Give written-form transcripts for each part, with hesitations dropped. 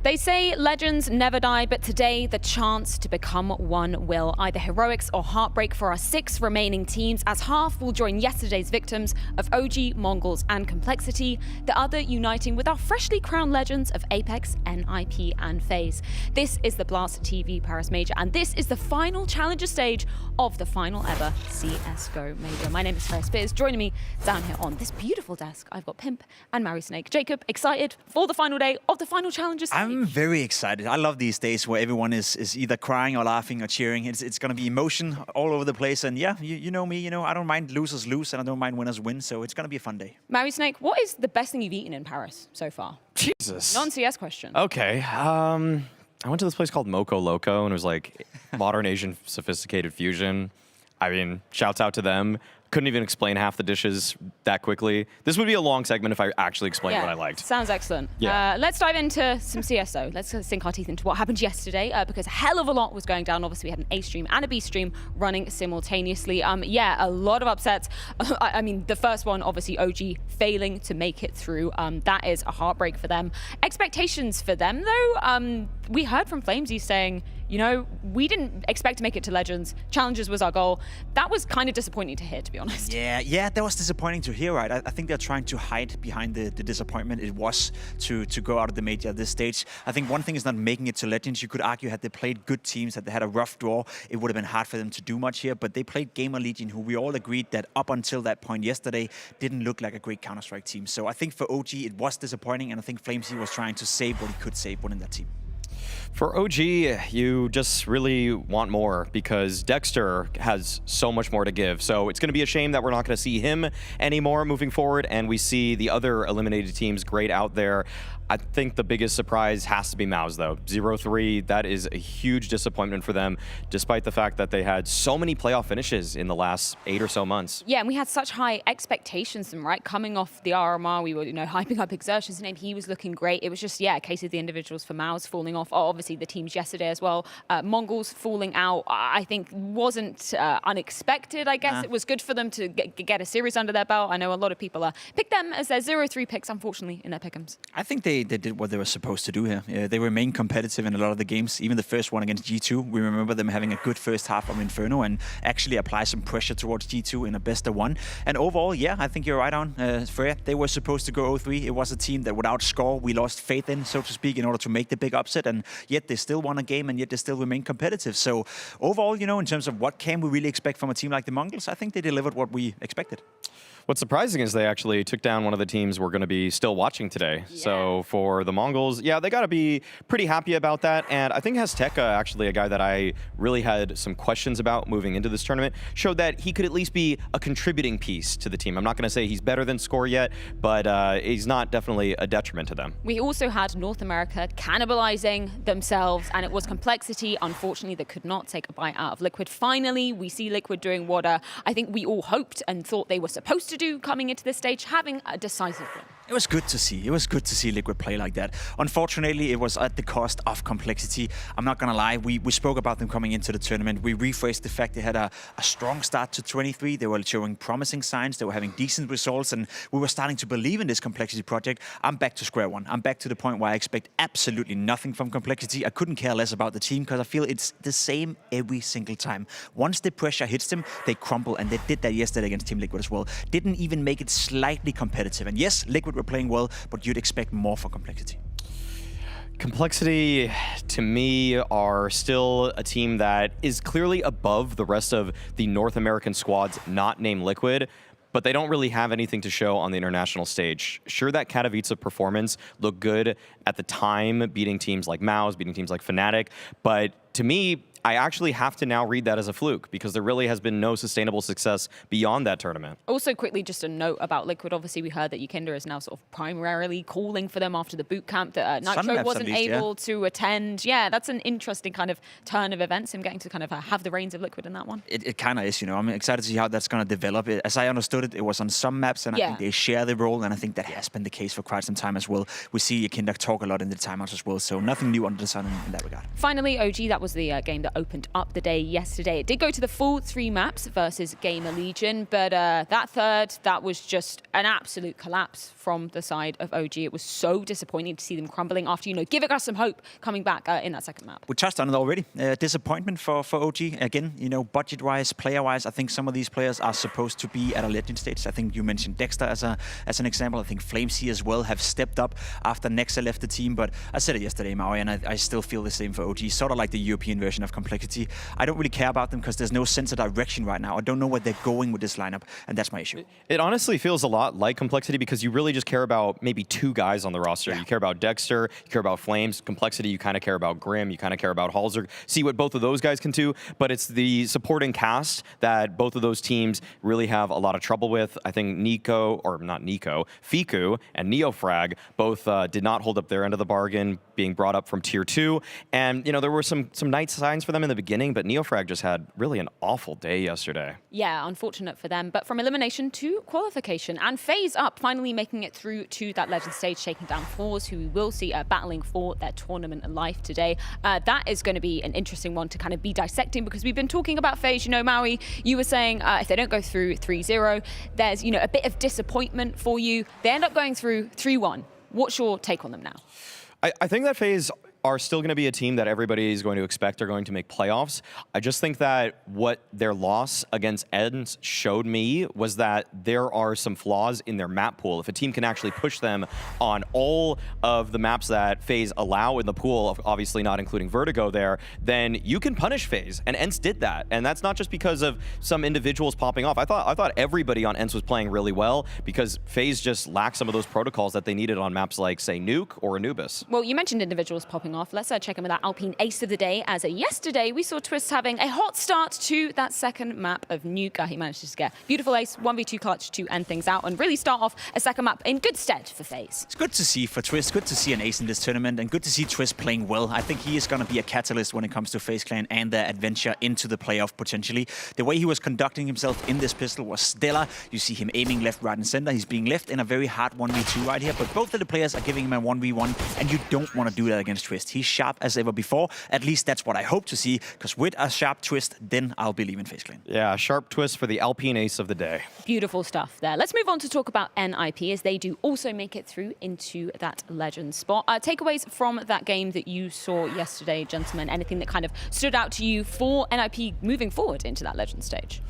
They say legends never die, but today the chance to become one will. Either heroics or heartbreak for our 6 remaining teams, as half will join yesterday's victims of OG, MongolZ and Complexity, the other uniting with our freshly crowned legends of Apeks, NIP and FaZe. This is the Blast TV Paris Major, and this is the final challenger stage of the final ever CSGO Major. My name is Freya Spears. Joining me down here on this beautiful desk, I've got Pimp and Mary Snake. Jacob, excited for the final day of the final challenger stage? I'm very excited. I love these days where everyone is either crying or laughing or cheering. It's going to be emotion all over the place. And yeah, you know me, I don't mind losers lose and I don't mind winners win. So it's going to be a fun day. Mary Snake, what is the best thing you've eaten in Paris so far? Jesus. Non-CS question. Okay. I went to this place called Moco Loco, and it was like modern Asian sophisticated fusion. I mean, shouts out to them. Couldn't even explain half the dishes that quickly. This would be a long segment if I actually explained what I liked. Sounds excellent. Yeah. Let's dive into some CSO. Let's sink our teeth into what happened yesterday, because a hell of a lot was going down. Obviously, we had an A stream and a B stream running simultaneously. Yeah, a lot of upsets. I mean, the first one, obviously, OG failing to make it through. That is a heartbreak for them. Expectations for them, though, we heard from Flamesy saying, we didn't expect to make it to Legends. Challengers was our goal. That was kind of disappointing to hear, to be honest. Yeah, that was disappointing to hear, right? I think they're trying to hide behind the disappointment it was to go out of the major at this stage. I think one thing is not making it to Legends. You could argue had they played good teams, that they had a rough draw, it would have been hard for them to do much here, but they played GamerLegion, who we all agreed that up until that point yesterday didn't look like a great Counter-Strike team. So I think for OG, it was disappointing, and I think Flamesy was trying to save what he could save winning that team. For OG, you just really want more because Dexter has so much more to give. So it's going to be a shame that we're not going to see him anymore moving forward, and we see the other eliminated teams great out there. I think the biggest surprise has to be Mouz, though. 0-3, that is a huge disappointment for them, despite the fact that they had so many playoff finishes in the last 8 or so months. Yeah, and we had such high expectations, right? Coming off the RMR, we were, hyping up Exertion's name. He was looking great. It was just, a case of the individuals for Mouz falling off. Obviously, the teams yesterday as well. MongolZ falling out, I think, wasn't unexpected, I guess. It was good for them to get a series under their belt. I know a lot of people picked them as their 0-3 picks, unfortunately, in their pick'ems. I think they did what they were supposed to do here. They remained competitive in a lot of the games. Even the first one against G2, we remember them having a good first half of Inferno and actually apply some pressure towards G2 in a best of one. And overall, yeah, I think you're right on, Freya. They were supposed to go 0-3. It was a team that would outscore. We lost faith in, so to speak, in order to make the big upset. And yet they still won a game, and yet they still remain competitive. So overall, in terms of what can we really expect from a team like the MongolZ, I think they delivered what we expected. What's surprising is they actually took down one of the teams we're going to be still watching today. Yeah. So for the MongolZ, yeah, they got to be pretty happy about that. And I think Azteca, actually a guy that I really had some questions about moving into this tournament, showed that he could at least be a contributing piece to the team. I'm not going to say he's better than Score yet, but he's not definitely a detriment to them. We also had North America cannibalizing themselves, and it was Complexity, unfortunately, that could not take a bite out of Liquid. Finally, we see Liquid doing what I think we all hoped and thought they were supposed to do coming into this stage, having a decisive win. It was good to see. It was good to see Liquid play like that. Unfortunately, it was at the cost of Complexity. I'm not going to lie. We spoke about them coming into the tournament. We rephrased the fact they had a strong start to 23. They were showing promising signs. They were having decent results, and we were starting to believe in this Complexity project. I'm back to square one. I'm back to the point where I expect absolutely nothing from Complexity. I couldn't care less about the team because I feel it's the same every single time. Once the pressure hits them, they crumble, and they did that yesterday against Team Liquid as well. Didn't even make it slightly competitive. And yes, Liquid were playing well, but you'd expect more for Complexity. Complexity, to me, are still a team that is clearly above the rest of the North American squads not named Liquid, but they don't really have anything to show on the international stage. Sure, that Katowice performance looked good at the time, beating teams like Mouz, beating teams like Fnatic, but to me, I actually have to now read that as a fluke because there really has been no sustainable success beyond that tournament. Also, quickly, just a note about Liquid. Obviously, we heard that Yukinder is now sort of primarily calling for them after the boot camp, that Nitro wasn't able to attend. Yeah, that's an interesting kind of turn of events, him getting to kind of have the reins of Liquid in that one. It kind of is, I'm excited to see how that's going to develop. As I understood it, it was on some maps, and I think they share the role, and I think that has been the case for quite some time as well. We see Yukinder talk a lot in the timeouts as well, so nothing new under the sun in that regard. Finally, OG, that was the game that that opened up the day yesterday. It did go to the full 3 maps versus GamerLegion, but that third, that was just an absolute collapse from the side of OG. It was so disappointing to see them crumbling after, giving us some hope coming back in that second map. We touched on it already. Disappointment for OG. Again, budget-wise, player-wise, I think some of these players are supposed to be at a legend stage. I think you mentioned Dexter as an example. I think Flamesy as well have stepped up after Nexa left the team. But I said it yesterday, Maui, and I still feel the same for OG. Sort of like the European version of Complexity. I don't really care about them because there's no sense of direction right now. I don't know where they're going with this lineup, and that's my issue. It honestly feels a lot like Complexity because you really just care about maybe 2 guys on the roster. Yeah. You care about Dexter, you care about Flames. Complexity, you kind of care about Grim, you kind of care about Halzer. See what both of those guys can do, but it's the supporting cast that both of those teams really have a lot of trouble with. I think Fiku and Neofrag both did not hold up their end of the bargain, being brought up from Tier 2. And, there were some nice signs for them in the beginning, but Neofrag just had really an awful day yesterday. Yeah, unfortunate for them. But from elimination to qualification, and FaZe up, finally making it through to that legend stage, taking down Forze, who we will see battling for their tournament life today. That is going to be an interesting one to kind of be dissecting, because we've been talking about FaZe. Maui, you were saying if they don't go through 3-0, there's, a bit of disappointment for you. They end up going through 3-1. What's your take on them now? I think that FaZe are still going to be a team that everybody is going to expect are going to make playoffs. I just think that what their loss against ENCE showed me was that there are some flaws in their map pool. If a team can actually push them on all of the maps that FaZe allow in the pool, obviously not including Vertigo there, then you can punish FaZe, and ENCE did that. And that's not just because of some individuals popping off. I thought everybody on ENCE was playing really well because FaZe just lacked some of those protocols that they needed on maps like, say, Nuke or Anubis. Well, you mentioned individuals popping off. Let's check in with that Alpine ace of the day, as yesterday we saw Twist having a hot start to that second map of Nuke. He managed to get beautiful ace, 1v2 clutch to end things out and really start off a second map in good stead for FaZe. It's good to see for Twist, good to see an ace in this tournament, and good to see Twist playing well. I think he is going to be a catalyst when it comes to FaZe Clan and their adventure into the playoff potentially. The way he was conducting himself in this pistol was stellar. You see him aiming left, right, and center. He's being left in a very hard 1v2 right here, but both of the players are giving him a 1v1, and you don't want to do that against Twist. He's sharp as ever before. At least that's what I hope to see, because with a sharp Twist, then I'll believe in FaZe Clan. Yeah, sharp Twist for the Alpine ace of the day. Beautiful stuff there. Let's move on to talk about NIP, as they do also make it through into that legend spot. Takeaways from that game that you saw yesterday, gentlemen? Anything that kind of stood out to you for NIP moving forward into that legend stage?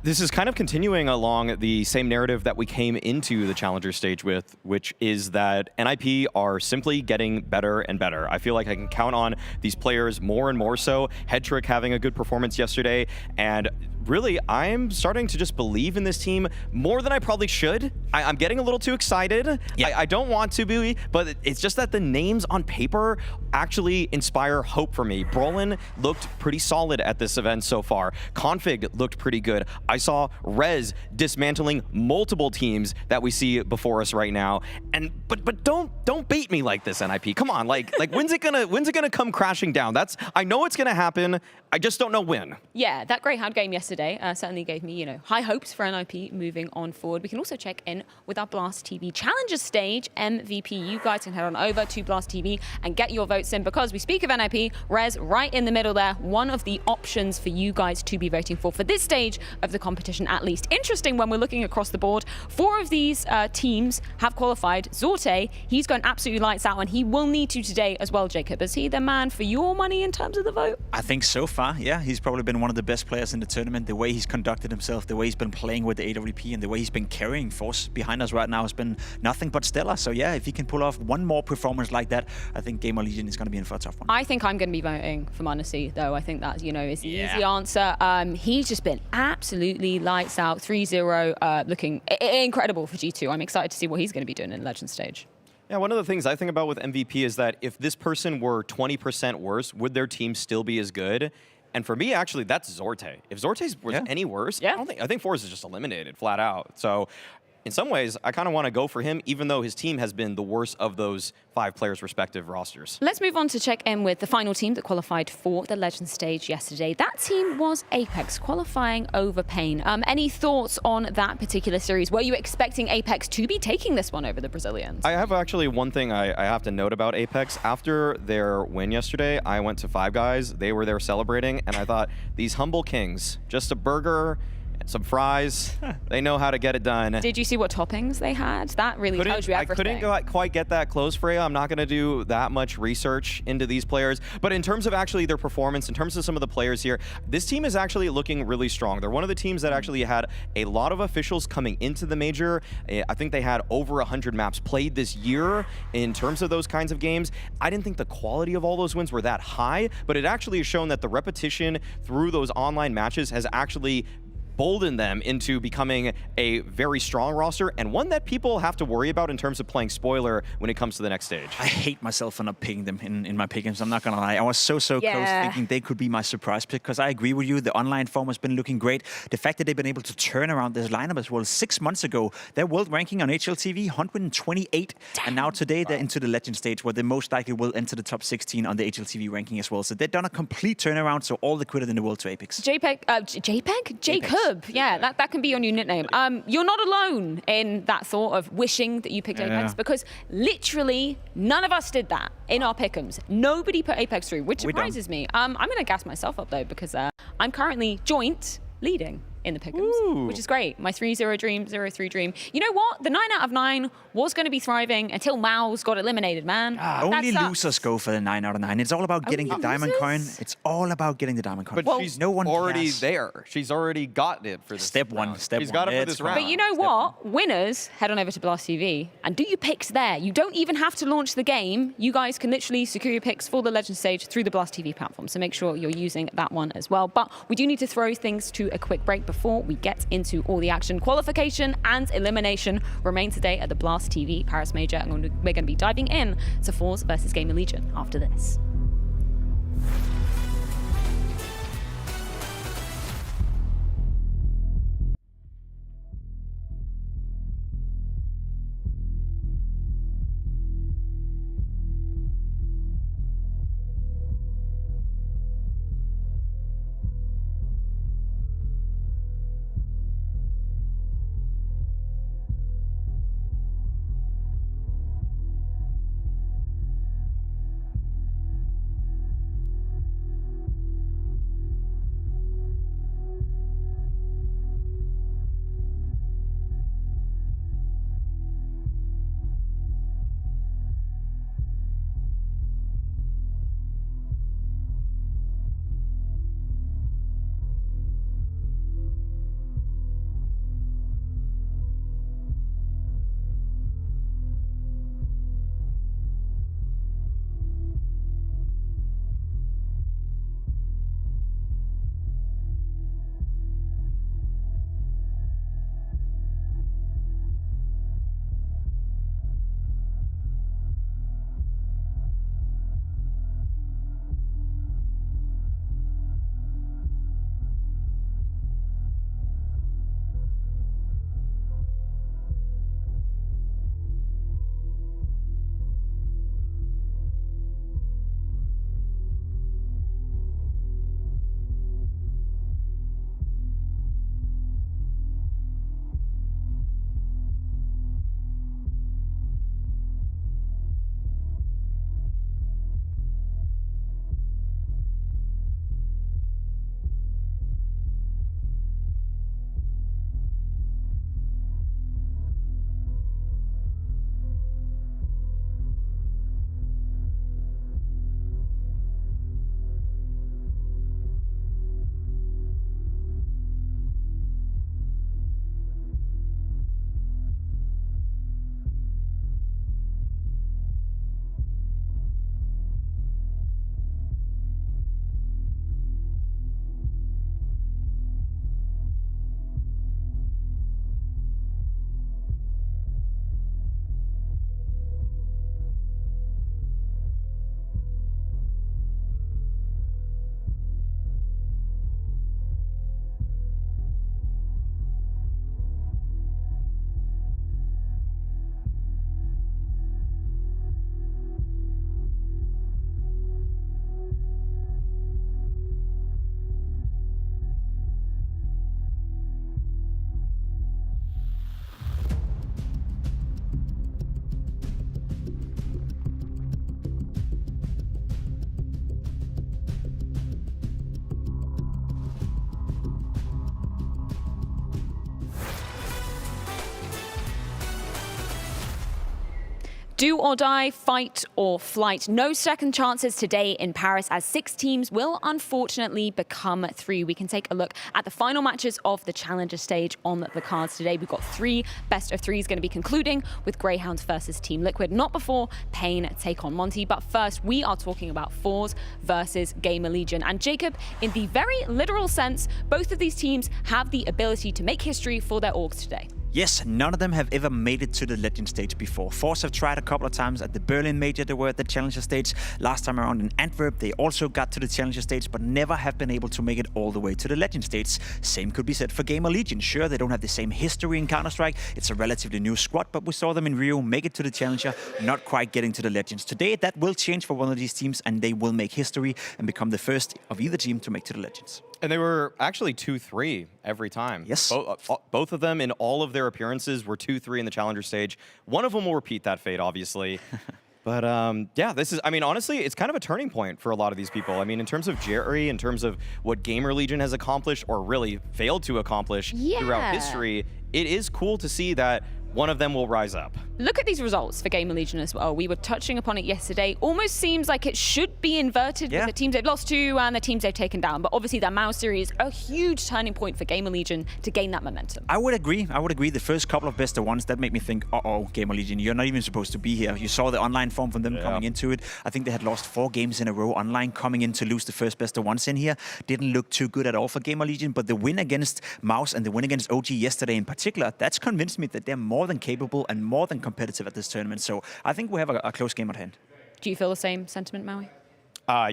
This is kind of continuing along the same narrative that we came into the Challenger stage with, which is that NIP are simply getting better and better. I feel like I can count on these players more and more so. Headtrick having a good performance yesterday, and really, I'm starting to just believe in this team more than I probably should. I'm getting a little too excited. Yeah. I don't want to be, but it's just that the names on paper actually inspire hope for me. Brolin looked pretty solid at this event so far. Config looked pretty good. I saw Rez dismantling multiple teams that we see before us right now. And but don't bait me like this, NIP. Come on, like when's it gonna come crashing down? I know it's gonna happen. I just don't know when. Yeah, that Greyhound game yesterday certainly gave me, high hopes for NIP moving on forward. We can also check in with our Blast TV Challenger stage MVP. You guys can head on over to Blast TV and get your votes in, because we speak of NIP, Rez right in the middle there, one of the options for you guys to be voting for this stage of the competition at least. Interesting when we're looking across the board, 4 of these teams have qualified. Zorte, he's gone absolutely lights out, and he will need to today as well, Jacob. Is he the man for your money in terms of the vote? I think so far, yeah. He's probably been one of the best players in the tournament. The way he's conducted himself, the way he's been playing with the AWP, and the way he's been carrying Force behind us right now has been nothing but stellar. So yeah, if he can pull off one more performance like that, I think GamerLegion is going to be in for a tough one. I think I'm going to be voting for m0NESY, though. I think that, is the easy answer. He's just been absolutely lights out, 3-0, looking incredible for G2. I'm excited to see what he's going to be doing in the Legend stage. Yeah, one of the things I think about with MVP is that if this person were 20% worse, would their team still be as good? And for me, actually, that's Zorte. If Zorte was any worse, I think Forze is just eliminated flat out. So in some ways, I kind of want to go for him, even though his team has been the worst of those 5 players' respective rosters. Let's move on to check in with the final team that qualified for the Legend stage yesterday. That team was Apeks, qualifying over Pain. Any thoughts on that particular series? Were you expecting Apeks to be taking this one over the Brazilians? I have actually one thing I have to note about Apeks. After their win yesterday, I went to Five Guys. They were there celebrating, and I thought, these humble kings, just a burger, some fries, they know how to get it done. Did you see what toppings they had? That really tells you everything. I couldn't quite get that close, Freya. I'm not going to do that much research into these players. But in terms of actually their performance, in terms of some of the players here, this team is actually looking really strong. They're one of the teams that actually had a lot of officials coming into the major. I think they had over 100 maps played this year in terms of those kinds of games. I didn't think the quality of all those wins were that high, but it actually has shown that the repetition through those online matches has actually bolden them into becoming a very strong roster, and one that people have to worry about in terms of playing spoiler when it comes to the next stage. I hate myself for not picking them in my pick-ins, I'm not gonna lie. I was so close thinking they could be my surprise pick, because I agree with you, the online form has been looking great. The fact that they've been able to turn around this lineup as well. 6 months ago, their world ranking on HLTV, 128, and now today they're into the Legend stage, where they most likely will enter the top 16 on the HLTV ranking as well. So they've done a complete turnaround, so all the credit in the world to Apeks. Jacob? Yeah, that can be your new nickname. You're not alone in that thought of wishing that you picked Apeks, because literally none of us did that in our pick'ems. Nobody put Apeks through, which surprises me. I'm going to gas myself up though, because I'm currently joint leading in the pick'ems, which is great. My 3-0 dream, 0-3 dream. You know what? The 9 out of 9 was going to be thriving until Mouz got eliminated, man. Only losers go for the 9 out of 9. It's all about getting the diamond coin. It's all about getting the diamond coin. But she's already there. She's already got it for this step one. She's got it for this round. But you know what? Winners, head on over to Blast TV and do your picks there. You don't even have to launch the game. You guys can literally secure your picks for the Legend stage through the Blast TV platform. So make sure you're using that one as well. But we do need to throw things to a quick break before we get into all the action. Qualification and elimination remain today at the Blast TV Paris Major, and we're going to be diving in to Forze versus GamerLegion after this. Do or die, fight or flight. No second chances today in Paris as 6 teams will unfortunately become 3. We can take a look at the final matches of the Challenger stage on the cards today. We've got 3 best of 3s going to be concluding with Greyhound versus Team Liquid. Not before Pain take on Monte. But first, we are talking about Forze versus GamerLegion. And Jacob, in the very literal sense, both of these teams have the ability to make history for their orgs today. Yes, none of them have ever made it to the Legend stage before. Forze have tried a couple of times at the Berlin Major, they were at the Challenger stage. Last time around in Antwerp, they also got to the Challenger stage, but never have been able to make it all the way to the Legend stage. Same could be said for GamerLegion. Sure, they don't have the same history in Counter-Strike. It's a relatively new squad, but we saw them in Rio make it to the Challenger, not quite getting to the Legends. Today, that will change for one of these teams, and they will make history and become the first of either team to make to the Legends. And they were actually 2-3 every time. Yes. Both of them in all of their appearances were 2-3 in the Challenger stage. One of them will repeat that fate, obviously. But yeah, this is, I mean, honestly, it's kind of a turning point for a lot of these people. I mean, in terms of Jerry, in terms of what GamerLegion has accomplished or really failed to accomplish throughout history, it is cool to see that one of them will rise up. Look at these results for GamerLegion as well. We were touching upon it yesterday. Almost seems like it should be inverted with the teams they've lost to and the teams they've taken down. But obviously that Mouz series, a huge turning point for GamerLegion to gain that momentum. I would agree. The first couple of best of ones, that made me think, uh-oh, GamerLegion, you're not even supposed to be here. You saw the online form from them coming into it. I think they had lost 4 games in a row online, coming in to lose the first best of ones in here. Didn't look too good at all for GamerLegion, but the win against Mouz and the win against OG yesterday in particular, that's convinced me that they're more than capable and more than competitive at this tournament. So I think we have a close game at hand. Do you feel the same sentiment, Maui?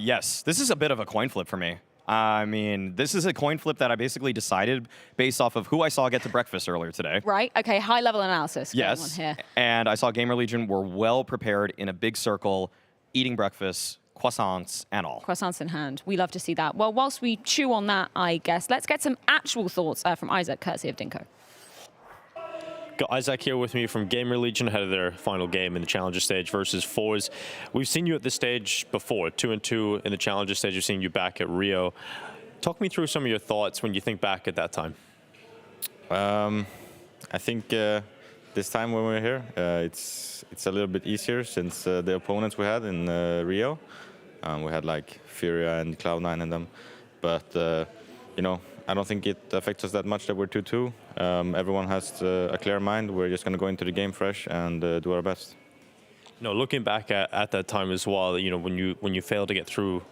Yes, this is a bit of a coin flip for me. I mean, this is a coin flip that I basically decided based off of who I saw get to breakfast earlier today. Right, okay, high level analysis going on here. And I saw GamerLegion were well prepared in a big circle, eating breakfast, croissants and all. Croissants in hand. We love to see that. Well, whilst we chew on that, I guess, let's get some actual thoughts from Isaac, courtesy of Dinko. Got Isaac here with me from GamerLegion ahead of their final game in the Challenger stage versus Forze. We've seen you at this stage before, 2-2 in the Challenger stage. We've seen you back at Rio. Talk me through some of your thoughts when you think back at that time. I think this time when we're here, it's a little bit easier since the opponents we had in Rio. We had like Furia and Cloud9 and them, but you know, I don't think it affects us that much that we're 2-2. Everyone has a clear mind. We're just going to go into the game fresh and do our best. No, looking back at that time as well, you know, when you failed to get through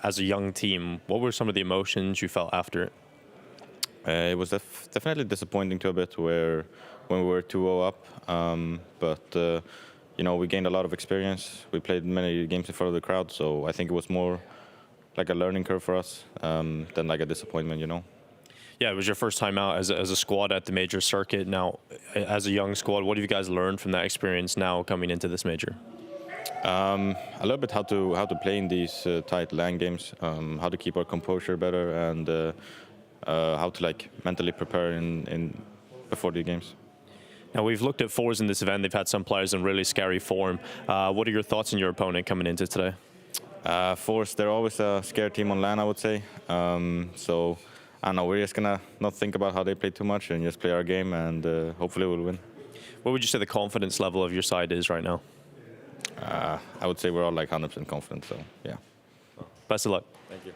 as a young team, what were some of the emotions you felt after it? It was definitely disappointing to a bit when we were 2-0 up. But you know, we gained a lot of experience. We played many games in front of the crowd, so I think it was more like a learning curve for us than like a disappointment, you know. Yeah, it was your first time out as a squad at the major circuit. Now, as a young squad, what have you guys learned from that experience now coming into this major? A little bit how to play in these tight LAN games, how to keep our composure better, and how to like mentally prepare in before the games. Now, we've looked at Forze in this event. They've had some players in really scary form. What are your thoughts on your opponent coming into today? Forze, they're always a scared team on LAN, I would say. So I don't know, we're just gonna not think about how they play too much and just play our game, and hopefully we'll win. What would you say the confidence level of your side is right now? I would say we're all like 100% confident, so yeah. Best of luck. Thank you.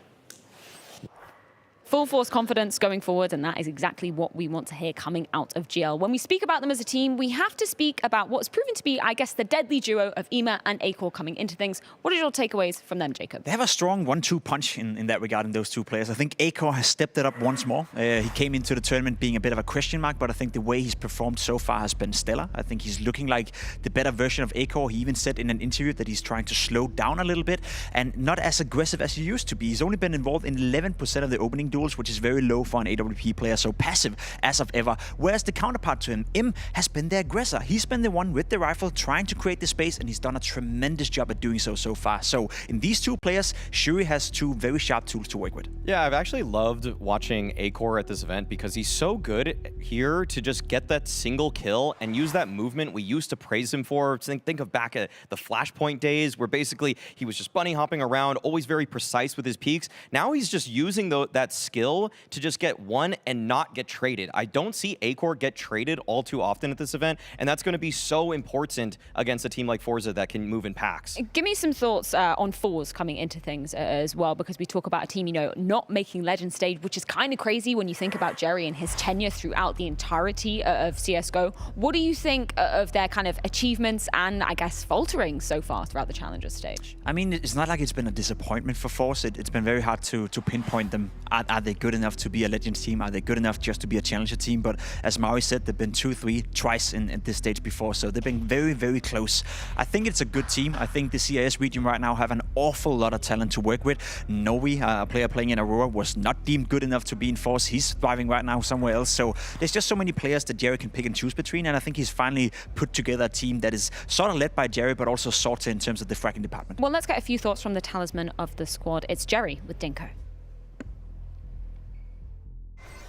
Full force confidence going forward, and that is exactly what we want to hear coming out of GL. When we speak about them as a team, we have to speak about what's proven to be, I guess, the deadly duo of EMA and Acor coming into things. What are your takeaways from them, Jacob? They have a strong 1-2 punch in that regard in those two players. I think Acor has stepped it up once more. He came into the tournament being a bit of a question mark, but I think the way he's performed so far has been stellar. I think he's looking like the better version of Acor. He even said in an interview that he's trying to slow down a little bit and not as aggressive as he used to be. He's only been involved in 11% of the opening duels, which is very low for an AWP player, so passive as of ever. Whereas the counterpart to him, Im, has been the aggressor. He's been the one with the rifle trying to create the space, and he's done a tremendous job at doing so far. So in these two players, Shuri has 2 very sharp tools to work with. Yeah, I've actually loved watching Acor at this event because he's so good here to just get that single kill and use that movement we used to praise him for. Think of back at the Flashpoint days where basically he was just bunny hopping around, always very precise with his peaks. Now he's just using that skill to just get one and not get traded. I don't see Acor get traded all too often at this event, and that's going to be so important against a team like Forze that can move in packs. Give me some thoughts on Forze coming into things as well, because we talk about a team, you know, not making Legend stage, which is kind of crazy when you think about Jerry and his tenure throughout the entirety of CSGO. What do you think of their kind of achievements and, I guess, faltering so far throughout the Challenger stage? I mean, it's not like it's been a disappointment for Forze. It's been very hard to pinpoint them. Are they good enough to be a Legends team? Are they good enough just to be a Challenger team? But as Maui said, they've been 2-3 twice in this stage before, so they've been very, very close. I think it's a good team. I think the CIS region right now have an awful lot of talent to work with. Novi, a player playing in Aurora, was not deemed good enough to be in Forze. He's thriving right now somewhere else. So there's just so many players that Jerry can pick and choose between, and I think he's finally put together a team that is sort of led by Jerry, but also sorted in terms of the fragging department. Well, let's get a few thoughts from the talisman of the squad. It's Jerry with Dinko.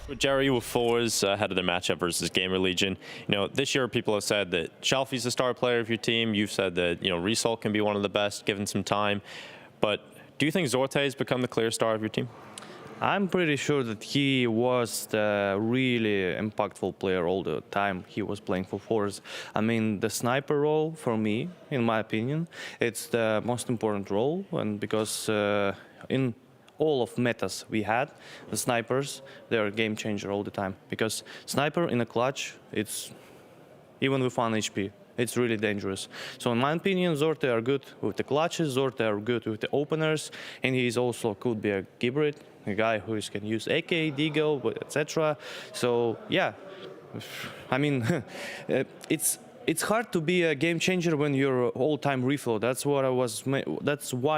With Jerry with Forze ahead of their matchup versus GamerLegion, you know, this year people have said that Shelfie's the star player of your team. You've said that, you know, Result can be one of the best given some time. But do you think Zorte has become the clear star of your team? I'm pretty sure that he was the really impactful player all the time he was playing for Forze. I mean, the sniper role, for me, in my opinion, it's the most important role, and because in all of metas we had, the snipers, they're a game changer all the time. Because sniper in a clutch, it's even with 1 HP, it's really dangerous. So in my opinion, Zorte are good with the clutches, Zorte are good with the openers, and he's also could be a hybrid, a guy who can use AK, Deagle, etc. So yeah, I mean, it's hard to be a game changer when you're all-time refill. That's why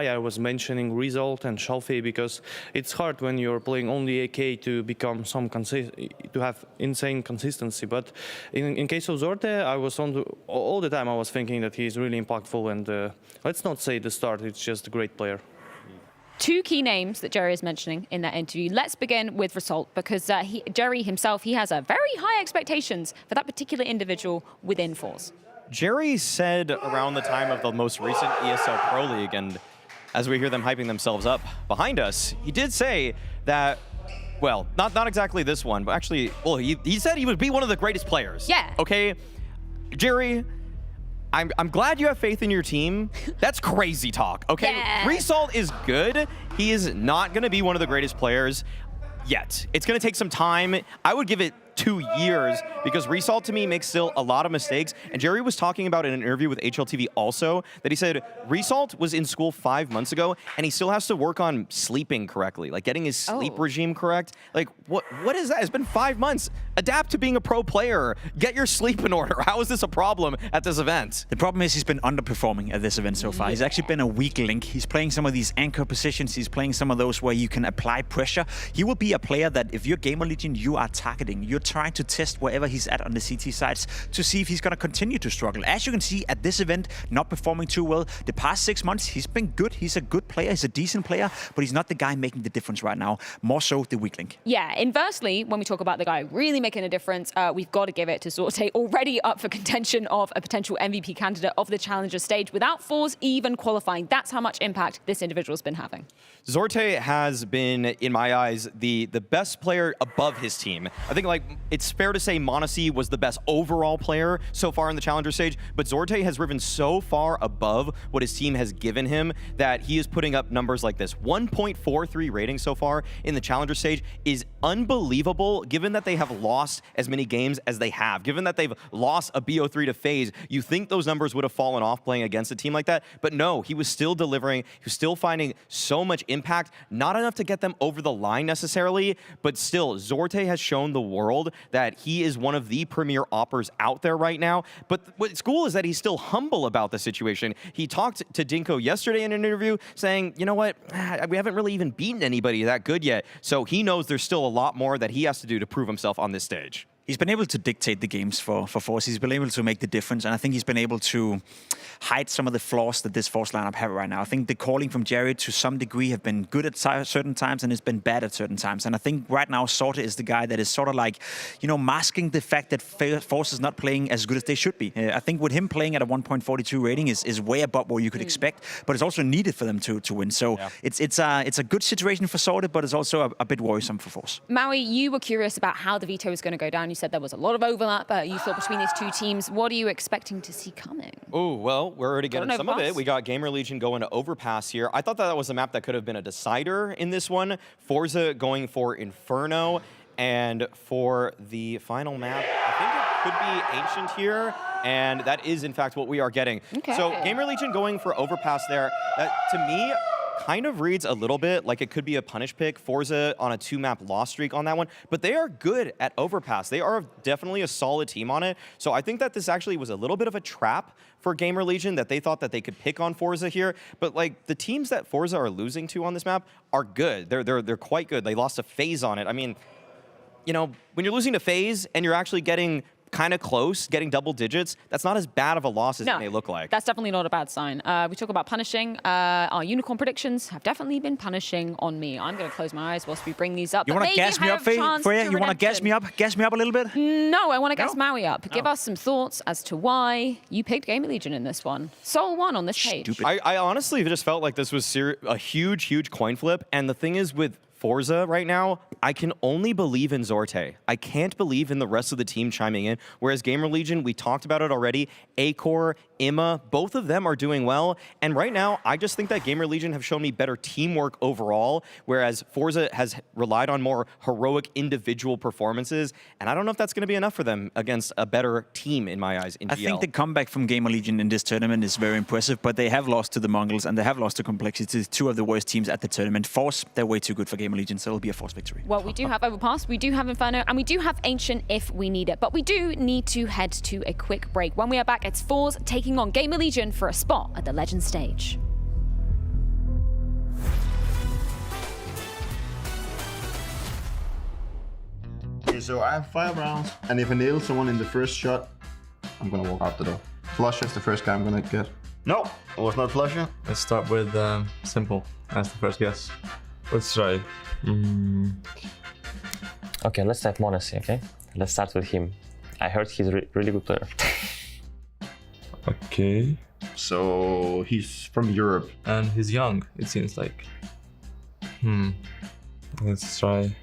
I was mentioning Result and Shelfie, because it's hard when you're playing only AK to become to have insane consistency. But in case of Zorte, I was all the time I was thinking that he's really impactful, and let's not say the start, it's just a great player. Two key names that Jerry is mentioning in that interview. Let's begin with Result, because Jerry himself, he has very high expectations for that particular individual within Forze. Jerry said around the time of the most recent ESL Pro League, and as we hear them hyping themselves up behind us, he did say that, well, not exactly this one, but actually, well, he said he would be one of the greatest players. Yeah. Okay, Jerry, I'm glad you have faith in your team. That's crazy talk, okay? Yeah. Result is good. He is not going to be one of the greatest players yet. It's going to take some time. I would give it 2 years, because Result to me makes still a lot of mistakes. And Jerry was talking about in an interview with HLTV also that he said Result was in school 5 months ago and he still has to work on sleeping correctly, like getting his sleep regime correct. Like what is that? It's been 5 months. Adapt to being a pro player. Get your sleep in order. How is this a problem at this event? The problem is he's been underperforming at this event so far. He's actually been a weak link. He's playing some of these anchor positions. He's playing some of those where you can apply pressure. He will be a player that if you're GamerLegion, you are targeting. You're trying to test wherever he's at on the CT sides to see if he's going to continue to struggle. As you can see at this event, not performing too well. The past 6 months, he's been good. He's a good player. He's a decent player, but he's not the guy making the difference right now. More so the weak link. Yeah, inversely, when we talk about the guy really making a difference, we've got to give it to Zorte, already up for contention of a potential MVP candidate of the Challenger stage without Forze even qualifying. That's how much impact this individual's been having. Zorte has been, in my eyes, the best player above his team. I think, like, it's fair to say m0NESY was the best overall player so far in the Challenger stage, but Zorte has risen so far above what his team has given him that he is putting up numbers like this. 1.43 rating so far in the Challenger stage is unbelievable, given that they have lost as many games as they have. Given that they've lost a BO3 to FaZe, you think those numbers would have fallen off playing against a team like that, but no, he was still delivering. He was still finding so much impact, not enough to get them over the line necessarily, but still, Zorte has shown the world that he is one of the premier oppers out there right now. But what's cool is that he's still humble about the situation. He talked to Dinko yesterday in an interview saying, you know what, we haven't really even beaten anybody that good yet. So he knows there's still a lot more that he has to do to prove himself on this stage. He's been able to dictate the games for Forze. He's been able to make the difference, and I think he's been able to hide some of the flaws that this Forze lineup have right now. I think the calling from Jerry to some degree have been good at certain times, and it's been bad at certain times. And I think right now Sorte is the guy that is sort of like, you know, masking the fact that Forze is not playing as good as they should be. I think with him playing at a 1.42 rating is way above what you could expect, but it's also needed for them to win. So it's a good situation for Sorte, but it's also a bit worrisome for Forze. Maui, you were curious about how the veto is going to go down. You said there was a lot of overlap, you thought, between these two teams. What are you expecting to see coming? Oh, well, we're already getting some of it. We got GamerLegion going to Overpass here. I thought that was a map that could have been a decider in this one. Forze going for Inferno, and for the final map, I think it could be Ancient here, and that is, in fact, what we are getting. Okay. So GamerLegion going for Overpass there, that, to me, kind of reads a little bit like it could be a punish pick. Forze on a 2-map loss streak on that one, but they are good at Overpass. They are definitely a solid team on it. So I think that this actually was a little bit of a trap for GamerLegion, that they thought that they could pick on Forze here. But like the teams that Forze are losing to on this map are good. They're quite good. They lost to FaZe on it. I mean, you know, when you're losing to FaZe and you're actually getting kind of close, getting double digits, that's not as bad of a loss as it may look like. That's definitely not a bad sign. We talk about punishing. Our unicorn predictions have definitely been punishing on me. I'm going to close my eyes whilst we bring these up. You want to gas me up, Freya? You want to gas me up? Gas me up a little bit? No, I want to gas Maui up. Give us some thoughts as to why you picked GamerLegion in this one. Sole one on this page. I honestly just felt like this was a huge coin flip. And the thing is with Forze right now, I can only believe in Zorte. I can't believe in the rest of the team chiming in. Whereas GamerLegion, we talked about it already. Acor, Imma, both of them are doing well. And right now, I just think that GamerLegion have shown me better teamwork overall, whereas Forze has relied on more heroic individual performances. And I don't know if that's going to be enough for them against a better team, in my eyes, in GL. I think the comeback from GamerLegion in this tournament is very impressive, but they have lost to the MongolZ and they have lost to Complexity, two of the worst teams at the tournament. Forze, they're way too good for GamerLegion, so it'll be a Forze victory. Well, we do have Overpass, we do have Inferno, and we do have Ancient if we need it. But we do need to head to a quick break. When we are back, it's Forze taking on GamerLegion for a spot at the Legend stage. Okay, so I have 5 rounds, and if I nail someone in the first shot, I'm gonna walk out the door. Flusher is the first guy I'm gonna get. No, it was not Flusher. Let's start with Simple as the first guess. Let's try. Okay, let's type Monte, okay? Let's start with him. I heard he's a really good player. Okay. So he's from Europe. And he's young, it seems like. Let's try.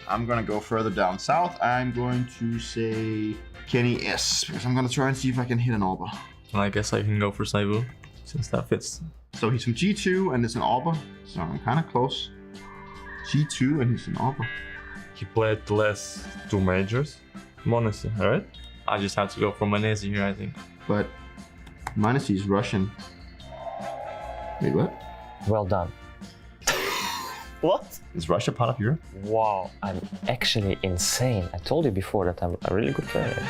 I'm gonna go further down south. I'm going to say Kenny S, because I'm gonna try and see if I can hit an Arbor. I guess I can go for Saibu, since that fits. So he's from G2 and it's an Arbor, so I'm kind of close. G2 and he's an Arbor. He played the last 2 majors. Monte, alright? I just have to go for Manesi here, I think. But Manesi is Russian. Wait, what? Well done. What? Is Russia part of Europe? Wow, I'm actually insane. I told you before that I'm a really good player.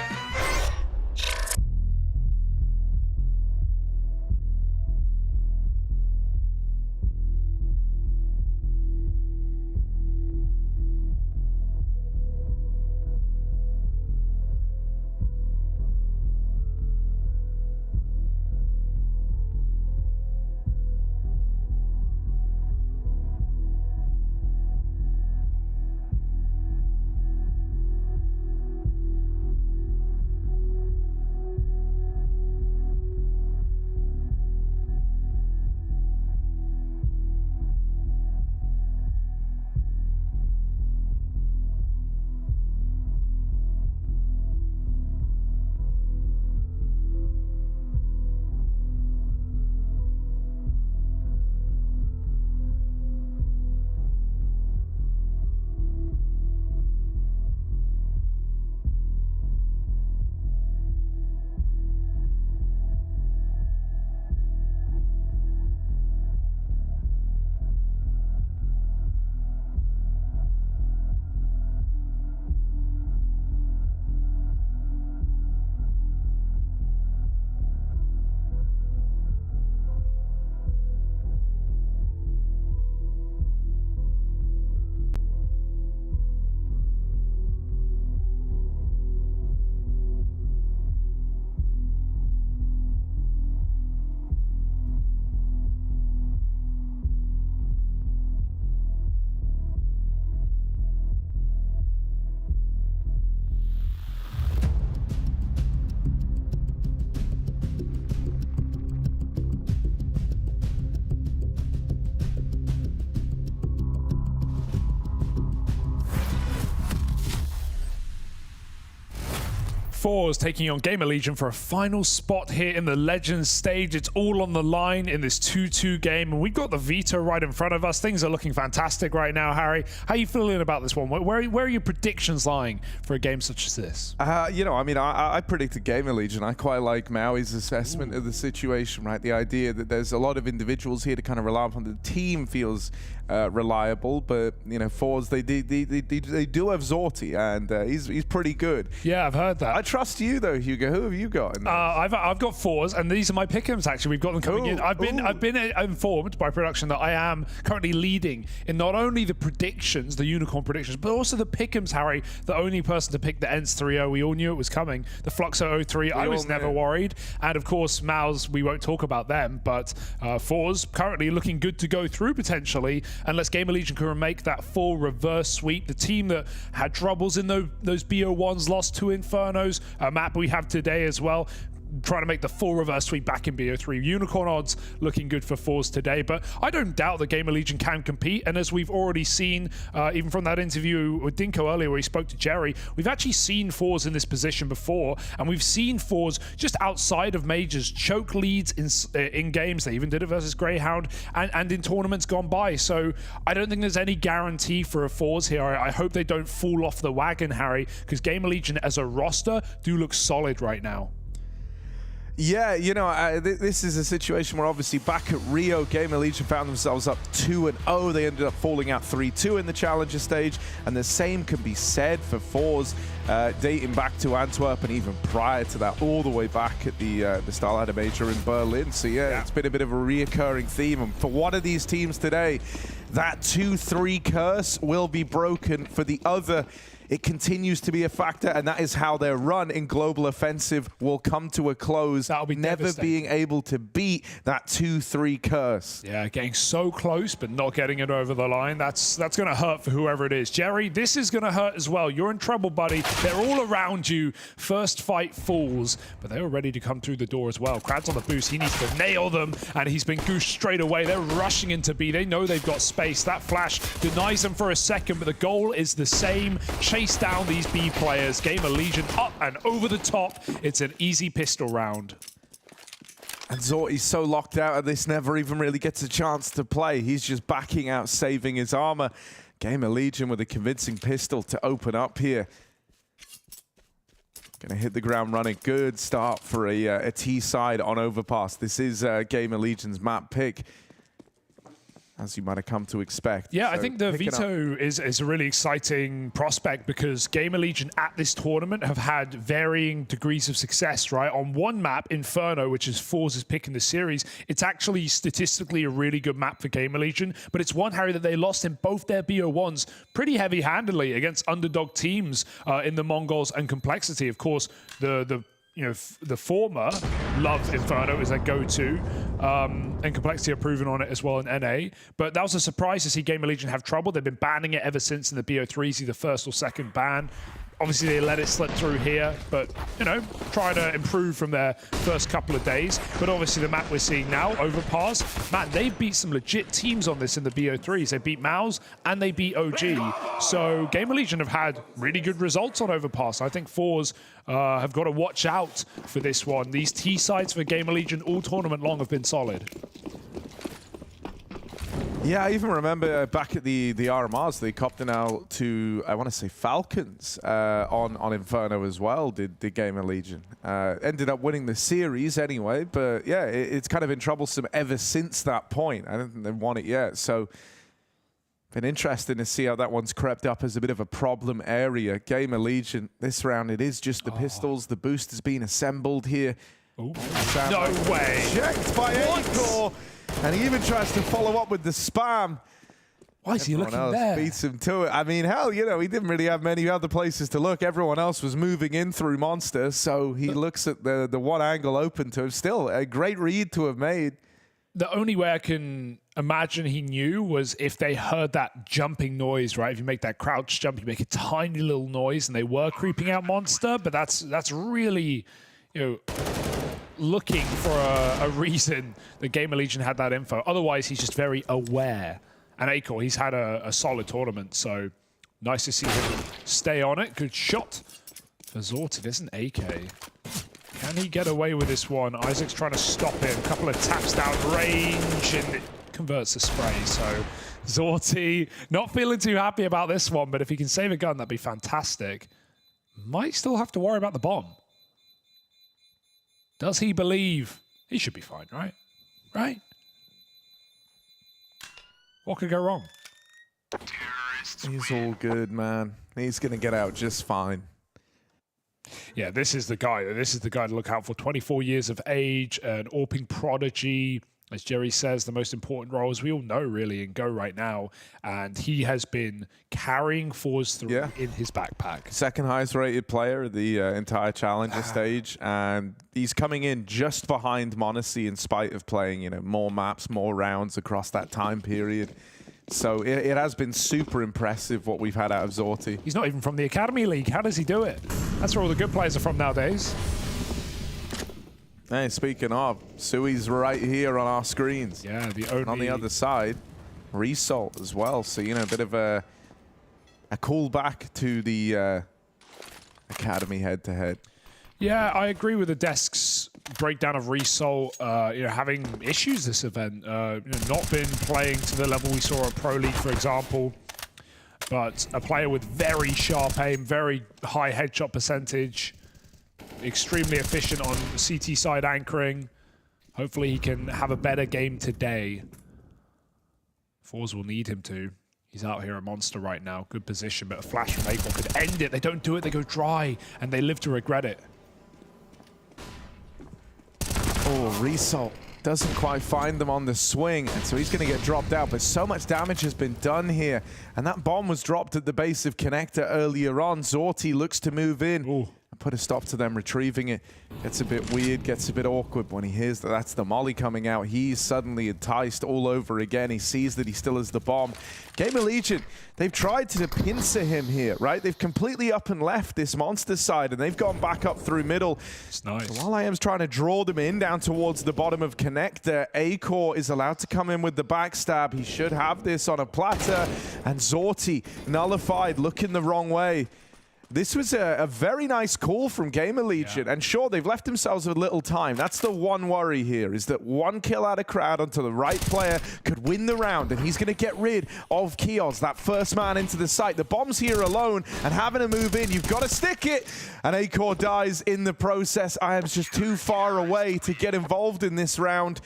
Forze taking on GamerLegion for a final spot here in the Legends stage. It's all on the line in this 2-2 game, and we've got the veto right in front of us. Things are looking fantastic right now, Harry. How are you feeling about this one? Where are your predictions lying for a game such as this? You know, I mean, I predicted GamerLegion. I quite like Maui's assessment of the situation, right? The idea that there's a lot of individuals here to kind of rely upon. The team feels reliable, but you know, Forze they do have Zorti, and he's pretty good. Yeah, I've heard that. I trust you though, Hugo. Who have you got? I've got Forze, and these are my pick'ems. Actually, we've got them coming in. I've been informed by production that I am currently leading in not only the predictions, the unicorn predictions, but also the pick'ems. Harry, the only person to pick the ENCE 3-0. We all knew it was coming. The Fluxo 03. I was never worried, and of course, Mouz. We won't talk about them, but Forze currently looking good to go through potentially. Unless GamerLegion can make that full reverse sweep. The team that had troubles in those BO1s, lost to Infernos, a map we have today as well, trying to make the full reverse sweep back in BO3. Unicorn odds looking good for Forze today, but I don't doubt that GamerLegion can compete, and as we've already seen, even from that interview with Dinko earlier where he spoke to Jerry, we've actually seen Forze in this position before, and we've seen Forze just outside of majors choke leads in games. They even did it versus Greyhound and in tournaments gone by, so I don't think there's any guarantee for a Forze here. I hope they don't fall off the wagon, Harry, because GamerLegion as a roster do look solid right now. Yeah, you know, this is a situation where obviously back at Rio, GamerLegion found themselves up 2-0. They ended up falling out 3-2 in the Challenger stage, and the same can be said for Forze, dating back to Antwerp and even prior to that, all the way back at the Starlighter Major in Berlin. So yeah, it's been a bit of a reoccurring theme, and for one of these teams today, that 2-3 curse will be broken. For the other, it continues to be a factor, and that is how their run in Global Offensive will come to a close. That'll be never being able to beat that 2-3 curse. Yeah, getting so close, but not getting it over the line. That's going to hurt for whoever it is. Jerry, this is going to hurt as well. You're in trouble, buddy. They're all around you. First fight falls, but they were ready to come through the door as well. Krad's on the boost. He needs to nail them, and he's been goosed straight away. They're rushing into B. They know they've got space. That flash denies them for a second, but the goal is the same. Chase down these B players. GamerLegion up and over the top. It's an easy pistol round. And Zorti's so locked out of this, never even really gets a chance to play. He's just backing out, saving his armor. GamerLegion with a convincing pistol to open up here. Gonna hit the ground running. Good start for a T side on overpass. This is GamerLegion's map pick, as you might have come to expect. Yeah, so I think the veto is a really exciting prospect because GamerLegion at this tournament have had varying degrees of success, right? On one map, Inferno, which is Forze's pick in the series, it's actually statistically a really good map for GamerLegion, but it's one, Harry, that they lost in both their BO1s pretty heavy-handedly against underdog teams in the MongolZ and Complexity. Of course, the former love Inferno as their go-to, and Complexity are proven on it as well in NA. But that was a surprise to see GamerLegion have trouble. They've been banning it ever since in the BO3s, either first or second ban. Obviously, they let it slip through here, but, you know, try to improve from their first couple of days. But obviously, the map we're seeing now, Overpass, man, they beat some legit teams on this in the BO3s. They beat Mouz and they beat OG. So GamerLegion have had really good results on Overpass. I think Forze have got to watch out for this one. These T sides for GamerLegion all tournament long have been solid. Yeah, I even remember back at the RMRs, they copped it out to, I want to say, Falcons on Inferno as well, did GamerLegion. Ended up winning the series anyway, but yeah, it's kind of been troublesome ever since that point. I don't think they've won it yet, so been interesting to see how that one's crept up as a bit of a problem area. GamerLegion, this round, it is just the pistols. The boost has been assembled here. Ooh. No way. Checked by Acore. And he even tries to follow up with the spam. Why is he looking there? Beats him to it. I mean, hell, you know, he didn't really have many other places to look. Everyone else was moving in through Monster, so he looks at the one angle open to him. Still, a great read to have made. The only way I can imagine he knew was if they heard that jumping noise, right? If you make that crouch jump, you make a tiny little noise, and they were creeping out Monster, but that's really, you know, looking for a reason that GamerLegion had that info. Otherwise, he's just very aware. And Acore, he's had a solid tournament, so nice to see him stay on it. Good shot For Zorti, there's an AK. Can he get away with this one? Isaac's trying to stop him. A couple of taps down range and it converts the spray. So Zorti not feeling too happy about this one, but if he can save a gun, that'd be fantastic. Might still have to worry about the bomb. Does he believe? He should be fine, right? Right? What could go wrong? He's all good, man. He's going to get out just fine. Yeah, this is the guy. This is the guy to look out for. 24 years of age, an AWPing prodigy. As Jerry says, the most important role, as we all know, really, in Go right now. And he has been carrying Forze through in his backpack. Second highest rated player of the entire Challenger stage. And he's coming in just behind Monte in spite of playing, you know, more maps, more rounds across that time period. So it has been super impressive what we've had out of Zorti. He's not even from the Academy League. How does he do it? That's where all the good players are from nowadays. Hey, speaking of, Sui's right here on our screens. Yeah, the only... And on the other side, Result as well. So, you know, a bit of a call back to the Academy head-to-head. Yeah, I agree with the desk's breakdown of Result, you know, having issues this event. You know, not been playing to the level we saw at Pro League, for example. But a player with very sharp aim, very high headshot percentage. Extremely efficient on CT side anchoring. Hopefully he can have a better game today. Forze will need him to. He's out here at Monster right now. Good position, but a flash from Acorn could end it. They don't do it, they go dry, and they live to regret it. Oh, Result doesn't quite find them on the swing, and so he's going to get dropped out, but so much damage has been done here, and that bomb was dropped at the base of Connector earlier on. Zorti looks to move in. Ooh. Put a stop to them retrieving it. Gets a bit weird, gets a bit awkward when he hears that that's the molly coming out. He's suddenly enticed all over again. He sees that he still has the bomb. GamerLegion, they've tried to pincer him here, right? They've completely up and left this Monster side, and they've gone back up through middle. It's nice. So while IM's trying to draw them in down towards the bottom of Connector, Acor is allowed to come in with the backstab. He should have this on a platter, and Zorti nullified, looking the wrong way. This was a very nice call from GamerLegion, and sure, they've left themselves a little time. That's the one worry here, is that one kill out of crowd onto the right player could win the round, and he's going to get rid of Kios, that first man into the site. The bomb's here alone, and having to move in, you've got to stick it, and Acor dies in the process. I am just too far away to get involved in this round.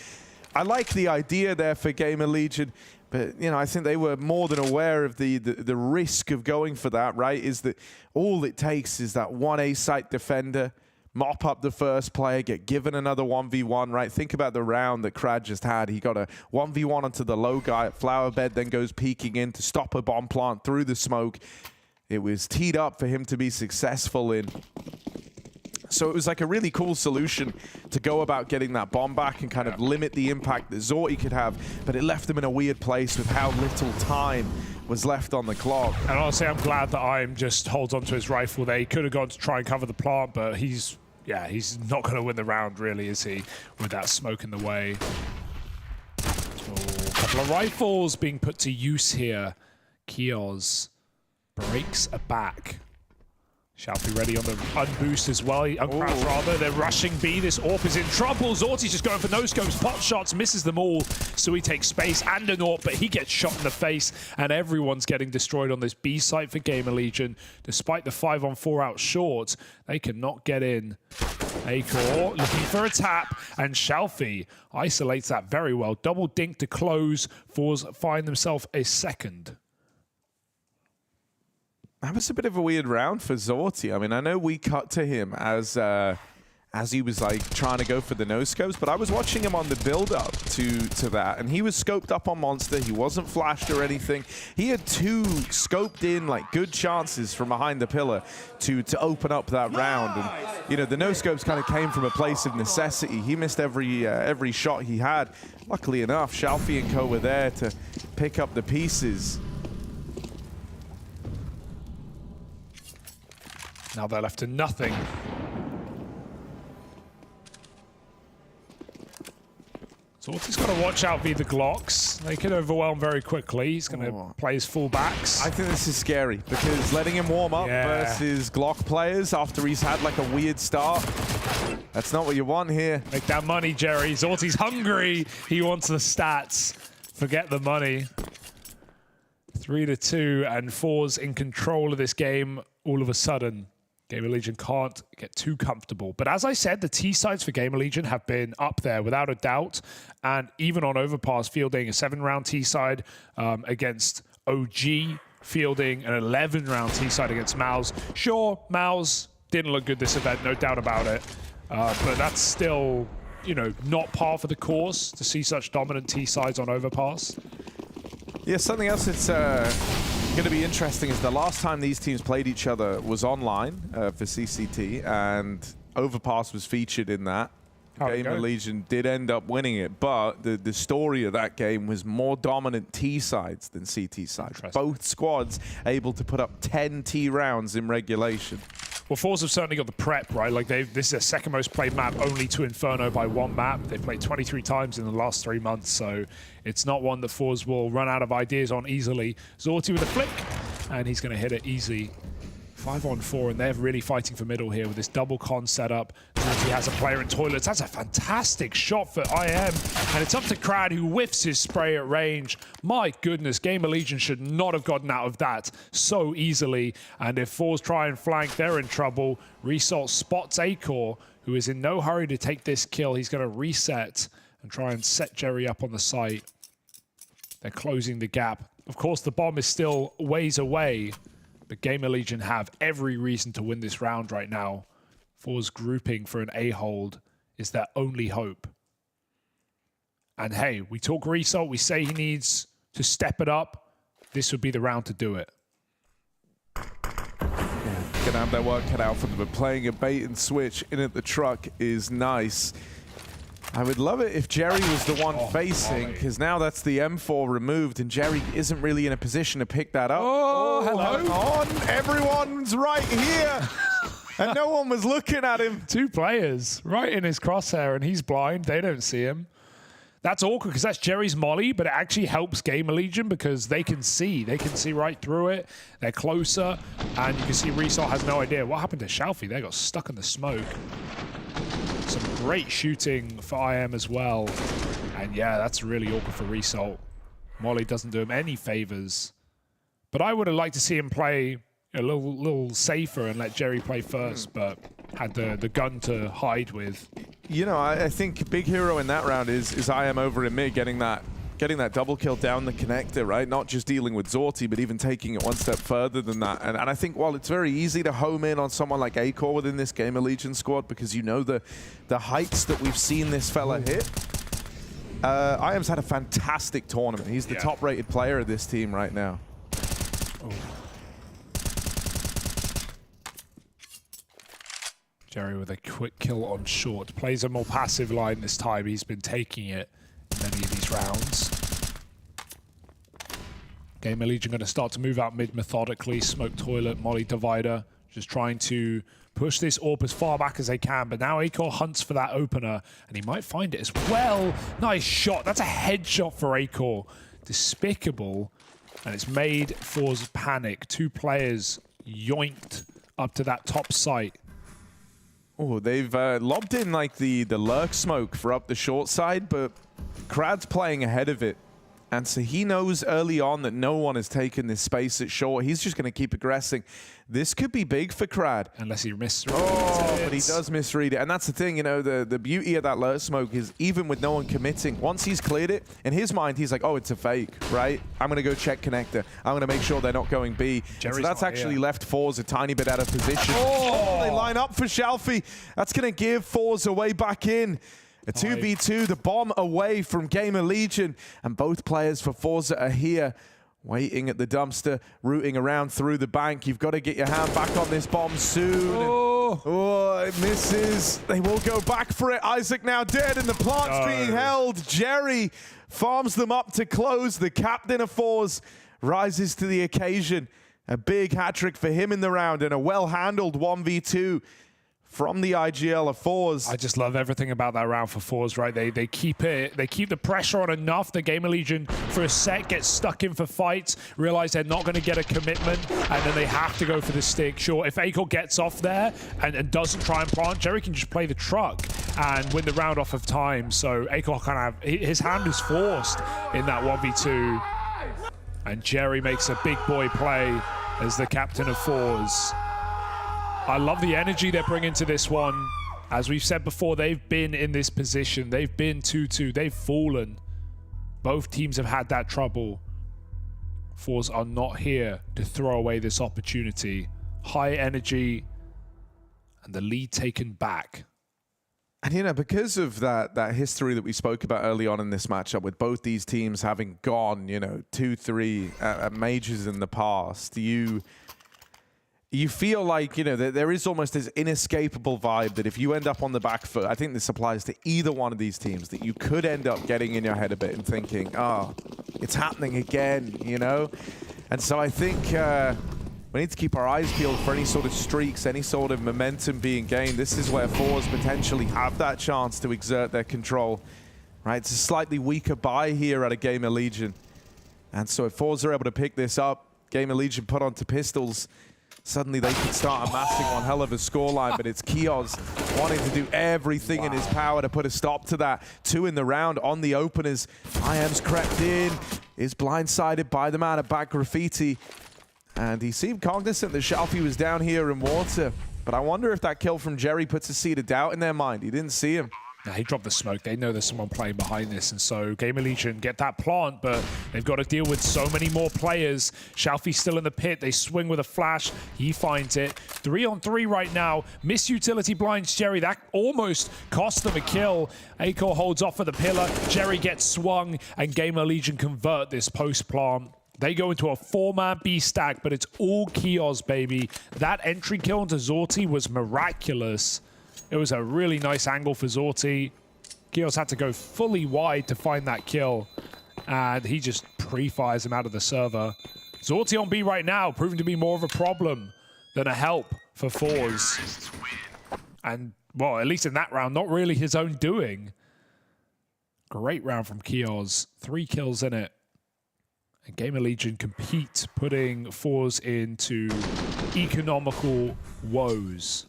I like the idea there for GamerLegion. But, you know, I think they were more than aware of the risk of going for that, right? Is that all it takes is that one A-site defender, mop up the first player, get given another 1v1, right? Think about the round that Krad just had. He got a 1v1 onto the low guy at Flower Bed, then goes peeking in to stop a bomb plant through the smoke. It was teed up for him to be successful in. So it was like a really cool solution to go about getting that bomb back and kind of limit the impact that Zorti could have, but it left them in a weird place with how little time was left on the clock. And honestly, I'm glad that IM just holds onto his rifle there. He could have gone to try and cover the plant, but he's not going to win the round, really, is he? With that smoke in the way. So, a couple of rifles being put to use here. Kios breaks a back. Shalfie ready on the unboost as well. Uncrouch rather. They're rushing B. This AWP is in trouble. Zorti's just going for no scopes. Pot shots, misses them all. So he takes space and an AWP, but he gets shot in the face. And everyone's getting destroyed on this B site for GamerLegion. Despite the 5-on-4 out short, they cannot get in. Acor looking for a tap, and Shalfie isolates that very well. Double dink to close. Forze find themselves a second. That was a bit of a weird round for Zorti. I mean, I know we cut to him as he was like trying to go for the no scopes, but I was watching him on the build up to that, and he was scoped up on Monster. He wasn't flashed or anything. He had two scoped in like good chances from behind the pillar to open up that round. And you know, the no scopes kind of came from a place of necessity. He missed every shot he had. Luckily enough, Shalfie and co were there to pick up the pieces. Now they're left to nothing. Zorti's got to watch out via the Glocks. They can overwhelm very quickly. He's going to play his fullbacks. I think this is scary because letting him warm up versus Glock players after he's had like a weird start, that's not what you want here. Make that money, Jerry. Zorti's hungry. He wants the stats. Forget the money. 3-2, and Forze in control of this game all of a sudden. GamerLegion can't get too comfortable. But as I said, the T-sides for GamerLegion have been up there without a doubt. And even on Overpass, fielding a 7-round T-side against OG, fielding an 11-round T-side against Mouz. Sure, Mouz didn't look good this event, no doubt about it. But that's still, you know, not par for the course to see such dominant T-sides on Overpass. Yeah, something else that's going to be interesting is the last time these teams played each other was online for CCT, and Overpass was featured in that. GamerLegion did end up winning it, but the story of that game was more dominant T sides than CT sides. Both squads able to put up 10 T rounds in regulation. Well, Forze have certainly got the prep, right? Like, this is their second most played map, only to Inferno by 1 map. They've played 23 times in the last 3 months, so it's not one that Forze will run out of ideas on easily. Zorti with a flick, and he's going to hit it easy. 5-on-4, and they're really fighting for middle here with this double con setup. Zorti has a player in toilets. That's a fantastic shot for IM, and it's up to Crad, who whiffs his spray at range. My goodness, GamerLegion should not have gotten out of that so easily, and if Forze try and flank, they're in trouble. Result spots Acor, who is in no hurry to take this kill. He's going to reset and try and set Jerry up on the site. They're closing the gap. Of course, the bomb is still ways away, but GamerLegion have every reason to win this round right now. Forze grouping for an A-hold is their only hope. And hey, we talk Result, we say he needs to step it up. This would be the round to do it. Gonna have their work cut out for them, but playing a bait and switch in at the truck is nice. I would love it if Jerry was the one facing, because now that's the M4 removed, and Jerry isn't really in a position to pick that up. Oh, hello. On. Everyone's right here. And no one was looking at him. 2 players right in his crosshair, and he's blind. They don't see him. That's awkward because that's Jerry's molly, but it actually helps GamerLegion because they can see. They can see right through it. They're closer, and you can see Result has no idea. What happened to Shalfie? They got stuck in the smoke. Some great shooting for IM as well. And yeah, that's really awkward for Result. Molly doesn't do him any favors. But I would have liked to see him play a little safer and let Jerry play first, but had the gun to hide with. You know, I think big hero in that round is IM over in mid, getting that double kill down the connector, right? Not just dealing with Zorti, but even taking it one step further than that. And I think while it's very easy to home in on someone like Acor within this GamerLegion squad, because you know the heights that we've seen this fella hit, IM's had a fantastic tournament. He's the top-rated player of this team right now. Oh. Jerry with a quick kill on short. Plays a more passive line this time. He's been taking it in many of these rounds. GamerLegion going to start to move out mid methodically. Smoke toilet, molly divider. Just trying to push this AWP as far back as they can. But now Acor hunts for that opener, and he might find it as well. Nice shot. That's a headshot for Acor. Despicable. And it's made Forze panic. 2 players yoinked up to that top site. Oh, they've lobbed in like the lurk smoke for up the short side, but Krad's playing ahead of it. And so he knows early on that no one has taken this space at short. He's just going to keep aggressing. This could be big for Crad. Unless he misreads it. Oh, but he does misread it. And that's the thing, you know, the beauty of that lurk smoke is even with no one committing, once he's cleared it, in his mind, he's like, oh, it's a fake, right? I'm going to go check connector. I'm going to make sure they're not going B. So that's actually left Forze a tiny bit out of position. Oh, they line up for Shalfie. That's going to give Forze a way back in. A 2v2, the bomb away from GamerLegion, and both players for Forze are here, waiting at the dumpster, rooting around through the bank. You've got to get your hand back on this bomb soon. Oh, it misses. They will go back for it. Isaac now dead, and the plant's being held. Jerry farms them up to close. The captain of Forze rises to the occasion. A big hat-trick for him in the round, and a well-handled 1v2. from the IGL of Forze. I just love everything about that round for Forze, right? They keep the pressure on enough. The GamerLegion for a set gets stuck in for fights, realize they're not going to get a commitment, and then they have to go for the stick. Sure, if Akel gets off there and doesn't try and plant, Jerry can just play the truck and win the round off of time. So Akel kind of his hand is forced in that 1v2, and Jerry makes a big boy play as the captain of Forze. I love the energy they're bringing to this one. As we've said before, they've been in this position. They've been 2-2. They've fallen. Both teams have had that trouble. Forze are not here to throw away this opportunity. High energy and the lead taken back. And, you know, because of that history that we spoke about early on in this matchup, with both these teams having gone, you know, 2-3 at majors in the past, you feel like, you know, there is almost this inescapable vibe that if you end up on the back foot, I think this applies to either one of these teams, that you could end up getting in your head a bit and thinking, oh, it's happening again, you know? And so I think we need to keep our eyes peeled for any sort of streaks, any sort of momentum being gained. This is where Forze potentially have that chance to exert their control, right? It's a slightly weaker buy here at a GamerLegion. And so if Forze are able to pick this up, GamerLegion put onto pistols, suddenly they can start amassing one hell of a scoreline, but it's Kioz wanting to do everything in his power to put a stop to that. 2 in the round on the openers. IAM's crept in, is blindsided by the man at back graffiti, and he seemed cognizant that Shalfie was down here in water, but I wonder if that kill from Jerry puts a seed of doubt in their mind. He didn't see him. Now, he dropped the smoke. They know there's someone playing behind this, and so GamerLegion get that plant, but they've got to deal with so many more players. Shalfie's still in the pit. They swing with a flash. He finds it. 3-on-3 right now. Miss-utility blinds Jerry. That almost cost them a kill. Akel holds off of the pillar. Jerry gets swung, and GamerLegion convert this post-plant. They go into a 4-man B stack, but it's all Kioz, baby. That entry kill into Zorti was miraculous. It was a really nice angle for Zorti. Kioz had to go fully wide to find that kill, and he just pre-fires him out of the server. Zorti on B right now, proving to be more of a problem than a help for Forze. And, well, at least in that round, not really his own doing. Great round from Kioz. 3 kills in it. And GamerLegion compete, putting Forze into economical woes.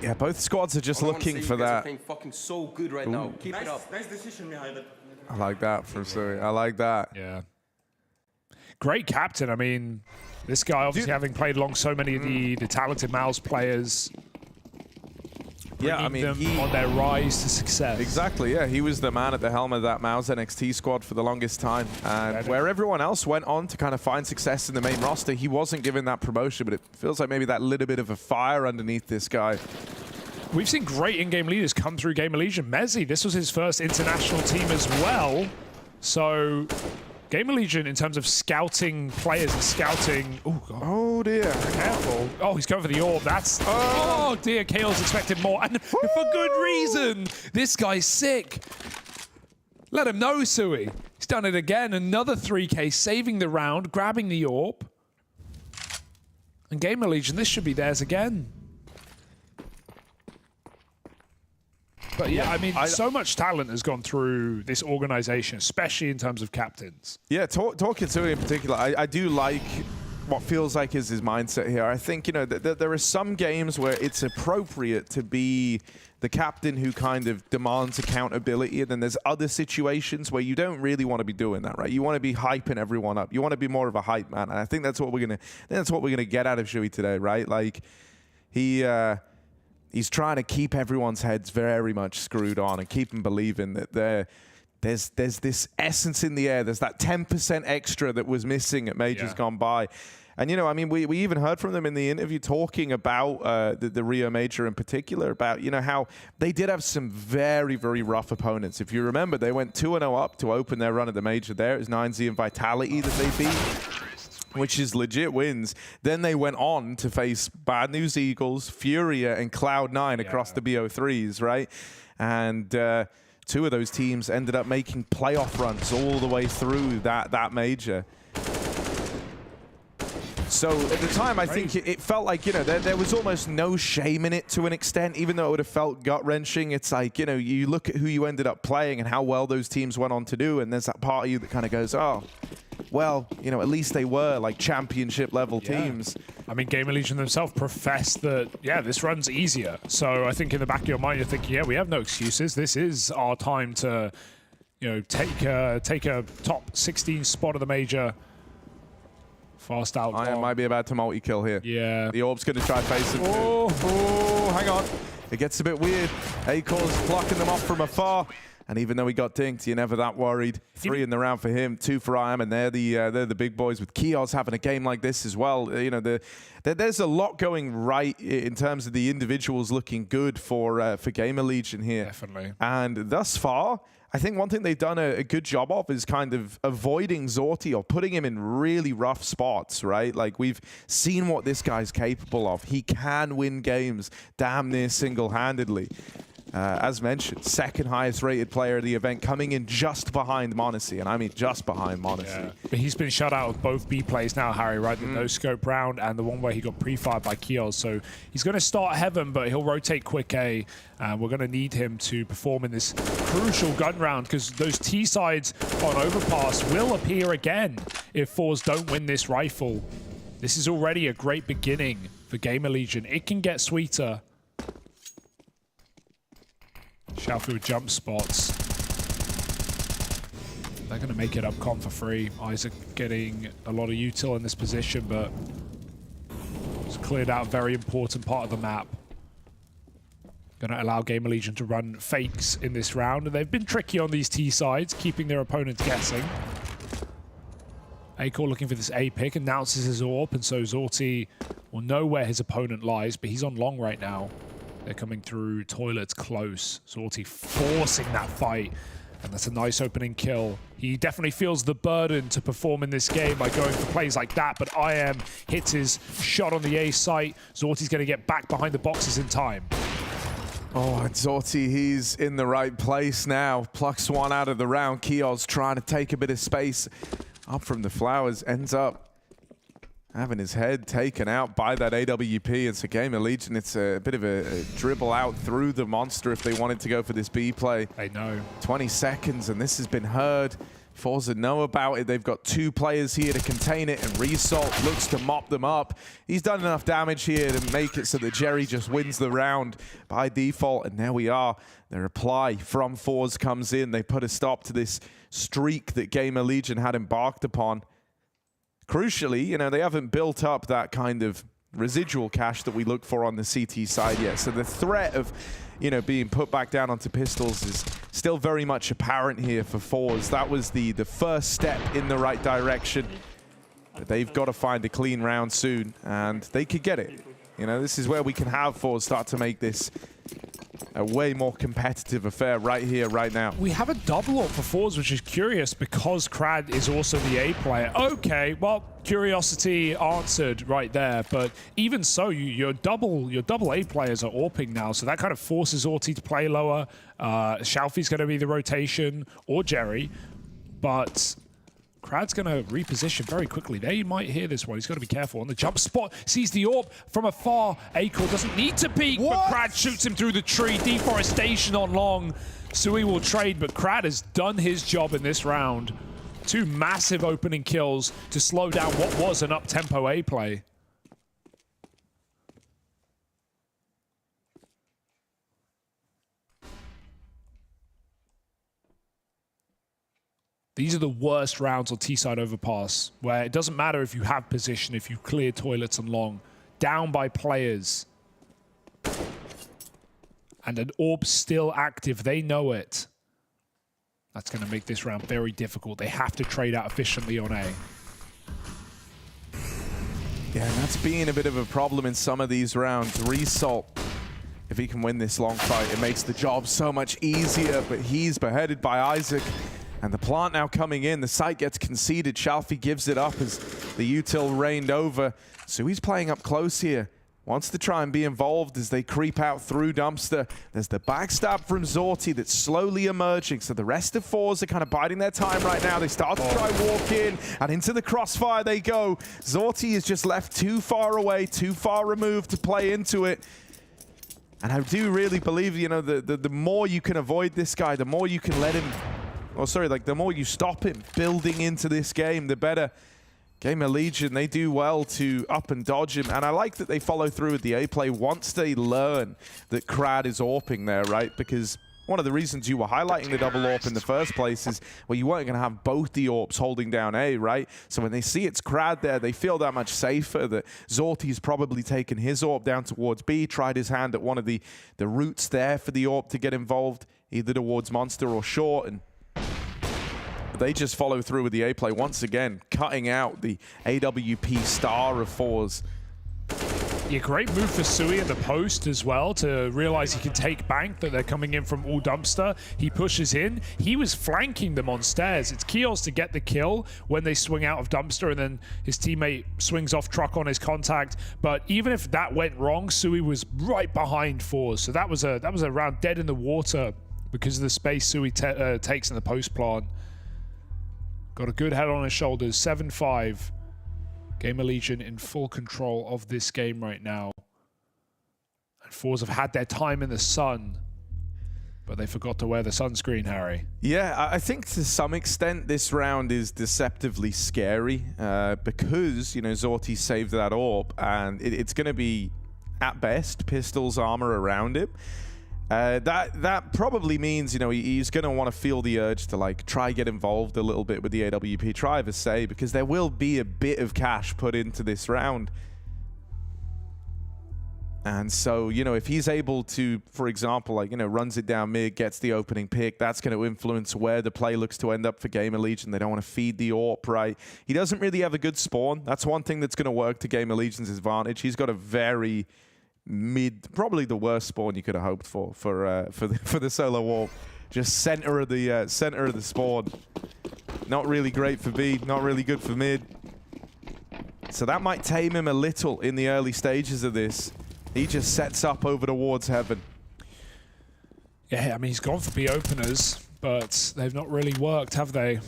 Yeah, both squads are just looking for that. Playing fucking so good right now. Keep it up. Nice decision behind it. I like that from Suri. I like that. Yeah. Great captain. I mean, this guy obviously having played along so many of the talented Mouz players. Yeah, I mean, them on their rise to success. Exactly, yeah. He was the man at the helm of that Mouz NXT squad for the longest time. And where everyone else went on to kind of find success in the main roster, he wasn't given that promotion, but it feels like maybe that little bit of a fire underneath this guy. We've seen great in-game leaders come through GamerLegion. Mezzi, this was his first international team as well. So GamerLegion, in terms of scouting players and scouting... Oh, God. Oh, dear. Careful. Oh, he's going for the orb. That's... Oh, dear. Kale's expected more. And for good reason. This guy's sick. Let him know, Sui. He's done it again. Another 3K, saving the round, grabbing the orb. And GamerLegion, this should be theirs again. But yeah, I mean, so much talent has gone through this organization, especially in terms of captains. Yeah, talking to him in particular, I do like what feels like is his mindset here. I think, you know, there are some games where it's appropriate to be the captain who kind of demands accountability, and then there's other situations where you don't really want to be doing that, right? You want to be hyping everyone up. You want to be more of a hype man, and I think that's what we're gonna get out of Shui today, right? Like he's trying to keep everyone's heads very much screwed on and keep them believing that there's this essence in the air. There's that 10% extra that was missing at majors gone by. And, you know, I mean, we even heard from them in the interview talking about the Rio Major in particular, about, you know, how they did have some very rough opponents. If you remember, they went 2-0 up to open their run at the Major there. It was 9Z and Vitality that they beat, which is legit wins. Then they went on to face Bad News Eagles, Furia, and Cloud9 across the BO3s, right? And 2 of those teams ended up making playoff runs all the way through that major. So at the time, I think it felt like, you know, there was almost no shame in it to an extent, even though it would have felt gut-wrenching. It's like, you know, you look at who you ended up playing and how well those teams went on to do, and there's that part of you that kind of goes, oh, well, you know, at least they were like championship-level teams. I mean, GamerLegion themselves professed that, yeah, this run's easier. So I think in the back of your mind, you're thinking, yeah, we have no excuses. This is our time to, you know, take a top 16 spot of the major. Fast out. I might be about to multi-kill here. Yeah. The Orb's going to try facing. Oh, hang on. It gets a bit weird. Acor's blocking them off from afar. And even though he got dinked, you're never that worried. 3 in the round for him, 2 for IAM, and they're the big boys with Kios having a game like this as well. You know, there's a lot going right in terms of the individuals looking good for GamerLegion here. Definitely. And thus far, I think one thing they've done a good job of is kind of avoiding Zorti or putting him in really rough spots, right? Like, we've seen what this guy's capable of. He can win games damn near single-handedly. As mentioned, second highest rated player of the event, coming in just behind Monte, and I mean just behind Monte. Yeah. But he's been shut out of both B plays now, Harry, right? The no-scope round and the one where he got pre-fired by Kios. So he's going to start Heaven, but he'll rotate quick A. We're going to need him to perform in this crucial gun round, because those T-sides on Overpass will appear again if Forze don't win this rifle. This is already a great beginning for GamerLegion. It can get sweeter. Shalfie with jump spots. They're going to make it up comp for free. Isaac getting a lot of util in this position, but it's cleared out a very important part of the map. Going to allow GamerLegion to run fakes in this round, and they've been tricky on these T sides, keeping their opponents guessing. Acor looking for this A pick, announces his AWP, and so Zorti will know where his opponent lies, but he's on long right now. They're coming through toilets close. Zorti forcing that fight. And that's a nice opening kill. He definitely feels the burden to perform in this game by going for plays like that. But IAM hits his shot on the A site. Zorti's going to get back behind the boxes in time. Oh, and Zorti, he's in the right place now. Plucks one out of the round. Kios trying to take a bit of space up from the flowers. Ends up having his head taken out by that AWP. It's a GamerLegion. It's a bit of a dribble out through the monster if they wanted to go for this B play. I know. 20 seconds, and this has been heard. Forze know about it. They've got 2 players here to contain it, and Resalt looks to mop them up. He's done enough damage here to make it so that Jerry just wins the round by default, and there we are. The reply from Forze comes in. They put a stop to this streak that GamerLegion had embarked upon. Crucially, you know, they haven't built up that kind of residual cash that we look for on the CT side yet. So the threat of, you know, being put back down onto pistols is still very much apparent here for Forze. That was the first step in the right direction. But they've got to find a clean round soon, and they could get it. You know, this is where we can have Forze start to make this a way more competitive affair right here, right now. We have a double ult for Forze, which is curious because Krad is also the A player. Okay, well, curiosity answered right there, but even so, your double A players are AWPing now, so that kind of forces Orti to play lower. Shalfie's going to be the rotation, or Jerry, but Krad's going to reposition very quickly. They might hear this one. He's got to be careful. On the jump spot, sees the AWP from afar. Acor doesn't need to peek, but Krad shoots him through the tree. Deforestation on long. Sui will trade, but Krad has done his job in this round. 2 massive opening kills to slow down what was an up-tempo A play. These are the worst rounds on T-side overpass, where it doesn't matter if you have position, if you clear toilets and long. Down by players. And an AWP still active, they know it. That's going to make this round very difficult. They have to trade out efficiently on A. Yeah, and that's being a bit of a problem in some of these rounds. Resalt, if he can win this long fight, it makes the job so much easier, but he's beheaded by Isaac. And the plant now coming in, the site gets conceded. Shalfie gives it up as the util rained over. So he's playing up close here. wants to try and be involved as they creep out through Dumpster. There's the backstab from Zorti that's slowly emerging. So the rest of Forze are kind of biding their time right now. They start to try walk in, and into the crossfire they go. Zorti is just left too far away, too far removed to play into it. And I do really believe, you know, the more you can avoid this guy, the more you can let him, oh sorry, like the more you stop him building into this game, the better. GamerLegion, they do well to up and dodge him, and I like that they follow through with the A play once they learn that Krad is AWPing there, right? Because one of the reasons you were highlighting the double AWP in the first place is, well, you weren't going to have both the AWPs holding down A, right? So when they see it's Krad there, they feel that much safer, that Zorti's probably taken his AWP down towards B, tried his hand at one of the routes there for the AWP to get involved, either towards Monster or short, and they just follow through with the A play once again, cutting out the AWP star of Forze. Yeah, great move for Sui in the post as well to realize he can take bank, that they're coming in from all Dumpster. He pushes in. He was flanking them on stairs. It's Kios to get the kill when they swing out of Dumpster, and then his teammate swings off truck on his contact. But even if that went wrong, Sui was right behind Forze. So that was a round dead in the water because of the space Sui takes in the post plant. Got a good head on his shoulders, 7-5. GamerLegion in full control of this game right now. And Forze have had their time in the sun, but they forgot to wear the sunscreen, Harry. Yeah, I think to some extent this round is deceptively scary because, you know, Zorti saved that AWP, and it's going to be, at best, Pistol's armor around him. That probably means, you know, he's going to want to feel the urge to, like, try get involved a little bit with the AWP, try to say, because there will be a bit of cash put into this round. And so, you know, if he's able to, for example, like, you know, runs it down mid, gets the opening pick, that's going to influence where the play looks to end up for GamerLegion. They don't want to feed the AWP, right? He doesn't really have a good spawn. That's one thing that's going to work to GamerLegion's advantage. He's got a very mid, probably the worst spawn you could have hoped for the solo wall. Just center of the spawn. Not really great for B, not really good for mid. So that might tame him a little in the early stages of this. He just sets up over towards heaven. Yeah, I mean, he's gone for B openers, but they've not really worked, have they?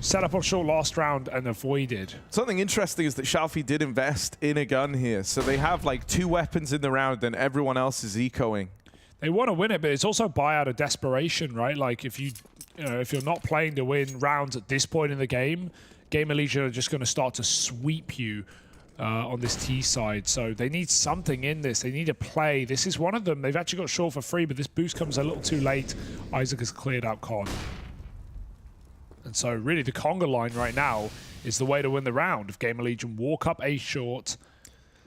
Set up on short last round and avoided. Something interesting is that Shalfie did invest in a gun here. So they have like 2 weapons in the round and everyone else is ecoing. They want to win it, but it's also buy out of desperation, right? Like if you're not playing to win rounds at this point in the game, GamerLegion are just going to start to sweep you on this T side. So they need something in this. They need a play. This is one of them. They've actually got short for free, but this boost comes a little too late. Isaac has cleared out Con. And so really the conga line right now is the way to win the round. If GamerLegion walk up A short,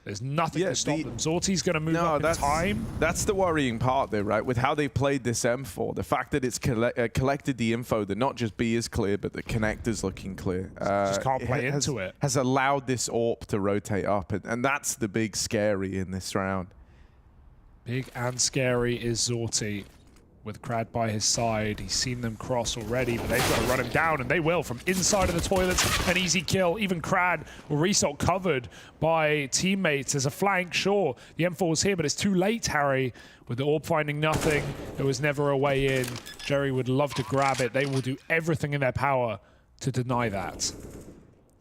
there's nothing to stop them. Zorti's going to move up in time. That's the worrying part there, right? With how they played this M4, the fact that it's collected the info that not just B is clear, but the connector's looking clear. Just can't play into it. Has allowed this AWP to rotate up, and that's the big scary in this round. Big and scary is Zorti. With Krad by his side. He's seen them cross already, but they've got to run him down, and they will from inside of the toilets. An easy kill. Even Krad will result covered by teammates. There's a flank, sure. The M4 was here, but it's too late, Harry. With the AWP finding nothing, there was never a way in. Jerry would love to grab it. They will do everything in their power to deny that.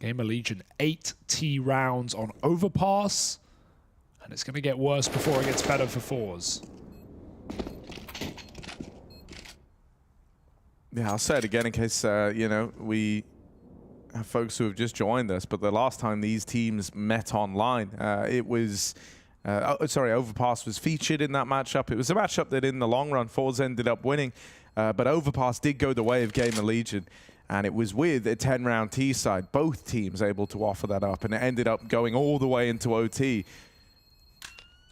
GamerLegion, 8 T rounds on overpass, and it's going to get worse before it gets better for Forze. Yeah, I'll say it again in case, you know, we have folks who have just joined us, but the last time these teams met online, it was, Overpass was featured in that matchup. It was a matchup that in the long run, Forze ended up winning, but Overpass did go the way of GamerLegion, and it was with a 10-round T side, both teams able to offer that up, and it ended up going all the way into OT.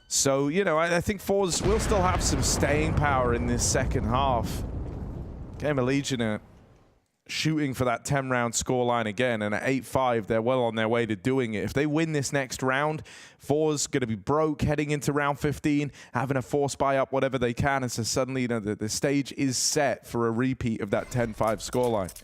So, you know, I think Forze will still have some staying power in this second half. GamerLegion are shooting for that 10-round scoreline again, and at 8-5, they're well on their way to doing it. If they win this next round, Forze going to be broke heading into round 15, having to force buy up whatever they can, and so suddenly, you know, the stage is set for a repeat of that 10-5 scoreline.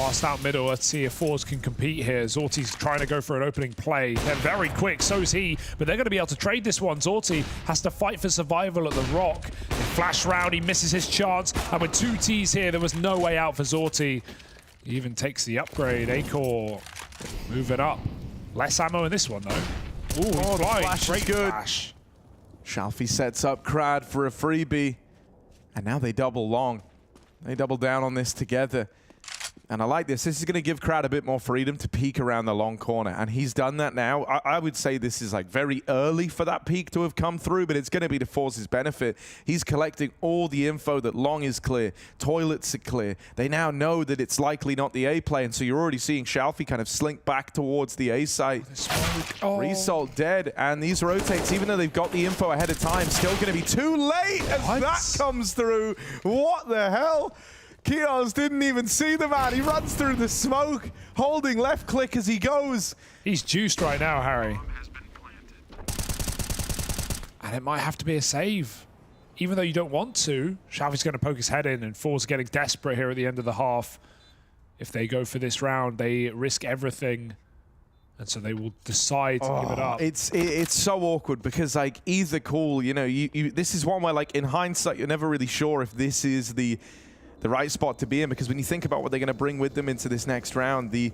fast out middle. Let's see if Forze can compete here. Zorti's trying to go for an opening play. They're very quick, so's he, but they're going to be able to trade this one. Zorti has to fight for survival at the rock. They flash round, he misses his chance, and with 2 Ts here, there was no way out for Zorti. He even takes the upgrade. Acor moving up. Less ammo in this one, though. Ooh, the flying. flash Great is good. flash. Shalfie sets up Krad for a freebie. And now they double long. They double down on this together. And I like this. This is going to give Krad a bit more freedom to peek around the long corner. And he's done that now. I would say this is like very early for that peek to have come through, but it's going to be to Forze's benefit. He's collecting all the info that long is clear. Toilets are clear. They now know that it's likely not the A play. And so you're already seeing Shalfie kind of slink back towards the A site. Result dead. And these rotates, even though they've got the info ahead of time, still going to be too late as that comes through. What the hell? Kios didn't even see the man. He runs through the smoke, holding left click as he goes. He's juiced right now, Harry. And it might have to be a save. Even though you don't want to, Shalfie's going to poke his head in, and Forze getting desperate here at the end of the half. If they go for this round, they risk everything. And so they will decide to give it up. It's so awkward because like either call, you know, this is one where like in hindsight, you're never really sure if this is the right spot to be in, because when you think about what they're going to bring with them into this next round, the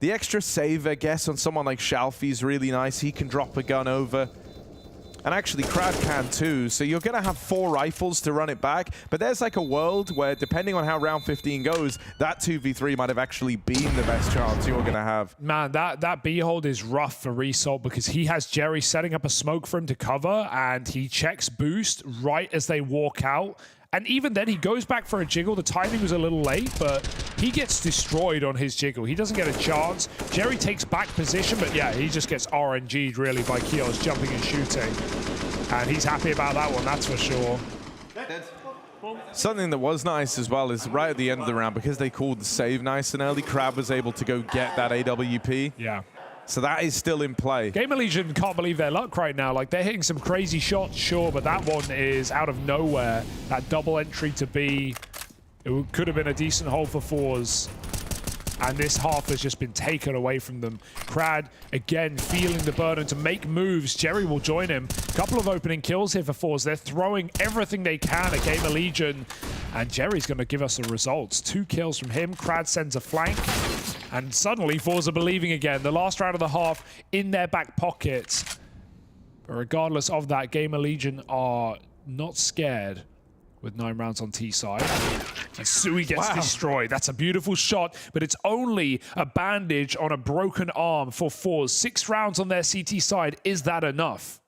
extra save, I guess, on someone like Shalfie is really nice. He can drop a gun over. And actually, Krad can too. So you're going to have 4 rifles to run it back. But there's like a world where, depending on how round 15 goes, that 2v3 might have actually been the best chance you're going to have. Man, that B hold is rough for Result because he has Jerry setting up a smoke for him to cover, and he checks boost right as they walk out. And even then, he goes back for a jiggle. The timing was a little late, but he gets destroyed on his jiggle. He doesn't get a chance. Jerry takes back position, but yeah, he just gets RNG'd really by Kios jumping and shooting. And he's happy about that one, that's for sure. Something that was nice as well is right at the end of the round, because they called the save nice and early, Krab was able to go get that AWP. Yeah. So that is still in play. GamerLegion can't believe their luck right now. Like, they're hitting some crazy shots, sure, but that one is out of nowhere. That double entry to B, it could have been a decent hole for Forze. And this half has just been taken away from them. Krad, again, feeling the burden to make moves. Jerry will join him. A couple of opening kills here for Forze. They're throwing everything they can at GamerLegion. And Jerry's going to give us the results. 2 kills from him. Krad sends a flank. And suddenly, Forze are believing again. The last round of the half in their back pocket. But regardless of that, GamerLegion are not scared with 9 rounds on T side. And Sui gets destroyed. That's a beautiful shot, but it's only a bandage on a broken arm for Forze. 6 rounds on their CT side. Is that enough?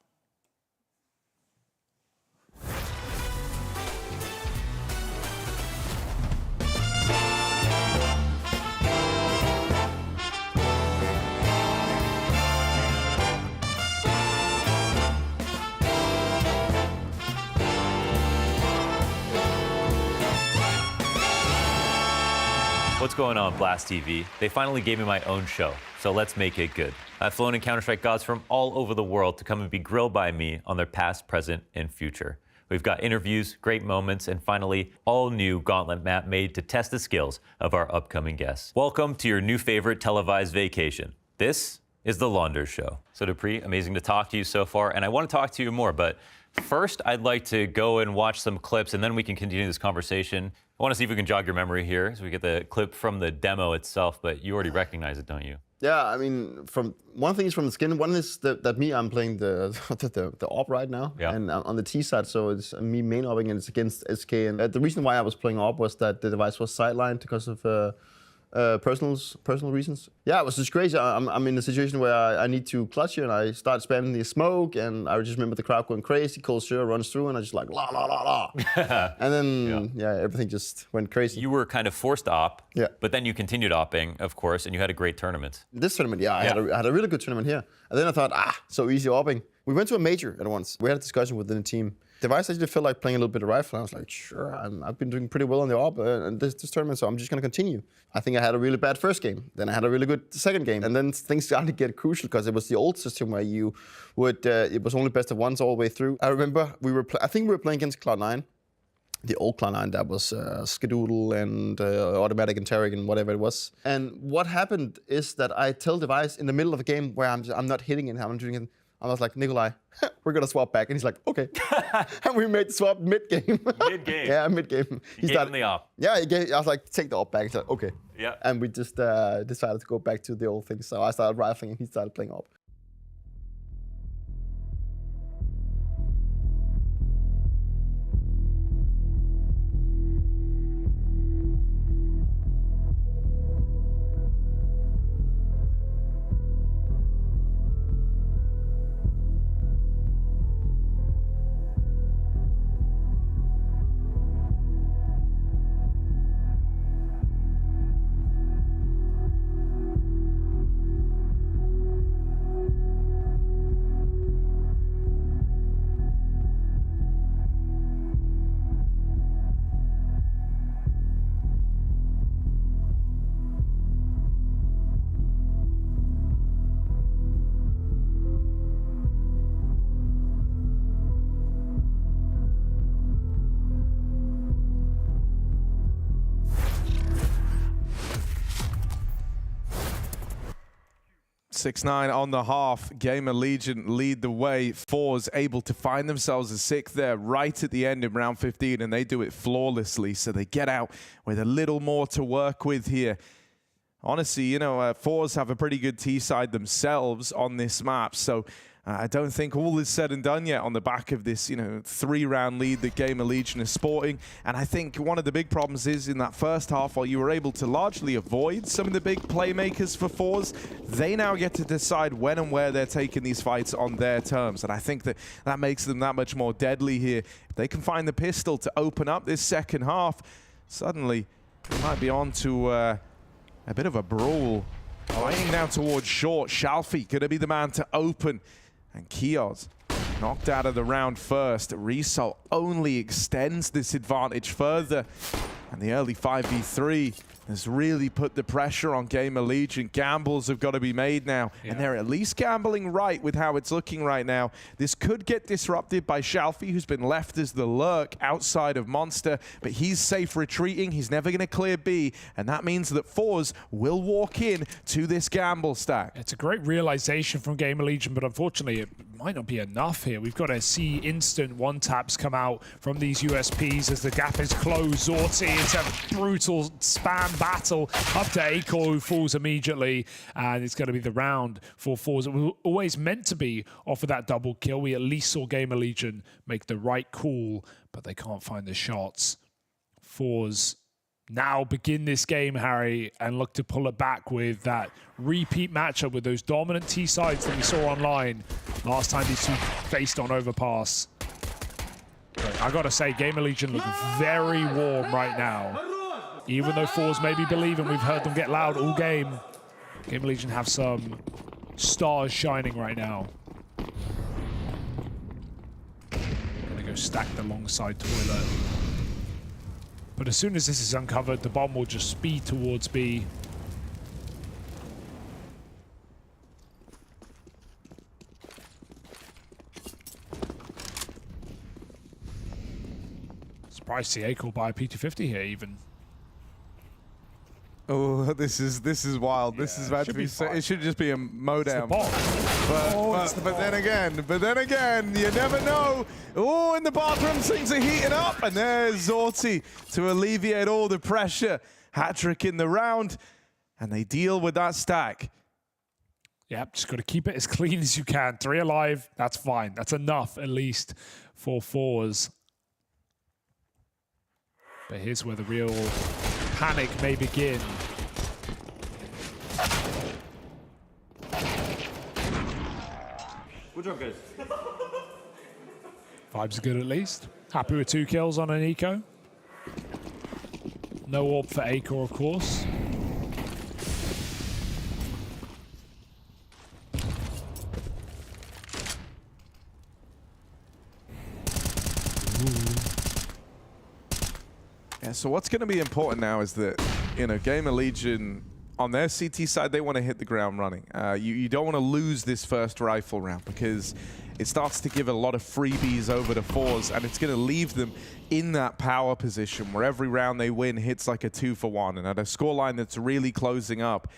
What's going on, Blast TV? They finally gave me my own show, so let's make it good. I've flown in Counter-Strike gods from all over the world to come and be grilled by me on their past, present, and future. We've got interviews, great moments, and finally, all new gauntlet map made to test the skills of our upcoming guests. Welcome to your new favorite televised vacation. This is the Launders Show. So Dupree, amazing to talk to you so far, and I want to talk to you more, but first, I'd like to go and watch some clips, and then we can continue this conversation. I want to see if we can jog your memory here, so we get the clip from the demo itself, but you already recognize it, don't you? Yeah, I mean, one thing is from the skin. One is that I'm playing the op right now, and on the T side, so it's me main opping and it's against SK. And the reason why I was playing op was that the device was sidelined because of personal reasons. Yeah, it was just crazy. I'm in a situation where I need to clutch here, and I start spamming the smoke, and I just remember the crowd going crazy. Cold Sure runs through, and I just like la la la la, and then everything just went crazy. You were kind of forced op, but then you continued opping, of course, and you had a great tournament. This tournament, I had a really good tournament here, and then I thought, so easy opping. We went to a major at once. We had a discussion within the team. Device actually felt like playing a little bit of rifle. I was like, sure, I've been doing pretty well on the op and this tournament, so I'm just going to continue. I think I had a really bad first game. Then I had a really good second game. And then things started to get crucial because it was the old system where you would, it was only best of ones all the way through. I remember I think we were playing against Cloud9. the old Cloud9 that was Skedoodle and Automatic and Tarek and whatever it was. And what happened is that I tell Device in the middle of a game where I'm not hitting it, I'm doing it. I was like, Nikolai, we're gonna swap back, and he's like, okay. And we made the swap mid-game. Mid-game. Yeah, mid-game. He gave him the op. Yeah, I was like, take the op back. He's like, okay. Yeah. And we just decided to go back to the old thing. So I started rifling, and he started playing op. .69 on the half. GamerLegion lead the way. Forze able to find themselves a 6th there right at the end in round 15, and they do it flawlessly. So they get out with a little more to work with here. Honestly, you know, Forze have a pretty good T-side themselves on this map. So I don't think all is said and done yet on the back of this, you know, 3-round lead that GamerLegion is sporting. And I think one of the big problems is in that first half, while you were able to largely avoid some of the big playmakers for Forze, they now get to decide when and where they're taking these fights on their terms. And I think that that makes them that much more deadly here. If they can find the pistol to open up this second half, suddenly it might be on to a bit of a brawl. Lining down towards short. Shalfie gonna be the man to open. And Kioz knocked out of the round first. Result only extends this advantage further. And the early 5v3 has really put the pressure on GamerLegion. Gambles have got to be made now. Yeah. And they're at least gambling right with how it's looking right now. This could get disrupted by Shalfie, who's been left as the lurk outside of Monster. But he's safe retreating. He's never going to clear B. And that means that Forze will walk in to this gamble stack. It's a great realization from GamerLegion, but unfortunately it might not be enough here. We've got to see instant one-taps come out from these USPs as the gap is closed. Zorti, it's a brutal spam battle up to Acor, who falls immediately, and it's going to be the round for Forze. It was always meant to be off of that double kill. We at least saw GamerLegion make the right call, but they can't find the shots. Forze now begin this game, Harry, and look to pull it back with that repeat matchup with those dominant T sides that we saw online last time these two faced on Overpass. But I gotta say, GamerLegion look very warm right now. Even though Forze may be believing, we've heard them get loud all game. GamerLegion have some stars shining right now. Gonna go stack the long side toilet. But as soon as this is uncovered, the bomb will just speed towards B. Surprised to see Acor buy a P250 here even. Oh, this is wild. Yeah, this is about to be so, it should just be a modem. But then again, you never know. Oh, in the bathroom, things are heating up, and there's Zorti to alleviate all the pressure. Hat-trick in the round, and they deal with that stack. Yep, just got to keep it as clean as you can. 3 alive, that's fine. That's enough, at least, for Forze. But here's where the real panic may begin. Good job, guys. Vibes are good at least. Happy with 2 kills on an eco. No AWP for Acor, of course. Yeah, so what's going to be important now is that, you know, GamerLegion on their CT side, they want to hit the ground running. You don't want to lose this first rifle round because it starts to give a lot of freebies over to Forze, and it's going to leave them in that power position where every round they win hits like a 2-for-1. And at a scoreline that's really closing up,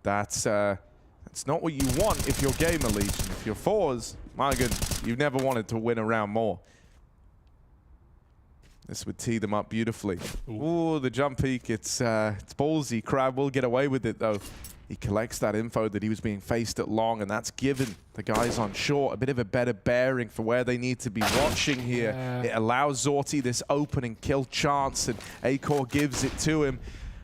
that's not what you want if you're GamerLegion. If you're Forze, my goodness, you've never wanted to win a round more. This would tee them up beautifully. Ooh, the jump peek, it's ballsy. Crab will get away with it, though. He collects that info that he was being faced at long, and that's given the guys on short a bit of a better bearing for where they need to be watching here. It allows Zorti this opening kill chance, and Acor gives it to him.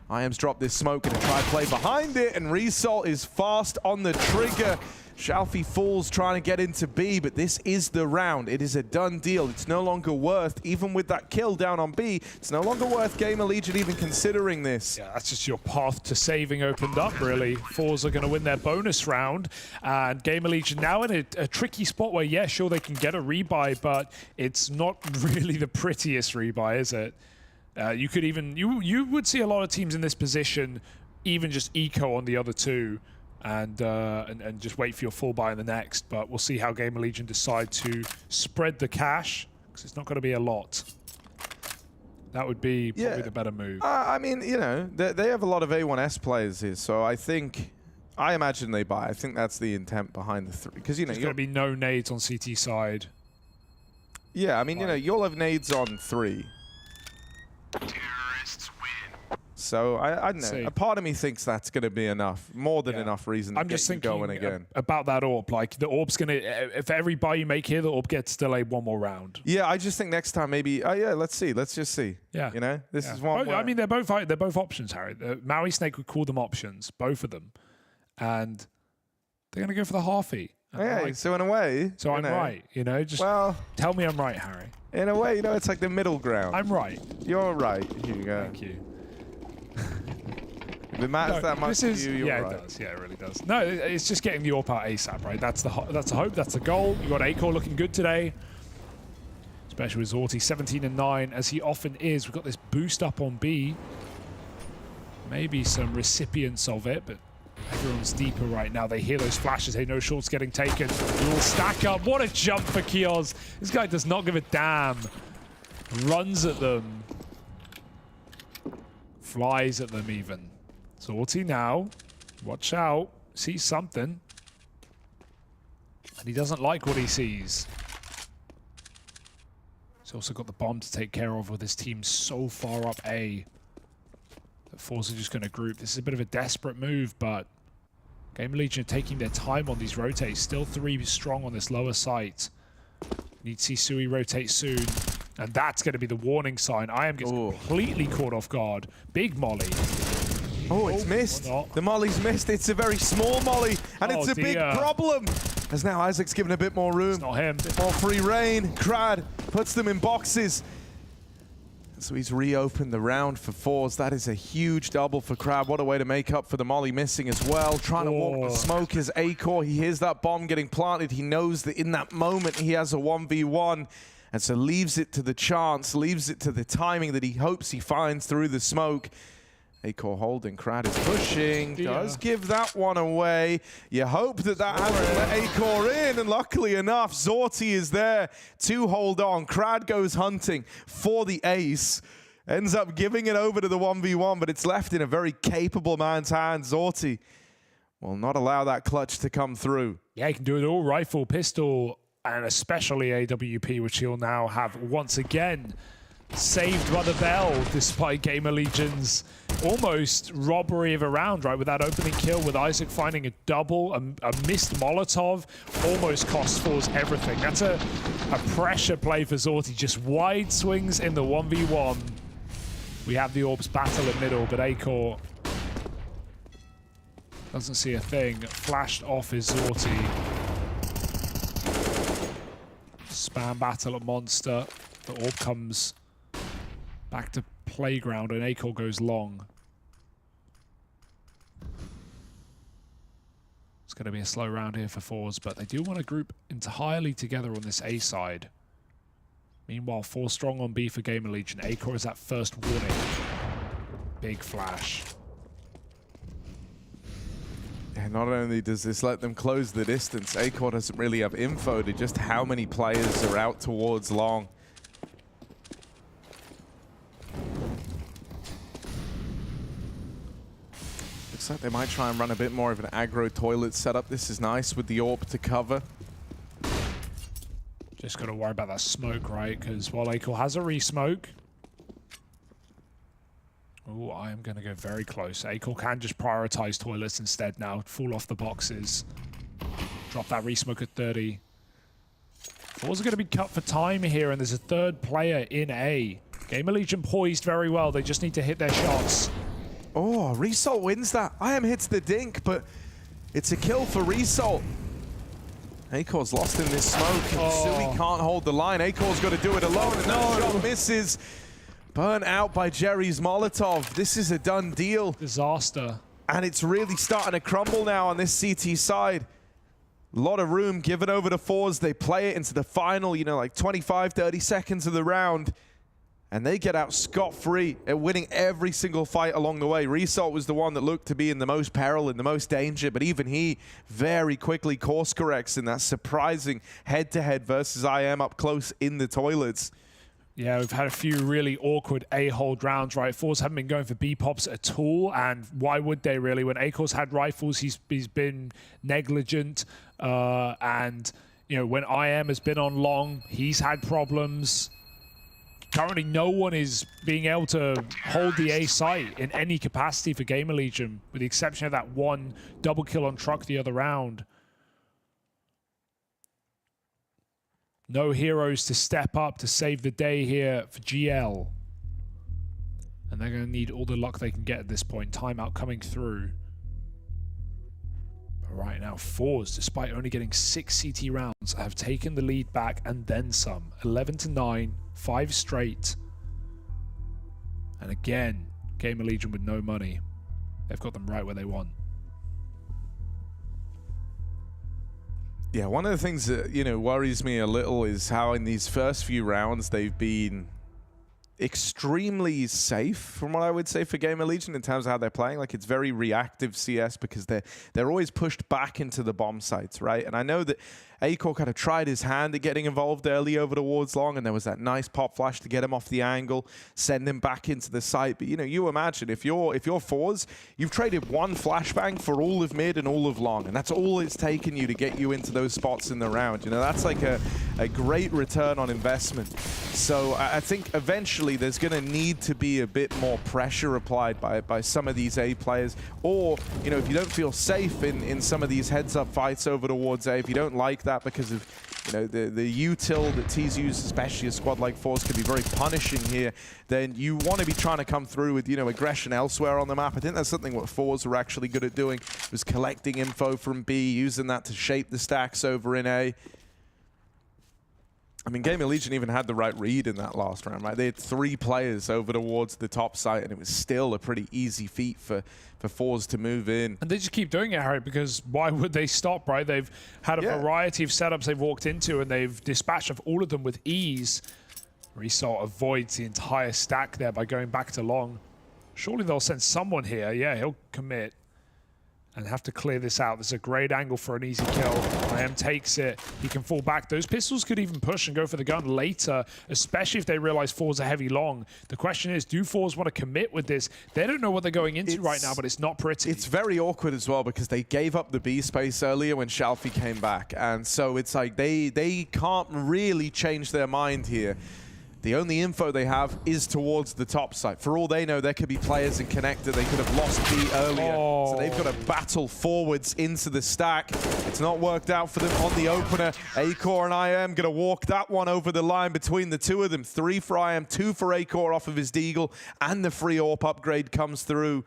IAM's dropped this smoke, gonna try play behind it, and Result is fast on the trigger. Shalfie falls trying to get into B, but this is the round. It is a done deal. It's no longer worth, even with that kill down on B, it's no longer worth GamerLegion even considering this. Yeah, that's just your path to saving opened up, really. Forze are going to win their bonus round, and GamerLegion now in a tricky spot where, yeah, sure, they can get a rebuy, but it's not really the prettiest rebuy, is it? You could even, you would see a lot of teams in this position, even just eco on the other two, and just wait for your full buy in the next. But we'll see how GamerLegion decide to spread the cash, because it's not going to be a lot. That would be probably the better move. I mean, you know, they have a lot of A1S players here, so I imagine they buy. I think that's the intent behind the three, because you know, there's going to be no nades on CT side. Yeah, I mean, you know, you'll have nades on 3. So I don't know. A part of me thinks that's going to be enough, more than enough reason to get you going again. About that AWP. Like the AWP's going to, if every buy you make here, the AWP gets delayed one more round. Yeah, I just think next time maybe. Oh yeah, let's see. Let's just see. Yeah, you know, this is one. I mean, they're both options, Harry. Maui Snake would call them options, both of them, and they're going to go for the halfie. Yeah, like, so in a way, so I'm right. You know, just tell me I'm right, Harry. In a way, you know, it's like the middle ground. I'm right. You're right. Here you go. Thank you. If it matters that much to you, you're right. It does. Yeah, it really does. No, it's just getting the AWP out ASAP, right? That's the hope. That's the goal. You got Acor looking good today, especially with Zorti 17-9, as he often is. We've got this boost up on B. Maybe some recipients of it, but everyone's deeper right now. They hear those flashes. Hey, no shorts getting taken. You all stack up. What a jump for Kioz. This guy does not give a damn. Runs at them. Flies at them even. Zorti now. Watch out. Sees something. And he doesn't like what he sees. He's also got the bomb to take care of with his team so far up A. The Forze are just going to group. This is a bit of a desperate move, but GamerLegion are taking their time on these rotates. Still 3 strong on this lower site. Need to see Sui rotate soon. And that's going to be the warning sign. IAM gets completely caught off guard. Big molly. Oh, it's missed. The molly's missed. It's a very small molly, and it's a big problem. As now Isaac's given a bit more room. It's not him. More free reign. Crad puts them in boxes. So he's reopened the round for Forze. That is a huge double for Crab. What a way to make up for the molly missing as well. Trying to walk the smoke is Acor. He hears that bomb getting planted. He knows that in that moment he has a 1v1. And so leaves it to the chance, leaves it to the timing that he hopes he finds through the smoke. Acor holding, Crad is pushing, does give that one away. You hope that that hasn't let Acor in, and luckily enough, Zorti is there to hold on. Crad goes hunting for the ace, ends up giving it over to the 1v1, but it's left in a very capable man's hands. Zorti will not allow that clutch to come through. Yeah, he can do it all, rifle, pistol, and especially AWP, which he'll now have once again saved by the bell, despite GamerLegion's almost robbery of a round, right? With that opening kill, with Isaac finding a double, a missed Molotov, almost cost Forze everything. That's a pressure play for Zorti, just wide swings in the 1v1. We have the Orbs battle in middle, but Acor doesn't see a thing. Flashed off is Zorti. Spam battle at Monster. The Orb comes back to playground and Acor goes long. It's going to be a slow round here for Forze, but they do want to group entirely together on this A side. Meanwhile, 4 strong on B for GamerLegion. Acor is that first warning. Big flash. And not only does this let them close the distance, Acor doesn't really have info to just how many players are out towards long. Looks like they might try and run a bit more of an aggro toilet setup. This is nice with the AWP to cover. Just got to worry about that smoke, right? Because while Acor has a re-smoke... Oh, I am going to go very close. Acor can just prioritize toilets instead now. Fall off the boxes. Drop that re-smoke at 30. Forze are going to be cut for time here, and there's a third player in A. GamerLegion poised very well. They just need to hit their shots. Oh, Result wins that. IM hits the dink, but it's a kill for Result. Acor's lost in this smoke, and Sui can't hold the line. Acor's got to do it alone, and that shot misses. Burnt out by Jerry's Molotov. This is a done deal. Disaster. And it's really starting to crumble now on this CT side. A lot of room given over to Forze. They play it into the final, you know, like 25, 30 seconds of the round. And they get out scot-free at winning every single fight along the way. Result was the one that looked to be in the most peril, in the most danger, but even he very quickly course corrects in that surprising head-to-head versus IM up close in the toilets. Yeah, we've had a few really awkward A-hold rounds, right? Forze haven't been going for B-pops at all, and why would they really? When Acor's had rifles, he's been negligent, and you know, when IM has been on long, he's had problems. Currently, no one is being able to hold the A site in any capacity for GamerLegion, with the exception of that one double kill on truck the other round. No heroes to step up to save the day here for GL. And they're going to need all the luck they can get at this point. Timeout coming through. But right now, Forze, despite only getting 6 CT rounds, have taken the lead back and then some. 11-9, 5 straight. And again, GamerLegion with no money. They've got them right where they want. Yeah, one of the things that, you know, worries me a little is how in these first few rounds they've been extremely safe, from what I would say, for GamerLegion in terms of how they're playing. Like, it's very reactive CS because they're always pushed back into the bomb sites, right? And I know that Acor kind of tried his hand at getting involved early over towards long, and there was that nice pop flash to get him off the angle, send him back into the site. But, you know, you imagine if you're Forze, you've traded one flashbang for all of mid and all of long, and that's all it's taken you to get you into those spots in the round. You know, that's like a great return on investment. So I think eventually there's going to need to be a bit more pressure applied by some of these A players, or, you know, if you don't feel safe in some of these heads-up fights over towards A, if you don't like that because of, you know, the util that T's use, especially a squad like Forze, can be very punishing here, then you want to be trying to come through with, you know, aggression elsewhere on the map. I think that's something what Forze were actually good at doing, was collecting info from B, using that to shape the stacks over in A. I mean, GamerLegion even had the right read in that last round, right? They had 3 players over towards the top site, and it was still a pretty easy feat for Forze to move in. And they just keep doing it, Harry, because why would they stop, right? They've had a variety of setups they've walked into, and they've dispatched of all of them with ease. Result avoids the entire stack there by going back to long. Surely they'll send someone here. Yeah, he'll commit and have to clear this out. There's a great angle for an easy kill. IM takes it. He can fall back. Those pistols could even push and go for the gun later, especially if they realize Forze are heavy long. The question is, do Forze want to commit with this? They don't know what they're going into right now, but it's not pretty. It's very awkward as well because they gave up the B space earlier when Shalfie came back. And so it's like they can't really change their mind here. The only info they have is towards the top site. For all they know, there could be players in connector. They could have lost B earlier. So they've got to battle forwards into the stack. It's not worked out for them on the opener. Acor and IM going to walk that one over the line between the two of them. 3 for IM, 2 for Acor off of his deagle, and the free AWP upgrade comes through.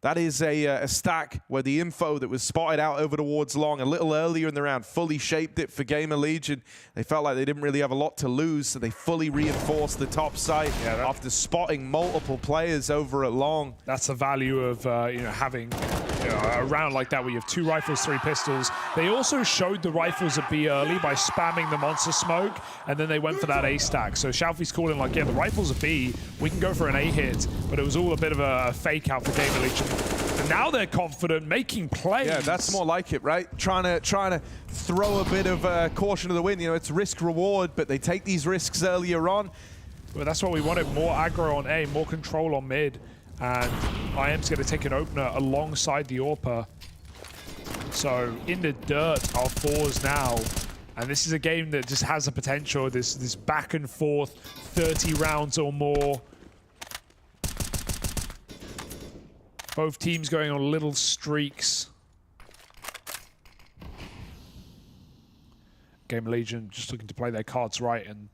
That is a stack where the info that was spotted out over towards long a little earlier in the round fully shaped it for GamerLegion. They felt like they didn't really have a lot to lose, so they fully reinforced the top site after spotting multiple players over at long. That's the value of you know, having a round like that where you have 2 rifles, 3 pistols. They also showed the rifles at B early by spamming the monster smoke, and then they went for that A stack. So Shalfie's calling like, yeah, the rifles are B, we can go for an A hit, but it was all a bit of a fake out for GamerLegion. And now they're confident, making plays. Yeah, that's more like it, right? Trying to throw a bit of caution to the wind. You know, it's risk reward, but they take these risks earlier on. Well, that's what we wanted. More aggro on A, more control on mid, and IM's going to take an opener alongside the AWPer. So in the dirt are Forze now, and this is a game that just has the potential. This back and forth, 30 rounds or more. Both teams going on little streaks. GamerLegion just looking to play their cards right and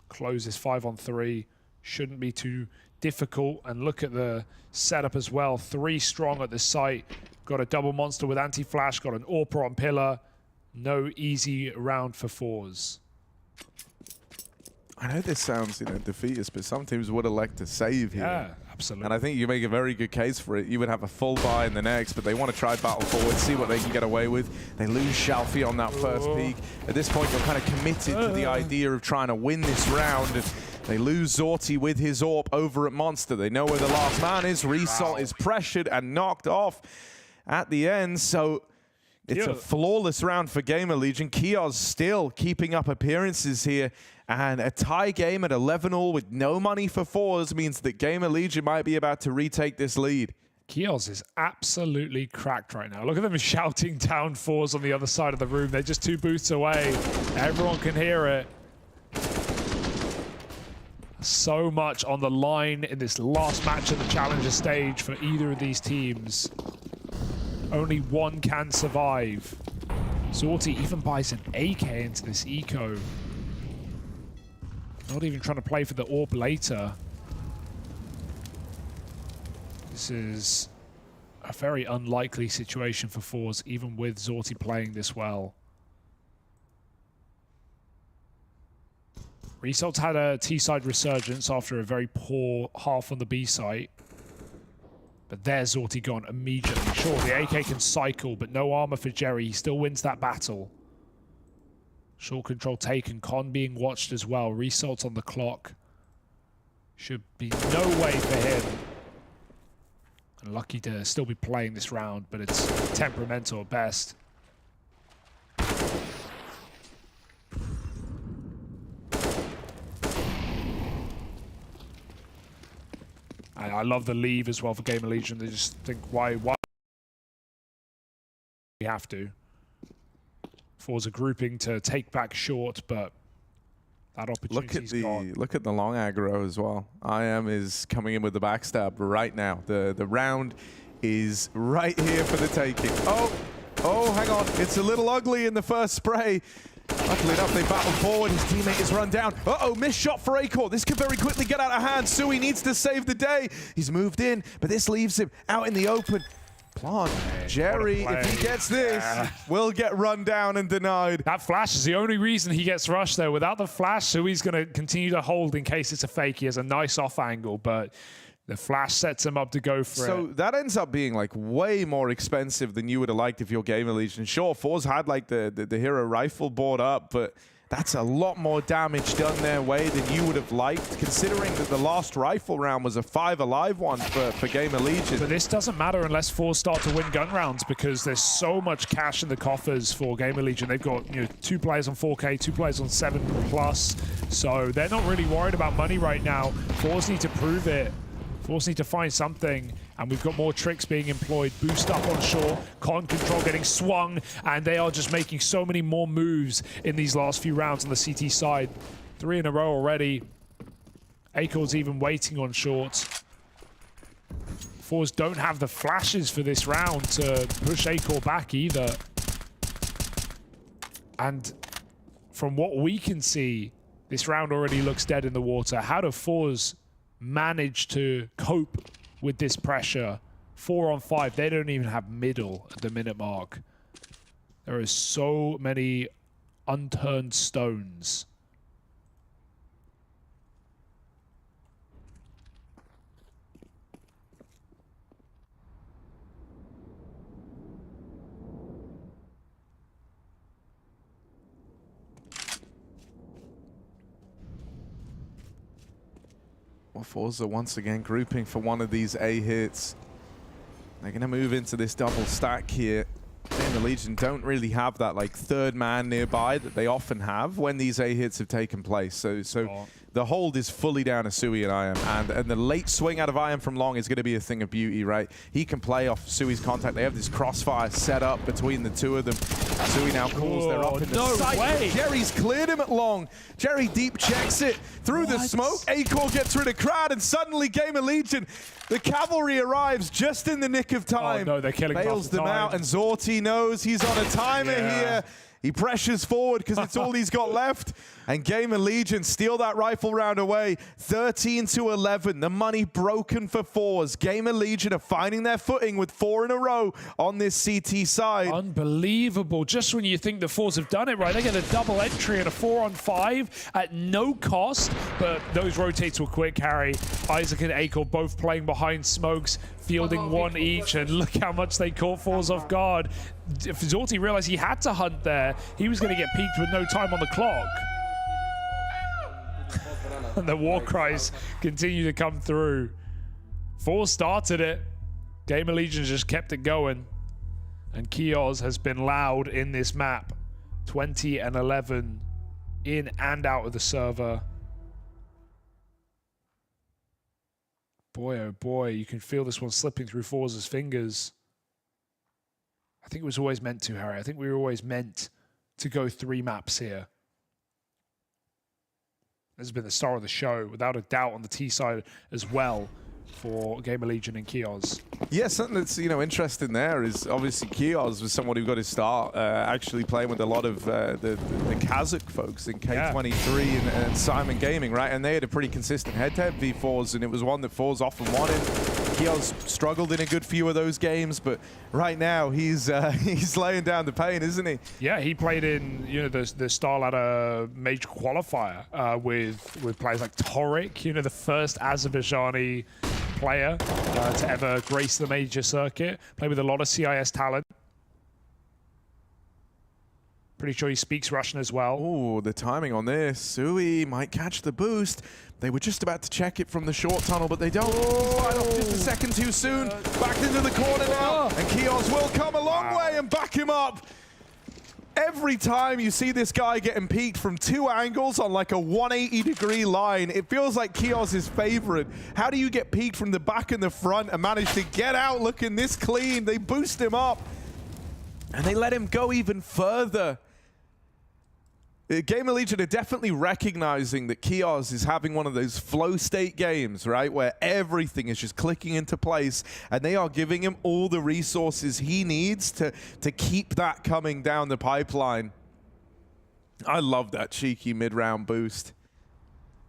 close this 5-on-3. Shouldn't be too difficult. And look at the setup as well. 3 strong at the site. Got a double monster with anti-flash. Got an AWPer on pillar. No easy round for Forze. I know this sounds, you know, defeatist, but some teams would elect to save here. Yeah, absolutely. And I think you make a very good case for it. You would have a full buy in the next, but they want to try battle forward, see what they can get away with. They lose Shalfie on that first peak. At this point, you're kind of committed to the idea of trying to win this round. And they lose Zorti with his AWP over at Monster. They know where the last man is. Result is pressured and knocked off at the end. So it's a flawless round for GamerLegion. Kio's still keeping up appearances here. And a tie game at 11-all with no money for Forze means that GamerLegion might be about to retake this lead. Kios is absolutely cracked right now. Look at them shouting down Forze on the other side of the room. They're just 2 booths away. Everyone can hear it. So much on the line in this last match of the Challenger stage for either of these teams. Only one can survive. Zorti even buys an AK into this eco. Not even trying to play for the AWP later. This is a very unlikely situation for Forze, even with Zorti playing this well. Results had a T-side resurgence after a very poor half on the B site. But there's Zorti gone immediately. Sure, the AK can cycle, but no armor for Jerry. He still wins that battle. Short control taken. Con being watched as well. Results on the clock. Should be no way for him. And lucky to still be playing this round, but it's temperamental at best. I love the leave as well for GamerLegion. They just think, why we have to. Forza grouping to take back short, but that opportunity's gone. Look at the long aggro as well. IM is coming in with the backstab right now. The round is right here for the taking. Oh, hang on. It's a little ugly in the first spray. Luckily enough, they battle forward. His teammate is run down. Uh-oh, missed shot for Acor. This could very quickly get out of hand. Sui needs to save the day. He's moved in, but this leaves him out in the open. Plant. Jerry, if he gets this, will get run down and denied. That flash is the only reason he gets rushed there. Without the flash, Sui's going to continue to hold in case it's a fake. He has a nice off angle, but the flash sets him up to go for it. So that ends up being like way more expensive than you would have liked if you're GamerLegion. Sure, Forze had like the hero rifle board up, but that's a lot more damage done their way than you would have liked, considering that the last rifle round was a 5 alive one for GamerLegion. But this doesn't matter unless Forze start to win gun rounds, because there's so much cash in the coffers for GamerLegion. They've got 2 players on 4K, 2 players on 7+, so they're not really worried about money right now. Forze need to prove it. Force need to find something, and we've got more tricks being employed. Boost up on shore, con control getting swung, and they are just making so many more moves in these last few rounds on the CT side. 3 in a row already. Acor's even waiting on short. Forze don't have the flashes for this round to push Acor back either. And from what we can see, this round already looks dead in the water. How do Forze manage to cope with this pressure? 4 on 5, they don't even have middle at the minute mark. There are so many unturned stones. Forza once again grouping for one of these A hits. They're going to move into this double stack here. GamerLegion don't really have that like third man nearby that they often have when these A hits have taken place. So the hold is fully down to Sui and IAM, and the late swing out of IAM from long is going to be a thing of beauty, right? He can play off Sui's contact. They have this crossfire set up between the two of them. Sui now calls they're up in the sight. Jerry's cleared him at long. Jerry deep checks it through the smoke. A-Core gets rid of Crad, and suddenly GamerLegion, the cavalry arrives just in the nick of time. Oh no, they're killing bails them out, and Zorti knows he's on a timer here. He pressures forward because it's all he's got left. And GamerLegion steal that rifle round away. 13-11. The money broken for Forze. GamerLegion are finding their footing with 4 in a row on this CT side. Unbelievable. Just when you think the Forze have done it right, they get a double entry and a 4-on-5 at no cost. But those rotates were quick, Harry. Isaac and Akel both playing behind smokes, fielding one each. And look how much they caught Forze off guard. If Zorti realized he had to hunt there, he was going to get peaked with no time on the clock. And the war cries continue to come through. Forze started it. GamerLegion just kept it going. And Kioz has been loud in this map. 20-11 in and out of the server. Boy, oh boy, you can feel this one slipping through Forze's fingers. I think it was always meant to, Harry. I think we were always meant to go 3 maps here. This has been the star of the show, without a doubt, on the T side as well for GamerLegion and Kioz. Yeah, something that's interesting there is obviously Kioz was someone who got his start actually playing with a lot of the Kazakh folks in K23 and Simon Gaming, right? And they had a pretty consistent head-to-head v4s, and it was one that Forze often wanted. Kioz struggled in a good few of those games, but right now he's laying down the pain, isn't he? Yeah, he played in the Star Ladder major qualifier with players like Torik, the first Azerbaijani player to ever grace the major circuit. Played with a lot of CIS talent. Pretty sure he speaks Russian as well. Oh, the timing on this. Sui might catch the boost. They were just about to check it from the short tunnel, but they don't. Just a second too soon. Backed into the corner now. And Kioz will come a long way and back him up. Every time you see this guy getting peaked from 2 angles on like a 180-degree line, it feels like Kioz is favorite. How do you get peaked from the back and the front and manage to get out looking this clean? They boost him up, and they let him go even further. GamerLegion are definitely recognizing that Kioz is having one of those flow state games, right, where everything is just clicking into place, and they are giving him all the resources he needs to keep that coming down the pipeline. I love that cheeky mid-round boost.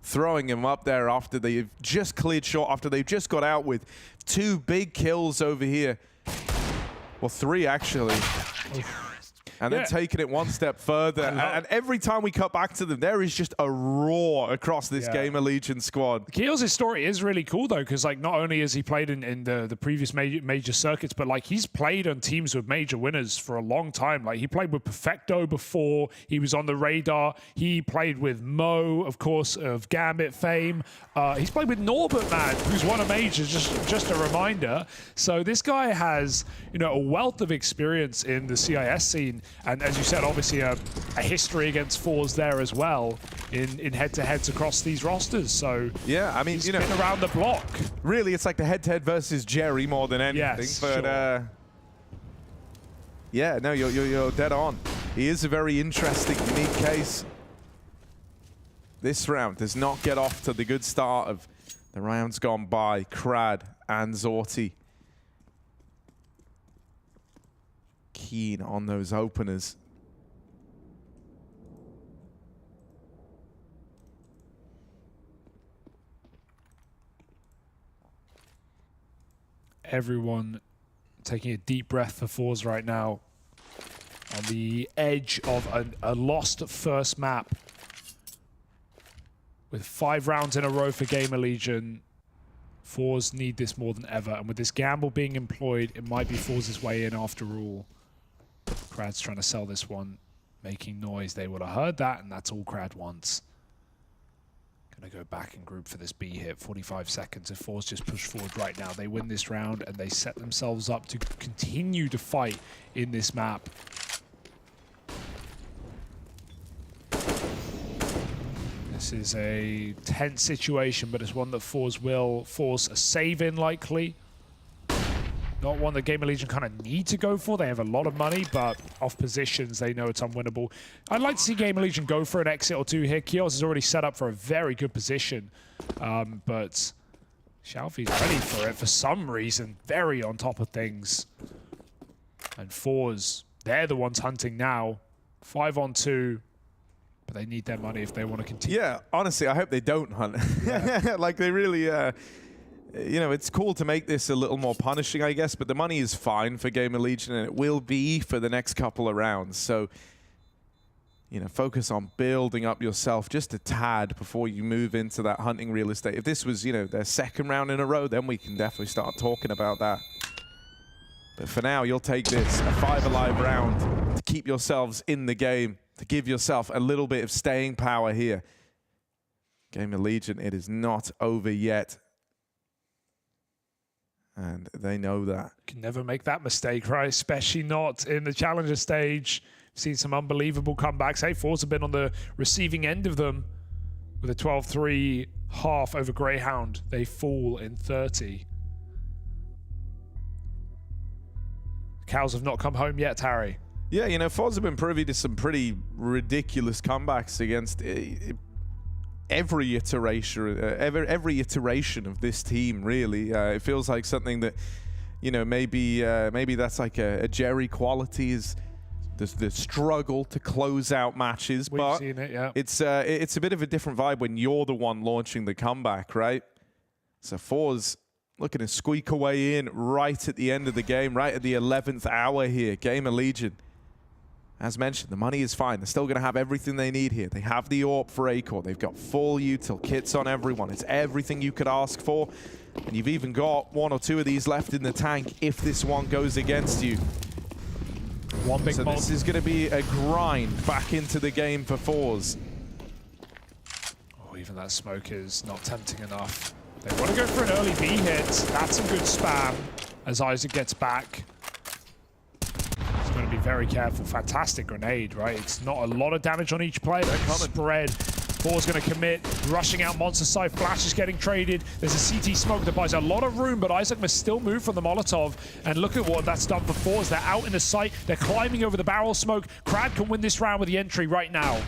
Throwing him up there after they've just cleared short, after they've just got out with 2 big kills over here. Well, 3 actually. And then taking it one step further. And every time we cut back to them, there is just a roar across this GamerLegion squad. Kioz's story is really cool, though, because like not only has he played in the previous major circuits, but like he's played on teams with major winners for a long time. Like he played with Perfecto before he was on the radar. He played with Mo, of course, of Gambit fame. He's played with Norbert, man, who's won a major, just a reminder. So this guy has, a wealth of experience in the CIS scene. And as you said, obviously a history against Forze there as well in head-to-heads across these rosters. So yeah, I mean, he's been around the block. Really, it's like the head-to-head versus Jerry more than anything. Yes, but sure. Yeah, no, you're dead on. He is a very interesting, unique case. This round does not get off to the good start of the rounds gone by. Crad and Zorti keen on those openers. Everyone taking a deep breath for Forze right now on the edge of a lost first map. With 5 rounds in a row for GamerLegion, Forze need this more than ever. And with this gamble being employed, it might be Forze's way in after all. Crad's trying to sell this one, making noise. They would have heard that, and that's all Crad wants. Gonna go back and group for this B hit. 45 seconds. If Forze just push forward right now, they win this round and they set themselves up to continue to fight in this map. This is a tense situation, but it's one that Forze will force a save in likely. Not one that GamerLegion kind of need to go for. They have a lot of money, but off positions, they know it's unwinnable. I'd like to see GamerLegion go for an exit or two here. Kios is already set up for a very good position, but Xiaofi's ready for it for some reason. Very on top of things. And Forze, they're the ones hunting now. 5-on-2. But they need their money if they want to continue. Yeah, honestly, I hope they don't hunt. Yeah. Like, they really, you know, it's cool to make this a little more punishing, I guess, but the money is fine for GamerLegion, and it will be for the next couple of rounds. So, you know, focus on building up yourself just a tad before you move into that hunting real estate. If this was, you know, their second round in a row, then we can definitely start talking about that. But for now, you'll take this, a 5-alive round, to keep yourselves in the game, to give yourself a little bit of staying power here. GamerLegion, it is not over yet. And they know that. Can never make that mistake, right? Especially not in the challenger stage. Seen some unbelievable comebacks. Hey, Forze have been on the receiving end of them with a 12-3 half over Greyhound. They fall in 30. Cows have not come home yet, Harry. Yeah, you know, Forze have been privy to some pretty ridiculous comebacks against every iteration of this team, really. It feels like something that, you know, maybe that's like a Jerry quality, is the struggle to close out matches. We've seen it, yeah. It's a bit of a different vibe when you're the one launching the comeback, right? So Forze looking to squeak away in right at the end of the game, right at the 11th hour here. GamerLegion, as mentioned, the money is fine. They're still going to have everything they need here. They have the AWP for A-Core. They've got full util kits on everyone. It's everything you could ask for. And you've even got 1 or 2 of these left in the tank if this one goes against you. One big so this is going to be a grind back into the game for Forze. Oh, even that smoke is not tempting enough. They want to go for an early B hit. That's some good spam as Isaac gets back. He's going to be very careful. Fantastic grenade, right? It's not a lot of damage on each player. They're spread. Forze going to commit. Rushing out Monster side. Flash is getting traded. There's a CT smoke that buys a lot of room, but Isaac must still move from the Molotov. And look at what that's done for Forze. They're out in the site. They're climbing over the barrel smoke. Krad can win this round with the entry right now.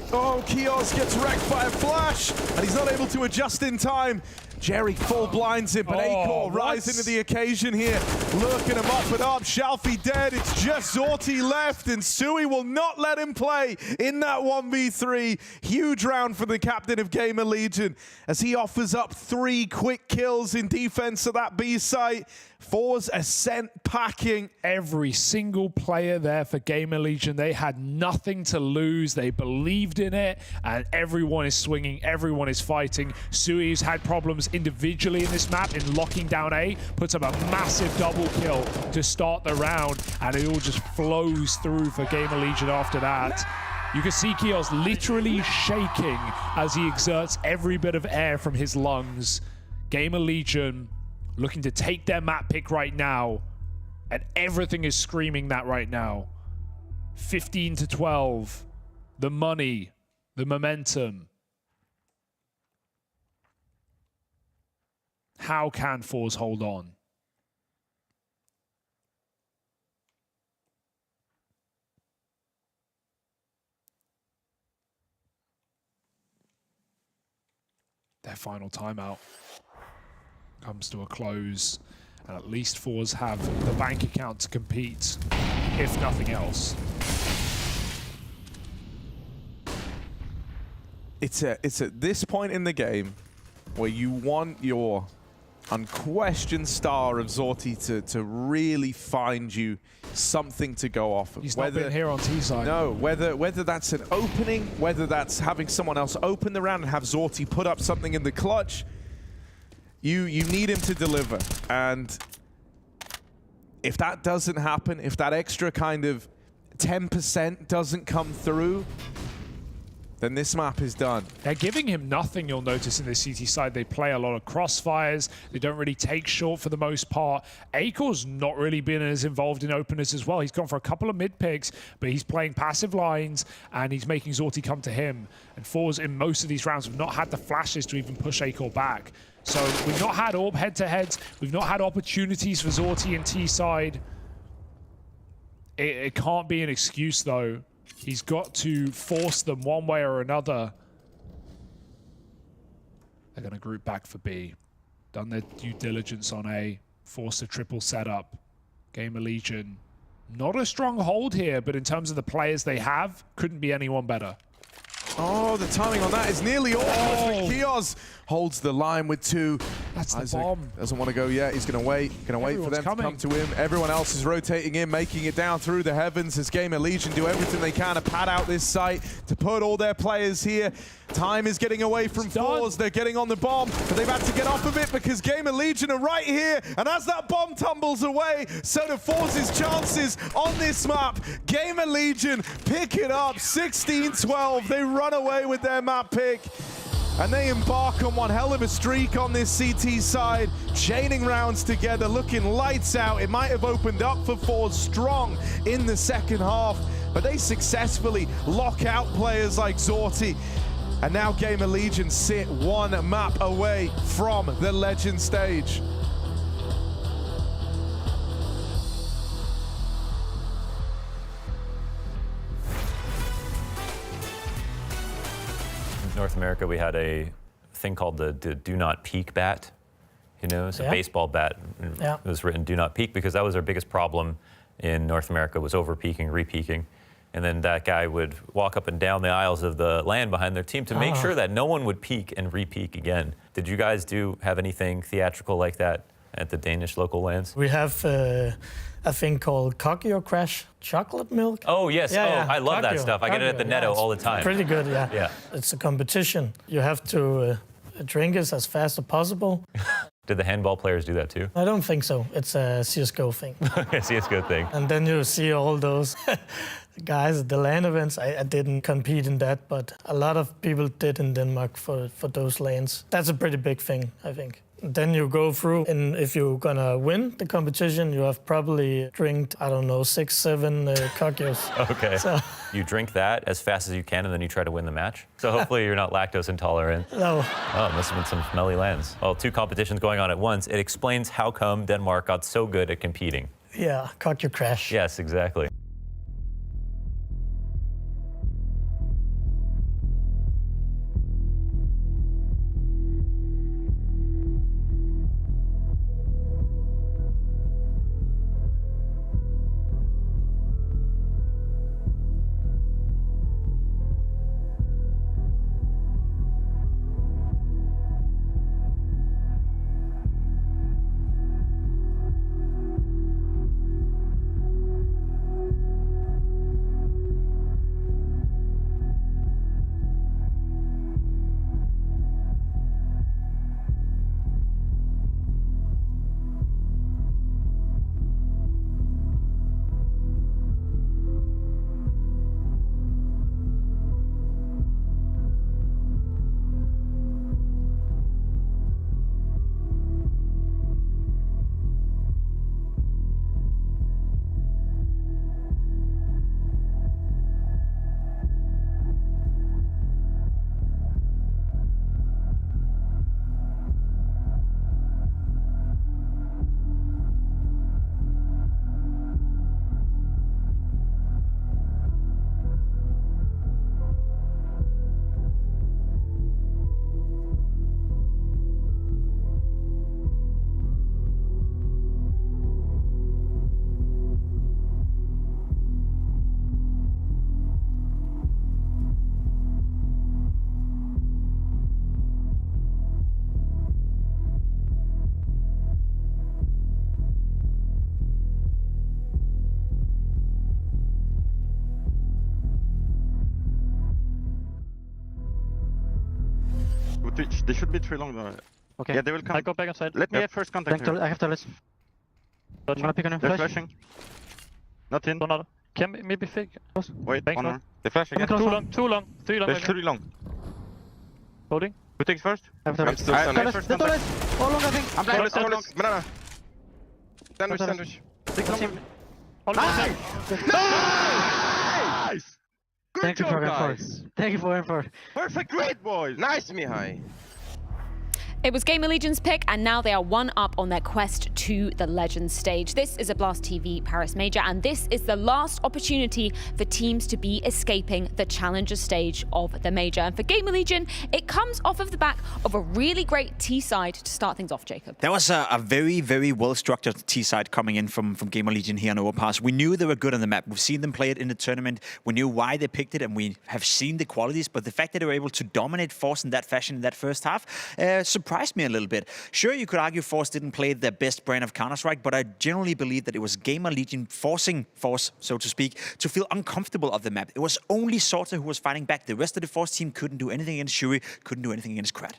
Oh, Kios gets wrecked by a flash, and he's not able to adjust in time. Jerry full blinds him, but A-Core rising to the occasion here. Looking him up and up. Shalfie dead. It's just Zorti left, and Sui will not let him play in that 1v3. Huge round for the captain of GamerLegion as he offers up 3 quick kills in defense of that B site. Forze Ascent packing. Every single player there for GamerLegion, they had nothing to lose. They believed in it, and everyone is swinging. Everyone is fighting. Sui's had problems individually in this map in locking down A, puts up a massive double kill to start the round, and it all just flows through for GamerLegion after that. You can see Kios literally shaking as he exerts every bit of air from his lungs. GamerLegion looking to take their map pick right now, and everything is screaming that right now. 15-12, the money, the momentum. How can Forze hold on? Their final timeout comes to a close, and at least Forze have the bank account to compete, if nothing else. It's at this point in the game where you want your unquestioned star of Zorti to really find you something to go off of. He's not been here on T-side. No, whether that's an opening, whether that's having someone else open the round and have Zorti put up something in the clutch, you need him to deliver. And if that doesn't happen, if that extra kind of 10% doesn't come through, then this map is done. They're giving him nothing, you'll notice, in this CT side. They play a lot of crossfires. They don't really take short for the most part. Akor's not really been as involved in openers as well. He's gone for a couple of mid picks, but he's playing passive lines, and he's making Zorti come to him. And Forze, in most of these rounds, have not had the flashes to even push Akor back. So we've not had AWP head-to-heads. We've not had opportunities for Zorti and T-side. It can't be an excuse, though. He's got to force them one way or another. They're going to group back for B. Done their due diligence on A. Forced a triple setup. GamerLegion. Not a strong hold here, but in terms of the players they have, couldn't be anyone better. Oh, the timing on that is nearly off. Kioz holds the line with 2. That's the Isaac bomb. Doesn't want to go yet. He's going to wait. Going to wait for them to come to him. Everyone else is rotating in, making it down through the heavens as GamerLegion do everything they can to pad out this site, to put all their players here. Time is getting away from Forze. They're getting on the bomb, but they've had to get off of it because GamerLegion are right here. And as that bomb tumbles away, so do Forze's chances on this map. GamerLegion pick it up, 16-12. They run away with their map pick. And they embark on one hell of a streak on this CT side, chaining rounds together, looking lights out. It might have opened up for Forze strong in the second half, but they successfully lock out players like Zorti. And now GamerLegion sit one map away from the Legend stage. North America, we had a thing called the do not peek bat. You know, it's a baseball bat. It was written do not peek because that was our biggest problem in North America, was over peeking, re-peeking. And then that guy would walk up and down the aisles of the LAN behind their team to make sure that no one would peek and re-peek again. Did you guys have anything theatrical like that at the Danish local LANs? We have a thing called Cocky Crash chocolate milk. Oh, yes. I love that stuff. I get it at the Netto all the time. Pretty good, yeah. It's a competition. You have to drink it as fast as possible. Did the handball players do that too? I don't think so. It's a CSGO thing. CSGO thing. And then you see all those guys at the LAN events. I didn't compete in that, but a lot of people did in Denmark for those LANs. That's a pretty big thing, I think. Then you go through, and if you're gonna win the competition, you have probably drinked, I don't know, 6, 7 cocktails. Okay. So you drink that as fast as you can, and then you try to win the match? So hopefully you're not lactose intolerant. No. Oh, must have been some smelly lands. Well, 2 competitions going on at once. It explains how come Denmark got so good at competing. Yeah, Cocky Crash. Yes, exactly. They should be 3 long though. Okay. Yeah, they will come. I'll go back outside. Let me have first contact here. I have to listen. Wanna pick on your They're flash? flashing. Not in. Don't know. Can maybe fake. Wait, Thanks, one man. more. They flash again. Too long, too long. 3 long. There's 3 long. Holding. Who takes first? I'm still standing. All long, I think. I'm blind. Banana. Sandwich. Nice! Good Thank you job, for guys. Thank you for info. Perfect, great, boys. Nice, Mihai. It was GamerLegion's pick, and now they are one up on their quest to the Legends stage. This is a Blast TV Paris Major, and this is the last opportunity for teams to be escaping the Challenger stage of the Major. And for GamerLegion, it comes off of the back of a really great T-side to start things off, Jacob. That was a very, very well-structured T-side coming in from GamerLegion here on Overpass. We knew they were good on the map. We've seen them play it in the tournament. We knew why they picked it, and we have seen the qualities. But the fact that they were able to dominate Forze in that fashion in that first half surprised me a little bit. Sure, you could argue Forze didn't play their best brand of Counter-Strike, but I generally believe that it was GamerLegion forcing Forze, so to speak, to feel uncomfortable of the map. It was only Sorta who was fighting back. The rest of the Forze team couldn't do anything against Shuri, couldn't do anything against Krat.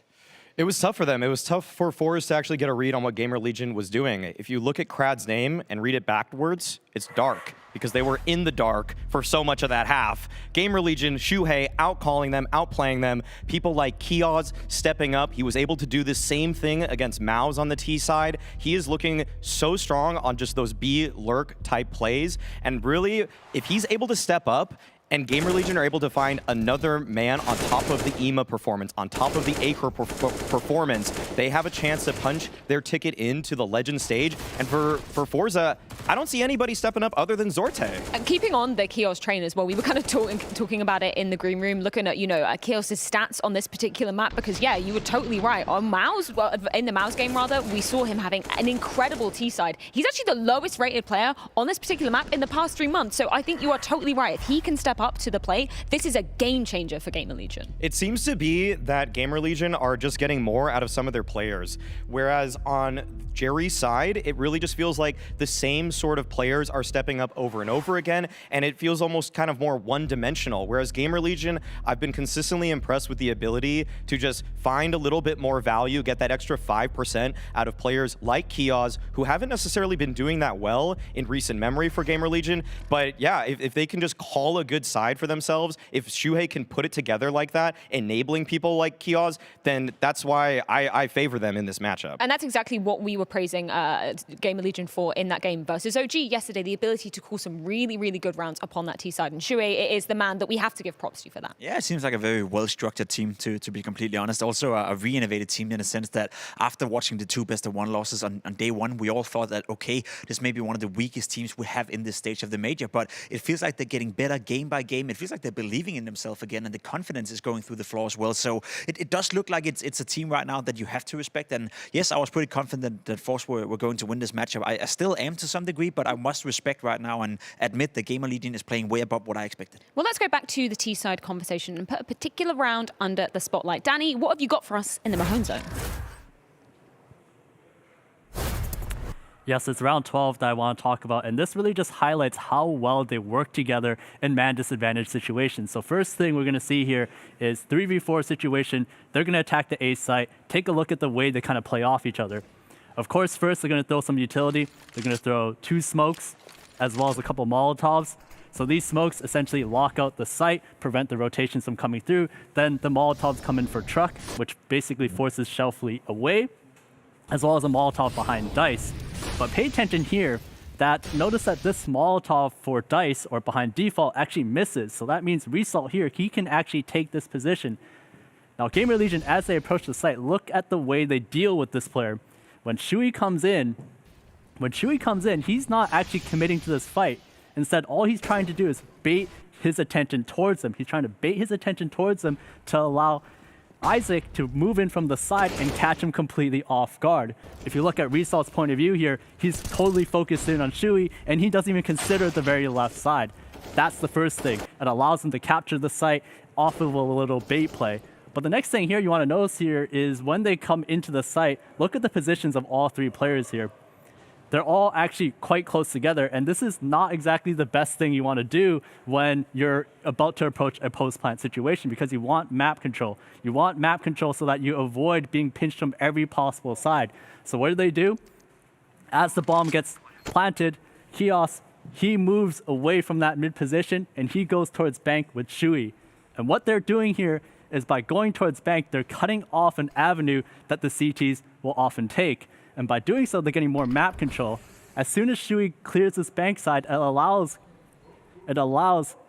It was tough for them. It was tough for Forze to actually get a read on what GamerLegion was doing. If you look at Krad's name and read it backwards, it's dark, because they were in the dark for so much of that half. GamerLegion, Shuhei, outcalling them, outplaying them. People like Kioz stepping up. He was able to do the same thing against Mouz on the T side. He is looking so strong on just those B lurk type plays. And really, if he's able to step up, and GamerLegion are able to find another man on top of the EMA performance, on top of the Acre performance, they have a chance to punch their ticket into the Legend stage. And for Forza, I don't see anybody stepping up other than Zorte. And keeping on the Kiosk train as well, we were kind of talking about it in the green room, looking at, Kios's stats on this particular map, because, yeah, you were totally right. On Mouz, well, in the Mouz game, rather, we saw him having an incredible T-side. He's actually the lowest rated player on this particular map in the past 3 months. So I think you are totally right. If he can step up to the play, this is a game changer for GamerLegion. It seems to be that GamerLegion are just getting more out of some of their players, whereas on Jerry's side, it really just feels like the same sort of players are stepping up over and over again, and it feels almost kind of more one-dimensional, whereas GamerLegion, I've been consistently impressed with the ability to just find a little bit more value, get that extra 5% out of players like Kioz, who haven't necessarily been doing that well in recent memory for GamerLegion, but yeah, if they can just call a good side for themselves, if Shuhei can put it together like that, enabling people like Kioz, then that's why I favor them in this matchup. And that's exactly what we were praising GamerLegion for in that game versus OG yesterday, the ability to call some really, really good rounds upon that T-side. And Shuhei is the man that we have to give props to for that. Yeah, it seems like a very well-structured team, to be completely honest. Also a re-innovated team in a sense that after watching the 2 best-of-1 losses on day 1, we all thought that, okay, this may be one of the weakest teams we have in this stage of the Major, but it feels like they're getting better game by game. It feels like they're believing in themselves again, and the confidence is going through the floor as well. So it does look like it's a team right now that you have to respect. And yes, I was pretty confident that Forze were going to win this matchup. I still am to some degree, but I must respect right now and admit that GamerLegion is playing way above what I expected. Well, let's go back to the T-side conversation and put a particular round under the spotlight. Danny, what have you got for us in the Mahone zone? Yes, it's round 12 that I want to talk about, and this really just highlights how well they work together in man disadvantage situations. So first thing we're going to see here is 3v4 situation. They're going to attack the A site. Take a look at the way they kind of play off each other. Of course, first they're going to throw some utility. They're going to throw 2 smokes as well as a couple Molotovs. So these smokes essentially lock out the site, prevent the rotations from coming through. Then the Molotovs come in for truck, which basically forces Shell Fleet away, as well as a Molotov behind Dice. But pay attention here, notice that this Molotov for Dice, or behind default, actually misses. So that means Result here, he can actually take this position. Now GamerLegion, as they approach the site, look at the way they deal with this player. When Shui comes in, he's not actually committing to this fight. Instead, all he's trying to do is bait his attention towards them. He's trying to bait his attention towards them to allow Isaac to move in from the side and catch him completely off guard. If you look at Result's point of view here, he's totally focused in on Shui, and he doesn't even consider the very left side. That's the first thing. It allows him to capture the site off of a little bait play. But the next thing here you want to notice here is when they come into the site, look at the positions of all 3 players here. They're all actually quite close together, and this is not exactly the best thing you want to do when you're about to approach a post-plant situation, because you want map control. You want map control so that you avoid being pinched from every possible side. So what do? As the bomb gets planted, Kiosk he moves away from that mid position and he goes towards bank with Shui. And what they're doing here is by going towards bank, they're cutting off an avenue that the CTs will often take. And by doing so, they're getting more map control. As soon as Shui clears this bank side, it allows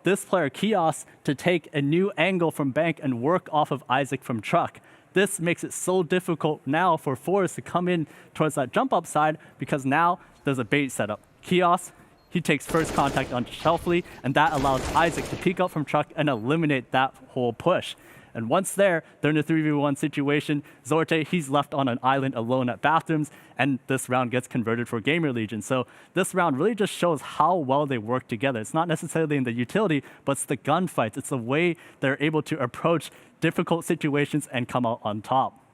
this player, Kios, to take a new angle from bank and work off of Isaac from truck. This makes it so difficult now for Forze to come in towards that jump up side because now there's a bait setup. Kios, he takes first contact on Shelfly, and that allows Isaac to peek up from truck and eliminate that whole push. And once they're in a 3v1 situation. Zorte, he's left on an island alone at bathrooms, and this round gets converted for GamerLegion. So this round really just shows how well they work together. It's not necessarily in the utility, but it's the gunfights. It's the way they're able to approach difficult situations and come out on top.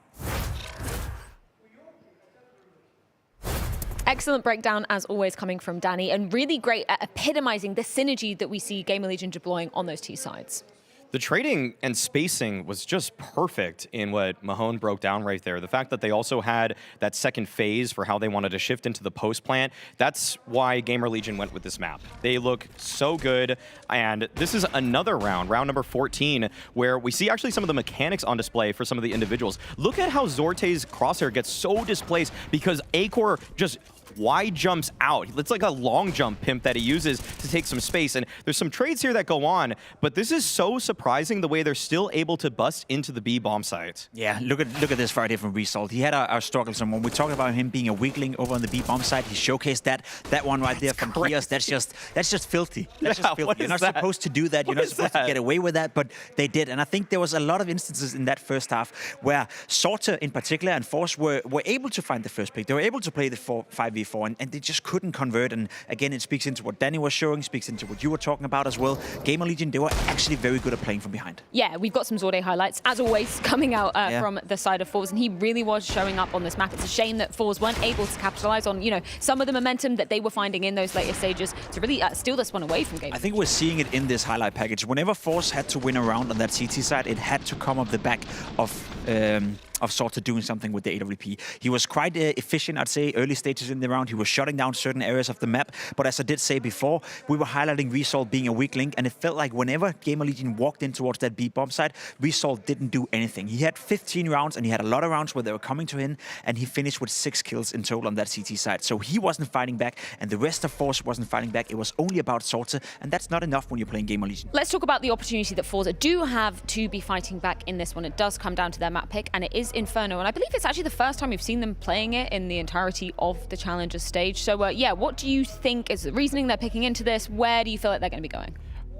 Excellent breakdown, as always, coming from Danny, and really great at epitomizing the synergy that we see GamerLegion deploying on those two sides. The trading and spacing was just perfect in what Mahone broke down right there. The fact that they also had that second phase for how they wanted to shift into the post plant, that's why GamerLegion went with this map. They look so good, and this is another round number 14, where we see actually some of the mechanics on display for some of the individuals. Look at how Zorte's crosshair gets so displaced because Acor just wide jumps out. It's like a long jump pimp that he uses to take some space. And there's some trades here that go on, but this is so surprising the way they're still able to bust into the B bomb site. Yeah, look at this very different result. He had our struggles, and when we talk about him being a weakling over on the B bomb site, he showcased that one right there from Kios. That's just filthy. That's just filthy. You're not supposed to do that. You're not supposed to get away with that, but they did. And I think there was a lot of instances in that first half where Sorter in particular and Forze were able to find the first pick. They were able to play the 5v4, and they just couldn't convert. And again, it speaks into what Danny was showing, speaks into what you were talking about as well. GamerLegion, they were actually very good at playing from behind. Yeah, we've got some Zorde highlights, as always, coming out from the side of Forze, and he really was showing up on this map. It's a shame that Forze weren't able to capitalize on, some of the momentum that they were finding in those later stages to really steal this one away from GamerLegion. I think we're seeing it in this highlight package. Whenever Forze had to win a round on that CT side, it had to come off the back of Sorter doing something with the AWP. He was quite efficient, I'd say, early stages in the round. He was shutting down certain areas of the map. But as I did say before, we were highlighting Result being a weak link, and it felt like whenever GamerLegion walked in towards that B bomb side, Result didn't do anything. He had 15 rounds, and he had a lot of rounds where they were coming to him, and he finished with 6 kills in total on that CT side. So he wasn't fighting back, and the rest of Forze wasn't fighting back. It was only about Sorter, and that's not enough when you're playing GamerLegion. Let's talk about the opportunity that Forze do have to be fighting back in this one. It does come down to their map pick, and it is Inferno, and I believe it's actually the first time we've seen them playing it in the entirety of the Challenger stage. So yeah, what do you think is the reasoning they're picking into this? Where do you feel like they're going to be going?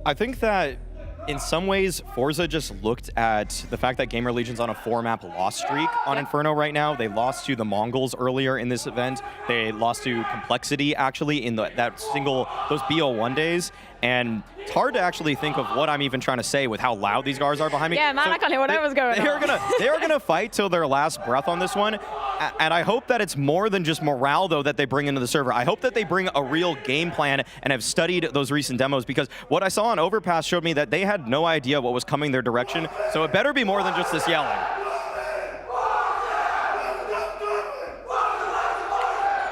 I think that in some ways, Forza just looked at the fact that GamerLegion's on a 4-map loss streak on Inferno right now. They lost to the Mongols earlier in this event. They lost to Complexity, actually, in those BO1 days. And it's hard to actually think of what I'm even trying to say with how loud these guys are behind me. Yeah, man, so I can't hear whatever's going on. They are gonna fight till their last breath on this one. And I hope that it's more than just morale, though, that they bring into the server. I hope that they bring a real game plan and have studied those recent demos, because what I saw on Overpass showed me that they had no idea what was coming their direction. So it better be more than just this yelling.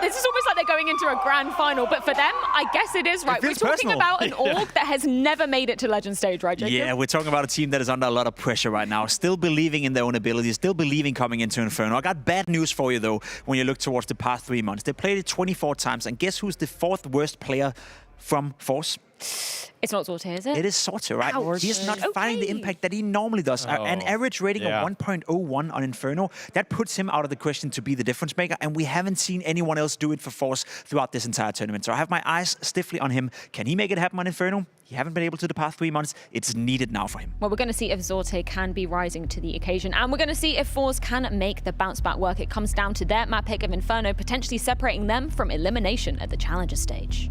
This is almost like they're going into a grand final, but for them, I guess it is, right? We're talking about an org that has never made it to Legend stage, right, Jacob? Yeah, we're talking about a team that is under a lot of pressure right now, still believing in their own abilities, still believing coming into Inferno. I got bad news for you, though, when you look towards the past 3 months. They played it 24 times, and guess who's the 4th worst player from Forze? It's not Sorter, is it? It is Sorter, right? Ouch. He's not finding the impact that he normally does. An average rating of 1.01 on Inferno, that puts him out of the question to be the difference maker, and we haven't seen anyone else do it for Forze throughout this entire tournament. So I have my eyes stiffly on him. Can he make it happen on Inferno? He haven't been able to the past 3 months. It's needed now for him. Well, we're going to see if Zorte can be rising to the occasion, and we're going to see if Forze can make the bounce back work. It comes down to their map pick of Inferno, potentially separating them from elimination at the Challenger stage.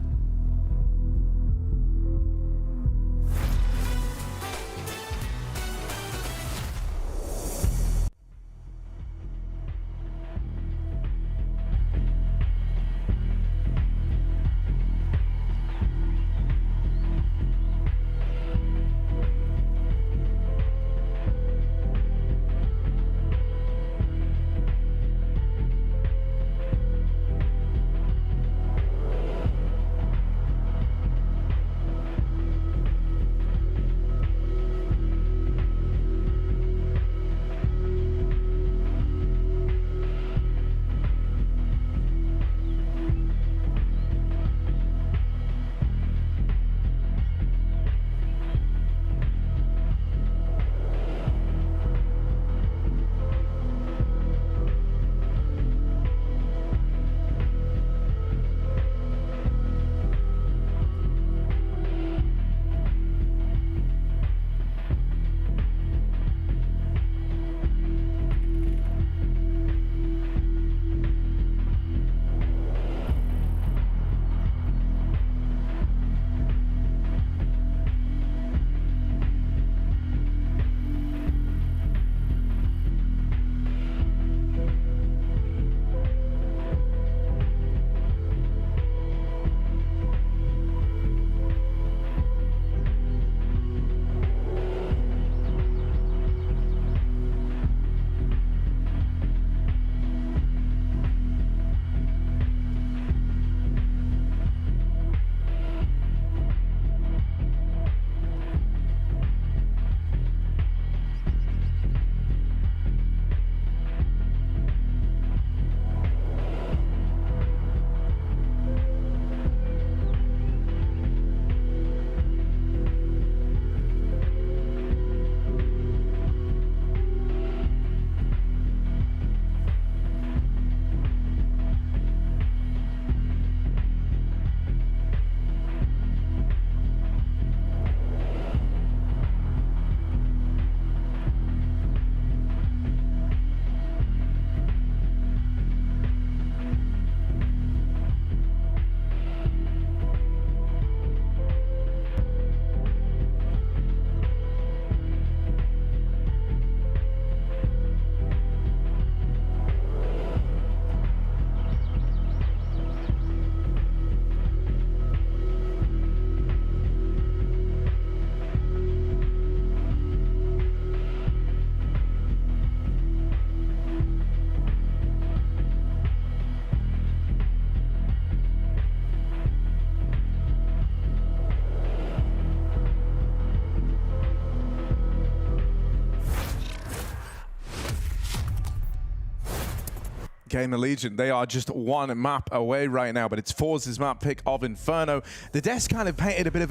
GamerLegion. They are just one map away right now, but it's Forze's map pick of Inferno. The desk kind of painted a bit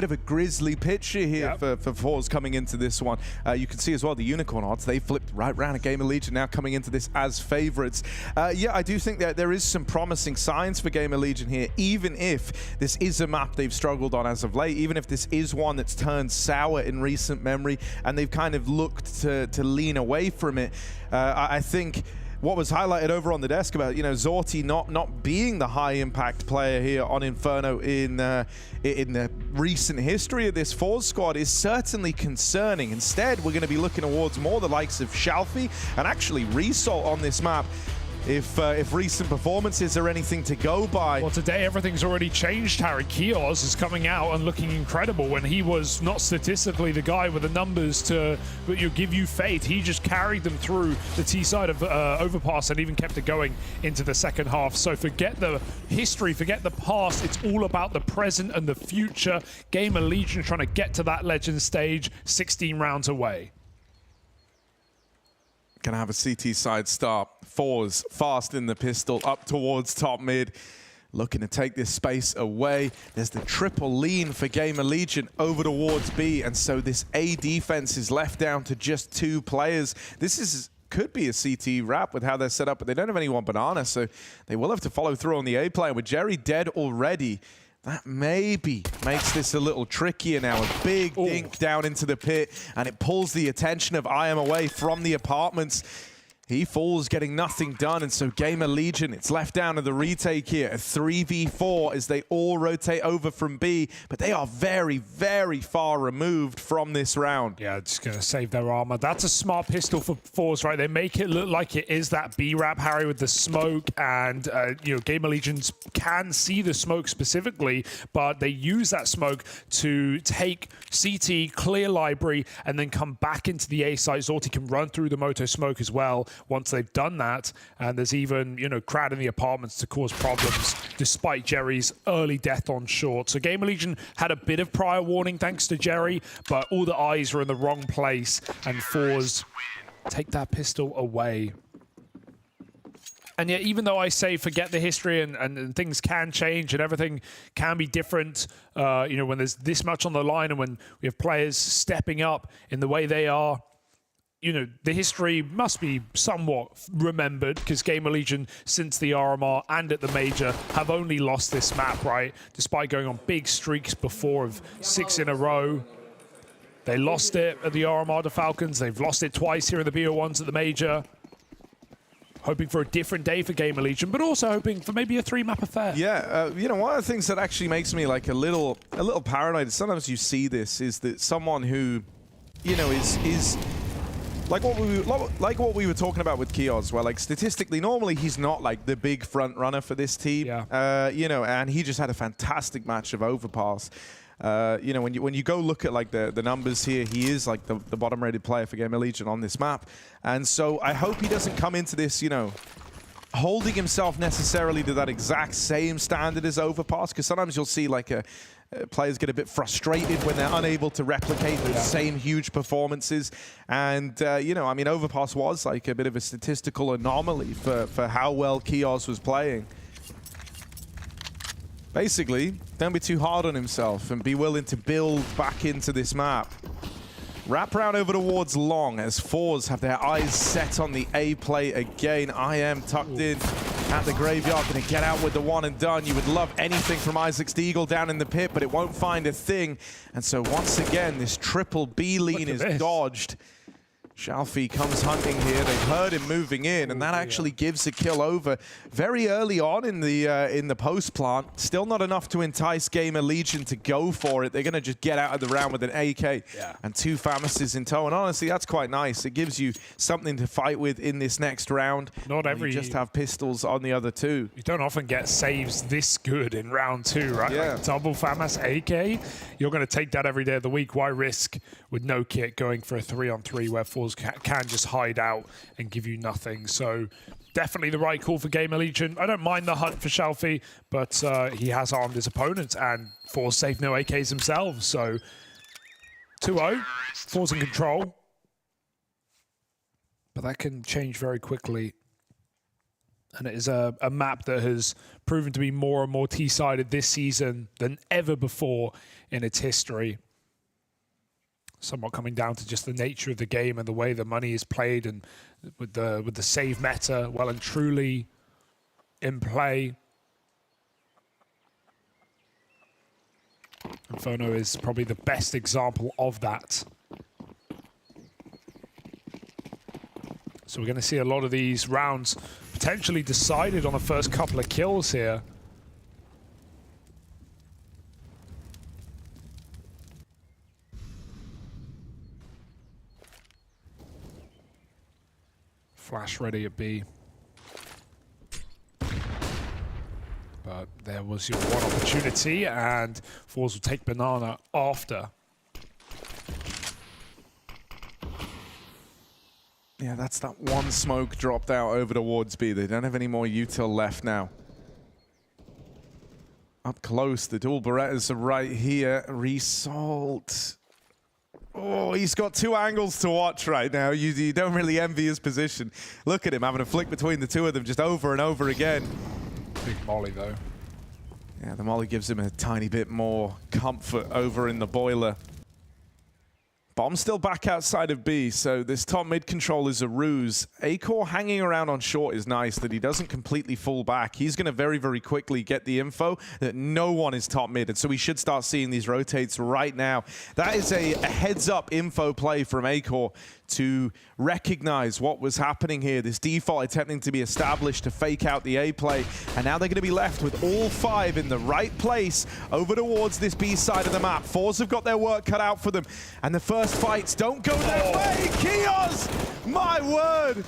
of a grisly picture here for Forze coming into this one. You can see as well the Unicorn odds. They flipped right round at GamerLegion now coming into this as favorites. Yeah, I do think that there is some promising signs for GamerLegion here, even if this is a map they've struggled on as of late, even if this is one that's turned sour in recent memory and they've kind of looked to lean away from it. I think what was highlighted over on the desk about, you know, Zorti not being the high impact player here on Inferno in the recent history of this Forze squad is certainly concerning. Instead, we're going to be looking towards more the likes of Shalfie and actually Result on this map. If recent performances are anything to go by. Well, today everything's already changed, Harry. Kios is coming out and looking incredible when he was not statistically the guy with the numbers to give you faith. He just carried them through the T side of Overpass and even kept it going into the second half. So forget the history, forget the past. It's all about the present and the future. GamerLegion trying to get to that legend stage, 16 rounds away. Gonna have a CT side start. Forze fast in the pistol up towards top mid. Looking to take this space away. There's the triple lean for GamerLegion over towards B. And so this A defense is left down to just 2 players. This could be a CT wrap with how they're set up, but they don't have anyone banana. So they will have to follow through on the A player. With Jerry dead already, that maybe makes this a little trickier now. A big dink down into the pit, and it pulls the attention of IM away from the apartments. He falls, getting nothing done, and so GamerLegion, it's left down to the retake here. A 3v4 as they all rotate over from B, but they are very, very far removed from this round. Yeah, just going to save their armor. That's a smart pistol for Forze, right? They make it look like it is that B-Rap, Harry, with the smoke, and, you know, GamerLegion can see the smoke specifically, but they use that smoke to take CT, clear library, and then come back into the A site. Zorti can run through the Moto smoke as well once they've done that, and there's even, you know, crowd in the apartments to cause problems despite Jerry's early death on short. So GamerLegion had a bit of prior warning thanks to Jerry, but all the eyes were in the wrong place, and Forze take that pistol away. And yet, even though I say forget the history and things can change and everything can be different, you know, when there's this much on the line and when we have players stepping up in the way they are, you know, the history must be somewhat remembered because GamerLegion, since the RMR and at the Major, have only lost this map, right? Despite going on big streaks before of 6 in a row. They lost it at the RMR to Falcons. They've lost it twice here in the BO1s at the Major. Hoping for a different day for GamerLegion, but also hoping for maybe a 3-map affair. Yeah, you know, one of the things that actually makes me like a little paranoid, sometimes you see this, is that someone who, you know, is like what we were talking about with Kios, where like statistically, normally he's not like the big front runner for this team. Yeah. You know, and he just had a fantastic match of Overpass. You know, when you go look at like the numbers here, he is like the bottom rated player for GamerLegion on this map. And so I hope he doesn't come into this, you know, holding himself necessarily to that exact same standard as Overpass, because sometimes you'll see like players get a bit frustrated when they're unable to replicate those same huge performances. And, you know, I mean, Overpass was like a bit of a statistical anomaly for how well Kios was playing. Basically, don't be too hard on himself and be willing to build back into this map. Wrap round over towards long as Forze have their eyes set on the A play again. IM tucked in at the graveyard, gonna get out with the one and done. You would love anything from Isaac's Deagle down in the pit, but it won't find a thing. And so once again, this triple B lean is dodged. Shalfie comes hunting here. They've heard him moving in, and that actually gives a kill over very early on in the post plant. Still not enough to entice GamerLegion to go for it. They're going to just get out of the round with an AK and 2 FAMASes in tow. And honestly, that's quite nice. It gives you something to fight with in this next round. Not every. You just have pistols on the other 2. You don't often get saves this good in round 2, right? Yeah. Like double FAMAS AK. You're going to take that every day of the week. Why risk with no kit going for a 3-on-3 where Forze can just hide out and give you nothing? So definitely the right call for GamerLegion. I don't mind the hunt for Shalfie, but he has armed his opponents, and Forze saved no AKs themselves. So 2-0, Forze in control. But that can change very quickly And it is a map that has proven to be more and more T-sided this season than ever before in its history. Somewhat coming down to just the nature of the game and the way the money is played, and with the save meta well and truly in play. Inferno is probably the best example of that. So we're going to see a lot of these rounds potentially decided on the first couple of kills here. Flash ready at B. But there was your one opportunity, and Forze will take banana after. Yeah, that's that one smoke dropped out over towards B. They don't have any more util left now. Up close, the dual Berettas are right here. Resalt. Oh, he's got two angles to watch right now. You don't really envy his position. Look at him having a flick between the two of them just over and over again. Big molly, though. Yeah, the molly gives him a tiny bit more comfort over in the boiler. Bomb still back outside of B, so this top mid control is a ruse. Acor hanging around on short is nice, that he doesn't completely fall back. He's going to very, very quickly get the info that no one is top mid, and so we should start seeing these rotates right now. That is a heads-up info play from Acor to recognize what was happening here. This default attempting to be established to fake out the A play, and now they're going to be left with all five in the right place over towards this B side of the map. Forze have got their work cut out for them, and the first fights don't go their way. Kios, my word!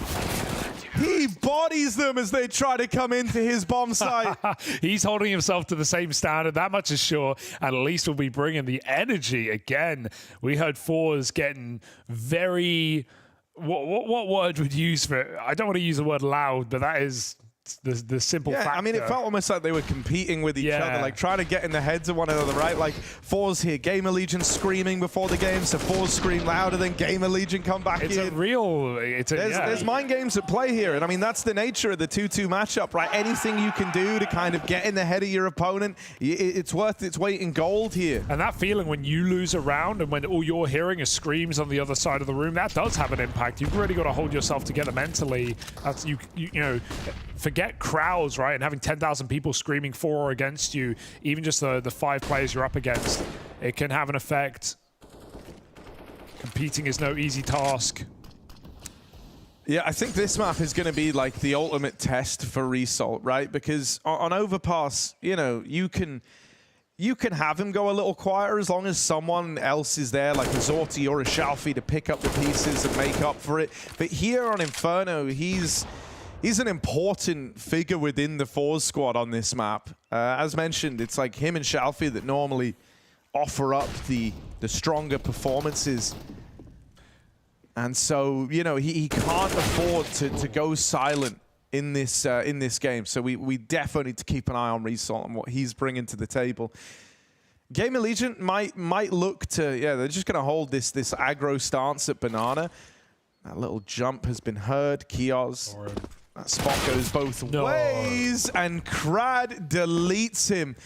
He bodies them as they try to come into his bomb site. He's holding himself to the same standard, that much is sure, and at least will be bringing the energy again. We heard Forze getting very... What word would you use for it? I don't want to use the word loud, but that is the simple factor. I mean, it felt almost like they were competing with each other, like trying to get in the heads of one another, right? Like Forze here, GamerLegion screaming before the game, so Forze scream louder, then GamerLegion come back in. There's mind games at play here, and I mean, that's the nature of the 2-2 matchup, right? Anything you can do to kind of get in the head of your opponent, it's worth its weight in gold here. And that feeling when you lose a round and when all you're hearing is screams on the other side of the room, that does have an impact. You've really got to hold yourself together mentally. That's, you know, forget crowds, right? And having 10,000 people screaming for or against you, even just the 5 players you're up against, it can have an effect. Competing is no easy task. Yeah, I think this map is going to be like the ultimate test for Result, right? Because on Overpass, you know, you can have him go a little quieter as long as someone else is there, like a Zorti or a Shalfie, to pick up the pieces and make up for it. But here on Inferno, he's an important figure within the Forze squad on this map. As mentioned, it's like him and Shalfie that normally offer up the stronger performances. And so, you know, he can't afford to go silent in this game. So we definitely need to keep an eye on Result and what he's bringing to the table. GamerLegion might look to, yeah, they're just going to hold this aggro stance at Banana. That little jump has been heard. Kios. That spot goes both ways, and Krad deletes him.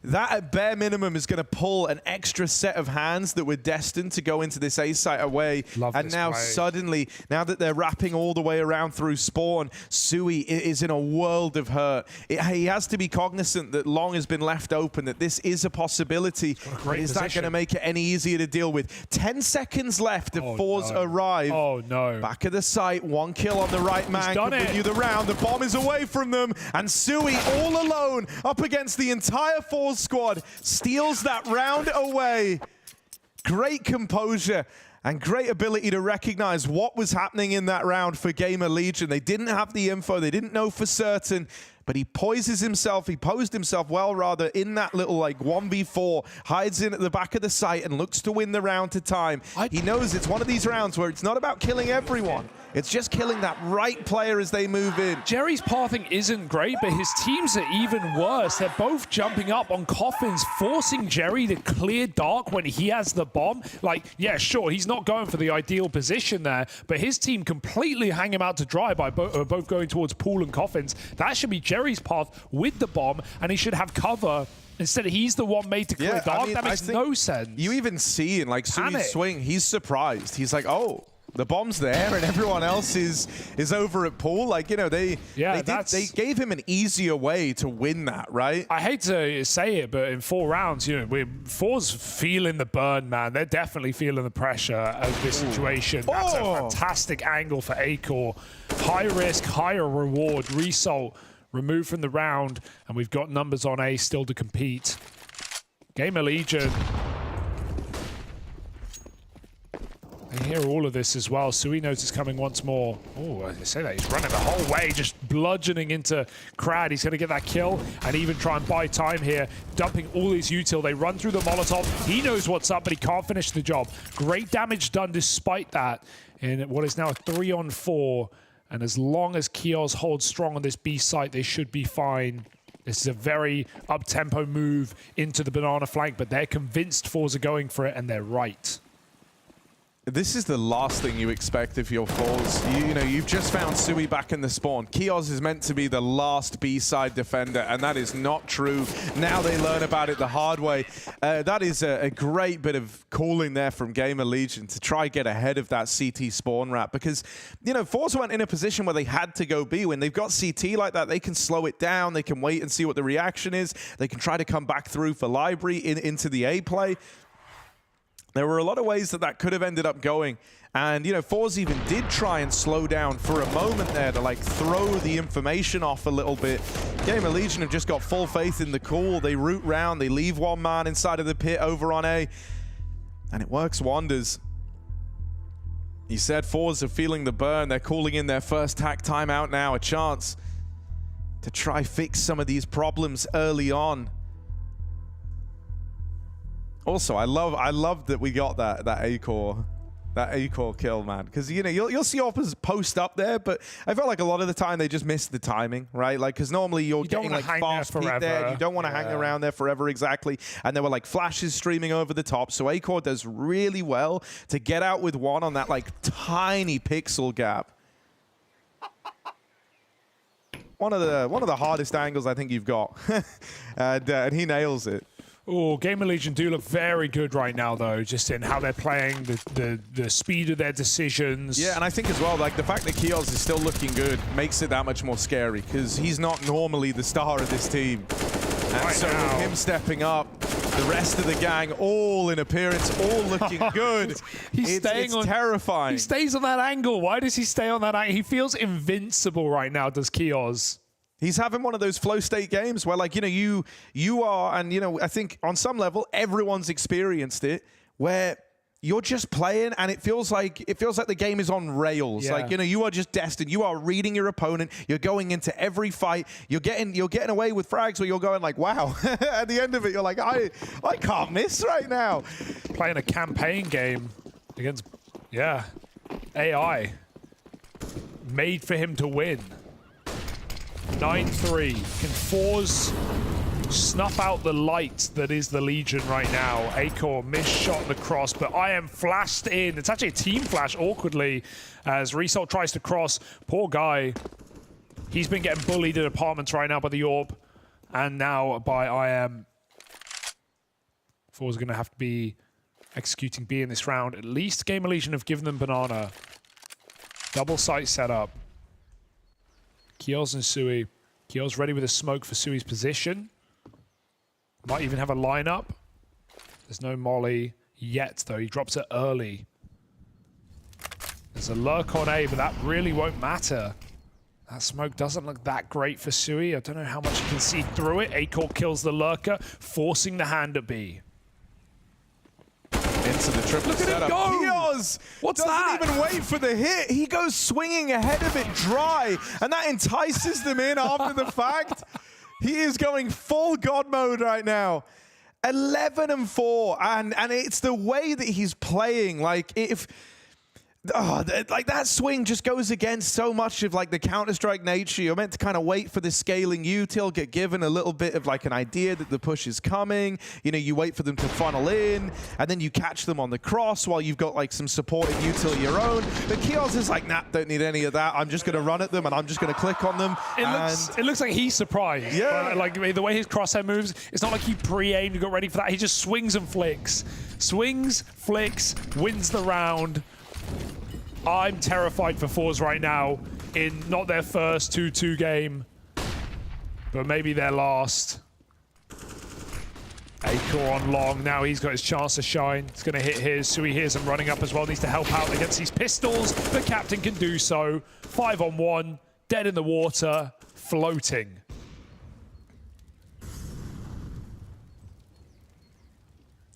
That, at bare minimum, is going to pull an extra set of hands that were destined to go into this A site away. And now suddenly, now that they're wrapping all the way around through spawn, Sui is in a world of hurt. He has to be cognizant that Long has been left open, that this is a possibility. Is that going to make it any easier to deal with? 10 seconds left if Forze arrive. Oh, no. Back of the site, 1 kill on the right man. Can win you the round. The bomb is away from them, and Sui all alone up against the entire Forze squad, steals that round away. Great composure and great ability to recognize what was happening in that round for GamerLegion. They didn't have the info, they didn't know for certain, but he posed himself well rather in that little like 1v4, hides in at the back of the site and looks to win the round to time. He knows it's one of these rounds where it's not about killing everyone. It's just killing that right player as they move in. Jerry's pathing isn't great, but his teams are even worse. They're both jumping up on coffins, forcing Jerry to clear dark when he has the bomb. Like, yeah, sure, he's not going for the ideal position there, but his team completely hang him out to dry by both going towards pool and coffins. That should be Jerry's path with the bomb, and he should have cover. Instead, he's the one made to clear dark. I mean, that makes no sense. You even see in like Sui's swing, he's surprised. He's like, oh, the bomb's there, and everyone else is over at pool. Like, you know, they gave him an easier way to win that, right? I hate to say it, but in 4 rounds, you know, Forze feeling the burn, man. They're definitely feeling the pressure of this situation. That's a fantastic angle for Acor. High risk, higher reward. Result removed from the round, and we've got numbers on A still to compete. GamerLegion. I hear all of this as well. Sui knows it's coming once more. Oh, I say that. He's running the whole way, just bludgeoning into Crad. He's going to get that kill and even try and buy time here, dumping all his util. They run through the Molotov. He knows what's up, but he can't finish the job. Great damage done despite that in what is now a 3-on-4. And as long as Kios holds strong on this B site, they should be fine. This is a very up-tempo move into the banana flank, but they're convinced Forze are going for it, and they're right. This is the last thing you expect if you're Forze. You know, you've just found Sui back in the spawn. Kios is meant to be the last B-side defender, and that is not true. Now they learn about it the hard way. That is a great bit of calling there from GamerLegion to try get ahead of that CT spawn wrap, because, you know, Forze weren't in a position where they had to go B. When they've got CT like that, they can slow it down. They can wait and see what the reaction is. They can try to come back through for library into the A play. There were a lot of ways that could have ended up going. And, you know, Forze even did try and slow down for a moment there to, like, throw the information off a little bit. GamerLegion have just got full faith in the call. They root round. They leave one man inside of the pit over on A. And it works wonders. He said Forze are feeling the burn. They're calling in their first hack timeout now. A chance to try fix some of these problems early on. Also, I love that we got that Acor kill, man. Because, you know, you'll see Oppas post up there, but I felt like a lot of the time they just missed the timing, right? Like, because normally you're getting like fast peek there. You don't want to hang around there forever, exactly. And there were like flashes streaming over the top. So Acor does really well to get out with one on that like tiny pixel gap. One of the hardest angles I think you've got, and he nails it. Oh, GamerLegion do look very good right now, though, just in how they're playing, the speed of their decisions. Yeah, and I think as well, like, the fact that Kios is still looking good makes it that much more scary, because he's not normally the star of this team. And so with him stepping up, the rest of the gang all in appearance, all looking good. It's terrifying. He stays on that angle. Why does he stay on that angle? He feels invincible right now, does Kios. He's having one of those flow state games where, like, you know, you are, and, you know, I think on some level everyone's experienced it, where you're just playing and it feels like the game is on rails. Yeah. Like, you know, you are just destined. You are reading your opponent. You're going into every fight. You're getting away with frags where you're going like, wow. At the end of it, you're like, I can't miss right now. Playing a campaign game against, yeah, AI made for him to win. 9-3. Can Forze snuff out the light that is the Legion right now? Acor missed shot the cross, but I am flashed in. It's actually a team flash awkwardly as Result tries to cross. Poor guy. He's been getting bullied in apartments right now by the Orb and now by IM. Forze are going to have to be executing B in this round. At least GamerLegion have given them banana. Double site setup. Kios and Sui. Kios ready with a smoke for Sui's position. Might even have a lineup. There's no molly yet, though. He drops it early. There's a lurk on A, but that really won't matter. That smoke doesn't look that great for Sui. I don't know how much you can see through it. Acor kills the lurker, forcing the hand at B. Into the triple Look at setup. him go! Kios doesn't even wait for the hit. He goes swinging ahead of it dry, and that entices them in after the fact. He is going full God mode right now. 11-4, and it's the way that he's playing. Like, if Oh, like that swing just goes against so much of like the Counter-Strike nature. You're meant to kind of wait for the scaling util, get given a little bit of like an idea that the push is coming. You know, you wait for them to funnel in, and then you catch them on the cross while you've got like some supporting util of your own. But Kios is like, nah, don't need any of that. I'm just going to run at them, and I'm just going to click on them. It looks like he's surprised. Yeah. Like the way his crosshair moves, it's not like he pre-aimed and got ready for that. He just swings and flicks. Swings, flicks, wins the round. I'm terrified for Forze right now in not their first 2-2 game, but maybe their last. Acor on long, now he's got his chance to shine. He's gonna hit his, Sui hears him running up as well, needs to help out against these pistols. The captain can do so. 5-on-1, dead in the water, floating.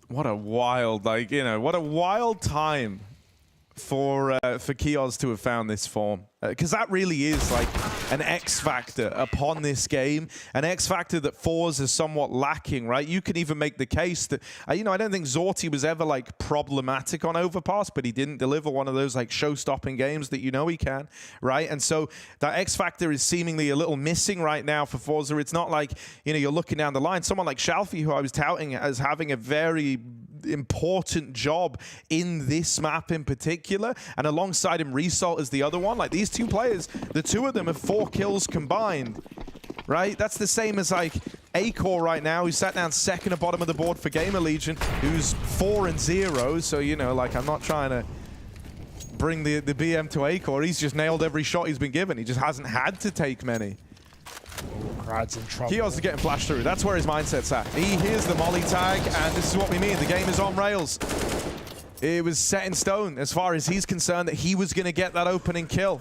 What a wild, like, you know, what a wild time for Kios to have found this form, because that really is like an X factor upon this game, an X factor that Forze is somewhat lacking, right? You can even make the case that you know, I don't think Zorti was ever like problematic on Overpass, but he didn't deliver one of those like show-stopping games that you know he can, right? And so that X factor is seemingly a little missing right now for Forze. It's not like, you know, you're looking down the line, someone like Shalfie, who I was touting as having a very important job in this map in particular, and alongside him Result is the other one. Like these two players, the two of them have 4 kills combined, right? That's the same as like Acor right now, who sat down second at bottom of the board for GamerLegion, who's 4-0. So, you know, like I'm not trying to bring the BM to Acor. He's just nailed every shot he's been given. He just hasn't had to take many. Krad's in trouble. Kios is getting flashed through. That's where his mindset's at. He hears the molly tag, and this is what we mean. The game is on rails. It was set in stone as far as he's concerned that he was going to get that opening kill.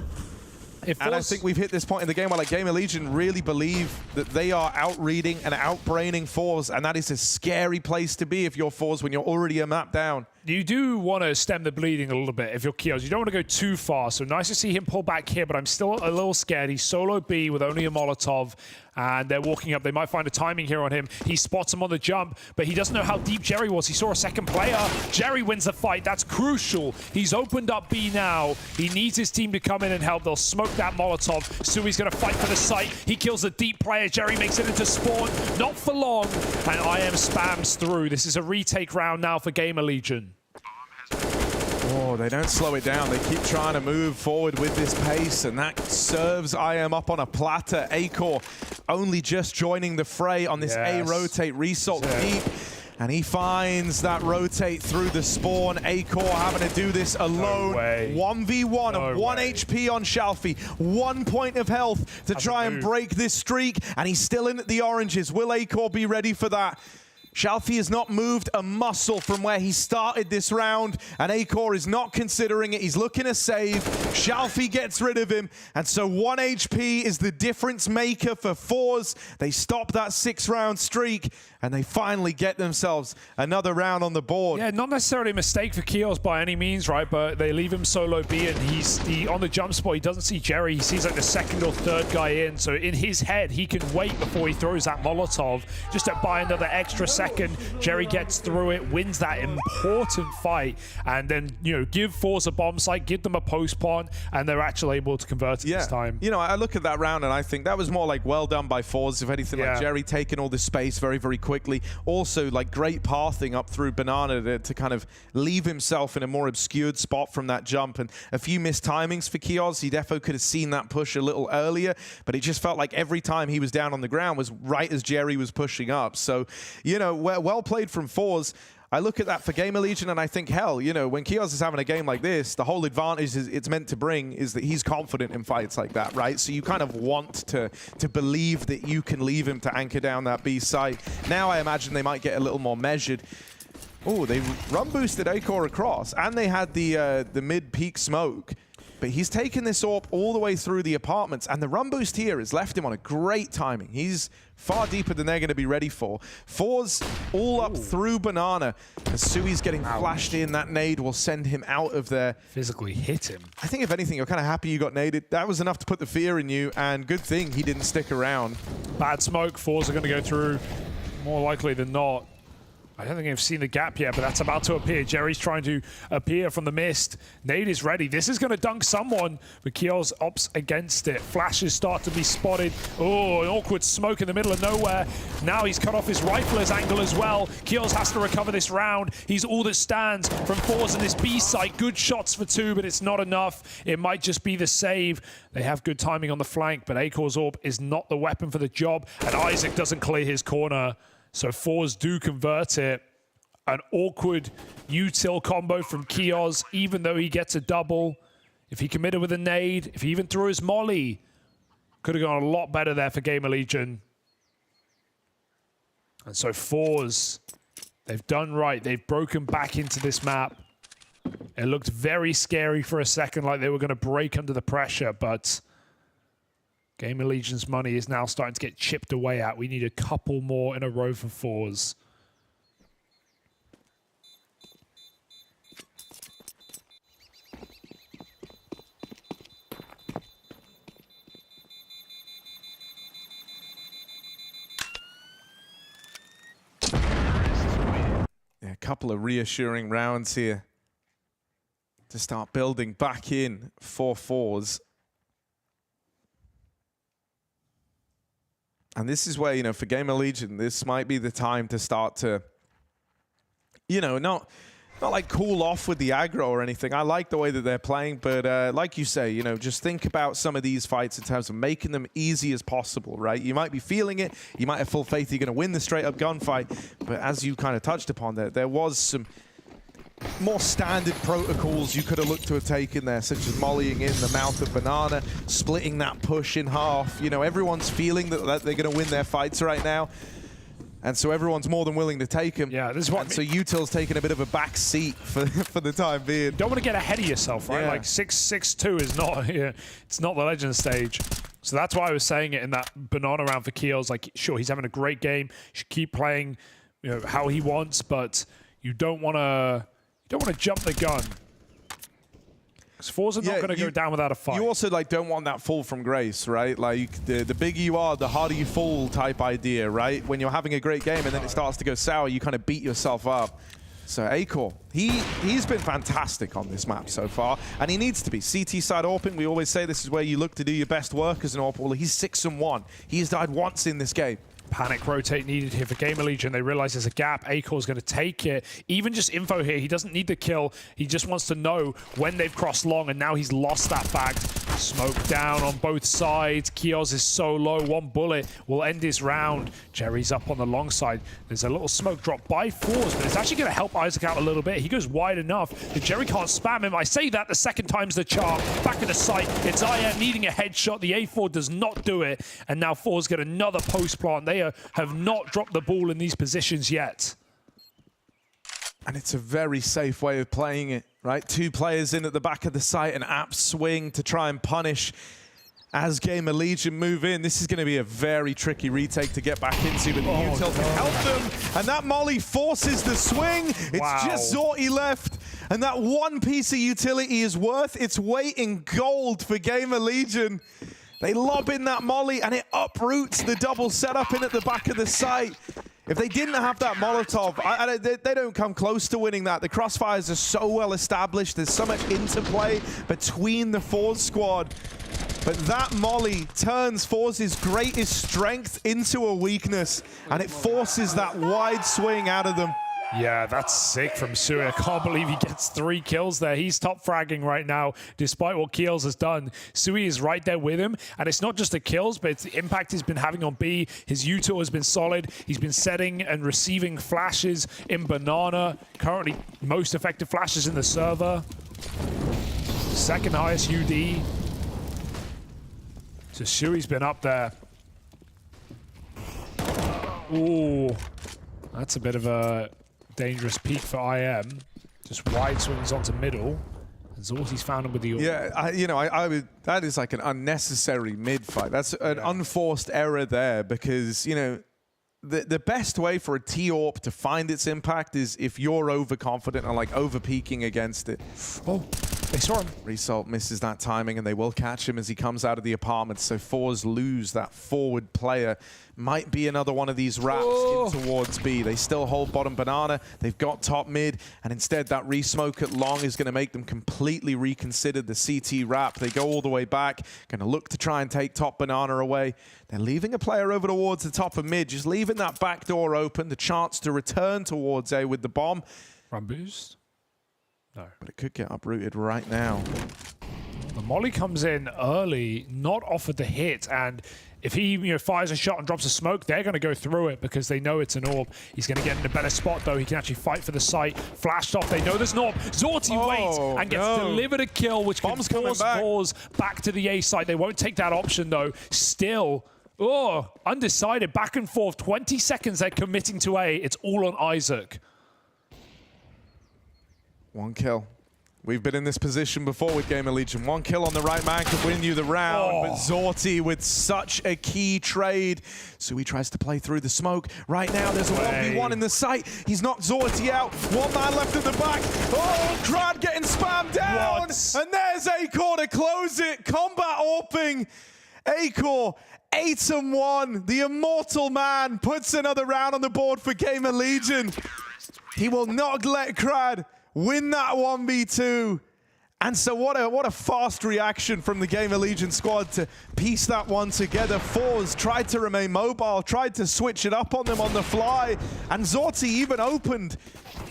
And I think we've hit this point in the game where like GamerLegion really believe that they are out-reading and out-braining Forze, and that is a scary place to be if you're Forze when you're already a map down. You do want to stem the bleeding a little bit if you're Kios. You don't want to go too far, so nice to see him pull back here, but I'm still a little scared. He's solo B with only a Molotov, and they're walking up. They might find a timing here on him. He spots him on the jump, but he doesn't know how deep Jerry was. He saw a second player. Jerry wins the fight. That's crucial. He's opened up B now. He needs his team to come in and help. They'll smoke that Molotov. Sui's going to fight for the site. He kills the deep player. Jerry makes it into spawn. Not for long, and IM spams through. This is a retake round now for GamerLegion. Oh, they don't slow it down. They keep trying to move forward with this pace, and that serves IM up on a platter. Acor only just joining the fray on this A rotate. Result deep, and he finds that rotate through the spawn. Acor having to do this alone. 1v1 of 1 HP on Shalfie. 1 point of health to try and break this streak, and he's still in at the oranges. Will Acor be ready for that? Shalfie has not moved a muscle from where he started this round, and Acor is not considering it. He's looking to save. Shalfie gets rid of him, and so 1 HP is the difference maker for Forze. They stop that 6-round streak, and they finally get themselves another round on the board. Yeah, not necessarily a mistake for Kios by any means, right? But they leave him solo B, and he's on the jump spot. He doesn't see Jerry. He sees like the second or third guy in. So in his head, he can wait before he throws that Molotov just to buy another extra second. Jerry gets through it, wins that important fight, and then, you know, give Forze a bomb site, give them a post-pon, and they're actually able to convert it this time. You know, I look at that round and I think that was more like well done by Forze, if anything, like Jerry taking all this space very, very quickly. Also, like great pathing up through Banana to kind of leave himself in a more obscured spot from that jump, and a few missed timings for Kios. He defo could have seen that push a little earlier, but it just felt like every time he was down on the ground was right as Jerry was pushing up. So, you know, well played from Forze. I look at that for GamerLegion and I think, hell, you know, when Kios is having a game like this, the whole advantage it's meant to bring is that he's confident in fights like that, right? So you kind of want to believe that you can leave him to anchor down that B site. Now I imagine they might get a little more measured. Oh, they run boosted Acor across, and they had the mid-peak smoke. But he's taken this AWP all the way through the apartments, and the run boost here has left him on a great timing. He's far deeper than they're going to be ready for. Forze all up through Banana. As Sui's getting flashed in, that nade will send him out of there. Physically hit him. I think if anything, you're kind of happy you got naded. That was enough to put the fear in you, and good thing he didn't stick around. Bad smoke. Forze are going to go through more likely than not. I don't think I've seen the gap yet, but that's about to appear. Jerry's trying to appear from the mist. Nade is ready. This is going to dunk someone, but Kios opts against it. Flashes start to be spotted. Oh, an awkward smoke in the middle of nowhere. Now he's cut off his rifler's angle as well. Kios has to recover this round. He's all that stands from Forze in this B site. Good shots for 2, but it's not enough. It might just be the save. They have good timing on the flank, but Akor's AWP is not the weapon for the job, and Isaac doesn't clear his corner. So Forze do convert it. An awkward util combo from Kios, even though he gets a double. If he committed with a nade, if he even threw his molly, could have gone a lot better there for GamerLegion. And so Forze, they've done right. They've broken back into this map. It looked very scary for a second, like they were going to break under the pressure, but GamerLegion's money is now starting to get chipped away at. We need a couple more in a row for Forze. Yeah, a couple of reassuring rounds here to start building back in for Forze. And this is where, you know, for GamerLegion, this might be the time to start to, you know, not like cool off with the aggro or anything. I like the way that they're playing, but like you say, you know, just think about some of these fights in terms of making them easy as possible, right? You might be feeling it. You might have full faith you're going to win the straight-up gunfight. But as you kind of touched upon there was some more standard protocols you could have looked to have taken there, such as mollying in the mouth of Banana, splitting that push in half. You know, everyone's feeling that they're going to win their fights right now. And so everyone's more than willing to take him. Yeah, this is what. And so util's taking a bit of a back seat for the time being. Don't want to get ahead of yourself, right? Yeah. Like 6-6-2 is not. Yeah, it's not the legend stage. So that's why I was saying it in that Banana round for Kios. Like, sure, he's having a great game. You should keep playing, you know, how he wants, but you don't want to. You don't want to jump the gun. Because Forze are not going to go down without a fight. You also like don't want that fall from grace, right? Like the bigger you are, the harder you fall type idea, right? When you're having a great game and then it starts to go sour, you kind of beat yourself up. So Akor, he's been fantastic on this map so far, and he needs to be. CT side AWPing, we always say this is where you look to do your best work as an AWP. Well, he's 6-1. He's died once in this game. Panic rotate needed here for GamerLegion. They realize there's a gap. Akor's going to take it. Even just info here. He doesn't need the kill. He just wants to know when they've crossed long, and now he's lost that fact. Smoke down on both sides. Kios is so low. One bullet will end his round. Jerry's up on the long side. There's a little smoke drop by Forze, but it's actually going to help Isaac out a little bit. He goes wide enough that Jerry can't spam him. I say that the second time's the charm. Back in the site. It's IM needing a headshot. The A4 does not do it. And now Forze get another post plant. They have not dropped the ball in these positions yet. And it's a very safe way of playing it, right? 2 players in at the back of the site, an app swing to try and punish as GamerLegion move in. This is going to be a very tricky retake to get back into, but the util can help them. And that molly forces the swing. It's just Zorti left. And that one piece of utility is worth its weight in gold for GamerLegion. They lob in that molly and it uproots the double setup in at the back of the site. If they didn't have that Molotov, they don't come close to winning that. The crossfires are so well established. There's so much interplay between the Forze squad. But that molly turns Forze's greatest strength into a weakness, and it forces that wide swing out of them. Yeah, that's sick from Sui. I can't believe he gets 3 kills there. He's top fragging right now, despite what Keels has done. Sui is right there with him, and it's not just the kills, but it's the impact he's been having on B. His util has been solid. He's been setting and receiving flashes in Banana. Currently, most effective flashes in the server. Second highest UD. So Sui's been up there. Ooh, that's a bit of a dangerous peak for IM. Just wide swings onto middle. And Zorti's found him with the... Yeah, I would... That is like an unnecessary mid-fight. That's an unforced error there because, you know, the best way for a T-AWP to find its impact is if you're overconfident and like over-peaking against it. Oh, They saw him. Result misses that timing, and they will catch him as he comes out of the apartment. So Forze lose that forward player. Might be another one of these wraps in towards B. They still hold bottom banana. They've got top mid, and instead that re-smoke at long is going to make them completely reconsider the CT wrap. They go all the way back, going to look to try and take top banana away. They're leaving a player over towards the top of mid, just leaving that back door open, the chance to return towards A with the bomb. Run boost? No. But it could get uprooted right now. The molly comes in early, not offered the hit, and if he fires a shot and drops a smoke, they're going to go through it because they know it's an orb. He's going to get in a better spot, though. He can actually fight for the site. Flashed off. They know there's an orb. Zorti waits and gets delivered a kill, which can force Forze back to the A site. They won't take that option, though. Still, undecided. Back and forth. 20 seconds they're committing to A. It's all on Isaac. One kill. We've been in this position before with GamerLegion. One kill on the right man could win you the round, but Zorti with such a key trade. Sui tries to play through the smoke. Right now, there's a 1v1 in the site. He's knocked Zorti out. One man left at the back. Oh, Crad getting spammed down. And there's Acor to close it. Combat AWPing. Acor, 8-1. The immortal man puts another round on the board for GamerLegion. He will not let Crad win that 1v2. And so what a fast reaction from the GamerLegion squad to piece that one together. Forze tried to remain mobile, tried to switch it up on them on the fly, and Zorti even opened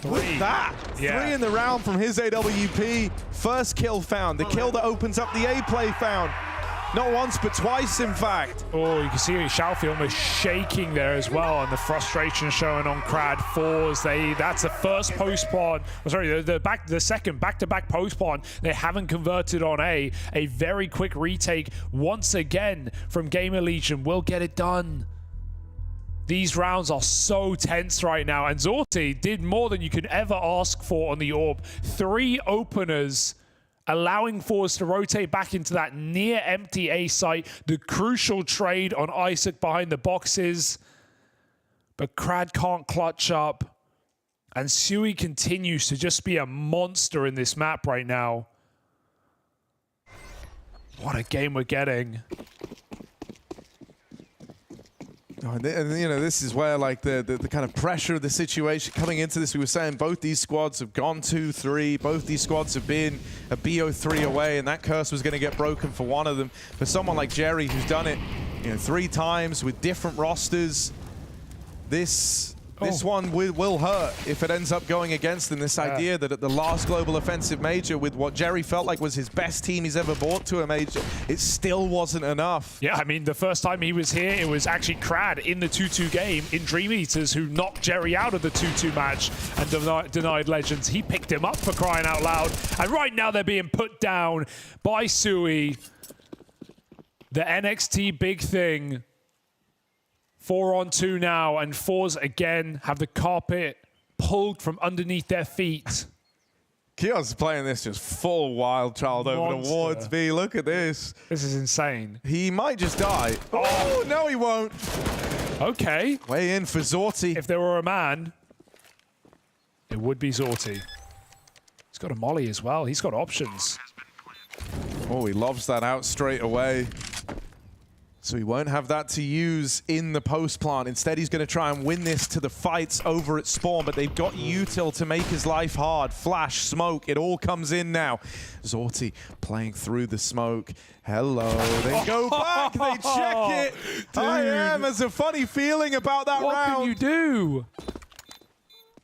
with that. 3 in the round from his AWP. First kill found, the kill that opens up the A play found. Not once, but twice, in fact. Oh, you can see Shalfie almost shaking there as well, and the frustration showing on Crad. Forze, that's the first post-spawn. Oh, sorry, the second back-to-back post-spawn. They haven't converted on A. A very quick retake once again from GamerLegion will get it done. These rounds are so tense right now, and Zorti did more than you could ever ask for on the orb. 3 openers, allowing Forze to rotate back into that near empty A site. The crucial trade on Isaac behind the boxes. But Crad can't clutch up. And Sui continues to just be a monster in this map right now. What a game we're getting. And this is where like the kind of pressure of the situation coming into this. We were saying both these squads have gone 2-3. Both these squads have been a BO3 away, and that curse was going to get broken for one of them. For someone like Jerry, who's done it 3 times with different rosters, this one will hurt if it ends up going against them. This idea that at the last Global Offensive Major, with what Jerry felt like was his best team he's ever brought to a major, it still wasn't enough. Yeah, I mean, the first time he was here, it was actually Crad in the 2-2 game in Dream Eaters who knocked Jerry out of the 2-2 match and denied Legends. He picked him up, for crying out loud. And right now they're being put down by Sui. The NXT big thing. 4-on-2 now, and Forze again have the carpet pulled from underneath their feet. Kio's playing this just full wild child over towards B. Look at this. This is insane. He might just die. Oh, no, he won't. Okay. Way in for Zorti. If there were a man, it would be Zorti. He's got a molly as well. He's got options. Oh, he lobs that out straight away. So he won't have that to use in the post plant. Instead, he's going to try and win this to the fights over at spawn, but they've got util to make his life hard. Flash, smoke, it all comes in now. Zorti playing through the smoke. Hello, they go back, they check it. Dude. IM has a funny feeling about that round. What can you do?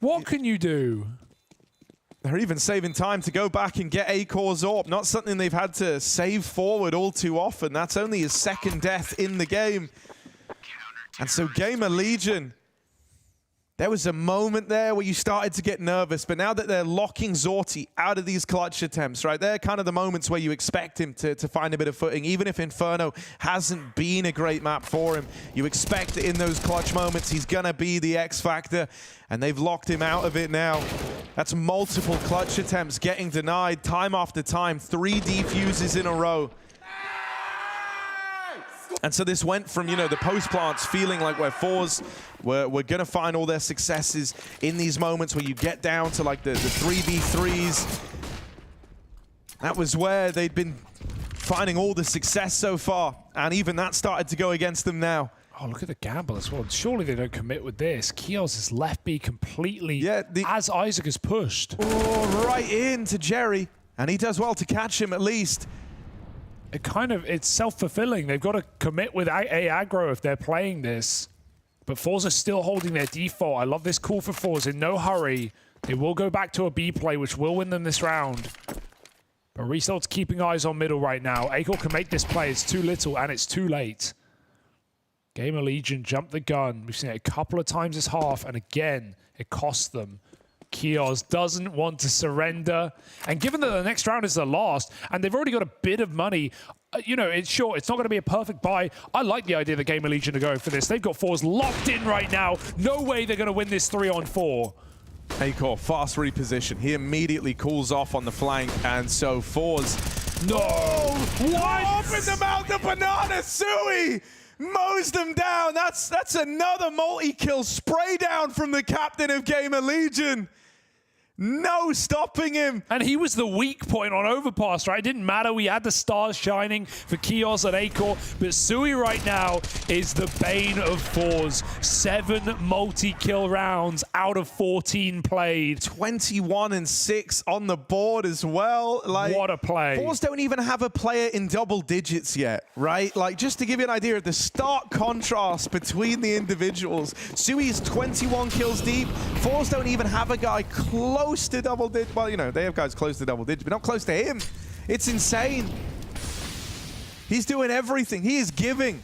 What can you do? They're even saving time to go back and get Acor's AWP. Not something they've had to save forward all too often. That's only his 2nd death in the game. And so GamerLegion, there was a moment there where you started to get nervous, but now that they're locking Zorti out of these clutch attempts, right? They're kind of the moments where you expect him to find a bit of footing. Even if Inferno hasn't been a great map for him, you expect in those clutch moments he's gonna be the X factor, and they've locked him out of it now. That's multiple clutch attempts getting denied time after time, 3 defuses in a row. And so this went from, the post plants feeling like where Forze were going to find all their successes in these moments where you get down to like the 3v3s. That was where they'd been finding all the success so far, and even that started to go against them now. Oh, look at the gamble as well. Surely they don't commit with this. Kios is left B completely as Isaac is pushed. Oh, right into Jerry, and he does well to catch him at least. It's self-fulfilling. They've got to commit with A aggro if they're playing this. But Forze are still holding their default. I love this call for Forze. In no hurry. They will go back to a B play, which will win them this round. But Resalt's keeping eyes on middle right now. Acor can make this play. It's too little, and it's too late. GamerLegion jumped the gun. We've seen it a couple of times this half, and again, it cost them. Kios doesn't want to surrender. And given that the next round is the last, and they've already got a bit of money, you know, it's not going to be a perfect buy. I like the idea that GamerLegion are going for this. They've got Forze locked in right now. No way they're going to win this 3-on-4. Acor, fast reposition. He immediately calls off on the flank, and so Forze. No! What? Open them out the banana, Sui! Mows them down. That's another multi-kill spray down from the captain of GamerLegion. No stopping him. And he was the weak point on Overpass, right? It didn't matter. We had the stars shining for Kios and Acor, but Sui right now is the bane of Forze. 7 multi-kill rounds out of 14 played. 21 and 6 on the board as well. Like, what a play. Forze don't even have a player in double digits yet, right? Like, just to give you an idea of the stark contrast between the individuals. Sui is 21 kills deep. Forze don't even have a guy close to double digits. Well, you know, they have guys close to double digits, but not close to him. It's insane. He's doing everything. He is giving.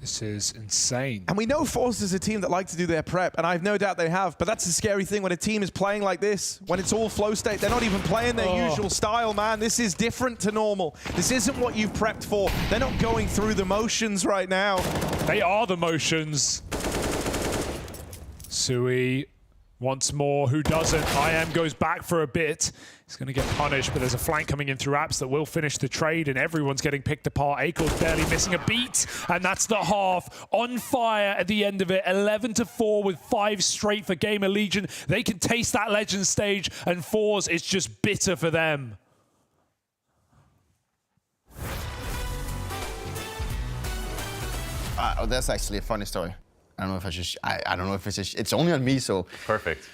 This is insane. And we know Forze is a team that like to do their prep, and I have no doubt they have, but that's the scary thing when a team is playing like this, when it's all flow state. They're not even playing their usual style, man. This is different to normal. This isn't what you've prepped for. They're not going through the motions right now. They are the motions. Sui once more. Who doesn't? IM goes back for a bit. He's going to get punished, but there's a flank coming in through Apeks that will finish the trade, and everyone's getting picked apart. Acor's barely missing a beat, and that's the half. On fire at the end of it. 11-4 with 5 straight for GamerLegion. They can taste that legend stage, and Forze, it's just bitter for them. That's actually a funny story. I don't know if I should. I don't know if it's only on me, so. Perfect.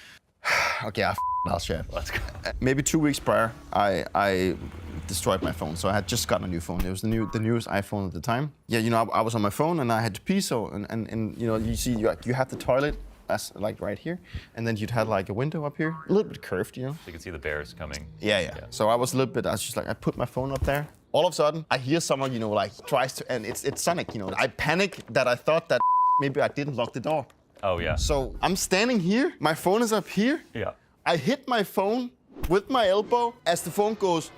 Okay, I'll share. Let's go. Maybe 2 weeks prior, I destroyed my phone. So I had just gotten a new phone. It was the newest iPhone at the time. Yeah, you know, I was on my phone and I had to pee. So and you know, you see, you have the toilet as like right here, and then you'd had like a window up here, a little bit curved, you know. So you can see the bears coming. Yeah. So I was just like, I put my phone up there. All of a sudden, I hear someone, you know, like tries to, and it's Sonic, you know. I panic that I thought that maybe I didn't lock the door. Oh, yeah. So I'm standing here, my phone is up here. Yeah. I hit my phone with my elbow as the phone goes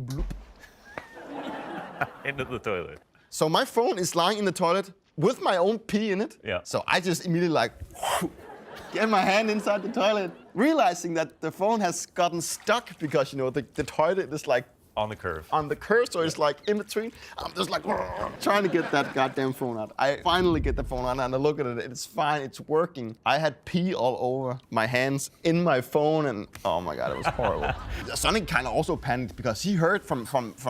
bloop. Into the toilet. So my phone is lying in the toilet with my own pee in it. Yeah. So I just immediately like get my hand inside the toilet, realizing that the phone has gotten stuck because, you know, the toilet is like on the curve. On the curve, so it's like in between. I'm just like trying to get that goddamn phone out. I finally get the phone out and I look at it. It's fine. It's working. I had pee all over my hands, in my phone, and oh my god, it was horrible. Sonic kind of also panicked because he heard from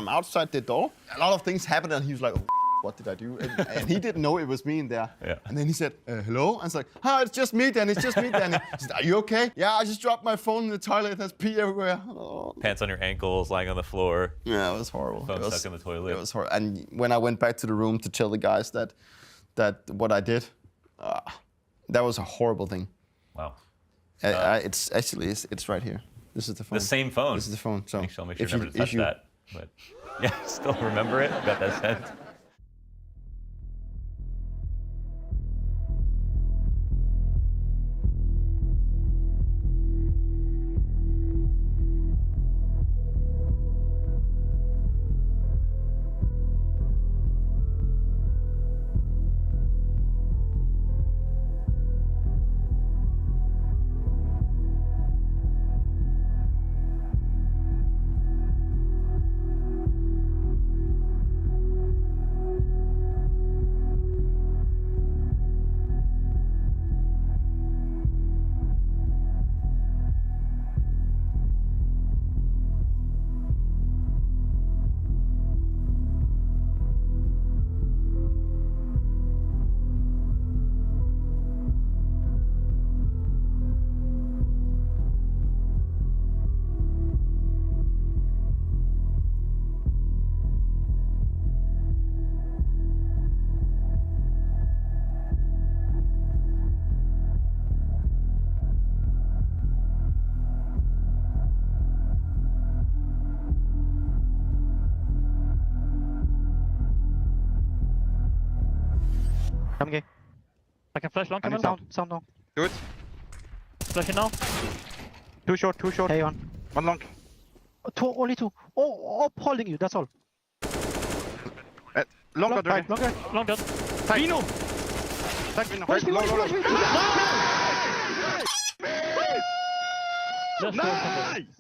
outside the door. A lot of things happened, and he was like, what did I do? And he didn't know it was me in there. Yeah. And then he said, hello? And it's like, hi, it's just me, Danny. It's just me, Danny. He said, are you okay? Yeah, I just dropped my phone in the toilet. There's pee everywhere. Oh. Pants on your ankles, lying on the floor. Yeah, it was horrible. Phone stuck in the toilet. It was horrible. And when I went back to the room to tell the guys that what I did, that was a horrible thing. Wow. It's actually right here. This is the phone. The same phone. This is the phone. So make sure never to touch that. But yeah, still remember it. Got that scent. Come gay. I can flash long, come sound now. Do it. Flash it now. Too short, too short. Hey, on. One long. Only two. Oh, holding you, that's all. Longer, Right, longer. Vino! Tag Vino. Where's Low.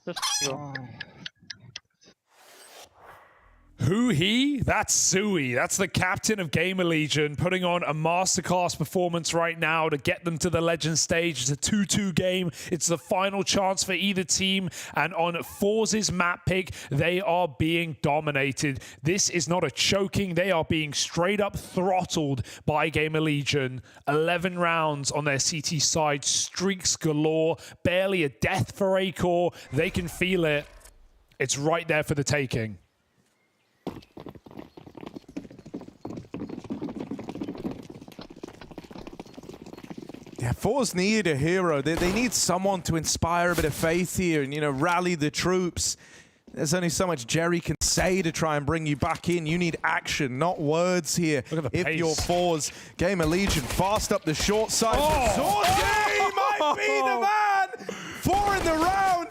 Just go. Who he? That's Sui. That's the captain of GamerLegion, putting on a masterclass performance right now to get them to the Legend stage. It's a 2-2 game. It's the final chance for either team. And on Forze's map pick, they are being dominated. This is not a choking. They are being straight up throttled by GamerLegion. 11 rounds on their CT side. Streaks galore. Barely a death for Acor. They can feel it. It's right there for the taking. Yeah, Forze need a hero. They need someone to inspire a bit of faith here and, you know, rally the troops. There's only so much Jerry can say to try and bring you back in. You need action, not words here. Look at the if pace. you're Forze, GamerLegion fast up the short side. Zordy might be the man. 4 in the round.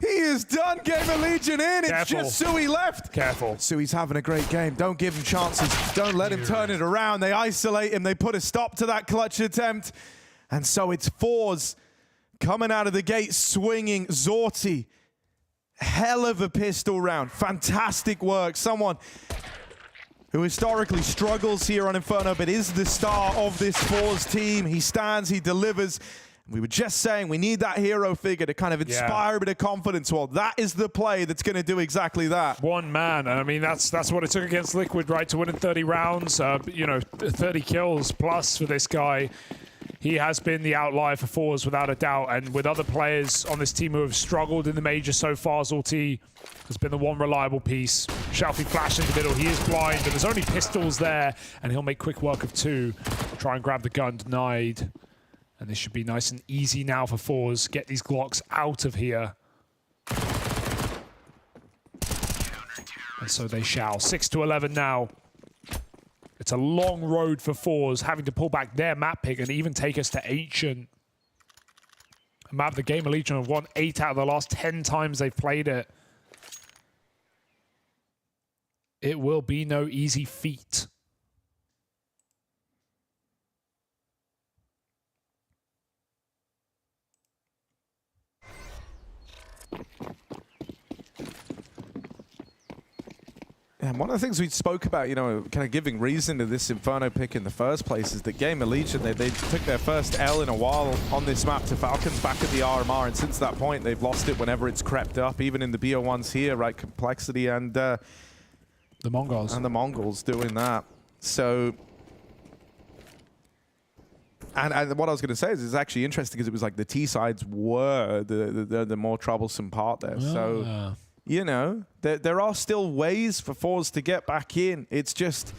He is done. GamerLegion in. It's just Sui left. Careful. Sui's having a great game. Don't give him chances. Don't let him turn it around. They isolate him. They put a stop to that clutch attempt. And so it's Forze coming out of the gate swinging. Zorty, hell of a pistol round. Fantastic work. Someone who historically struggles here on Inferno, but is the star of this Forze team. He stands, he delivers. We were just saying we need that hero figure to kind of inspire a bit of confidence. Well, that is the play that's going to do exactly that. One man. I mean, that's what it took against Liquid, right? To win in 30 rounds, you know, 30 kills plus for this guy. He has been the outlier for Forze without a doubt. And with other players on this team who have struggled in the major so far, Zorty has been the one reliable piece. Shelfie flash in the middle. He is blind, but there's only pistols there. And he'll make quick work of 2. Try and grab the gun, denied. And this should be nice and easy now for Forze. Get these Glocks out of here. And so they shall. 6-11 now. It's a long road for Forze, having to pull back their map pick and even take us to Ancient. A map the GamerLegion have won 8 out of the last 10 times they've played it. It will be no easy feat. And one of the things we spoke about, you know, kind of giving reason to this Inferno pick in the first place is that GamerLegion, they took their first L in a while on this map to Falcons back at the RMR, and since that point, they've lost it whenever it's crept up, even in the BO1s here, right? Complexity and the Mongols. And the Mongols doing that. So, and what I was going to say is it's actually interesting because it was like the T sides were the more troublesome part there. So, you know, there are still ways for Forze to get back in. It's just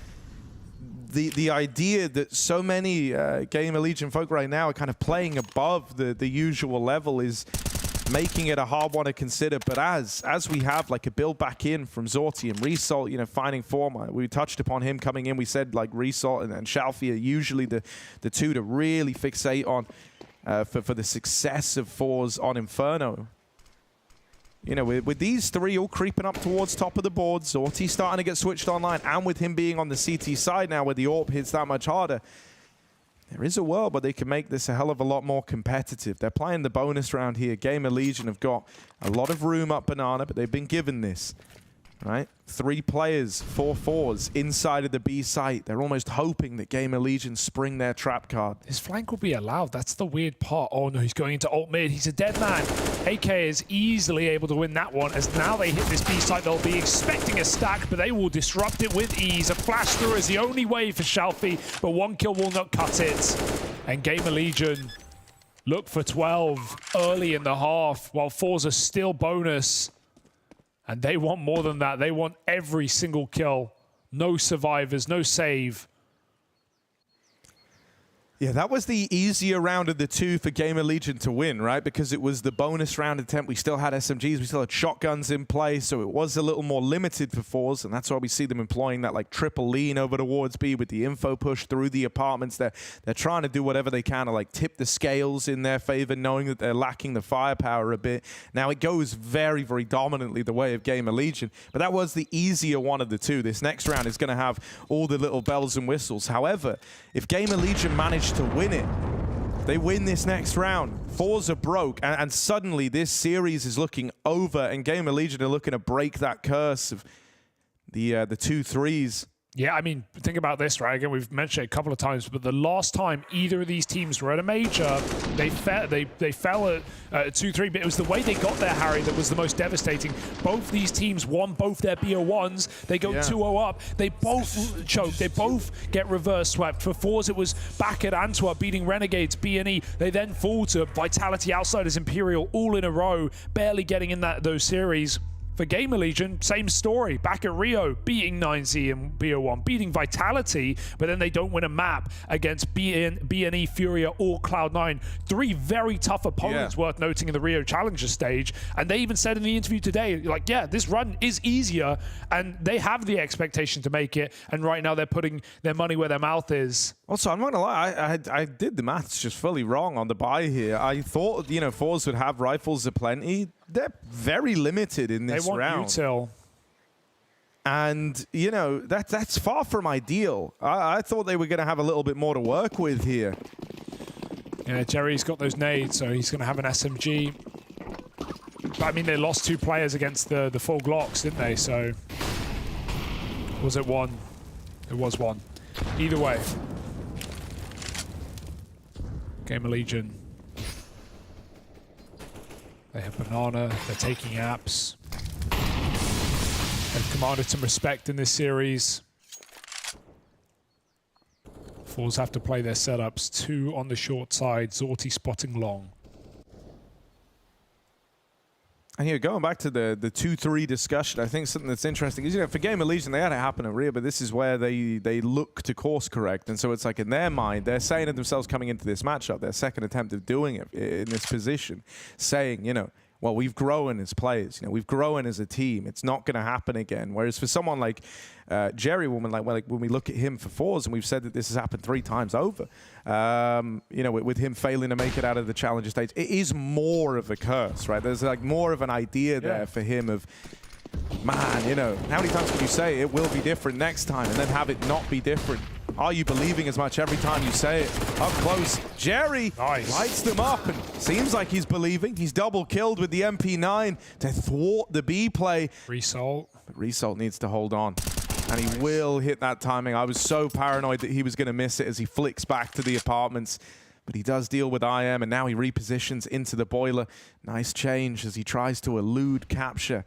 the idea that so many GamerLegion folk right now are kind of playing above the usual level is making it a hard one to consider. But as we have like a build back in from Zorty and Resalt, you know, finding form. We touched upon him coming in. We said like Resalt and Shalfie are usually the two to really fixate on for the success of Forze on Inferno. You know, with these 3 all creeping up towards top of the board, Zorty starting to get switched online, and with him being on the CT side now where the AWP hits that much harder, there is a world where they can make this a hell of a lot more competitive. They're playing the bonus round here. GamerLegion have got a lot of room up banana, but they've been given this, right? 3 players, 4 Forze inside of the B site. They're almost hoping that GamerLegion spring their trap card. His flank will be allowed. That's the weird part. Oh no, he's going into ult mid. He's a dead man. AK is easily able to win that one, as now they hit this B site. They'll be expecting a stack, but they will disrupt it with ease. A flash through is the only way for Shalfie, but 1 kill will not cut it. And GamerLegion look for 12 early in the half, while Forze are still bonus. And they want more than that. They want every single kill. No survivors, no save. Yeah, that was the easier round of the two for GamerLegion to win, right? Because it was the bonus round attempt. We still had SMGs, we still had shotguns in play, so it was a little more limited for Forze, and that's why we see them employing that like triple lean over towards B with the info push through the apartments. They're trying to do whatever they can to like tip the scales in their favor, knowing that they're lacking the firepower a bit. Now it goes very, very dominantly the way of GamerLegion, but that was the easier one of the two. This next round is going to have all the little bells and whistles. However, if GamerLegion managed to win it, they win this next round, Forze are broke, and suddenly this series is looking over, and GamerLegion are looking to break that curse of the 2-3s. Yeah, I mean, think about this, right? Again, we've mentioned it a couple of times, but the last time either of these teams were at a major, they fell at 2-3, but it was the way they got there, Harry, that was the most devastating. Both these teams won both their BO1s. They go 2-0 up. They both choke. They both get reverse swept. For Forze, it was back at Antwerp, beating Renegades, B&E. They then fall to Vitality, Outsiders, Imperial, all in a row, barely getting in those series. For GamerLegion, same story. Back at Rio, beating 9Z and BO1, beating Vitality, but then they don't win a map against B&E, Furia, or Cloud9. Three very tough opponents worth noting in the Rio Challenger stage. And they even said in the interview today, like, yeah, this run is easier, and they have the expectation to make it. And right now they're putting their money where their mouth is. Also, I'm not gonna lie, I did the maths just fully wrong on the buy here. I thought, you know, Forze would have rifles aplenty. They're very limited in this round. They want util. And, you know, that's far from ideal. I thought they were going to have a little bit more to work with here. Yeah, Jerry's got those nades, so he's going to have an SMG. But, I mean, they lost 2 players against the full Glocks, didn't they? So, was it 1? It was 1. Either way. GamerLegion. They have Banana, they're taking Apps. They've commanded some respect in this series. Forze have to play their setups. 2 on the short side, Zorti spotting long. And here, going back to the 2-3 discussion, I think something that's interesting is, you know, for GamerLegion, they had it happen at Rio, but this is where they look to course correct. And so it's like in their mind, they're saying to themselves coming into this matchup, their second attempt of doing it in this position, saying, you know, well, we've grown as players, you know, we've grown as a team. It's not going to happen again. Whereas for someone like Jerry, when we look at him for Forze, and we've said that this has happened 3 times over, you know, with him failing to make it out of the challenger stage, it is more of a curse, right? There's like more of an idea there for him of, man, you know, how many times can you say it will be different next time and then have it not be different? Are you believing as much every time you say it? Up close, Jerry lights them up and seems like he's believing. He's double killed with the MP9 to thwart the B play. Result. But Result needs to hold on. And he will hit that timing. I was so paranoid that he was going to miss it as he flicks back to the apartments. But he does deal with IM, and now he repositions into the boiler. Nice change as he tries to elude capture.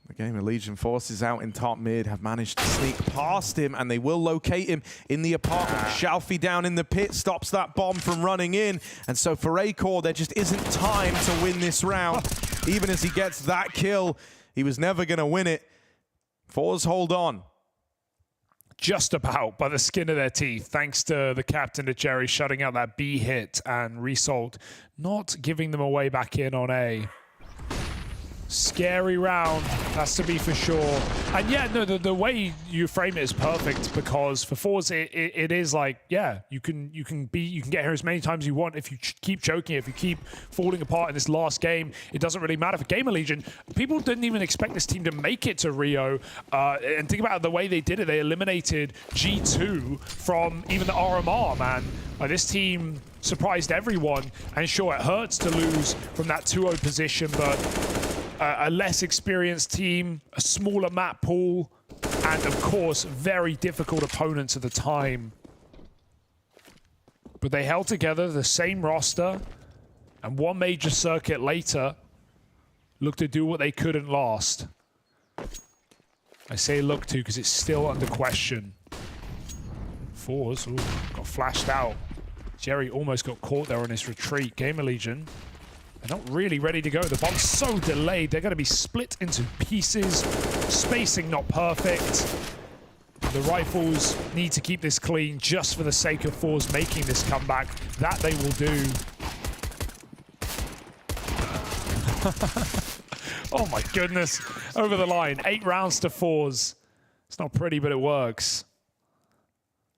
The GamerLegion forces out in top mid have managed to sneak past him, and they will locate him in the apartment. Shalfie down in the pit stops that bomb from running in. And so for Acor, there just isn't time to win this round. Even as he gets that kill, he was never going to win it. Forze hold on. Just about by the skin of their teeth, thanks to the captain, to Jerry, shutting out that B hit, and Result not giving them away back in on A. Scary round, that's to be for sure. And yeah, no, the way you frame it is perfect, because for Forze it is like, yeah, you can get here as many times as you want. If you keep choking, if you keep falling apart in this last game, it doesn't really matter. For GamerLegion, people didn't even expect this team to make it to Rio. And think about the way they did it. They eliminated G2 from even the RMR, man. This team surprised everyone, and sure, it hurts to lose from that 2-0 position, but a less experienced team, a smaller map pool, and of course, very difficult opponents at the time. But they held together, the same roster, and one major circuit later, looked to do what they couldn't last. I say look to because it's still under question. Forze, ooh, got flashed out. Jerry almost got caught there on his retreat. GamerLegion, they're not really ready to go. The bomb's so delayed. They're going to be split into pieces. Spacing not perfect. The Rifles need to keep this clean just for the sake of Forze making this comeback. That they will do. Oh my goodness. Over the line. 8 rounds to Forze. It's not pretty, but it works.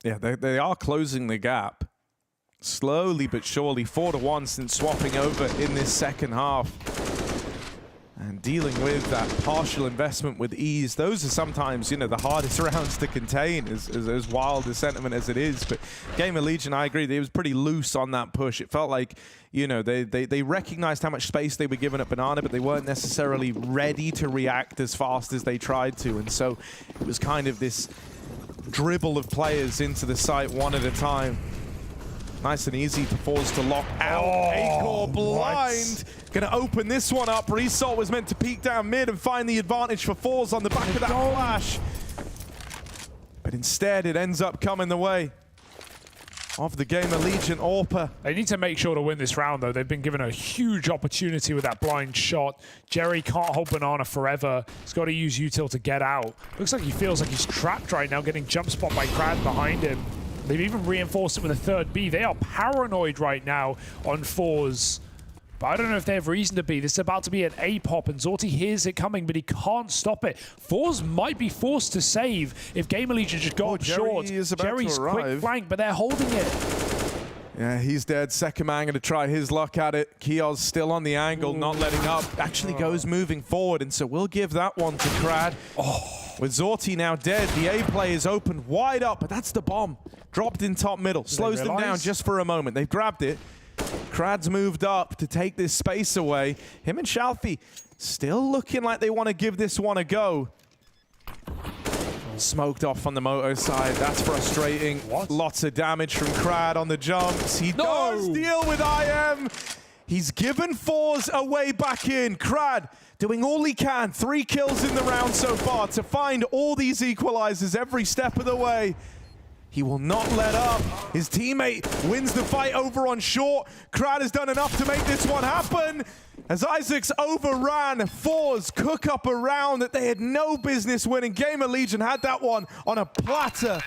Yeah, they are closing the gap. Slowly but surely, 4-1 since swapping over in this second half. And dealing with that partial investment with ease. Those are sometimes, you know, the hardest rounds to contain, as wild a sentiment as it is. But GamerLegion, I agree, they was pretty loose on that push. It felt like, you know, they recognized how much space they were given at Banana, but they weren't necessarily ready to react as fast as they tried to. And so it was kind of this dribble of players into the site one at a time. Nice and easy for Forze to lock out. Acor blind. Gonna open this one up. Result was meant to peek down mid and find the advantage for Forze on the back of that flash. But instead, it ends up coming the way of the GamerLegion AWPer. They need to make sure to win this round, though. They've been given a huge opportunity with that blind shot. Jerry can't hold Banana forever. He's got to use util to get out. Looks like he feels like he's trapped right now, getting jump spot by Crad behind him. They've even reinforced it with a third B. They are paranoid right now on Forze. But I don't know if they have reason to be. This is about to be an A pop, and Zorti hears it coming, but he can't stop it. Forze might be forced to save if GamerLegion just go up short. Jerry's quick flank, but they're holding it. Yeah, he's dead. Second man going to try his luck at it. Kios still on the angle, not letting up. Actually goes moving forward, and so we'll give that one to Crad. With Zorti now dead, the A play is open wide up, but that's the bomb. Dropped in top middle. Slows them down just for a moment. They've grabbed it. Krad's moved up to take this space away. Him and Shalfie still looking like they want to give this one a go. Smoked off on the moto side. That's frustrating. Lots of damage from Crad on the jumps. He does deal with IM. He's given Forze a way back in. Crad doing all he can. 3 kills in the round so far to find all these equalizers every step of the way. He will not let up. His teammate wins the fight over on short. Crad has done enough to make this one happen. As Isaacs overran, Forze cook up a round that they had no business winning. GamerLegion had that one on a platter.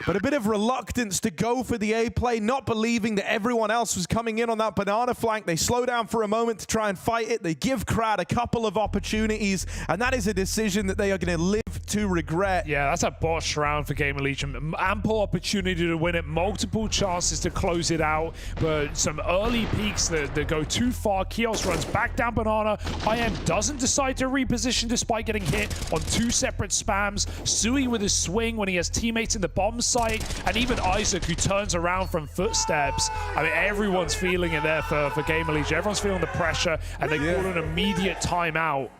But a bit of reluctance to go for the A play, not believing that everyone else was coming in on that banana flank. They slow down for a moment to try and fight it. They give Crad a couple of opportunities, and that is a decision that they are going to live to regret. Yeah, that's a botched round for GamerLegion. Ample opportunity to win it, multiple chances to close it out, but some early peaks that go too far. Kios runs back down banana. IM doesn't decide to reposition despite getting hit on 2 separate spams. Sui with his swing when he has teammates in the bomb site, and even Isaac, who turns around from footsteps. I mean, everyone's feeling it there for GamerLegion. Everyone's feeling the pressure, and they call an immediate timeout.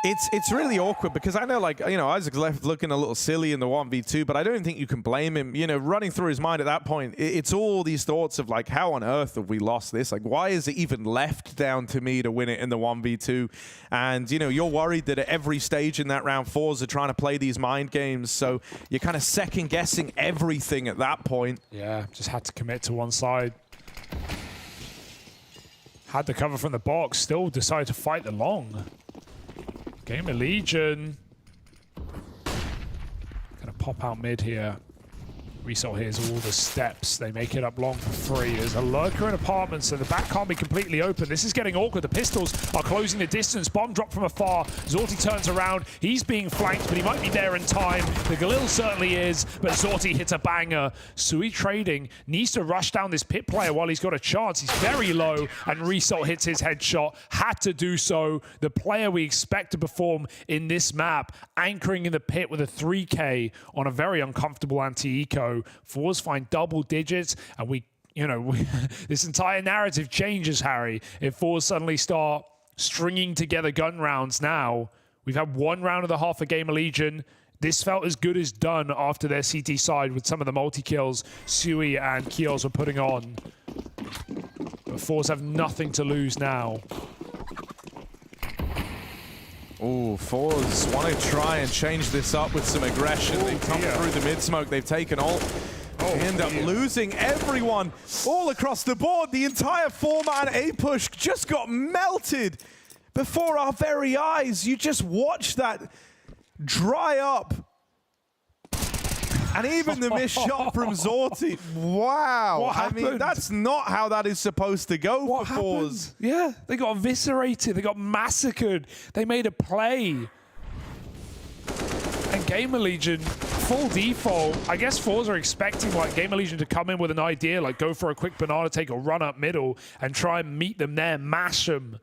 It's really awkward because I know, like, you know, Isaac's left looking a little silly in the 1v2, but I don't think you can blame him. You know, running through his mind at that point, it's all these thoughts of, like, how on earth have we lost this? Like, why is it even left down to me to win it in the 1v2? And, you know, you're worried that at every stage in that round, Forze are trying to play these mind games, so you're kind of second-guessing everything at that point. Yeah, just had to commit to one side. Had the cover from the box, still decided to fight the long. GamerLegion gonna pop out mid here. Result here's all the steps. They make it up long for free. There's a lurker in apartments, so the back can't be completely open. This is getting awkward. The pistols are closing the distance. Bomb drop from afar. Zorti turns around. He's being flanked, but he might be there in time. The Galil certainly is, but Zorti hits a banger. Sui trading needs to rush down this pit player while he's got a chance. He's very low, and Result hits his headshot. Had to do so. The player we expect to perform in this map, anchoring in the pit with a 3K on a very uncomfortable anti-eco. Forze find double digits, and this entire narrative changes, Harry, if Forze suddenly start stringing together gun rounds now. We've had 1 round of the half for GamerLegion. This felt as good as done after their CT side with some of the multi-kills Sui and Kios were putting on. But Forze have nothing to lose now. Oh, Forze want to try and change this up with some aggression. They've come through the mid-smoke. They've taken ult. They end up losing everyone all across the board. The entire 4-man A-push just got melted before our very eyes. You just watch that dry up And even the missed shot from Zorti. Wow. What happened? I mean, that's not how that is supposed to go for Forze. Yeah, they got eviscerated. They got massacred. They made a play. And GamerLegion, full default. I guess Forze are expecting like GamerLegion to come in with an idea, like go for a quick banana, take a run up middle, and try and meet them there, mash them.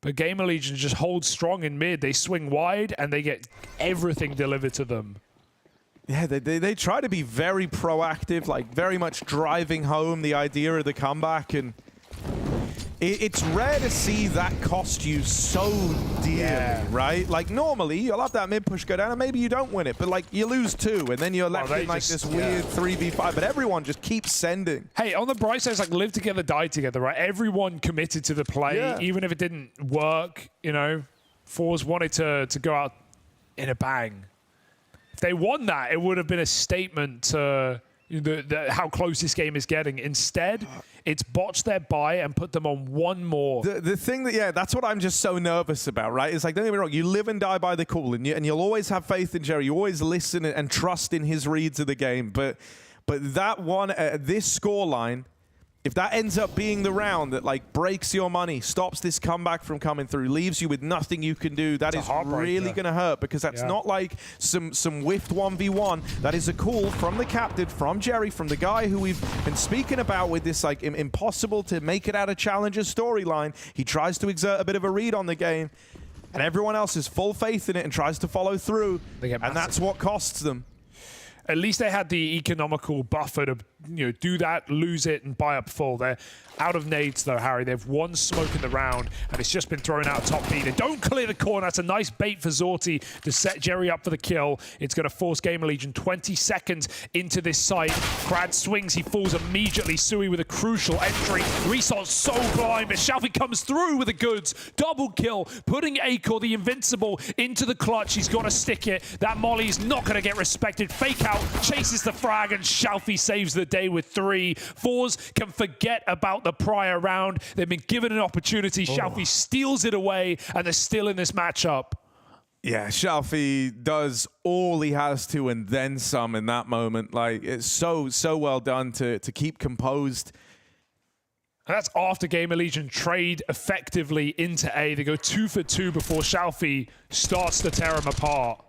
But GamerLegion just holds strong in mid. They swing wide, and they get everything delivered to them. Yeah, they try to be very proactive, like very much driving home the idea of the comeback, and it's rare to see that cost you so dearly, right? Like normally you'll have that mid push go down and maybe you don't win it, but like you lose 2 and then you're left in like this weird 3v5, but everyone just keeps sending. Hey, on the bright side, it's like live together, die together, right? Everyone committed to the play, even if it didn't work, you know. Forze wanted to go out in a bang. If they won that, it would have been a statement to how close this game is getting. Instead, it's botched their buy and put them on one more. The thing that, that's what I'm just so nervous about, right? It's like, don't get me wrong, you live and die by the call, and you'll always have faith in Jerry. You always listen and trust in his reads of the game. But that one, this scoreline, if that ends up being the round that like breaks your money, stops this comeback from coming through, leaves you with nothing you can do, that is really going to hurt, because that's not like some whiffed 1v1. That is a call from the captain, from Jerry, from the guy who we've been speaking about with this like impossible to make it out of Challenger storyline. He tries to exert a bit of a read on the game, and everyone else has full faith in it and tries to follow through, and that's what costs them. At least they had the economical buffer to do that, lose it, and buy up full. They're out of nades, though, Harry. They've one smoke in the round, and it's just been thrown out top B. They don't clear the corner. That's a nice bait for Zorti to set Jerry up for the kill. It's going to force GamerLegion 20 seconds into this site. Krad swings. He falls immediately. Sui with a crucial entry. Resol's so blind, but Shalfie comes through with the goods. Double kill, putting Acor, the invincible, into the clutch. He's got to stick it. That Molly's not going to get respected. Fake out, chases the frag, and Shalfie saves the day with 3. Forze can forget about the prior round. They've been given an opportunity. Shalfie steals it away, and they're still in this matchup. Yeah, Shalfie does all he has to and then some in that moment. Like, it's so well done to keep composed. And that's after GamerLegion trade effectively into A. They go 2 for 2 before Shalfie starts to tear him apart.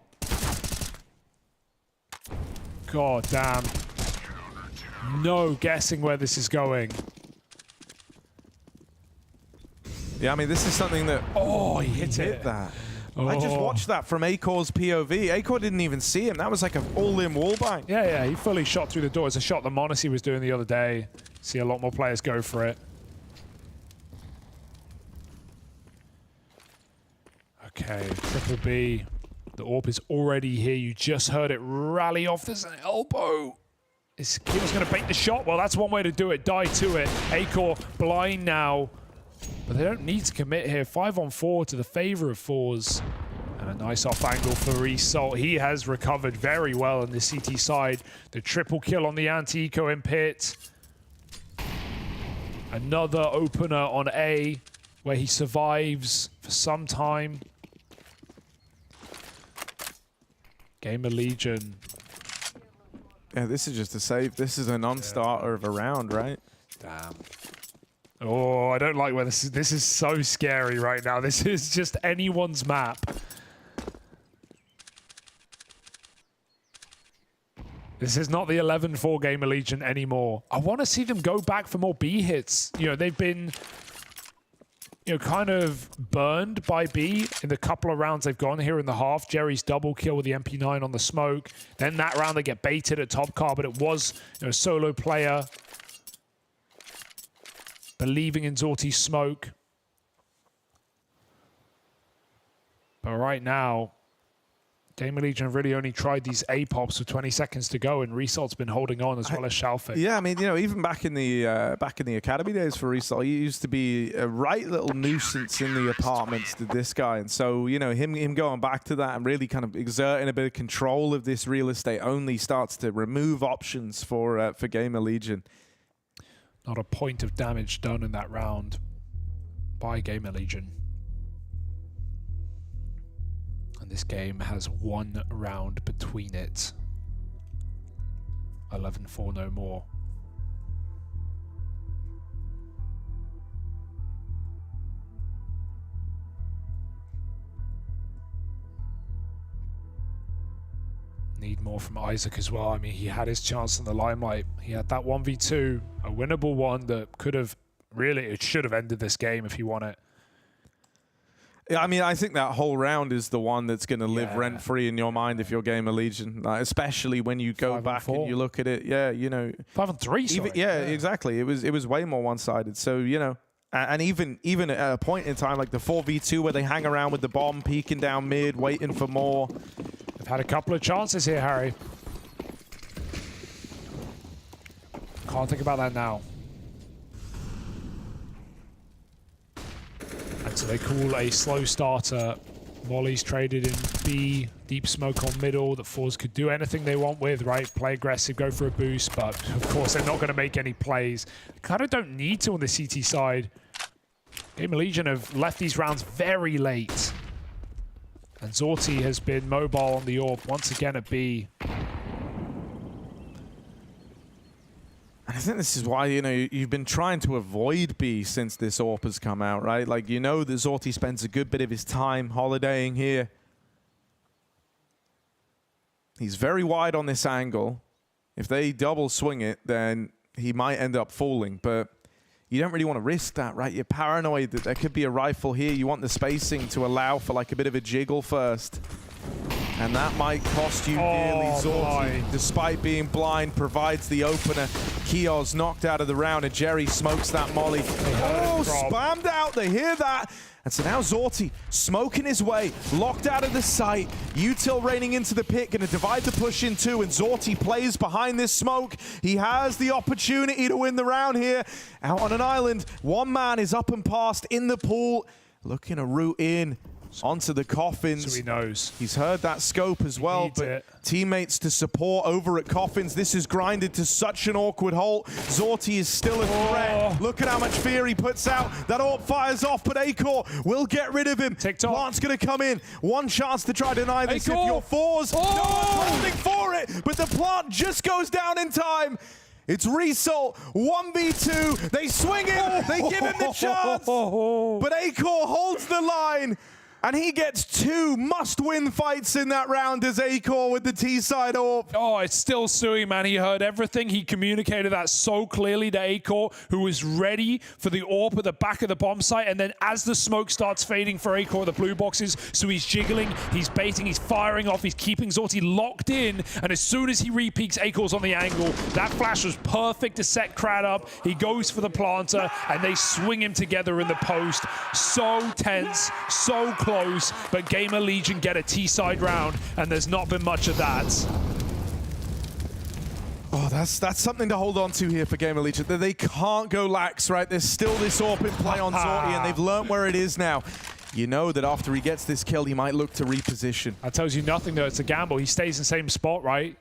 God damn. No guessing where this is going. Yeah, I mean, this is something that... Oh, he hit that. Oh. I just watched that from Acor's POV. Acor didn't even see him. That was like an all-in wallbang. Yeah, he fully shot through the door. It's a shot that Monte was doing the other day. See a lot more players go for it. Okay, triple B. The AWP is already here. You just heard it rally off. There's an elbow. Is Kim's going to bait the shot? Well, that's one way to do it. Die to it. Acor blind now. But they don't need to commit here. 5-on-4 to the favor of Forze. And a nice off angle for Result. He has recovered very well on the CT side. The triple kill on the anti-eco in pit. Another opener on A, where he survives for some time. GamerLegion. Yeah, this is just a save. This is a non-starter of a round, right? Damn. Oh, I don't like where this is. This is so scary right now. This is just anyone's map. This is not the 11-4 GamerLegion anymore. I want to see them go back for more B hits. They've been, kind of burned by B in the couple of rounds they've gone here in the half. Jerry's double kill with the MP9 on the smoke. Then that round they get baited at top car, but it was a solo player believing in Zorti's smoke. But right now, GamerLegion have really only tried these A pops with 20 seconds to go, and Resalt's been holding on as well as Shalfie. Yeah, I mean, even back in the academy days for Resalt, he used to be a right little nuisance in the apartments to this guy, and so him going back to that and really kind of exerting a bit of control of this real estate only starts to remove options for GamerLegion. Not a point of damage done in that round by GamerLegion. And this game has one round between it. 11-4 no more. Need more from Isaac as well. I mean, he had his chance in the limelight. He had that 1v2, a winnable one that could have really, it should have ended this game if he won it. Yeah, I mean, I think that whole round is the one that's going to live rent-free in your mind if you're GamerLegion, especially when you go back and you look at it. Yeah, you know, 5-3. Sorry. Yeah, exactly. It was way more one-sided. So you know, and even at a point in time like the 4v2 where they hang around with the bomb, peeking down mid, waiting for more. They've had a couple of chances here, Harry. Can't think about that now. And so they call a slow starter. Molly's traded in B, deep smoke on middle that Forze could do anything they want with, right? Play aggressive, go for a boost, but of course they're not going to make any plays. Kind of don't need to on the CT side. GamerLegion have left these rounds very late. And Zorti has been mobile on the AWP once again at B. I think this is why, you know, you've been trying to avoid B since this AWP has come out, right? Like, you know that Zorti spends a good bit of his time holidaying here. He's very wide on this angle. If they double swing it, then he might end up falling, but you don't really want to risk that, right? You're paranoid that there could be a rifle here. You want the spacing to allow for like a bit of a jiggle first. And that might cost you dearly. Zorti, despite being blind, provides the opener. Kios knocked out of the round, and Jerry smokes that molly. Oh, spammed out. They hear that. And so now Zorti smoking his way, locked out of the sight. Util raining into the pit, gonna divide the push in two, and Zorti plays behind this smoke. He has the opportunity to win the round here. Out on an island, one man is up and past in the pool, looking to root in onto the coffins. So he knows. He's heard that scope as well, but teammates to support over at coffins. This is grinded to such an awkward halt. Zorti is still a threat. Look at how much fear he puts out. That AWP fires off, but Acor will get rid of him. Plant's going to come in. One chance to try to deny this if you're Forze. No one's holding for it, but the plant just goes down in time. It's Result, 1v2. They swing him. They give him the chance, but Acor holds the line. And he gets two must-win fights in that round as Acor with the T-side AWP. Oh, it's still Sui, man. He heard everything. He communicated that so clearly to Acor, who was ready for the AWP at the back of the bomb site. And then as the smoke starts fading for Acor, the blue boxes, Sui's jiggling, he's baiting, he's firing off, he's keeping Zorti locked in. And as soon as he re-peaks, Acor's on the angle. That flash was perfect to set Crad up. He goes for the planter, and they swing him together in the post. So tense, so close. But GamerLegion get a T-side round, and there's not been much of that. Oh, that's something to hold on to here for GamerLegion. They can't go lax, right? There's still this AWP in play on Zorti, and they've learned where it is now. You know that after he gets this kill, he might look to reposition. That tells you nothing, though. It's a gamble. He stays in the same spot, right?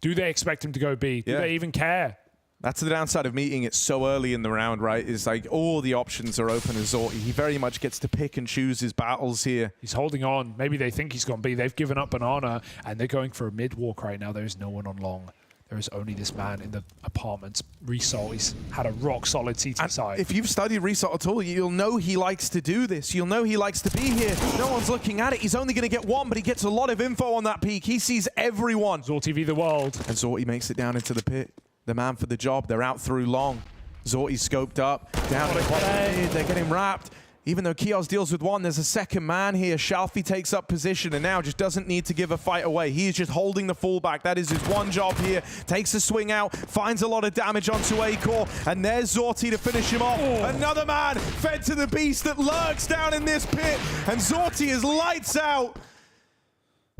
Do they expect him to go B? Do they even care? That's the downside of meeting it so early in the round, right? Is like all the options are open as Zorti. He very much gets to pick and choose his battles here. He's holding on. Maybe they think he's gone B. They've given up Banana, and they're going for a mid walk right now. There is no one on long. There is only this man in the apartments. Result, he's had a rock-solid CT side. If you've studied Result at all, you'll know he likes to do this. You'll know he likes to be here. No one's looking at it. He's only going to get one, but he gets a lot of info on that peak. He sees everyone. Zorti v the world. And Zorti makes it down into the pit. The man for the job. They're out through long. Zorti's scoped up. Down the mid. They're getting wrapped. Even though Kios deals with one, there's a second man here. Shalfie takes up position and now just doesn't need to give a fight away. He is just holding the fullback. That is his one job here. Takes a swing out, finds a lot of damage onto Acor, and there's Zorti to finish him off. Another man fed to the beast that lurks down in this pit, and Zorti is lights out.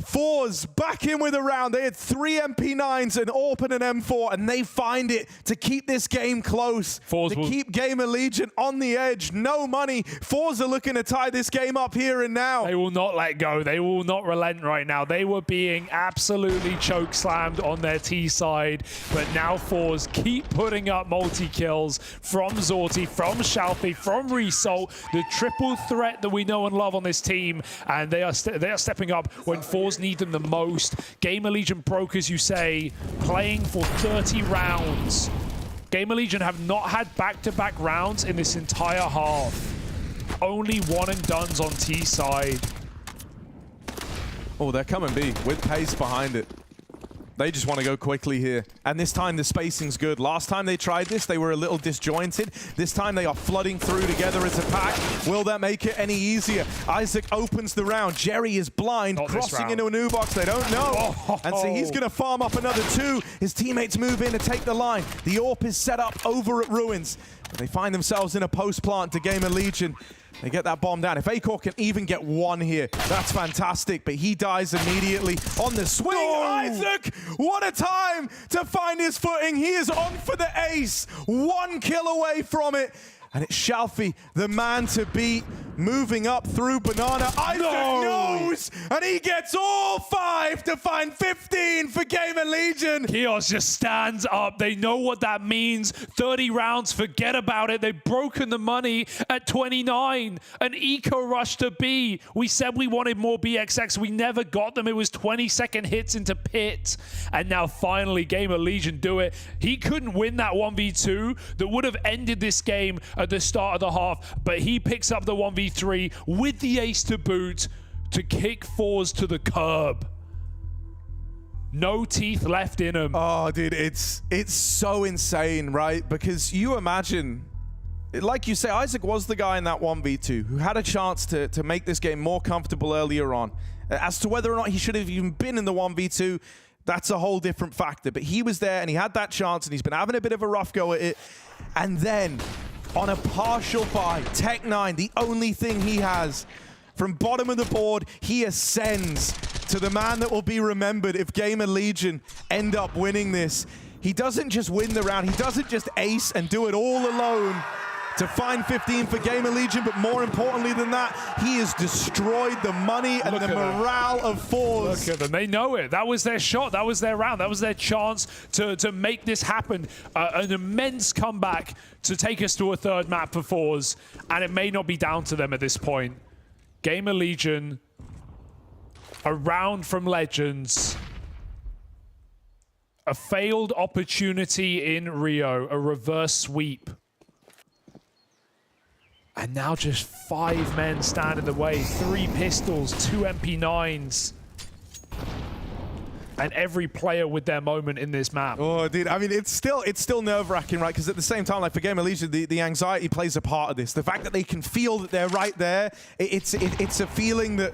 Forze back in with a round. They had 3 MP9s, an AWP and an M4, and they find it to keep this game close. To keep GamerLegion on the edge. No money. Forze are looking to tie this game up here and now. They will not let go. They will not relent right now. They were being absolutely choke slammed on their T side, but now Forze keep putting up multi-kills from Zorti, from Shalfie, from Result, the triple threat that we know and love on this team, and they are stepping up when Forze Forze need them the most. GamerLegion broke, as you say, playing for 30 rounds. GamerLegion have not had back-to-back rounds in this entire half. Only one and dones on T side. Oh, they're coming B with pace behind it. They just want to go quickly here. And this time the spacing's good. Last time they tried this, they were a little disjointed. This time they are flooding through together as a pack. Will that make it any easier? Isaac opens the round. Jerry is blind, crossing into a new box. They don't know. And so he's going to farm up another 2. His teammates move in to take the line. The AWP is set up over at Ruins. They find themselves in a post plant to GamerLegion. They get that bomb down. If Acor can even get 1 here, that's fantastic. But he dies immediately on the swing. Isaac, what a time to find his footing. He is on for the ace. 1 kill away from it. And it's Shalfie, the man to beat, moving up through Banana. Isaac knows, and he gets all 5 to find 15 for GamerLegion. Chaos just stands up. They know what that means. 30 rounds, forget about it. They've broken the money at 29. An eco rush to B. We said we wanted more BXX. We never got them. It was 20-second hits into pit. And now finally GamerLegion do it. He couldn't win that 1v2 that would have ended this game at the start of the half, but he picks up the 1v3 with the ace to boot to kick Forze to the curb. No teeth left in him. Oh, dude, it's so insane, right? Because you imagine, like you say, Isaac was the guy in that 1v2 who had a chance to make this game more comfortable earlier on. As to whether or not he should have even been in the 1v2, that's a whole different factor. But he was there and he had that chance and he's been having a bit of a rough go at it. And then on a partial buy, Tech9, the only thing he has, from bottom of the board, he ascends to the man that will be remembered if GamerLegion end up winning this. He doesn't just win the round, he doesn't just ace and do it all alone to find 15 for GamerLegion, but more importantly than that, he has destroyed the money and the morale of Forze. Look at them, they know it. That was their shot, that was their round, that was their chance to make this happen. An immense comeback to take us to a 3rd map for Forze, and it may not be down to them at this point. GamerLegion, a round from Legends, a failed opportunity in Rio, a reverse sweep. And now just 5 men stand in the way. 3 pistols, 2 MP9s. And every player with their moment in this map. Oh, dude, I mean, it's still nerve-wracking, right? Because at the same time, like for GamerLegion, the anxiety plays a part of this. The fact that they can feel that they're right there, it's a feeling that,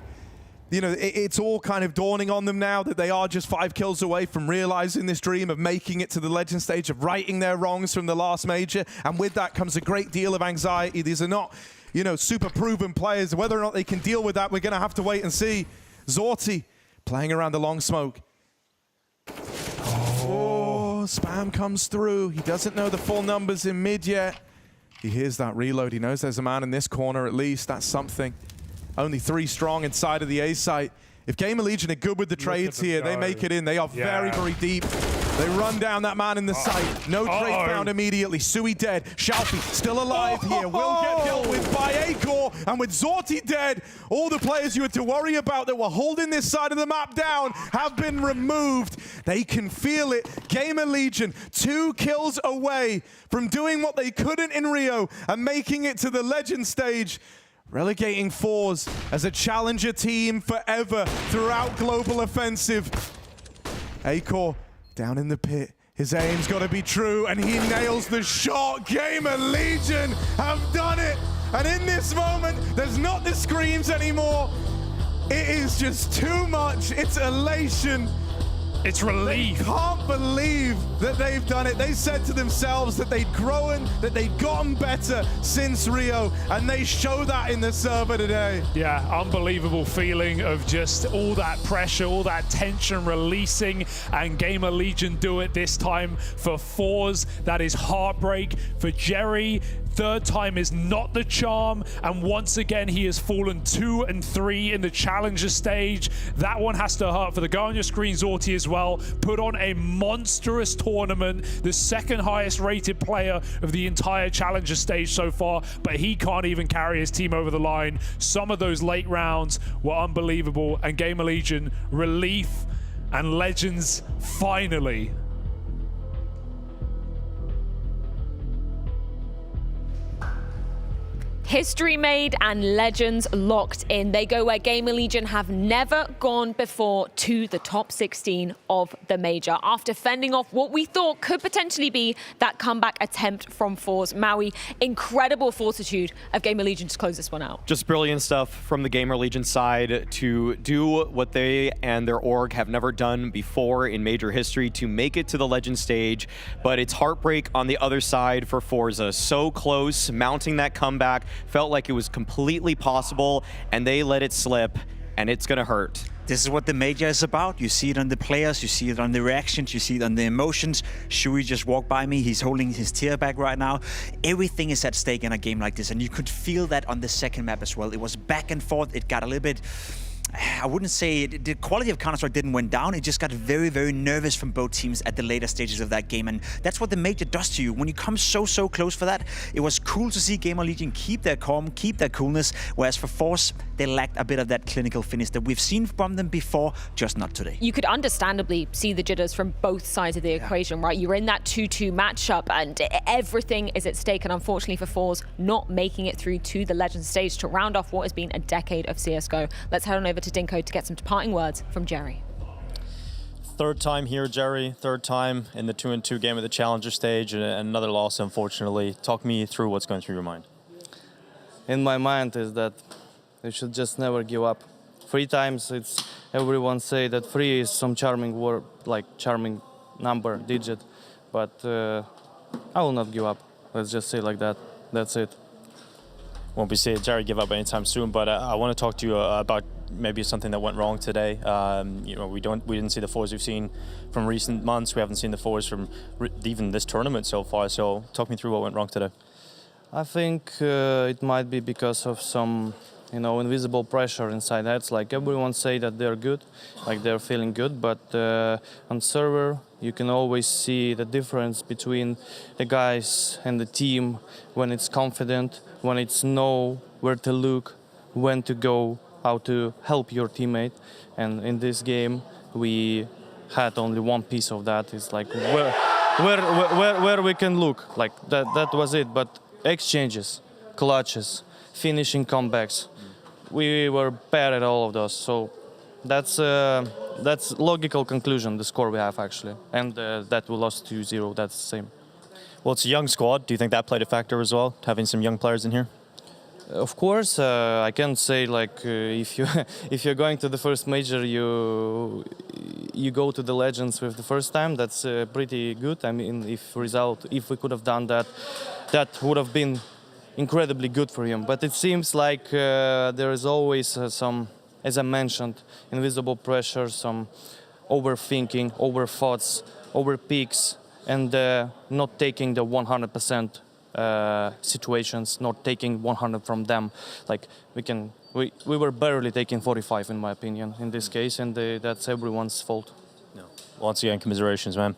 you know, it's all kind of dawning on them now that they are just 5 kills away from realizing this dream of making it to the Legend stage, of righting their wrongs from the last major. And with that comes a great deal of anxiety. These are not, you know, super proven players. Whether or not they can deal with that, we're going to have to wait and see. Zorti playing around the long smoke. Oh, spam comes through. He doesn't know the full numbers in mid yet. He hears that reload. He knows there's a man in this corner at least. That's something. Only 3 strong inside of the A site. If GamerLegion are good with the trades here, they make it in. They are very, very deep. They run down that man in the site. No trade found immediately. Sui dead. Shalfie still alive here. Will get dealt with by Acor. And with Zorti dead, all the players you had to worry about that were holding this side of the map down have been removed. They can feel it. GamerLegion 2 kills away from doing what they couldn't in Rio and making it to the Legend stage. Relegating Forze as a challenger team forever throughout Global Offensive. Acor down in the pit. His aim's got to be true, and he nails the shot. GamerLegion have done it. And in this moment, there's not the screams anymore. It is just too much. It's elation. It's relief. They can't believe that they've done it. They said to themselves that they'd grown, that they'd gotten better since Rio, and they show that in the server today. Yeah, unbelievable feeling of just all that pressure, all that tension releasing, and GamerLegion do it this time for Forze. That is heartbreak for Jerry. Third time is not the charm, and once again he has fallen 2 and 3 in the challenger stage. That one has to hurt for the guy on your screen, Zorti, as well. Put on a monstrous tournament, the second highest rated player of the entire challenger stage so far, but he can't even carry his team over the line. Some of those late rounds were unbelievable, and GamerLegion, relief and legends finally. History made and legends locked in. They go where GamerLegion have never gone before, to the top 16 of the major. After fending off what we thought could potentially be that comeback attempt from Forze. Maui, incredible fortitude of GamerLegion to close this one out. Just brilliant stuff from the GamerLegion side to do what they and their org have never done before in major history, to make it to the legend stage. But it's heartbreak on the other side for Forze. So close, mounting that comeback. Felt like it was completely possible, and they let it slip, and it's gonna hurt. This is what the major is about. You see it on the players, you see it on the reactions, you see it on the emotions. Shui just walked by me, he's holding his tear back right now. Everything is at stake in a game like this, and you could feel that on the second map as well. It was back and forth, it got a little bit, I wouldn't say the quality of Counter-Strike didn't went down. It just got very, very nervous from both teams at the later stages of that game. And that's what the major does to you. When you come so close for that, it was cool to see GamerLegion keep their calm, keep their coolness. Whereas for Forze, they lacked a bit of that clinical finish that we've seen from them before, just not today. You could understandably see the jitters from both sides of the equation, right? You're in that 2-2 matchup and everything is at stake. And unfortunately for Forze, not making it through to the legend stage to round off what has been a decade of CSGO. Let's head on over to Dinko to get some departing words from Jerry. Third time here, Jerry. Third time in the 2-2 game of the challenger stage, and another loss, unfortunately. Talk me through what's going through your mind. In my mind is that you should just never give up. 3 times, it's everyone say that 3 is some charming word, like charming number, digit, but I will not give up. Let's just say like that. That's it. Won't be saying Jerry give up anytime soon, but I want to talk to you about maybe something that went wrong today. You know, we didn't see the Forze we've seen from recent months. We haven't seen the Forze from even this tournament so far. So talk me through what went wrong today. I think it might be because of some, you know, invisible pressure inside heads. Like everyone say that they're good, like they're feeling good, but on server you can always see the difference between the guys and the team when it's confident, when it's know where to look, when to go, how to help your teammate. And in this game we had only one piece of that. It's like where we can look, like that was it. But exchanges, clutches, finishing comebacks, we were bad at all of those. So that's logical conclusion, the score we have actually, and that we lost 2-0. That's the same. Well, it's a young squad. Do you think that played a factor as well, having some young players in here? Of course, I can say like if you're going to the first major, you go to the legends with the first time. That's pretty good. I mean, if we could have done that, that would have been incredibly good for him. But it seems like there is always some, as I mentioned, invisible pressure, some overthinking, over thoughts, over peaks, and not taking the 100%. Situations, not taking 100 from them. Like we were barely taking 45 in my opinion in this case, and that's everyone's fault. No. Once again, commiserations, man.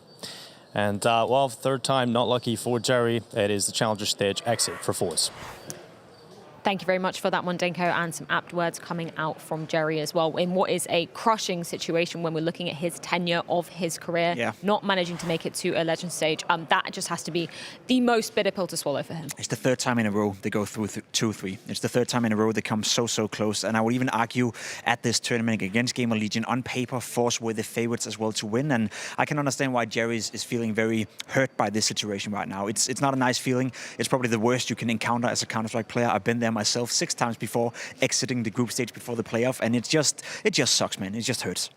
And well, third time not lucky for Jerry. It is the challenger stage exit for Forze. Thank you very much for that one, Dinko, and some apt words coming out from Jerry as well in what is a crushing situation when we're looking at his tenure of his career, not managing to make it to a legend stage. That just has to be the most bitter pill to swallow for him. It's the third time in a row they go through 2-3. It's the third time in a row they come so close. And I would even argue at this tournament against GamerLegion, on paper, Forze were the favorites as well to win. And I can understand why Jerry is feeling very hurt by this situation right now. It's not a nice feeling. It's probably the worst you can encounter as a Counter-Strike player. I've been there myself 6 times before, exiting the group stage before the playoff, and it just sucks, man. It just hurts.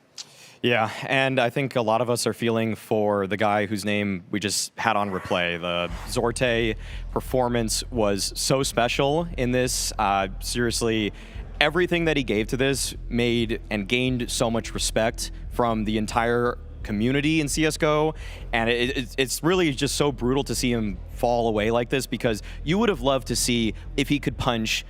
Yeah, and I think a lot of us are feeling for the guy whose name we just had on replay. The Zorte performance was so special in this. Seriously, everything that he gave to this made and gained so much respect from the entire community in CSGO, and it's really just so brutal to see him fall away like this, because you would have loved to see if he could punch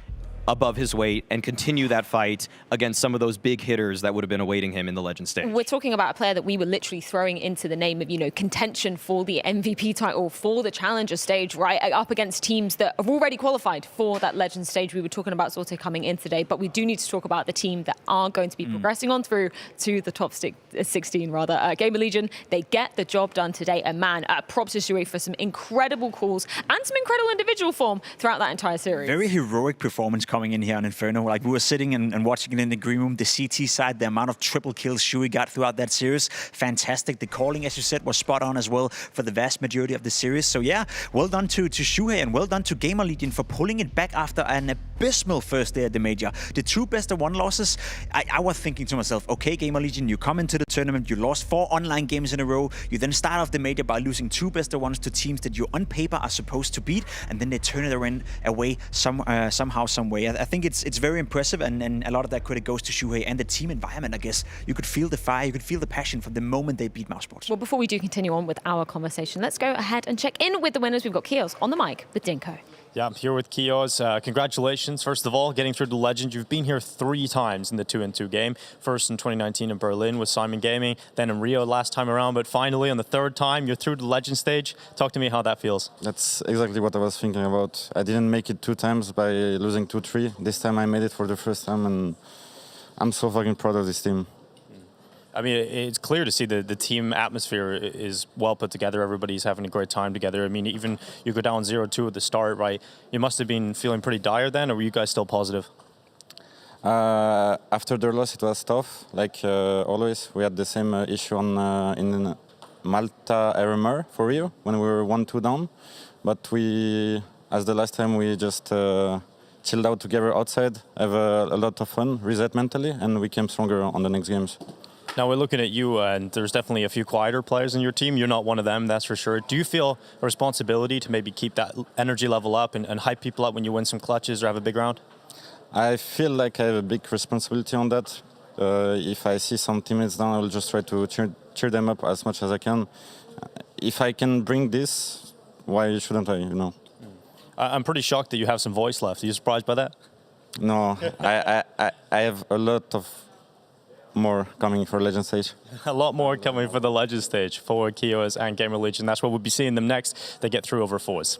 above his weight and continue that fight against some of those big hitters that would have been awaiting him in the Legend stage. We're talking about a player that we were literally throwing into the name of, you know, contention for the MVP title, for the Challenger stage, right? Up against teams that have already qualified for that Legend stage. We were talking about Sorte coming in today, but we do need to talk about the team that are going to be progressing on through to the top 16, rather. GamerLegion, they get the job done today. And man, props to Shui for some incredible calls and some incredible individual form throughout that entire series. Very heroic performance coming in here on Inferno. Like, we were sitting and watching it in the green room. The CT side, the amount of triple kills Shui got throughout that series, fantastic. The calling, as you said, was spot on as well for the vast majority of the series. So yeah, well done to Shui, and well done to GamerLegion for pulling it back after an abysmal first day at the major. The 2 best-of-1 losses, I was thinking to myself, okay, GamerLegion, you come into the tournament, you lost 4 online games in a row, you then start off the major by losing 2 best-of-1s to teams that you on paper are supposed to beat, and then they turn it away somehow, some way. I think it's very impressive, and a lot of that credit goes to Shuhei and the team environment, I guess. You could feel the fire, you could feel the passion from the moment they beat Mousesports. Well, before we do continue on with our conversation, let's go ahead and check in with the winners. We've got Kios on the mic with Dinko. Yeah, I'm here with Kios. Congratulations, first of all, getting through to Legend. You've been here 3 times in the 2-2 game. First in 2019 in Berlin with Simon Gaming, then in Rio last time around, but finally on the 3rd time, you're through to the Legend stage. Talk to me how that feels. That's exactly what I was thinking about. I didn't make it 2 times by losing 2-3. This time I made it for the first time, and I'm so fucking proud of this team. I mean, it's clear to see the team atmosphere is well put together. Everybody's having a great time together. I mean, even you go down 0-2 at the start, right? You must have been feeling pretty dire then, or were you guys still positive? After their loss, it was tough. Like always, we had the same issue in Malta RMR for Rio when we were 1-2 down. But we, as the last time, we just chilled out together outside, have a lot of fun, reset mentally, and we came stronger on the next games. Now we're looking at you, and there's definitely a few quieter players in your team. You're not one of them, that's for sure. Do you feel a responsibility to maybe keep that energy level up and hype people up when you win some clutches or have a big round? I feel like I have a big responsibility on that. If I see some teammates down, I will just try to cheer them up as much as I can. If I can bring this, why shouldn't I, you know? I'm pretty shocked that you have some voice left. Are you surprised by that? No, I have a lot of more coming for Legend stage. A lot more coming for the Legend stage for Kios and GamerLegion. That's where we'll be seeing them next. They get through over Forze.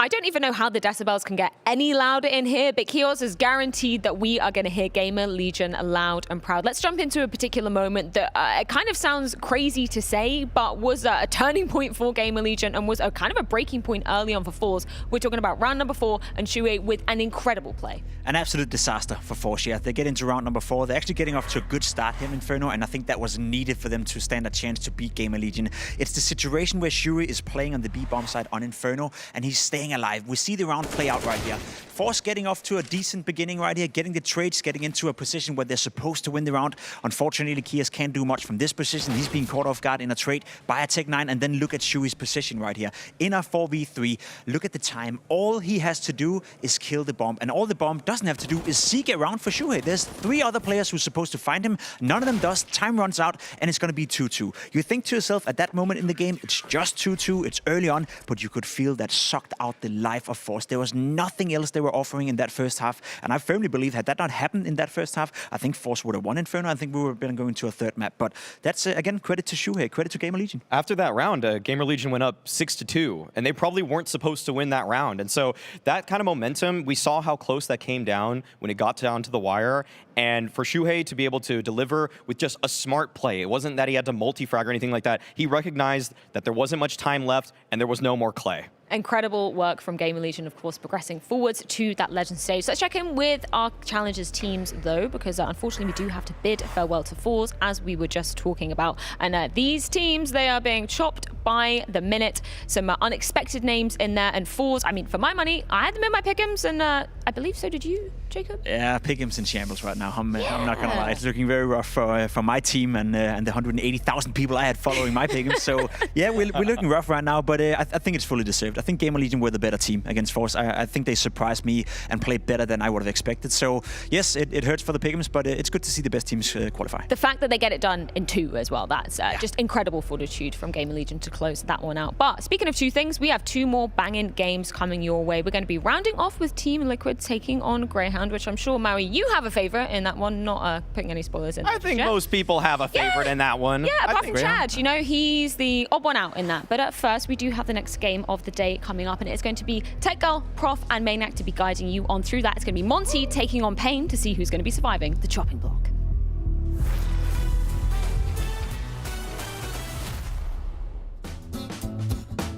I don't even know how the decibels can get any louder in here, but Kios is guaranteed that we are going to hear GamerLegion loud and proud. Let's jump into a particular moment that it kind of sounds crazy to say, but was a turning point for GamerLegion and was a kind of a breaking point early on for Forze. We're talking about round number 4 and Shui with an incredible play. An absolute disaster for Forze. Yeah, they get into round number 4. They're actually getting off to a good start here in Inferno, and I think that was needed for them to stand a chance to beat GamerLegion. It's the situation where Shui is playing on the B-bomb side on Inferno, and he's staying alive. We see the round play out right here. Forze getting off to a decent beginning right here, getting the trades, getting into a position where they're supposed to win the round. Unfortunately, Kios can't do much from this position. He's being caught off guard in a trade by a Tech9, and then look at Shui's position right here. In a 4v3, look at the time. All he has to do is kill the bomb, and all the bomb doesn't have to do is seek around for Shui. There's 3 other players who's supposed to find him. None of them does. Time runs out, and it's going to be 2-2. You think to yourself, at that moment in the game, it's just 2-2. It's early on, but you could feel that sucked out the life of Forze. There was nothing else they were offering in that first half, and I firmly believe had that not happened in that first half, I think Forze would have won Inferno. I think we would have been going to a 3rd map, but that's, again, credit to Shuhei, credit to GamerLegion. After that round, GamerLegion went up 6-2, and they probably weren't supposed to win that round, and so that kind of momentum, we saw how close that came down when it got down to the wire, and for Shuhei to be able to deliver with just a smart play, it wasn't that he had to multi-frag or anything like that. He recognized that there wasn't much time left, and there was no more clay. Incredible work from GamerLegion, of course, progressing forwards to that Legend stage. Let's check in with our Challengers teams, though, because unfortunately we do have to bid farewell to Forze, as we were just talking about. And these teams, they are being chopped by the minute. Some unexpected names in there, and Forze, I mean, for my money, I had them in my pick'ems, and I believe so did you, Jacob? Yeah, pick'ems in shambles right now. I'm not gonna lie, it's looking very rough for my team and the 180,000 people I had following my pick'ems. So yeah, we're looking rough right now, but I think it's fully deserved. I think GamerLegion were the better team against Forze. I think they surprised me and played better than I would have expected. So yes, it hurts for the pick'ems, but it's good to see the best teams qualify. The fact that they get it done in 2 as well, that's just incredible fortitude from GamerLegion to close that one out. But speaking of 2 things, we have 2 more banging games coming your way. We're going to be rounding off with Team Liquid taking on Greyhound, which I'm sure, Maui, you have a favorite in that one, not putting any spoilers in. I think most people have a favorite in that one. Yeah, apart from Chad, you know, he's the odd one out in that. But at first, we do have the next game of the day coming up, and it's going to be Tech Girl, Prof, and Maniac to be guiding you on through that. It's going to be Monte taking on Pain to see who's going to be surviving the chopping block.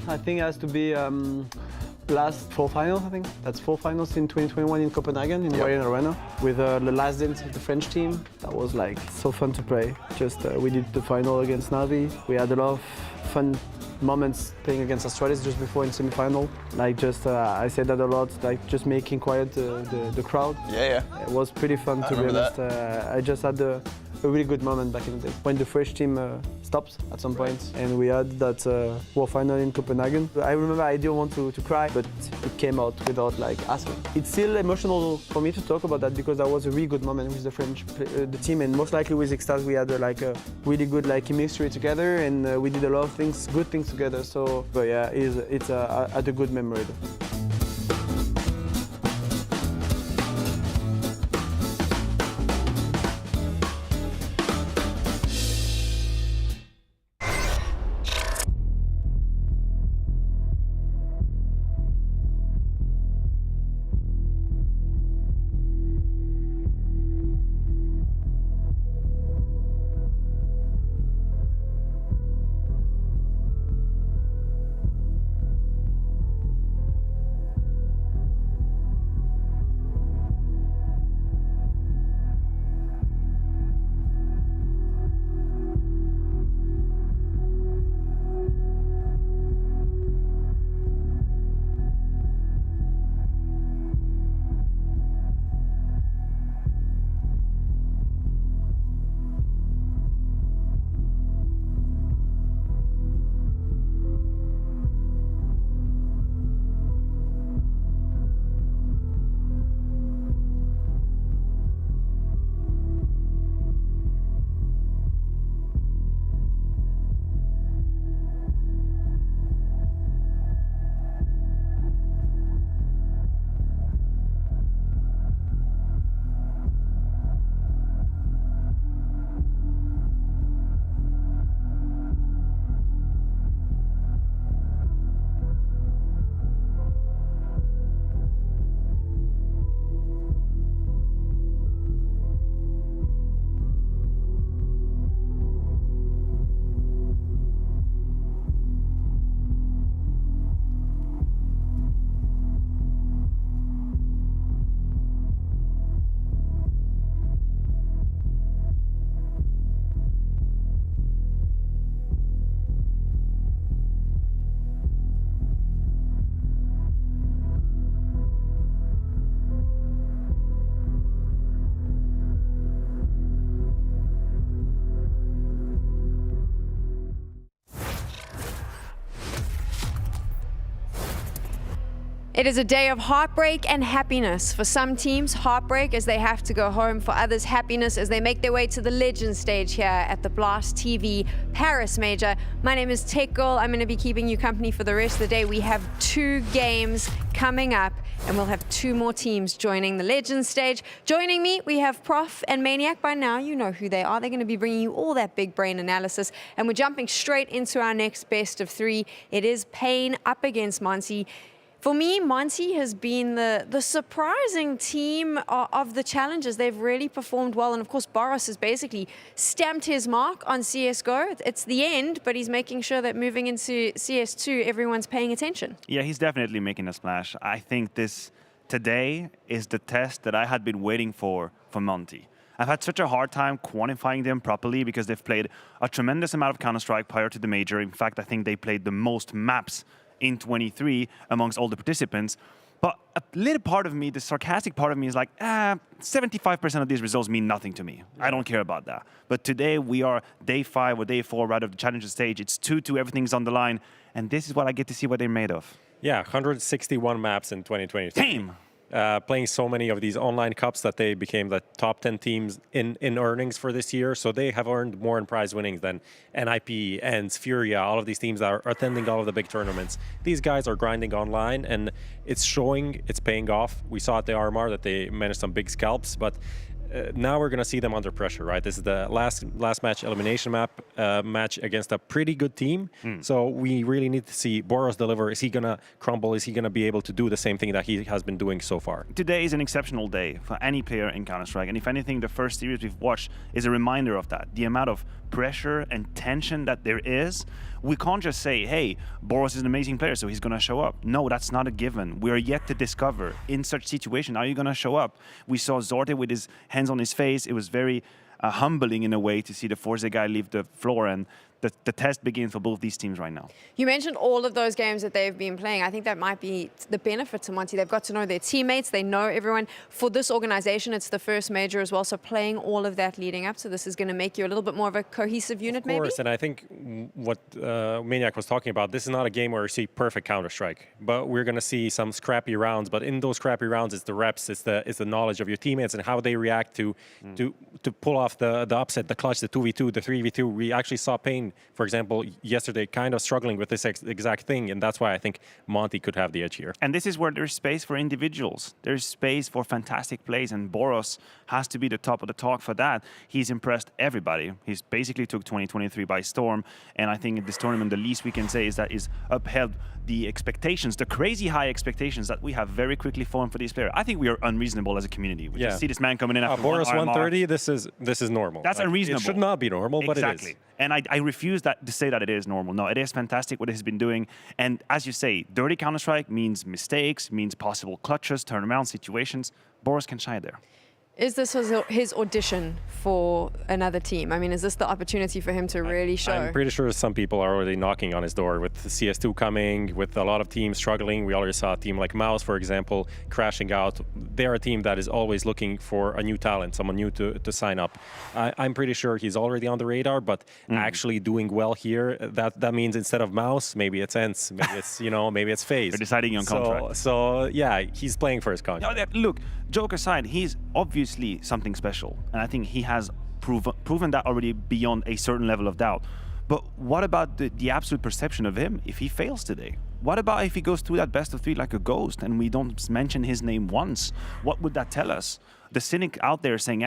I think it has to be last 4 finals, I think. That's 4 finals in 2021 in Copenhagen, in Warrior Arena, with the last dance of the French team. That was like so fun to play. Just we did the final against Navi. We had a lot of fun moments playing against Australis just before in semi-final. Like just, I said that a lot, like just making quiet the crowd. Yeah. It was pretty fun to be honest. I just had a really good moment back in the day when the French team stopped at some point, and we had that World Final in Copenhagen. I remember I didn't want to cry, but it came out without like asking. It's still emotional for me to talk about that because that was a really good moment with the French the team, and most likely with Xtaz we had like a really good like chemistry together, and we did a lot of things, good things together. So, but yeah, it's a good memory. It is a day of heartbreak and happiness. For some teams, heartbreak as they have to go home. For others, happiness as they make their way to the Legend stage here at the Blast TV Paris Major. My name is Tech Girl. I'm going to be keeping you company for the rest of the day. We have 2 games coming up, and we'll have 2 more teams joining the Legend stage. Joining me, we have Prof and Maniac. By now, you know who they are. They're going to be bringing you all that big brain analysis, and we're jumping straight into our next best of 3. It is Pain up against Monte. For me, Monte has been the surprising team of the challenges. They've really performed well. And of course, Boris has basically stamped his mark on CSGO. It's the end, but he's making sure that moving into CS2, everyone's paying attention. Yeah, he's definitely making a splash. I think this today is the test that I had been waiting for Monte. I've had such a hard time quantifying them properly because they've played a tremendous amount of Counter-Strike prior to the major. In fact, I think they played the most maps in 23 amongst all the participants. But a little part of me, the sarcastic part of me, is like, 75% of these results mean nothing to me. I don't care about that. But today we are day 5 or day 4 right of the challenger stage. It's 2-2, everything's on the line. And this is what I get to see what they're made of. Yeah, 161 maps in 2023. Damn! Playing so many of these online cups that they became the top 10 teams in earnings for this year. So they have earned more in prize winnings than NIP, ENCE, Furia, all of these teams that are attending all of the big tournaments. These guys are grinding online, and it's showing, it's paying off. We saw at the RMR that they managed some big scalps, but now we're going to see them under pressure, right? This is the last match elimination match against a pretty good team. So we really need to see Boros deliver. Is he going to crumble? Is he going to be able to do the same thing that he has been doing so far? Today is an exceptional day for any player in Counter-Strike. And if anything, the first series we've watched is a reminder of that. The amount of pressure and tension that there is. We can't just say, hey, Boros is an amazing player, so he's going to show up. No, that's not a given. We're yet to discover in such situation, are you going to show up? We saw Zorte with his hands on his face. It was very humbling in a way to see the Forze guy leave the floor, and the test begins for both these teams right now. You mentioned all of those games that they've been playing. I think that might be the benefit to Monte. They've got to know their teammates. They know everyone. For this organization, it's the first major as well. So playing all of that leading up to this is going to make you a little bit more of a cohesive unit, maybe? Of course, and I think what Maniac was talking about, this is not a game where you see perfect Counter-Strike, but we're going to see some scrappy rounds. But in those scrappy rounds, it's the reps, it's the knowledge of your teammates and how they react to pull off the upset, the clutch, the 2v2, the 3v2. We actually saw Pain, for example, yesterday kind of struggling with this exact thing, and that's why I think Monte could have the edge here. And this is where there's space for individuals. There's space for fantastic plays, and Boros has to be the top of the talk for that. He's impressed everybody. He's basically took 2023 by storm, and I think in this tournament, the least we can say is that he's upheld the expectations, the crazy high expectations that we have very quickly fallen for these players. I think we are unreasonable as a community. We just see this man coming in after Boros one 130, this is normal. That's like, unreasonable. It should not be normal, but it is. Exactly. And I refuse to say that it is normal. No, it is fantastic what he's been doing. And as you say, dirty Counter-Strike means mistakes, means possible clutches, turnaround situations. Boros can shine there. Is this his audition for another team? I mean, is this the opportunity for him to really show? I'm pretty sure some people are already knocking on his door with the CS2 coming, with a lot of teams struggling. We already saw a team like Mouz, for example, crashing out. They're a team that is always looking for a new talent, someone new to sign up. I'm pretty sure he's already on the radar, but actually doing well here, that means instead of Mouz, maybe it's ENCE, maybe it's, maybe it's FaZe. They're deciding on contract. So yeah, he's playing for his contract. No, look, joke aside, he's obviously something special, and I think he has proven that already beyond a certain level of doubt. But what about the absolute perception of him if he fails today? What about if he goes through that best of 3 like a ghost and we don't mention his name once? What would that tell us? The cynic out there saying,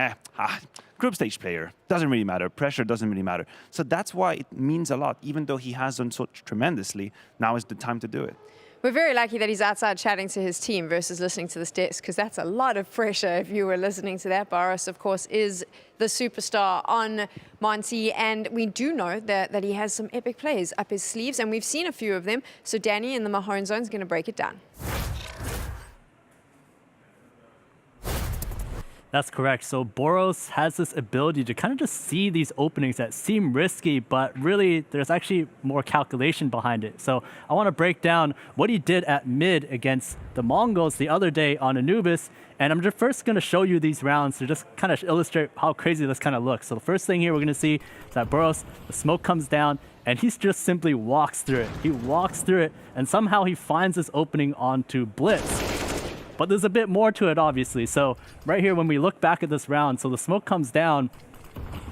group stage player, doesn't really matter, pressure doesn't really matter. So that's why it means a lot, even though he has done so tremendously, now is the time to do it. We're very lucky that he's outside chatting to his team versus listening to this desk, because that's a lot of pressure if you were listening to that. Boros, of course, is the superstar on Monte, and we do know that he has some epic plays up his sleeves, and we've seen a few of them. So Danny in the Mahone zone is going to break it down. That's correct. So Boros has this ability to kind of just see these openings that seem risky, but really there's actually more calculation behind it. So I want to break down what he did at mid against the Mongols the other day on Anubis. And I'm just first going to show you these rounds to just kind of illustrate how crazy this kind of looks. So the first thing here we're going to see is that Boros, the smoke comes down, and he just simply walks through it. He walks through it, and somehow he finds this opening onto Blitz. But there's a bit more to it, obviously. So right here, when we look back at this round, so the smoke comes down,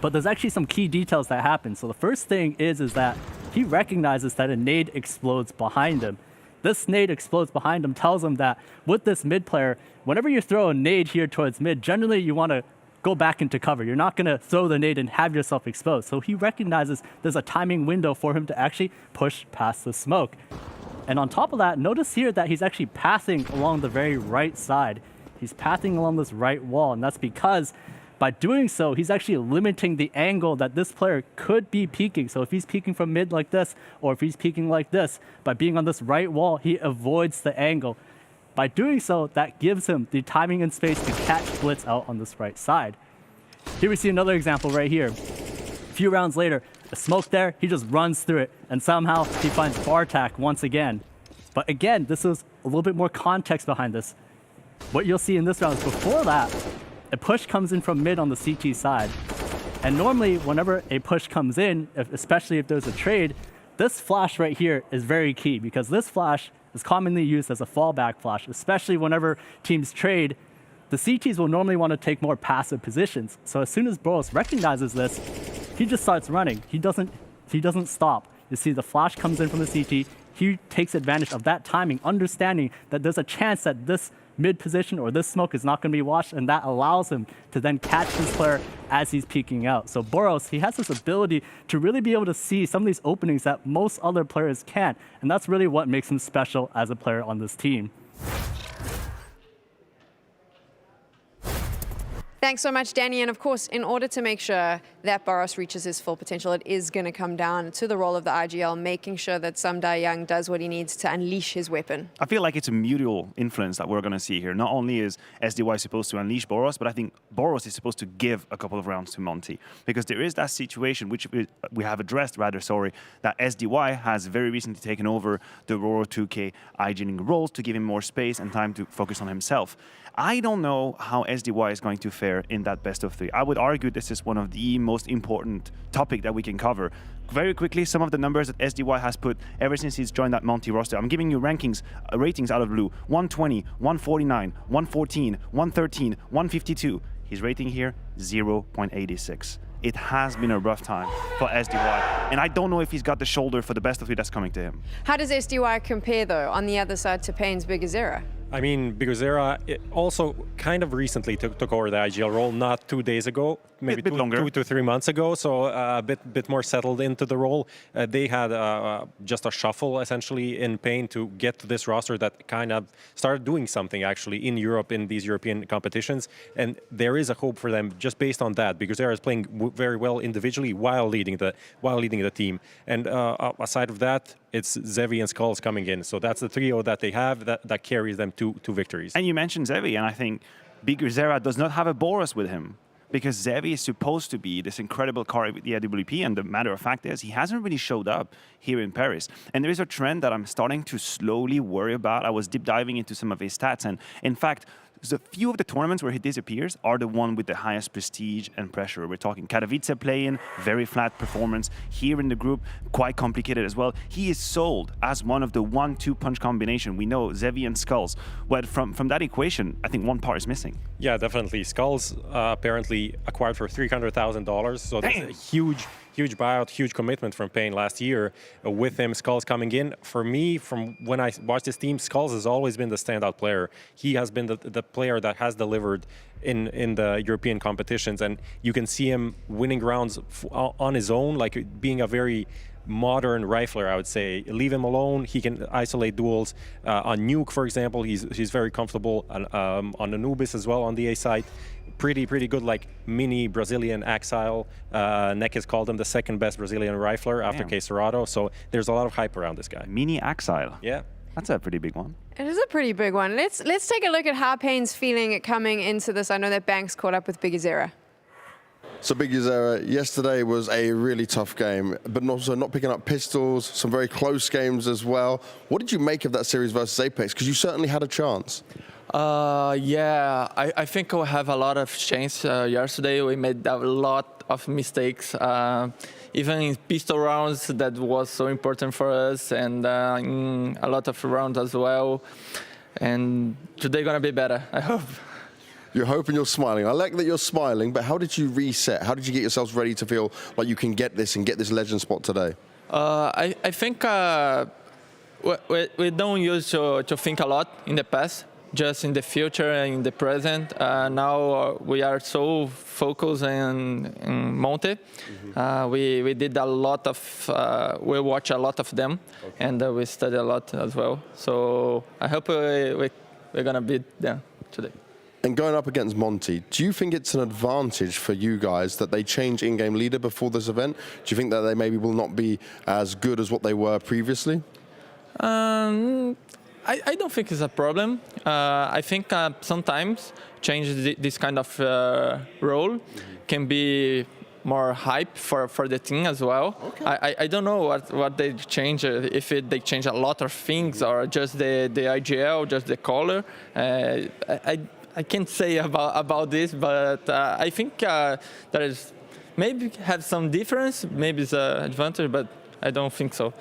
but there's actually some key details that happen. So the first thing is that he recognizes that a nade explodes behind him. This nade explodes behind him tells him that with this mid player, whenever you throw a nade here towards mid, generally you want to go back into cover. You're not going to throw the nade and have yourself exposed. So he recognizes there's a timing window for him to actually push past the smoke. And on top of that, notice here that he's actually pathing along the very right side. He's pathing along this right wall, and that's because by doing so, he's actually limiting the angle that this player could be peeking. So if he's peeking from mid like this, or if he's peeking like this, by being on this right wall, he avoids the angle. By doing so, that gives him the timing and space to catch Blitz out on this right side. Here we see another example right here. A few rounds later, a smoke there, he just runs through it, and somehow he finds Bartak once again. But again, this is a little bit more context behind this. What you'll see in this round is before that, a push comes in from mid on the CT side. And normally, whenever a push comes in, especially if there's a trade, this flash right here is very key because this flash is commonly used as a fallback flash, especially whenever teams trade. The CTs will normally want to take more passive positions. So as soon as boros recognizes this, he just starts running. He doesn't stop. You see the flash comes in from the CT. He takes advantage of that timing, understanding that there's a chance that this mid position or this smoke is not going to be watched, and that allows him to then catch this player as he's peeking out. So boros, he has this ability to really be able to see some of these openings that most other players can't, and that's really what makes him special as a player on this team. Thanks so much, Danny. And of course, in order to make sure that boros reaches his full potential, it is going to come down to the role of the IGL, making sure that Samdai Young does what he needs to unleash his weapon. I feel like it's a mutual influence that we're going to see here. Not only is SDY supposed to unleash boros, but I think boros is supposed to give a couple of rounds to Monte. Because there is that situation, which we have addressed, that SDY has very recently taken over the Aurora 2K IGing roles to give him more space and time to focus on himself. I don't know how SDY is going to fare in that best of three. I would argue this is one of the most important topic that we can cover. Very quickly, some of the numbers that SDY has put ever since he's joined that Monte roster. I'm giving you ratings out of blue. 120, 149, 114, 113, 152. His rating here, 0.86. It has been a rough time for SDY, and I don't know if he's got the shoulder for the best of three that's coming to him. How does SDY compare, though, on the other side to Payne's Bigazera? I mean, Bigazera also kind of recently took over the IGL role, not 2 days ago, maybe bit longer. 2 to 3 months ago, so a bit more settled into the role. They had just a shuffle, essentially, in Payne to get to this roster that kind of started doing something, actually, in Europe, in these European competitions, and there is a hope for them just based on that. Bigazera is playing very well individually while leading the team, and aside of that, it's Zevi and Skulls coming in. So that's the trio that they have that carries them to victories. And you mentioned Zevi, and I think Bigazera does not have a boros with him because Zevi is supposed to be this incredible card with the AWP, and the matter of fact is he hasn't really showed up here in Paris. And there is a trend that I'm starting to slowly worry about. I was deep diving into some of his stats, and in fact, the few of the tournaments where he disappears are the one with the highest prestige and pressure. We're talking Katowice playing, very flat performance. Here in the group, quite complicated as well. He is sold as one of the 1-2 punch combination. We know Zevi and Skulls. But from that equation, I think one part is missing. Yeah, definitely. Skulls apparently acquired for $300,000. So that's a huge buyout, huge commitment from Payne last year. With him, Skulls coming in. For me, from when I watched this team, Skulls has always been the standout player. He has been the player that has delivered in the European competitions, and you can see him winning rounds on his own, like being a very modern rifler, I would say. Leave him alone, he can isolate duels. On Nuke, for example, he's very comfortable. On Anubis as well, on the A side. Pretty good, like mini Brazilian exile. Neck has called him the second best Brazilian rifler after Queserado. So there's a lot of hype around this guy. Mini exile. Yeah. That's a pretty big one. It is a pretty big one. Let's take a look at how Payne's feeling coming into this. I know that Banks caught up with Bigazera. So Bigazera, yesterday was a really tough game, but also not picking up pistols, some very close games as well. What did you make of that series versus Apeks? Because you certainly had a chance. Yeah, I think we have a lot of chance yesterday. We made a lot of mistakes, even in pistol rounds that was so important for us, and in a lot of rounds as well. And today gonna be better, I hope. You're hoping, you're smiling. I like that you're smiling, but how did you reset? How did you get yourselves ready to feel like you can get this and get this legend spot today? I think we don't used to think a lot in the past, just in the future and in the present. Now we are so focused in Monte. We did a lot of, we watch a lot of them, and we study a lot as well. So I hope we're gonna beat them today. And going up against Monte, do you think it's an advantage for you guys that they change in-game leader before this event? Do you think that they maybe will not be as good as what they were previously? I I don't think it's a problem. I think sometimes change this kind of role can be more hype for the team as well. Okay. I don't know what they change, if they change a lot of things or just the IGL, just the color. I can't say about this, but I think there is maybe have some difference, maybe it's an advantage, but I don't think so.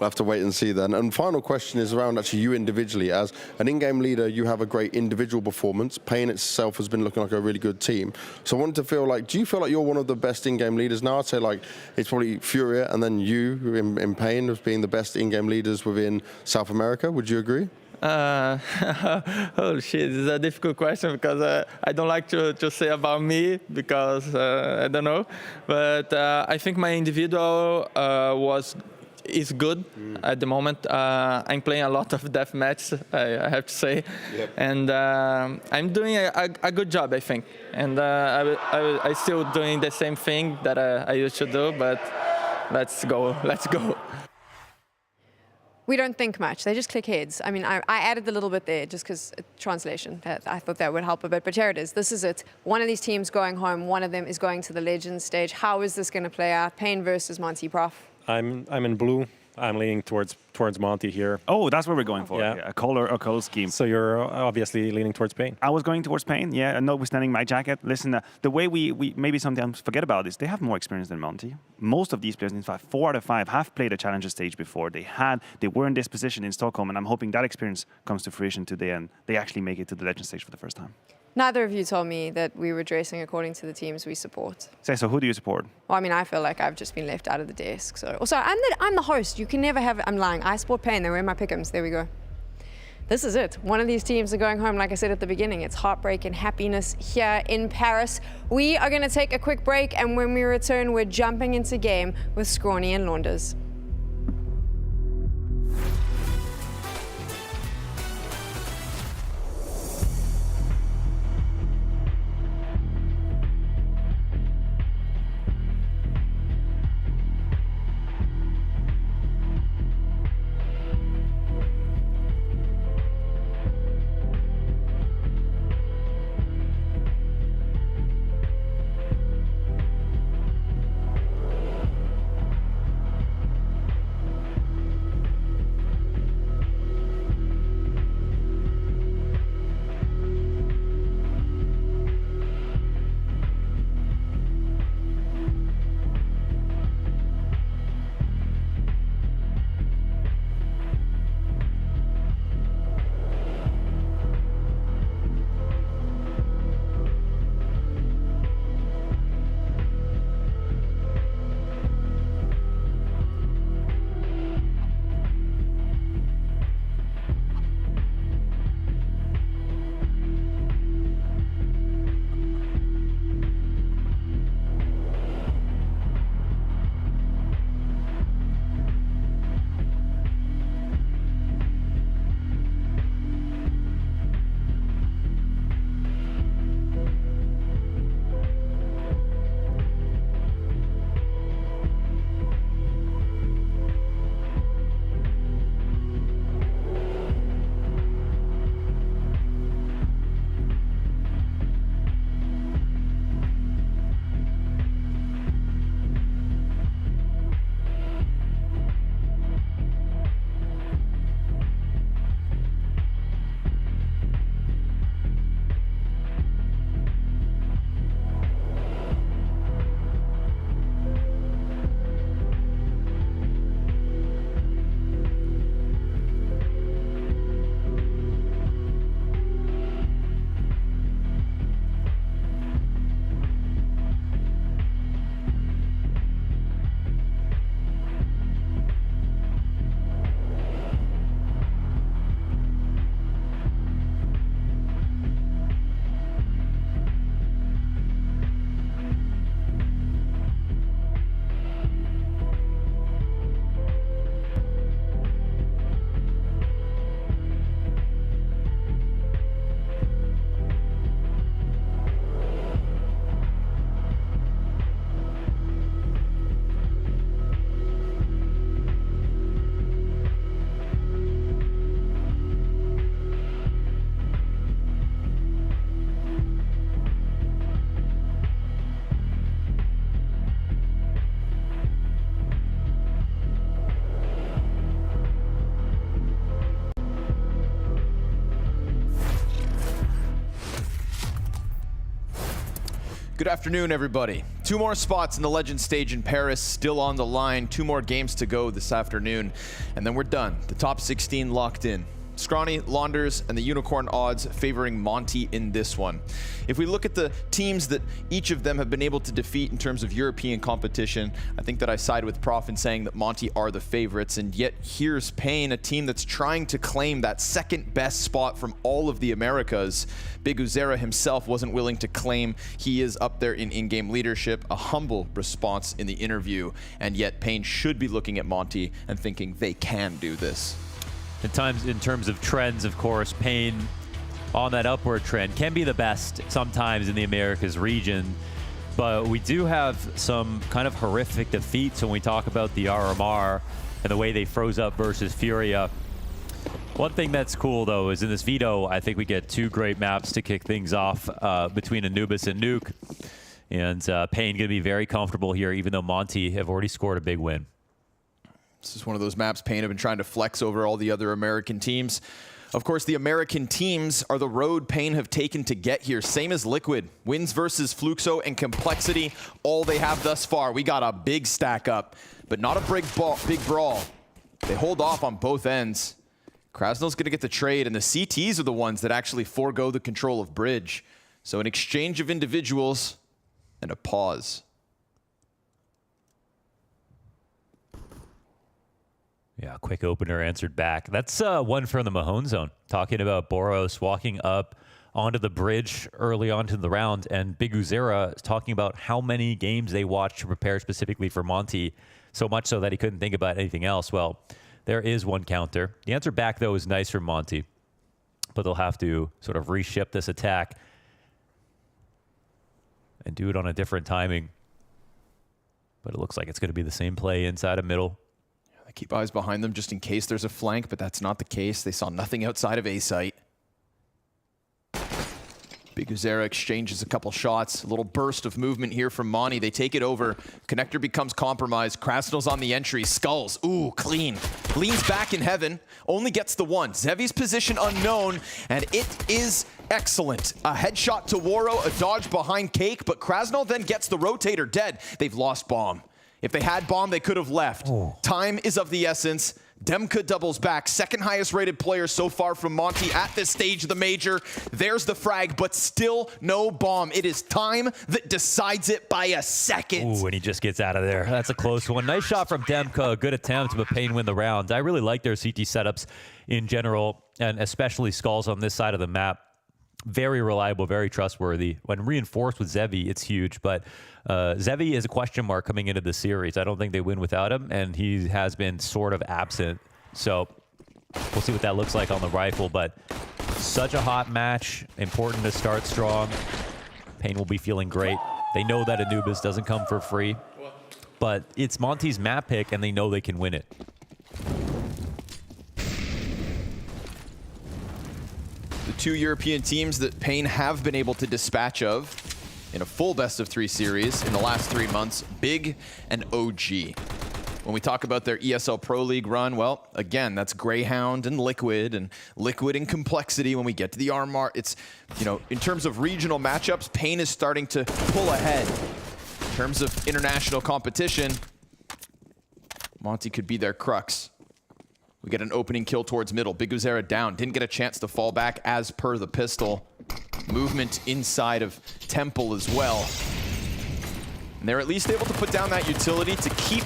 We'll have to wait and see then. And final question is around actually you individually. As an in-game leader, you have a great individual performance. Pain itself has been looking like a really good team. So I wanted to feel like, do you feel like you're one of the best in-game leaders now? I'd say like it's probably Furia and then you in Pain as being the best in-game leaders within South America. Would you agree? Oh shit, this is a difficult question because I don't like to say about me because I don't know. But I think my individual is good at the moment. I'm playing a lot of deathmatch, I have to say, and I'm doing a good job, I think. And I still doing the same thing that I used to do, but let's go. We don't think much. They just click heads. I mean, I added a little bit there just because translation. I thought that would help a bit. But here it is. This is it. One of these teams going home. One of them is going to the Legends stage. How is this going to play out? Pain versus Monte, Prof. I'm in blue. I'm leaning towards Monte here. Oh, that's what we're going for. Yeah. A color scheme. So you're obviously leaning towards Pain. I was going towards Pain, yeah, and notwithstanding my jacket. Listen, the way we maybe sometimes forget about this, they have more experience than Monte. Most of these players, in fact, 4 out of 5 have played a challenger stage before. They were in this position in Stockholm, and I'm hoping that experience comes to fruition today and they actually make it to the Legend stage for the first time. Neither of you told me that we were dressing according to the teams we support. So who do you support? Well, I mean, I feel like I've just been left out of the desk. So, also, I'm the host. You can never have. I'm lying. I support Pain. They were in my pick'ems. There we go. This is it. One of these teams are going home. Like I said at the beginning, it's heartbreak and happiness here in Paris. We are going to take a quick break, and when we return, we're jumping into game with Scrawny and Launders. Good afternoon, everybody. 2 more spots in the Legend stage in Paris, still on the line. 2 more games to go this afternoon, and then we're done. The top 16 locked in. Scrawny, Launders, and the Unicorn odds favoring Monte in this one. If we look at the teams that each of them have been able to defeat in terms of European competition, I think that I side with Prof in saying that Monte are the favorites, and yet here's Pain, a team that's trying to claim that second best spot from all of the Americas. Big Uzera himself wasn't willing to claim he is up there in in-game leadership, a humble response in the interview, and yet Pain should be looking at Monte and thinking they can do this. In terms of trends, of course, Pain on that upward trend can be the best sometimes in the Americas region, but we do have some kind of horrific defeats when we talk about the RMR and the way they froze up versus Furia. One thing that's cool, though, is in this veto, I think we get 2 great maps to kick things off between Anubis and Nuke, and Pain going to be very comfortable here, even though Monte have already scored a big win. This is one of those maps Pain have been trying to flex over all the other American teams. Of course, the American teams are the road Pain have taken to get here. Same as Liquid. Wins versus Fluxo and Complexity, all they have thus far. We got a big stack up, but not a big brawl. They hold off on both ends. Krasnel's going to get the trade, and the CTs are the ones that actually forego the control of Bridge. So an exchange of individuals and a pause. Yeah, quick opener answered back. That's one from the Mahone zone, talking about Boros walking up onto the bridge early on to the round, and Big Uzera talking about how many games they watched to prepare specifically for Monte, so much so that he couldn't think about anything else. Well, there is one counter. The answer back, though, is nice for Monte, but they'll have to sort of reship this attack and do it on a different timing. But it looks like it's going to be the same play inside of middle. I keep eyes behind them just in case there's a flank, but that's not the case. They saw nothing outside of A site. Big Uzera exchanges a couple shots. A little burst of movement here from Monte. They take it over. Connector becomes compromised. Krasnel's on the entry. Skulls. Ooh, clean. Leans back in heaven. Only gets the one. Zevi's position unknown, and it is excellent. A headshot to Waro, a dodge behind Cake, but Krasnel then gets the rotator dead. They've lost bomb. If they had bomb, they could have left. Ooh. Time is of the essence. Demka doubles back. Second highest rated player so far from Monte at this stage of the major. There's the frag, but still no bomb. It is time that decides it by a second. Ooh, and he just gets out of there. That's a close one. Nice shot from Demka. A good attempt, but Pain win the round. I really like their CT setups in general, and especially Skulls on this side of the map. Very reliable, very trustworthy. When reinforced with Zevi, it's huge, but Zevi is a question mark coming into the series. I don't think they win without him, and he has been sort of absent. So we'll see what that looks like on the rifle, but such a hot match. Important to start strong. Pain will be feeling great. They know that Anubis doesn't come for free, but it's Monte's map pick, and they know they can win it. The 2 European teams that Pain have been able to dispatch of in a full best-of-3 series in the last 3 months, Big and OG. When we talk about their ESL Pro League run, well, again, that's Greyhound and Liquid and Complexity. When we get to the RMR, it's, you know, in terms of regional matchups, Pain is starting to pull ahead. In terms of international competition, Monte could be their crux. We get an opening kill towards middle. Big Uzera down. Didn't get a chance to fall back as per the pistol. Movement inside of Temple as well. And they're at least able to put down that utility to keep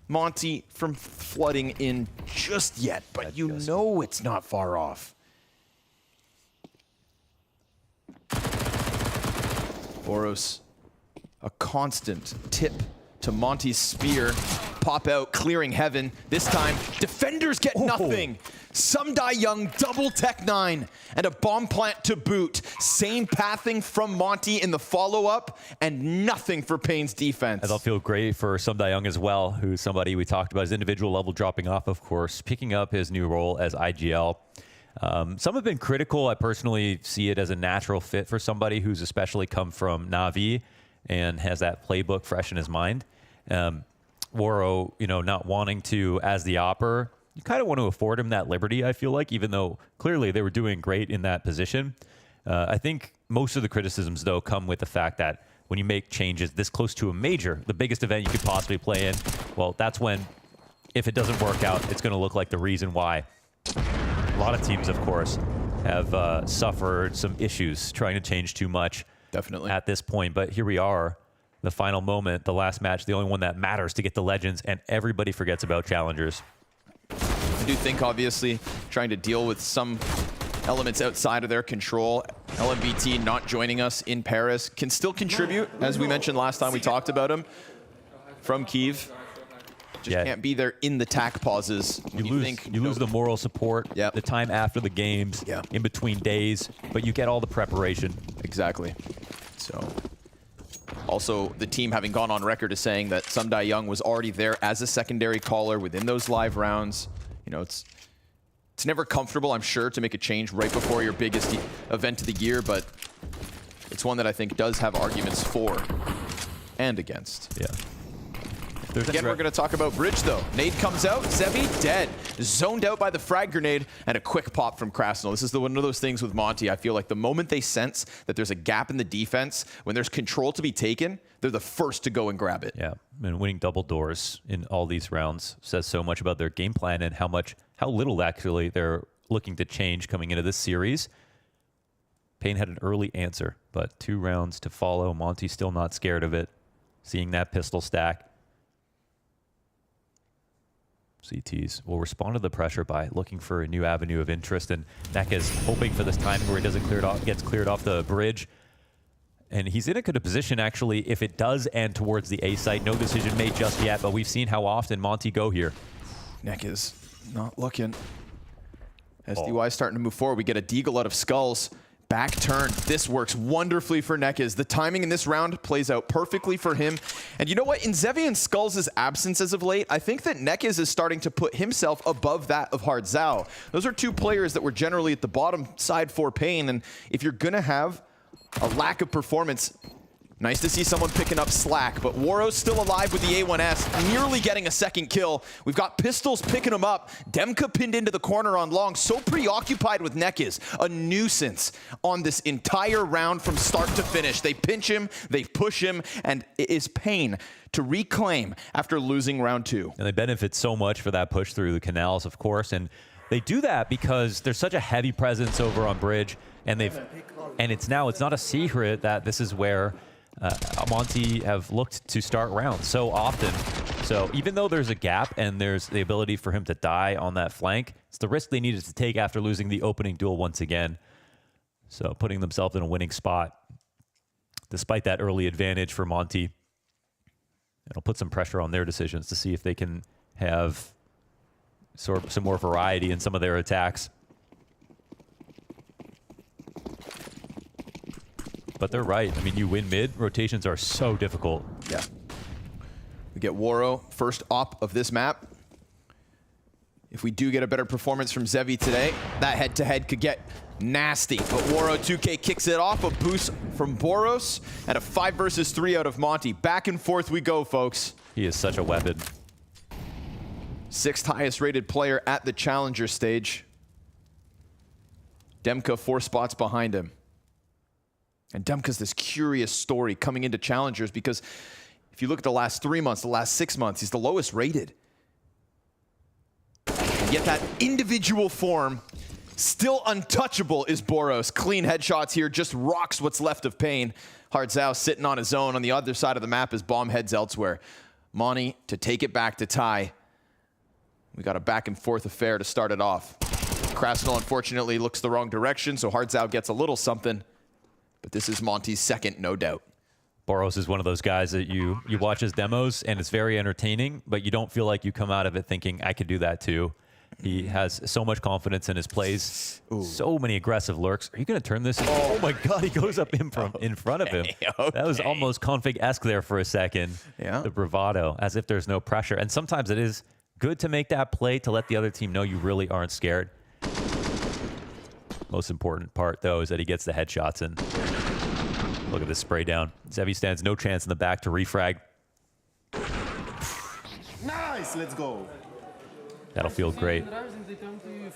Monte from flooding in just yet. But you know it's not far off. Boros, a constant tip to Monte's spear. Pop out, clearing heaven. This time, defenders get nothing. Some die young, double Tech 9, and a bomb plant to boot. Same pathing from Monte in the follow-up, and nothing for Pain's defense. That'll feel great for Some Die Young as well, who's somebody we talked about, his individual level dropping off, of course, picking up his new role as IGL. Some have been critical. I personally see it as a natural fit for somebody who's especially come from Na'Vi and has that playbook fresh in his mind. Waro, you know, not wanting to, as the opper, you kind of want to afford him that liberty, I feel like, even though clearly they were doing great in that position. I think most of the criticisms, though, come with the fact that when you make changes this close to a major, the biggest event you could possibly play in, well, that's when, if it doesn't work out, it's going to look like the reason why. A lot of teams, of course, have suffered some issues trying to change too much. Definitely. At this point, but here we are, the final moment, the last match, the only one that matters to get the Legends, and everybody forgets about Challengers. I do think, obviously, trying to deal with some elements outside of their control. LMBT not joining us in Paris can still contribute, as we mentioned last time we talked about him, from Kyiv. Just can't be there in the tack pauses. You lose the moral support, the time after the games, in between days, but you get all the preparation. Exactly. So, also the team having gone on record as saying that Sumdai Young was already there as a secondary caller within those live rounds. You know, it's never comfortable, I'm sure, to make a change right before your biggest event of the year, but it's one that I think does have arguments for and against. Yeah. Again, we're going to talk about Bridge, though. Nade comes out, Zevi dead. Zoned out by the frag grenade, and a quick pop from Krasnal. This is one of those things with Monte. I feel like the moment they sense that there's a gap in the defense, when there's control to be taken, they're the first to go and grab it. Yeah, and winning double doors in all these rounds says so much about their game plan and how little, actually, they're looking to change coming into this series. Pain had an early answer, but 2 rounds to follow. Monte still not scared of it. Seeing that pistol stack. CTs will respond to the pressure by looking for a new avenue of interest, and Nek is hoping for this timing where he gets cleared off the bridge. And he's in a good position, actually, if it does end towards the A site. No decision made just yet, but we've seen how often Monte go here. Nek is not looking. SDY starting to move forward. We get a deagle out of Skulls. Back turn. This works wonderfully for Nekez. The timing in this round plays out perfectly for him. And you know what? In Zevi and Skulls' absence as of late, I think that Nekez is starting to put himself above that of Hardzao. Those are 2 players that were generally at the bottom side for Pain. And if you're going to have a lack of performance, nice to see someone picking up slack, but Waro's still alive with the A1S, nearly getting a second kill. We've got Pistols picking him up. Demka pinned into the corner on long, so preoccupied with Nekez. A nuisance on this entire round from start to finish. They pinch him, they push him, and it is Pain to reclaim after losing round 2. And they benefit so much for that push through the canals, of course, and they do that because there's such a heavy presence over on Bridge, and it's not a secret that this is where Monte have looked to start rounds so often. So even though there's a gap and there's the ability for him to die on that flank, it's the risk they needed to take after losing the opening duel once again. So putting themselves in a winning spot, despite that early advantage for Monte. It'll put some pressure on their decisions to see if they can have some more variety in some of their attacks. But they're right. I mean, you win mid, rotations are so difficult. Yeah. We get Waro, first op of this map. If we do get a better performance from Zevi today, that head-to-head could get nasty. But Waro 2K kicks it off, a boost from Boros, and a 5 versus 3 out of Monte. Back and forth we go, folks. He is such a weapon. 6th highest rated player at the Challenger stage. Demka 4 spots behind him. And Demka's this curious story coming into Challengers because if you look at the last 3 months, the last 6 months, he's the lowest rated. And yet that individual form, still untouchable is Boros. Clean headshots here, just rocks what's left of Pain. Hardzao sitting on his own on the other side of the map as Bomb heads elsewhere. Monte to take it back to tie. We got a back and forth affair to start it off. Krasnal unfortunately looks the wrong direction, so Hardzao gets a little something. But this is Monte's second, no doubt. Boros is one of those guys that you watch his demos and it's very entertaining, but you don't feel like you come out of it thinking, I could do that too. He has so much confidence in his plays. Ooh. So many aggressive lurks. Are you going to turn this? Oh my God, he goes up in front of him. Okay. That was almost config-esque there for a second. Yeah. The bravado, as if there's no pressure. And sometimes it is good to make that play to let the other team know you really aren't scared. Most important part, though, is that he gets the headshots in. Look at this spray down. Zevi stands no chance in the back to refrag. Nice, let's go. That'll feel great.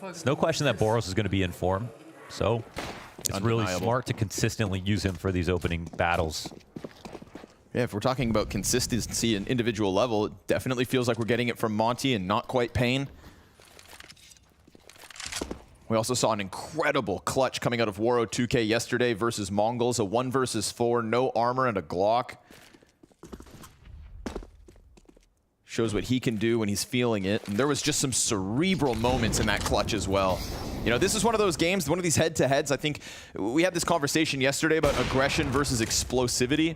It's no question that Boros is going to be in form, so it's really smart to consistently use him for these opening battles. Yeah, if we're talking about consistency and individual level, it definitely feels like we're getting it from Monte and not quite Pain. We also saw an incredible clutch coming out of Waro 2K yesterday versus MongolZ, a 1 versus 4, no armor and a Glock. Shows what he can do when he's feeling it. And there was just some cerebral moments in that clutch as well. You know, this is one of those games, one of these head-to-heads. I think we had this conversation yesterday about aggression versus explosivity.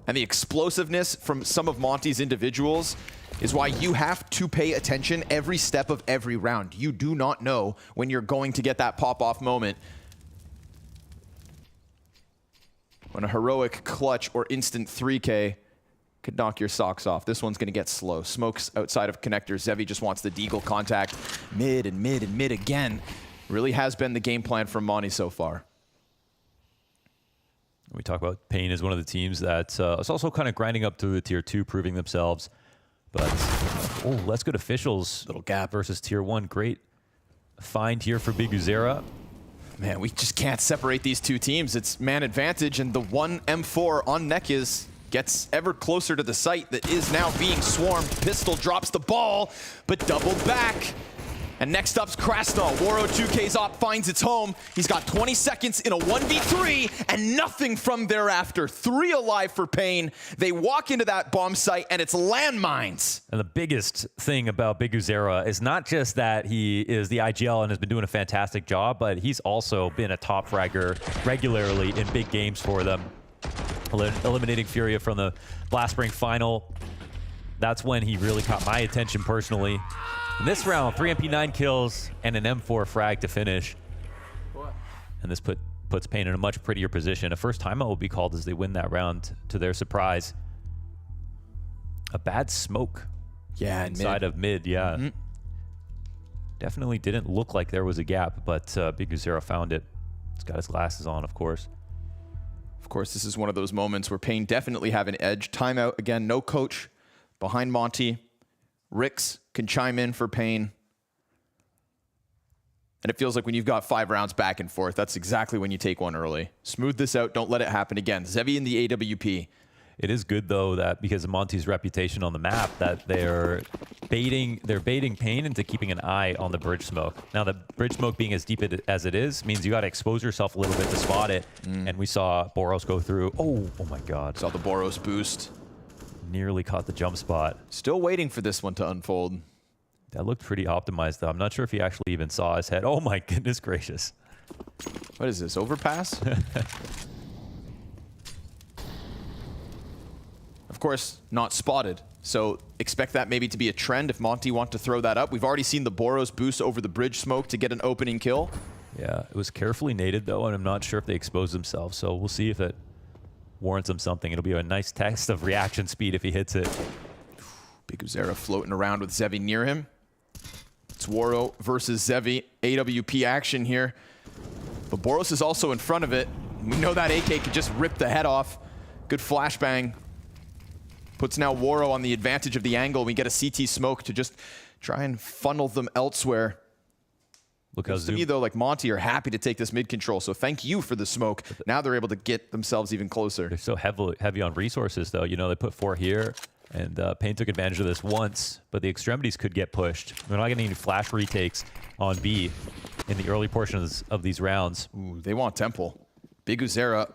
And the explosiveness from some of Monte's individuals is why you have to pay attention every step of every round. You do not know when you're going to get that pop-off moment. When a heroic clutch or instant 3K could knock your socks off. This one's going to get slow. Smokes outside of connector. Zevi just wants the deagle contact. Mid and mid and mid again. Really has been the game plan from Monte so far. We talk about Pain as one of the teams that is also kind of grinding up through the tier 2, proving themselves. But, oh, let's go to officials. Little gap versus tier 1. Great find here for Biguzera. Man, we just can't separate these two teams. It's man advantage, and the 1 M4 on Nekiz gets ever closer to the site that is now being swarmed. Pistol drops the ball, but doubled back. And next up's Krasnal. Waro 2K's op finds its home. He's got 20 seconds in a 1v3 and nothing from thereafter. 3 alive for Pain. They walk into that bomb site and it's landmines. And the biggest thing about Biguzera is not just that he is the IGL and has been doing a fantastic job, but he's also been a top fragger regularly in big games for them. Eliminating Furia from the Blast Spring final. That's when he really caught my attention personally. In this round, 3 MP9 kills and an M4 frag to finish. And this puts Pain in a much prettier position. A first timeout will be called as they win that round to their surprise. A bad smoke. Yeah, inside of mid, yeah. Definitely didn't look like there was a gap, but Biguzera found it. He's got his glasses on, of course. Of course, this is one of those moments where Pain definitely have an edge. Timeout, again, no coach behind Monte. Rix can chime in for Pain. And it feels like when you've got 5 rounds back and forth, that's exactly when you take one early. Smooth this out, don't let it happen again. Zevi in the AWP. It is good, though, that because of Monte's reputation on the map, that they're baiting Pain into keeping an eye on the bridge smoke. Now, the bridge smoke being as deep as it is means you got to expose yourself a little bit to spot it. And we saw Boros go through. Oh my God. Saw the Boros boost. Nearly caught the jump spot. Still waiting for this one to unfold. That looked pretty optimized, though. I'm not sure if he actually even saw his head. Oh my goodness gracious. What is this, overpass? Of course, not spotted. So expect that maybe to be a trend if Monte want to throw that up. We've already seen the Boros boost over the bridge smoke to get an opening kill. Yeah, it was carefully naded, though, and I'm not sure if they exposed themselves. So we'll see if it warrants him something. It'll be a nice test of reaction speed if he hits it. Biguzera floating around with Zevi near him. It's Waro versus Zevi. AWP action here. But Boros is also in front of it. We know that AK could just rip the head off. Good flashbang. Puts now Waro on the advantage of the angle. We get a CT smoke to just try and funnel them elsewhere. Look how to me, though, like Monte are happy to take this mid control, so thank you for the smoke. Now they're able to get themselves even closer. They're so heavy on resources, though. You know, they put 4 here, and Pain took advantage of this once, but the extremities could get pushed. We're not getting any flash retakes on B in the early portions of these rounds. Ooh, they want Temple. Biguzera,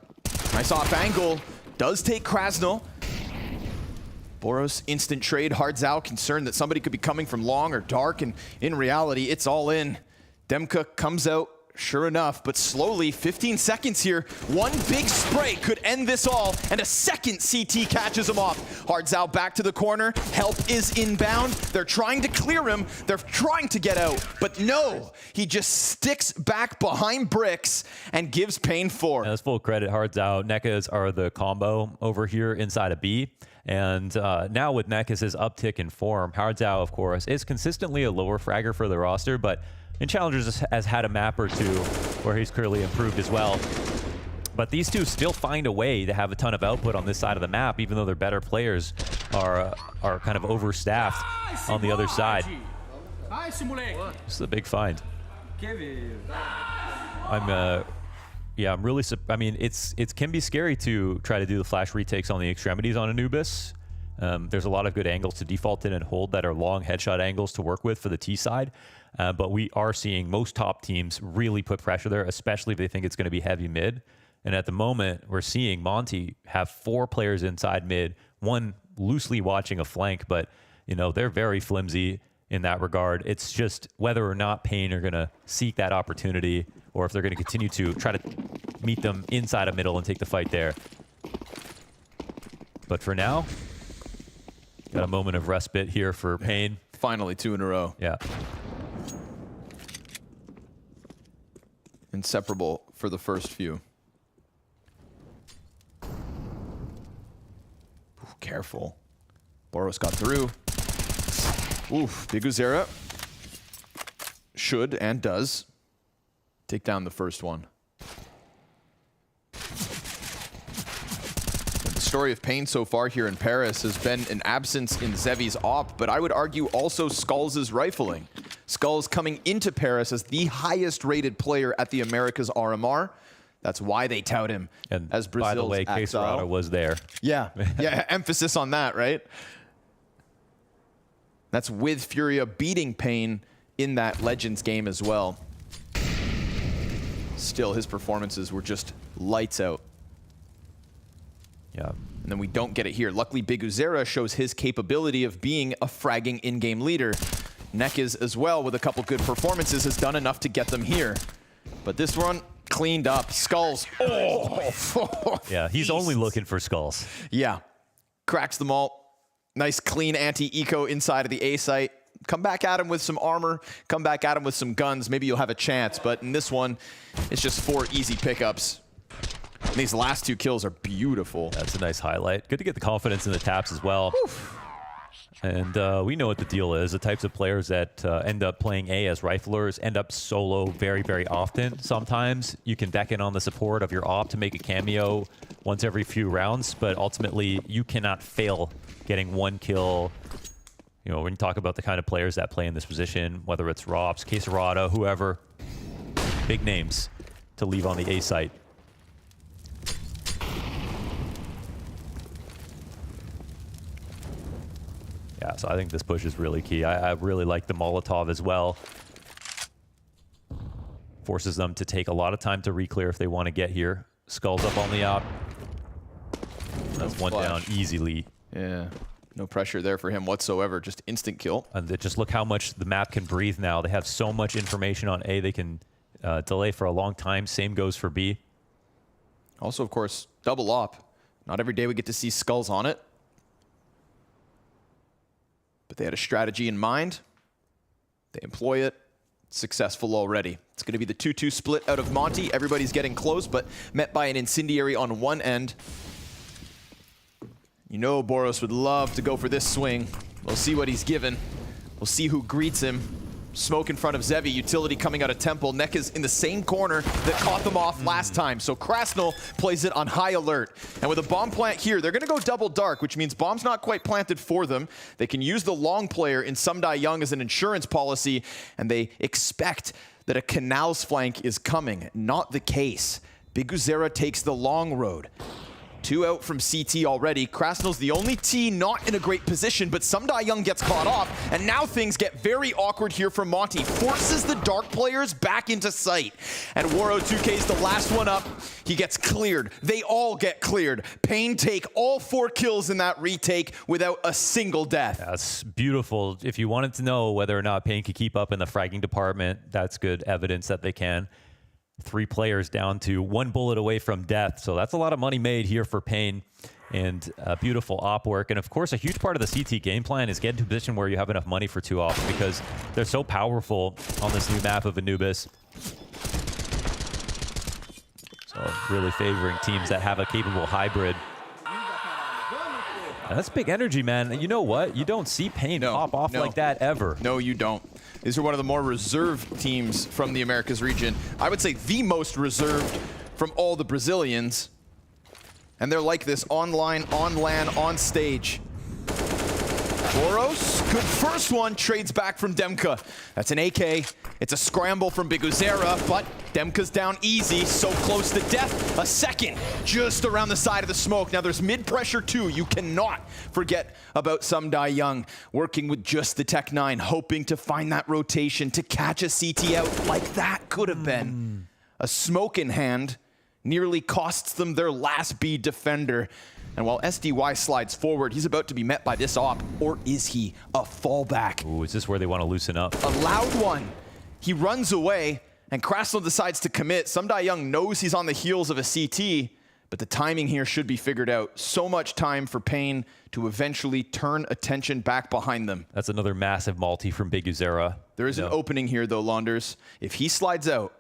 nice off angle, does take Krasnal. Boros, instant trade. Hardzao concerned that somebody could be coming from long or dark, and in reality, it's all in. Demka comes out, sure enough, but slowly, 15 seconds here. One big spray could end this all, and a second CT catches him off. Hardzao back to the corner. Help is inbound. They're trying to clear him. They're trying to get out, but no. He just sticks back behind bricks and gives Pain 4. And that's full credit, Hardzao. Nekas are the combo over here inside of B. And now with Nekas's uptick in form, Hardzao, of course, is consistently a lower fragger for the roster, but in Challengers has had a map or two where he's clearly improved as well. But these two still find a way to have a ton of output on this side of the map, even though their better players are kind of overstaffed on the other side. This is a big find. I'm Yeah, I'm really. I mean, it can be scary to try to do the flash retakes on the extremities on Anubis. There's a lot of good angles to default in and hold that are long headshot angles to work with for the T side. But we are seeing most top teams really put pressure there, especially if they think it's going to be heavy mid. And at the moment, we're seeing Monte have 4 players inside mid, 1 loosely watching a flank, but you know, they're very flimsy in that regard. It's just whether or not Pain are going to seek that opportunity or if they're going to continue to try to meet them inside a middle and take the fight there. But for now, got a moment of respite here for Pain. Finally, 2 in a row. Yeah. Inseparable for the first few. Ooh, careful. Boros got through. Oof, Biguzera should and does take down the first one. The story of Pain so far here in Paris has been an absence in Zevi's op, but I would argue also Skulls' rifling. Skulls coming into Paris as the highest rated player at the Americas RMR. That's why they tout him as Brazil's by the way, Quesarada was there. Yeah, yeah, emphasis on that, right? That's with Furia beating Pain in that Legends game as well. Still, his performances were just lights out. Yeah. And then we don't get it here. Luckily, Biguzera shows his capability of being a fragging in-game leader. Nekis as well, with a couple good performances, has done enough to get them here. But this one, cleaned up. Skulls. Oh! Yeah, he's only looking for Skulls. Yeah. Cracks them all. Nice, clean anti-eco inside of the A site. Come back at him with some armor. Come back at him with some guns. Maybe you'll have a chance. But in this one, it's just 4 easy pickups. And these last 2 kills are beautiful. That's a nice highlight. Good to get the confidence in the taps as well. Oof. And we know what the deal is. The types of players that end up playing A as riflers end up solo very, very often. Sometimes you can beckon on the support of your op to make a cameo once every few rounds, but ultimately you cannot fail getting 1 kill. You know, when you talk about the kind of players that play in this position, whether it's Rops, Quesarada, whoever, big names to leave on the A site. Yeah, so I think this push is really key. I really like the Molotov as well. Forces them to take a lot of time to re-clear if they want to get here. Skulls up on the op. That's 1 down easily. Yeah, no pressure there for him whatsoever. Just instant kill. And just look how much the map can breathe now. They have so much information on A. They can delay for a long time. Same goes for B. Also, of course, double op. Not every day we get to see Skulls on it. But they had a strategy in mind. They employ it. Successful already. It's going to be the 2-2 split out of Monte. Everybody's getting close, but met by an incendiary on one end. You know Boros would love to go for this swing. We'll see what he's given. We'll see who greets him. Smoke in front of Zevi, utility coming out of Temple. Neck is in the same corner that caught them off last time. So Krasnal plays it on high alert. And with a bomb plant here, they're gonna go double dark, which means bomb's not quite planted for them. They can use the long player in Sumdai Young as an insurance policy, and they expect that a Canals flank is coming. Not the case. Biguzera takes the long road. 2 out from CT already. Krasnal's the only T not in a great position, but Sumdai Young gets caught off, and now things get very awkward here for Monte. Forces the dark players back into sight. And Waro 2K's the last one up. He gets cleared. They all get cleared. Pain take all 4 kills in that retake without a single death. That's beautiful. If you wanted to know whether or not Pain could keep up in the fragging department, that's good evidence that they can. 3 players down to 1 bullet away from death. So that's a lot of money made here for Pain, and beautiful op work. And of course, a huge part of the CT game plan is getting to a position where you have enough money for 2 ops, because they're so powerful on this new map of Anubis. So really favoring teams that have a capable hybrid. And that's big energy, man. You know what? You don't see Pain pop off like that ever. No, you don't. These are one of the more reserved teams from the Americas region. I would say the most reserved from all the Brazilians. And they're like this online, on LAN, on stage. Boros, good first one, trades back from Demka. That's an AK. It's a scramble from Biguzera, but Demka's down easy, so close to death. A second, just around the side of the smoke. Now there's mid-pressure too. You cannot forget about Sumdai Young, working with just the Tech 9, hoping to find that rotation, to catch a CT out like that could have been. A smoke in hand nearly costs them their last B defender. And while SDY slides forward, he's about to be met by this op, or is he a fallback? Ooh, is this where they want to loosen up? A loud one. He runs away, and Krasnov decides to commit. Sumdai Young knows he's on the heels of a CT, but the timing here should be figured out. So much time for Pain to eventually turn attention back behind them. That's another massive multi from Biguzera. There is an opening here, though, Launders. If he slides out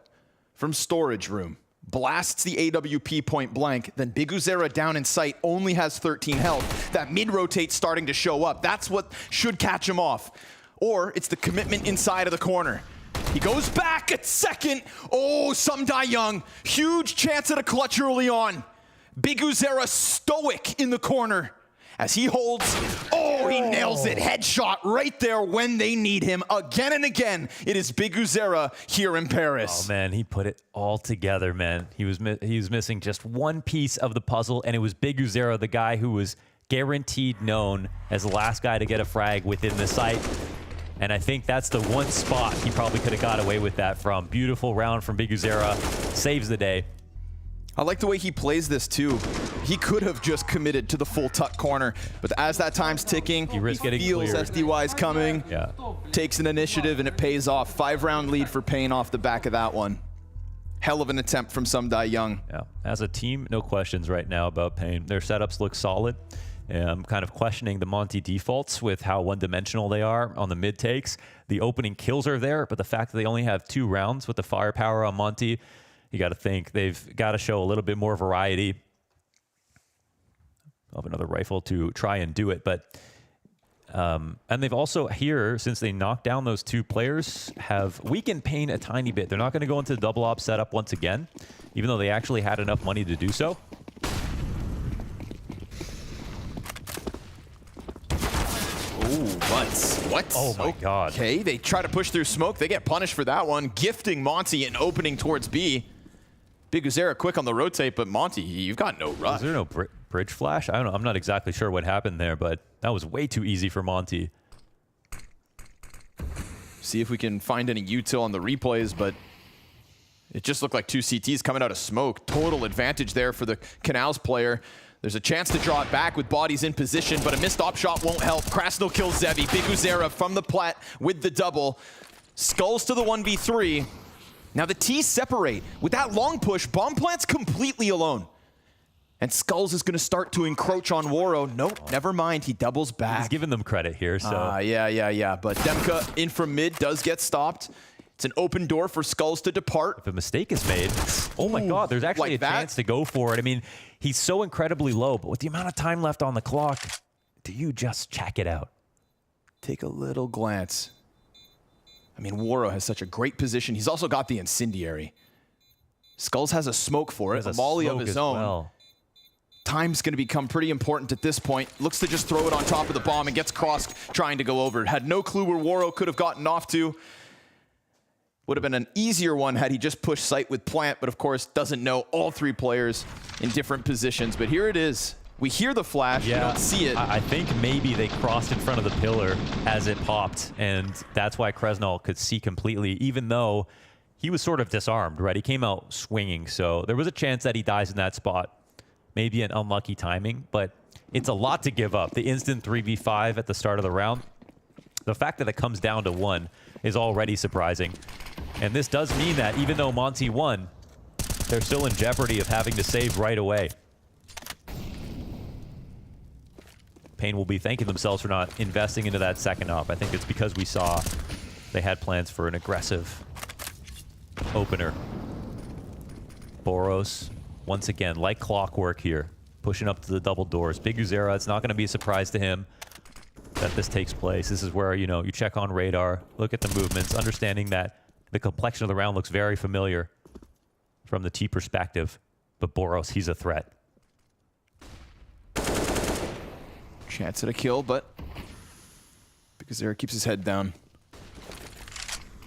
from storage room, blasts the AWP point blank, then Biguzera down in sight only has 13 health. That mid-rotate's starting to show up. That's what should catch him off. Or it's the commitment inside of the corner. He goes back at second. Oh, Sumdai Young. Huge chance at a clutch early on. Biguzera stoic in the corner as he holds. Oh, he nails it. Headshot right there when they need him. Again and again, it is Biguzera here in Paris. Oh, man, he put it all together, man. He was missing just one piece of the puzzle, and it was Biguzera, the guy who was guaranteed known as the last guy to get a frag within the site. And I think that's the one spot he probably could have got away with that from. Beautiful round from Biguzera. Saves the day. I like the way he plays this too. He could have just committed to the full tuck corner, but as that time's ticking, he feels cleared. SDY's coming, takes an initiative, and it pays off. 5-round lead for Pain off the back of that one. Hell of an attempt from Sumdai Young. Yeah, as a team, no questions right now about Pain. Their setups look solid. I'm kind of questioning the Monte defaults with how one-dimensional they are on the mid takes. The opening kills are there, but the fact that they only have 2 rounds with the firepower on Monte, you got to think they've got to show a little bit more variety of another rifle to try and do it. But and they've also here, since they knocked down those 2 players, have weakened Pain a tiny bit. They're not going to go into the double op setup once again, even though they actually had enough money to do so. What? Oh my God. Okay, they try to push through smoke. They get punished for that one. Gifting Monte an opening towards B. Biguzera quick on the rotate, but Monte, you've got no rush. Is there no bridge flash? I don't know. I'm not exactly sure what happened there, but that was way too easy for Monte. See if we can find any util on the replays, but it just looked like 2 CTs coming out of smoke. Total advantage there for the Canals player. There's a chance to draw it back with bodies in position, but a missed op shot won't help. Krasno kills Zevi. Biguzera from the plat with the double. Skulls to the 1v3. Now the T's separate. With that long push, Bomb Plant's completely alone. And Skulls is going to start to encroach on Waro. Nope, never mind. He doubles back. He's giving them credit here, so. Yeah. But Demka in from mid does get stopped. It's an open door for Skulls to depart. If a mistake is made, oh my God, there's actually like a chance to go for it. I mean, he's so incredibly low, but with the amount of time left on the clock, do you just check it out? Take a little glance. I mean, Waro has such a great position. He's also got the incendiary. Skulls has a smoke for it, a molly of his own. Well. Time's going to become pretty important at this point. Looks to just throw it on top of the bomb and gets crossed trying to go over. Had no clue where Waro could have gotten off to. Would have been an easier one had he just pushed sight with Plant, but of course doesn't know all 3 players in different positions. But here it is. We hear the flash, we don't see it. I think maybe they crossed in front of the pillar as it popped, and that's why Krasnov could see completely, even though he was sort of disarmed, right? He came out swinging, so there was a chance that he dies in that spot. Maybe an unlucky timing, but it's a lot to give up. The instant 3v5 at the start of the round. The fact that it comes down to 1 is already surprising. And this does mean that even though Monte won, they're still in jeopardy of having to save right away. Pain will be thanking themselves for not investing into that second op. I think it's because we saw they had plans for an aggressive opener. Boros, once again, like clockwork here, pushing up to the double doors. Biguzera, it's not going to be a surprise to him that this takes place. This is where, you know, you check on radar, look at the movements, understanding that the complexion of the round looks very familiar from the T perspective. But Boros, he's a threat. Chance at a kill, but Because Zera keeps his head down.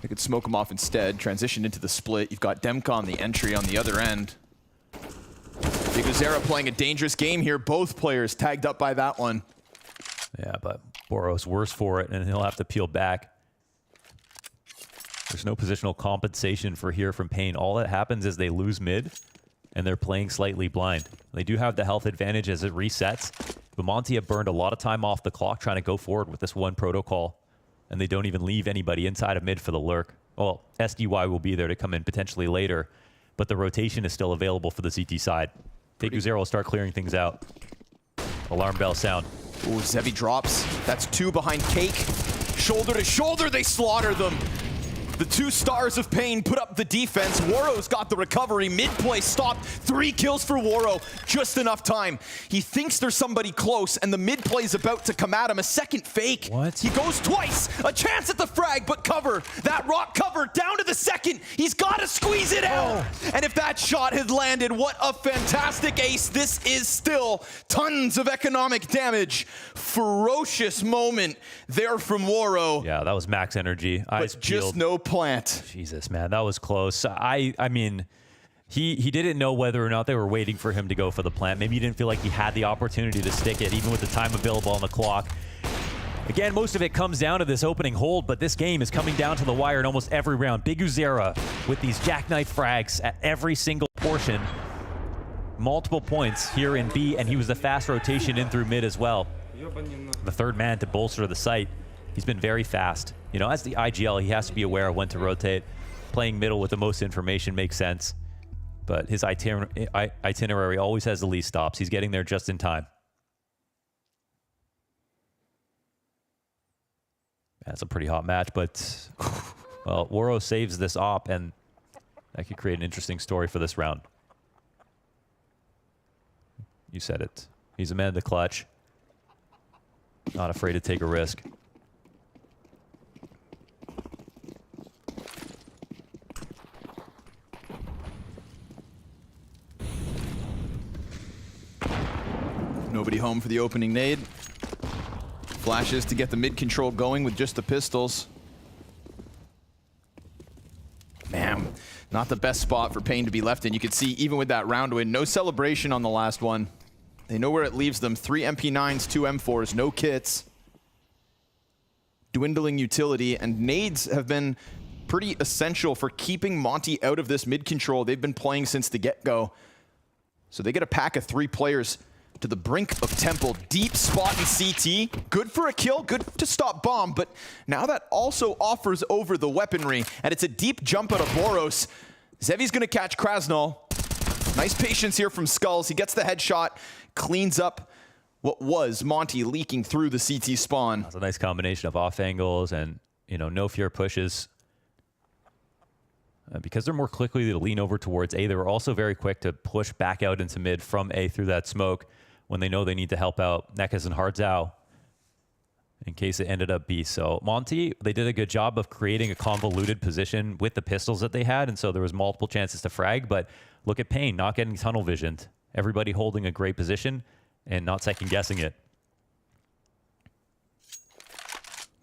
They could smoke him off instead, transition into the split. You've got Demka on the entry on the other end. Zera playing a dangerous game here. Both players tagged up by that one. Yeah, but Boros worse for it, and he'll have to peel back. There's no positional compensation for here from Pain. All that happens is they lose mid, and they're playing slightly blind. They do have the health advantage as it resets, but Monte have burned a lot of time off the clock trying to go forward with this one protocol, and they don't even leave anybody inside of mid for the lurk. Well, SDY will be there to come in potentially later, but the rotation is still available for the CT side. Zero will start clearing things out. Alarm bell sound. Ooh, Zevi drops. That's 2 behind Cake. Shoulder to shoulder, they slaughter them. The 2 stars of Pain put up the defense. Woro's got the recovery. Mid-play stopped. 3 kills for Woro. Just enough time. He thinks there's somebody close, and the mid-play's about to come at him. A second fake. What? He goes twice. A chance at the frag, but cover. That rock cover down to the second. He's got to squeeze it out. And if that shot had landed, what a fantastic ace. This is still tons of economic damage. Ferocious moment there from Woro. Yeah, that was max energy. Eyes But just peeled. no plant. Jesus, man, that was close. I mean, he didn't know whether or not they were waiting for him to go for the plant. Maybe he didn't feel like he had the opportunity to stick it, even with the time available on the clock. Again, most of it comes down to this opening hold, but this game is coming down to the wire in almost every round. Biguzera with these jackknife frags at every single portion. Multiple points here in B, and he was the fast rotation in through mid as well. The third man to bolster the site. He's been very fast. You know, as the IGL, he has to be aware of when to rotate. Playing middle with the most information makes sense. But his itinerary always has the least stops. He's getting there just in time. That's a pretty hot match, but, well, Woro saves this op, and that could create an interesting story for this round. You said it. He's a man in the clutch. Not afraid to take a risk. Nobody home for the opening nade. Flashes to get the mid control going with just the pistols. Man, not the best spot for Pain to be left in. You can see even with that round win, no celebration on the last one. They know where it leaves them. 3 MP9s, 2 M4s, no kits. Dwindling utility, and nades have been pretty essential for keeping Monte out of this mid control. They've been playing since the get-go. So they get a pack of 3 players to the brink of Temple. Deep spot in CT. Good for a kill, good to stop bomb, but now that also offers over the weaponry, and it's a deep jump out of Boros. Zevi's gonna catch Krasnal. Nice patience here from Skulls. He gets the headshot, cleans up what was Monte leaking through the CT spawn. That's a nice combination of off angles and, you know, no fear pushes. Because they're more quickly to lean over towards A, they were also very quick to push back out into mid from A through that smoke when they know they need to help out Nekas and Hardzao in case it ended up B. So Monte, they did a good job of creating a convoluted position with the pistols that they had, and so there was multiple chances to frag, but look at Pain, not getting tunnel visioned. Everybody holding a great position and not second guessing it.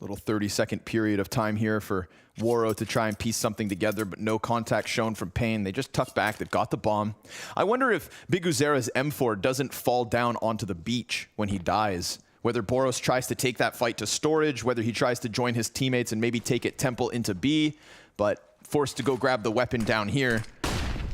Little 30-second period of time here for Woro to try and piece something together, but no contact shown from Pain. They just tuck back. They've got the bomb. I wonder if Biguzera's M4 doesn't fall down onto the beach when he dies. Whether Boros tries to take that fight to storage, whether he tries to join his teammates and maybe take it Temple into B, but forced to go grab the weapon down here.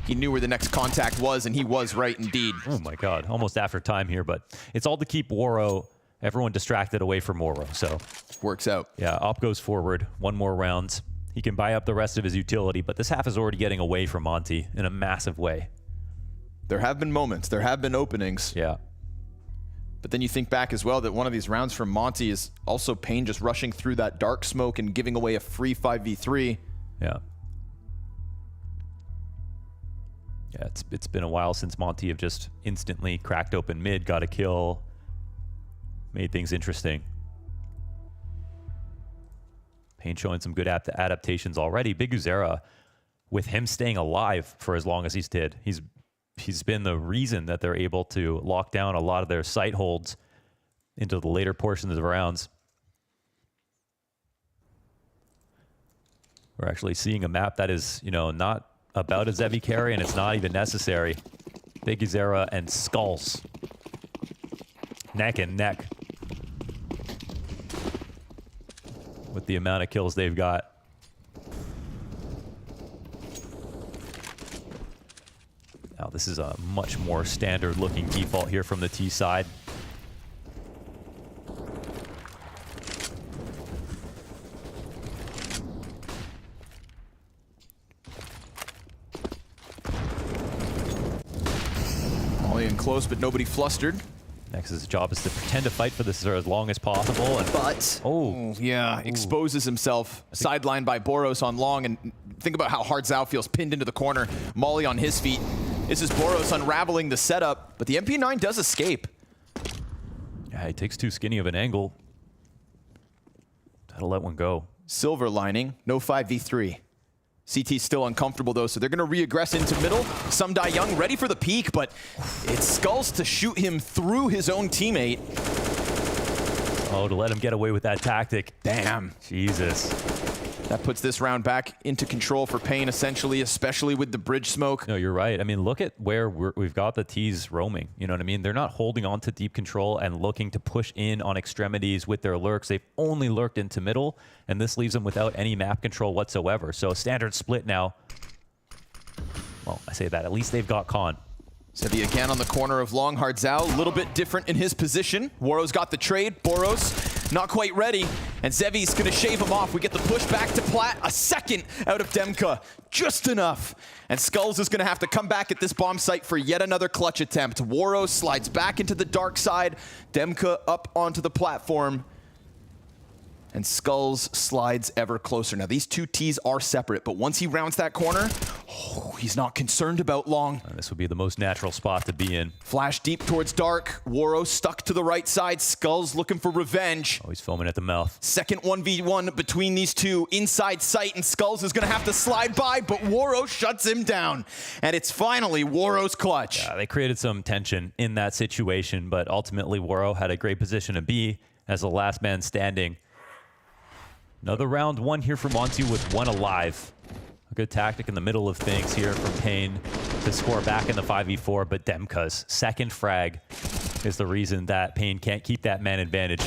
He knew where the next contact was, and he was right indeed. Oh my God, almost after time here, but it's all to keep Woro, everyone distracted away from Woro, so. Works out. Yeah, Op goes forward, 1 more round. He can buy up the rest of his utility, but this half is already getting away from Monte in a massive way. There have been moments, there have been openings. Yeah. But then you think back as well that one of these rounds from Monte is also Pain just rushing through that dark smoke and giving away a free 5v3. Yeah. Yeah, it's been a while since Monte have just instantly cracked open mid, got a kill, made things interesting. Pain showing some good adaptations already. Biguzera, with him staying alive for as long as he's did, he's been the reason that they're able to lock down a lot of their site holds into the later portions of the rounds. We're actually seeing a map that is, you know, not about a Zevi carry, and it's not even necessary. Big Zera and Skulls. Neck and neck. With the amount of kills they've got. Now this is a much more standard looking default here from the T side. Molly in close, but nobody flustered. Nex's job is to pretend to fight for this as long as possible. And but, exposes himself. Sidelined by Boros on long, and think about how hard Zhao feels pinned into the corner. Molly on his feet. This is Boros unraveling the setup, but the MP9 does escape. Yeah, he takes too skinny of an angle. That'll let one go. Silver lining, no 5v3. CT's still uncomfortable though, so they're gonna re-aggress into middle. Some Die Young ready for the peek, but it's Skulls to shoot him through his own teammate. Oh, to let him get away with that tactic. Damn. Jesus. That puts this round back into control for Pain, essentially, especially with the bridge smoke. No, you're right. I mean, look at where we've got the T's roaming. You know what I mean? They're not holding on to deep control and looking to push in on extremities with their lurks. They've only lurked into middle, and this leaves them without any map control whatsoever. So standard split now. Well, I say that. At least they've got Khan. Zevi again on the corner of Long. Hard Zhao, a little bit different in his position. Woro's got the trade. Boros not quite ready, and Zevi's gonna shave him off. We get the push back to Plat, a second out of Demka, just enough. And Skulls is gonna have to come back at this bomb site for yet another clutch attempt. Woro slides back into the dark side, Demka up onto the platform, and Skulls slides ever closer. Now these two T's are separate, but once he rounds that corner, he's not concerned about Long. This would be the most natural spot to be in. Flash deep towards dark. Woro stuck to the right side. Skulls looking for revenge. Oh, he's foaming at the mouth. Second 1v1 between these two. Inside sight, and Skulls is going to have to slide by, but Woro shuts him down. And it's finally Woro's clutch. Yeah, they created some tension in that situation, but ultimately Woro had a great position to be as the last man standing. Another round one here for Monte with one alive. A good tactic in the middle of things here from Pain to score back in the 5v4, but Demka's second frag is the reason that Pain can't keep that man advantage.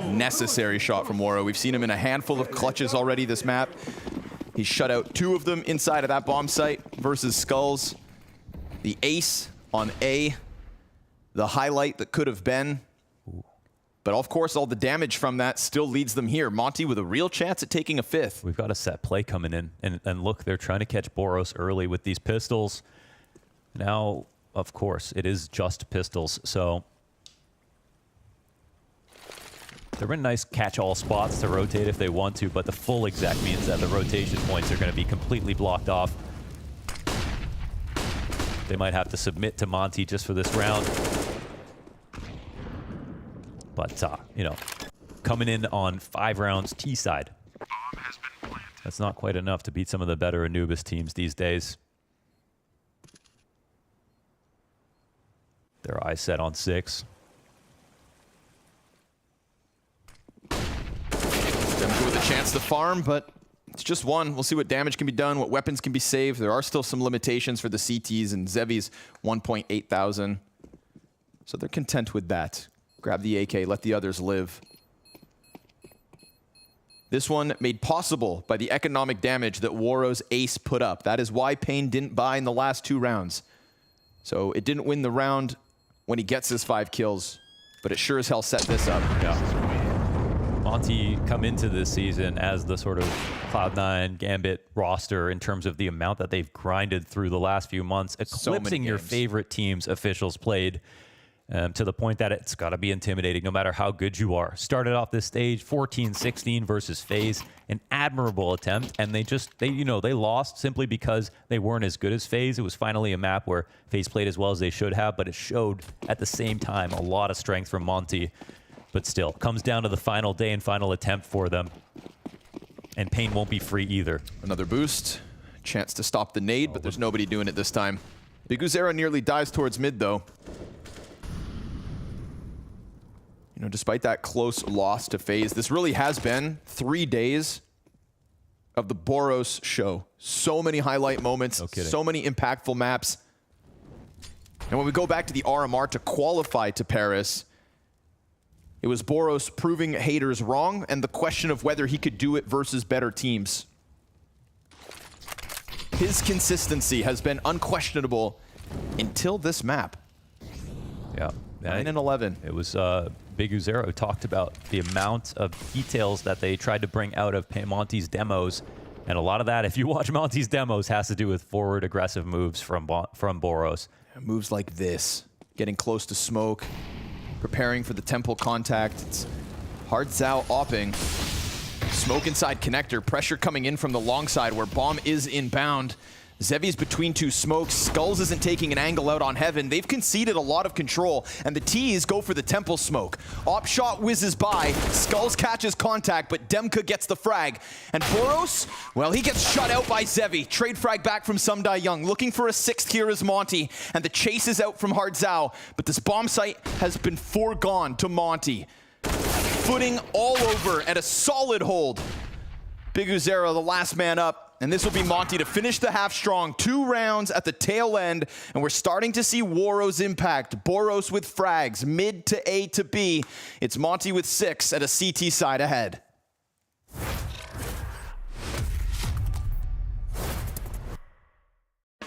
Necessary shot from Woro. We've seen him in a handful of clutches already this map. He's shut out two of them inside of that bomb site versus Skulls. The ace on A, the highlight that could have been. But of course, all the damage from that still leads them here. Monte with a real chance at taking a fifth. We've got a set play coming in. And look, they're trying to catch Boros early with these pistols. Now, of course, it is just pistols. So they're in nice catch-all spots to rotate if they want to, but the full exec means that the rotation points are going to be completely blocked off. They might have to submit to Monte just for this round. But, you know, coming in on 5 rounds T side. That's not quite enough to beat some of the better Anubis teams these days. Their eyes set on 6. Demka with a chance to farm, but it's just one. We'll see what damage can be done, what weapons can be saved. There are still some limitations for the CTs, and Zevi's 1.8 thousand. So they're content with that. Grab the AK, let the others live. This one made possible by the economic damage that Woro's ace put up. That is why Pain didn't buy in the last 2 rounds. So it didn't win the round when he gets his 5 kills, but it sure as hell set this up. Yeah. Monte come into this season as the sort of Cloud9 Gambit roster in terms of the amount that they've grinded through the last few months, eclipsing your favorite teams officials played. To the point that it's got to be intimidating no matter how good you are. Started off this stage 14-16 versus FaZe, an admirable attempt, and they lost simply because they weren't as good as FaZe. It was finally a map where FaZe played as well as they should have, but it showed at the same time a lot of strength from Monte. But still, comes down to the final day and final attempt for them. And Pain won't be free either. Another boost, chance to stop the nade, but there's nobody doing it this time. Big Uzera nearly dives towards mid though. You know, despite that close loss to FaZe, this really has been 3 days of the Boros show. So many highlight moments, so many impactful maps. And when we go back to the RMR to qualify to Paris, it was Boros proving haters wrong and the question of whether he could do it versus better teams. His consistency has been unquestionable until this map. Yeah. 9 and 11. It was Big Uzero who talked about the amount of details that they tried to bring out of Monte's demos. And a lot of that, if you watch Monte's demos, has to do with forward aggressive moves from Boros. Moves like this, getting close to smoke, preparing for the temple contact. It's HardZao opping. Smoke inside connector, pressure coming in from the long side where bomb is inbound. Zevi's between two smokes. Skulls isn't taking an angle out on Heaven. They've conceded a lot of control, and the T's go for the temple smoke. Op shot whizzes by. Skulls catches contact, but Demka gets the frag. And Boros, well, he gets shut out by Zevi. Trade frag back from Sumdai Young. Looking for a sixth here is Monte, and the chase is out from HardZao, but this bomb site has been foregone to Monte. Footing all over at a solid hold. Big Uzero, the last man up. And this will be Monte to finish the half strong. 2 rounds at the tail end, and we're starting to see Waro's impact. Boros with frags, mid to A to B. It's Monte with 6 at a CT side ahead.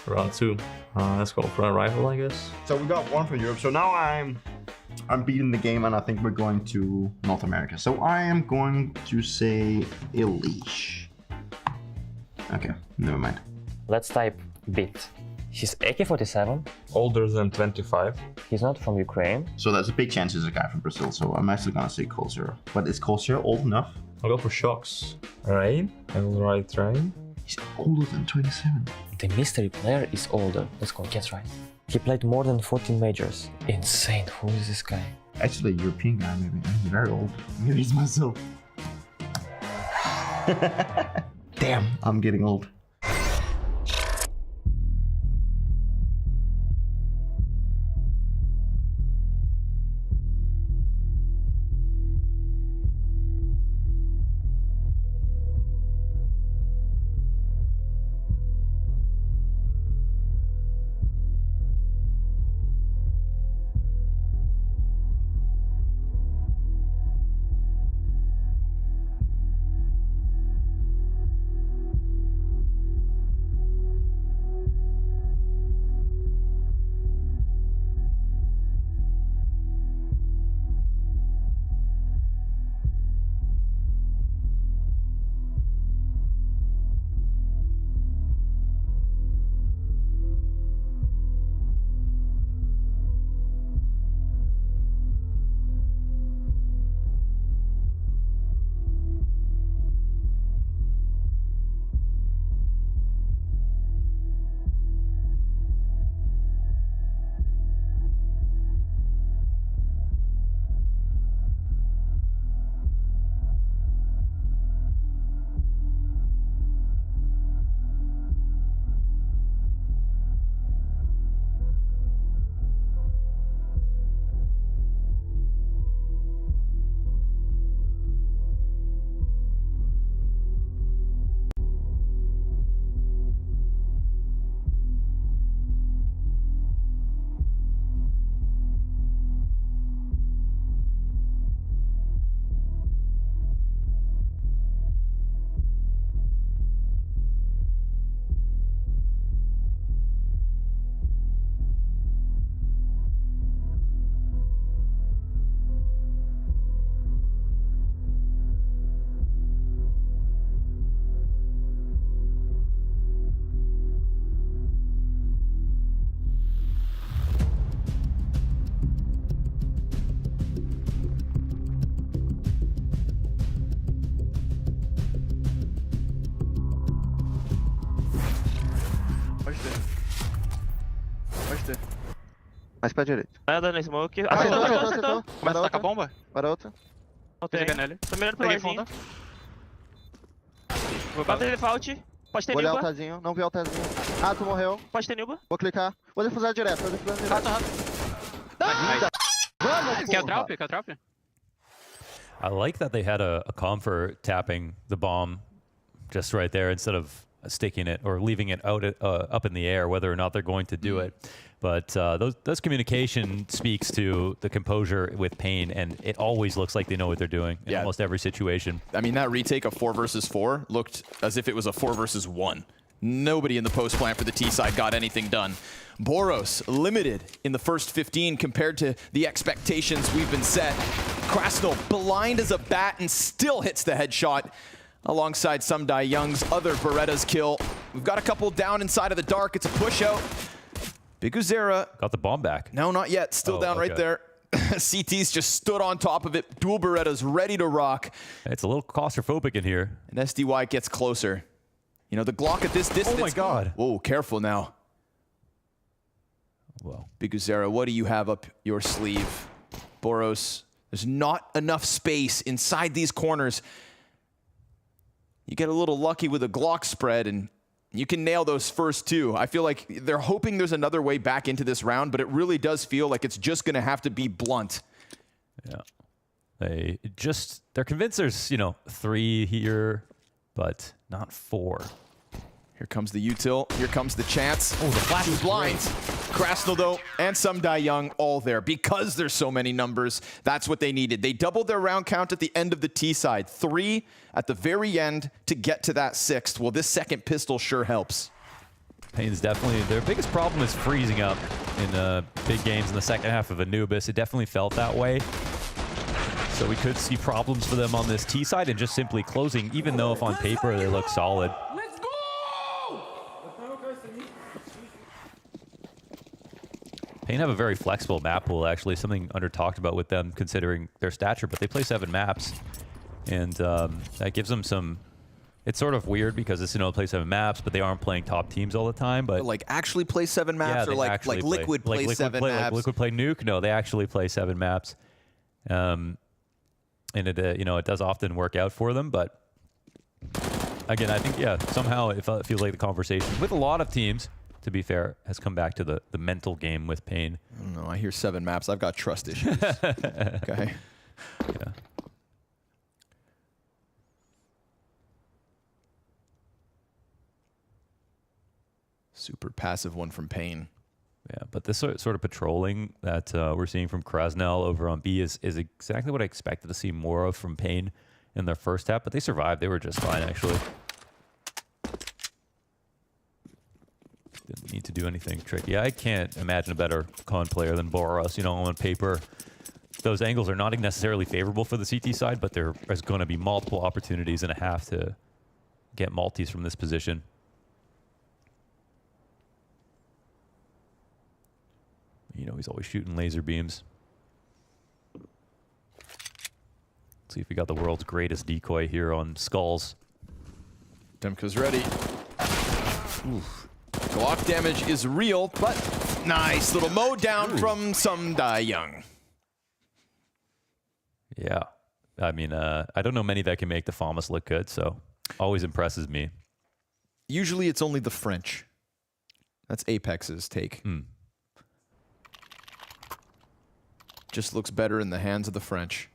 Round 2. Let's go for a rifle, I guess. So we got one from Europe. So now I'm beating the game, and I think we're going to North America. So I am going to say Elish. Okay, never mind. Let's type bit. He's AK-47. Older than 25. He's not from Ukraine. So there's a big chance he's a guy from Brazil. So I'm actually gonna say Colzero. But is Colzero old enough? I'll go for Shocks. Rain. I will write Rain. He's older than 27. The mystery player is older. Let's go, guess right. He played more than 14 majors. Insane. Who is this guy? Actually, a European guy, maybe. He's very old. Maybe he's myself. Damn, I'm getting old. Mais pra direita. Nada no smoke. Acertou. Começa a tacar bomba? Para outra. Não tem. Tô mirando pro Larzinho. Bota ele fault. Pode ter Vou olhar o Nilba. Tazinho. Não vi o Tazinho. Ah, tu morreu. Pode ter Nilba. Vou clicar. Vou defusar direto. Vou defusar direto. Rato. Vamos, Quer o porra. drop? Quer o drop? I like that they had a Confer tapping the bomb just right there instead of sticking it or leaving it out up in the air, whether or not they're going to do it. But those communication speaks to the composure with Pain, and it always looks like they know what they're doing in almost every situation. I mean, that retake of 4 versus 4 looked as if it was a 4 versus 1. Nobody in the post plant for the T side got anything done. Boros limited in the first 15 compared to the expectations we've been set. Krasnal blind as a bat and still hits the headshot alongside Sumdai Young's other Beretta's kill. We've got a couple down inside of the dark. It's a push out. Biguzera got the bomb back. No, not yet. Still down right there. CT's just stood on top of it. Dual Berettas ready to rock. It's a little claustrophobic in here. And SDY gets closer. You know, the Glock at this distance. Oh my God. Whoa, careful now. Well, Biguzera, what do you have up your sleeve? Boros, there's not enough space inside these corners. You get a little lucky with a Glock spread and you can nail those first 2. I feel like they're hoping there's another way back into this round, but it really does feel like it's just going to have to be blunt. Yeah. They're convinced there's, 3 here, but not 4. Here comes the util. Here comes the chance. Oh, the flash is blind. Krasnal, though, and Sumdai Young all there. Because there's so many numbers, that's what they needed. They doubled their round count at the end of the T side. 3 at the very end to get to that 6th. Well, this second pistol sure helps. Pain's definitely, their biggest problem is freezing up in big games in the second half of Anubis. It definitely felt that way. So we could see problems for them on this T side and just simply closing, even though if on paper they look solid. Pain have a very flexible map pool, actually, something under talked about with them considering their stature, but they play 7 maps. And that gives them some... It's sort of weird because it's, play 7 maps, but they aren't playing top teams all the time. But like actually play 7 maps, or like Liquid play 7 maps? Like Liquid play Nuke? No, they actually play 7 maps. And it, it does often work out for them, but again, I think, somehow it feels like the conversation with a lot of teams, to be fair, has come back to the mental game with Pain. I don't know. I hear 7 maps. I've got trust issues. Okay. Yeah. Super passive one from Pain. Yeah, but this sort of patrolling that we're seeing from Krasnal over on B is exactly what I expected to see more of from Pain in their first half, but they survived. They were just fine, actually. Didn't need to do anything tricky. I can't imagine a better con player than Boros. On paper, those angles are not necessarily favorable for the CT side, but there's going to be multiple opportunities and a half to get multis from this position. He's always shooting laser beams. Let's see if we got the world's greatest decoy here on Skulls. Demka's ready. Oof. Glock damage is real, but nice little mow down from Sumdai Young. Yeah. I mean, I don't know many that can make the FAMAS look good, so always impresses me. Usually it's only the French. That's Apex's take. Just looks better in the hands of the French.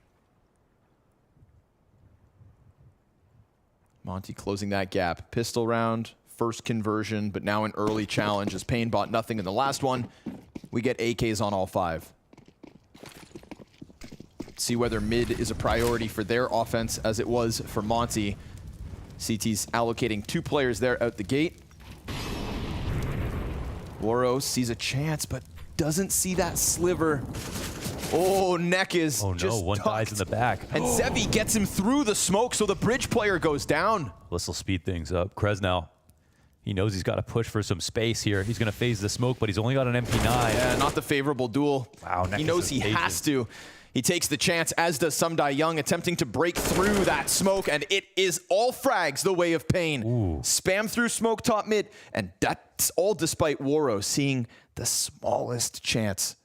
Monte closing that gap. Pistol round, first conversion, but now an early challenge as Pain bought nothing in the last one. We get AKs on all 5. See whether mid is a priority for their offense as it was for Monte. CT's allocating 2 players there out the gate. Boros sees a chance, but doesn't see that sliver. Oh, neck is just one dies in the back. And Zevi gets him through the smoke, so the bridge player goes down. This will speed things up. Krasnal, he knows he's got to push for some space here. He's going to phase the smoke, but he's only got an MP9. Yeah, not the favorable duel. Wow, he knows he has to. He takes the chance, as does Sumdai Young, attempting to break through that smoke, and it is all frags the way of Pain. Spam through smoke top mid, and that's all despite Waro seeing the smallest chance.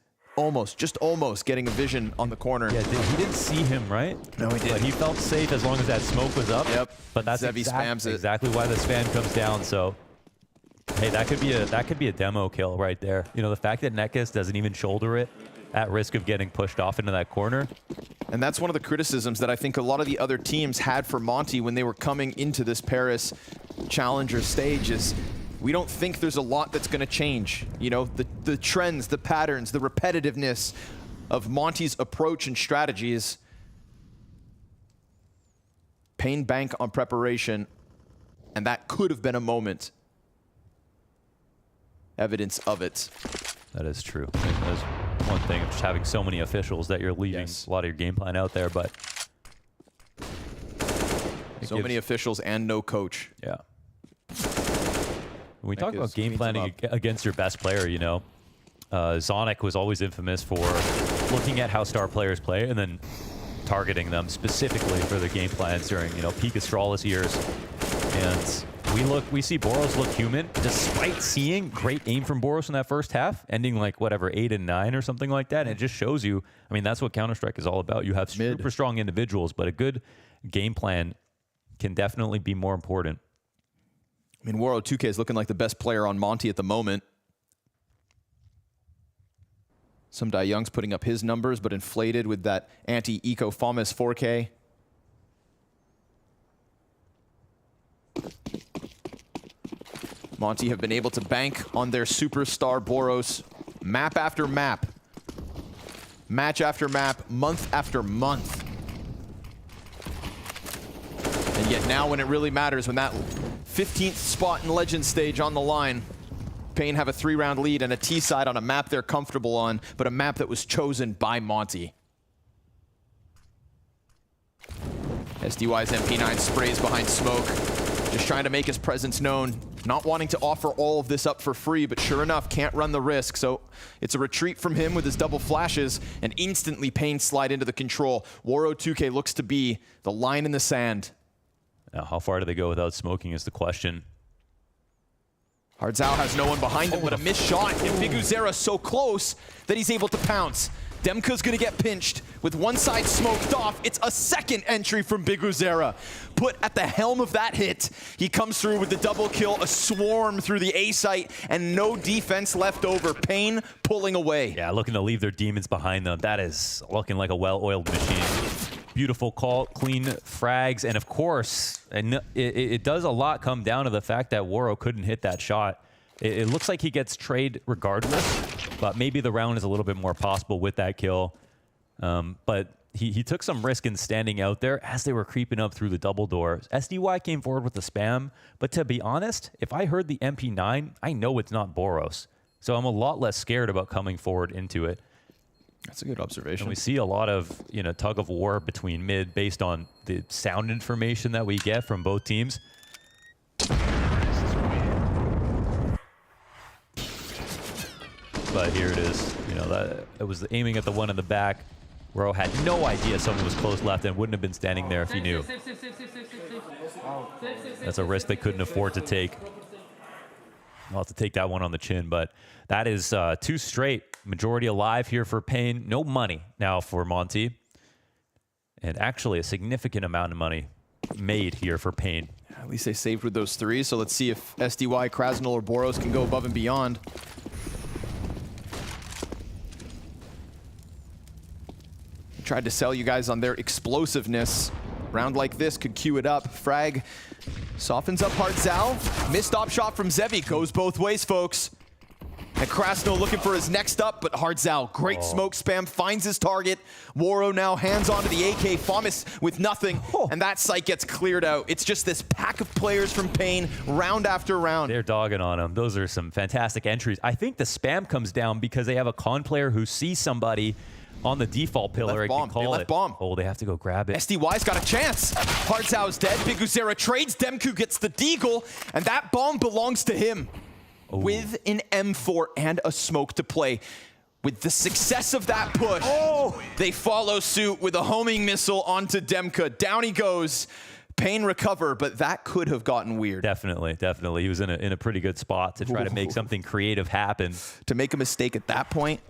Just almost getting a vision on the corner. Yeah, he didn't see him, right? No, he didn't. But he felt safe as long as that smoke was up. Yep. But that's Zevi spams it. Exactly why the spam comes down. So, hey, that could be a demo kill right there. The fact that Nekis doesn't even shoulder it at risk of getting pushed off into that corner. And that's one of the criticisms that I think a lot of the other teams had for Monte when they were coming into this Paris Challenger stage is we don't think there's a lot that's going to change. You know, the trends, the patterns, the repetitiveness of Monte's approach and strategies. Pain bank on preparation, and that could have been a moment. Evidence of it. That is true. That's one thing, just having so many officials that you're leaving a lot of your game plan out there, but so many officials and no coach. Yeah. When we talk about game planning against your best player, you know, Zonic was always infamous for looking at how star players play and then targeting them specifically for the game plans during, you know, peak Astralis years. And we see Boros look human, despite seeing great aim from Boros in that first half, ending like, whatever, 8 and 9 or something like that. And it just shows you, I mean, that's what Counter-Strike is all about. You have super strong individuals, but a good game plan can definitely be more important. I mean, Waro 2K is looking like the best player on Monte at the moment. Some Die Young's putting up his numbers, but inflated with that anti-eco FAMAS 4K. Monte have been able to bank on their superstar Boros map after map, match after map, month after month. And yet now when it really matters, when that 15th spot in Legend stage on the line, Pain have a 3-round lead and a T-side on a map they're comfortable on, but a map that was chosen by Monte. SDY's MP9 sprays behind smoke, just trying to make his presence known, not wanting to offer all of this up for free, but sure enough, can't run the risk. So it's a retreat from him with his double flashes, and instantly Pain slide into the control. Waro 2K looks to be the line in the sand. Now, how far do they go without smoking is the question. Hardzao has no one behind him, but a missed shot, and Biguzera so close that he's able to pounce. Demka's gonna get pinched with one side smoked off. It's a second entry from Biguzera. Put at the helm of that hit. He comes through with the double kill, a swarm through the A site, and no defense left over. Pain pulling away. Yeah, looking to leave their demons behind them. That is looking like a well-oiled machine. Beautiful call, clean frags, and of course, it does a lot come down to the fact that Waro couldn't hit that shot. It looks like he gets trade regardless, but maybe the round is a little bit more possible with that kill. But he took some risk in standing out there as they were creeping up through the double doors. SDY came forward with the spam, but to be honest, if I heard the MP9, I know it's not Boros. So I'm a lot less scared about coming forward into it. That's a good observation. And we see a lot of, you know, tug of war between mid based on the sound information that we get from both teams. But here it is. You know, that it was aiming at the one in the back. Waro had no idea someone was close left and wouldn't have been standing there if he knew. That's a risk they couldn't afford to take. I'll have to take that one on the chin, but that is 2 straight. Majority alive here for Pain. No money now for Monte. And actually a significant amount of money made here for Pain. At least they saved with those 3, so let's see if SDY, Krasnal, or Boros can go above and beyond. Tried to sell you guys on their explosiveness. Round like this could queue it up. Frag softens up Hardzao. Missed op shot from Zevi. Goes both ways, folks. And Krasno looking for his next up, but Hardzao, great smoke spam, finds his target. Waro now hands onto the AK. FAMAS with nothing, and that site gets cleared out. It's just this pack of players from Pain, round after round. They're dogging on him. Those are some fantastic entries. I think the spam comes down because they have a con player who sees somebody on the default pillar and can call it. Oh, they have to go grab it. SDY's got a chance. Hardzao's dead. Biguzera trades. Demku gets the deagle, and that bomb belongs to him. With an M4 and a smoke to play. With the success of that push, they follow suit with a homing missile onto Demka. Down he goes. Pain recover, but that could have gotten weird. Definitely, definitely. He was in a pretty good spot to try to make something creative happen. To make a mistake at that point.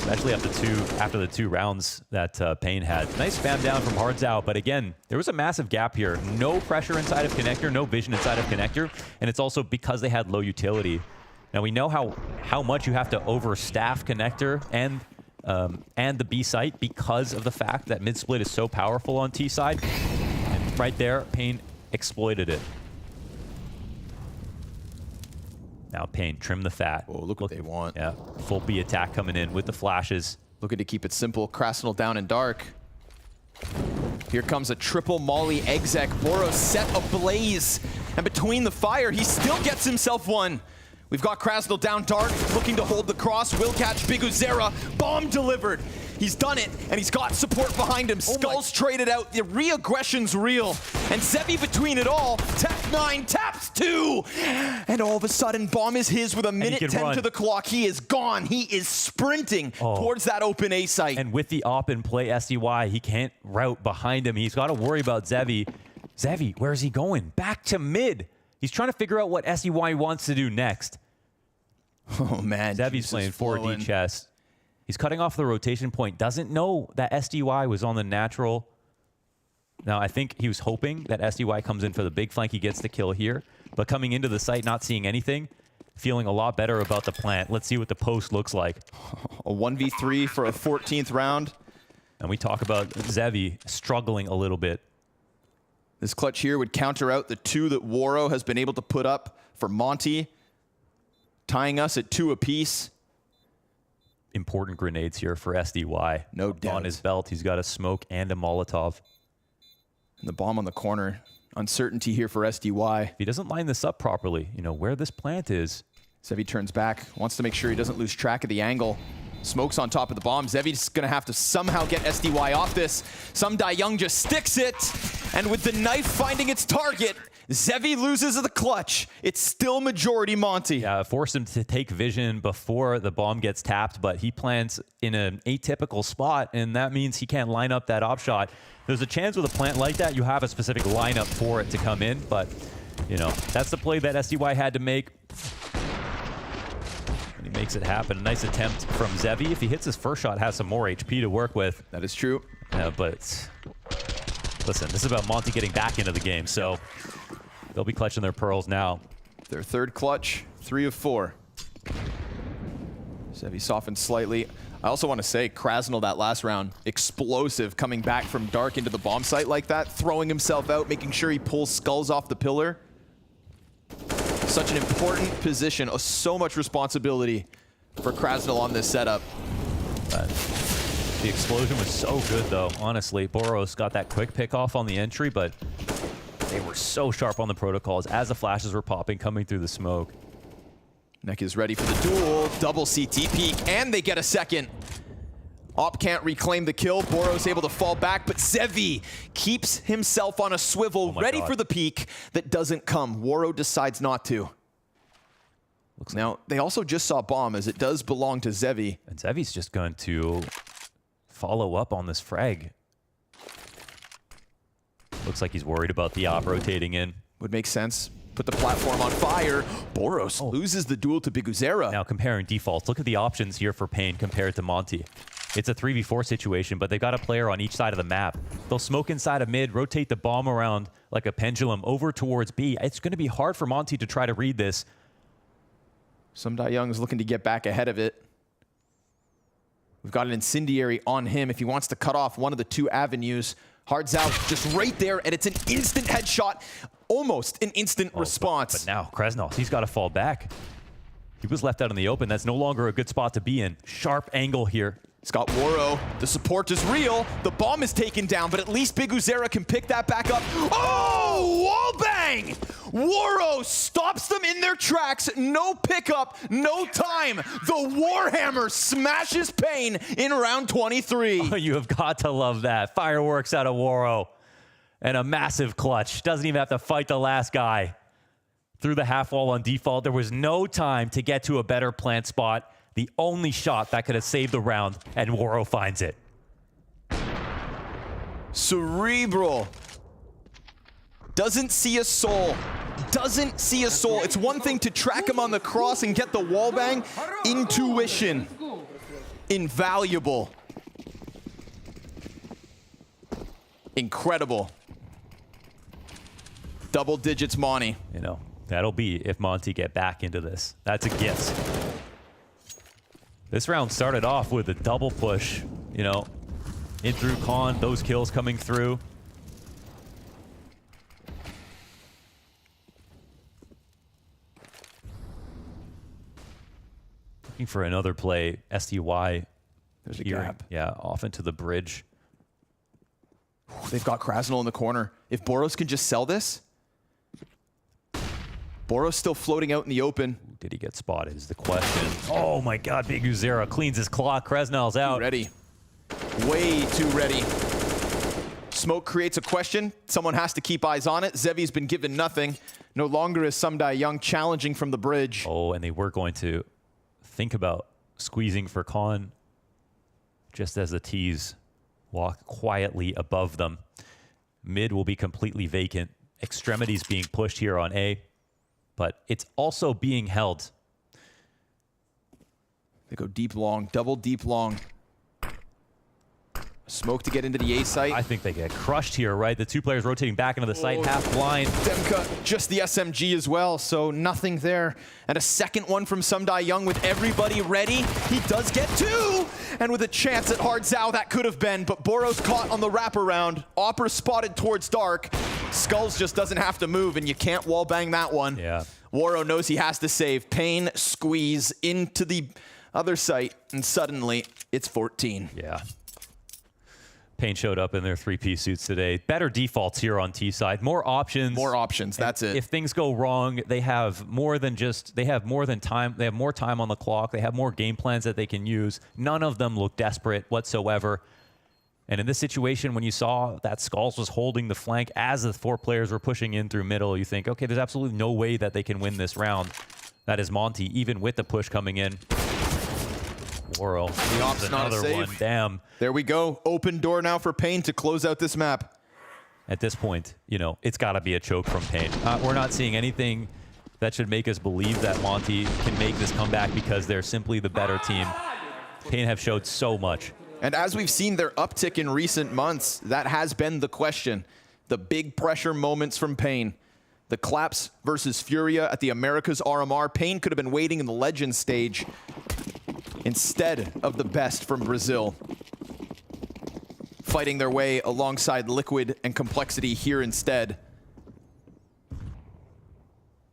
Especially after the 2 rounds that Pain had. Nice spam down from Hardzao, but again, there was a massive gap here. No pressure inside of connector, no vision inside of connector, and it's also because they had low utility. Now we know how much you have to overstaff connector and the B site because of the fact that mid split is so powerful on T side. And right there, Pain exploited it. Now Pain, trim the fat. Oh, look what they want. Yeah, full B attack coming in with the flashes. Looking to keep it simple. Krasnal down in dark. Here comes a triple molly exec. Boros set ablaze. And between the fire, he still gets himself one. We've got Krasnal down dark, looking to hold the cross. Will catch Biguzera. Bomb delivered. He's done it, and he's got support behind him. Skulls traded out. The re-aggression's real. And Zevi between it all. Tap 9, taps 2. And all of a sudden, bomb is his with a minute 10 to the clock. He is gone. He is sprinting towards that open A site. And with the op in play, SDY, he can't route behind him. He's got to worry about Zevi. Zevi, where's he going? Back to mid. He's trying to figure out what SDY wants to do next. Oh, man. Zevi's playing 4D chess. He's cutting off the rotation point. Doesn't know that SDY was on the natural. Now, I think he was hoping that SDY comes in for the big flank. He gets the kill here. But coming into the site, not seeing anything, feeling a lot better about the plant. Let's see what the post looks like. A 1v3 for a 14th round. And we talk about Zevi struggling a little bit. This clutch here would counter out the 2 that Waro has been able to put up for Monte, tying us at 2 apiece. Important grenades here for SDY. No doubt. On his belt, he's got a smoke and a Molotov. And the bomb on the corner. Uncertainty here for SDY. If he doesn't line this up properly, you know, where this plant is. Zevi turns back, wants to make sure he doesn't lose track of the angle. Smokes on top of the bomb. Zevi's gonna have to somehow get SDY off this. Some Die Young just sticks it. And with the knife finding its target, Zevi loses the clutch. It's still majority Monte. Yeah, forced him to take vision before the bomb gets tapped, but he plants in an atypical spot, and that means he can't line up that op shot. There's a chance with a plant like that, you have a specific lineup for it to come in, but, you know, that's the play that SDY had to make. And he makes it happen. A nice attempt from Zevi. If he hits his first shot, has some more HP to work with. That is true. But listen, this is about Monte getting back into the game, so they'll be clutching their pearls now. Their third clutch, 3 of 4. Zevi softened slightly. I also want to say, Krasnal that last round, explosive, coming back from dark into the bomb site like that, throwing himself out, making sure he pulls skulls off the pillar. Such an important position, so much responsibility for Krasnal on this setup. The explosion was so good, though, honestly. Boros got that quick pick off on the entry, but they were so sharp on the protocols as the flashes were popping, coming through the smoke. Neck is ready for the duel. Double CT peek, and they get a second. Op can't reclaim the kill. Boros able to fall back, but Zevi keeps himself on a swivel, ready for the peek that doesn't come. Waro decides not to. Now, they also just saw bomb, as it does belong to Zevi. And Zevi's just going to follow up on this frag. Looks like he's worried about the op rotating in. Would make sense. Put the platform on fire. Boros loses the duel to Biguzera. Now comparing defaults, look at the options here for Pain compared to Monte. It's a 3v4 situation, but they've got a player on each side of the map. They'll smoke inside of mid, rotate the bomb around like a pendulum over towards B. It's going to be hard for Monte to try to read this. Some Die Young is looking to get back ahead of it. We've got an incendiary on him if he wants to cut off one of the 2 avenues. Hard's out just right there, and it's an instant headshot. Almost an instant response. But now, Krasnal, he's got to fall back. He was left out in the open. That's no longer a good spot to be in. Sharp angle here. He's got Waro. The support is real. The bomb is taken down, but at least Biguzera can pick that back up. Oh, wall bang! Waro stops them in their tracks. No pickup, no time. The Warhammer smashes Pain in round 23. Oh, you have got to love that. Fireworks out of Waro. And a massive clutch. Doesn't even have to fight the last guy. Through the half wall on default. There was no time to get to a better plant spot. The only shot that could have saved the round, and Waro finds it. Cerebral. Doesn't see a soul. Doesn't see a soul. It's one thing to track him on the cross and get the wall bang. Intuition. Invaluable. Incredible. Double digits, Monty. You know, That'll be if Monte get back into this. That's a gift. This round started off with a double push, you know, in through Con, those kills coming through. Looking for another play, STY. There's a gap. Yeah, off into the bridge. They've got Krasnal in the corner. If Boros can just sell this. Boros still floating out in the open. Did he get spotted is the question. Oh my god, Big Uzera cleans his clock. Krasnal's out. Ready. Way too ready. Smoke creates a question. Someone has to keep eyes on it. Zevi's been given nothing. No longer is Sumdai Young challenging from the bridge. Oh, and they were going to think about squeezing for Con just as the T's walk quietly above them. Mid will be completely vacant. Extremities being pushed here on A, but it's also being held. They go deep long, double deep long. Smoke to get into the A site. I think they get crushed here, right? The two players rotating back into the site, half blind. Demka, just the SMG as well, so nothing there. And a second one from Sumdai Young with everybody ready. He does get two! And with a chance at Hard Zao, that could have been, but Boros caught on the wraparound. Opera spotted towards Dark. Skulls just doesn't have to move, and you can't wall bang that one. Yeah. Waro knows he has to save. Pain, squeeze into the other site, and suddenly it's 14. Yeah. Pain showed up in their 3-piece suits today. Better defaults here on T side. More options. More options. That's it. If things go wrong, they have more than just, they have more than time. They have more time on the clock. They have more game plans that they can use. None of them look desperate whatsoever. And in this situation, when you saw that Skulls was holding the flank as the 4 players were pushing in through middle, you think, okay, there's absolutely no way that they can win this round. That is Monte, even with the push coming in. Woro. The op's not a save. One. Damn. There we go. Open door now for Pain to close out this map. At this point, you know, it's got to be a choke from Pain. We're not seeing anything that should make us believe that Monte can make this comeback because they're simply the better team. Pain have showed so much. And as we've seen their uptick in recent months, that has been the question. The big pressure moments from Pain. The claps versus Furia at the Americas RMR. Pain could have been waiting in the Legend stage instead of the best from Brazil. Fighting their way alongside Liquid and Complexity here instead.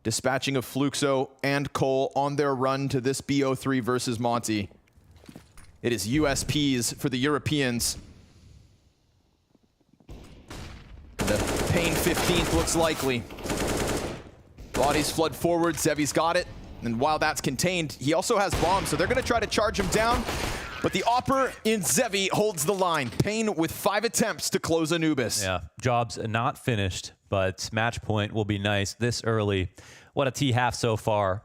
Dispatching of Fluxo and Cole on their run to this BO3 versus Monte. It is USPs for the Europeans. The Pain 15th looks likely. Bodies flood forward, Zevi's got it. And while that's contained, he also has bombs, so they're gonna try to charge him down. But the Opper in Zevi holds the line. Pain with 5 attempts to close Anubis. Yeah, job's not finished, but match point will be nice this early. What a T-half so far.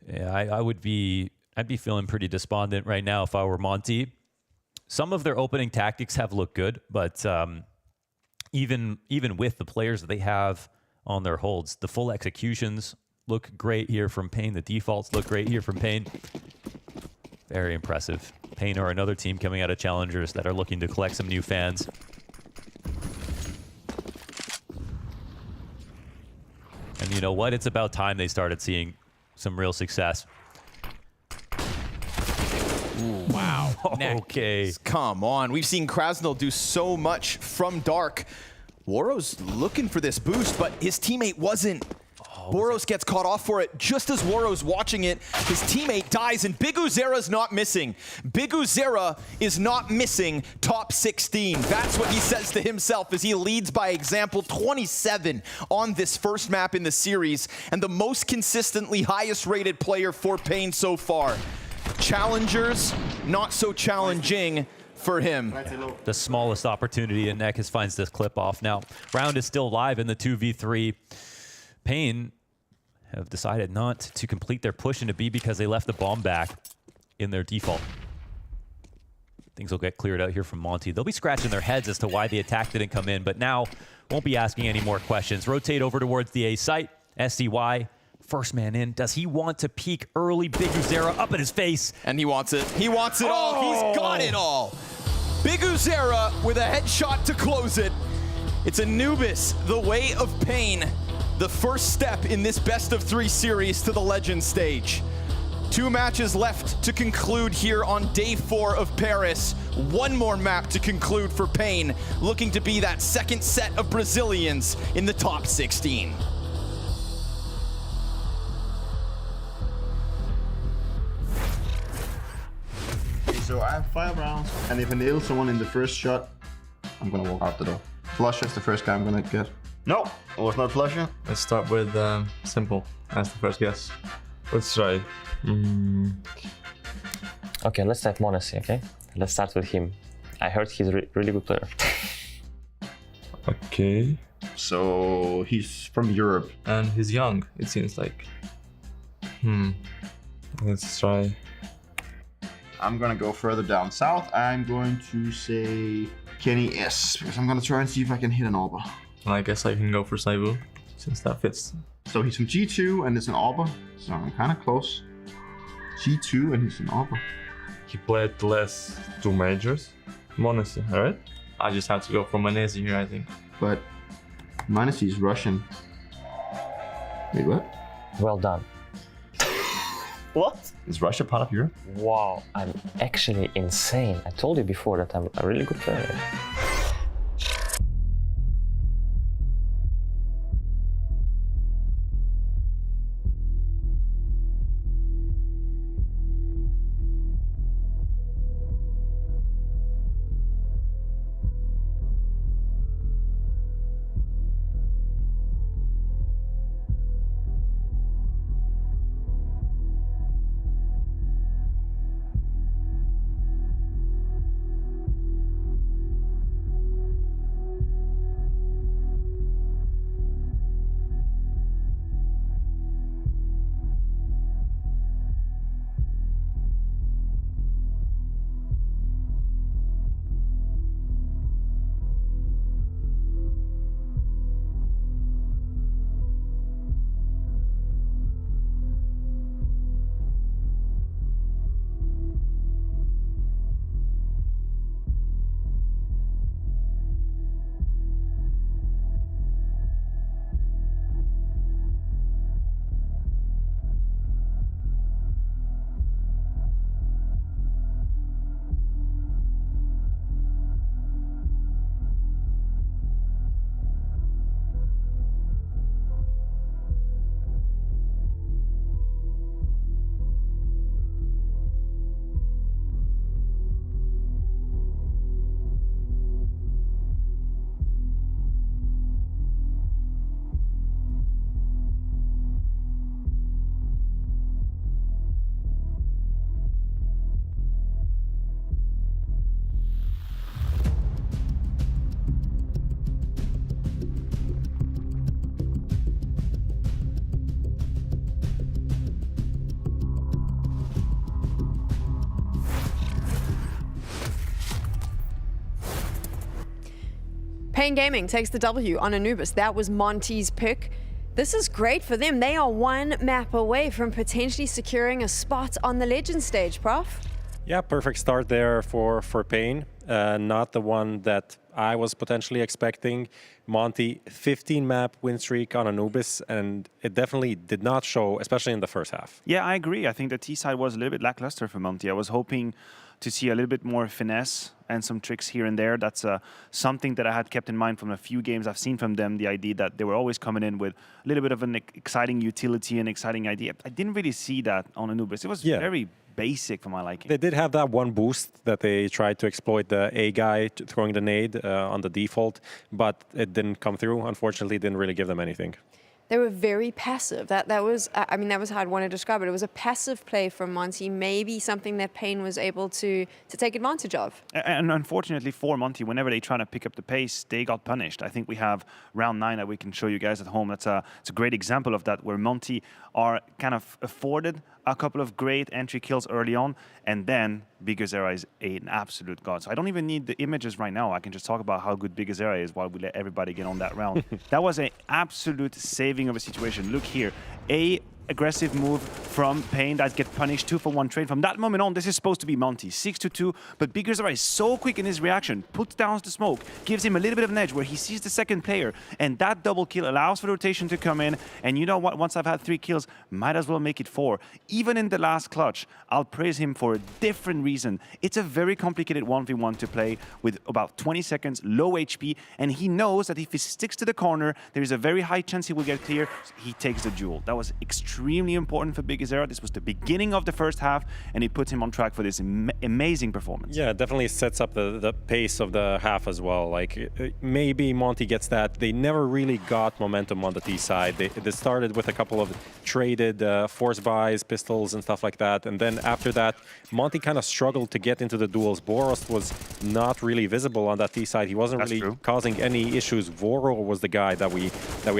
Yeah, I'd be feeling pretty despondent right now if I were Monte. Some of their opening tactics have looked good, but even with the players that they have on their holds, the full executions look great here from Pain. The defaults look great here from Pain. Very impressive. Pain are another team coming out of Challengers that are looking to collect some new fans. And you know what? It's about time they started seeing some real success. Ooh, wow. Okay. Come on. We've seen Krasnal do so much from Dark. Woro's looking for this boost, but his teammate wasn't. Boros gets caught off for it. Just as Woro's watching it, his teammate dies, and Big Uzera's not missing. Big Uzera is not missing top 16. That's what he says to himself as he leads by example, 27 on this first map in the series, and the most consistently highest rated player for Pain so far. Challengers, not so challenging for him. The smallest opportunity, and Nekis finds this clip off. Now, round is still live in the 2v3. Pain have decided not to complete their push into B because they left the bomb back in their default. Things will get cleared out here from Monte. They'll be scratching their heads as to why the attack didn't come in, but now won't be asking any more questions. Rotate over towards the A site. SCY, first man in. Does he want to peek early? Big Uzera up in his face. And he wants it. He wants it all. He's got it all. Big Uzera with a headshot to close it. It's Anubis, the way of Pain. the first step in this best of 3 series to the Legend stage. 2 matches left to conclude here on day 4 of Paris. 1 more map to conclude for Pain, looking to be that second set of Brazilians in the top 16. So I have 5 rounds, and if I nail someone in the first shot, I'm gonna walk out the door. Flusher is the first guy I'm gonna get. No, it was not Flusher. Let's start with Simple as the first guess. Let's try. Okay, let's type Monte, okay? Let's start with him. I heard he's a really good player. Okay. So he's from Europe. And he's young, it seems like. Let's try. I'm gonna go further down south. I'm going to say Kenny S, because I'm gonna try and see if I can hit an Arbor. I guess I can go for Saibu, since that fits. So he's from G2 and it's an Arbor, so I'm kind of close. G2 and he's an Arbor. He played the last 2 majors. Monte, alright? I just have to go for Monte here, I think. But Monte is Russian. Wait, what? Well done. What? Is Russia part of Europe? Wow, I'm actually insane. I told you before that I'm a really good player. Pain Gaming takes the W on Anubis. That was Monte's pick. This is great for them. They are 1 map away from potentially securing a spot on the Legend stage, Prof. Yeah, perfect start there for Pain. Not the one that I was potentially expecting. Monte, 15 map win streak on Anubis, and it definitely did not show, especially in the first half. Yeah, I agree. I think the T side was a little bit lackluster for Monte. I was hoping to see a little bit more finesse and some tricks here and there. That's something that I had kept in mind from a few games I've seen from them, the idea that they were always coming in with a little bit of an exciting utility and exciting idea. I didn't really see that on Anubis. It was very basic for my liking. They did have that one boost that they tried to exploit the A guy throwing the nade on the default, but it didn't come through. Unfortunately, it didn't really give them anything. They were very passive. That was, I mean, that was how I'd want to describe it. It was a passive play from Monte, maybe something that Pain was able to take advantage of. And unfortunately for Monte, whenever they try to pick up the pace, they got punished. I think we have round 9 that we can show you guys at home. It's a great example of that, where Monte are kind of afforded a couple of great entry kills early on, and then Bigazera is an absolute god. So I don't even need the images right now. I can just talk about how good Bigazera is while we let everybody get on that round. That was an absolute saving of a situation. Look here. A aggressive move from Pain that get punished 2-for-1 trade. From that moment on, this is supposed to be Monte. 6-2, but BiggerZera is so quick in his reaction, puts down the smoke, gives him a little bit of an edge where he sees the second player, and that double kill allows for the rotation to come in. And you know what? Once I've had 3 kills, might as well make it 4. Even in the last clutch, I'll praise him for a different reason. It's a very complicated 1v1 to play with about 20 seconds, low HP, and he knows that if he sticks to the corner, there is a very high chance he will get clear. He takes the duel. That was extremely important for BiggerZera. This was the beginning of the first half, and it puts him on track for this amazing performance. Yeah, it definitely sets up the pace of the half as well. Like, maybe Monte gets that. They never really got momentum on the T side. They started with a couple of traded force buys, pistols, and stuff like that. And then after that, Monte kind of struggled to get into the duels. Boros was not really visible on that T side. He wasn't really causing any issues. Voro was the guy that we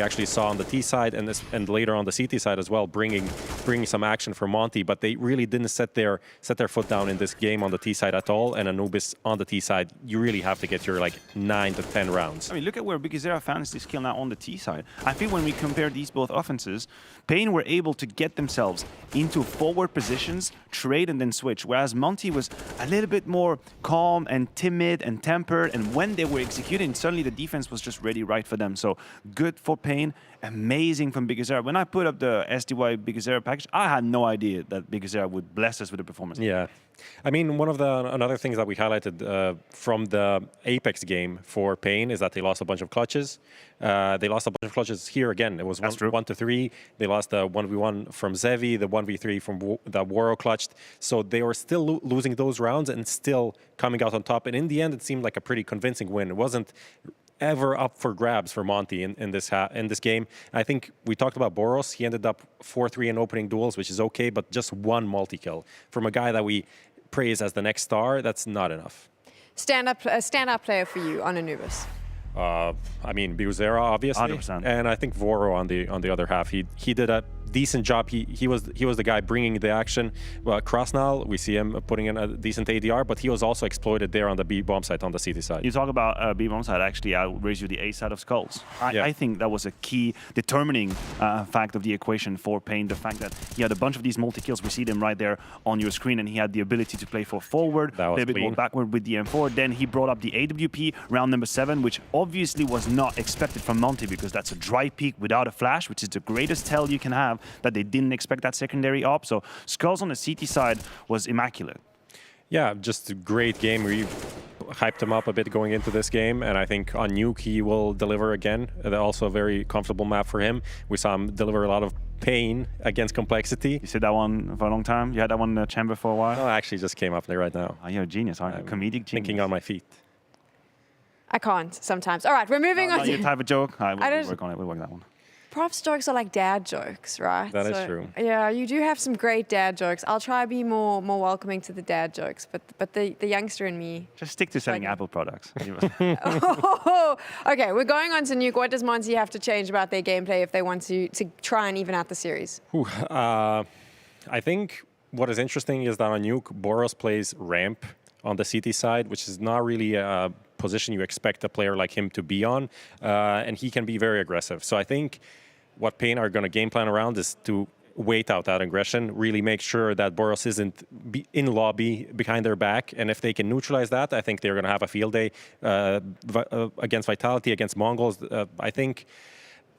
actually saw on the T side and later on the CT side as well, bringing some action for Monte. But they really didn't set their foot down in this game on the T side at all. And Anubis on the T side, you really have to get your like 9 to 10 rounds. I mean, look at where BiggerZera found this kill now on the T side. I feel when we compare these both offenses, Pain were able to get themselves into forward positions, trade, and then switch, whereas Monte was a little bit more calm and timid and tempered, and when they were executing, suddenly the defense was just ready right for them. So good for Pain, amazing from BiggerZera. When I put up the SDY BiggerZera package, I had no idea that BiggerZera would bless us with the performance. Yeah. I mean, one of the another things that we highlighted from the Apeks game for Pain is that they lost a bunch of clutches. They lost a bunch of clutches here again. It was 1-3. They lost the 1v1 from Zevi, the 1v3 from the Waro clutched. So they were still losing those rounds and still coming out on top. And in the end, it seemed like a pretty convincing win. It wasn't ever up for grabs for Monte in this game. I think we talked about Boros. He ended up 4-3 in opening duels, which is okay, but just 1 multi-kill from a guy that we praise as the next star. That's not enough. Stand-up player for you on Anubis. I mean, BiggerZera, obviously, 100%. And I think Voro on the other half. He did a decent job. He was the guy bringing the action. Well, Krasnal, we see him putting in a decent ADR, but he was also exploited there on the B bomb side, on the CT side. You talk about B bomb side. Actually, I'll raise you the A side of Skulls. I think that was a key determining fact of the equation for Pain. The fact that he had a bunch of these multi kills. We see them right there on your screen, and he had the ability to play for forward, a little bit more backward with the M4. Then he brought up the AWP round number 7, which obviously was not expected from Monte because that's a dry peak without a flash, which is the greatest tell you can have that they didn't expect that secondary op. So Skulls on the CT side was immaculate. Yeah, just a great game. We hyped him up a bit going into this game, and I think on Nuke he will deliver again. Also a very comfortable map for him. We saw him deliver a lot of Pain against Complexity. You said that one for a long time? You had that one in the chamber for a while? No, I actually just came up there right now. Oh, you're a genius, aren't you? Comedic genius. Thinking on my feet. I can't sometimes. All right, we're moving on. Not your type of joke. We'll work on it. We'll work that one. Props jokes are like dad jokes, right? That is true. Yeah, you do have some great dad jokes. I'll try to be more welcoming to the dad jokes, but the youngster in me. Just stick to selling Apple products. Okay, we're going on to Nuke. What does Monte have to change about their gameplay if they want to try and even out the series? I think what is interesting is that on Nuke, Boros plays ramp on the CT side, which is not really a position you expect a player like him to be on, and he can be very aggressive. So I think what Pain are going to game plan around is to wait out that aggression, really make sure that Boros isn't in lobby behind their back, and if they can neutralize that, I think they're going to have a field day against Vitality, against MongolZ. I think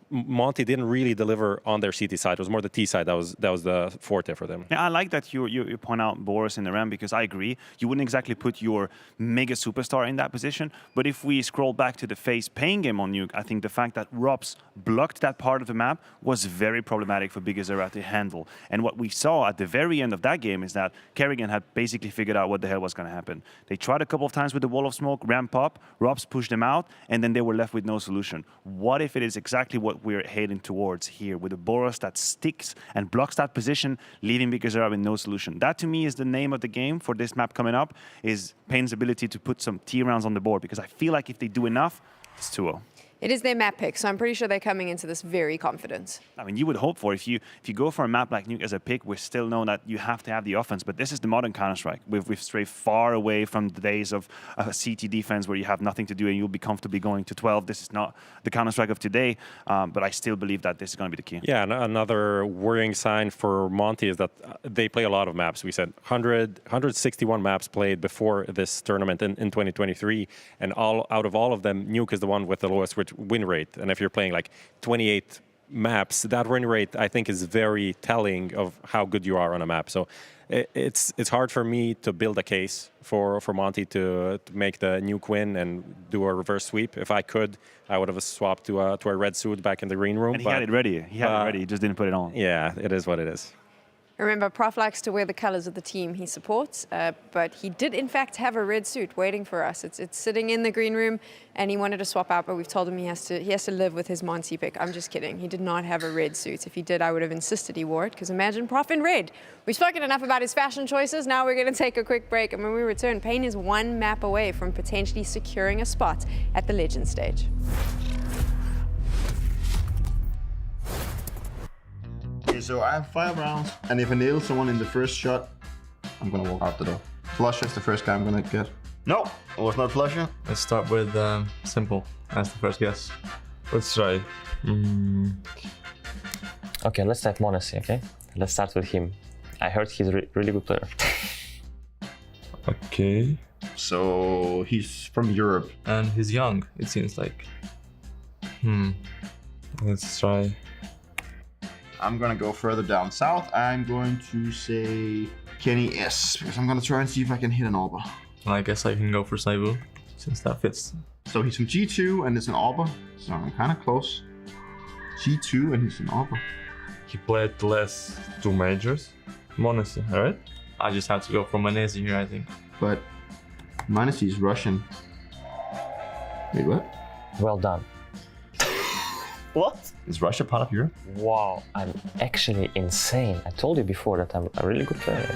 Monte didn't really deliver on their CT side. It was more the T side that was the forte for them. Yeah, I like that you point out Boros in the RAM because I agree. You wouldn't exactly put your mega superstar in that position. But if we scroll back to the FaZe Pain game on Nuke, I think the fact that Rops blocked that part of the map was very problematic for BiggerZera to handle. And what we saw at the very end of that game is that Kerrigan had basically figured out what the hell was going to happen. They tried a couple of times with the wall of smoke, ramp up, Rops pushed them out, and then they were left with no solution. What if it is exactly what we're heading towards here with a Boros that sticks and blocks that position, leaving BiggerZera with no solution? That to me is the name of the game for this map coming up, is Pain's ability to put some T rounds on the board, because I feel like if they do enough, it's 2-0. It is their map pick, so I'm pretty sure they're coming into this very confident. I mean, you would hope for if you go for a map like Nuke as a pick, we still know that you have to have the offense. But this is the modern Counter-Strike. We've strayed far away from the days of a CT defense where you have nothing to do and you'll be comfortably going to 12. This is not the Counter-Strike of today, but I still believe that this is going to be the key. Yeah, another worrying sign for Monte is that they play a lot of maps. We said 161 maps played before this tournament in 2023, and out of all of them, Nuke is the one with the lowest win rate. And if you're playing like 28 maps, that win rate I think is very telling of how good you are on a map. So it's hard for me to build a case for Monte to make the Nuke win and do a reverse sweep. If I could, I would have swapped to a red suit back in the green room. And he had it ready. He just didn't put it on. Yeah, it is what it is. Remember, Prof likes to wear the colors of the team he supports, but he did in fact have a red suit waiting for us. It's sitting in the green room, and he wanted to swap out, but we've told him he has to live with his Monte pick. I'm just kidding. He did not have a red suit. If he did, I would have insisted he wore it, because imagine Prof in red. We've spoken enough about his fashion choices. Now we're going to take a quick break, and when we return, Payne is one map away from potentially securing a spot at the Legend stage. Okay, so I have 5 rounds, and if I nail someone in the first shot, I'm gonna walk out the door. Flusher is the first guy I'm gonna get. No, it was not Flusher. Let's start with Simple as the first guess. Let's try. Okay, let's type Monte, okay? Let's start with him. I heard he's a really good player. Okay. So he's from Europe. And he's young, it seems like. Let's try. I'm gonna go further down south. I'm going to say Kenny S, because I'm gonna try and see if I can hit an Arbor. I guess I can go for Saibu, since that fits. So he's from G2 and it's an Arbor, so I'm kind of close. G2 and he's an Arbor. He played the last 2 majors. Monte, alright? I just have to go for MongolZ here, I think. But MongolZ is Russian. Wait, what? Well done. What? Is Russia part of Europe? Wow, I'm actually insane. I told you before that I'm a really good player.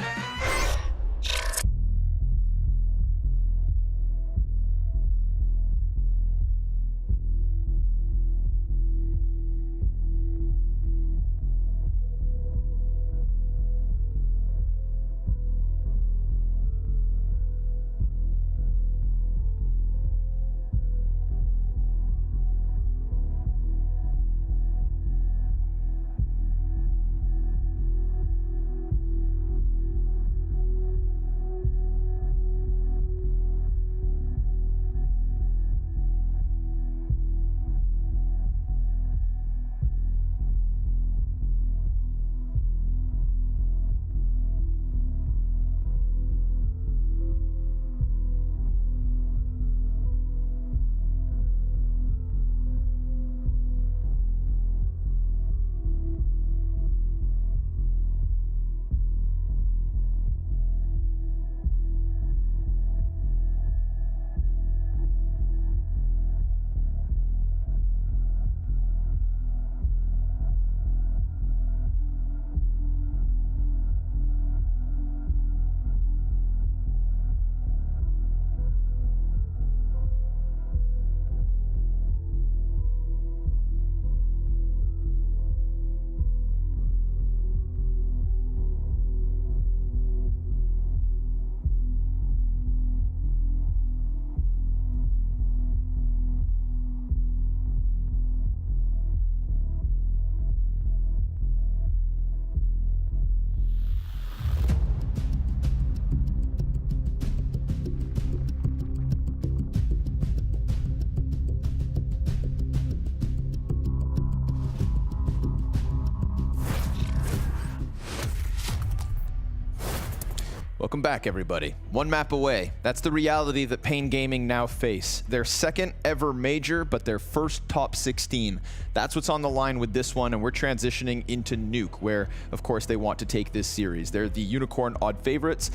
Welcome back, everybody. One map away. That's the reality that Payne Gaming now face. Their second ever major, but their first top 16. That's what's on the line with this one, and we're transitioning into Nuke, where, of course, they want to take this series. They're the unicorn odd favorites.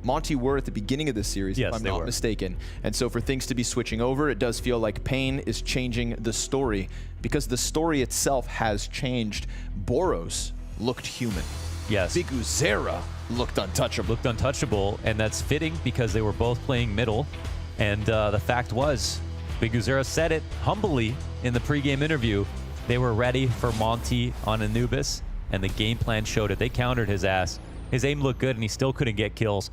Monte were at the beginning of this series, if I'm not mistaken. And so for things to be switching over, it does feel like Payne is changing the story, because the story itself has changed. Boros looked human. Yes. Big Uzera looked untouchable. Looked untouchable, and that's fitting because they were both playing middle. And the fact was, BigUzera said it humbly in the pregame interview. They were ready for Monte on Anubis, and the game plan showed it. They countered his ass. His aim looked good, and he still couldn't get kills.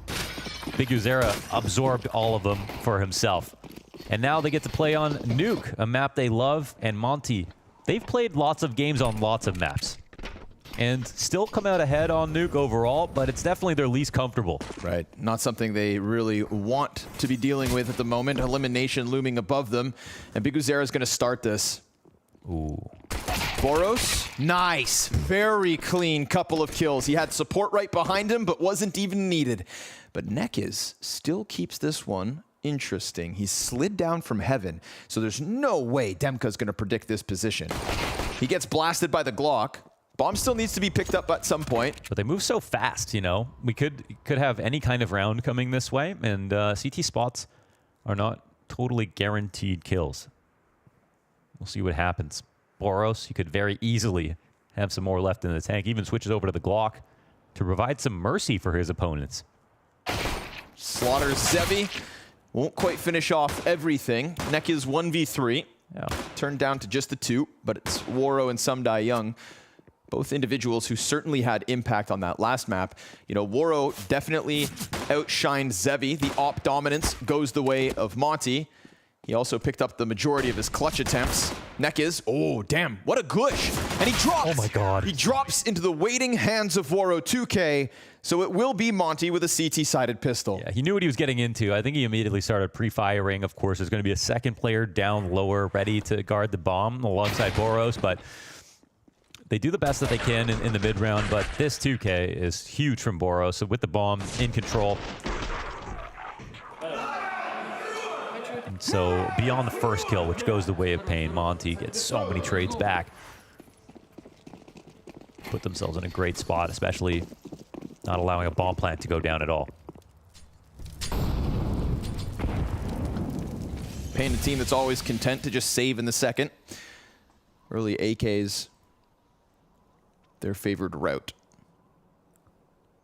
BigUzera absorbed all of them for himself. And now they get to play on Nuke, a map they love, and Monte. They've played lots of games on lots of maps and still come out ahead on Nuke overall, but it's definitely their least comfortable. Right. Not something they really want to be dealing with at the moment. Elimination looming above them. And BigUzera is going to start this. Ooh. Boros, nice. Very clean couple of kills. He had support right behind him, but wasn't even needed. But Nekiz still keeps this one interesting. He's slid down from heaven, so there's no way Demka's going to predict this position. He gets blasted by the Glock. Bomb still needs to be picked up at some point. But they move so fast, you know. We could have any kind of round coming this way, and CT spots are not totally guaranteed kills. We'll see what happens. Boros, he could very easily have some more left in the tank. Even switches over to the Glock to provide some mercy for his opponents. Slaughters Zevi. Won't quite finish off everything. Nekiz 1v3. Yeah. Turned down to just the 2, but it's Waro and Sumdai Young. Both individuals who certainly had impact on that last map. You know, Waro definitely outshined Zevi. The op dominance goes the way of Monte. He also picked up the majority of his clutch attempts. Nekiz, oh damn, what a gush. And he drops. Oh my god. He drops into the waiting hands of Waro 2K. So it will be Monte with a CT-sided pistol. Yeah, he knew what he was getting into. I think he immediately started pre-firing. Of course, there's going to be a second player down lower ready to guard the bomb alongside Boros, but they do the best that they can in the mid-round, but this 2K is huge from Boros. So with the bomb in control. And so beyond the first kill, which goes the way of pain, Monte gets so many trades back. Put themselves in a great spot, especially not allowing a bomb plant to go down at all. Pain, a team that's always content to just save in the second. Early AKs, their favored route.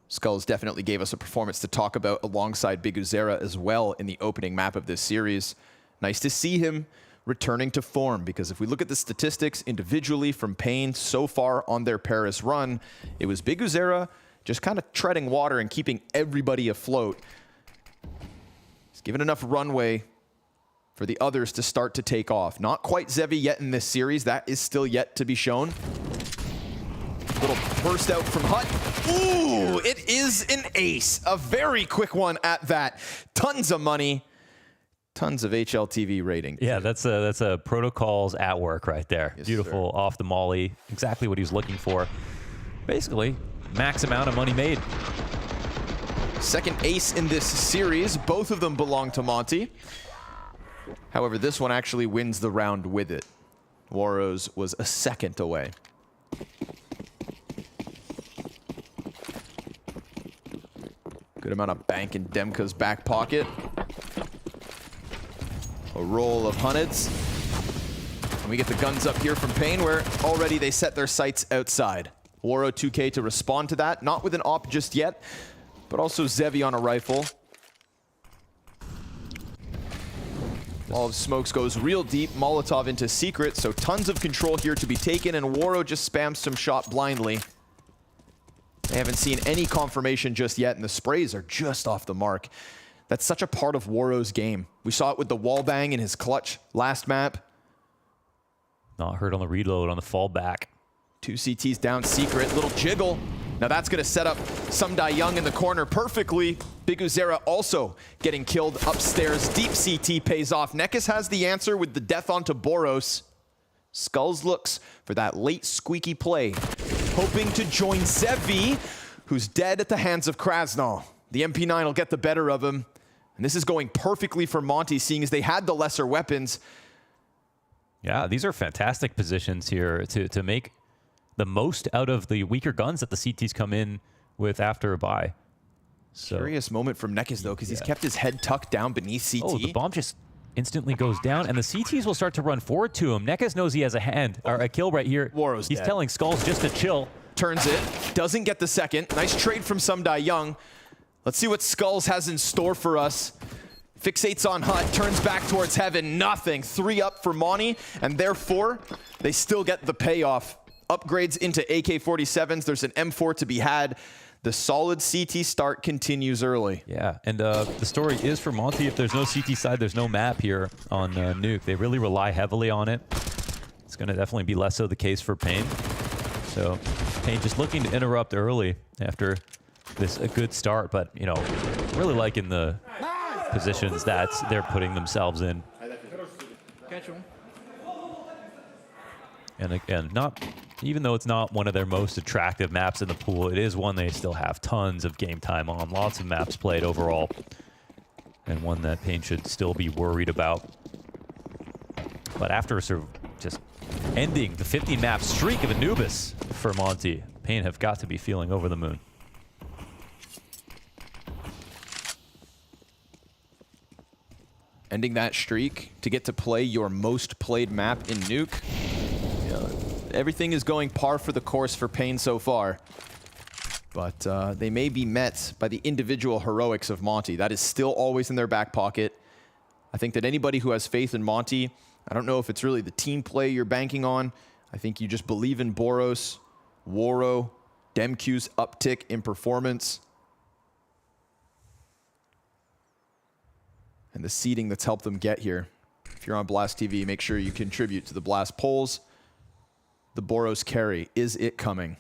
Skulls definitely gave us a performance to talk about alongside BigUzera as well in the opening map of this series. Nice to see him returning to form, because if we look at the statistics individually from Pain so far on their Paris run, it was BigUzera just kind of treading water and keeping everybody afloat. He's given enough runway for the others to start to take off. Not quite Zevi yet in this series. That is still yet to be shown. Little burst out from Hut. Ooh, it is an ace. A very quick one at that. Tons of money. Tons of HLTV rating. Yeah, that's a protocols at work right there. Yes, beautiful sir. Off the molly. Exactly what he was looking for. Basically, max amount of money made. Second ace in this series. Both of them belong to Monte. However, this one actually wins the round with it. Waros was a second away. Good amount of bank in Demka's back pocket. A roll of hundreds. And we get the guns up here from Pain, where already they set their sights outside. Waro 2K to respond to that, not with an op just yet, but also Zevi on a rifle. All of Smokes goes real deep, Molotov into secret, so tons of control here to be taken, and Waro just spams some shot blindly. They haven't seen any confirmation just yet, and the sprays are just off the mark. That's such a part of Waro's game. We saw it with the wall bang in his clutch last map. Not hurt on the reload on the fallback. 2 CTs down secret, little jiggle. Now that's gonna set up Sumdai Young in the corner perfectly. BigUzera also getting killed upstairs. Deep CT pays off. Nekiz has the answer with the death onto Boros. Skulls looks for that late squeaky play, hoping to join Zevi, who's dead at the hands of Krasnal. The MP9 will get the better of him. And this is going perfectly for Monte, seeing as they had the lesser weapons. Yeah, these are fantastic positions here to make the most out of the weaker guns that the CTs come in with after a bye. So, curious moment from Nekiz, though, because he's kept his head tucked down beneath CT. Oh, the bomb just instantly goes down, and the CTs will start to run forward to him. Nekiz knows he has a hand, or a kill right here. Waro's He's dead. telling Skulls just to chill. Turns it, doesn't get the second. Nice trade from Sumdai Young. Let's see what Skulls has in store for us. Fixates on Hut, turns back towards heaven, nothing. 3 up for Monte, and therefore, they still get the payoff. Upgrades into AK-47s, there's an M4 to be had. The solid CT start continues early. Yeah, and the story is for Monte, if there's no CT side, there's no map here on Nuke. They really rely heavily on it. It's going to definitely be less so the case for Pain. So Pain just looking to interrupt early after this a good start, but, you know, really liking the positions that they're putting themselves in. And again, even though it's not one of their most attractive maps in the pool, it is one they still have tons of game time on, lots of maps played overall, and one that Pain should still be worried about. But after sort of just ending the 50-map streak of Anubis for Monte, Pain have got to be feeling over the moon. Ending that streak to get to play your most played map in Nuke. Everything is going par for the course for Pain so far. But they may be met by the individual heroics of Monte. That is still always in their back pocket. I think that anybody who has faith in Monte, I don't know if it's really the team play you're banking on. I think you just believe in Boros, Woro, Demq's uptick in performance. And the seeding that's helped them get here. If you're on Blast TV, make sure you contribute to the Blast polls. The Boros carry, is it coming?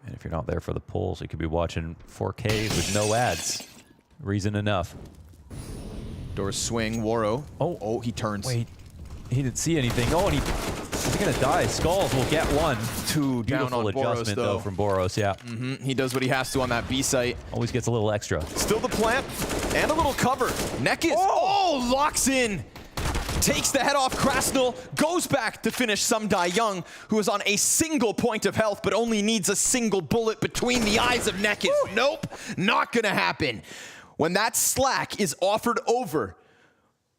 And if you're not there for the polls, you could be watching 4K with no ads. Reason enough. Doors swing, Woro. Oh, he turns. Wait, he didn't see anything. Oh, and he's gonna die. Skulls will get one. Two down on adjustment Boros, though. though from Boros, yeah. He does what he has to on that B site. Always gets a little extra. Still the plant and a little cover. Nekis, locks in. Takes the head off Krasnal, goes back to finish Sumdai Young, who is on a single point of health, but only needs a single bullet between the eyes of Nekis. Nope, not gonna happen. When that slack is offered over,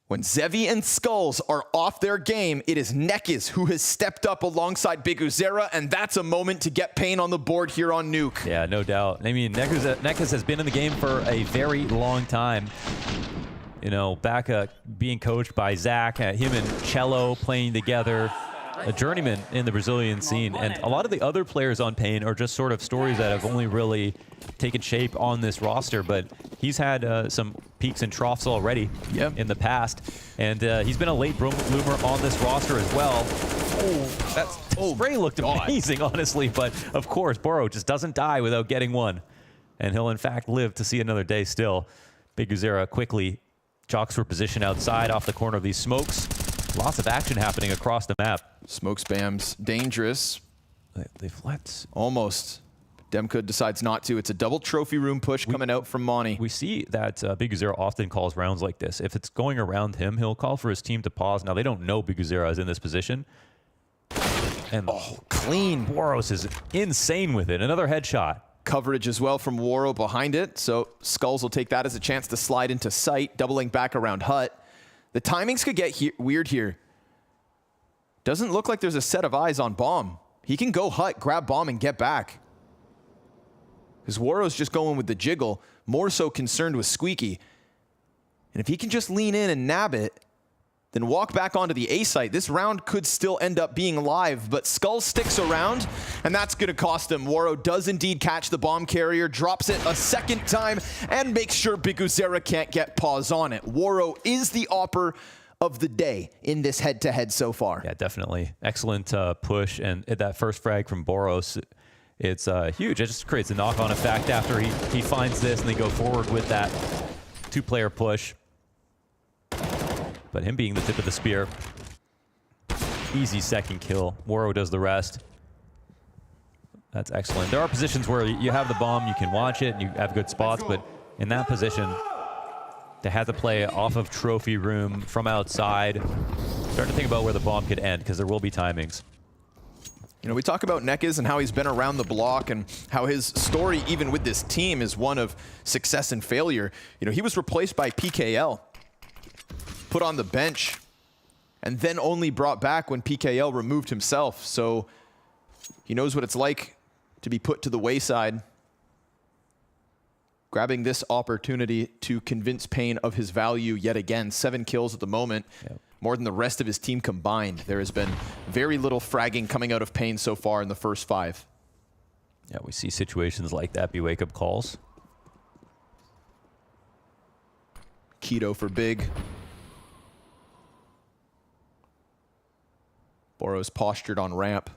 when Zevi and Skulls are off their game, it is Nekis who has stepped up alongside Biguzera, and that's a moment to get Pain on the board here on Nuke. Yeah, no doubt. I mean, Nekis has been in the game for a very long time. You know, back being coached by Zach, him and Cello playing together, a journeyman in the Brazilian scene. And a lot of the other players on Pain are just sort of stories that have only really taken shape on this roster, but he's had some peaks and troughs already in the past. And he's been a late bloomer on this roster as well. That spray looked amazing, honestly, but of course, Boro just doesn't die without getting one. And he'll in fact live to see another day still. Biguzera quickly jogs for position outside off the corner of these smokes. Lots of action happening across the map. Smoke spam's dangerous. They've let almost. Demka decides not to. It's a double trophy room push coming out from Monte. We see that Biguzera often calls rounds like this. If it's going around him, he'll call for his team to pause. Now, they don't know Biguzera is in this position. And clean. Boros is insane with it. Another headshot. Coverage as well from Woro behind it. So Skulls will take that as a chance to slide into sight, doubling back around Hut. The timings could get weird here. Doesn't look like there's a set of eyes on Bomb. He can go Hut, grab Bomb, and get back. Because Woro's just going with the jiggle, more so concerned with Squeaky. And if he can just lean in and nab it, then walk back onto the A site, this round could still end up being live, but Skull sticks around, and that's gonna cost him. Woro does indeed catch the bomb carrier, drops it a second time, and makes sure Biguzera can't get paws on it. Woro is the opper of the day in this head-to-head so far. Yeah, definitely. Excellent push, and that first frag from Boros, it's huge. It just creates a knock-on effect after he finds this, and they go forward with that two-player push. But him being the tip of the spear, easy second kill. Woro does the rest. That's excellent. There are positions where you have the bomb, you can watch it, and you have good spots, but in that position, they had to play off of trophy room from outside. Starting to think about where the bomb could end, because there will be timings. You know, we talk about Nekis and how he's been around the block and how his story, even with this team, is one of success and failure. You know, he was replaced by PKL. Put on the bench, and then only brought back when PKL removed himself. So he knows what it's like to be put to the wayside. grabbing this opportunity to convince Pain of his value yet again. 7 kills at the moment, more than the rest of his team combined. There has been very little fragging coming out of Pain so far in the first 5. Yeah, we see situations like that be wake-up calls. Keto for Big. Boros postured on ramp.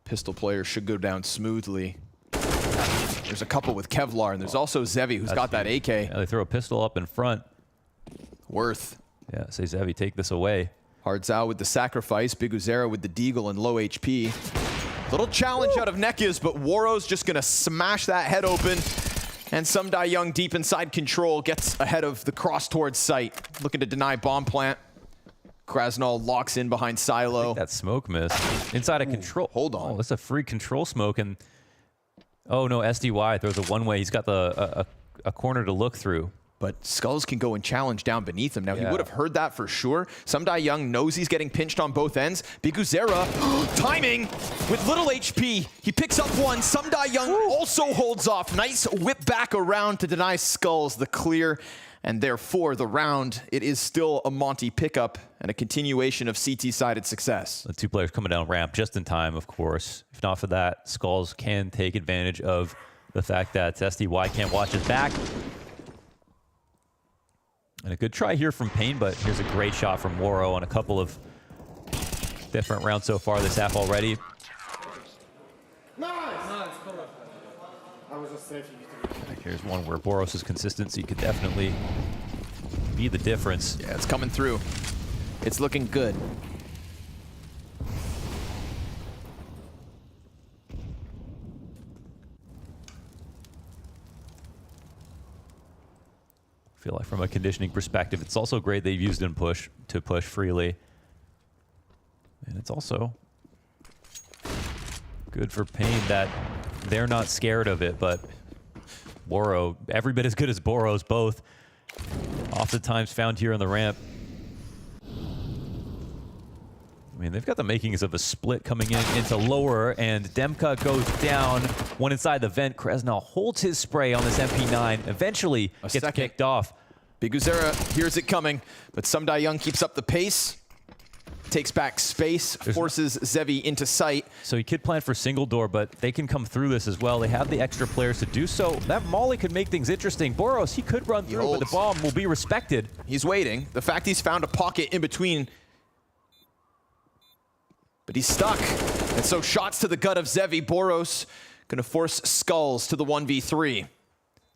Pistol player should go down smoothly. There's a couple with Kevlar, and there's also Zevi, who's got that AK. Yeah, they throw a pistol up in front. Worth. Yeah, say Zevi, take this away. Hardzao with the sacrifice, Big Uzera with the deagle and low HP. Little challenge out of Nekiz, but Waro's just gonna smash that head open. And Sumdai Young deep inside control gets ahead of the cross towards site. Looking to deny bomb plant. Krasnal locks in behind Silo. That smoke miss. Inside of control. Hold on. Oh, that's a free control smoke. And oh no, SDY throws a one-way. He's got the a corner to look through. But Skulls can go and challenge down beneath him. Now, he would have heard that for sure. Sumdai Young knows he's getting pinched on both ends. Big Uzera, timing with little HP. He picks up one. Sumdai Young also holds off. Nice whip back around to deny Skulls the clear. And therefore, the round, it is still a Monte pickup and a continuation of CT-sided success. The 2 players coming down ramp just in time, of course. If not for that, Skulls can take advantage of the fact that SDY can't watch his back. And a good try here from Pain, but here's a great shot from Waro on a couple of different rounds so far this half already. Here's one where Boros' consistency could definitely be the difference. Yeah, it's coming through. It's looking good. I feel like from a conditioning perspective, it's also great they've used in push to push freely. And it's also good for Pain that they're not scared of it, but Waro, every bit as good as Boros, both oftentimes found here on the ramp. I mean, they've got the makings of a split coming in into lower, and Demka goes down. One inside the vent. Krasnal holds his spray on this MP9. Eventually gets kicked off. Big Uzera hears it coming, but Sumdai Young keeps up the pace. Takes back space, forces Zevi into sight. So he could plan for single door, but they can come through this as well. They have the extra players to do so. That Molly could make things interesting. Boros, he could run through, but the bomb will be respected. He's waiting. The fact he's found a pocket in between, but he's stuck. And so shots to the gut of Zevi. Boros gonna force Skulls to the 1v3.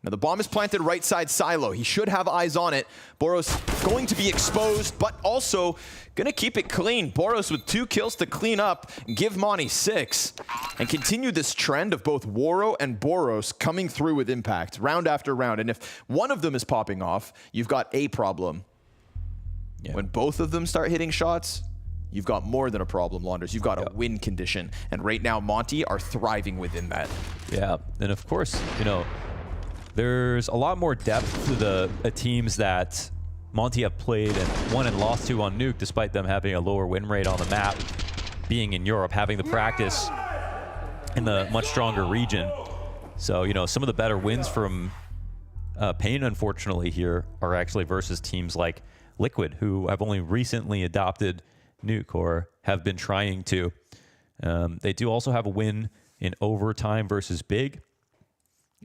Now the bomb is planted right side Silo. He should have eyes on it. Boros going to be exposed, but also gonna keep it clean. Boros with 2 kills to clean up, give Monte 6, and continue this trend of both Waro and Boros coming through with impact round after round. And if one of them is popping off, you've got a problem. When both of them start hitting shots, you've got more than a problem, Launders. You've got a win condition. And right now, Monte are thriving within that. Yeah, and of course, you know, there's a lot more depth to the teams that Monte have played and won and lost to on Nuke, despite them having a lower win rate on the map, being in Europe, having the practice in the much stronger region. So, you know, some of the better wins from Pain, unfortunately, here are actually versus teams like Liquid, who have only recently adopted Nuke or have been trying to. They do also have a win in overtime versus Big.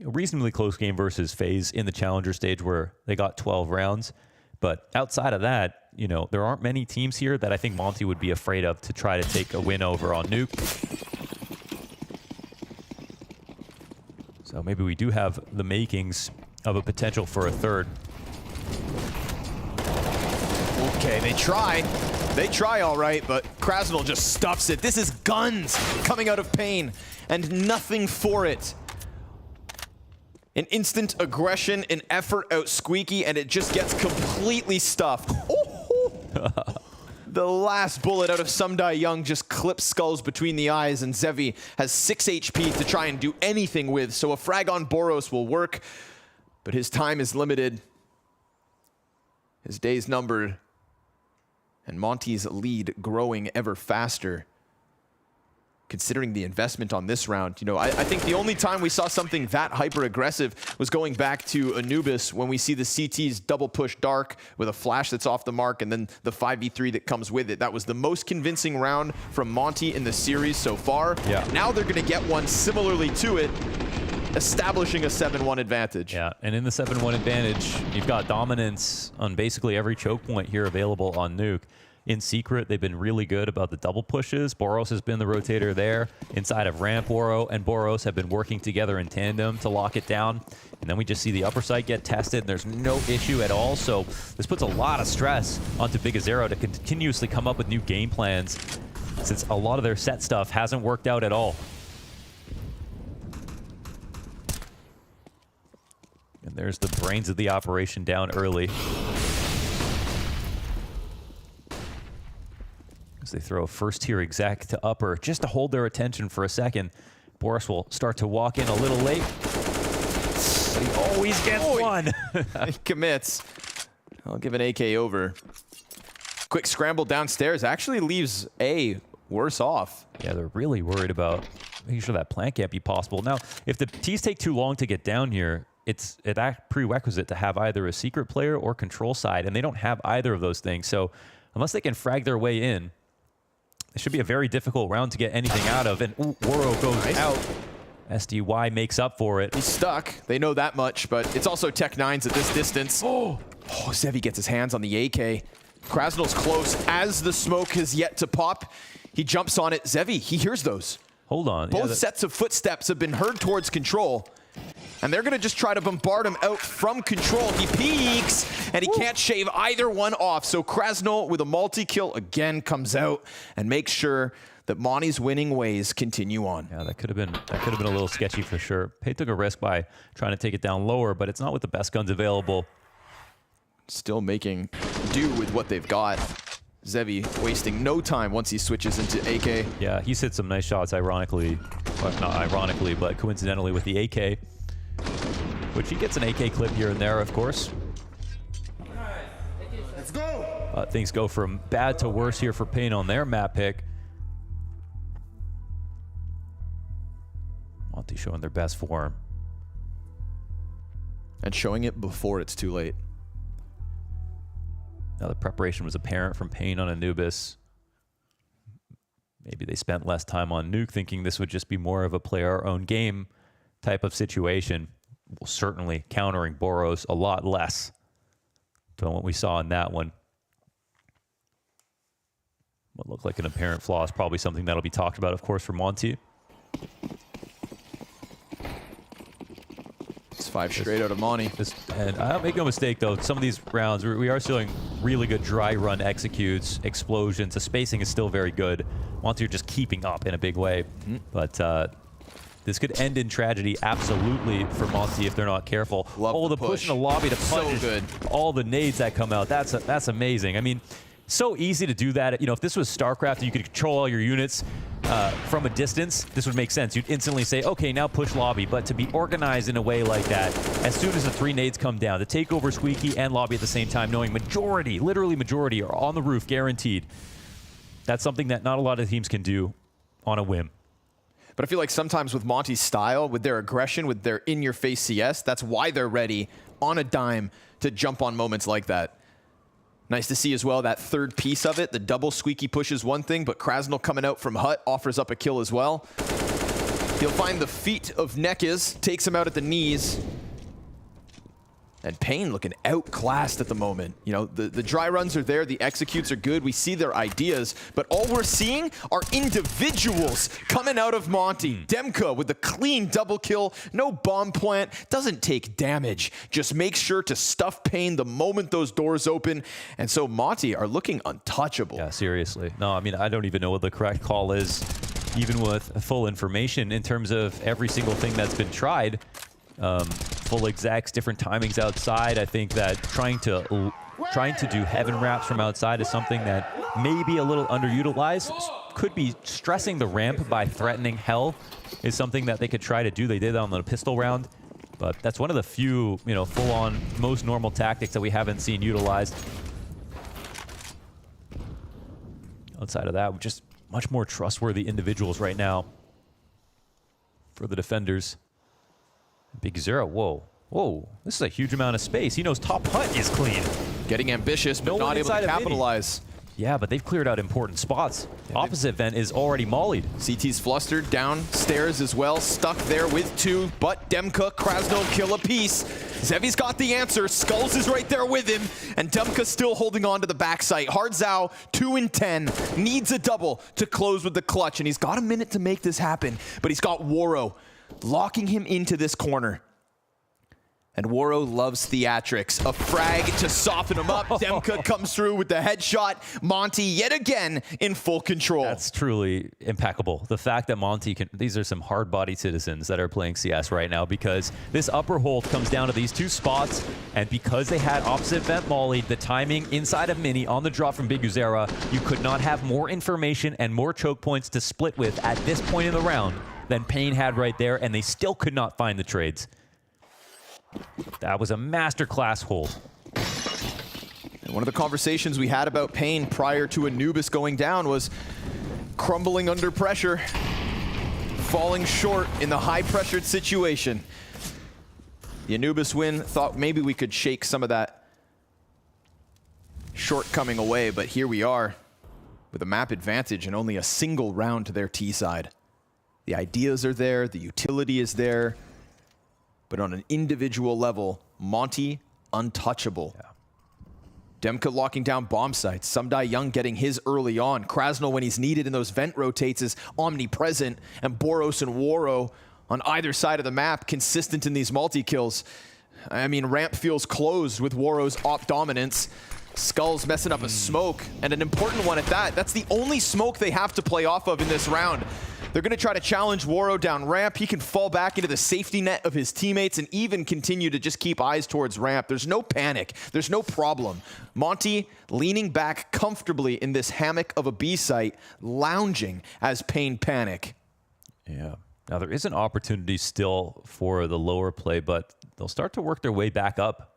A reasonably close game versus FaZe in the challenger stage where they got 12 rounds. But outside of that, you know, there aren't many teams here that I think Monte would be afraid of to try to take a win over on Nuke. So maybe we do have the makings of a potential for a third. Okay, they try. They try all right, but Krasnal just stuffs it. This is guns coming out of Pain and nothing for it. An instant aggression, an effort out Squeaky, and it just gets completely stuffed. The last bullet out of Sumdai Young just clips Skulls between the eyes, and Zevi has 6 HP to try and do anything with, so a frag on Boros will work, but his time is limited. His days numbered, and Monte's lead growing ever faster. considering the investment on this round. You know, I think the only time we saw something that hyper-aggressive was going back to Anubis when we see the CTs double push dark with a flash that's off the mark and then the 5v3 that comes with it. That was the most convincing round from Monte in the series so far. Yeah. Now they're going to get one similarly to it, establishing a 7-1 advantage. Yeah, and in the 7-1 advantage, you've got dominance on basically every choke point here available on Nuke. In secret, they've been really good about the double pushes. Boros has been the rotator there. Inside of ramp, Oro and Boros have been working together in tandem to lock it down. And then we just see the upper side get tested, and there's no issue at all. So this puts a lot of stress onto Big Azero to continuously come up with new game plans, since a lot of their set stuff hasn't worked out at all. And there's the brains of the operation down early. As they throw a first-tier exec to upper, just to hold their attention for a second. Boris will start to walk in a little late. But he always gets one. He commits. I'll give an AK over. Quick scramble downstairs actually leaves A worse off. Yeah, they're really worried about making sure that plant can't be possible. Now, if the T's take too long to get down here, it's a prerequisite to have either a secret player or control side, and they don't have either of those things. So unless they can frag their way in, it should be a very difficult round to get anything out of. And Woro goes out. SDY makes up for it. He's stuck. They know that much, but it's also Tech 9s at this distance. Oh, Zevi gets his hands on the AK. Krasnol's close as the smoke has yet to pop. He jumps on it. Zevi, he hears those. Hold on. Both sets of footsteps have been heard towards control. And they're going to just try to bombard him out from control. He peeks, and he can't shave either one off. So Krasnol with a multi-kill again comes out and makes sure that Monte's winning ways continue on. Yeah, that could have been a little sketchy for sure. Pei took a risk by trying to take it down lower, but it's not with the best guns available. Still making do with what they've got. Zevi wasting no time once he switches into AK. Yeah, he's hit some nice shots, ironically. Well, not ironically, but coincidentally with the AK. Which he gets an AK clip here and there, of course. Let's go! Things go from bad to worse here for Payne on their map pick. Monte showing their best form. And showing it before it's too late. Now the preparation was apparent from Payne on Anubis. Maybe they spent less time on Nuke, thinking this would just be more of a play our own game type of situation. Well, certainly countering Boros a lot less than what we saw in that one. What looked like an apparent flaw is probably something that'll be talked about, of course, for Monte. It's 5 straight out of Monte. And I'll make no mistake, though, some of these rounds, we are seeing really good dry run executes, explosions. The spacing is still very good. Monte are just keeping up in a big way. But this could end in tragedy, absolutely, for Monte if they're not careful. Love the push in the lobby to punish all the nades that come out. That's amazing. I mean, so easy to do that. You know, if this was StarCraft and you could control all your units from a distance, this would make sense. You'd instantly say, okay, now push lobby. But to be organized in a way like that, as soon as the 3 nades come down, to take over Squeaky and lobby at the same time, knowing majority, literally majority, are on the roof, guaranteed. That's something that not a lot of teams can do on a whim. But I feel like sometimes with Monte's style, with their aggression, with their in-your-face CS, that's why they're ready on a dime to jump on moments like that. Nice to see as well that third piece of it. The double Squeaky push is one thing, but Krasnol coming out from Hut offers up a kill as well. He'll find the feet of Nekiz, takes him out at the knees. And Payne looking outclassed at the moment. You know, the dry runs are there, the executes are good, we see their ideas, but all we're seeing are individuals coming out of Monte. Demka with the clean double kill, no bomb plant, doesn't take damage, just makes sure to stuff Payne the moment those doors open, and so Monte are looking untouchable. Yeah, seriously. No, I mean, I don't even know what the correct call is, even with full information in terms of every single thing that's been tried. Full execs, different timings outside. I think that trying to do heaven wraps from outside is something that may be a little underutilized. Could be stressing the ramp by threatening hell is something that they could try to do. They did that on the pistol round, but that's one of the few, you know, full-on, most normal tactics that we haven't seen utilized. Outside of that, just much more trustworthy individuals right now for the defenders. Big Zero, whoa. Whoa, this is a huge amount of space. He knows top hut is clean. Getting ambitious, but not able to capitalize. Yeah, but they've cleared out important spots. Opposite vent is already mollied. CT's flustered, downstairs as well, stuck there with 2, but Demka, Krasno kill a piece. Zevi's got the answer, Skulls is right there with him, and Demka still holding on to the backside. Hardzao, 2 and 10, needs a double to close with the clutch, and he's got a minute to make this happen, but he's got Waro locking him into this corner. And Waro loves theatrics. A frag to soften him up. Demka comes through with the headshot. Monte yet again in full control. That's truly impeccable. The fact that Monte can, these are some hard-bodied citizens that are playing CS right now, because this upper hold comes down to these 2 spots, and because they had opposite vent molly, the timing inside of Mini on the drop from Big Uzera, you could not have more information and more choke points to split with at this point in the round than Pain had right there, and they still could not find the trades. That was a masterclass hold. And one of the conversations we had about Pain prior to Anubis going down was crumbling under pressure, falling short in the high-pressured situation. The Anubis win, thought maybe we could shake some of that shortcoming away, but here we are with a map advantage and only a single round to their T side. The ideas are there, the utility is there, but on an individual level, Monte, untouchable. Yeah. Demka locking down bomb sites. Sumdai Young getting his early on. Krasno, when he's needed in those vent rotates, is omnipresent. And Boros and Waro on either side of the map, consistent in these multi-kills. I mean, ramp feels closed with Waro's op dominance. Skulls messing up a smoke, and an important one at that. That's the only smoke they have to play off of in this round. They're going to try to challenge Waro down ramp. He can fall back into the safety net of his teammates and even continue to just keep eyes towards ramp. There's no panic. There's no problem. Monte leaning back comfortably in this hammock of a B site, lounging as Pain panic. Yeah. Now, there is an opportunity still for the lower play, but they'll start to work their way back up.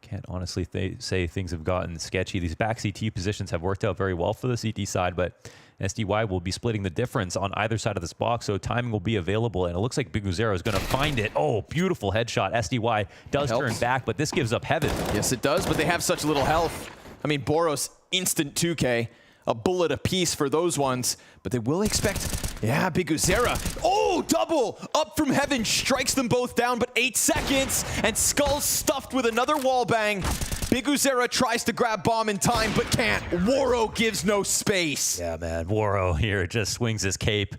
Can't honestly say things have gotten sketchy. These back CT positions have worked out very well for the CT side, but SDY will be splitting the difference on either side of this box, so timing will be available, and it looks like Big Uzera is going to find it. Oh, beautiful headshot. SDY does turn back, but this gives up heaven. Yes, it does, but they have such little health. I mean, Boros, instant 2K. A bullet apiece for those ones, but they will expect, yeah, Big Uzera. Oh, double up from heaven, strikes them both down, but 8 seconds, and Skull's stuffed with another wall bang. Big Uzera tries to grab bomb in time, but can't. Waro gives no space. Yeah, man, Waro here just swings his cape.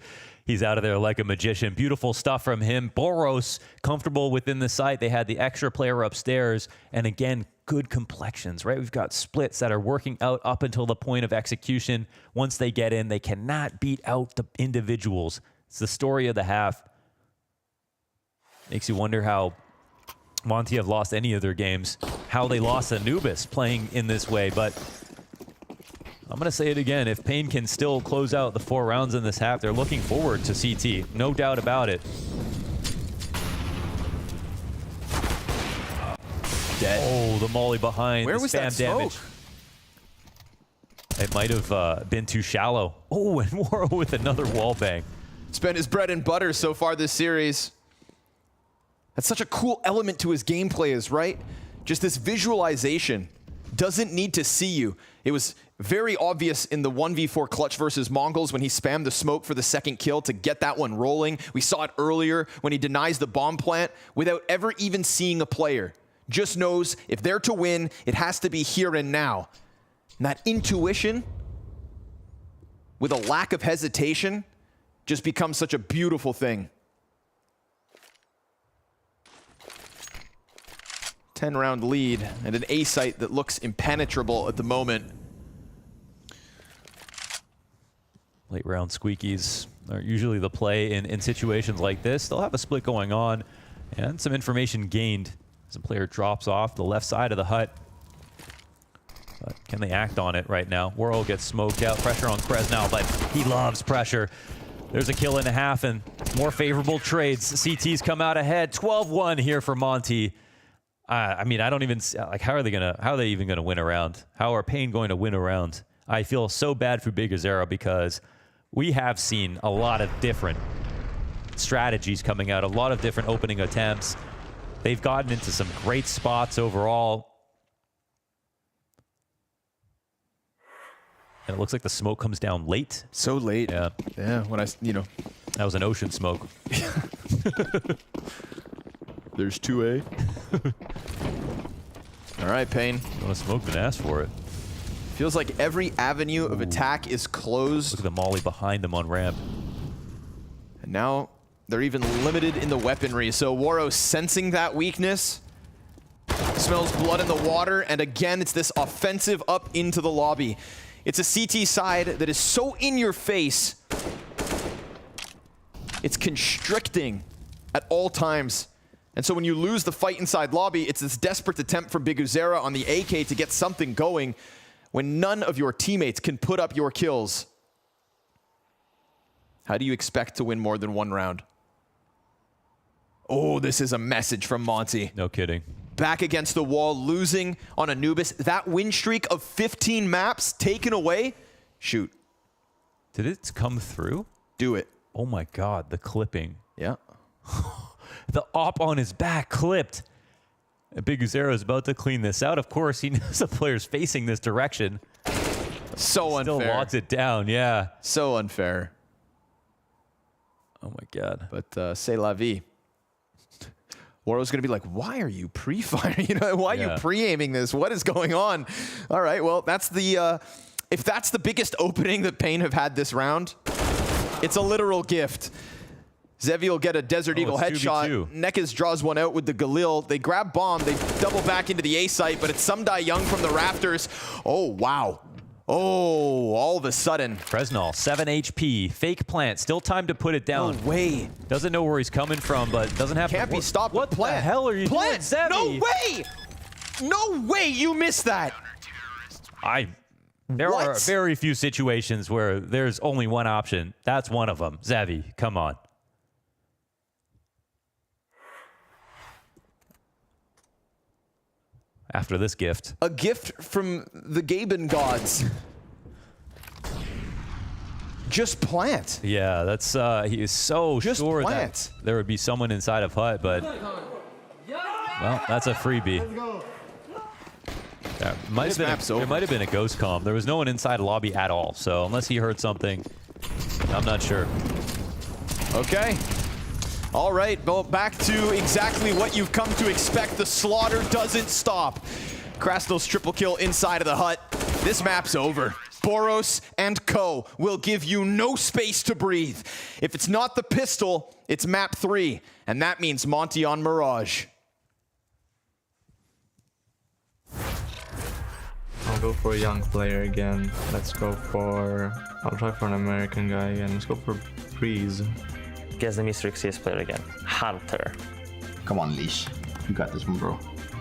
He's out of there like a magician. Beautiful stuff from him. Boros comfortable within the site. They had the extra player upstairs, and again, good complexions, right? We've got splits that are working out up until the point of execution. Once they get in, they cannot beat out the individuals. It's the story of the half. Makes you wonder how Monte have lost any of their games, how they lost Anubis playing in this way, but I'm going to say it again. If Pain can still close out the 4 rounds in this half, they're looking forward to CT. No doubt about it. Dead. Oh, the molly behind. Where was that smoke? It might have been too shallow. Oh, and Waro with another wall bang. Spent his bread and butter so far this series. That's such a cool element to his gameplay is, right? Just this visualization. Doesn't need to see you. It was very obvious in the 1v4 clutch versus MongolZ when he spammed the smoke for the second kill to get that one rolling. We saw it earlier when he denies the bomb plant without ever even seeing a player. Just knows if they're to win, it has to be here and now. And that intuition, with a lack of hesitation, just becomes such a beautiful thing. 10-round lead and an A site that looks impenetrable at the moment. Late round squeakies are usually the play in situations like this. They'll have a split going on and some information gained. As a player drops off the left side of the hut. But can they act on it right now? World gets smoked out. Pressure on Krez now, but he loves pressure. There's a kill and a half and more favorable trades. CT's come out ahead. 12-1 here for Monte. I mean, I don't even like. How are they even gonna win a round? How are Pain going to win a round? I feel so bad for Big Zero because we have seen a lot of different strategies coming out, a lot of different opening attempts. They've gotten into some great spots overall. And it looks like the smoke comes down late. So late. Yeah. Yeah, when that was an ocean smoke. There's 2A. All right, Pain. You want to smoke, then ask for it. Feels like every avenue of attack is closed. Look at the molly behind them on ramp. And now they're even limited in the weaponry. So Waro sensing that weakness. Smells blood in the water. And again, it's this offensive up into the lobby. It's a CT side that is so in your face. It's constricting at all times. And so when you lose the fight inside lobby, it's this desperate attempt from Big Uzera on the AK to get something going when none of your teammates can put up your kills. How do you expect to win more than one round? Oh, this is a message from Monte. No kidding. Back against the wall, losing on Anubis. That win streak of 15 maps taken away. Shoot. Did it come through? Do it. Oh my God, the clipping. Yeah. The op on his back clipped. Big Uzera is about to clean this out. Of course, he knows the player's facing this direction. So unfair. Still locks it down, yeah. So unfair. Oh my God. But c'est la vie. Waro's going to be like, why are you pre-firing? You know, why are you pre-aiming this? What is going on? All right, well, that's the... if that's the biggest opening that Pain have had this round, it's a literal gift. Zevi will get a Desert Eagle headshot. Nekaz draws one out with the Galil. They grab bomb. They double back into the A site, but it's Sumdai Young from the rafters. Oh, wow. Oh, all of a sudden. Fresnel, 7 HP. Fake plant. Still time to put it down. No way. Doesn't know where he's coming from, but doesn't have Can't to be stopped. What plant. the hell are you doing, Zevi? No way! No way you missed that. There are very few situations where there's only one option. That's one of them. Zevi, come on. After this gift. A gift from the Gaben gods. Just plant. Yeah, that's he is so sure that there would be someone inside of hut, but well, that's a freebie. There might have been a ghost comm. There was no one inside lobby at all, so unless he heard something, I'm not sure. Okay. All right, well, back to exactly what you've come to expect. The slaughter doesn't stop. Krasnel's triple kill inside of the hut. This map's over. Boros and Co. will give you no space to breathe. If it's not the pistol, it's map 3, and that means Monte on Mirage. I'll go for a young player again. I'll try for an American guy again. Let's go for Breeze. Guess the Mystery CS player again. Hunter. Come on, Leash. You got this one, bro.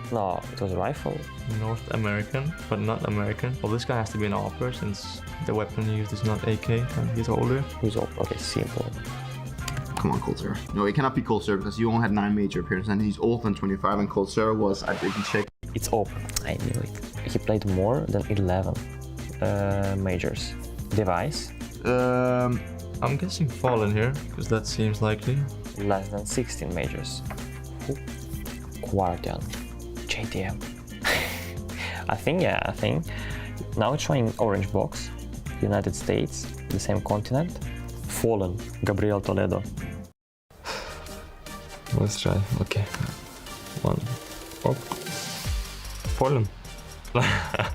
No, it was a rifle. North American, but not American. Well, this guy has to be an AWPer since the weapon he used is not AK and he's older. Who's older? Okay, simple. Come on, Coldzera. No, it cannot be Coldzera because you only had 9 major appearances and he's older than 25 and Coldzera was, I didn't check. It's open. I knew it. He played more than 11 majors. Device? I'm guessing Fallen here, because that seems likely. Less than 16 majors. Guardian. JDM. I think. Now it's showing orange box. United States, the same continent. Fallen. Gabriel Toledo. Let's try. Okay. One. Oh. Fallen. That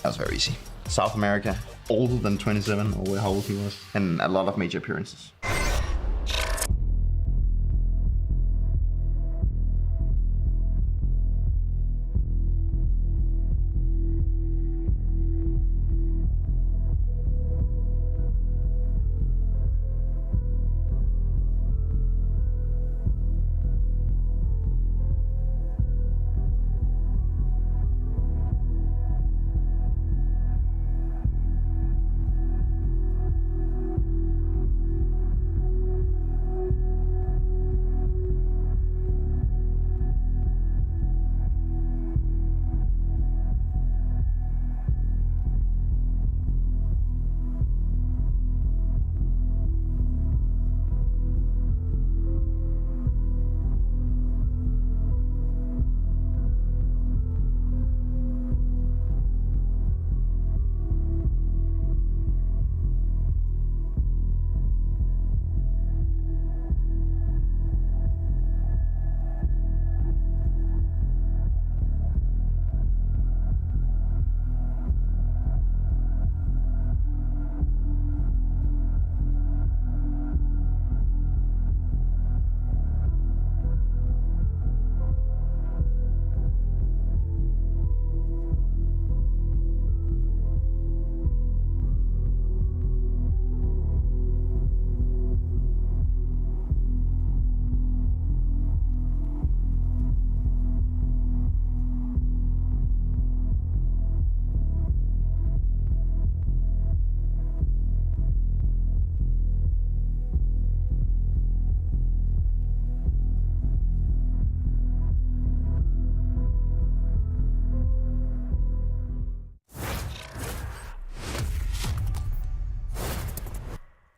was very easy. South America, older than 27, or how old he was, and a lot of major appearances.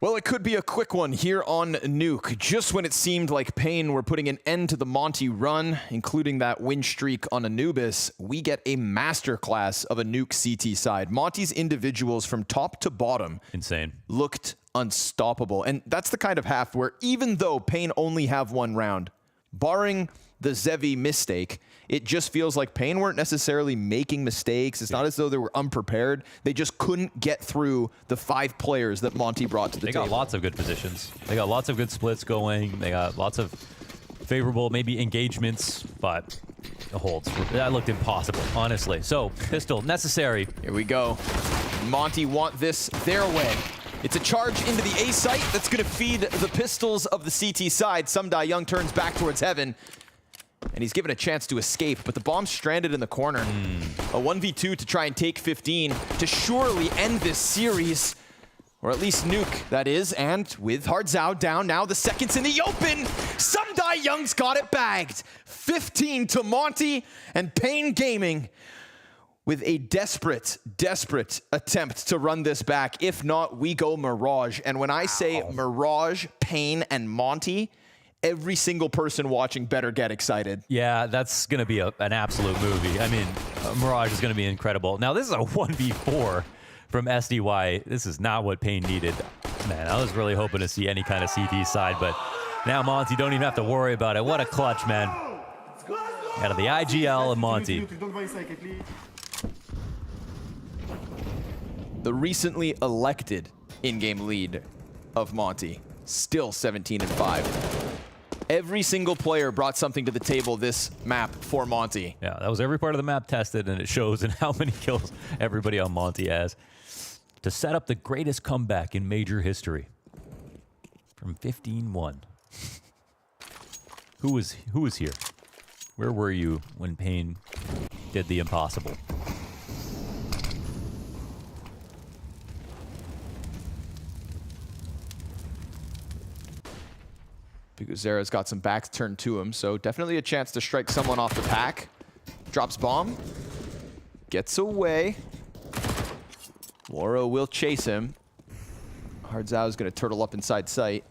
Well, it could be a quick one here on Nuke. Just when it seemed like Pain were putting an end to the Monte run, including that win streak on Anubis, we get a masterclass of a Nuke CT side. Monte's individuals from top to bottom insane looked unstoppable. And that's the kind of half where even though Pain only have one round, barring the Zevi mistake, it just feels like Pain weren't necessarily making mistakes. It's not as though they were unprepared. They just couldn't get through the 5 players that Monte brought to the table. They got lots of good positions. They got lots of good splits going. They got lots of favorable, maybe, engagements, but the holds, that looked impossible, honestly. So, pistol, necessary. Here we go. Monte want this their way. It's a charge into the A site that's going to feed the pistols of the CT side. Sumdai Young turns back towards Heaven. And he's given a chance to escape, but the bomb's stranded in the corner. A 1v2 to try and take 15 to surely end this series. Or at least Nuke, that is. And with Hardzao down now, the seconds in the open. Sumdai Young's got it bagged. 15 to Monte, and Pain Gaming with a desperate attempt to run this back. If not, we go Mirage. And when I say Mirage, Pain, and Monte, every single person watching better get excited. Yeah, that's going to be an absolute movie. I mean, Mirage is going to be incredible. Now, this is a 1v4 from SDY. This is not what Pain needed. Man, I was really hoping to see any kind of CT side, but now Monte don't even have to worry about it. What a clutch, man. Out of the IGL and Monte. The recently elected in-game lead of Monte, still 17-5. Every single player brought something to the table this map for Monte. Yeah, that was every part of the map tested, and it shows in how many kills everybody on Monte has. To set up the greatest comeback in major history. From 15-1. Who was here? Where were you when Pain did the impossible? Biguzera's got some backs turned to him, so definitely a chance to strike someone off the pack. Drops bomb. Gets away. Waro will chase him. Hardzao is going to turtle up inside sight.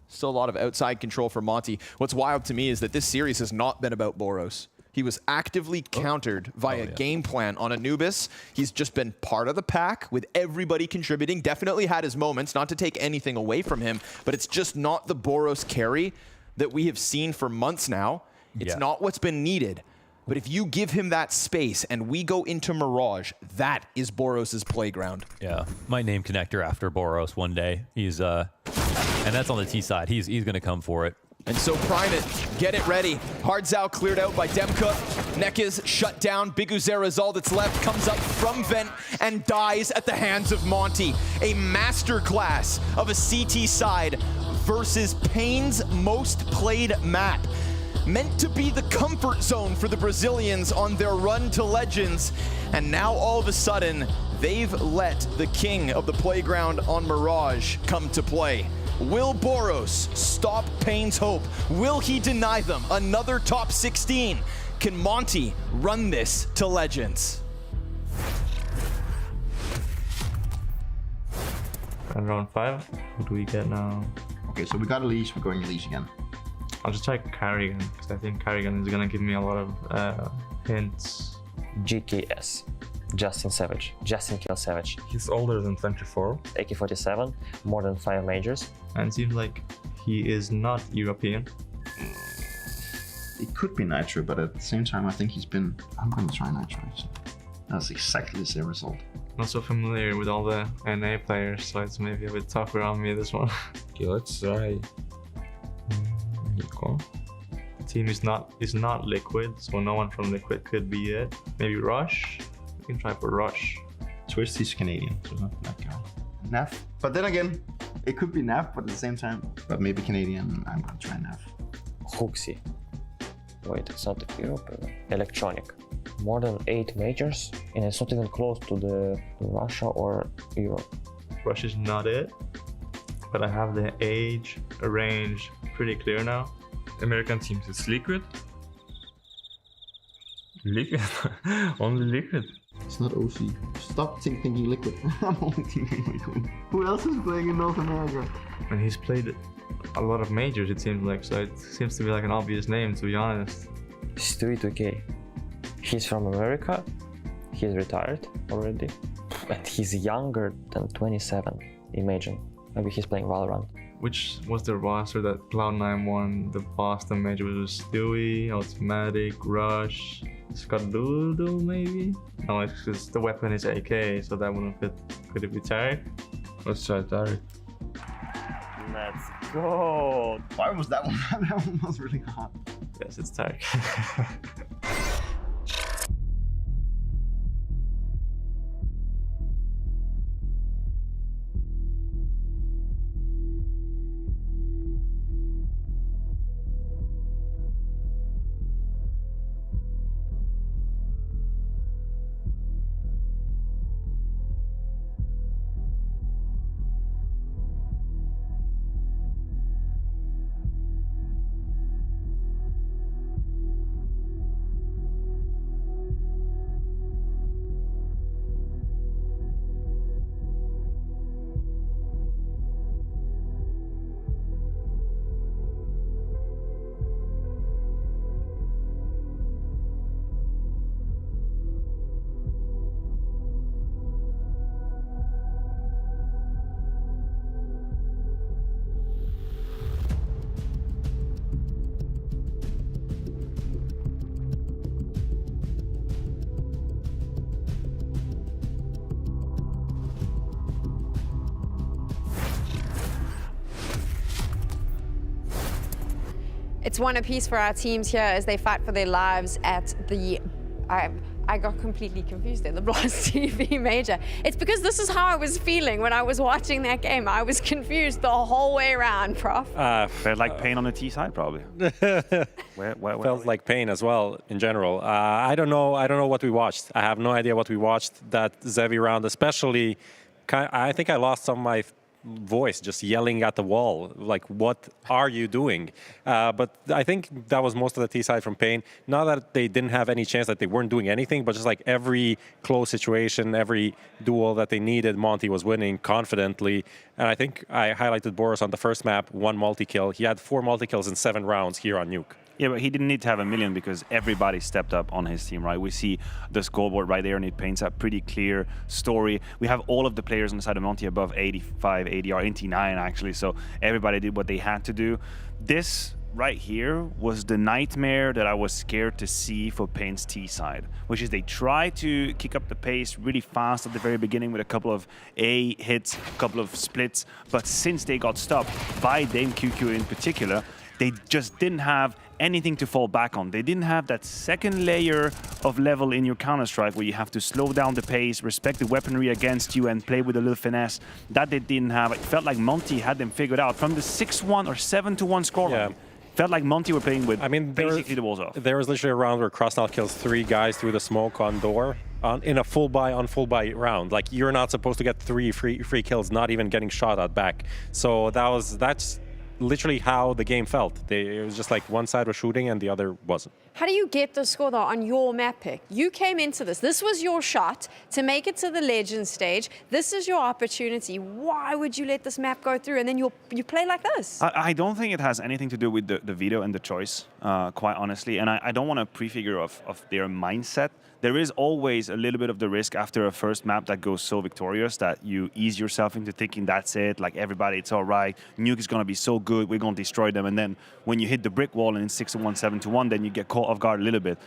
Still a lot of outside control for Monte. What's wild to me is that this series has not been about Boros. He was actively countered via game plan on Anubis. He's just been part of the pack with everybody contributing. Definitely had his moments, not to take anything away from him, but it's just not the Boros carry that we have seen for months now. It's not what's been needed. But if you give him that space and we go into Mirage, that is Boros' playground. Yeah, might name connector after Boros one day. He's and that's on the T side. He's going to come for it. And so prime it, get it ready. Hardzao cleared out by Demka. Nekiz shut down. Biguzera is all that's left. Comes up from vent and dies at the hands of Monte. A masterclass of a CT side versus Pain's most played map. Meant to be the comfort zone for the Brazilians on their run to Legends. And now all of a sudden, they've let the king of the playground on Mirage come to play. Will Boros stop Pain's hope? Will he deny them another top 16? Can Monte run this to Legends? And round 5, what do we get now? Okay, so we got Elise, we're going Elise again. I'll just try Carrigan, because I think Carrigan is going to give me a lot of hints. GKS. Justin Savage. Justin Kill Savage. He's older than 24. AK-47, more than 5 majors. And it seems like he is not European. It could be Nitro, but at the same time, I think he's been... I'm going to try Nitro. So that's exactly the same result. Not so familiar with all the NA players, so it's maybe a bit tougher on me, this one. Okay, let's try... Nico. Team is not Liquid, so no one from Liquid could be it. Maybe Rush? We can try for Rush. Twist is Canadian, so not that guy. Naf. But then again, it could be Naf, but at the same time, but maybe Canadian. I'm gonna try Naf. Hooksy. Wait, it's not Europe. Electronic. More than 8 majors, and it's not even close to the Russia or Europe. Rush is not it, but I have the age, range pretty clear now. American teams, it's Liquid. Liquid? Only Liquid. It's not OC. Stop thinking Liquid. I'm only thinking Liquid. Who else is playing in North America? And he's played a lot of majors, it seems like, so it seems to be like an obvious name, to be honest. Stewie 2K. He's from America. He's retired already. And he's younger than 27. Imagine. Maybe he's playing Valorant. Which was the roster that Cloud9 won the Boston major? Was Stewie, Automatic, Rush, Skadoodle maybe? No, it's because the weapon is AK, so that wouldn't fit. Could it be Tarek? Let's try Tarek. Let's go. Why was that one? That one was really hot. Yes, it's Tarek. It's one apiece for our teams here as they fight for their lives at the... I got completely confused there, the Blast TV major. It's because this is how I was feeling when I was watching that game. I was confused the whole way around, Prof. Felt like pain on the T side, probably. where Felt like pain as well in general. I don't know what we watched. I have no idea what we watched that Zevi round, especially. I think I lost some of my voice just yelling at the wall, like, what are you doing? But I think that was most of the T side from Pain. Not that they didn't have any chance, that they weren't doing anything, but just like every close situation, every duel that they needed, Monte was winning confidently. And I think I highlighted Boris on the first map, 1 multi-kill. He had 4 multi-kills in 7 rounds here on Nuke. Yeah, but he didn't need to have a million because everybody stepped up on his team, right? We see the scoreboard right there, and it paints a pretty clear story. We have all of the players on the side of Monte above 85 ADR, 89 actually, so everybody did what they had to do. This right here was the nightmare that I was scared to see for Pain's T side, which is they try to kick up the pace really fast at the very beginning with a couple of A hits, a couple of splits, but since they got stopped by Dame QQ in particular, they just didn't have anything to fall back on. They didn't have that second layer of level in your Counter-Strike where you have to slow down the pace, respect the weaponry against you, and play with a little finesse. That they didn't have. It felt like Monte had them figured out. From the 6-1 or 7-1 scoreline, felt like Monte were playing with basically the walls off. There was literally a round where Krasnal kills 3 guys through the smoke on door in a full buy on full buy round. Like, you're not supposed to get 3 free kills, not even getting shot at back. So that's literally how the game felt. It was just like one side was shooting and the other wasn't. How do you get the score though on your map pick? You came into this. This was your shot to make it to the Legend stage. This is your opportunity. Why would you let this map go through and then you play like this? I don't think it has anything to do with the veto and the choice, quite honestly. And I don't want to prefigure of their mindset. There is always a little bit of the risk after a first map that goes so victorious that you ease yourself into thinking that's it, like everybody, it's all right. Nuke is going to be so good, we're going to destroy them. And then when you hit the brick wall and it's 6-1, 7-1, then you get caught off guard a little bit.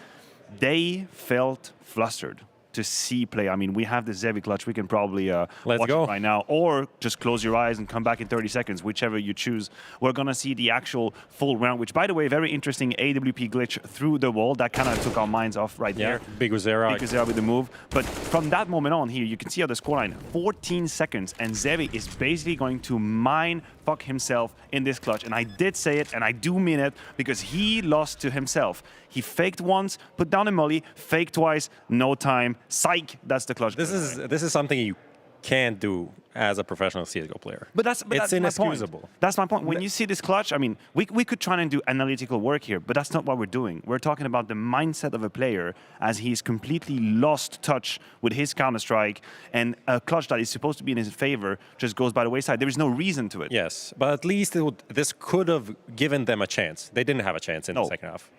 They felt flustered to see play. I mean, we have the Zevi clutch. We can probably watch it right now, or just close your eyes and come back in 30 seconds, whichever you choose. We're going to see the actual full round, which, by the way, very interesting AWP glitch through the wall. That kind of took our minds off right there. Big Uzera. Big Uzera with the move. But from that moment on here, you can see how the scoreline, 14 seconds, and Zevi is basically going to fuck himself in this clutch. And I did say it, and I do mean it, because he lost to himself. He faked once, put down a molly, faked twice, no time. Psych, that's the clutch. This is something you can't do as a professional CSGO player. But that's it's inexcusable. That's my point. When you see this clutch, I mean, we could try and do analytical work here, but that's not what we're doing. We're talking about the mindset of a player as he's completely lost touch with his Counter-Strike, and a clutch that is supposed to be in his favor just goes by the wayside. There is no reason to it. Yes, but at least this could have given them a chance. They didn't have a chance in the second half.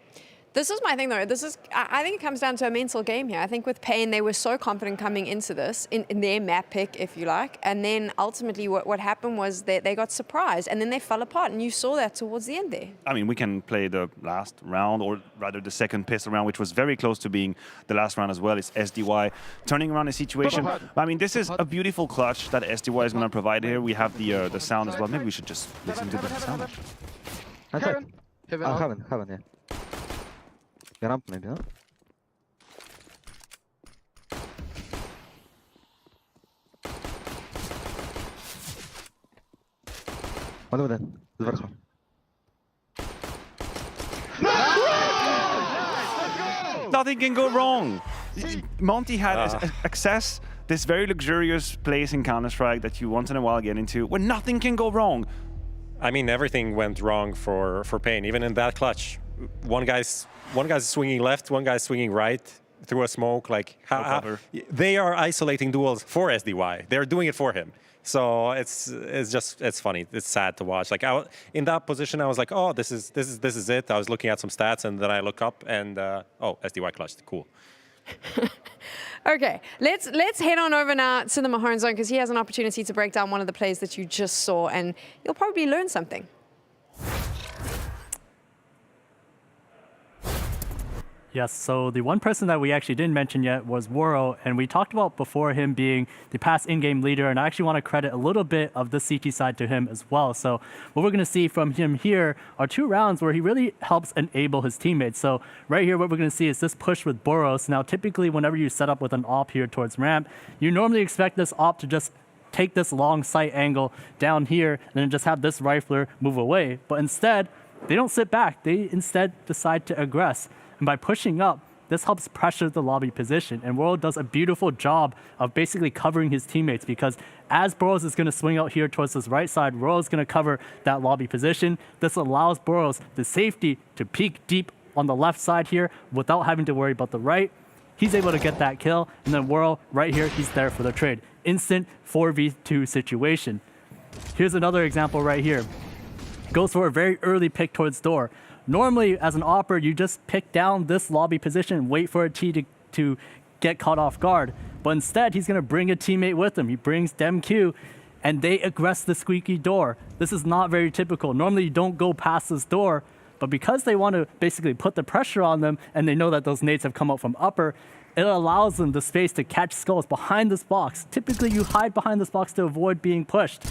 This is my thing, though. I think it comes down to a mental game here. I think with Pain, they were so confident coming into this, in their map pick, if you like. And then ultimately what happened was they got surprised, and then they fell apart. And you saw that towards the end there. I mean, we can play the last round, or rather the second pistol round, which was very close to being the last round as well. It's SDY turning around the situation. I mean, this is a beautiful clutch that SDY is going to provide here. We have the sound as well. Maybe we should just listen to the sound. Heaven, yeah. Ramp maybe, huh? One over the first one. Nothing can go wrong. Monte had access this very luxurious place in Counter-Strike that you once in a while get into where nothing can go wrong. I mean, everything went wrong for Pain, even in that clutch. One guy's swinging left, one guy's swinging right through a smoke. Like they are isolating duels for SDY. They're doing it for him. So it's funny. It's sad to watch. Like in that position, I was like, oh, this is it. I was looking at some stats, and then I look up, and oh, SDY clutched. Cool. Okay, let's head on over now to the Mahone zone, because he has an opportunity to break down one of the plays that you just saw, and you'll probably learn something. Yes, so the one person that we actually didn't mention yet was Woro, and we talked about before him being the past in-game leader, and I actually want to credit a little bit of the CT side to him as well. So what we're going to see from him here are 2 rounds where he really helps enable his teammates. So right here, what we're going to see is this push with Boros. Now, typically, whenever you set up with an AWP here towards ramp, you normally expect this AWP to just take this long sight angle down here and then just have this rifler move away. But instead, they don't sit back. They instead decide to aggress. And by pushing up, this helps pressure the lobby position. And World does a beautiful job of basically covering his teammates, because as Boros is going to swing out here towards this right side, World is going to cover that lobby position. This allows Boros the safety to peek deep on the left side here without having to worry about the right. He's able to get that kill. And then World right here, he's there for the trade. Instant 4v2 situation. Here's another example right here. Goes for a very early pick towards door. Normally, as an AWPer, you just pick down this lobby position, wait for a T to get caught off guard. But instead, he's going to bring a teammate with him. He brings DemQ, and they aggress the squeaky door. This is not very typical. Normally, you don't go past this door. But because they want to basically put the pressure on them, and they know that those nades have come out from upper, it allows them the space to catch skulls behind this box. Typically, you hide behind this box to avoid being pushed.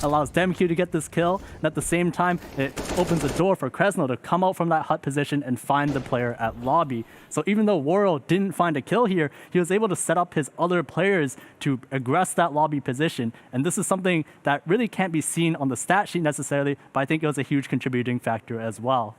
Allows DemQ to get this kill, and at the same time, it opens a door for Kresno to come out from that hut position and find the player at lobby. So even though Woro didn't find a kill here, he was able to set up his other players to aggress that lobby position. And this is something that really can't be seen on the stat sheet necessarily, but I think it was a huge contributing factor as well.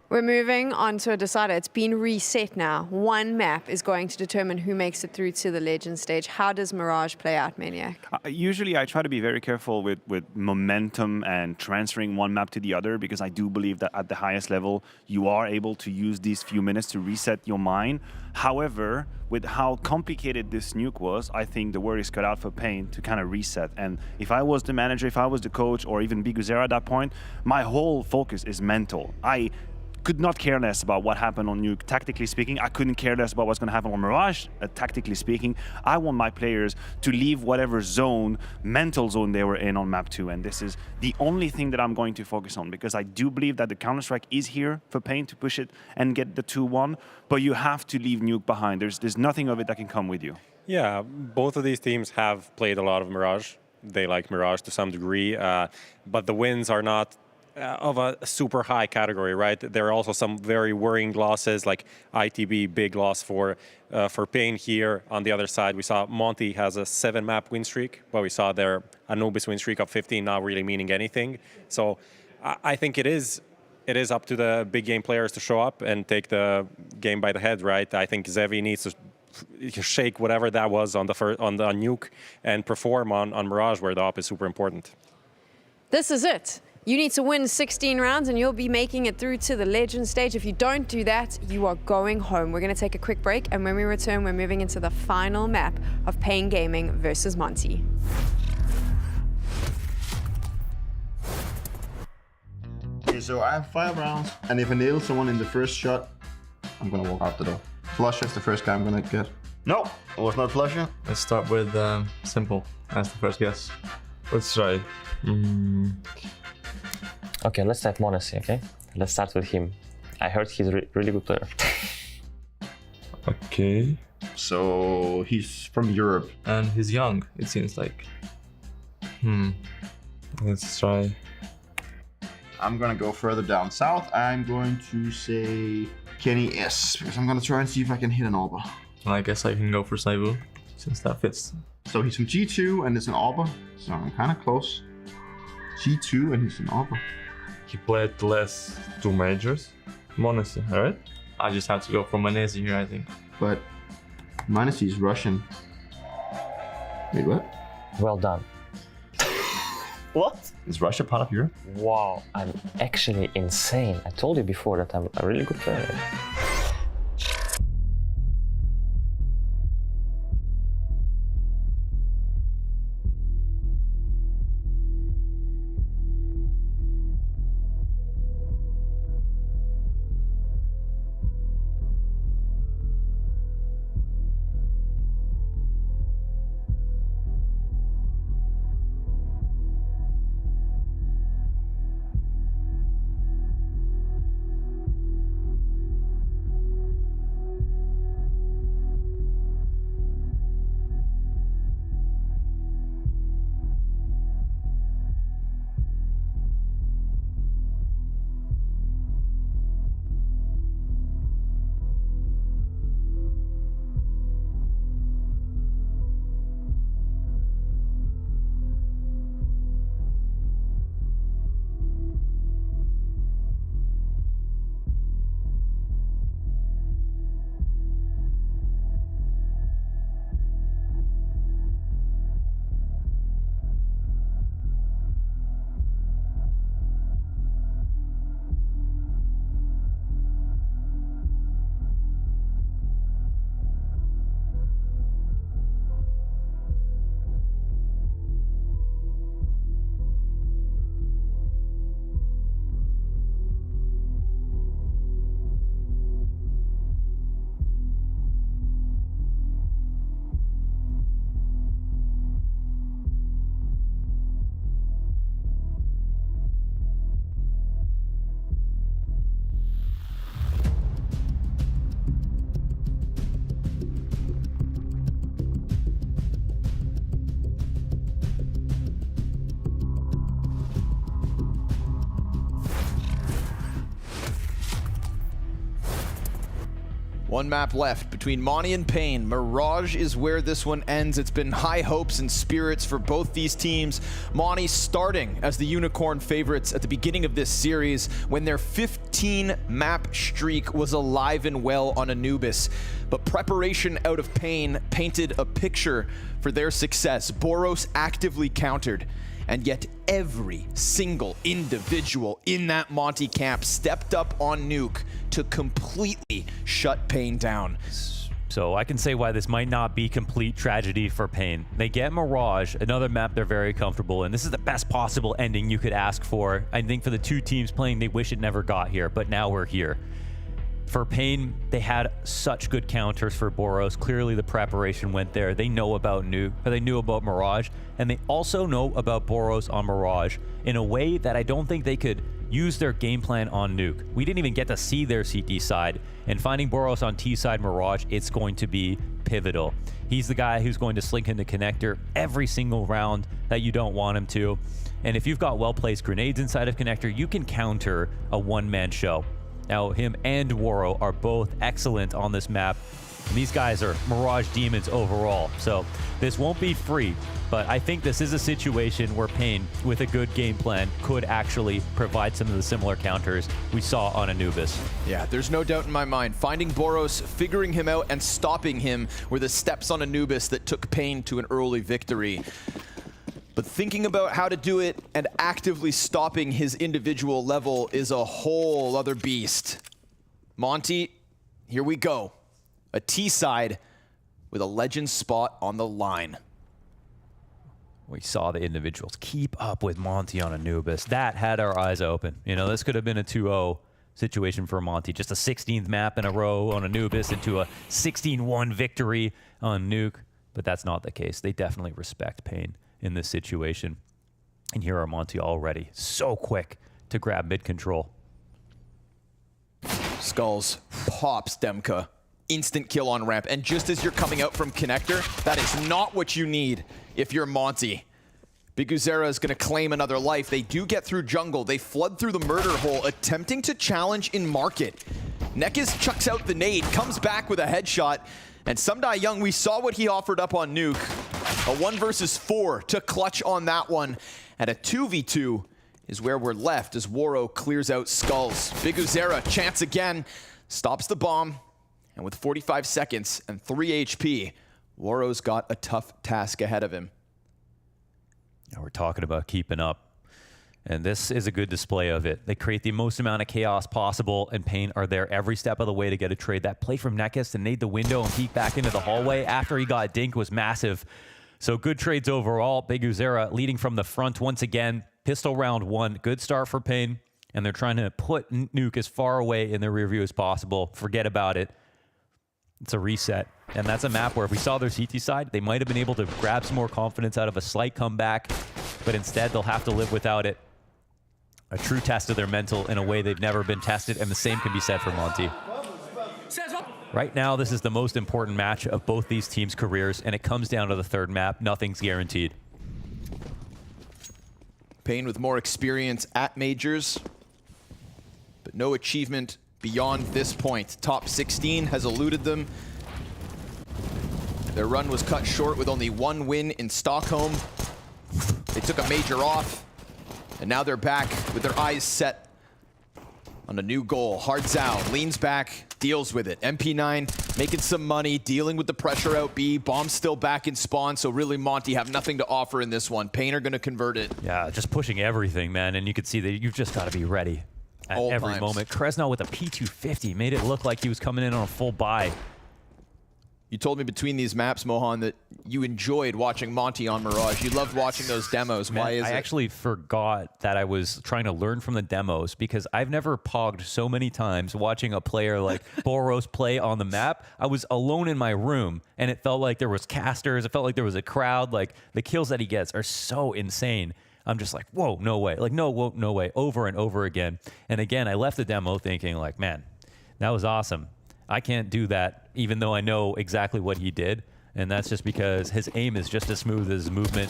We're moving on to a decider. It's been reset now. One map is going to determine who makes it through to the Legend stage. How does Mirage play out, Maniac? Usually I try to be very careful with momentum and transferring one map to the other, because I do believe that at the highest level, you are able to use these few minutes to reset your mind. However, with how complicated this nuke was, I think the word is cut out for Pain to kind of reset. And if I was the manager, if I was the coach, or even Biguzera at that point, my whole focus is mental. I could not care less about what happened on Nuke, tactically speaking. I couldn't care less about what's going to happen on Mirage, tactically speaking. I want my players to leave whatever zone, mental zone they were in on map 2. And this is the only thing that I'm going to focus on, because I do believe that the Counter-Strike is here for Pain to push it and get the 2-1. But you have to leave Nuke behind. There's nothing of it that can come with you. Yeah, both of these teams have played a lot of Mirage. They like Mirage to some degree, but the wins are not of a super high category, right? There are also some very worrying losses, like ITB, big loss for Pain here. On the other side, we saw Monte has a 7-map win streak, but we saw their Anubis win streak of 15 not really meaning anything. So I think it is it is up to the big game players to show up and take the game by the head, right? I think Zevi needs to shake whatever that was on the nuke and perform on Mirage, where the op is super important. This is it. You need to win 16 rounds and you'll be making it through to the Legend stage. If you don't do that, you are going home. We're going to take a quick break, and when we return, we're moving into the final map of Pain Gaming versus Monte. Okay, so I have 5 rounds, and if I nail someone in the first shot, I'm gonna walk out the door. Flusher is the first guy I'm gonna get. No, it was not Flusher. Let's start with Simple as the first guess. Let's try. Okay, let's have Monte, okay? Let's start with him. I heard he's a really good player. Okay. So he's from Europe. And he's young, it seems like. Let's try. I'm gonna go further down south. I'm going to say Kenny S, because I'm gonna try and see if I can hit an Arbor. I guess I can go for Saibu, since that fits. So he's from G2 and it's an Arbor, so I'm kind of close. G2 and he's an Arbor. He played the last 2 majors. Monte, alright? I just have to go for Manesi here, I think. But Manesi is Russian. Wait, what? Well done. What? Is Russia part of Europe? Wow, I'm actually insane. I told you before that I'm a really good player. One map left between Monte and Pain. Mirage is where this one ends. It's been high hopes and spirits for both these teams. Monte starting as the unicorn favorites at the beginning of this series when their 15-map streak was alive and well on Anubis. But preparation out of Pain painted a picture for their success. Boros actively countered, and yet every single individual in that Monte camp stepped up on Nuke to completely shut Pain down. So I can say why this might not be complete tragedy for Pain. They get Mirage, another map they're very comfortable in. This is the best possible ending you could ask for. I think for the two teams playing, they wish it never got here, but now we're here. For Pain, they had such good counters for Boros. Clearly the preparation went there. They know about Nuke, or they knew about Mirage, and they also know about Boros on Mirage in a way that I don't think they could use their game plan on Nuke. We didn't even get to see their CT side, and finding Boros on T side Mirage, it's going to be pivotal. He's the guy who's going to slink in the connector every single round that you don't want him to. And if you've got well-placed grenades inside of connector, you can counter a one-man show. Now, him and Woro are both excellent on this map. These guys are Mirage Demons overall, so this won't be free. But I think this is a situation where Pain, with a good game plan, could actually provide some of the similar counters we saw on Anubis. Yeah, there's no doubt in my mind. Finding Boros, figuring him out, and stopping him were the steps on Anubis that took Pain to an early victory. But thinking about how to do it and actively stopping his individual level is a whole other beast. Monte, here we go. A T-side with a legend spot on the line. We saw the individuals keep up with Monte on Anubis. That had our eyes open. You know, this could have been a 2-0 situation for Monte. Just a 16th map in a row on Anubis into a 16-1 victory on Nuke. But that's not the case. They definitely respect Pain in this situation. And here are Monte already. So quick to grab mid-control. Skulls pops Demka. Instant kill on ramp. And just as you're coming out from connector, that is not what you need if you're Monte. Biguzera is going to claim another life. They do get through jungle. They flood through the murder hole, attempting to challenge in market. Nekis chucks out the nade, comes back with a headshot. And Sumdai Young, we saw what he offered up on Nuke. A 1 versus 4 to clutch on that one. And a 2v2 is where we're left as Waro clears out Skulls. Biguzera, chance again, stops the bomb. And with 45 seconds and 3 HP, Waro's got a tough task ahead of him. Now we're talking about keeping up. And this is a good display of it. They create the most amount of chaos possible, and Pain are there every step of the way to get a trade. That play from Nekis to nade the window and peek back into the hallway after he got dinked was massive. So good trades overall. Biguzera leading from the front once again. Pistol round 1. Good start for Pain. And they're trying to put Nuke as far away in their rear view as possible. Forget about it. It's a reset. And that's a map where if we saw their CT side, they might have been able to grab some more confidence out of a slight comeback. But instead, they'll have to live without it. A true test of their mental in a way they've never been tested. And the same can be said for Monte. Right now, this is the most important match of both these teams' careers. And it comes down to the third map. Nothing's guaranteed. Pain with more experience at majors, but no achievement beyond this point. Top 16 has eluded them. Their run was cut short with only 1 win in Stockholm. They took a major off, and now they're back with their eyes set on a new goal. Hardzao leans back, deals with it. MP9 making some money, dealing with the pressure out B. Bomb's still back in spawn, so really Monte have nothing to offer in this one. Pain are going to convert it. Yeah, just pushing everything, man, and you can see that you've just got to be ready at all every times. moment. Kresnel with a P250 made it look like he was coming in on a full buy. You told me between these maps, Mohan, that you enjoyed watching Monte on Mirage. You loved watching those demos. Man, Why is it? I actually forgot that I was trying to learn from the demos because I've never pogged so many times watching a player like Boros play on the map. I was alone in my room and it felt like there was casters. It felt like there was a crowd. Like the kills that he gets are so insane. I'm just like, whoa, no way. Like, no way. Over and over again. And again, I left the demo thinking like, man, that was awesome. I can't do that, even though I know exactly what he did. And that's just because his aim is just as smooth as his movement.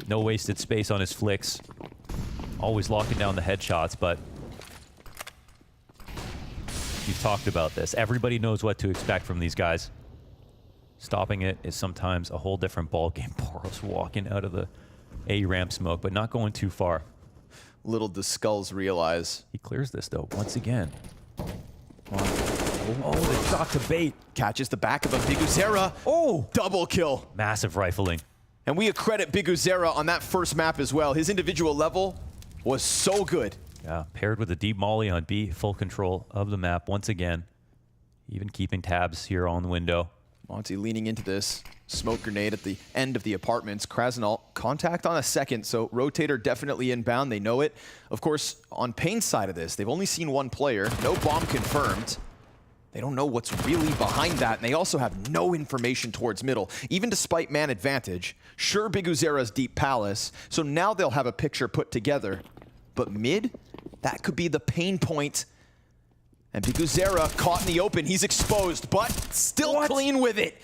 No wasted space on his flicks. Always locking down the headshots, but you've talked about this. Everybody knows what to expect from these guys. Stopping it is sometimes a whole different ballgame. Boros walking out of the A-ramp smoke, but not going too far. Little does Skulls realize. He clears this, though, once again. Oh, the shot to bait. Catches the back of a Biguzera. Oh, double kill. Massive rifling. And we accredit Biguzera on that first map as well. His individual level was so good. Yeah, paired with a deep molly on B, full control of the map once again. Even keeping tabs here on the window. Monte leaning into this. Smoke grenade at the end of the apartments. Krasnal contact on a second, so Rotator definitely inbound. They know it. Of course, on Pain's side of this, they've only seen 1 player. No bomb confirmed. They don't know what's really behind that, and they also have no information towards middle, even despite man advantage. Sure, Biguzera's Deep Palace, so now they'll have a picture put together. But mid, that could be the pain point. And Biguzera caught in the open. He's exposed, but still clean with it.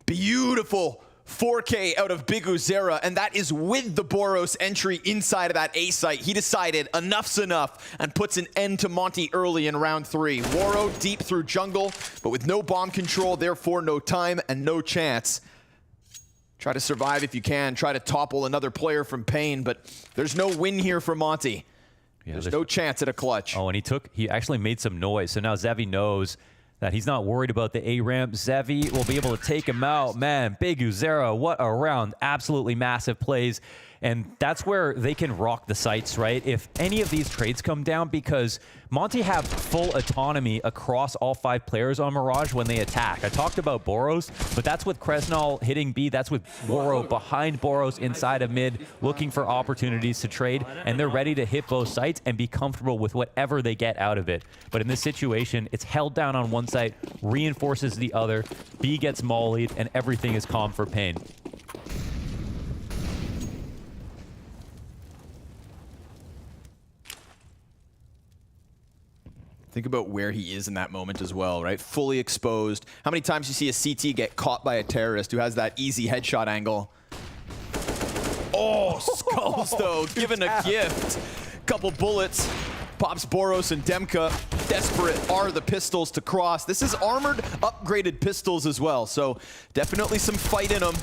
Beautiful 4K out of Biguzera, and that is with the Boros entry inside of that A site. He decided enough's enough and puts an end to Monte early in round 3. Waro deep through jungle, but with no bomb control, therefore no time and no chance. Try to survive if you can, try to topple another player from Pain, but there's no win here for Monte. Yeah, there's no chance at a clutch. Oh, and he actually made some noise, so now Zevi knows that he's not worried about the A ramp. Zevi will be able to take him out. Man, Biguzera, what a round. Absolutely massive plays. And that's where they can rock the sites, right? If any of these trades come down, because Monte have full autonomy across all 5 players on Mirage when they attack. I talked about Boros, but that's with Kresnal hitting B. That's with Waro behind Boros inside of mid, looking for opportunities to trade, and they're ready to hit both sites and be comfortable with whatever they get out of it. But in this situation, it's held down on one site, reinforces the other, B gets mollied, and everything is calm for Pain. Think about where he is in that moment as well, right? Fully exposed. How many times you see a CT get caught by a terrorist who has that easy headshot angle? Oh, Skulls though, given a gift. Couple bullets. Pops Boros and Demka. Desperate are the pistols to cross. This is armored, upgraded pistols as well, so definitely some fight in them.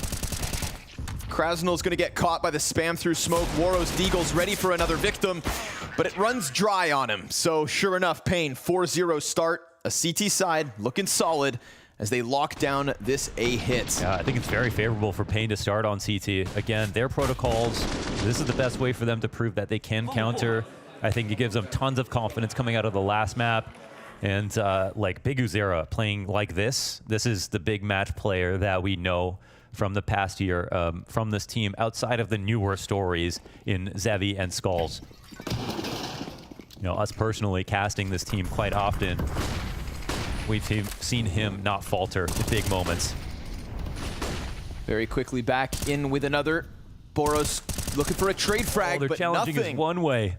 Krasnal's gonna get caught by the spam through smoke. Waro's Deagle's ready for another victim, but it runs dry on him. So sure enough, Pain, 4-0 start. A CT side looking solid as they lock down this A hit. Yeah, I think it's very favorable for Pain to start on CT. Again, their protocols, this is the best way for them to prove that they can counter. I think it gives them tons of confidence coming out of the last map. And like Biguzera playing like this is the big match player that we know from the past year from this team outside of the newer stories in Zevi and Skulls. You know, us personally casting this team quite often, we've seen him not falter in big moments. Very quickly back in with another. Boros looking for a trade frag, they're but challenging nothing. us one way.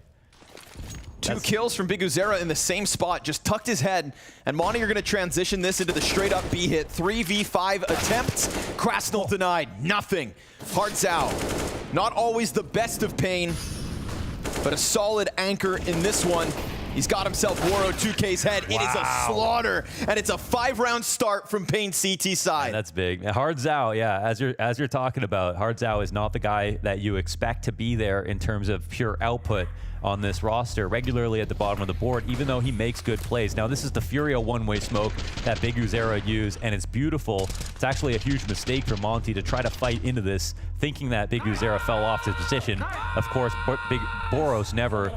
Two kills from Biguzera in the same spot, just tucked his head. And Monte are going to transition this into the straight up B hit. 3v5 attempts. Krasnal denied. Nothing. Hardzao, not always the best of Pain, but a solid anchor in this one. He's got himself Waro 2K's head. Wow. It is a slaughter, and it's a 5-round start from Pain CT side. And that's big. Hardzao, yeah, as you're talking about, Hardzao is not the guy that you expect to be there in terms of pure output on this roster, regularly at the bottom of the board, even though he makes good plays. Now, this is the Furia one-way smoke that Biguzera used, and it's beautiful. It's actually a huge mistake for Monte to try to fight into this, thinking that Biguzera fell off his position. Of course, Boros never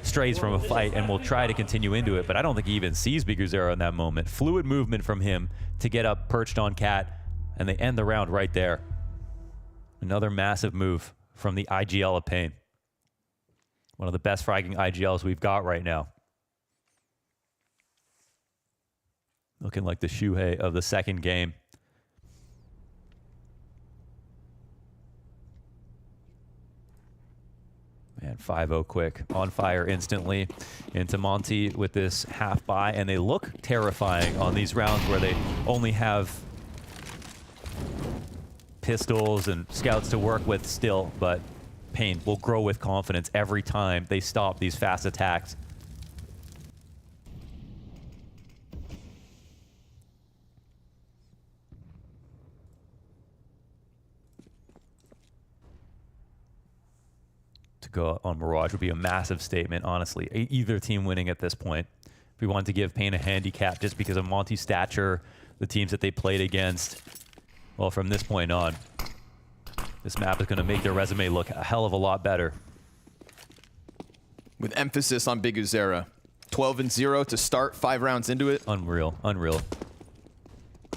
strays from a fight and will try to continue into it, but I don't think he even sees Biguzera in that moment. Fluid movement from him to get up perched on Cat, and they end the round right there. Another massive move from the IGL of Pain. One of the best fragging IGLs we've got right now. Looking like the Shuhei of the second game. Man, 5-0 quick. On fire instantly into Monte with this half buy, and they look terrifying on these rounds where they only have pistols and scouts to work with still, but Pain will grow with confidence every time they stop these fast attacks. To go on Mirage would be a massive statement, honestly. Either team winning at this point. If we wanted to give Pain a handicap just because of Monte's stature, the teams that they played against, well, from this point on, this map is going to make their resume look a hell of a lot better. With emphasis on Biguzera. 12-0 to start, 5 rounds into it. Unreal, unreal.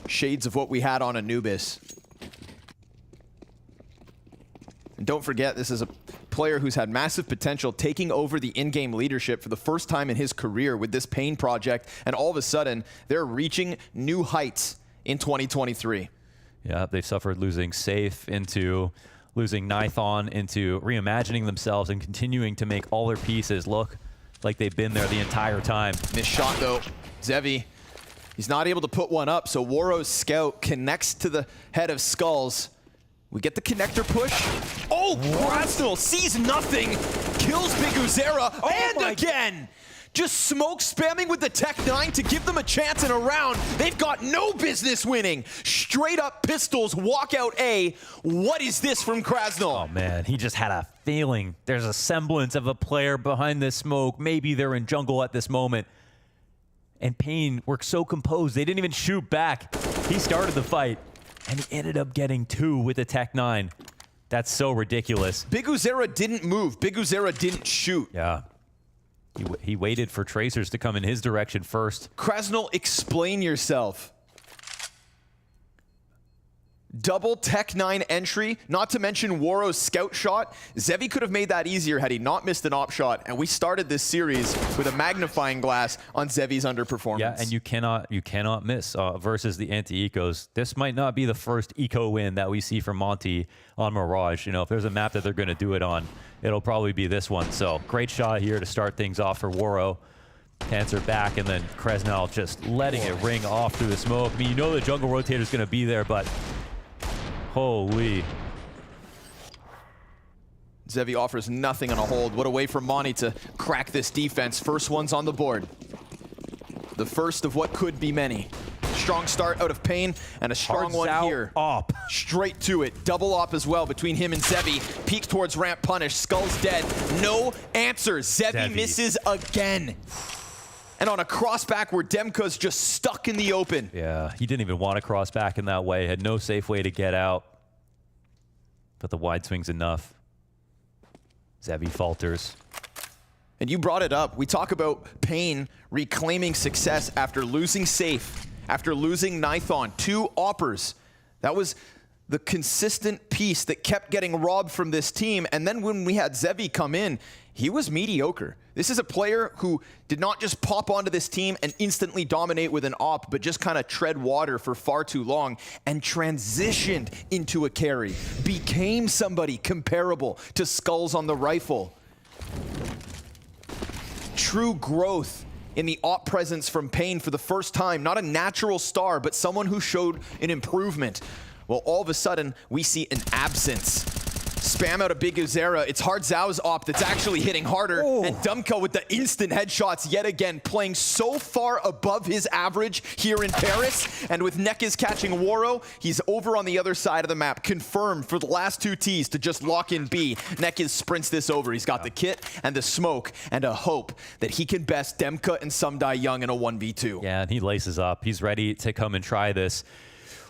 Shades of what we had on Anubis. And don't forget, this is a player who's had massive potential, taking over the in-game leadership for the first time in his career with this Pain project, and all of a sudden, they're reaching new heights in 2023. Yeah, they've suffered losing Safe, into losing Nithon, into reimagining themselves and continuing to make all their pieces look like they've been there the entire time. Missed shot though. Zevi, he's not able to put one up, so Waro's scout connects to the head of Skulls. We get the connector push. Oh, Krasnal sees nothing, kills Biguzera, and again! Just smoke spamming with the Tech 9 to give them a chance in a round. They've got no business winning. Straight up pistols, walkout A. What is this from Krasnal? Oh man, he just had a feeling. There's a semblance of a player behind this smoke. Maybe they're in jungle at this moment. And Pain worked so composed, they didn't even shoot back. He started the fight, and he ended up getting 2 with the Tech 9. That's so ridiculous. Biguzera didn't move. Biguzera didn't shoot. Yeah. He waited for tracers to come in his direction first. Krasnal, explain yourself. Double Tech 9 entry, not to mention Woro's scout shot. Zevi could have made that easier had he not missed an op shot, and we started this series with a magnifying glass on Zevi's underperformance. Yeah, and you cannot miss versus the anti-ecos. This might not be the first eco win that we see from Monte on Mirage. You know, if there's a map that they're going to do it on, it'll probably be this one. So great shot here to start things off for Woro. Answer back, and then Krasnal just letting it ring off through the smoke. I mean, you know the jungle rotator is going to be there, but holy. Zevi offers nothing on a hold. What a way for Monte to crack this defense. First one's on the board. The first of what could be many. Strong start out of Pain, and a strong one here. Op. Straight to it. Double op as well between him and Zevi. Peeks towards ramp punish. Skull's dead. No answer. Zevi misses again. And on a crossback where Demka's just stuck in the open. Yeah, he didn't even want to cross back in that way. Had no safe way to get out. But the wide swing's enough. Zevi falters. And you brought it up. We talk about Pain reclaiming success after losing Safe, after losing Nithon. 2 oppers. That was the consistent piece that kept getting robbed from this team. And then when we had Zevi come in, he was mediocre. This is a player who did not just pop onto this team and instantly dominate with an op, but just kind of tread water for far too long and transitioned into a carry. Became somebody comparable to Skulls on the rifle. True growth in the op presence from Pain for the first time. Not a natural star, but someone who showed an improvement. Well, all of a sudden, we see an absence. Spam out a Biguzera. It's Hard Zhao's op that's actually hitting harder. And Dumka with the instant headshots yet again, playing so far above his average here in Paris. And with Nekiz catching Woro, he's over on the other side of the map. Confirmed for the last 2 Ts to just lock in B. Nekiz sprints this over. He's got the kit and the smoke and a hope that he can best Demka and Sumdai Young in a 1v2. Yeah, and he laces up. He's ready to come and try this.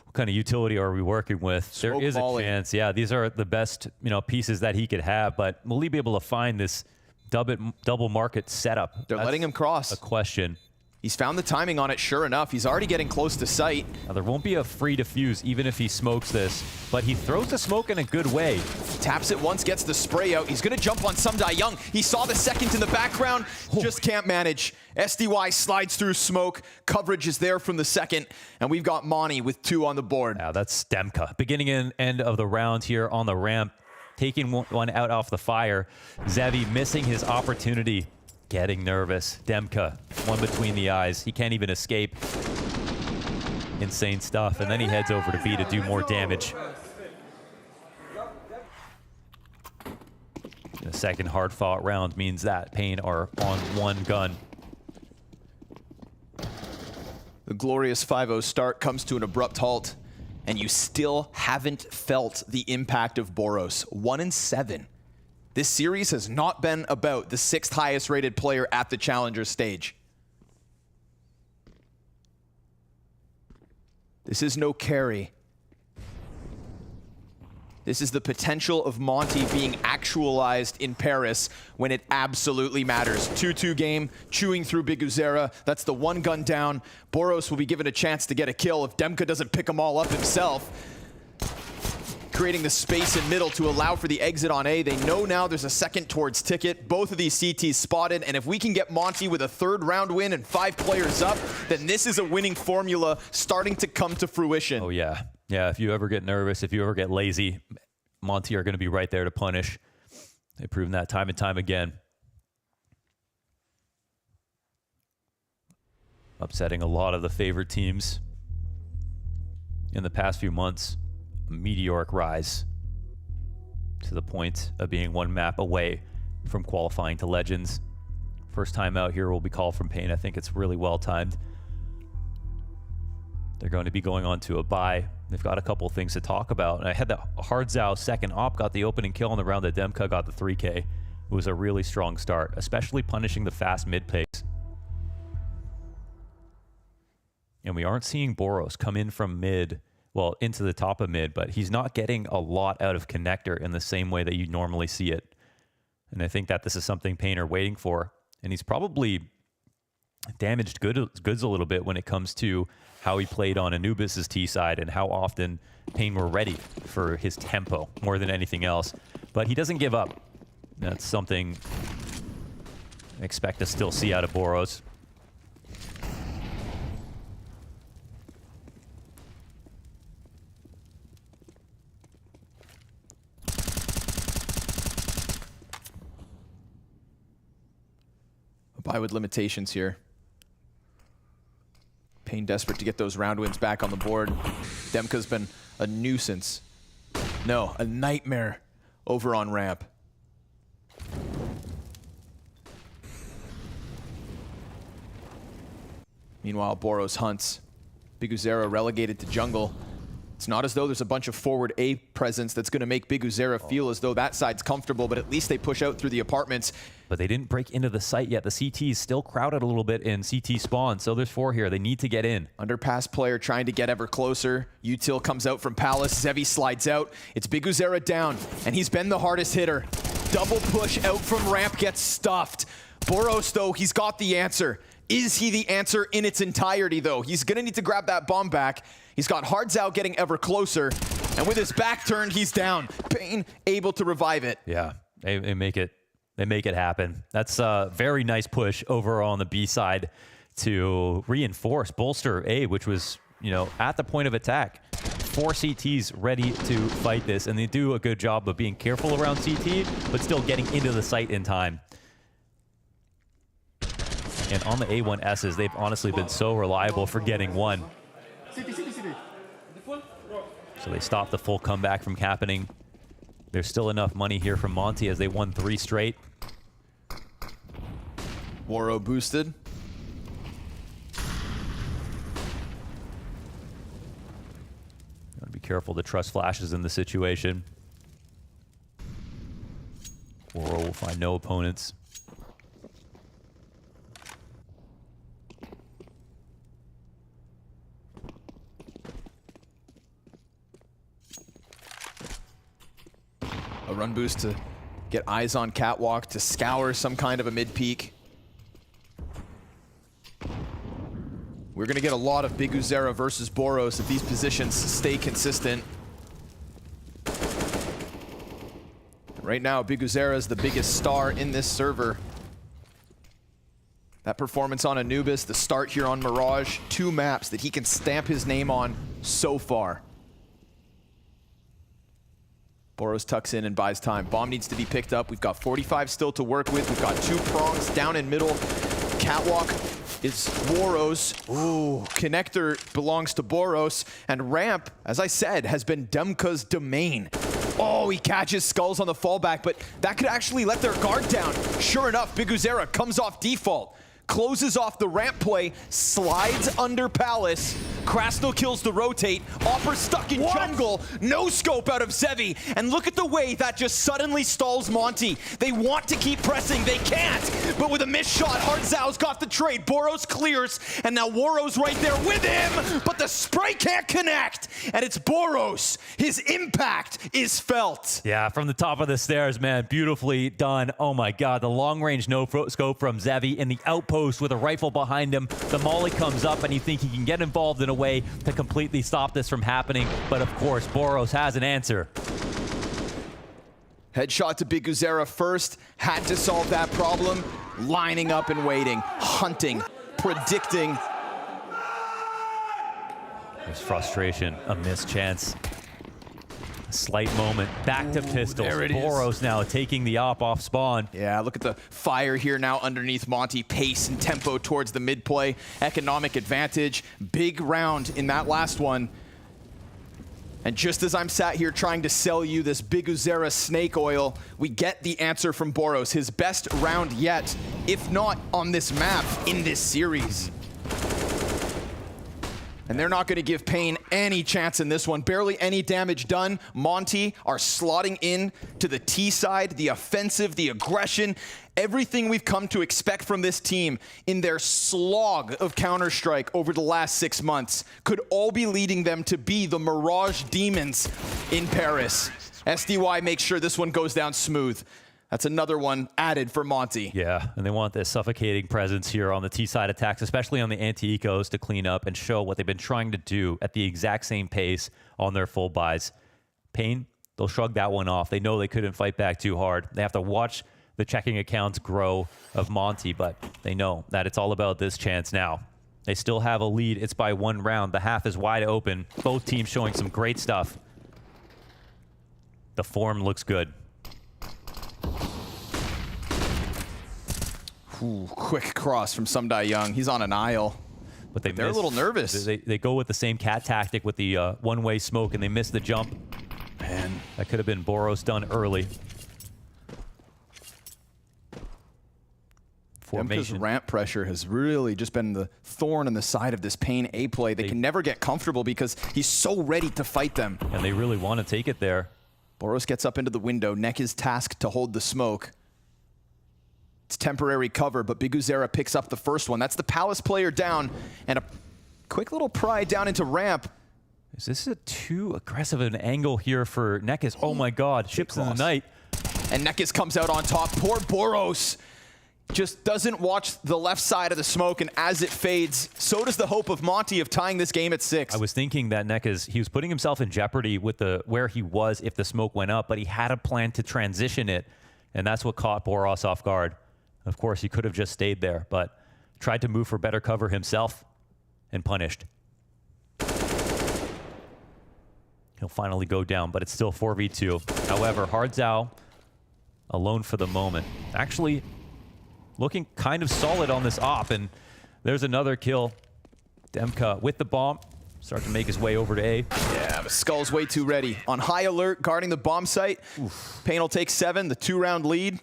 What kind of utility are we working with? There is a chance. Yeah, these are the best, pieces that he could have, but will he be able to find this double market setup? They're letting him cross. A question. He's found the timing on it, sure enough. He's already getting close to sight. Now, there won't be a free defuse even if he smokes this, but he throws the smoke in a good way. Taps it once, gets the spray out. He's going to jump on Sumdai Young. He saw the second in the background, just can't manage. SDY slides through smoke. Coverage is there from the second, and we've got Monte with 2 on the board. Now, that's Demka. Beginning and end of the round here on the ramp, taking one out off the fire. Zevi missing his opportunity. Getting nervous. Demka, one between the eyes. He can't even escape. Insane stuff. And then he heads over to B to do more damage. The second hard-fought round means that Pain are on 1 gun. The glorious 5-0 start comes to an abrupt halt, and you still haven't felt the impact of Boros. 1-7. This series has not been about the 6th highest rated player at the challenger stage. This is no carry. This is the potential of Monte being actualized in Paris when it absolutely matters. 2-2 game, chewing through Biguzera. That's the 1 gun down. Boros will be given a chance to get a kill if Demka doesn't pick them all up himself. Creating the space in middle to allow for the exit on A. They know now there's a second towards Ticket. Both of these CTs spotted, and if we can get Monte with a 3rd round win and 5 players up, then this is a winning formula starting to come to fruition. Oh yeah. Yeah, if you ever get nervous, if you ever get lazy, Monte are going to be right there to punish. They've proven that time and time again. Upsetting a lot of the favorite teams in the past few months. Meteoric rise to the point of being 1 map away from qualifying to Legends. First time out here will be called from Pain. I think it's really well timed. They're going to be going on to a bye. They've got a couple of things to talk about. And I had the Hardzao second op, got the opening kill on the round that Demka got the 3K. It was a really strong start, especially punishing the fast mid pace. And we aren't seeing Boros come in from mid, well, into the top of mid, but he's not getting a lot out of connector in the same way that you normally see it. And I think that this is something Pain are waiting for. And he's probably damaged goods a little bit when it comes to how he played on Anubis's T side and how often Pain were ready for his tempo more than anything else. But he doesn't give up. That's something I expect to still see out of Boros. A bye with limitations here. Pain desperate to get those round wins back on the board. Demka's been a nuisance. No, a nightmare over on ramp. Meanwhile, Boros hunts. Biguzera relegated to jungle. It's not as though there's a bunch of forward A presence that's going to make Biguzera feel as though that side's comfortable, but at least they push out through the apartments. But they didn't break into the site yet. The CT is still crowded a little bit in CT spawn, so there's 4 here. They need to get in. Underpass player trying to get ever closer. Util comes out from Palace. Zevi slides out. It's Biguzera down, and he's been the hardest hitter. Double push out from ramp, gets stuffed. Boros, though, he's got the answer. Is he the answer in its entirety, though? He's going to need to grab that bomb back. He's got Hardzao getting ever closer, and with his back turned, he's down. Pain able to revive it. Yeah, they make it happen. That's a very nice push over on the B side to reinforce, bolster A, which was, you know, at the point of attack. 4 CTs ready to fight this, and they do a good job of being careful around CT, but still getting into the site in time. And on the A1Ss, they've honestly been so reliable for getting 1. So they stopped the full comeback from happening. There's still enough money here from Monte as they won 3 straight. Waro boosted. Gotta be careful to trust flashes in the situation. Waro will find no opponents. A run boost to get eyes on Catwalk to scour some kind of a mid-peak. We're going to get a lot of Biguzera versus Boros if these positions stay consistent. Right now, Biguzera is the biggest star in this server. That performance on Anubis, the start here on Mirage, 2 maps that he can stamp his name on so far. Boros tucks in and buys time. Bomb needs to be picked up. We've got 45 still to work with. We've got 2 prongs down in middle. Catwalk is Boros. Ooh, connector belongs to Boros. And ramp, as I said, has been Demka's domain. Oh, he catches skulls on the fallback, but that could actually let their guard down. Sure enough, Biguzera comes off default. Closes off the ramp play, slides under Palace. Krasno kills the rotate. Opper stuck in jungle. No scope out of Zevi. And look at the way that just suddenly stalls Monte. They want to keep pressing. They can't. But with a missed shot, Hardzao's got the trade. Boros clears. And now Waro's right there with him. But the spray can't connect. And it's Boros. His impact is felt. Yeah, from the top of the stairs, man. Beautifully done. Oh my God. The long range no scope from Zevi in the outpost with a rifle behind him. The molly comes up and you think he can get involved in a way to completely stop this from happening. But of course, Boros has an answer. Headshot to Biguzera first. Had to solve that problem. Lining up and waiting. Hunting. Predicting. There's frustration. A missed chance. A slight moment. Back to pistols. There it Boros is. now taking the op off spawn. Yeah, look at the fire here now underneath Monte. Pace and tempo towards the mid play. Economic advantage. Big round in that last one. And just as I'm sat here trying to sell you this Biguzera snake oil, we get the answer from Boros, his best round yet, if not on this map, in this series. And they're not going to give Pain any chance in this one. Barely any damage done. Monte are slotting in to the T side, the offensive, the aggression, everything we've come to expect from this team in their slog of Counter-Strike over the last 6 months could all be leading them to be the Mirage Demons in Paris. SDY makes sure this one goes down smooth. That's another one added for Monte. Yeah, and they want this suffocating presence here on the T-side attacks, especially on the anti-ecos, to clean up and show what they've been trying to do at the exact same pace on their full buys. Pain, they'll shrug that one off. They know they couldn't fight back too hard. They have to watch the checking accounts grow of Monte, but they know that it's all about this chance now. They still have a lead. It's by 1 round. The half is wide open. Both teams showing some great stuff. The form looks good. Ooh, quick cross from Sumdai Young. He's on an aisle. But they're a little nervous. They go with the same cat tactic with the one-way smoke, and they miss the jump. Man, that could have been Boros done early. Emka's ramp pressure has really just been the thorn in the side of this Pain A play. They can never get comfortable because he's so ready to fight them. And they really want to take it there. Boros gets up into the window. Neck is tasked to hold the smoke. It's temporary cover, but Biguzera picks up the first one. That's the Palace player down, and a quick little pry down into ramp. Is this a too aggressive an angle here for Nekis? Oh my God, ships in the night. And Nekis comes out on top. Poor Boros just doesn't watch the left side of the smoke, and as it fades, so does the hope of Monte of tying this game at 6. I was thinking that Nekis, he was putting himself in jeopardy with where he was if the smoke went up, but he had a plan to transition it, and that's what caught Boros off guard. Of course, he could have just stayed there, but tried to move for better cover himself and punished. He'll finally go down, but it's still 4v2. However, Hardzao alone for the moment. Actually looking kind of solid on this op, and there's another kill. Demka with the bomb, start to make his way over to A. Yeah, but Skull's way too ready. On high alert, guarding the bomb site. Pain will take 7, the 2-round lead.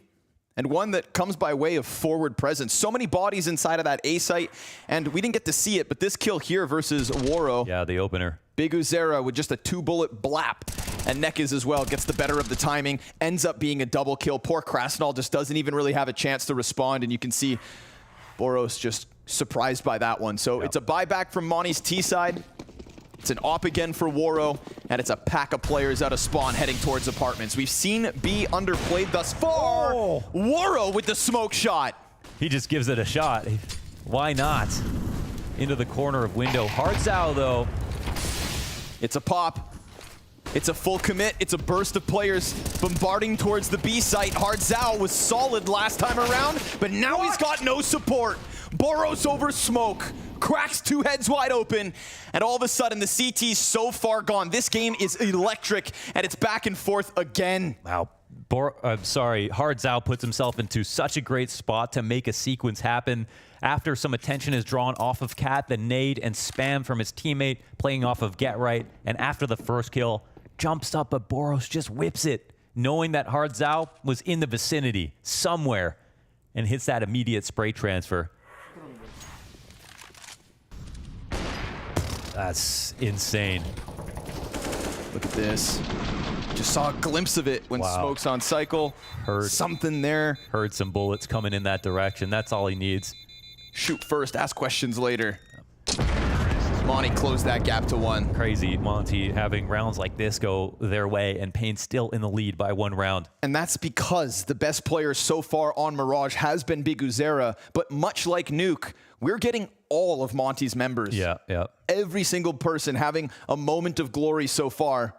And one that comes by way of forward presence. So many bodies inside of that A site, and we didn't get to see it, but this kill here versus Waro. Yeah, the opener. Biguzera with just a 2-bullet blap. And Nekis as well gets the better of the timing, ends up being a double kill. Poor Krasnal just doesn't even really have a chance to respond, and you can see Boros just surprised by that one. So it's a buyback from Monte's T side. It's an op again for Waro, and it's a pack of players out of spawn heading towards apartments. We've seen B underplayed thus far. Oh. Waro with the smoke shot. He just gives it a shot. Why not? Into the corner of window. Hardzao, though. It's a pop. It's a full commit. It's a burst of players bombarding towards the B site. Hardzao was solid last time around, but now he's got no support. Boros over smoke. Cracks 2 heads wide open, and all of a sudden the CT's so far gone. This game is electric, and it's back and forth again. Wow. Hardzao puts himself into such a great spot to make a sequence happen. After some attention is drawn off of Cat, the nade and spam from his teammate playing off of Get Right, and after the first kill, jumps up, but Boros just whips it, knowing that Hardzao was in the vicinity somewhere, and hits that immediate spray transfer. That's insane. Look at this. Just saw a glimpse of it when Smoke's on cycle. Heard something there. Heard some bullets coming in that direction. That's all he needs. Shoot first, ask questions later. Monte closed that gap to 1. Crazy, Monte having rounds like this go their way, and Pain still in the lead by 1 round. And that's because the best player so far on Mirage has been Biguzera, but much like Nuke, we're getting all of Monte's members. Yeah. Every single person having a moment of glory so far.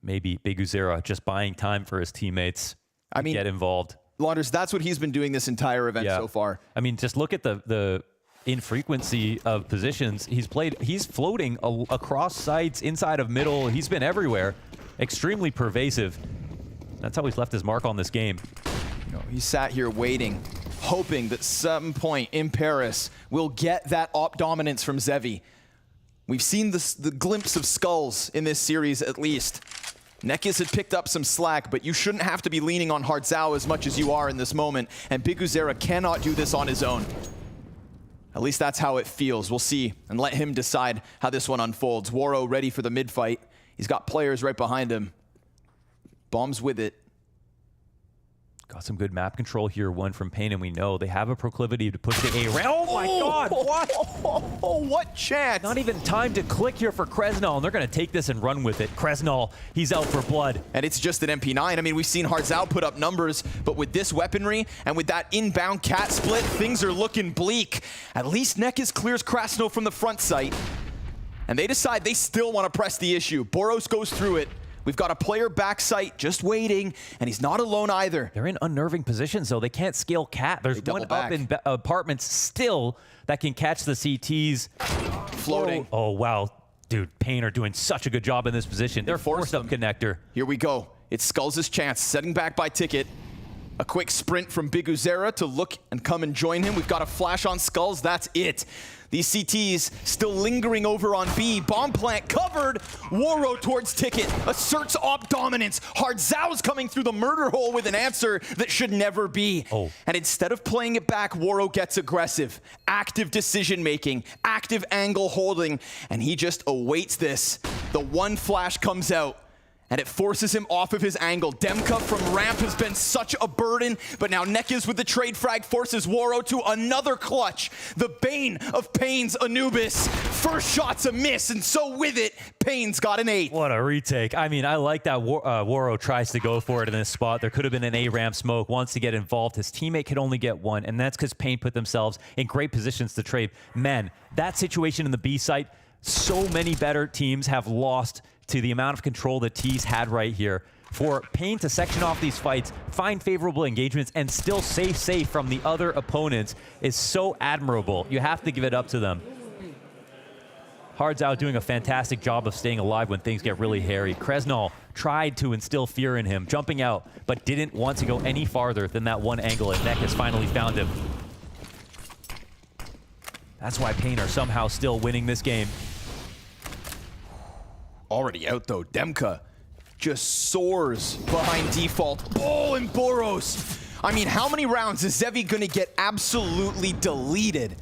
Maybe Biguzera just buying time for his teammates to get involved. Launders, that's what he's been doing this entire event so far. I mean, just look at the infrequency of positions he's played. He's floating across sites, inside of middle. He's been everywhere. Extremely pervasive. That's how he's left his mark on this game. He sat here waiting, hoping that some point in Paris we'll get that op dominance from Zevi. We've seen the glimpse of skulls in this series at least. Nekis had picked up some slack, but you shouldn't have to be leaning on Hardzao as much as you are in this moment, and Biguzera cannot do this on his own. At least that's how it feels. We'll see, and let him decide how this one unfolds. Waro ready for the mid-fight. He's got players right behind him. Bombs with it. Got some good map control here, one from Pain, and we know they have a proclivity to push the A round. Oh my God, what? Oh, what chance? Not even time to click here for Kresnal, and they're going to take this and run with it. Kresnal, he's out for blood. And it's just an MP9. I mean, we've seen Hardzao put up numbers, but with this weaponry and with that inbound cat split, things are looking bleak. At least Nekis clears Kresnal from the front site, and they decide they still want to press the issue. Boros goes through it. We've got a player backside just waiting, and he's not alone either. They're in unnerving positions, though. They can't scale cat. There's one up in apartments still that can catch the CTs. Floating. Oh, wow. Dude, Pain are doing such a good job in this position. They're forced up connector. Here we go. It's Skulls' chance, setting back by Ticket. A quick sprint from Biguzera to look and come and join him. We've got a flash on Skulls. That's it. These CTs still lingering over on B. Bomb plant covered. Waro towards Ticket. Asserts op dominance. Hardzao's coming through the murder hole with an answer that should never be. And instead of playing it back, Waro gets aggressive. Active decision making. Active angle holding. And he just awaits this. The one flash comes out, and it forces him off of his angle. Demka from ramp has been such a burden, but now Nekis with the trade frag forces Waro to another clutch. The bane of Pain's Anubis. First shot's a miss, and so with it, Pain's got an 8. What a retake. I mean, I like that Waro tries to go for it in this spot. There could have been an A-ramp smoke, wants to get involved. His teammate could only get one, and that's because Pain put themselves in great positions to trade. Man, that situation in the B site, so many better teams have lost to the amount of control that T's had right here. For Pain to section off these fights, find favorable engagements, and still stay safe from the other opponents is so admirable. You have to give it up to them. Hardzao doing a fantastic job of staying alive when things get really hairy. Kresnal tried to instill fear in him, jumping out, but didn't want to go any farther than that one angle, and Nekis finally found him. That's why Pain are somehow still winning this game. Already out though, Demka just soars behind default. Oh, and Boros. I mean, how many rounds is Zevi gonna get absolutely deleted?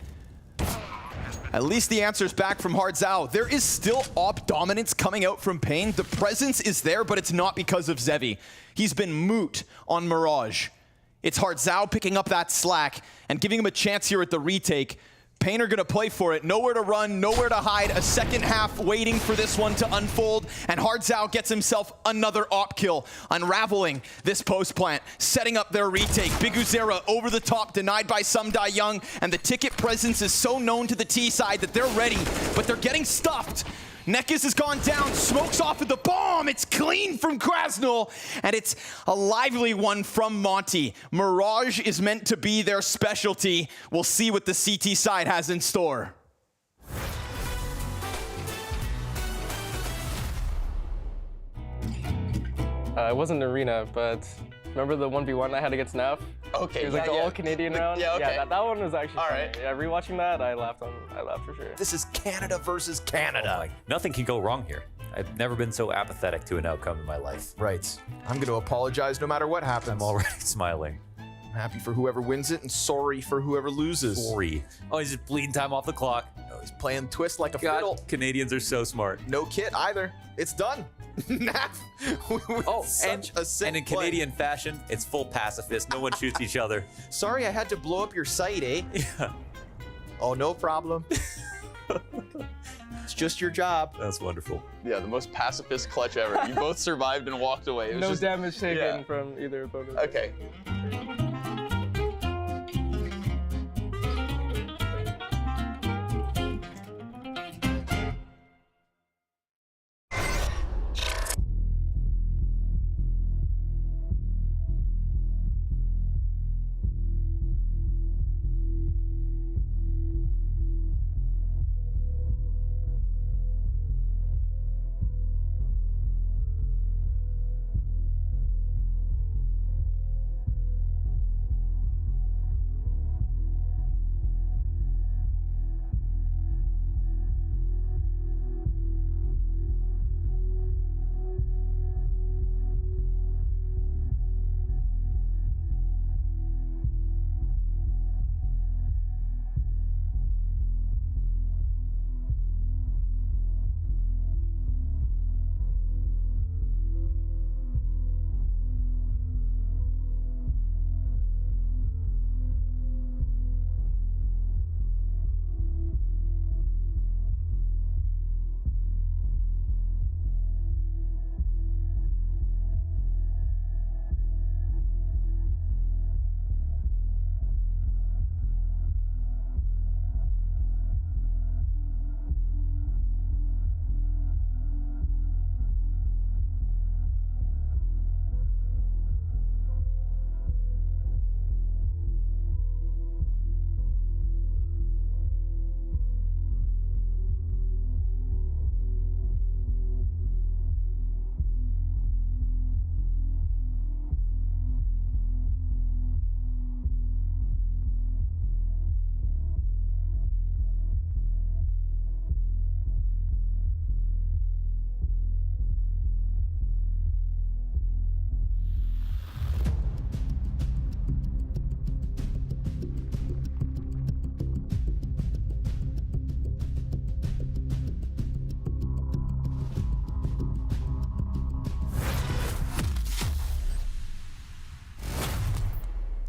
At least the answer's back from Hardzao. There is still op dominance coming out from Pain. The presence is there, but it's not because of Zevi. He's been moot on Mirage. It's Hardzao picking up that slack and giving him a chance here at the retake. Pain are going to play for it. Nowhere to run, nowhere to hide. A second half waiting for this one to unfold. And Hardzao gets himself another op kill, unraveling this post plant, setting up their retake. Biguzera over the top, denied by Sumdai Young. And the Ticket presence is so known to the T side that they're ready, but they're getting stuffed. Nekis has gone down, smokes off of the bomb. It's clean from Kresnal, and it's a lively one from Monte. Mirage is meant to be their specialty. We'll see what the CT side has in store. It wasn't an arena, but remember the 1v1 I had against Nav? Okay, it was like the all-Canadian round. Yeah, okay. Yeah, that one was actually funny. Yeah, rewatching that, I laughed for sure. This is Canada versus Canada. Nothing can go wrong here. I've never been so apathetic to an outcome in my life. Right. I'm going to apologize no matter what happens. I'm already smiling. I'm happy for whoever wins it and sorry for whoever loses. Sorry. Oh, he's just bleeding time off the clock. Oh, he's playing twist like a fiddle. Canadians are so smart. No kit either. It's done. Nav. And in Canadian fashion, it's full pacifist. No one shoots each other. Sorry I had to blow up your site, eh? Yeah. Oh, no problem. It's just your job. That's wonderful. Yeah, the most pacifist clutch ever. You both survived and walked away. No damage taken from either opponent. Okay.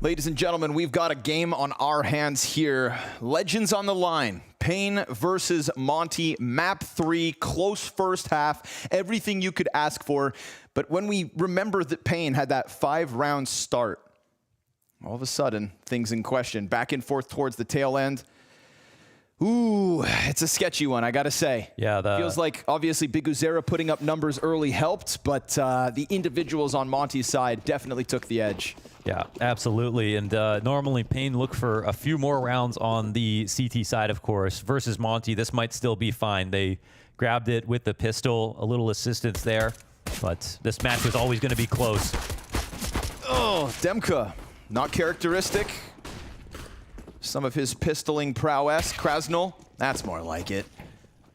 Ladies and gentlemen, we've got a game on our hands here. Legends on the line. Pain versus Monte. Map 3, close first half. Everything you could ask for. But when we remember that Pain had that 5-round start, all of a sudden, things in question. Back and forth towards the tail end. Ooh, it's a sketchy one, I gotta say. Yeah, feels like obviously Biguzera putting up numbers early helped, but the individuals on Monte's side definitely took the edge. Yeah, absolutely. And normally Pain look for a few more rounds on the CT side, of course. Versus Monte, this might still be fine. They grabbed it with the pistol, a little assistance there, but this match was always going to be close. Oh, Demka, not characteristic. Some of his pistoling prowess. Krasnul, that's more like it.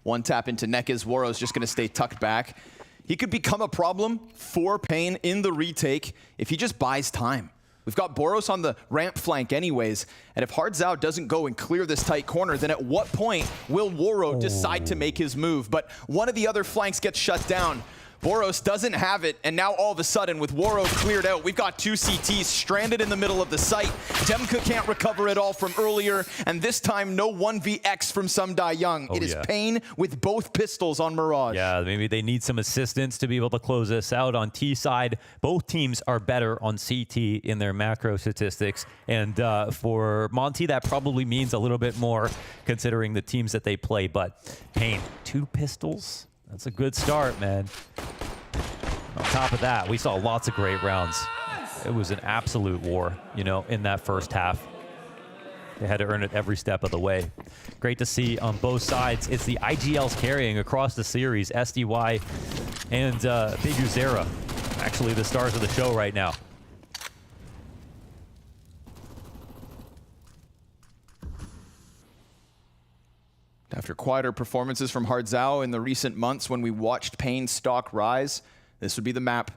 One tap into Nekaz. Woro's just going to stay tucked back. He could become a problem for Pain in the retake if he just buys time. We've got Boros on the ramp flank anyways, and if Hardzao doesn't go and clear this tight corner, then at what point will Woro decide to make his move? But one of the other flanks gets shut down. Boros doesn't have it, and now all of a sudden, with Woro cleared out, we've got 2 CTs stranded in the middle of the site. Demka can't recover it all from earlier, and this time, no 1vX from Sumdai Young. It is Pain with both pistols on Mirage. Yeah, maybe they need some assistance to be able to close this out on T side. Both teams are better on CT in their macro statistics, and for Monte, that probably means a little bit more considering the teams that they play, but Pain, 2 pistols? That's a good start, man. On top of that, we saw lots of great rounds. It was an absolute war, you know, in that first half. They had to earn it every step of the way. Great to see on both sides. It's the IGLs carrying across the series, SDY and Biguzera. Actually, the stars of the show right now. After quieter performances from Hardzao in the recent months when we watched Pain's stock rise, this would be the map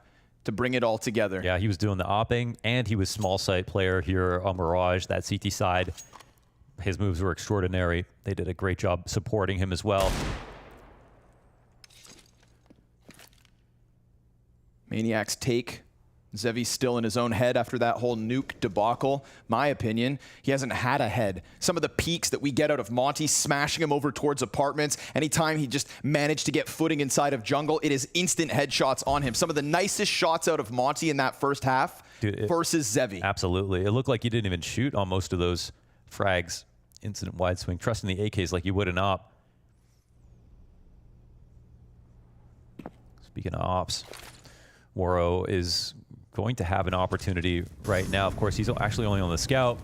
to bring it all together. Yeah, he was doing the opping, and he was small site player here on Mirage, that CT side. His moves were extraordinary. They did a great job supporting him as well. Maniacs take. Zevi's still in his own head after that whole nuke debacle. My opinion, he hasn't had a head. Some of the peaks that we get out of Monte, smashing him over towards apartments, anytime he just managed to get footing inside of jungle, it is instant headshots on him. Some of the nicest shots out of Monte in that first half versus Zevi. Absolutely. It looked like he didn't even shoot on most of those frags. Incident wide swing, trusting the AKs like you would an op. Speaking of ops, Woro is going to have an opportunity right now. Of course, he's actually only on the scout.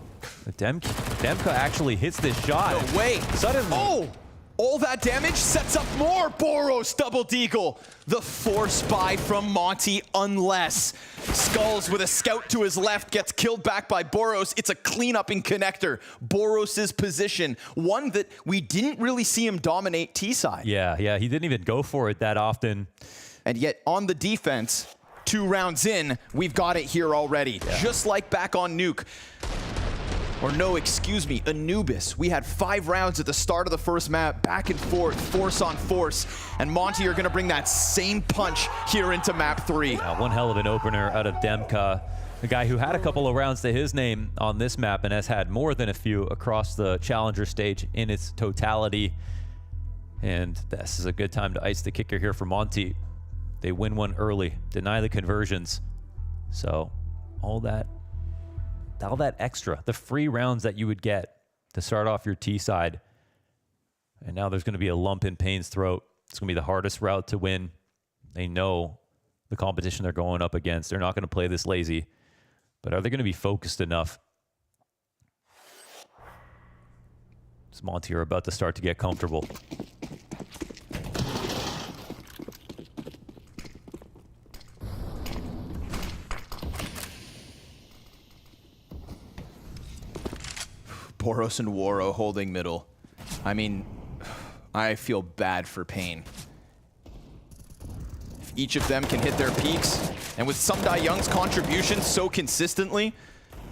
Demka actually hits this shot. No way. Suddenly. Oh! All that damage sets up more Boros double deagle. The force buy from Monte, unless Skulls with a scout to his left gets killed back by Boros. It's a cleanup in connector. Boros' position, one that we didn't really see him dominate T-side. Yeah, he didn't even go for it that often. And yet on the defense, 2 rounds in, we've got it here already. Yeah. Just like back on Nuke. Or no, excuse me, Anubis. We had 5 rounds at the start of the first map, back and forth, force on force. And Monte are gonna bring that same punch here into map 3. Yeah, one hell of an opener out of Demka. A guy who had a couple of rounds to his name on this map and has had more than a few across the challenger stage in its totality. And this is a good time to ice the kicker here for Monte. They win one early, deny the conversions. So all that extra, the free rounds that you would get to start off your T side. And now there's going to be a lump in Pain's throat. It's going to be the hardest route to win. They know the competition they're going up against. They're not going to play this lazy. But are they going to be focused enough? As Monte are about to start to get comfortable. Boros and Woro holding middle. I mean, I feel bad for Pain. If each of them can hit their peaks, and with Sumdai Young's contribution so consistently,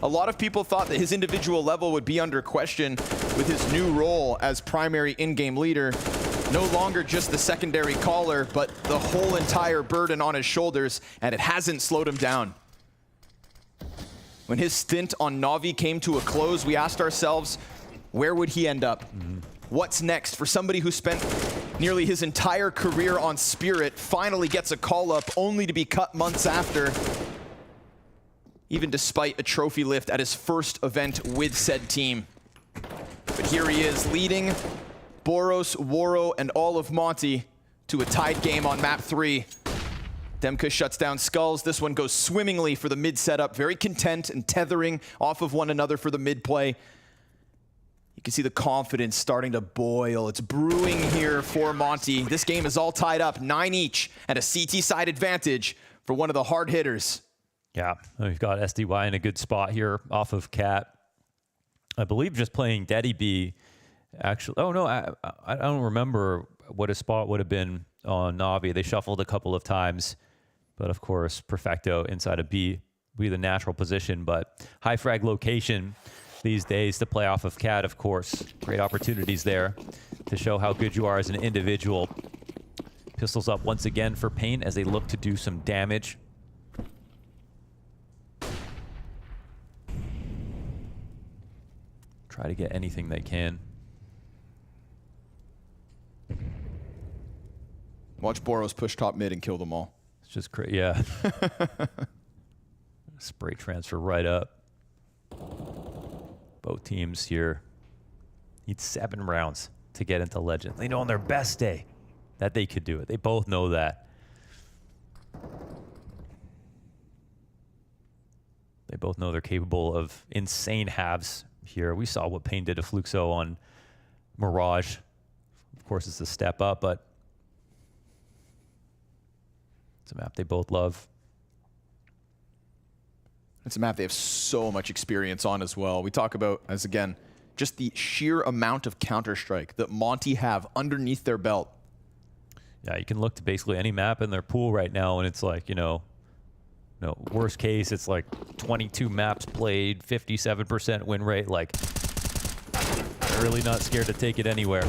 a lot of people thought that his individual level would be under question with his new role as primary in-game leader. No longer just the secondary caller, but the whole entire burden on his shoulders, and it hasn't slowed him down. When his stint on Na'Vi came to a close, we asked ourselves, where would he end up? What's next for somebody who spent nearly his entire career on Spirit, finally gets a call-up only to be cut months after, even despite a trophy lift at his first event with said team. But here he is, leading Boros, Woro, and all of Monte to a tied game on map 3. Demka shuts down Skulls. This one goes swimmingly for the mid setup, very content and tethering off of one another for the mid play. You can see the confidence starting to boil. It's brewing here for Monte. This game is all tied up, 9 each, and a CT side advantage for one of the hard hitters. Yeah, we've got SDY in a good spot here off of Cat. I believe just playing Daddy B. Actually, oh no, I don't remember what his spot would have been on Na'Vi. They shuffled a couple of times, but of course, Perfecto inside of B would be the natural position, but high frag location these days to play off of Cat, of course. Great opportunities there to show how good you are as an individual. Pistols up once again for Pain as they look to do some damage. Try to get anything they can. Watch Boros push top mid and kill them all. It's just crazy, yeah. Spray transfer right up. Both teams here need 7 rounds to get into Legends. They know on their best day that they could do it. They both know that. They both know they're capable of insane halves here. We saw what Pain did to Fluxo on Mirage. Of course, it's a step up, but it's a map they both love. It's a map they have so much experience on as well. We talk about, as again, just the sheer amount of Counter-Strike that Monte have underneath their belt. Yeah, you can look to basically any map in their pool right now, and it's like, you know, worst case, it's like 22 maps played, 57% win rate. Like, they're really not scared to take it anywhere.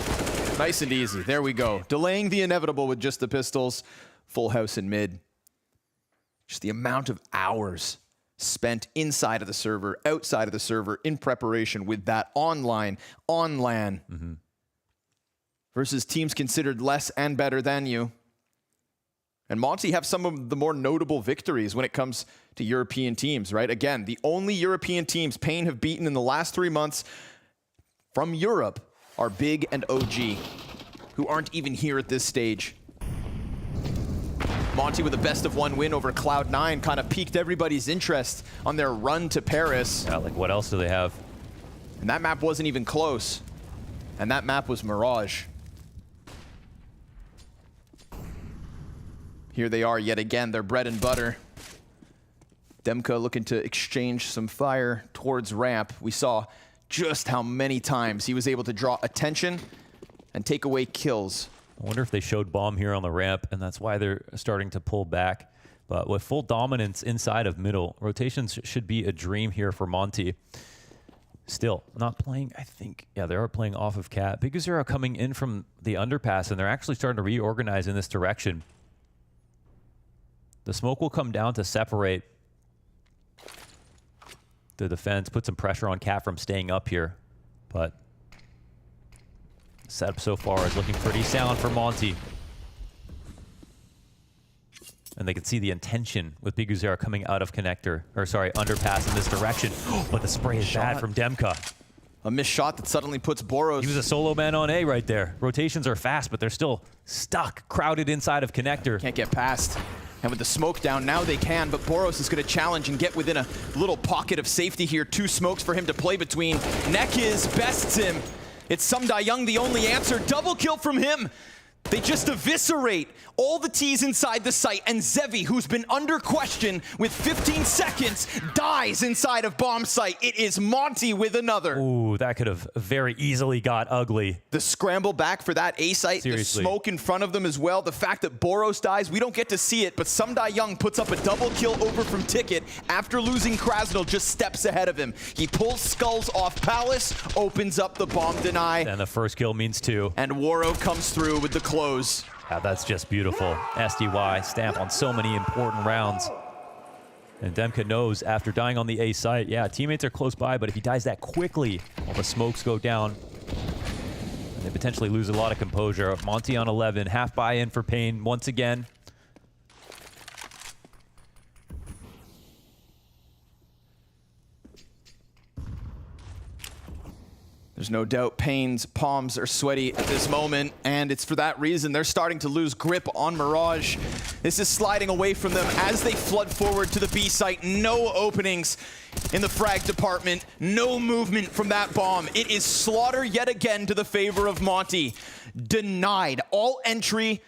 Nice and easy. There we go. Delaying the inevitable with just the pistols. Full house in mid. Just the amount of hours spent inside of the server, outside of the server, in preparation with that online, on LAN, versus teams considered less and better than you. And Monte have some of the more notable victories when it comes to European teams, right? Again, the only European teams Pain have beaten in the last 3 months from Europe are Big and OG, who aren't even here at this stage. Monte with a best-of-1 win over Cloud9 kind of piqued everybody's interest on their run to Paris. Yeah, like what else do they have? And that map wasn't even close. And that map was Mirage. Here they are yet again, their bread and butter. Demka looking to exchange some fire towards ramp. We saw just how many times he was able to draw attention and take away kills. I wonder if they showed bomb here on the ramp, and that's why they're starting to pull back. But with full dominance inside of middle, rotations should be a dream here for Monte. Still, not playing, I think, yeah, they are playing off of Cat. Big Azura coming in from the underpass, and they're actually starting to reorganize in this direction. The smoke will come down to separate the defense, put some pressure on Cat from staying up here. But setup so far is looking pretty sound for Monte. And they can see the intention with Big Uzera coming out of connector, or sorry, underpass in this direction. But the spray is bad from Demka. A missed shot that suddenly puts Boros. He was a solo man on A right there. Rotations are fast, but they're still stuck, crowded inside of connector. Can't get past. And with the smoke down, now they can, but Boros is going to challenge and get within a little pocket of safety here. 2 smokes for him to play between. Nekiz bests him. It's Sumdayoung, the only answer. Double kill from him. They just eviscerate all the T's inside the site, and Zevi, who's been under question with 15 seconds, dies inside of bomb site. It is Monte with another. Ooh, that could have very easily got ugly. The scramble back for that A site, Seriously. The smoke in front of them as well. The fact that Boros dies, we don't get to see it, but Sumdayoung puts up a double kill over from Ticket after losing Krasnal just steps ahead of him. He pulls Skulls off Palace, opens up the bomb deny. And the first kill means 2. And Waro comes through with the close. Yeah, that's just beautiful. SDY stamp on so many important rounds. And Demka knows after dying on the A site, yeah, teammates are close by, but if he dies that quickly, all the smokes go down. And they potentially lose a lot of composure. Monte on 11, half buy-in for Pain once again. There's no doubt Pain's palms are sweaty at this moment, and it's for that reason they're starting to lose grip on Mirage. This is sliding away from them as they flood forward to the B site. No openings in the frag department, no movement from that bomb. It is slaughter yet again to the favor of Monte. Denied all entry,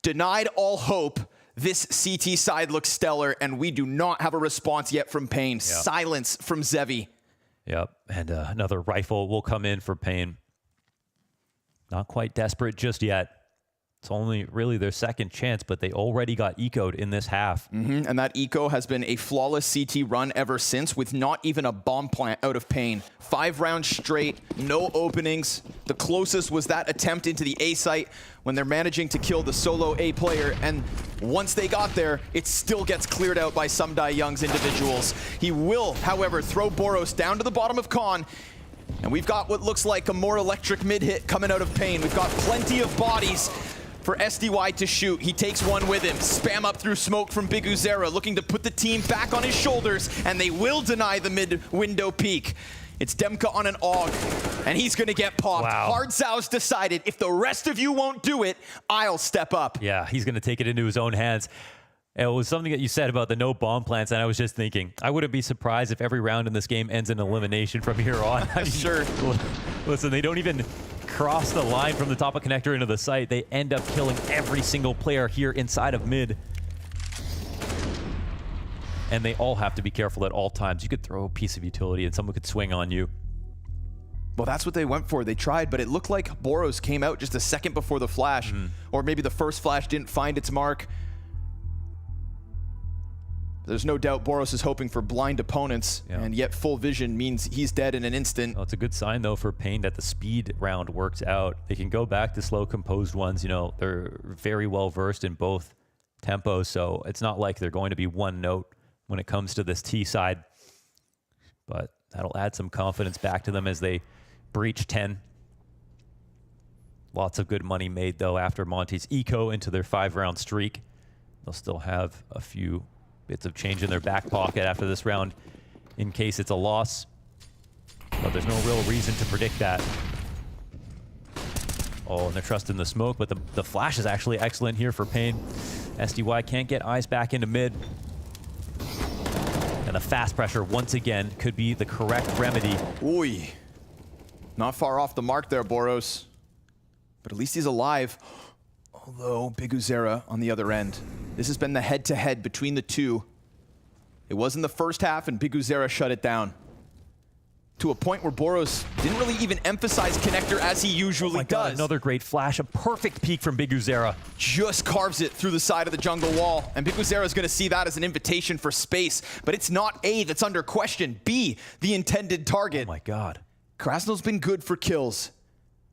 denied all hope. This CT side looks stellar, and we do not have a response yet from Pain. Yep. Silence from Zevi. Yep, and another rifle will come in for Pain. Not quite desperate just yet. It's only really their second chance, but they already got eco'd in this half. And that eco has been a flawless CT run ever since, with not even a bomb plant out of Pain. 5 rounds straight, no openings. The closest was that attempt into the A site when they're managing to kill the solo A player, and once they got there, it still gets cleared out by some Die Young's individuals. He will, however, throw Boros down to the bottom of Con, and we've got what looks like a more electric mid-hit coming out of Pain. We've got plenty of bodies for SDY to shoot. He takes one with him. Spam up through smoke from Big Uzera, looking to put the team back on his shoulders, and they will deny the mid-window peek. It's Demka on an AUG, and he's gonna get popped. Wow. Hardzau's decided, if the rest of you won't do it, I'll step up. Yeah, he's gonna take it into his own hands. It was something that you said about the no bomb plants, and I was just thinking, I wouldn't be surprised if every round in this game ends in elimination from here on. I mean, sure. Listen, they don't even cross the line from the top of connector into the site. They end up killing every single player here inside of mid. And they all have to be careful at all times. You could throw a piece of utility and someone could swing on you. Well, that's what they went for. They tried, but it looked like Boros came out just a second before the flash. Or maybe the first flash didn't find its mark. There's no doubt Boros is hoping for blind opponents, and yet full vision means he's dead in an instant. Well, it's a good sign, though, for Pain that the speed round worked out. They can go back to slow, composed ones. You know, they're very well versed in both tempos, so it's not like they're going to be one note when it comes to this T side. But that'll add some confidence back to them as they breach 10. Lots of good money made, though, after Monte's eco into their 5-round streak. They'll still have a few bits of change in their back pocket after this round in case it's a loss. But there's no real reason to predict that. Oh, and they're trusting the smoke, but the flash is actually excellent here for Pain. SDY can't get eyes back into mid. And the fast pressure, once again, could be the correct remedy. Ooh, not far off the mark there, Boros. But at least he's alive. Although, Big Uzera on the other end. This has been the head-to-head between the two. It was in the first half, and Big Uzera shut it down. To a point where Boros didn't really even emphasize connector as he usually does. Another great flash, a perfect peek from Big Uzera. Just carves it through the side of the jungle wall, and Big Uzera is going to see that as an invitation for space. But it's not A that's under question, B, the intended target. Oh my God. Krasnol's been good for kills,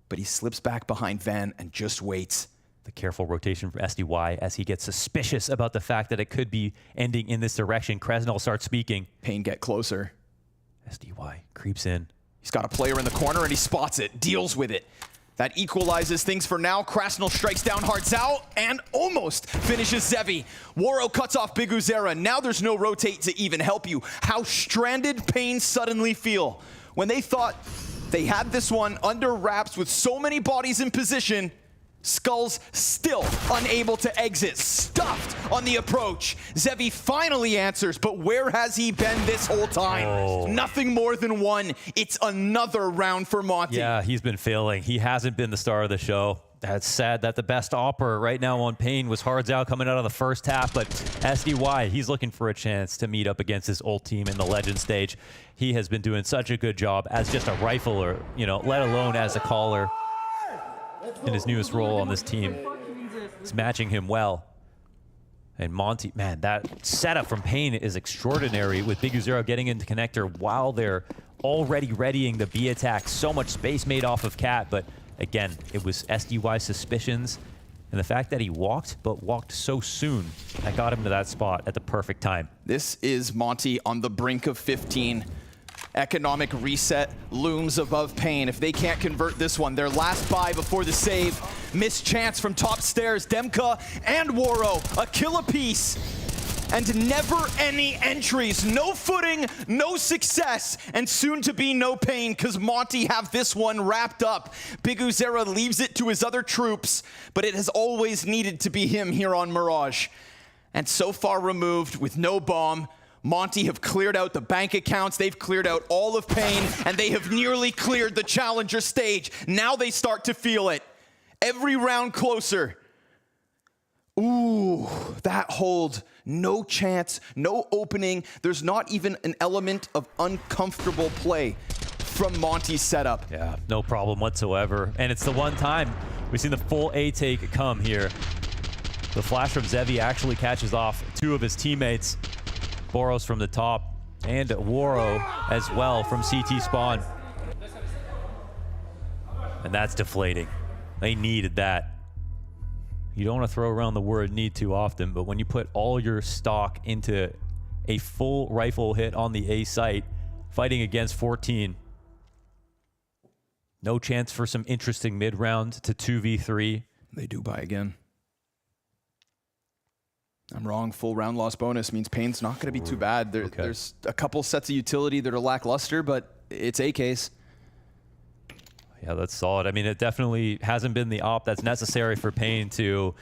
but he slips back behind Van and just waits. The careful rotation from SDY as he gets suspicious about the fact that it could be ending in this direction. Krasnol starts speaking. Pain get closer. SDY creeps in. He's got a player in the corner and he spots it, deals with it. That equalizes things for now. Krasnol strikes down Hardzau and almost finishes Zevi. Waro cuts off Big Uzera. Now there's no rotate to even help you. How stranded Pain suddenly feel. When they thought they had this one under wraps with so many bodies in position, Skulls still unable to exit, stuffed on the approach. Zevi finally answers, but where has he been this whole time? Oh. Nothing more than one. It's another round for Monte. Yeah, he's been failing. He hasn't been the star of the show. That's sad that the best opera right now on Pain was Hardzau coming out of the first half, but SDY, he's looking for a chance to meet up against his old team in the Legend stage. He has been doing such a good job as just a rifler, you know, let alone as a caller. In his newest role on this team. It's matching him well. And Monte, man, that setup from Pain is extraordinary with Big Uzera getting into connector while they're already readying the B attack. So much space made off of Cat, but again, it was SDY's suspicions And the fact that he walked, but walked so soon, that got him to that spot at the perfect time. This is Monte on the brink of 15. Economic reset looms above Pain. If they can't convert this one, their last buy before the save. Missed chance from top stairs. Demka and Waro, a kill apiece. And never any entries. No footing, no success, and soon to be no Pain, because Monte have this one wrapped up. Big Uzera leaves it to his other troops, but it has always needed to be him here on Mirage. And so far removed with no bomb, Monte have cleared out the bank accounts, they've cleared out all of Pain, and they have nearly cleared the challenger stage. Now they start to feel it. Every round closer. Ooh, that hold. No chance, no opening. There's not even an element of uncomfortable play from Monte's setup. Yeah, no problem whatsoever. And it's the one time we've seen the full A take come here. The flash from Zevi actually catches off two of his teammates. Boros from the top, and Waro as well from CT spawn. And that's deflating. They needed that. You don't want to throw around the word need too often, but when you put all your stock into a full rifle hit on the A site, fighting against 14, no chance for some interesting mid-round to 2v3. They do buy again. I'm wrong. Full round loss bonus means Pain's not going to be too bad. There's a couple sets of utility that are lackluster, but it's a case. Yeah, that's solid. I mean, it definitely hasn't been the op that's necessary for Pain to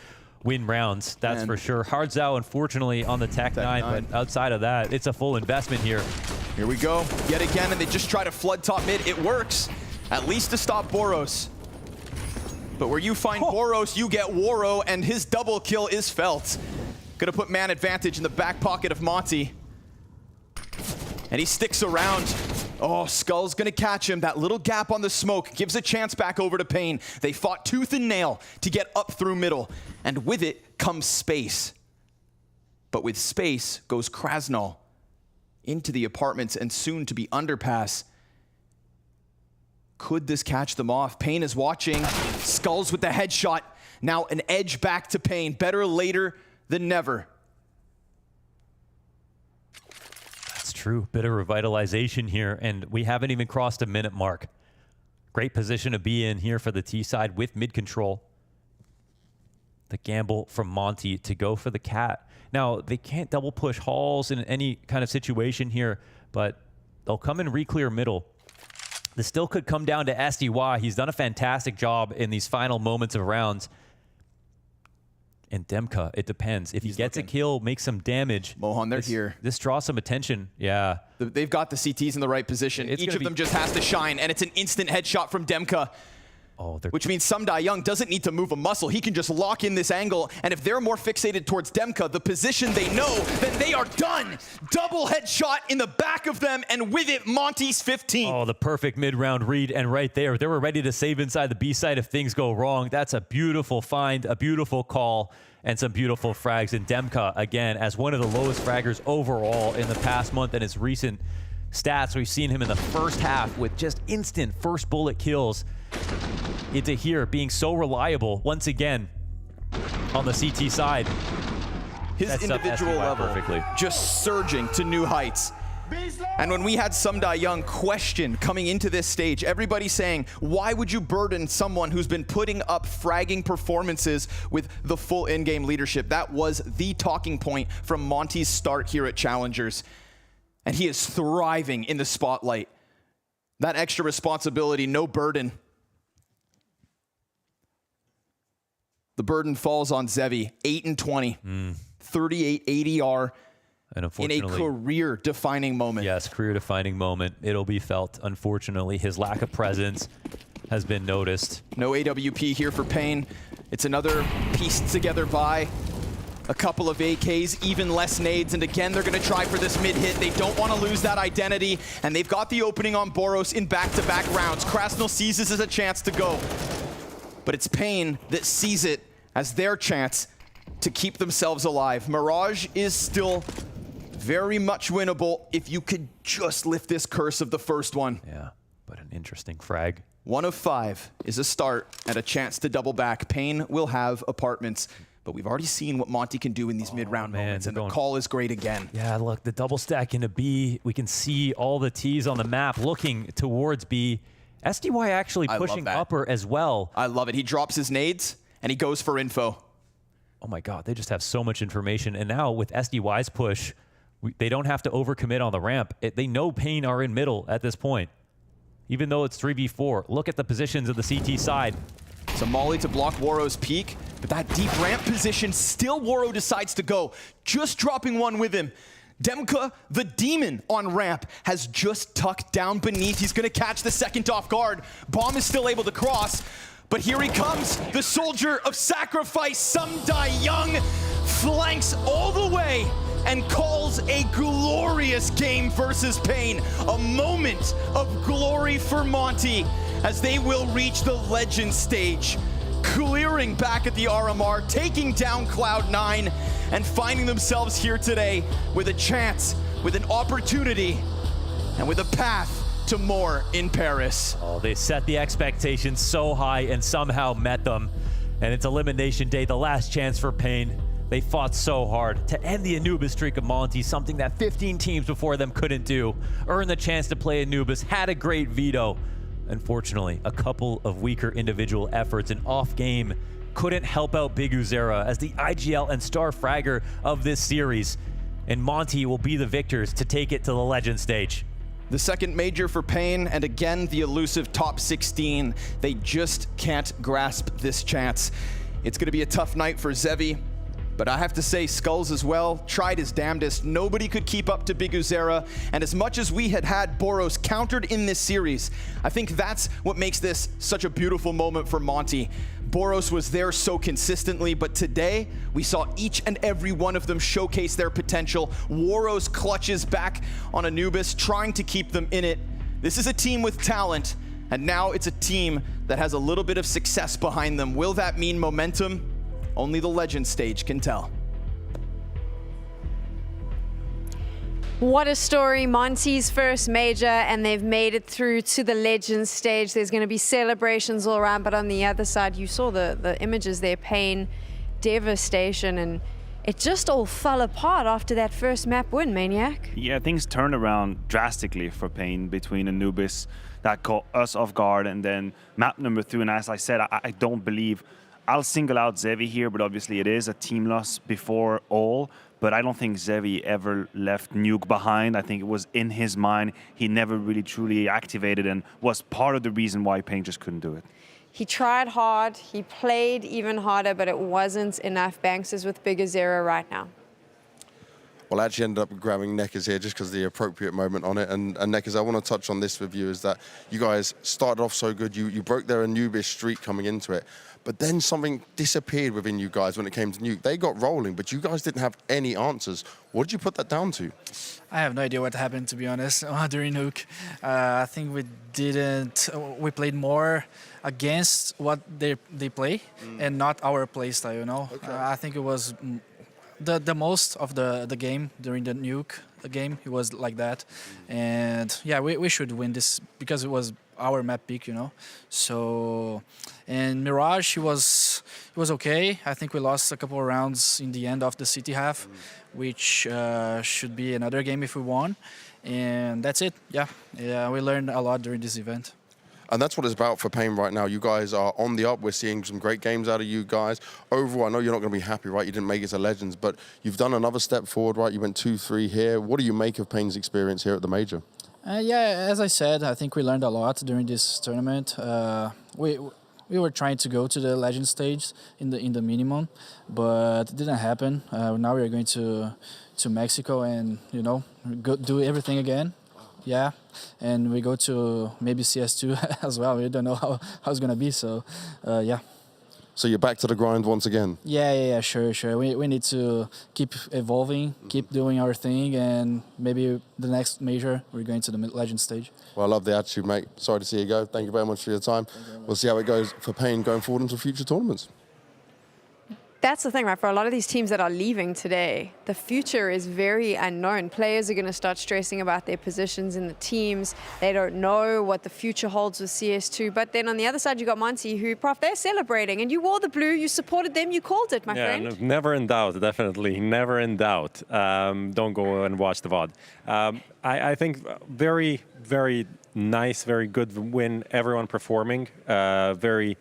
win rounds. That's for sure. Hardzao, unfortunately, on the Tech 9, but outside of that, it's a full investment here. Here we go. Yet again, and they just try to flood top mid. It works, at least to stop Boros. But where you find Boros, you get Waro, and his double kill is felt. Gonna put man advantage in the back pocket of Monte. And he sticks around. Oh, Skull's gonna catch him. That little gap on the smoke gives a chance back over to Pain. They fought tooth and nail to get up through middle. And with it comes space. But with space goes Krasnal into the apartments and soon to be underpass. Could this catch them off? Pain is watching. Skulls with the headshot. Now an edge back to Pain. Better later than never. True. Bit of revitalization here, and we haven't even crossed a minute mark. Great position to be in here for the T side with mid control. The gamble from Monte to go for the cat. Now, they can't double push halls in any kind of situation here, but they'll come and re-clear middle. This still could come down to SDY. He's done a fantastic job in these final moments of rounds. And Demka, it depends. If he gets a kill, makes some damage. Mohan, they're here. This draws some attention. Yeah. They've got the CTs in the right position. Each of them just has to shine, and it's an instant headshot from Demka. Oh, which means Sumdai Young doesn't need to move a muscle. He can just lock in this angle, and if they're more fixated towards Demka, the position they know, then they are done. Double headshot in the back of them, and with it, Monte's 15. Oh, the perfect mid-round read, and right there, they were ready to save inside the B side if things go wrong. That's a beautiful find, a beautiful call, and some beautiful frags. And Demka, again, as one of the lowest fraggers overall in the past month and his recent stats, we've seen him in the first half with just instant first bullet kills. Into here being so reliable once again on the CT side. His individual level just surging to new heights. And when we had Sumdai Young question coming into this stage, everybody saying, why would you burden someone who's been putting up fragging performances with the full in-game leadership? That was the talking point from Monte's start here at Challengers. And he is thriving in the spotlight. That extra responsibility, no burden. The burden falls on Zevi, 8 and 20, 38 ADR, and in a career-defining moment. Yes, career-defining moment. It'll be felt, unfortunately. His lack of presence has been noticed. No AWP here for Pain. It's another pieced together buy. A couple of AKs, even less nades, and again, they're gonna try for this mid-hit. They don't wanna lose that identity, and they've got the opening on Boros in back-to-back rounds. Krasnal sees this as a chance to go. But it's Pain that sees it as their chance to keep themselves alive. Mirage is still very much winnable if you could just lift this curse of the first one. Yeah, but an interesting frag. 1 of 5 is a start and a chance to double back. Pain will have apartments, but we've already seen what Monte can do in these mid-round moments, and the call is great again. Yeah, look, the double stack into B. We can see all the T's on the map looking towards B. SDY actually pushing upper as well. I love it. He drops his nades, and he goes for info. Oh my God, they just have so much information. And now with SDY's push, they don't have to overcommit on the ramp. They know Pain are in middle at this point. Even though it's 3v4, look at the positions of the CT side. So Molly to block Woro's peak, but that deep ramp position, still Woro decides to go, just dropping one with him. Demka, the demon on ramp, has just tucked down beneath. He's gonna catch the second off guard. Bomb is still able to cross, but here he comes, the soldier of sacrifice. Some Die Young flanks all the way and calls a glorious game versus Pain. A moment of glory for Monte as they will reach the legend stage, clearing back at the RMR, taking down Cloud9, and finding themselves here today with a chance, with an opportunity, and with a path to more in Paris. Oh, they set the expectations so high and somehow met them. And it's elimination day, the last chance for Pain. They fought so hard to end the Anubis streak of Monte, something that 15 teams before them couldn't do. Earned the chance to play Anubis, had a great veto. Unfortunately, a couple of weaker individual efforts and off game couldn't help out Big Uzera as the IGL and star fragger of this series. And Monte will be the victors to take it to the legend stage. The second major for Pain, and again, the elusive top 16. They just can't grasp this chance. It's gonna be a tough night for Zevi, but I have to say, Skulls as well tried his damnedest. Nobody could keep up to Big Uzera, and as much as we had Boros countered in this series, I think that's what makes this such a beautiful moment for Monte. Boros was there so consistently, but today we saw each and every one of them showcase their potential. Woro's clutches back on Anubis, trying to keep them in it. This is a team with talent, and now it's a team that has a little bit of success behind them. Will that mean momentum? Only the legend stage can tell. What a story. Monte's first major, and they've made it through to the legend stage. There's going to be celebrations all around, but on the other side, you saw the images there, pain, devastation, and it just all fell apart after that first map win, Maniac. Yeah, things turned around drastically for Pain between Anubis that caught us off guard, and then map number 2. And as I said, I don't believe, I'll single out Zevi here, but obviously it is a team loss before all. But I don't think Zevi ever left Nuke behind. I think it was in his mind. He never really truly activated and was part of the reason why Pain just couldn't do it. He tried hard, he played even harder, but it wasn't enough. Banks is with Big Uzera right now. Well, I actually ended up grabbing Neckers here just because of the appropriate moment on it. And Neckers, I want to touch on this with you, is that you guys started off so good. You broke their Anubis streak coming into it. But then something disappeared within you guys when it came to Nuke. They got rolling, but you guys didn't have any answers. What did you put that down to? I have no idea what happened, to be honest, during Nuke. I think we played more against what they play and not our play style, you know? Okay. I think it was the most of the game during the Nuke game. It was like that. And yeah, we should win this because it was our map pick, you know. So, and Mirage, it was okay. I think we lost a couple of rounds in the end of the city half, which should be another game if we won. And that's it. Yeah, we learned a lot during this event. And that's what it's about for Pain right now. You guys are on the up. We're seeing some great games out of you guys. Overall, I know you're not going to be happy, right? You didn't make it to Legends, but you've done another step forward, right? You went 2-3 here. What do you make of Pain's experience here at the Major? Yeah, as I said, I think we learned a lot during this tournament. We were trying to go to the Legend stage in the minimum, but it didn't happen. Now we are going to Mexico and, you know, do everything again. Yeah, and we go to maybe CS2 as well. We don't know how it's gonna be. So, yeah. So you're back to the grind once again. Yeah, sure. We need to keep evolving, keep doing our thing, and maybe the next major we're going to the Legend stage. Well, I love the attitude, mate. Sorry to see you go. Thank you very much for your time. We'll see how it goes for Pain going forward into future tournaments. That's the thing, right? For a lot of these teams that are leaving today, the future is very unknown. Players are going to start stressing about their positions in the teams. They don't know what the future holds with CS2. But then on the other side, you got Monte, who, Prof, they're celebrating. And you wore the blue, you supported them, you called it, my friend. Yeah, never in doubt, definitely. Never in doubt. Don't go and watch the VOD. I think very, very nice, very good win. Everyone performing. Very...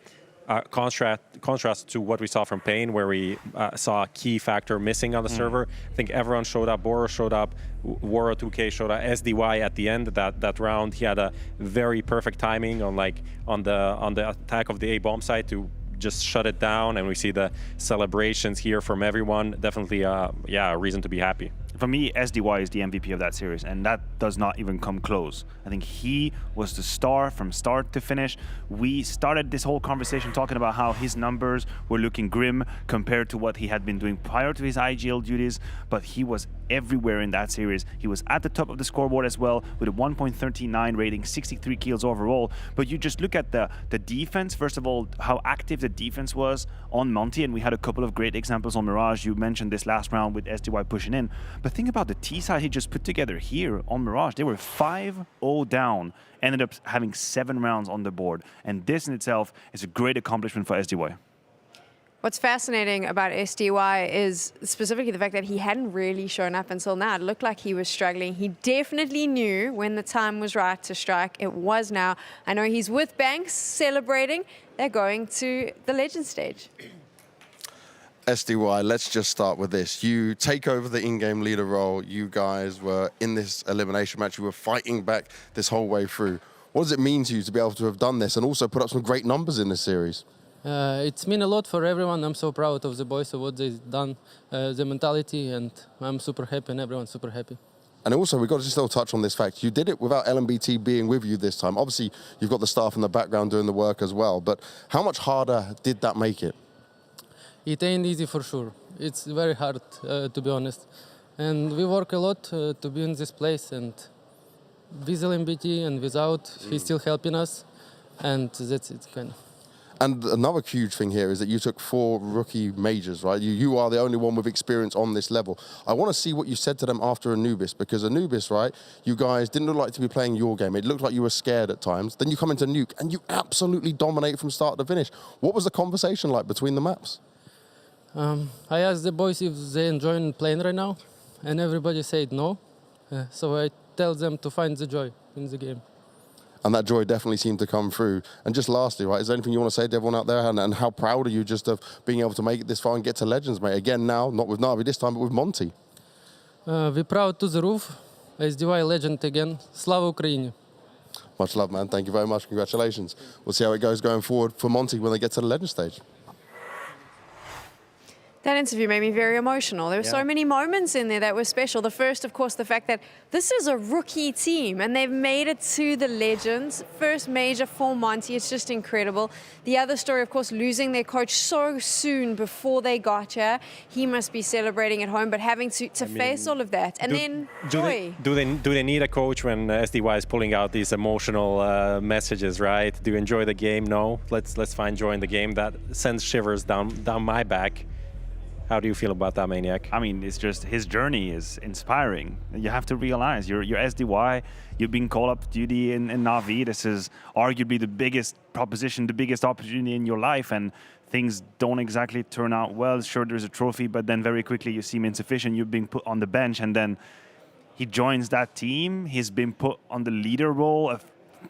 contrast to what we saw from Pain, where we saw a key factor missing on the server. I think everyone showed up. Boro showed up. Waro 2K showed up. SDY at the end that round, he had a very perfect timing on the attack of the A bomb site to just shut it down. And we see the celebrations here from everyone. Definitely, a reason to be happy. For me, SDY is the MVP of that series, and that does not even come close. I think he was the star from start to finish. We started this whole conversation talking about how his numbers were looking grim compared to what he had been doing prior to his IGL duties, but he was everywhere in that series. He was at the top of the scoreboard as well with a 1.39 rating, 63 kills overall. But you just look at the defense, first of all, how active the defense was on Monte, and we had a couple of great examples on Mirage. You mentioned this last round with SDY pushing in. But think about the T side he just put together here on Mirage. They were 5-0 down, ended up having 7 rounds on the board. And this in itself is a great accomplishment for SDY. What's fascinating about SDY is specifically the fact that he hadn't really shown up until now. It looked like he was struggling. He definitely knew when the time was right to strike. It was now. I know he's with Banks celebrating. They're going to the Legend stage. SDY, let's just start with this. You take over the in-game leader role. You guys were in this elimination match. You were fighting back this whole way through. What does it mean to you to be able to have done this and also put up some great numbers in this series? It's mean a lot for everyone. I'm so proud of the boys, of what they've done, the mentality, and I'm super happy and everyone's super happy. And also, we've got to still touch on this fact. You did it without LMBT being with you this time. Obviously, you've got the staff in the background doing the work as well, but how much harder did that make it? It ain't easy for sure. It's very hard, to be honest. And we work a lot to be in this place, and with LMBT and without, he's still helping us, and that's it, kind of. And another huge thing here is that you took 4 rookie majors, right? You are the only one with experience on this level. I want to see what you said to them after Anubis, because Anubis, right, you guys didn't look like to be playing your game. It looked like you were scared at times. Then you come into Nuke, and you absolutely dominate from start to finish. What was the conversation like between the maps? I asked the boys if they enjoy playing right now, and everybody said no. So I tell them to find the joy in the game. And that joy definitely seemed to come through. And just lastly, right, is there anything you want to say to everyone out there? And how proud are you just of being able to make it this far and get to Legends, mate? Again now, not with Na'Vi this time, but with Monte. We're proud to the roof. SDY Legend again. Slava Ukraini. Much love, man. Thank you very much. Congratulations. We'll see how it goes going forward for Monte when they get to the Legend stage. That interview made me very emotional. There were so many moments in there that were special. The first, of course, the fact that this is a rookie team and they've made it to the Legends. First major for Monte. It's just incredible. The other story, of course, losing their coach so soon before they got here. He must be celebrating at home, but having to face all of that. And then joy. Do they need a coach when SDY is pulling out these emotional messages, right? Do you enjoy the game? No. Let's find joy in the game. That sends shivers down my back. How do you feel about that, Maniac? I mean, it's just his journey is inspiring. You have to realize you're SDY, you're being called up duty in Na'Vi. This is arguably the biggest proposition, the biggest opportunity in your life, and things don't exactly turn out well. Sure, there's a trophy, but then very quickly you seem insufficient. You're being put on the bench, and then he joins that team. He's been put on the leader role a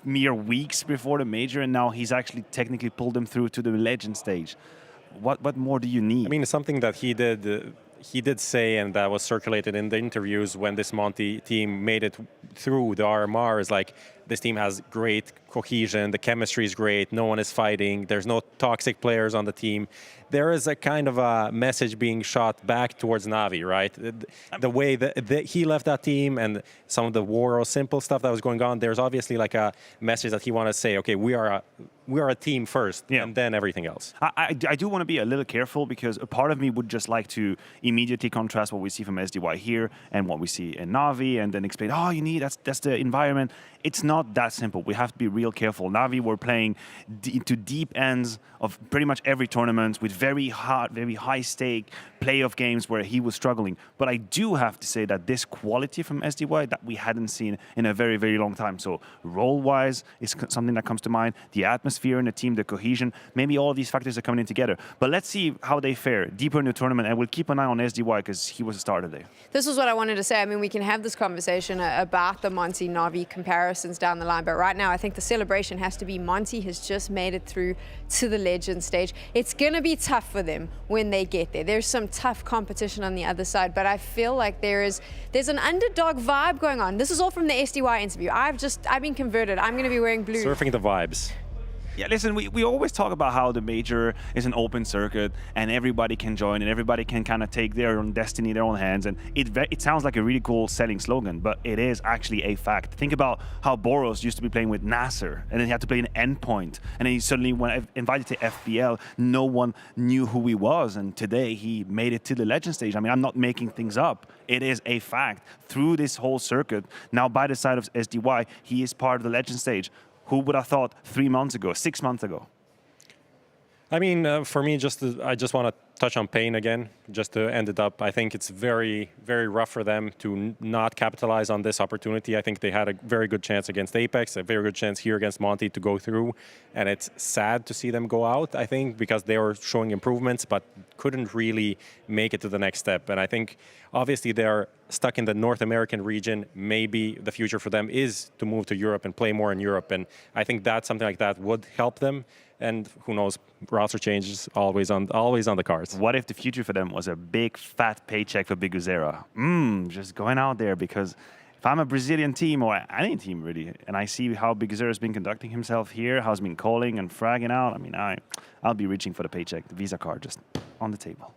mere weeks before the major, and now he's actually technically pulled them through to the Legend stage. What more do you need? I mean, something that he did say, and that was circulated in the interviews when this Monte team made it through the RMR, is like, this team has great cohesion, the chemistry is great, no one is fighting, there's no toxic players on the team. There is a kind of a message being shot back towards Na'Vi, right? The way that he left that team and some of the war or simple stuff that was going on, there's obviously like a message that he wants to say, okay, we are a team first, and then everything else. I do want to be a little careful, because a part of me would just like to immediately contrast what we see from SDY here and what we see in Na'Vi, and then explain, oh, that's the environment. it's not that simple. We have to be real careful. Na'Vi were playing into deep ends of pretty much every tournament with very high stake playoff games where he was struggling. But I do have to say that this quality from SDY that we hadn't seen in a very, very long time. So role-wise is something that comes to mind. The atmosphere in the team, the cohesion, maybe all of these factors are coming in together. But let's see how they fare deeper in the tournament, and we'll keep an eye on SDY because he was a star today. This is what I wanted to say. I mean, we can have this conversation about the Monte Na'Vi comparisons down the line, but right now I think the celebration has to be Monte has just made it through to the Legend stage. It's going to be tough for them when they get there. There's some tough competition on the other side, but I feel like there's an underdog vibe going on. This is all from the SDY interview. I've been converted. I'm going to be wearing blue. Surfing the vibes. Yeah, listen, we always talk about how the major is an open circuit and everybody can join and everybody can kind of take their own destiny in their own hands. And it sounds like a really cool selling slogan, but it is actually a fact. Think about how Boros used to be playing with Nasser and then he had to play an endpoint. And then he suddenly, when invited to FBL, no one knew who he was. And today he made it to the Legend stage. I mean, I'm not making things up. It is a fact. Through this whole circuit, now by the side of SDY, he is part of the Legend stage. Who would have thought 3 months ago, 6 months ago? I mean, for me, I just want to touch on Pain again, just to end it up. I think it's very, very rough for them to not capitalize on this opportunity. I think they had a very good chance against Apeks, a very good chance here against Monte to go through. And it's sad to see them go out, I think, because they were showing improvements, but couldn't really make it to the next step. And I think, obviously, they're stuck in the North American region. Maybe the future for them is to move to Europe and play more in Europe. And I think that something like that would help them. And who knows, roster changes always on the cards. What if the future for them was a big fat paycheck for Biguzera? Just going out there, because if I'm a Brazilian team or any team really, and I see how Biguzera's been conducting himself here, how he's been calling and fragging out, I mean, I'll be reaching for the paycheck, the Visa card just on the table.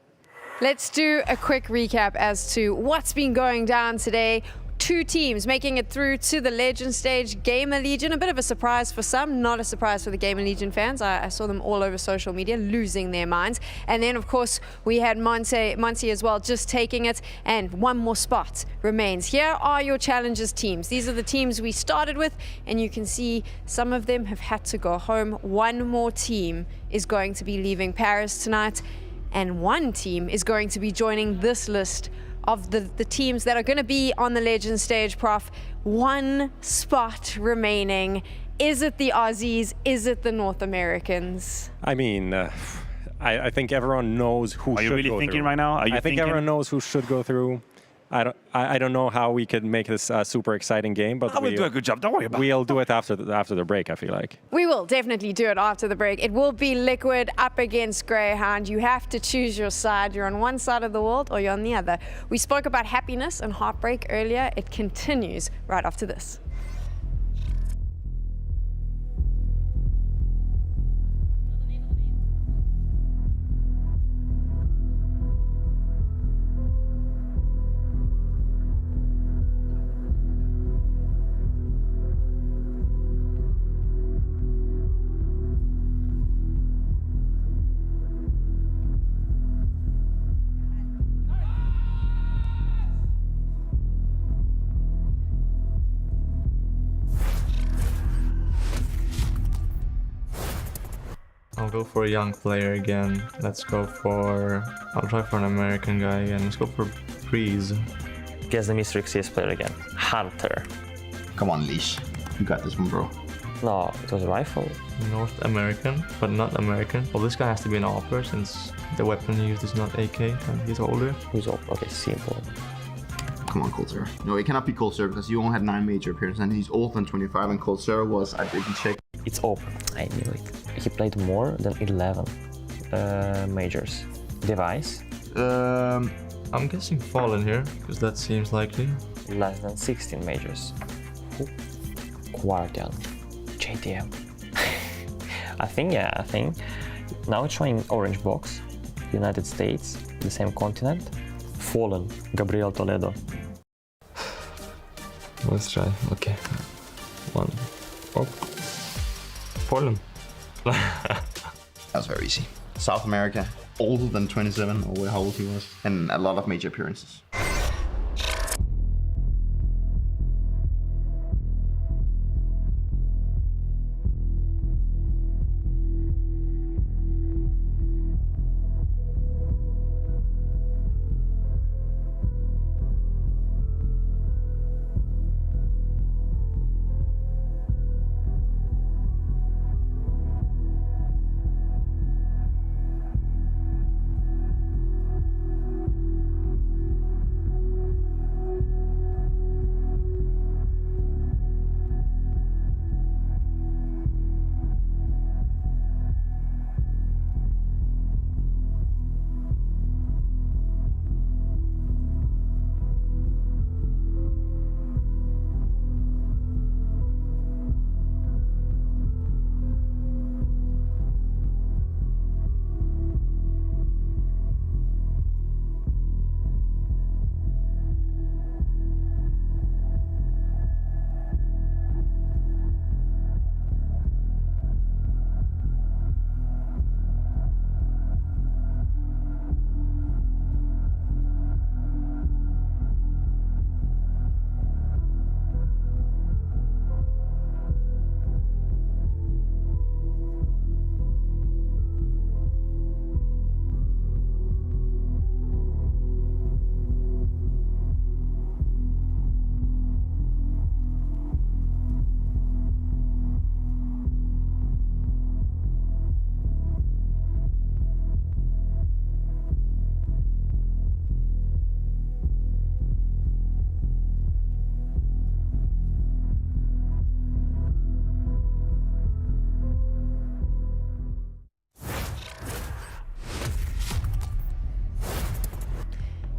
Let's do a quick recap as to what's been going down today. 2 teams making it through to the Legend stage. GamerLegion, a bit of a surprise for some, not a surprise for the GamerLegion fans. I saw them all over social media losing their minds. And then, of course, we had Monte as well, just taking it. And 1 more spot remains. Here are your challengers teams. These are the teams we started with. And you can see some of them have had to go home. 1 more team is going to be leaving Paris tonight. And 1 team is going to be joining this list of the teams that are going to be on the Legend stage, Prof. 1 spot remaining. Is it the Aussies? Is it the North Americans? I mean, I think everyone knows who should go through. Are you really thinking right now? I think everyone knows who should go through. I don't know how we could make this a super exciting game, but we'll do a good job. Don't worry about it. We'll do it after the break, I feel like. We will definitely do it after the break. It will be Liquid up against Greyhound. You have to choose your side. You're on one side of the world or you're on the other. We spoke about happiness and heartbreak earlier. It continues right after this. I'll go for a young player again. I'll try for an American guy again. Let's go for Freeze. Guess the Mr. CS player again. Hunter. Come on, Leash. You got this one, bro. No, it was a rifle. North American, but not American. Well, this guy has to be an AWPer since the weapon he used is not AK and he's older. Who's old? Okay, simple. Come on, ColdSera. No, it cannot be ColdSera because you only had 9 major appearances and he's older than 25 and ColdSera was, I didn't check. It's open. I knew it. He played more than 11 majors. Device? I'm guessing Fallen here, because that seems likely. Less than 16 majors. Guardian. JDM. I think. Now it's showing orange box. United States, the same continent. Fallen. Gabriel Toledo. Let's try. Okay. 1. Oh. Fallen. That was very easy. South America, older than 27, or how old he was, and a lot of major appearances.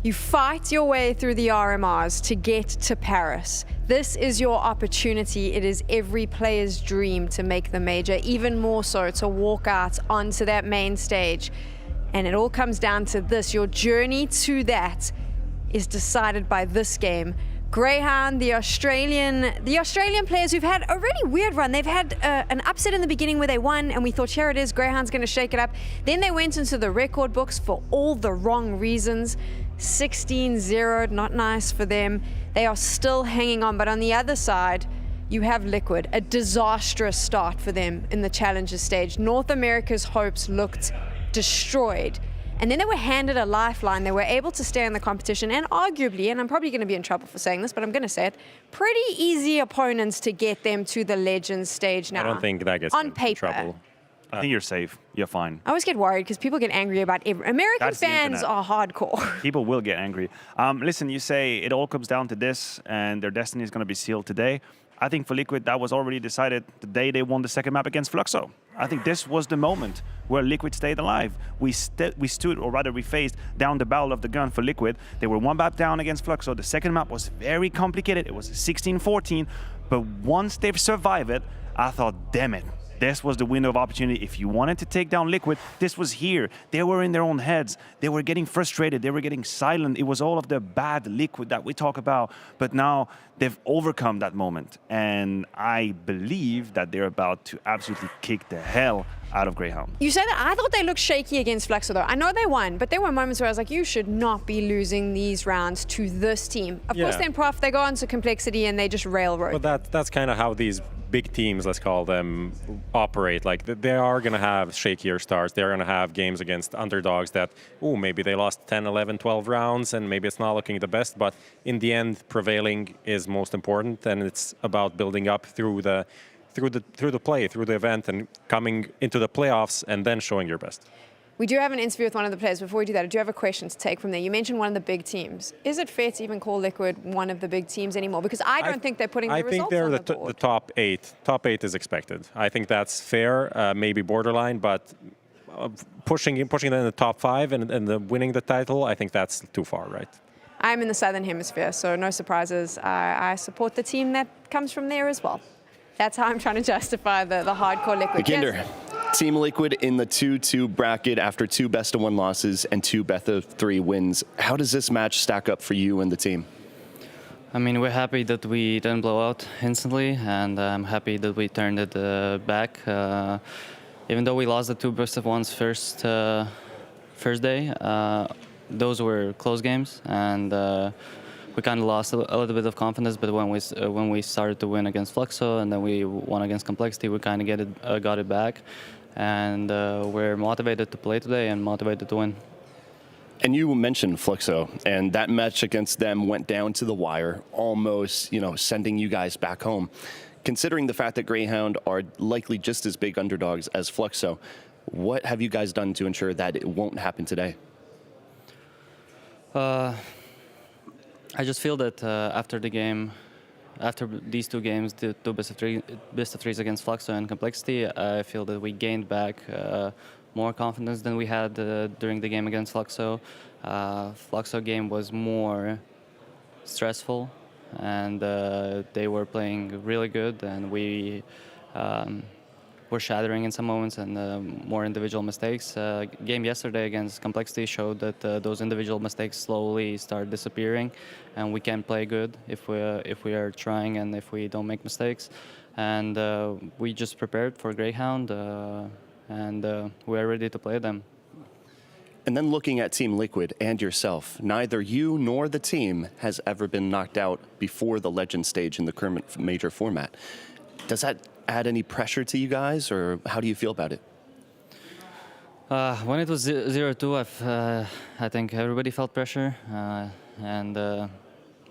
You fight your way through the RMRs to get to Paris. This is your opportunity. It is every player's dream to make the major, even more so to walk out onto that main stage. And it all comes down to this. Your journey to that is decided by this game. Greyhound, the Australian players who've had a really weird run. They've had an upset in the beginning where they won and we thought, here it is, Greyhound's going to shake it up. Then they went into the record books for all the wrong reasons. 16-0, not nice for them. They are still hanging on, but on the other side, you have Liquid, a disastrous start for them in the Challenger stage. North America's hopes looked destroyed. And then they were handed a lifeline. They were able to stay in the competition and arguably, and I'm probably going to be in trouble for saying this, but I'm going to say it, pretty easy opponents to get them to the Legends stage now. I don't think that gets on them paper. in trouble. I think you're safe. You're fine. I always get worried because people get angry about American That's the fans internet. are hardcore. People will get angry. Listen, you say it all comes down to this and their destiny is going to be sealed today. I think for Liquid, that was already decided the day they won the second map against Fluxo. I think this was the moment where Liquid stayed alive. We stood, or rather we faced down the barrel of the gun for Liquid. They were one map down against Fluxo. The second map was very complicated. It was 16-14. But once they've survived it, I thought, damn it. This was the window of opportunity. If you wanted to take down Liquid, this was here. They were in their own heads. They were getting frustrated. They were getting silent. It was all of the bad Liquid that we talk about. But now they've overcome that moment. And I believe that they're about to absolutely kick the hell out of Greyhound. You say that. I thought they looked shaky against Fluxo, though. I know they won, but there were moments where I was like, you should not be losing these rounds to this team. Of course, then Prof, they go on to Complexity and they just railroad. But that's kind of how these big teams, let's call them, operate. Like they are going to have shakier starts. They're going to have games against underdogs that, maybe they lost 10, 11, 12 rounds and maybe it's not looking the best. But in the end, prevailing is most important, and it's about building up through the play, through the event, and coming into the playoffs and then showing your best. We do have an interview with one of the players. Before we do that, I do have a question to take from there. You mentioned one of the big teams. Is it fair to even call Liquid one of the big teams anymore? Because I don't think they're putting the results on the board. I think they're the top 8. Top 8 is expected. I think that's fair, maybe borderline, but pushing them in the top 5 and winning the title, I think that's too far, right? I'm in the Southern Hemisphere, so no surprises. I support the team that comes from there as well. That's how I'm trying to justify the hardcore Liquid. Yes. Team Liquid in the 2-2 bracket after 2 best-of-1 losses and 2 best-of-3 wins. How does this match stack up for you and the team? I mean, we're happy that we didn't blow out instantly, and I'm happy that we turned it back. Even though we lost the 2 best-of-1s first day, those were close games, and we kind of lost a little bit of confidence. But when we started to win against Fluxo and then we won against Complexity, we kind of got it back, and we're motivated to play today and motivated to win. And you mentioned Fluxo, and that match against them went down to the wire, almost, sending you guys back home. Considering the fact that Greyhound are likely just as big underdogs as Fluxo, what have you guys done to ensure that it won't happen today? I just feel that after these 2 games, the 2 best-of-3s against Fluxo and Complexity, I feel that we gained back more confidence than we had during the game against Fluxo. Fluxo game was more stressful, and they were playing really good, and we were shattering in some moments and more individual mistakes. Game yesterday against Complexity showed that those individual mistakes slowly start disappearing, and we can play good if we are trying and if we don't make mistakes. And we just prepared for Greyhound, and we are ready to play them. And then looking at Team Liquid and yourself, neither you nor the team has ever been knocked out before the Legend stage in the current major format. Does that add any pressure to you guys, or how do you feel about it? When it was 0-2, I think everybody felt pressure, and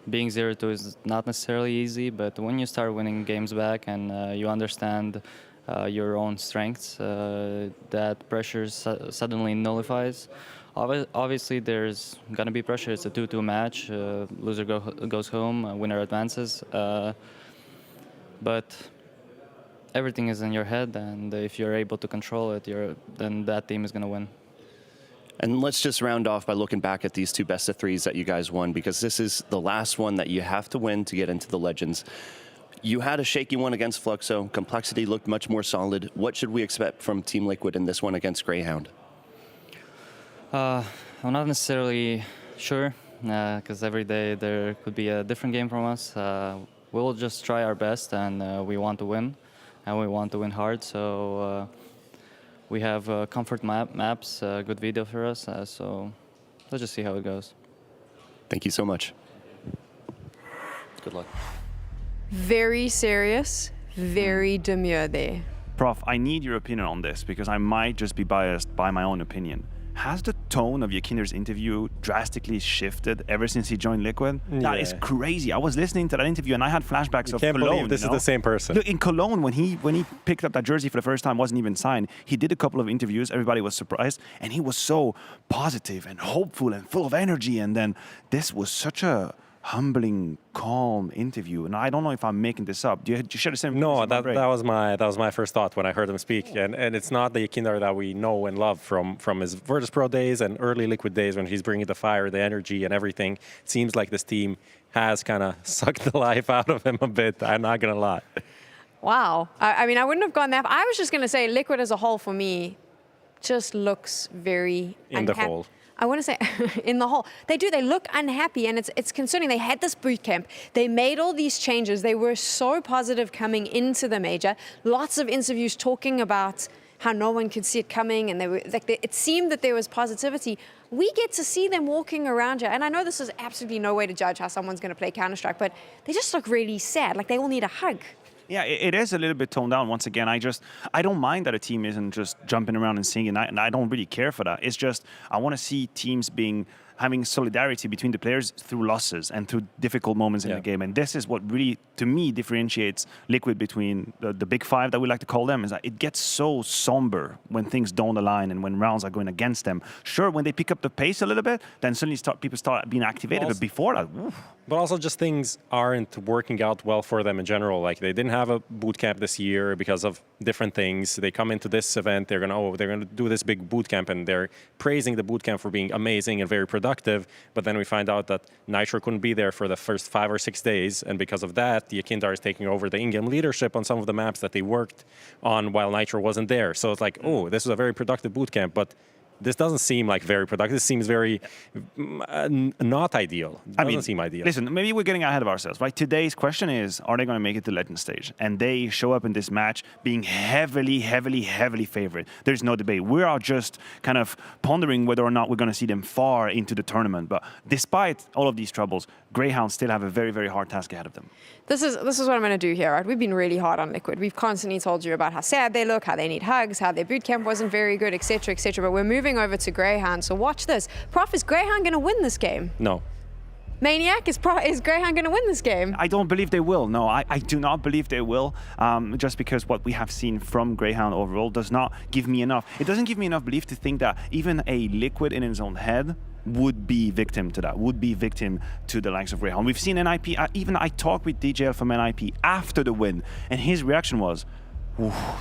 being 0-2 is not necessarily easy, but when you start winning games back and you understand your own strengths, that pressure suddenly nullifies. Obviously, there's going to be pressure. It's a 2-2 match. Loser goes home, winner advances. But everything is in your head, and if you're able to control it, then that team is going to win. And let's just round off by looking back at these 2 best-of-3s that you guys won, because this is the last one that you have to win to get into the Legends. You had a shaky one against Fluxo. Complexity looked much more solid. What should we expect from Team Liquid in this one against Greyhound? I'm not necessarily sure, because every day there could be a different game from us. We'll just try our best, and we want to win, and we want to win hard. So we have comfort maps, good video for us. So let's just see how it goes. Thank you so much. Good luck. Very serious, very demure there. Prof, I need your opinion on this because I might just be biased by my own opinion. Has the tone of Yakinder's interview drastically shifted ever since he joined Liquid? That is crazy. I was listening to that interview and I had flashbacks of Can't Cologne. believe this you is know? the same person. Look, in Cologne, when he picked up that jersey for the first time, wasn't even signed. He did a couple of interviews. Everybody was surprised, and he was so positive and hopeful and full of energy. And then this was such a humbling, calm interview. And I don't know if I'm making this up. Do you share the same? No, that was my first thought when I heard him speak. And it's not the Yakinder that we know and love from his Virtus Pro days and early Liquid days when he's bringing the fire, the energy, and everything. It seems like this team has kind of sucked the life out of him a bit. I'm not gonna lie. Wow. I mean, I wouldn't have gone there. I was just going to say Liquid as a whole for me just looks very In the hole. I want to say in the hole. They do. They look unhappy, and it's concerning. They had this boot camp. They made all these changes. They were so positive coming into the major. Lots of interviews talking about how no one could see it coming, and they were like, it seemed that there was positivity. We get to see them walking around here, and I know this is absolutely no way to judge how someone's going to play Counter-Strike, but they just look really sad. Like they all need a hug. Yeah, it is a little bit toned down. Once again, I don't mind that a team isn't just jumping around and singing, and I don't really care for that. It's just I want to see teams having solidarity between the players through losses and through difficult moments in the game. And this is what really, to me, differentiates Liquid between the big five that we like to call them, is that it gets so somber when things don't align and when rounds are going against them. Sure, when they pick up the pace a little bit, then suddenly people start being activated. But before that, oof. But also just things aren't working out well for them in general. Like they didn't have a boot camp this year because of different things. They come into this event, they're gonna do this big boot camp, and they're praising the boot camp for being amazing and very productive. But then we find out that Nitro couldn't be there for the first 5 or 6 days, and because of that, the Yakinder is taking over the in-game leadership on some of the maps that they worked on while Nitro wasn't there. So it's like, oh, this was a very productive boot camp, but this doesn't seem like very productive. This seems very not ideal. It doesn't seem ideal. Listen, maybe we're getting ahead of ourselves, right? Today's question is, are they going to make it to Legend stage? And they show up in this match being heavily, heavily, heavily favored. There's no debate. We are just kind of pondering whether or not we're going to see them far into the tournament. But despite all of these troubles, Greyhound still have a very, very hard task ahead of them. This is what I'm going to do here, right? We've been really hard on Liquid. We've constantly told you about how sad they look, how they need hugs, how their boot camp wasn't very good, etc., etc. But we're moving over to Greyhound. So watch this. Prof, is Greyhound going to win this game? No. Maniac, is Greyhound going to win this game? I don't believe they will. No, I do not believe they will. Just because what we have seen from Greyhound overall does not give me enough. It doesn't give me enough belief to think that even a Liquid in his own head would be victim to that, would be victim to the likes of Greyhound. We've seen NIP, even I talked with DJL from NIP after the win, and his reaction was,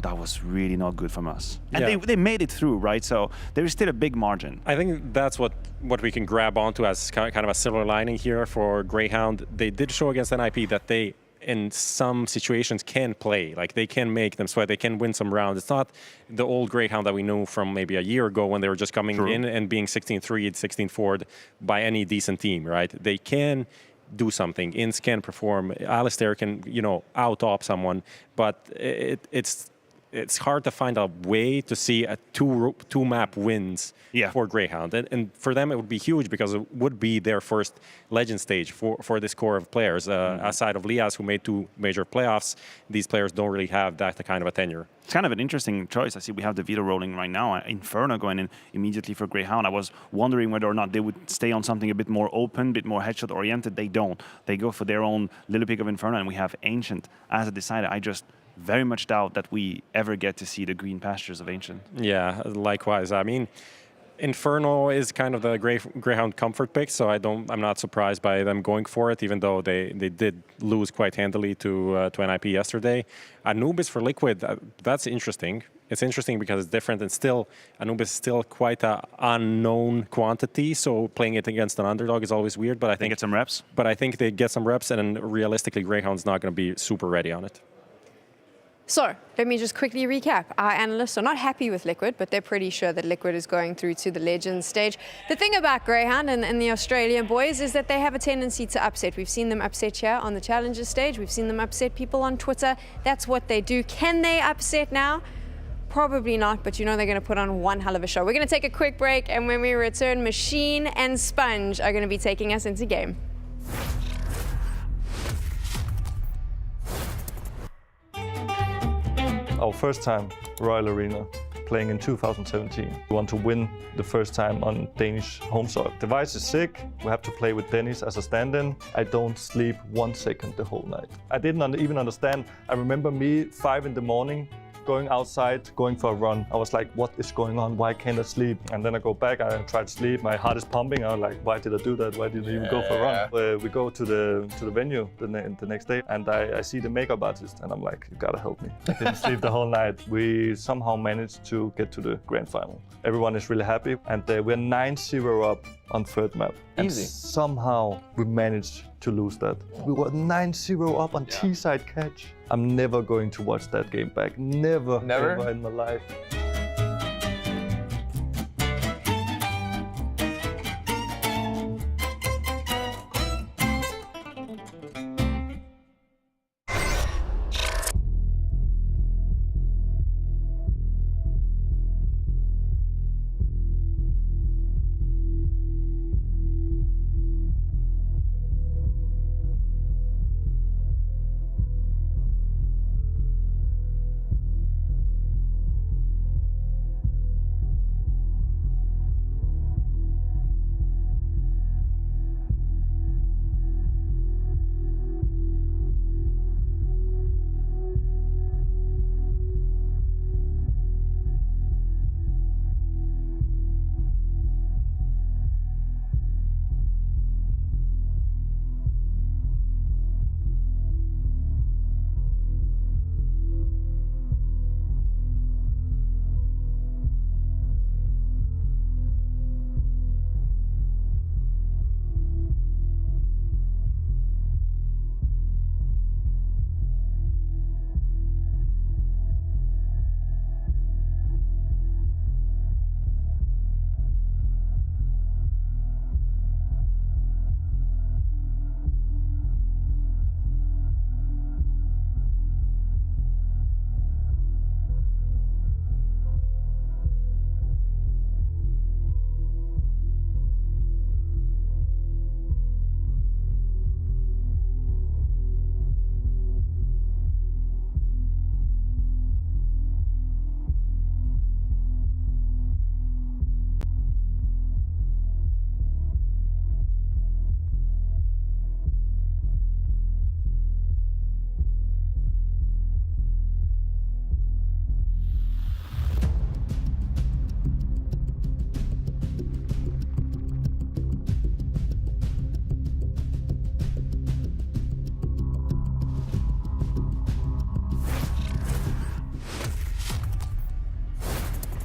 that was really not good from us. And they made it through, right? So there is still a big margin. I think that's what we can grab onto as kind of a silver lining here for Greyhound. They did show against NIP that they, in some situations, can play. Like, they can make them sweat. They can win some rounds. It's not the old Greyhound that we knew from maybe a year ago when they were just coming in and being 16-3, 16-4'd by any decent team, right? They can do something. ENCE can perform. Alistair can, out-op someone. But it's hard to find a way to see a two map wins for Greyhound. And for them, it would be huge because it would be their first Legend stage for this core of players. Aside of Lias, who made 2 major playoffs, these players don't really have that kind of a tenure. It's kind of an interesting choice. I see we have the veto rolling right now. Inferno going in immediately for Greyhound. I was wondering whether or not they would stay on something a bit more open, a bit more headshot oriented. They don't. They go for their own little pick of Inferno, and we have Ancient as a decider. I just very much doubt that we ever get to see the green pastures of Ancient. Yeah, likewise. I mean, Inferno is kind of the Greyhound comfort pick, so I'm not surprised by them going for it, even though they did lose quite handily to NIP yesterday. Anubis for Liquid, that's interesting. it's interesting because it's different, and still Anubis is still quite an unknown quantity. So playing it against an underdog is always weird. But I think get some reps. But I think they get some reps, and realistically, Greyhound's not going to be super ready on it. So let me just quickly recap. Our analysts are not happy with Liquid, but they're pretty sure that Liquid is going through to the Legends stage. The thing about Greyhound and the Australian boys is that they have a tendency to upset. We've seen them upset here on the Challenger stage. We've seen them upset people on Twitter. That's what they do. Can they upset now? Probably not, but you know they're going to put on one hell of a show. We're going to take a quick break, and when we return, Machine and Sponge are going to be taking us into game. Our first time Royal Arena, playing in 2017. We want to win the first time on Danish home soil. Device is sick. We have to play with Dennis as a stand-in. I don't sleep 1 second the whole night. I didn't even understand. I remember me 5 in the morning, going outside, going for a run. I was like, what is going on? Why can't I sleep? And then I go back, I try to sleep. My heart is pumping. I was like, why did I do that? Why didn't I even go for a run? We go to the venue the next day, and I see the makeup artist, and I'm like, you gotta help me. I didn't sleep the whole night. We somehow managed to get to the grand final. Everyone is really happy, and we're 9-0 up on third map. Easy. And somehow we managed to lose that. We were 9-0 up on T-side catch. I'm never going to watch that game back. Never ever in my life.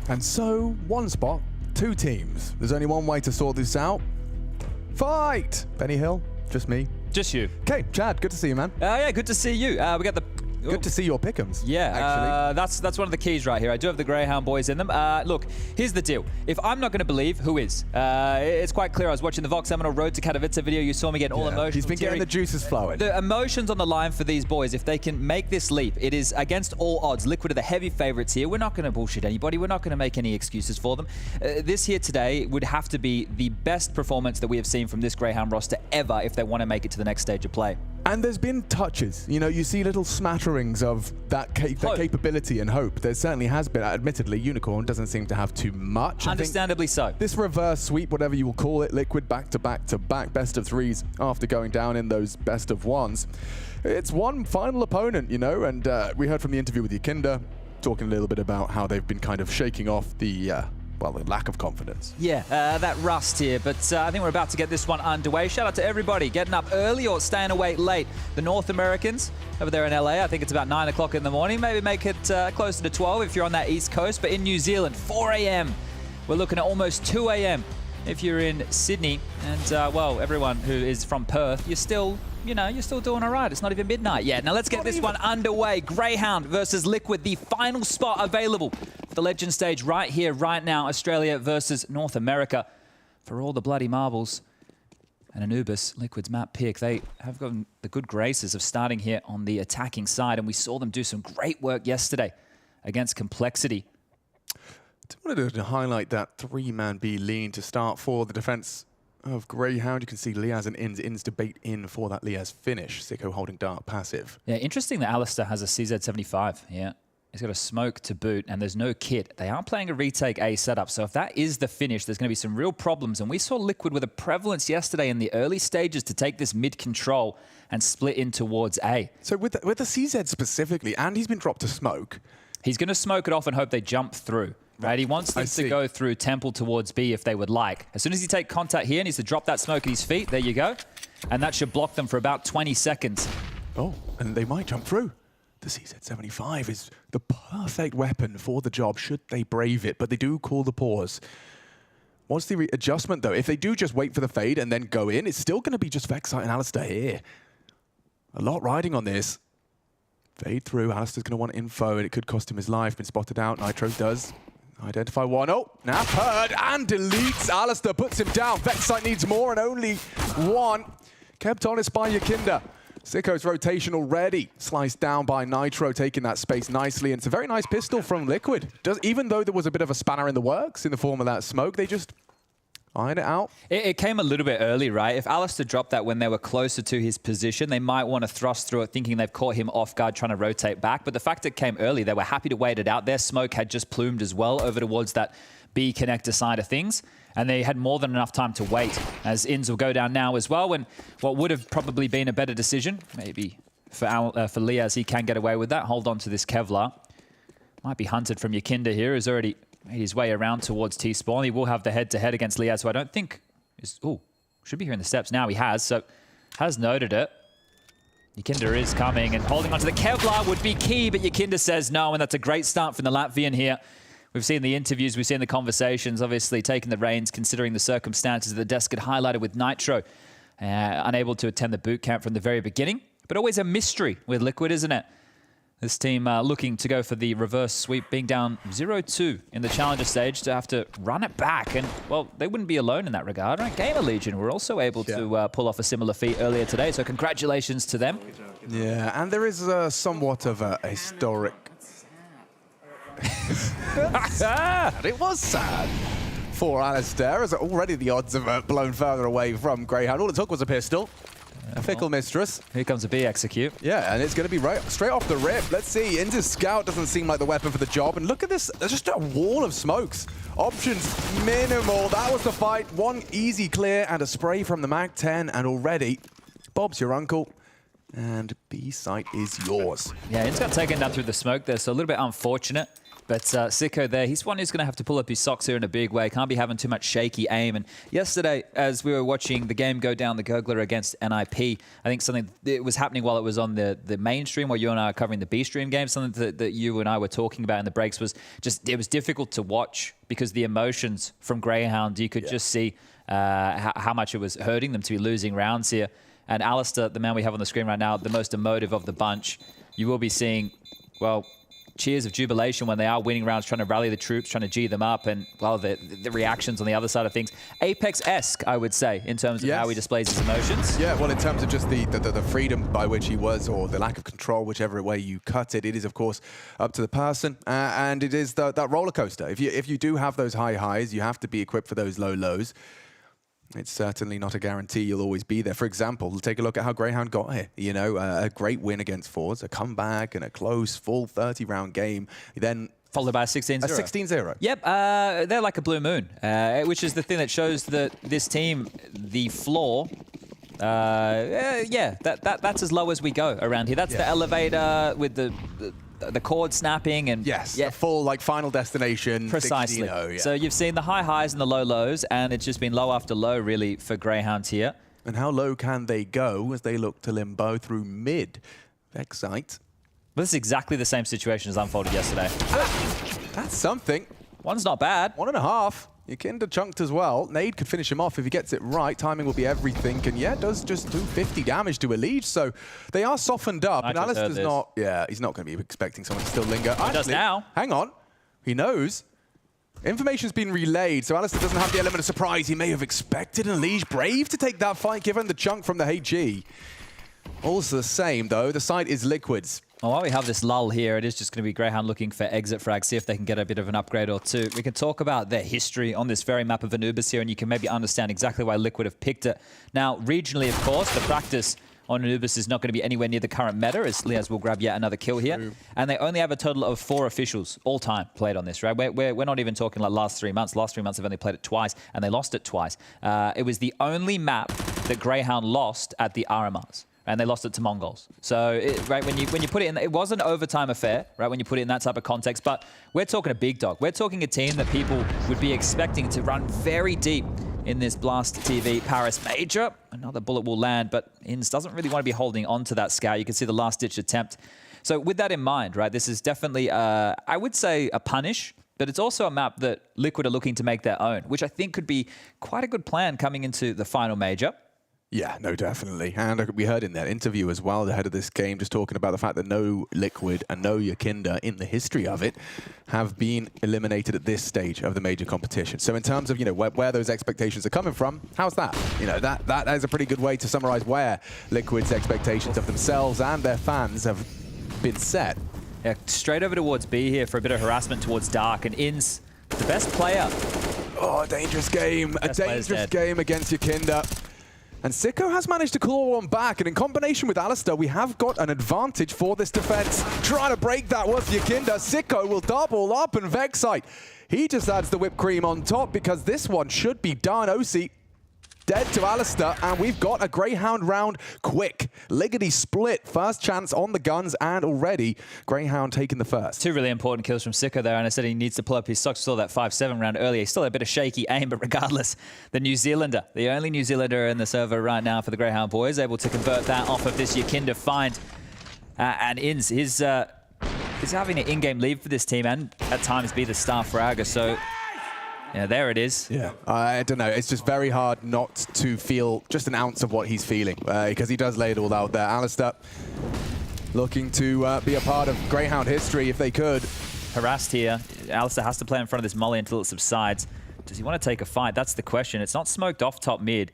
And so, one spot, 2 teams. There's only one way to sort this out. Fight! Benny Hill, just me. Just you. Okay, Chad, good to see you, man. Yeah, good to see you. We got the... Good to see your pick'ems. Yeah, actually. that's one of the keys right here. I do have the Greyhound boys in them. Look, here's the deal. If I'm not going to believe, who is? It's quite clear. I was watching the Vox Seminole Road to Katowice video. You saw me getting all emotional. He's been getting the juices flowing. The emotions on the line for these boys, if they can make this leap, it is against all odds. Liquid are the heavy favorites here. We're not going to bullshit anybody. We're not going to make any excuses for them. This here today would have to be the best performance that we have seen from this Greyhound roster ever if they want to make it to the next stage of play. And there's been touches. You know, you see little smatterings of that capability and hope. There certainly has been. Admittedly, Unicorn doesn't seem to have too much. Understandably so. This reverse sweep, whatever you will call it, Liquid back to back to back best of 3s after going down in those best of 1s. It's one final opponent, you know, and we heard from the interview with Yakinda talking a little bit about how they've been kind of shaking off the well, the lack of confidence. Yeah, that rust here, but I think we're about to get this one underway. Shout out to everybody getting up early or staying awake late. The North Americans over there in LA, I think it's about 9 o'clock in the morning. Maybe make it closer to 12 if you're on that East Coast. But in New Zealand, 4 a.m. We're looking at almost 2 a.m. if you're in Sydney. And, well, everyone who is from Perth, you're still doing all right. It's not even midnight yet. Now let's get this one underway. Greyhound versus Liquid, the final spot available for the Legend stage right here, right now. Australia versus North America. For all the bloody marbles and Anubis, Liquid's map pick, they have gotten the good graces of starting here on the attacking side, and we saw them do some great work yesterday against Complexity. I wanted to highlight that 3-man B lean to start for the defense of Greyhound. You can see Liaz and Inz debate in for that Liaz finish. Sicko holding dark passive. Yeah, interesting that Alistair has a CZ75. Yeah, he's got a smoke to boot, and there's no kit. They are playing a retake A setup, so if that is the finish, there's going to be some real problems. And we saw Liquid with a prevalence yesterday in the early stages to take this mid control and split in towards A. So with the CZ specifically, and he's been dropped to smoke. He's going to smoke it off and hope they jump through. Right, he wants them to go through Temple towards B if they would like. As soon as he take contact here, he needs to drop that smoke at his feet. There you go. And that should block them for about 20 seconds. Oh, and they might jump through. The CZ75 is the perfect weapon for the job should they brave it, but they do call the pause. What's the adjustment, though? If they do just wait for the fade and then go in, it's still going to be just Vexite and Alistair here. A lot riding on this. Fade through. Alistair's going to want info, and it could cost him his life. Been spotted out. Nitro does. Identify one. Oh, Nap heard and deletes. Alistair puts him down. Vexite needs more and only one. Kept honest by Yakinda. Sicko's rotation already sliced down by Nitro, taking that space nicely. And it's a very nice pistol from Liquid. Even though there was a bit of a spanner in the works in the form of that smoke, they just iron it out. It came a little bit early, right? If Alistair dropped that when they were closer to his position, they might want to thrust through it, thinking they've caught him off guard, trying to rotate back. But the fact it came early, they were happy to wait it out. Their smoke had just plumed as well over towards that B connector side of things. And they had more than enough time to wait, as Inz will go down now as well. And what would have probably been a better decision, maybe for Liaz, he can get away with that. Hold on to this Kevlar. Might be hunted from Yakinda here, who's already made his way around towards T-spawn. He will have the head-to-head against Liaz, who I don't think is... Oh, should be here in the steps now. He has, so has noted it. Yakinda is coming, and holding onto the Kevlar would be key, but Yakinda says no, and that's a great start from the Latvian here. We've seen the interviews, we've seen the conversations, obviously taking the reins, considering the circumstances the desk had highlighted with Nitro. Unable to attend the boot camp from the very beginning, but always a mystery with Liquid, isn't it? This team looking to go for the reverse sweep, being down 0-2 in the Challenger stage to have to run it back. And, well, they wouldn't be alone in that regard, right? GamerLegion were also able to pull off a similar feat earlier today, so congratulations to them. Yeah, and there is somewhat of a historic... It was sad for Alistair, as already the odds have blown further away from Greyhound. All it took was a pistol. A fickle mistress. Here comes a B execute. Yeah, and it's going to be right straight off the rip. Let's see. Into Scout doesn't seem like the weapon for the job. And look at this. There's just a wall of smokes. Options minimal. That was the fight. One easy clear and a spray from the Mag-10. And already, Bob's your uncle. And B site is yours. Yeah, it's got taken down through the smoke there, so a little bit unfortunate. But Sicko there, he's one who's going to have to pull up his socks here in a big way. Can't be having too much shaky aim. And yesterday, as we were watching the game go down the Gurgler against NIP, I think something that was happening while it was on the main stream, while you and I are covering the B stream game, something that you and I were talking about in the breaks was just, it was difficult to watch because the emotions from Greyhound, you could just see how much it was hurting them to be losing rounds here. And Alistair, the man we have on the screen right now, the most emotive of the bunch, you will be seeing, well, cheers of jubilation when they are winning rounds, trying to rally the troops, trying to G them up, and, well, the reactions on the other side of things. Apeks-esque, I would say, in terms of how he displays his emotions. Yeah, well, in terms of just the freedom by which he was, or the lack of control, whichever way you cut it, it is, of course, up to the person, and it is that roller coaster. If you do have those high highs, you have to be equipped for those low lows. It's certainly not a guarantee you'll always be there. For example, take a look at how Greyhound got here. You know, a great win against Forze, a comeback and a close, full 30-round game. Then followed by a 16-0. A 16-0. Yep, they're like a blue moon, which is the thing that shows that this team, the floor, that's as low as we go around here. That's the elevator with the the cord snapping and yes, a full like final destination. Precisely. 16-0, yeah. So you've seen the high highs and the low lows, and it's just been low after low really for Greyhound here. And how low can they go as they look to limbo through mid? Vexite. But this is exactly the same situation as unfolded yesterday. That's something. One's not bad. 1.5. Yakinda chunked as well. Nade could finish him off if he gets it right. Timing will be everything. And yeah, does just do 50 damage to Elige. So they are softened up. And Alistair's not, he's not going to be expecting someone to still linger. He does now. Hang on. He knows. Information's been relayed, so Alistair doesn't have the element of surprise he may have expected. And Elige brave to take that fight, given the chunk from the HG. Also the same, though. The site is Liquids. Well, while we have this lull here, it is just going to be Greyhound looking for exit frags, see if they can get a bit of an upgrade or two. We can talk about their history on this very map of Anubis here, and you can maybe understand exactly why Liquid have picked it. Now, regionally, of course, the practice on Anubis is not going to be anywhere near the current meta, as Liaz will grab yet another kill here. Ooh. And they only have a total of 4 officials all time played on this, right? We're not even talking like last 3 months. Last 3 months, they've only played it twice, and they lost it twice. It was the only map that Greyhound lost at the RMRs. And they lost it to MongolZ. So, right, when you put it in, it was an overtime affair, right, when you put it in that type of context, but we're talking a big dog. We're talking a team that people would be expecting to run very deep in this Blast TV Paris Major. Another bullet will land, but ENCE doesn't really want to be holding on to that scout. You can see the last-ditch attempt. So with that in mind, right, this is definitely, I would say, a punish, but it's also a map that Liquid are looking to make their own, which I think could be quite a good plan coming into the final Major. Yeah, no, definitely. And we heard in that interview as well, ahead of this game, just talking about the fact that no Liquid and no Yakinda in the history of it have been eliminated at this stage of the major competition. So in terms of, you know, where those expectations are coming from, how's that? You know, that is a pretty good way to summarize where Liquid's expectations of themselves and their fans have been set. Yeah, straight over towards B here for a bit of harassment towards Dark, and ENCE, the best player. Oh, a dangerous game. A dangerous game against Yakinda. And Sicko has managed to claw one back, and in combination with Alistair, we have got an advantage for this defense. Trying to break that was Yakinda. Sicko will double up, and Vexite, he just adds the whipped cream on top because this one should be done. OC dead to Alistair, and we've got a Greyhound round quick. Liggity split, first chance on the guns, and already Greyhound taking the first. 2 really important kills from Sicko there, and I said he needs to pull up his socks. Saw that 5-7 round earlier. He still had a bit of shaky aim, but regardless, the New Zealander, the only New Zealander in the server right now for the Greyhound boys, able to convert that off of this Yakinda find. And ENCE is having an in-game lead for this team, and at times be the star fragger, so... yeah, there it is. Yeah, I don't know. It's just very hard not to feel just an ounce of what he's feeling because he does lay it all out there. Alistair looking to be a part of Greyhound history if they could. Harassed here. Alistair has to play in front of this molly until it subsides. Does he want to take a fight? That's the question. It's not smoked off top mid.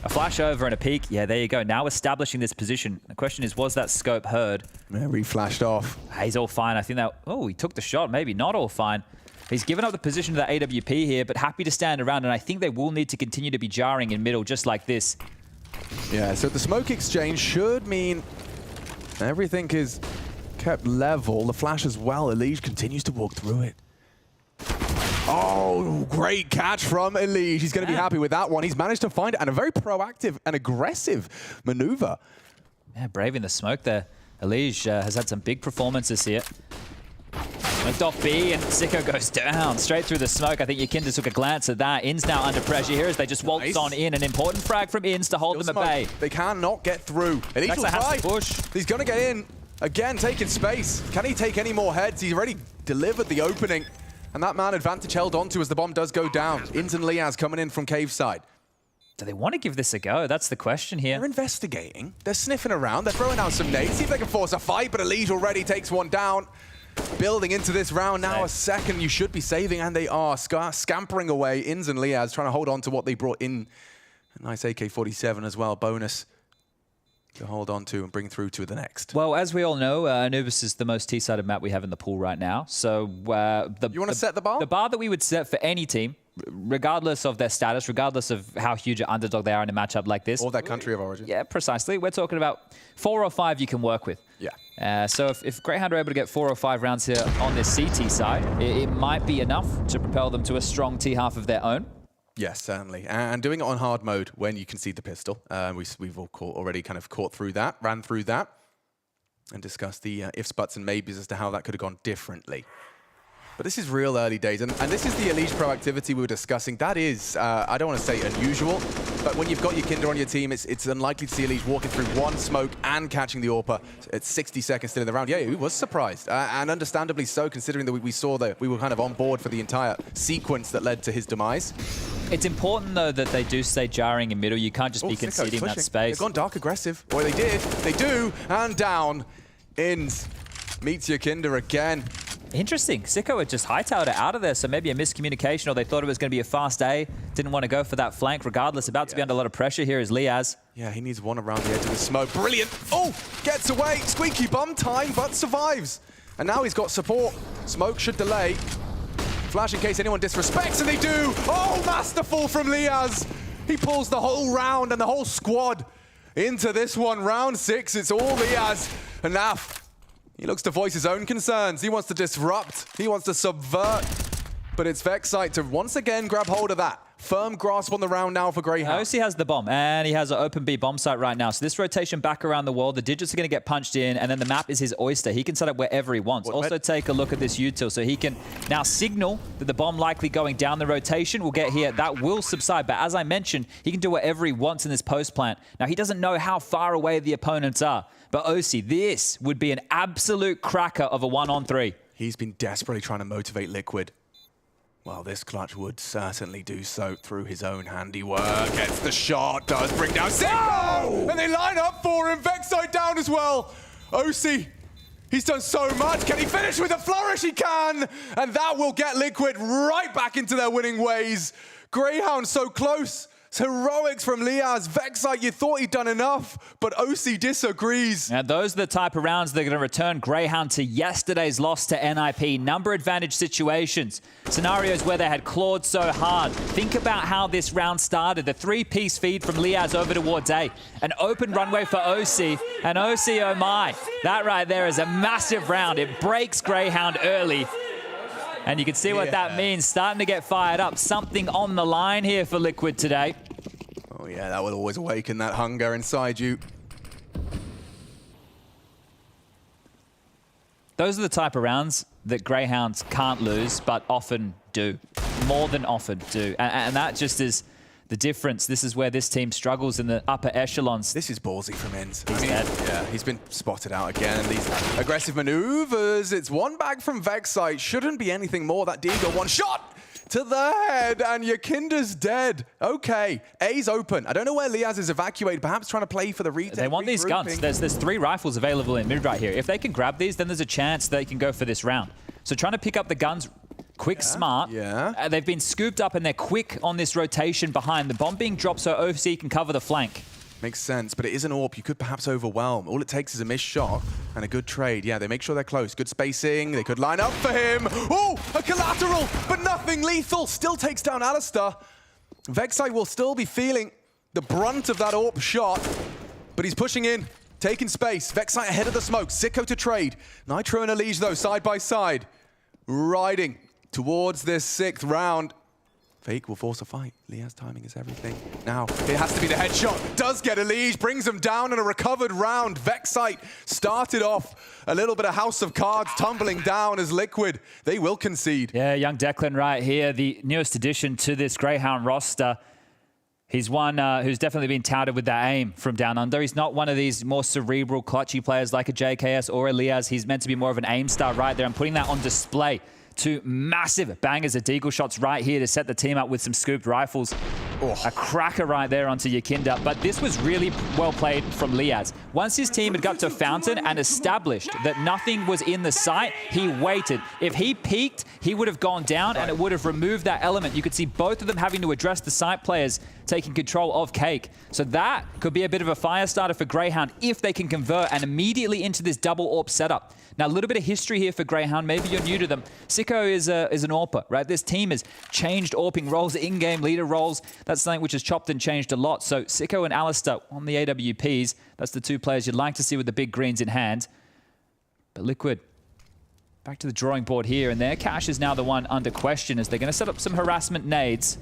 A flash over and a peek. Yeah, there you go. Now establishing this position. The question is, was that scope heard? Yeah, re-flashed off. He's all fine. I think that... oh, he took the shot. Maybe not all fine. He's given up the position to the AWP here, but happy to stand around, and I think they will need to continue to be jarring in middle just like this. Yeah, so the smoke exchange should mean everything is kept level. The flash as well. Elige continues to walk through it. Oh, great catch from Elige. He's going to be happy with that one. He's managed to find it, and a very proactive and aggressive maneuver. Yeah, braving the smoke there. Elige has had some big performances here. Went off B, and Sicko goes down straight through the smoke. I think Yakinda took a glance at that. ENCE now under pressure here as they just waltz on in. An important frag from ENCE to hold them at bay. They cannot get through. Elige will try. Push. He's going to get in. Again, taking space. Can he take any more heads? He's already delivered the opening. And that man advantage held onto as the bomb does go down. ENCE and Liaz coming in from cave side. Do they want to give this a go? That's the question here. They're investigating. They're sniffing around. They're throwing out some nades. See if they can force a fight, but Elige already takes one down. Building into this round now, a second you should be saving, and they are scampering away. ENCE and Liaz trying to hold on to what they brought in. A nice AK-47 as well, bonus to hold on to and bring through to the next. Well, as we all know, Anubis is the most T-sided map we have in the pool right now. So you want to set the bar? The bar that we would set for any team, regardless of their status, regardless of how huge an underdog they are in a matchup like this. Or their country of origin. Yeah, precisely. We're talking about 4 or 5 you can work with. Yeah. So if Greyhound are able to get 4 or 5 rounds here on this CT side, it might be enough to propel them to a strong T half of their own. Yes, certainly. And doing it on hard mode when you can see the pistol. We've all already kind of caught through that, ran through that. and discuss the ifs, buts, and maybes as to how that could have gone differently. But this is real early days, and this is the Elise proactivity we were discussing. That is, I don't want to say unusual, but when you've got your Kinder on your team, it's unlikely to see Elise walking through one smoke and catching the AWPer at 60 seconds still in the round. Yeah, he was surprised, and understandably so, considering that we saw that we were kind of on board for the entire sequence that led to his demise. It's important, though, that they do stay jarring in middle. You can't just be conceding that space. They've gone dark aggressive. Boy, they did. They do, and down. ENCE meets your Kinder again. Interesting. Sicko had just hightailed it out of there, so maybe a miscommunication, or they thought it was going to be a fast A. Didn't want to go for that flank regardless. About to be under a lot of pressure here is Liaz. Yeah, he needs one around the edge of the smoke. Brilliant. Oh, gets away. Squeaky bum time, but survives. And now he's got support. Smoke should delay. Flash in case anyone disrespects, and they do. Oh, masterful from Liaz. He pulls the whole round and the whole squad into this one. Round 6, it's all Liaz. And Naf, he looks to voice his own concerns. He wants to disrupt. He wants to subvert. But it's Vexite to once again grab hold of that. Firm grasp on the round now for Greyhound. OC has the bomb, and he has an open B bomb site right now. So this rotation back around the wall, the digits are going to get punched in, and then the map is his oyster. He can set up wherever he wants. Also take a look at this util, so he can now signal that the bomb likely going down the rotation will get here. That will subside, but as I mentioned, he can do whatever he wants in this post plant. Now, he doesn't know how far away the opponents are, but OC, this would be an absolute cracker of a 1-on-3. He's been desperately trying to motivate Liquid. Well, this clutch would certainly do so through his own handiwork. Gets the shot, does bring down Sicko! And they line up for him. Vexite down as well. OC, he's done so much. Can he finish with a flourish? He can! And that will get Liquid right back into their winning ways. Greyhound so close. Heroics from Liaz. Vexite, you thought he'd done enough, but OC disagrees. Now, those are the type of rounds that are going to return Greyhound to yesterday's loss to NIP. Number advantage situations. Scenarios where they had clawed so hard. Think about how this round started. The 3-piece feed from Liaz over towards A. An open runway for OC. And OC, oh my. That right there is a massive round. It breaks Greyhound early. And you can see what that means. Starting to get fired up. Something on the line here for Liquid today. Oh yeah, that will always awaken that hunger inside you. Those are the type of rounds that Greyhounds can't lose, but often do. More than often do. And that just is the difference. This is where this team struggles in the upper echelons. This is ballsy from ENCE. He's dead. Yeah, he's been spotted out again. These aggressive maneuvers. It's one back from Vexite. Shouldn't be anything more. That Deagle, one shot to the head, and your Kinder's dead. Okay, A's open. I don't know where Liaz is evacuated, perhaps trying to play for the retake. They want these guns. There's 3 rifles available in mid right here. If they can grab these, then there's a chance they can go for this round. So trying to pick up the guns quick, smart. Yeah. They've been scooped up and they're quick on this rotation behind. The bomb being dropped so OC can cover the flank. Makes sense, but it is an AWP. You could perhaps overwhelm. All it takes is a missed shot and a good trade. Yeah, they make sure they're close. Good spacing. They could line up for him. Oh, a collateral, but nothing lethal. Still takes down Alistair. Vexite will still be feeling the brunt of that AWP shot, but he's pushing in, taking space. Vexite ahead of the smoke. Sicko to trade. Nitro and Elige, though, side by side. Riding towards this 6th round. Fake will force a fight. Liaz's timing is everything. Now, it has to be the headshot. Does get Elige, brings him down in a recovered round. Vexite started off a little bit of House of Cards tumbling down as Liquid. They will concede. Yeah, young Declan right here, the newest addition to this Greyhound roster. He's one who's definitely been touted with that aim from down under. He's not one of these more cerebral, clutchy players like a JKS or a Liaz. He's meant to be more of an aim star right there. I'm putting that on display. 2 massive bangers of deagle shots right here to set the team up with some scooped rifles. Oh. A cracker right there onto Yakinda. But this was really well played from Liaz. Once his team had got to Fountain and established that nothing was in the sight, he waited. If he peeked, he would have gone down and it would have removed that element. You could see both of them having to address the site players taking control of Cake. So that could be a bit of a fire starter for Greyhound if they can convert and immediately into this double AWP setup. Now, a little bit of history here for Greyhound. Maybe you're new to them. Sicko is an AWPer, right? This team has changed AWPing roles, in-game leader roles. That's something which has chopped and changed a lot. So Sicko and Alistair on the AWPs, that's the 2 players you'd like to see with the big greens in hand. But Liquid, back to the drawing board here, and their cash is now the one under question as they're going to set up some harassment nades.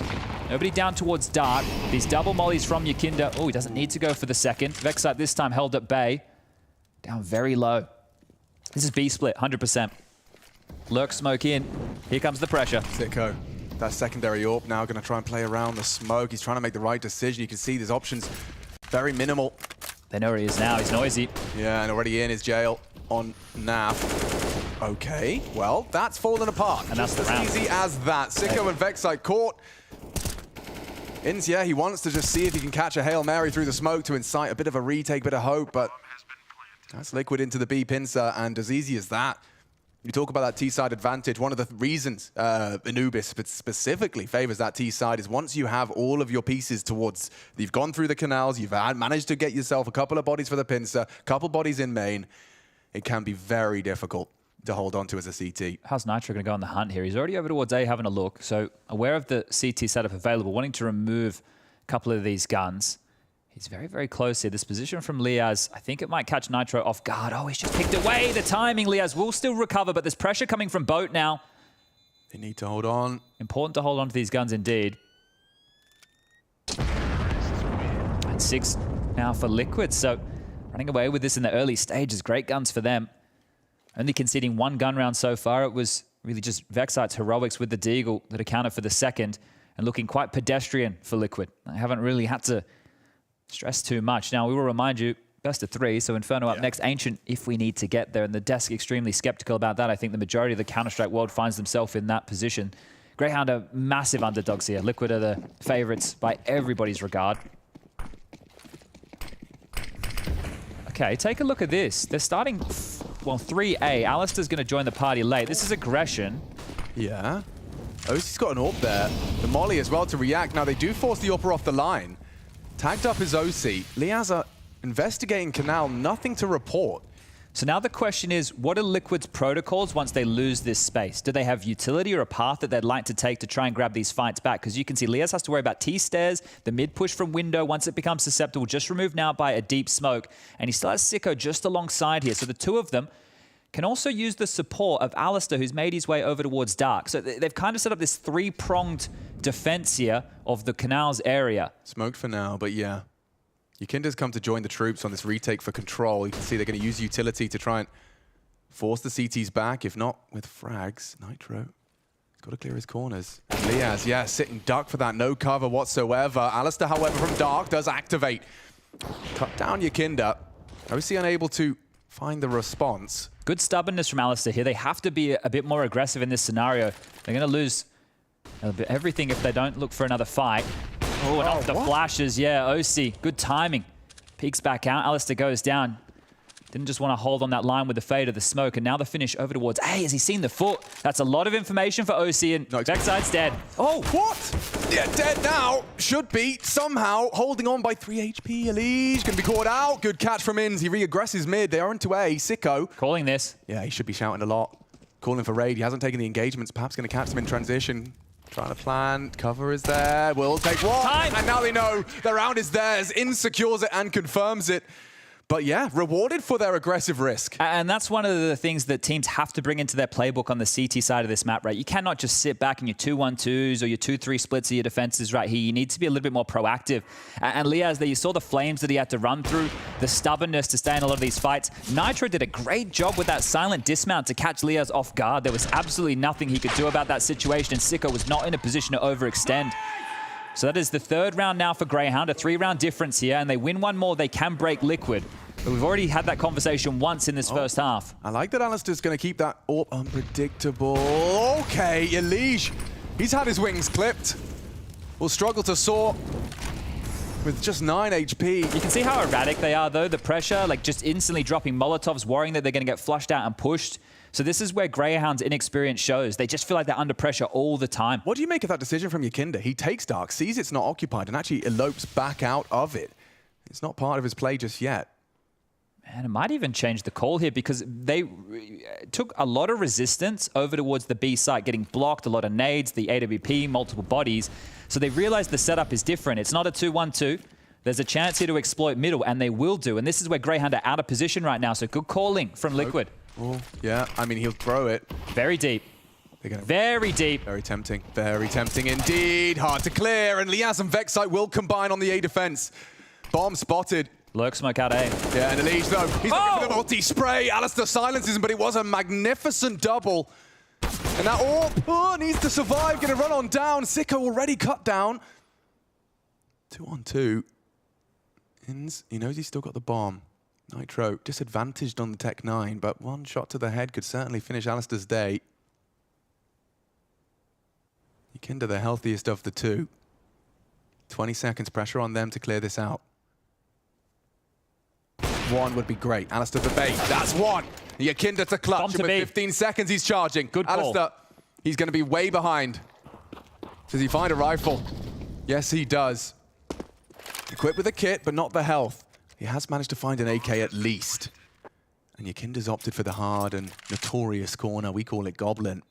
Nobody down towards dark. These double mollies from Yakinda. Oh, he doesn't need to go for the second. Vexite this time held at bay. Down very low. This is B split, 100%. Lurk smoke in. Here comes the pressure. Sicko. That secondary AWP now going to try and play around the smoke. He's trying to make the right decision. You can see there's options very minimal. They know where he is now. He's noisy. Yeah, and already in his jail on NAF. Okay, well, that's fallen apart. And that's just the as round. easy as that. Sicko and Vexite caught. ENCE, yeah, he wants to just see if he can catch a Hail Mary through the smoke to incite a bit of a retake, bit of hope, but that's Liquid into the B pincer, and as easy as that. You talk about that T-side advantage. One of the reasons Anubis specifically favors that T-side is once you have all of your pieces towards, you've gone through the canals, you've managed to get yourself a couple of bodies for the pincer, couple bodies in main, it can be very difficult to hold on to as a CT. How's Nitro going to go on the hunt here? He's already over towards A having a look, so aware of the CT setup available, wanting to remove a couple of these guns. He's very, very close here. This position from Liaz, I think it might catch Nitro off guard. Oh, he's just picked away. The timing, Liaz will still recover, but there's pressure coming from Boat now. They need to hold on. Important to hold on to these guns indeed. And 6 now for Liquid, so running away with this in the early stages. Great guns for them. Only conceding 1 gun round so far. It was really just Vexite's heroics with the Deagle that accounted for the second, and looking quite pedestrian for Liquid. I haven't really had to stress too much. Now, we will remind you, best of 3, so Inferno up next, Ancient if we need to get there, and the desk extremely skeptical about that. I think the majority of the Counter-Strike world finds themselves in that position. Greyhound are massive underdogs here. Liquid are the favorites by everybody's regard. Okay, take a look at this. They're starting, well, 3A. Alistair's going to join the party late. This is aggression. Yeah. OC's got an AWP there. The Molly as well to react. Now, they do force the AWPer off the line. Tagged up is OC. Liaz investigating Canal, nothing to report. So now the question is, what are Liquid's protocols once they lose this space? Do they have utility or a path that they'd like to take to try and grab these fights back? Because you can see Liaz has to worry about T-stairs, the mid-push from window once it becomes susceptible, just removed now by a deep smoke. And he still has Sicko just alongside here. So the two of them can also use the support of Alistair, who's made his way over towards Dark. So they've kind of set up this 3-pronged defense here of the Canals area. Smoked for now, but yeah. Yukinda's come to join the troops on this retake for control. You can see they're going to use utility to try and force the CTs back, if not with frags. Nitro, he's got to clear his corners. And Liaz, yeah, sitting duck for that, no cover whatsoever. Alistair, however, from Dark does activate. Cut down Yukinda. OC unable to find the response. Good stubbornness from Alistair here. They have to be a bit more aggressive in this scenario. They're going to lose everything if they don't look for another fight. Oh, and off the flashes. Yeah, OC, good timing. Peeks back out. Alistair goes down. Didn't just want to hold on that line with the fade of the smoke. And now the finish over towards A. Has he seen the foot? That's a lot of information for OC, and Backside's dead. Oh, what? Yeah, dead now. Should be somehow holding on by 3 HP. Elige can be caught out. Good catch from ENCE. He re-aggresses mid. They are into A. Sicko. Calling this. Yeah, he should be shouting a lot. Calling for raid. He hasn't taken the engagements. Perhaps going to catch them in transition. Trying to plan. Cover is there. Will take one. Time. And now they know the round is theirs. Insecures it and confirms it. But yeah, rewarded for their aggressive risk. And that's one of the things that teams have to bring into their playbook on the CT side of this map, right? You cannot just sit back in your 2-1-2s or your 2-3 splits of your defenses right here. You need to be a little bit more proactive. And Liaz, there you saw the flames that he had to run through, the stubbornness to stay in a lot of these fights. Nitro did a great job with that silent dismount to catch Liaz off guard. There was absolutely nothing he could do about that situation, and Sicko was not in a position to overextend. So that is the 3rd round now for Greyhound, a 3-round difference here, and they win one more, they can break Liquid. But we've already had that conversation once in this first half. I like that Alistair's going to keep that AWP unpredictable. Okay, Elige, he's had his wings clipped. Will struggle to soar with just 9 HP. You can see how erratic they are, though. The pressure, like just instantly dropping Molotovs, worrying that they're going to get flushed out and pushed. So this is where Greyhound's inexperience shows. They just feel like they're under pressure all the time. What do you make of that decision from Yukinda? He takes Dark, sees it's not occupied, and actually elopes back out of it. It's not part of his play just yet. Man, it might even change the call here because they took a lot of resistance over towards the B site, getting blocked, a lot of nades, the AWP, multiple bodies. So they realized the setup is different. It's not a 2-1-2. There's a chance here to exploit middle, and they will do. And this is where Greyhound are out of position right now, so good calling from Liquid. Oh, yeah, I mean, he'll throw it. Very deep. Very deep. Very tempting. Very tempting indeed. Hard to clear, and Liaz and Vexite will combine on the A defense. Bomb spotted. Lurk smoke out A. Yeah, and Elige though, he's looking for the multi-spray. Alistair silences him, but it was a magnificent double. And that AWP needs to survive, gonna run on down. Sicko already cut down. 2-on-2. ENCE, he knows he's still got the bomb. Nitro, disadvantaged on the Tech 9, but one shot to the head could certainly finish Alistair's day. Yekinda, the healthiest of the two. 20 seconds, pressure on them to clear this out. One would be great. Alistair the bait. That's one. Yekinda to clutch. With 15 seconds, he's charging. Good call. Alistair, he's going to be way behind. Does he find a rifle? Yes, he does. Equipped with a kit, but not the health. He has managed to find an AK at least. And Yekinda's opted for the hard and notorious corner. We call it Goblin.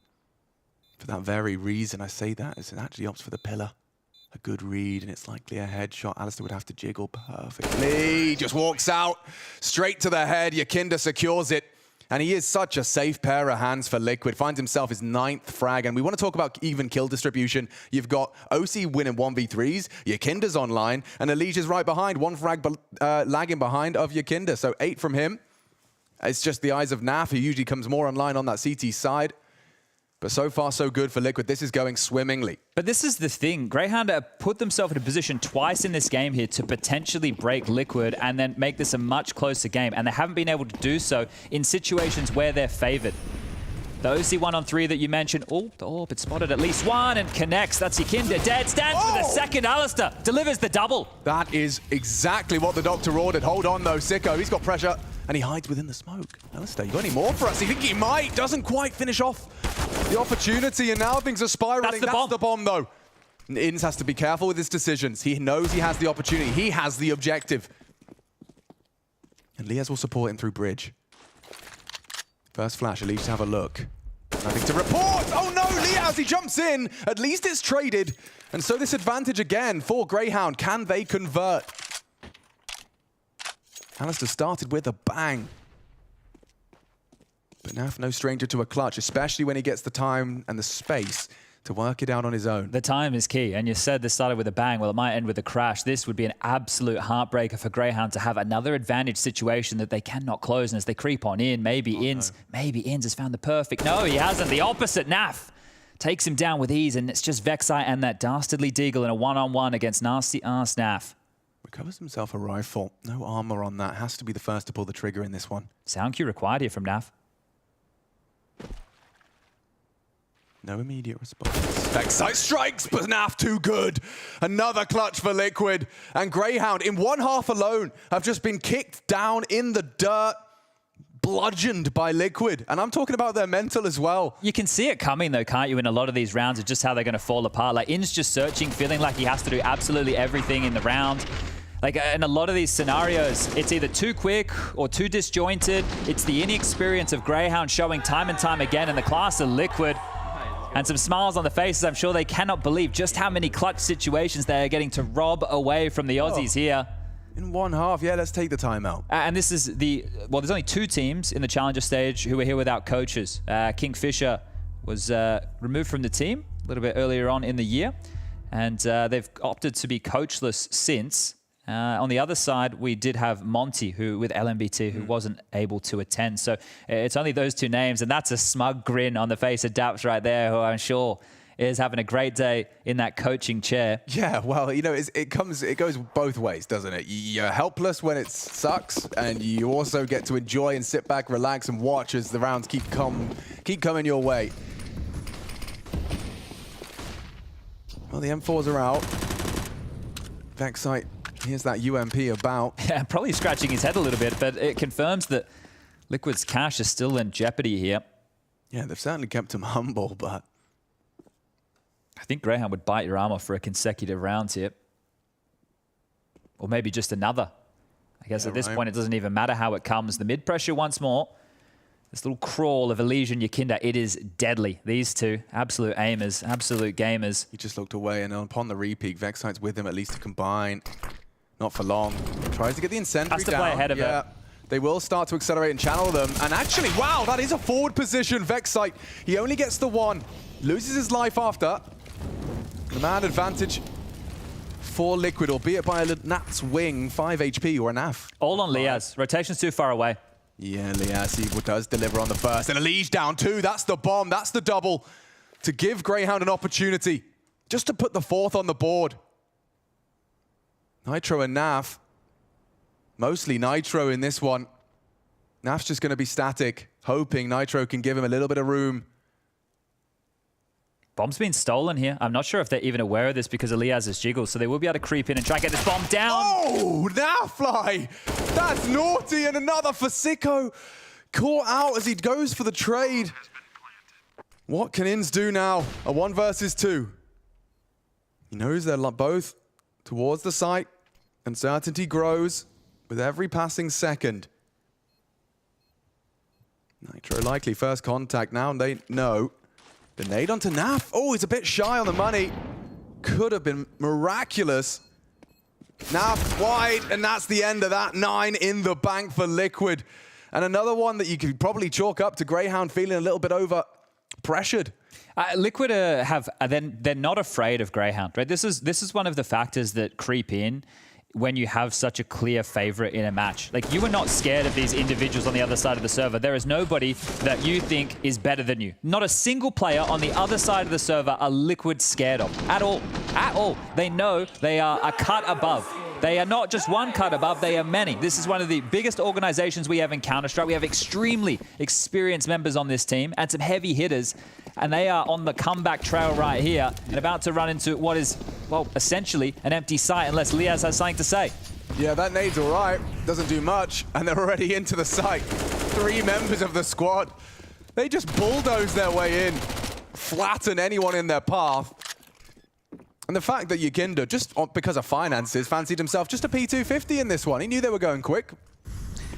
For that very reason, I say that, as it actually opts for the pillar. A good read, and it's likely a headshot. Alistair would have to jiggle perfectly. Just walks out, straight to the head. Yekinda secures it. And he is such a safe pair of hands for Liquid. Finds himself his 9th frag. And we want to talk about even kill distribution. You've got OC winning 1v3s. Yekinda's online. And Elige is right behind. 1 frag lagging behind of Yekinda. So 8 from him. It's just the eyes of Naf, who usually comes more online on that CT side. But so far, so good for Liquid. This is going swimmingly. But this is the thing. Greyhound have put themselves in a position twice in this game here to potentially break Liquid and then make this a much closer game. And they haven't been able to do so in situations where they're favored. The OC 1-on-3 that you mentioned. Oh, the AWP, it's spotted at least one and connects. That's Yekinda. Dead. Stands for the second. Alistair delivers the double. That is exactly what the doctor ordered. Hold on, though. Sicko, he's got pressure. And he hides within the smoke. Alistair, you got any more for us? You think he might? Doesn't quite finish off the opportunity, and now things are spiraling. That's the bomb, though. ENCE has to be careful with his decisions. He knows he has the opportunity. He has the objective. And Liaz will support him through bridge. First flash, Elige to have a look. Nothing to report! Oh no, Liaz, he jumps in! At least it's traded. And so this advantage again for Greyhound. Can they convert? Alistair started with a bang. But Naf, no stranger to a clutch, especially when he gets the time and the space to work it out on his own. The time is key, and you said this started with a bang. Well, it might end with a crash. This would be an absolute heartbreaker for Greyhound to have another advantage situation that they cannot close. And as they creep on in, maybe ENCE has found the perfect. No, he hasn't. The opposite, Naf takes him down with ease, and it's just Vexite and that dastardly Deagle in a one-on-one against nasty ass Naf. Recovers himself a rifle. No armor on that. Has to be the first to pull the trigger in this one. Sound cue required here from Naf. No immediate response. Vexite strikes, but Naf too good. Another clutch for Liquid. And Greyhound, in 1 half alone, have just been kicked down in the dirt, bludgeoned by Liquid. And I'm talking about their mental as well. You can see it coming, though, can't you, in a lot of these rounds of just how they're going to fall apart. Like, ENCE just searching, feeling like he has to do absolutely everything in the round. Like, in a lot of these scenarios, it's either too quick or too disjointed. It's the inexperience of Greyhound showing time and time again in the class of Liquid. And some smiles on the faces. I'm sure they cannot believe just how many clutch situations they are getting to rob away from the Aussies here. In 1 half, yeah, let's take the timeout. And this is well, there's only 2 teams in the Challenger stage who are here without coaches. Kingfisher was removed from the team a little bit earlier on in the year. And they've opted to be coachless since. On the other side, we did have Monte, who with LMBT, who wasn't able to attend. So it's only those 2 names, and that's a smug grin on the face of Daps right there, who I'm sure is having a great day in that coaching chair. Yeah, well, you know, it goes both ways, doesn't it? You're helpless when it sucks, and you also get to enjoy and sit back, relax, and watch as the rounds keep coming your way. Well, the M4s are out. Vexite. Here's that UMP about. Yeah, probably scratching his head a little bit, but it confirms that Liquid's cash is still in jeopardy here. Yeah, they've certainly kept him humble, but I think Greyhound would bite your arm off for a consecutive round here. Or maybe just another. I guess at this point, it doesn't even matter how it comes. The mid-pressure once more. This little crawl of Elige and Yekinda, it is deadly. These 2, absolute aimers, absolute gamers. He just looked away, and upon the repeat, Vexite's with him at least to combine. Not for long. Tries to get the incendiary Has to play ahead of it. They will start to accelerate and channel them. And actually, wow, that is a forward position. Vexite, he only gets the 1. Loses his life after. The man advantage for Liquid, albeit by a Nat's wing, 5 HP or an AF. All on Liaz. Rotation's too far away. Yeah, Liaz, he does deliver on the first. And a Liege down 2. That's the bomb. That's the double to give Greyhound an opportunity just to put the 4th on the board. Nitro and Naf. Mostly Nitro in this one. Naf's just going to be static, hoping Nitro can give him a little bit of room. Bomb's been stolen here. I'm not sure if they're even aware of this because of Liaz's jiggle, so they will be able to creep in and try and get this bomb down. Oh, Nafly! That's naughty, and another for Sicko. Caught out as he goes for the trade. What can ENCE do now? A 1 versus 2. He knows they're both towards the site. Uncertainty grows with every passing second. Nitro likely first contact now, and they know. The nade onto Naf. Oh, he's a bit shy on the money. Could have been miraculous. Naf wide, and that's the end of that. 9 in the bank for Liquid. And another one that you could probably chalk up to Greyhound feeling a little bit over pressured. Liquid they're not afraid of Greyhound, right? This is one of the factors that creep in when you have such a clear favorite in a match. Like, you are not scared of these individuals on the other side of the server. There is nobody that you think is better than you. Not a single player on the other side of the server are Liquid scared of at all. At all. They know they are a cut above. They are not just one cut above, they are many. This is one of the biggest organizations we have in Counter-Strike. We have extremely experienced members on this team and some heavy hitters, and they are on the comeback trail right here and about to run into what is, well, essentially an empty site unless Liaz has something to say. Yeah, that nade's all right. Doesn't do much, and they're already into the site. 3 members of the squad. They just bulldoze their way in, flatten anyone in their path. And the fact that Yaginda, just because of finances, fancied himself just a P250 in this one. He knew they were going quick.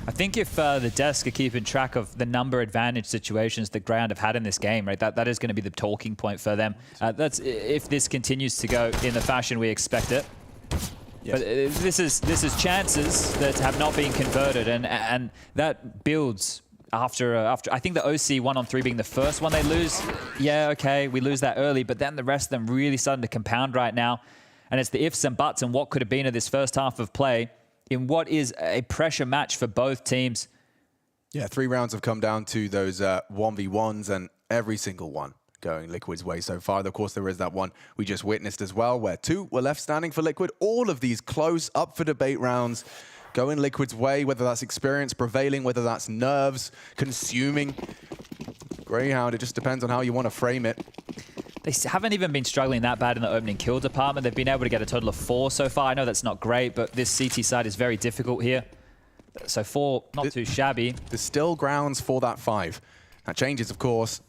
I think if the desk are keeping track of the number advantage situations that Greyhound have had in this game, right, that is going to be the talking point for them. That's if this continues to go in the fashion we expect it. Yes. But this is chances that have not been converted, and that builds after I think the OC 1-on-3 being the first one they lose. Yeah, okay, we lose that early, but then the rest of them really starting to compound right now. And it's the ifs and buts and what could have been of this first half of play in what is a pressure match for both teams. Yeah, 3 rounds have come down to those 1v1s, and every single one going Liquid's way so far. Of course, there is that one we just witnessed as well, where 2 were left standing for Liquid. All of these close, up for debate rounds going Liquid's way, whether that's experience prevailing, whether that's nerves consuming Greyhound. It just depends on how you want to frame it. They haven't even been struggling that bad in the opening kill department. They've been able to get a total of 4 so far. I know that's not great, but this CT side is very difficult here. So 4, not too shabby. There's still grounds for that 5. That changes, of course.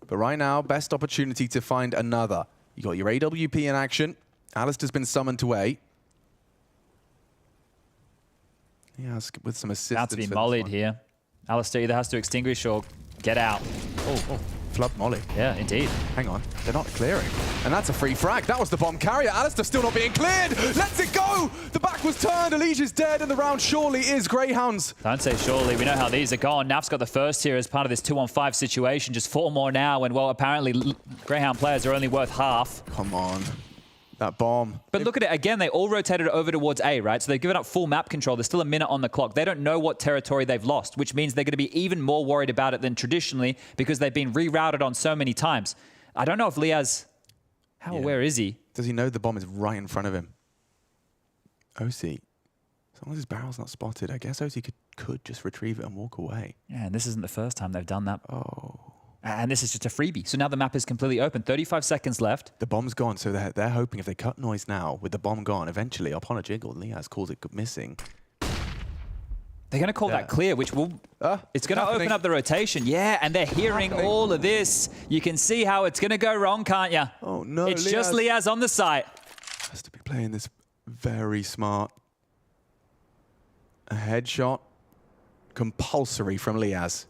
But right now, best opportunity to find another. You got your AWP in action. Alistair's been summoned to A. Yeah, with some assistance. About to be mollied here. Alistair either has to extinguish or get out. Oh, flub molly. Yeah, indeed. Hang on, they're not clearing. And that's a free frag. That was the bomb carrier. Alistair still not being cleared. Let's it go! The back was turned. Elijah is dead, and the round surely is Greyhound's. Don't say surely. We know how these are gone. Naf's got the first here as part of this 2-on-5 situation. Just 4 more now, and well, apparently Greyhound players are only worth half. Come on. That bomb. But look at it again, they all rotated over towards A, right? So they've given up full map control. There's still a minute on the clock. They don't know what territory they've lost, which means they're going to be even more worried about it than traditionally because they've been rerouted on so many times. I don't know if Liaz, how aware is he? Does he know the bomb is right in front of him? OC, as long as his barrel's not spotted, I guess OC could just retrieve it and walk away. Yeah, and this isn't the first time they've done that. Oh. And this is just a freebie. So now the map is completely open. 35 seconds left. The bomb's gone, so they're hoping if they cut noise now, with the bomb gone, eventually, upon a jiggle, Liaz calls it missing. They're going to call that clear, which will... it's going to open up the rotation. Yeah, and they're hearing all of this. You can see how it's going to go wrong, can't you? Oh, no, it's just Liaz on the site. Has to be playing this very smart. A headshot. Compulsory from Liaz.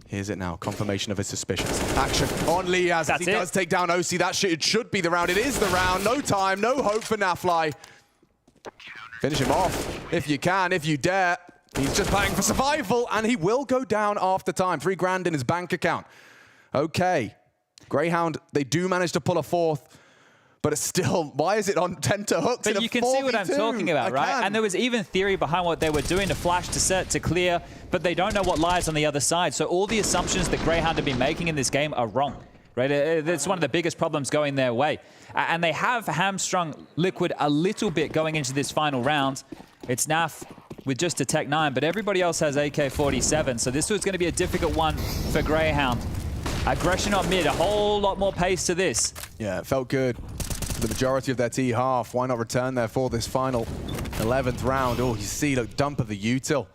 Here's it now. Confirmation of his suspicions. Action on Liaz as he does take down OC. It should be the round. It is the round. No time. No hope for Nafly. Finish him off if you can, if you dare. He's just playing for survival, and he will go down after time. $3 grand in his bank account. Okay. Greyhound, they do manage to pull a 4th. But it's still, why is it on tenterhooks? But you can see what I'm talking about, right? And there was even theory behind what they were doing to flash, to set, to clear, but they don't know what lies on the other side. So all the assumptions that Greyhound have been making in this game are wrong, right? That's one of the biggest problems going their way. And they have hamstrung Liquid a little bit going into this final round. It's Naf with just a Tech 9, but everybody else has AK-47. So this was going to be a difficult one for Greyhound. Aggression on mid, a whole lot more pace to this. Yeah, it felt good. The majority of their T half. Why not return there for this final 11th round? Oh, you see, look, dump of the util.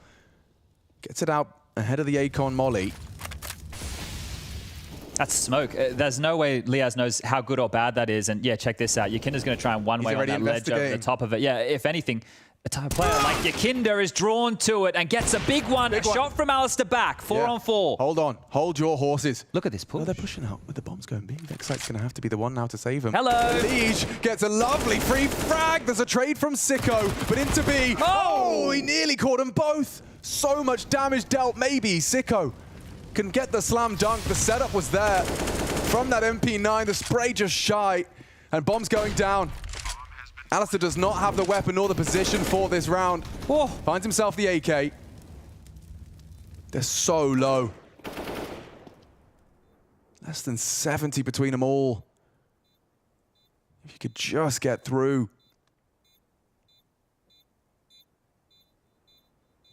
Gets it out ahead of the Acon Molly. That's smoke. There's no way Liaz knows how good or bad that is. And yeah, check this out. Yakinda's going to try and one-way on that ledge over the top of it. Yeah, if anything, a type player like Yakinda is drawn to it and gets a big one. A shot from Alistair back, 4 on 4. Hold on. Hold your horses. Look at this push. Oh, they're pushing out with the bombs going big. Vexite's going to have to be the one now to save him. Hello. Liege gets a lovely free frag. There's a trade from Sicko, but into B. Oh, he nearly caught them both. So much damage dealt. Maybe Sicko can get the slam dunk. The setup was there. From that MP9, the spray just shy. And bombs going down. Alistair does not have the weapon nor the position for this round. Whoa. Finds himself the AK. They're so low. Less than 70 between them all. If you could just get through.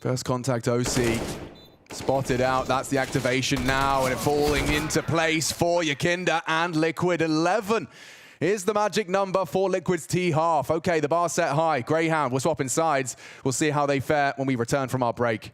First contact OC. Spotted out. That's the activation now. And it falling into place for Yakinda and Liquid. 11 is the magic number for Liquid's T half. Okay, the bar set high. Greyhound, we're swapping sides. We'll see how they fare when we return from our break.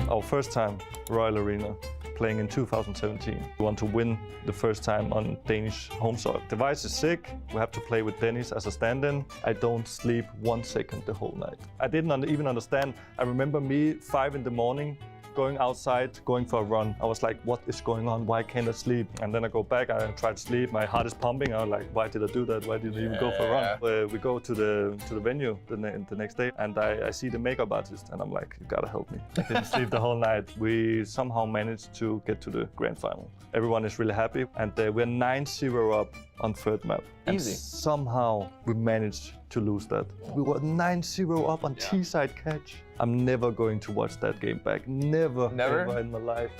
Our first time Royal Arena, playing in 2017. We want to win the first time on Danish home soil. Device is sick. We have to play with Dennis as a stand-in. I don't sleep 1 second the whole night. I didn't even understand. I remember me 5 in the morning, going outside, going for a run. I was like, what is going on? Why can't I sleep? And then I go back, I try to sleep. My heart is pumping. I was like, why did I do that? Why did I even go for a run? We go to the venue the next day, and I see the makeup artist, and I'm like, you gotta help me. I didn't sleep the whole night. We somehow managed to get to the grand final. Everyone is really happy, and we're 9-0 up on third map. Easy. And somehow we managed to lose that. We were 9-0 up on T-side catch. I'm never going to watch that game back. Never ever in my life.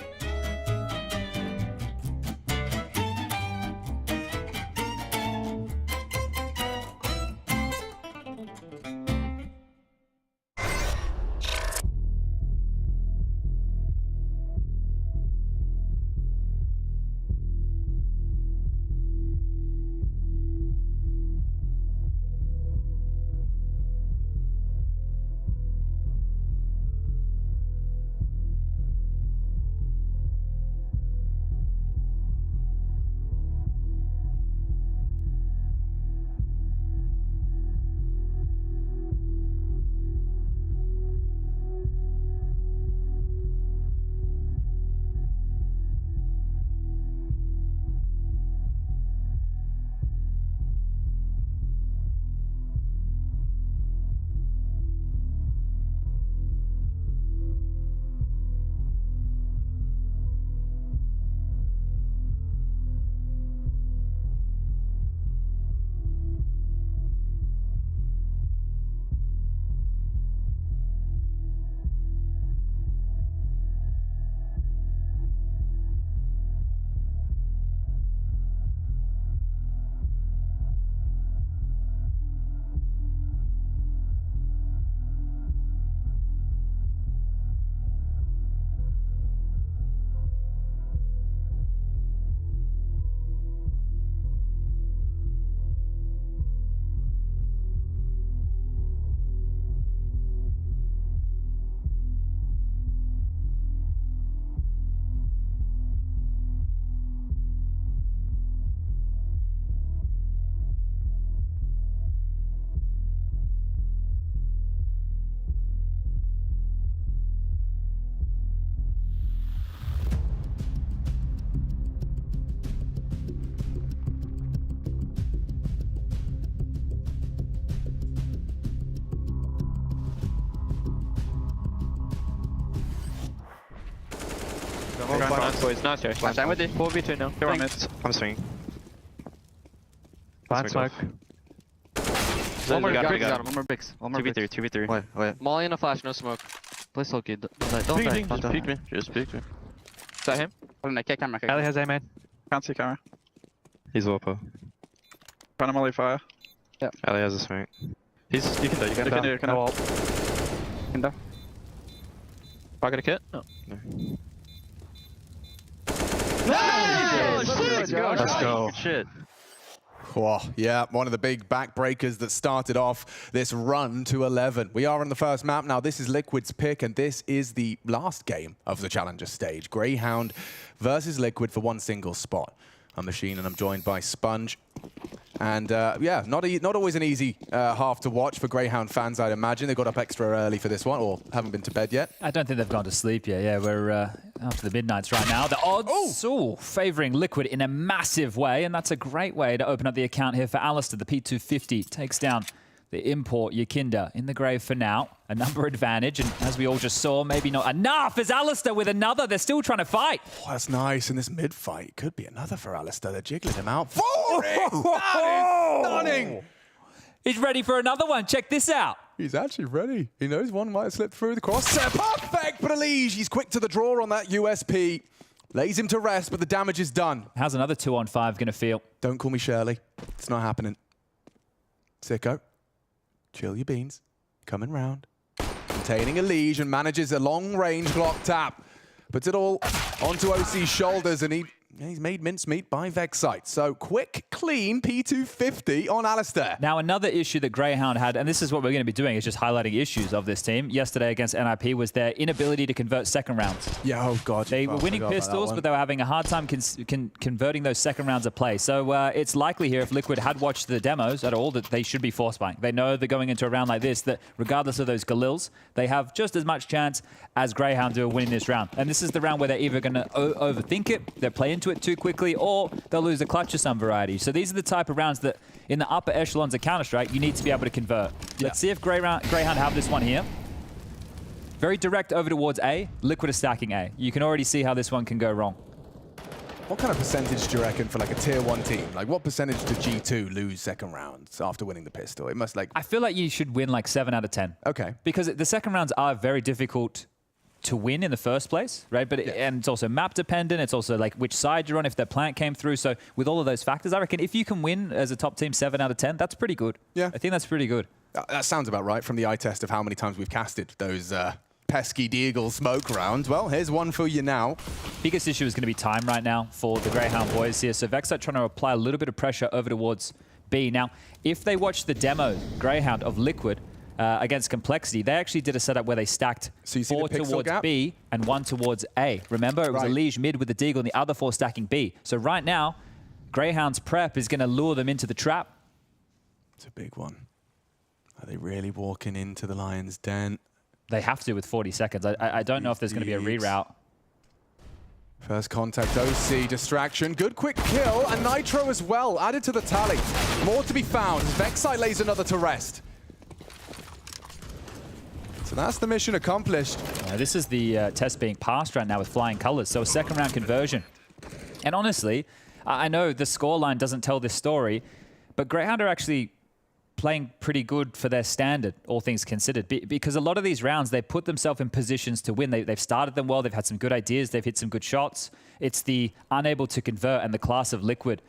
boys. Nice, Joe. I'm with you. 4v2 now. Go on mid. I'm swinging. Blind smoke. One more bricks. 2v3. Wait. Molly and a flash, no smoke. Please hold kid. Don't die. Just peek me. Just peek me. Is that him? Camera. Ellie has A main. Can't see camera. He's Warper. Trying to molly fire. Yeah. Ellie has a smoke. You can do. No ult. Can do. I got a kit? No. Let's go. Shit. Oh, yeah, one of the big backbreakers that started off this run to 11. We are on the first map now. This is Liquid's pick, and this is the last game of the Challenger stage. Greyhound versus Liquid for one single spot. I'm Machine, and I'm joined by Sponge. And yeah, not always an easy half to watch for Greyhound fans, I'd imagine. They got up extra early for this one, or haven't been to bed yet. I don't think they've gone to sleep yet. Yeah, we're after the midnights right now. The odds favouring Liquid in a massive way, and that's a great way to open up the account here for Alistair. The P250 takes down the import Yakinda in the grave for now. A number advantage, and as we all just saw, maybe not enough as Alistair with another. They're still trying to fight. Oh, that's nice. In this mid-fight, could be another for Alistair. They're jiggling him out for it. That is stunning. He's ready for another one. Check this out. He's actually ready. He knows one might slip through the crosshair. Perfect, but Elige, he's quick to the draw on that USP. Lays him to rest, but the damage is done. How's another 2-on-5 going to feel? Don't call me Shirley. It's not happening. Sicko. Chill your beans. Coming round. Containing Elige and manages a long-range Glock tap. Puts it all onto OC's shoulders, and he's made mincemeat by Vexite. So quick, clean P250 on Alistair. Now another issue that Greyhound had, and this is what we're going to be doing, is just highlighting issues of this team. Yesterday against NIP was their inability to convert second rounds. Yeah, oh God. They were winning pistols, but they were having a hard time converting those second rounds of play. So it's likely here, if Liquid had watched the demos at all, that they should be force buying. They know that going into a round like this, that regardless of those Galils, they have just as much chance as Greyhound do of winning this round. And this is the round where they're either going to overthink it, they play into it too quickly, or they'll lose a clutch of some variety. So these are the type of rounds that in the upper echelons of Counter-Strike, you need to be able to convert. Yeah. Let's see if Greyhound have this one here. Very direct over towards A. Liquid is stacking A. You can already see how this one can go wrong. What kind of percentage do you reckon for like a tier 1 team? Like what percentage did G2 lose second rounds after winning the pistol? It must like... I feel like you should win like 7 out of 10. Okay. Because the second rounds are very difficult to win in the first place, right? But and it's also map dependent. It's also like which side you're on, if their plant came through. So with all of those factors, I reckon if you can win as a top team 7 out of 10, that's pretty good. Yeah. I think that's pretty good. That sounds about right from the eye test of how many times we've casted those pesky Deagle smoke rounds. Well, here's one for you now. Biggest issue is going to be time right now for the Greyhound boys here. So Vexite trying to apply a little bit of pressure over towards B. Now, if they watch the demo, Greyhound of Liquid, against Complexity, they actually did a setup where they stacked 4 towards B and 1 towards A. Remember, it was Elige mid with the Deagle and the other 4 stacking B. So right now, Greyhound's prep is going to lure them into the trap. It's a big one. Are they really walking into the Lion's Den? They have to with 40 seconds. I don't know if there's going to be a reroute. First contact, OC, distraction, good quick kill, and Nitro as well, added to the tally. More to be found as Vexite lays another to rest. So that's the mission accomplished. This is the test being passed right now with flying colors. So a second round conversion. And honestly, I know the scoreline doesn't tell this story, but Greyhound are actually playing pretty good for their standard, all things considered. Because a lot of these rounds, they put themselves in positions to win. They've started them well. They've had some good ideas. They've hit some good shots. It's the unable to convert and the class of Liquid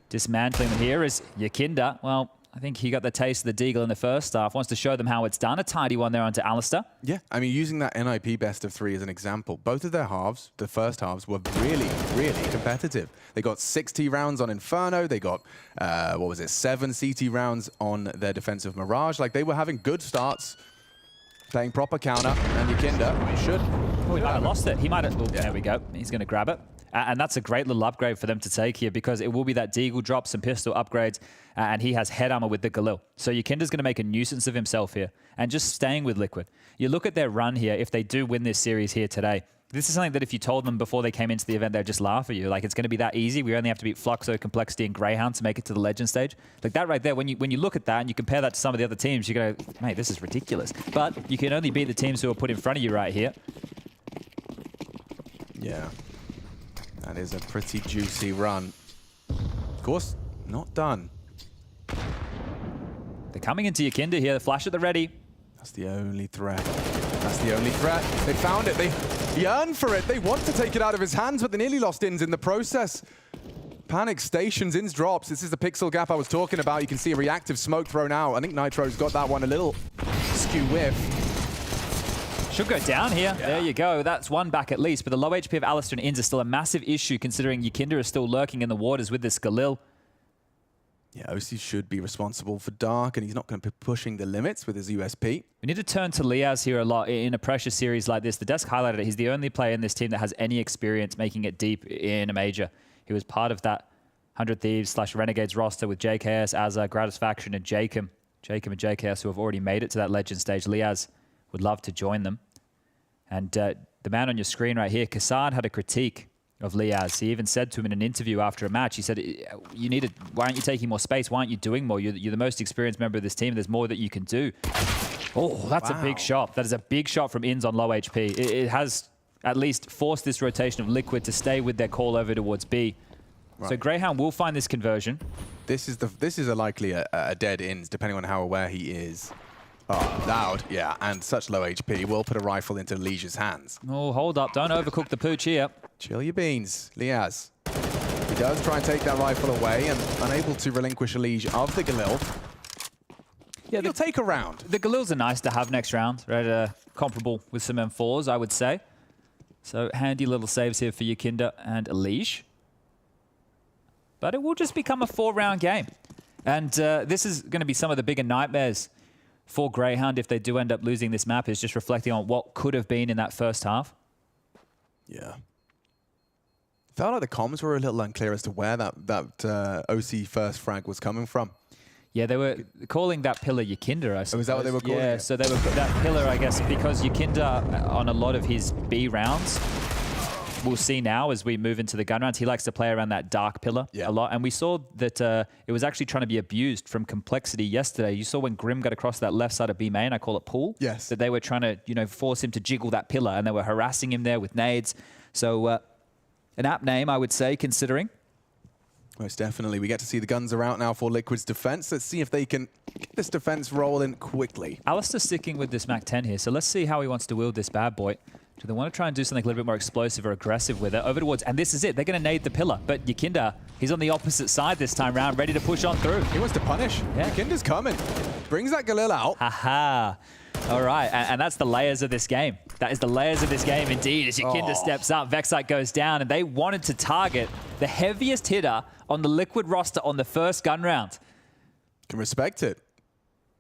dismantling them here is Yakinda. Well, I think he got the taste of the Deagle in the first half. Wants to show them how it's done. A tidy one there onto Alistair. Yeah, I mean, using that NIP best of 3 as an example, both of their halves, the first halves, were really, really competitive. They got 60 rounds on Inferno. They got, 7 CT rounds on their defensive Mirage. Like, they were having good starts, playing proper counter, and Yakinda should... Oh, he might have lost it. He might have... Oh, yeah. There we go. He's going to grab it. And that's a great little upgrade for them to take here because it will be that Deagle drop, some pistol upgrades, and he has head armor with the Galil. So Yakinda's going to make a nuisance of himself here. And just staying with Liquid. You look at their run here, if they do win this series here today, this is something that if you told them before they came into the event, they'd just laugh at you. Like, it's going to be that easy. We only have to beat Fluxo, Complexity, and Greyhound to make it to the Legend stage. Like that right there, when you look at that and you compare that to some of the other teams, you go, mate, this is ridiculous. But you can only beat the teams who are put in front of you right here. Yeah. That is a pretty juicy run. Of course, not done. They're coming into Yakinda here. The flash at the ready. That's the only threat. That's the only threat. They found it. They yearn for it. They want to take it out of his hands, but they nearly lost INCE in the process. Panic stations, INCE drops. This is the pixel gap I was talking about. You can see a reactive smoke thrown out. I think Nitro's got that one a little skew whiff. Should go down here. Yeah. There you go. That's one back at least. But the low HP of Alistair and INCE is still a massive issue considering Yakinda is still lurking in the waters with this Galil. Yeah, OC should be responsible for Dark, and he's not going to be pushing the limits with his USP. We need to turn to Liaz here a lot in a pressure series like this. The desk highlighted it. He's the only player in this team that has any experience making it deep in a major. He was part of that 100 Thieves / Renegades roster with JKS, Azza, Gratisfaction, and Jacob. Jacob and JKS who have already made it to that legend stage. Liaz would love to join them. And the man on your screen right here, Kassad, had a critique of Liaz. He even said to him in an interview after a match, he said, why aren't you taking more space? Why aren't you doing more? You're the most experienced member of this team. There's more that you can do. Oh, that's a big shot. That is a big shot from INCE on low HP. It has at least forced this rotation of Liquid to stay with their call over towards B. Right. So Greyhound will find this conversion. This is likely a dead INCE, depending on how aware he is. Oh, loud, yeah, and such low HP will put a rifle into Liege's hands. Oh, hold up, don't overcook the pooch here. Chill your beans, Liaz. He does try and take that rifle away and unable to relinquish a Liege of the Galil. Yeah, he'll take a round. The Galils are nice to have next round, right? Comparable with some M4s, I would say. So handy little saves here for Yakinda and Liege. But it will just become a 4-round game. And this is going to be some of the bigger nightmares for Greyhound if they do end up losing this map, is just reflecting on what could have been in that first half. Yeah. Felt like the comms were a little unclear as to where that OC first frag was coming from. Yeah, they were calling that pillar Yakinda, I suppose. Oh, is that what they were calling it? So they were that pillar, I guess, because Yakinda, on a lot of his B rounds, we'll see now as we move into the gun rounds, he likes to play around that dark pillar a lot. And we saw that it was actually trying to be abused from Complexity yesterday. You saw when Grim got across that left side of B main, I call it pool. Yes. That they were trying to, force him to jiggle that pillar, and they were harassing him there with nades. So an apt name, I would say, considering. Most definitely. We get to see the guns are out now for Liquid's defense. Let's see if they can get this defense rolling quickly. Alistair's sticking with this MAC-10 here, so let's see how he wants to wield this bad boy. Do they want to try and do something a little bit more explosive or aggressive with it? Over towards, and this is it. They're going to nade the pillar. But Yakinda, he's on the opposite side this time round, ready to push on through. He wants to punish. Yeah. Yakinda's coming. Brings that Galil out. Haha. All right, and that's the layers of this game. That is the layers of this game indeed. As Yakinda steps up, Vexite goes down, and they wanted to target the heaviest hitter on the Liquid roster on the first gun round. Can respect it.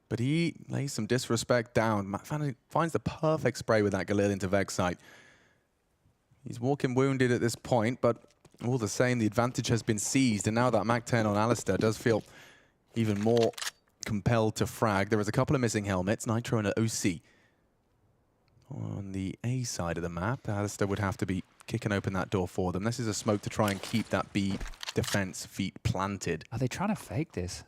But he lays some disrespect down. Finds the perfect spray with that Galil into Vexite. He's walking wounded at this point, but all the same, the advantage has been seized. And now that MAC-10 on Alistair does feel even more compelled to frag. There is a couple of missing helmets, Nitro and an OC. On the A side of the map, Alistair would have to be kicking open that door for them. This is a smoke to try and keep that B defense feet planted. Are they trying to fake this?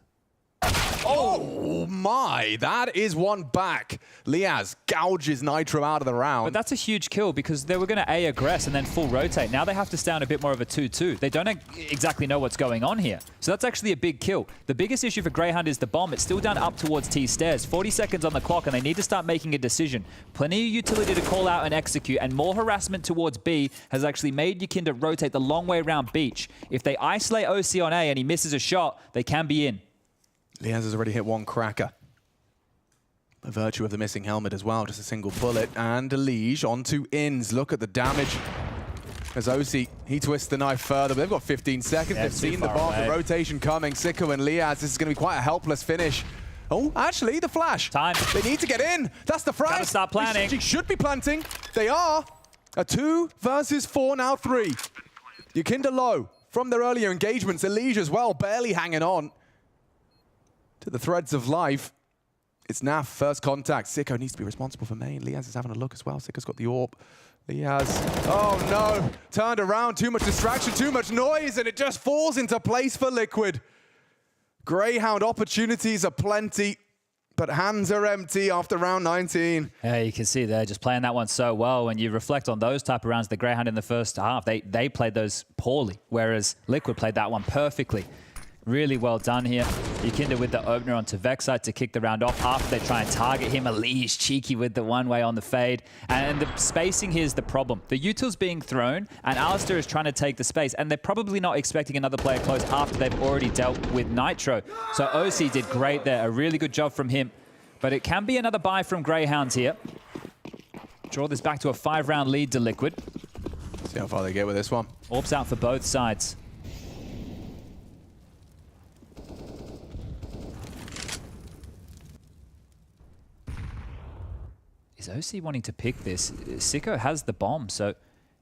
Oh my, that is one back. Liaz gouges Nitro out of the round. But that's a huge kill because they were going to A aggress and then full rotate. Now they have to stay on a bit more of a 2-2. They don't exactly know what's going on here. So that's actually a big kill. The biggest issue for Greyhound is the bomb. It's still down up towards T stairs. 40 seconds on the clock and they need to start making a decision. Plenty of utility to call out and execute, and more harassment towards B has actually made Yakinda rotate the long way around Beach. If they isolate OC on A and he misses a shot, they can be in. Liaz has already hit one cracker. By virtue of the missing helmet as well, just a single bullet. And Liege onto INCE. Look at the damage. As OC, he twists the knife further, but they've got 15 seconds. Yeah, they've seen the bomb, the rotation coming. Sicko and Liaz, this is going to be quite a helpless finish. Oh, actually, the flash. Time. They need to get in. That's the frag. Gotta start planning. They should be planting. They are. A 2 versus 4, now 3. Yakinda low from their earlier engagements. Liege as well, barely hanging on to the threads of life. It's NAF, first contact. Sicko needs to be responsible for main. Liaz is having a look as well. Sicko's got the AWP. Liaz, oh no, turned around, too much distraction, too much noise, and it just falls into place for Liquid. Greyhound opportunities are plenty. But hands are empty after round 19. Yeah, you can see they're just playing that one so well. When you reflect on those type of rounds, the Greyhound in the first half, they played those poorly, whereas Liquid played that one perfectly. Really well done here. Yikinda with the opener onto Vexite to kick the round off. After they try and target him, Elise cheeky with the one-way on the fade. And the spacing here is the problem. The util's being thrown, and Alistair is trying to take the space, and they're probably not expecting another player close after they've already dealt with Nitro. So OC did great there. A really good job from him. But it can be another buy from Greyhound here. Draw this back to a 5-round lead to Liquid. See how far they get with this one. Orbs out for both sides. Is OC wanting to pick this? Sicko has the bomb, so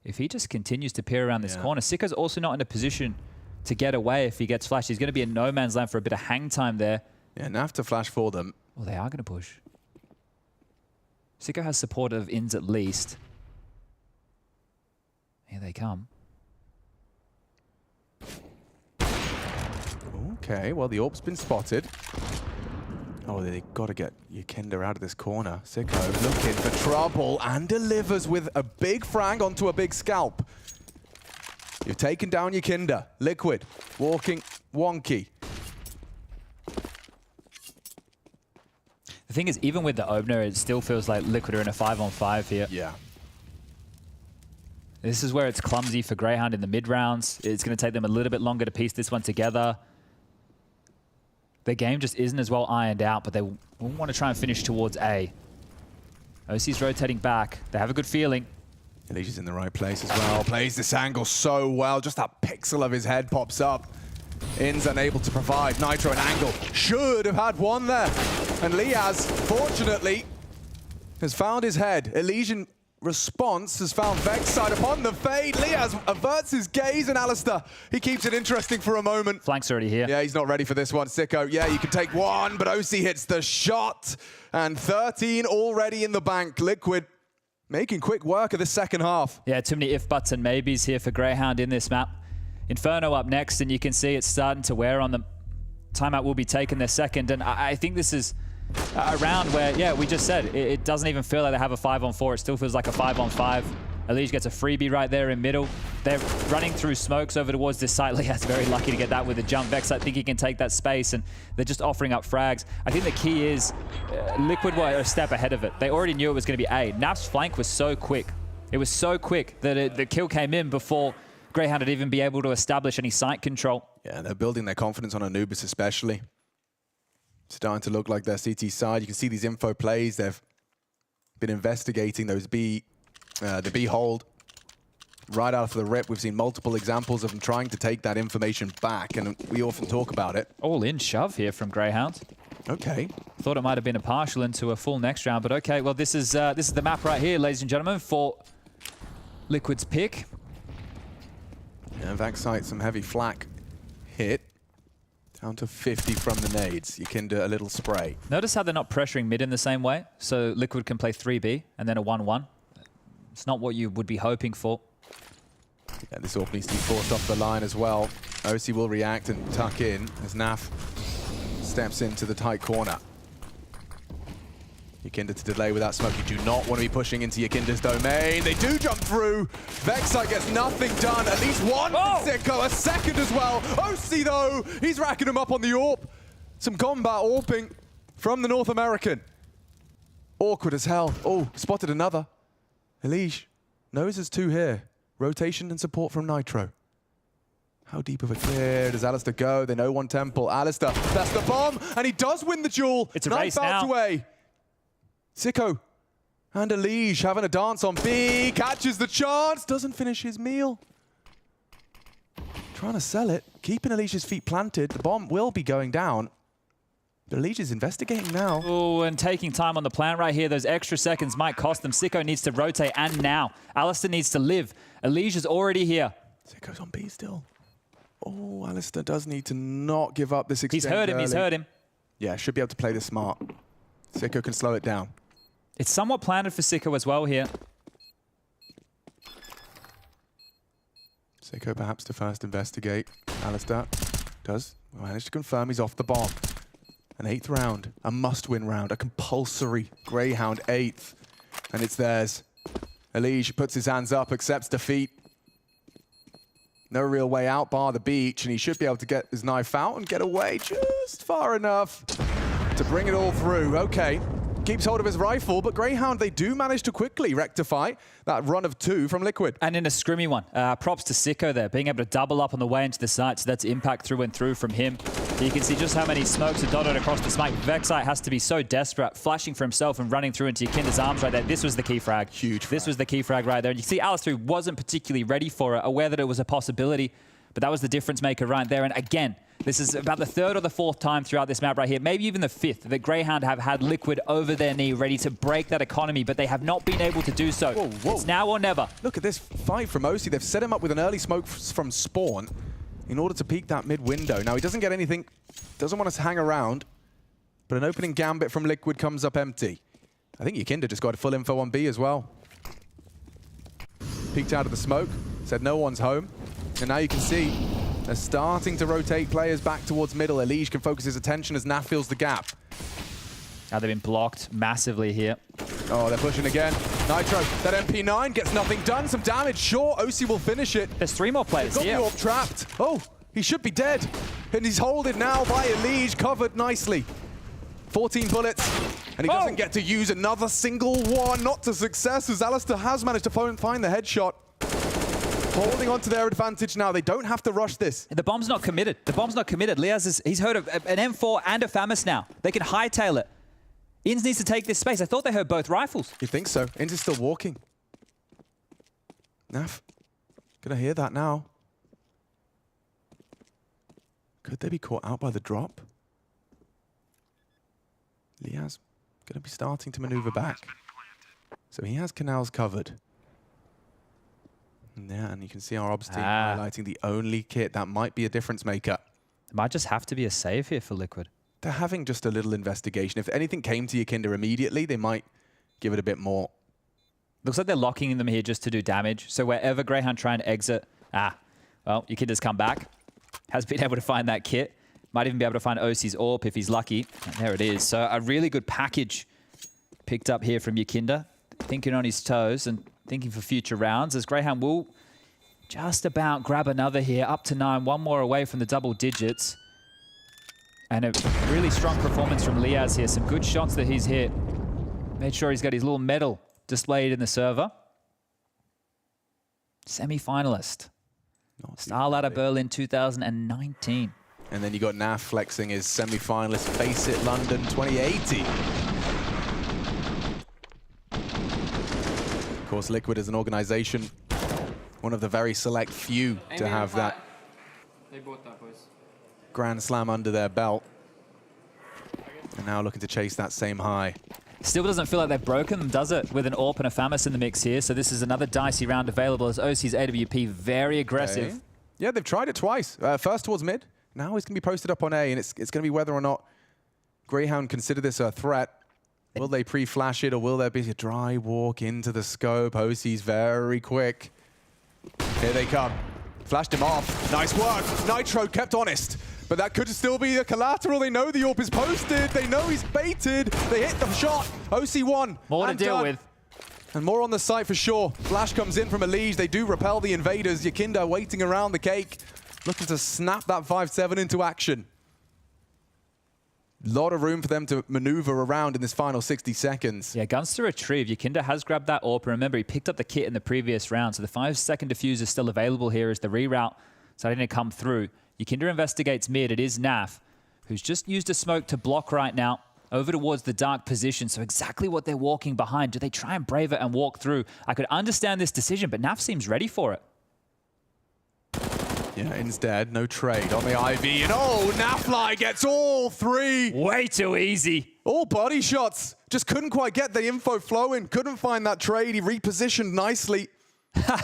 if he just continues to peer around this corner, Sicko's also not in a position to get away if he gets flashed. He's going to be in no man's land for a bit of hang time there. Yeah, enough to flash for them. Well, they are going to push. Sicko has support of ENCE at least. Here they come. Okay, well, the AWP's been spotted. Oh, they got to get Yikinda out of this corner. Sicko looking for trouble and delivers with a big frag onto a big scalp. You've taken down Yikinda. Liquid walking wonky. The thing is, even with the opener, it still feels like Liquid are in a 5-on-5 here. Yeah. This is where it's clumsy for Greyhound in the mid-rounds. It's going to take them a little bit longer to piece this one together. Their game just isn't as well ironed out, but they want to try and finish towards A. OC's rotating back. They have a good feeling. Alicia's in the right place as well. Plays this angle so well. Just that pixel of his head pops up. ENCE unable to provide. Nitro an angle. Should have had one there. And Liaz, fortunately, has found his head. Elysian response has found Vexite upon the fade. Liaz averts his gaze, and Alistair, he keeps it interesting for a moment. Flank's already here. Yeah, he's not ready for this one. Sicko, yeah, you can take one, but OC hits the shot. And 13 already in the bank. Liquid making quick work of the second half. Yeah, too many if, buts, and maybes here for Greyhound in this map. Inferno up next, and you can see it's starting to wear on them. Timeout will be taken their second, and I think this is a round where, yeah, we just said, it doesn't even feel like they have a 5-on-4. It still feels like a 5-on-5. Elige gets a freebie right there in middle. They're running through smokes over towards this site. Liaz very lucky to get that with a jump. Vex, I think he can take that space, and they're just offering up frags. I think the key is Liquid were a step ahead of it. They already knew it was going to be A. Naf's flank was so quick. It was so quick that the kill came in before Greyhound had even be able to establish any site control. Yeah, they're building their confidence on Anubis especially. Starting to look like their CT side. You can see these info plays. They've been investigating those the B hold right out of the rip. We've seen multiple examples of them trying to take that information back, and we often talk about it. All in shove here from Greyhound. Okay. Thought it might have been a partial into a full next round, but okay. Well, this is the map right here, ladies and gentlemen, for Liquid's pick. And Vexite, some heavy flak hit. Down to 50 from the nades. Yikinda, a little spray. Notice how they're not pressuring mid in the same way. So Liquid can play 3B and then a 1-1. It's not what you would be hoping for. Yeah, this AWP needs to be forced off the line as well. OC will react and tuck in as Naf steps into the tight corner. Yikinda to delay with that smoke. You do not want to be pushing into Yikinda's domain. They do jump through. Vexite gets nothing done. At least one from Sicko, a second as well. OC though, he's racking him up on the AWP. Some combat AWPing from the North American. Awkward as hell. Oh, spotted another. Elige knows there's two here. Rotation and support from Nitro. How deep of a clear does Alistair go? They know one temple. Alistair, that's the bomb, and he does win the duel. It's a race now. Away. Sicko and Elige having a dance on B, catches the chance, doesn't finish his meal. Trying to sell it, keeping Elige's feet planted. The bomb will be going down. But Elige is investigating now. Oh, and taking time on the plant right here. Those extra seconds might cost them. Sicko needs to rotate, and now. Alistair needs to live. Elige is already here. Sicko's on B still. Oh, Alistair does need to not give up this exchange. He's heard him, early. he's heard him. Yeah, should be able to play this smart. Sicko can slow it down. It's somewhat planted for Sicko as well here. Sicko perhaps to first investigate. Alistair does manage to confirm he's off the bomb. An 8th round, a must-win round, a compulsory Greyhound 8th. And it's theirs. Elige puts his hands up, accepts defeat. No real way out bar the beach, and he should be able to get his knife out and get away just far enough to bring it all through. Okay, keeps hold of his rifle, but Greyhound, they do manage to quickly rectify that run of 2 from Liquid. And in a scrimmy one. Props to Sicko there, being able to double up on the way into the site, so that's impact through and through from him. You can see just how many smokes are dotted across the site. Vexite has to be so desperate, flashing for himself and running through into Yakinda's arms right there. This was the key frag. Huge frag. This was the key frag right there. And you see Alistair wasn't particularly ready for it, aware that it was a possibility, but that was the difference maker right there. And again, this is about the 3rd or the 4th time throughout this map right here, maybe even the 5th, that Greyhound have had Liquid over their knee, ready to break that economy, but they have not been able to do so. Whoa. It's now or never. Look at this fight from OC. They've set him up with an early smoke from spawn in order to peek that mid window. Now, he doesn't get anything, doesn't want us to hang around, but an opening gambit from Liquid comes up empty. I think Yakinda just got full info on B as well. Peeked out of the smoke, said no one's home, and now you can see they're starting to rotate players back towards middle. Elige can focus his attention as Naf fills the gap. Now they've been blocked massively here. Oh, they're pushing again. Nitro, that MP9 gets nothing done. Some damage, sure, OC will finish it. There's 3 more players Got here. the orb trapped. Oh, he should be dead. And he's holded now by Elige, covered nicely. 14 bullets, and he doesn't get to use another single one. Not to success, as Alistair has managed to find the headshot. Holding on to their advantage now. They don't have to rush this. The bomb's not committed. The bomb's not committed. Liaz he's heard of an M4 and a FAMAS now. They can hightail it. ENCE needs to take this space. I thought they heard both rifles. You think so? ENCE is still walking. Naf, gonna hear that now. Could they be caught out by the drop? Liaz gonna be starting to maneuver back. So he has canals covered. Yeah, and you can see our ops team highlighting the only kit that might be a difference maker. It might just have to be a save here for Liquid. They're having just a little investigation. If anything came to Yakinda immediately, they might give it a bit more. Looks like they're locking them here just to do damage. So wherever Greyhound try and exit, well, Yakinda's come back. Has been able to find that kit. Might even be able to find OC's AWP if he's lucky. And there it is. So a really good package picked up here from Yakinda. Thinking on his toes and thinking for future rounds, as Greyhound will just about grab another here, up to 9, 1 more away from the double digits. And a really strong performance from Liaz here. Some good shots that he's hit. Made sure he's got his little medal displayed in the server. Semi-finalist. Starladder Berlin 2019. And then you got Naf flexing his semi-finalist Face It London 2080. Of course, Liquid as an organization, one of the very select few to have that Grand Slam under their belt. And now looking to chase that same high. Still doesn't feel like they've broken them, does it? With an AWP and a FAMAS in the mix here. So this is another dicey round available as OC's AWP very aggressive. Okay. Yeah, they've tried it twice. First towards mid. Now he's going to be posted up on A, and it's going to be whether or not Greyhound consider this a threat. Will they pre-flash it, or will there be a dry walk into the scope? OC's very quick. Here they come. Flashed him off. Nice work. Nitro kept honest. But that could still be the collateral. They know the AWP is posted. They know he's baited. They hit the shot. OC won. More to deal with. And more on the site for sure. Flash comes in from Elige. They do repel the invaders. Yakinda waiting around the cake, looking to snap that 5-7 into action. A lot of room for them to maneuver around in this final 60 seconds. Yeah, guns to retrieve. Yakinda has grabbed that AWP. Remember, he picked up the kit in the previous round, so the 5-second defuse is still available here as the reroute starting to come through. Yakinda investigates mid. It is Naf, who's just used a smoke to block right now over towards the dark position. So exactly what they're walking behind. Do they try and brave it and walk through? I could understand this decision, but Naf seems ready for it. Yeah, instead, no trade on the IV. And oh, Nafly gets all 3. Way too easy. All body shots. Just couldn't quite get the info flowing. Couldn't find that trade. He repositioned nicely.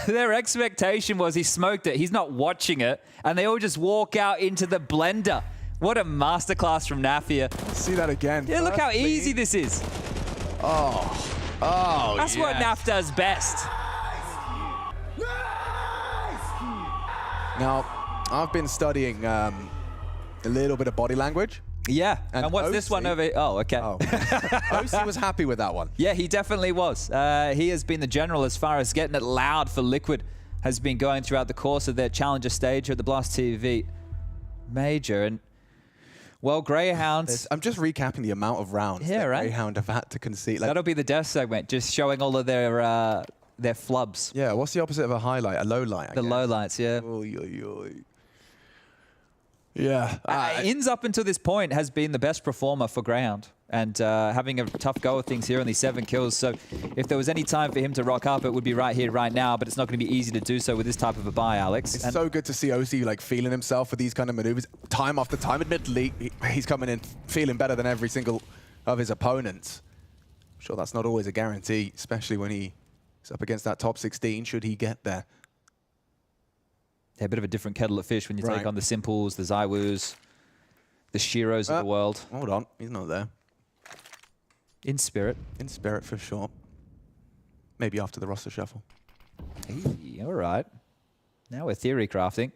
Their expectation was he smoked it. He's not watching it. And they all just walk out into the blender. What a masterclass from Naf here. See that again. Yeah, look how easy this is. Oh, That's what Naf does best. Now, I've been studying a little bit of body language Yeah, and what's this one over? Oh, okay. Oh. OC was happy with that one. Yeah, he definitely was. He has been the general as far as getting it loud for Liquid has been going throughout the course of their challenger stage at the Blast TV Major. And, well, Greyhound... I'm just recapping the amount of rounds that Greyhound have had to concede. Like, that'll be the death segment, just showing all of their flubs. Yeah, what's the opposite of a highlight? A low light, I guess. Low lights, yeah. Oy, oy, oy. Yeah. ENCE up until this point has been the best performer for Greyhound and having a tough go of things here, only 7 kills. So if there was any time for him to rock up, it would be right here, right now, but it's not going to be easy to do so with this type of a buy, Alex. It's so good to see OC like feeling himself for these kind of maneuvers time after time. Admittedly, he's coming in feeling better than every single of his opponents. I'm sure that's not always a guarantee, especially when he's up against that top 16, should he get there. Yeah, a bit of a different kettle of fish when you take on the Simples, the Zywus, the Shiros of the world. Hold on, he's not there. In spirit. In spirit, for sure. Maybe after the roster shuffle. Hey, all right. Now we're theory crafting.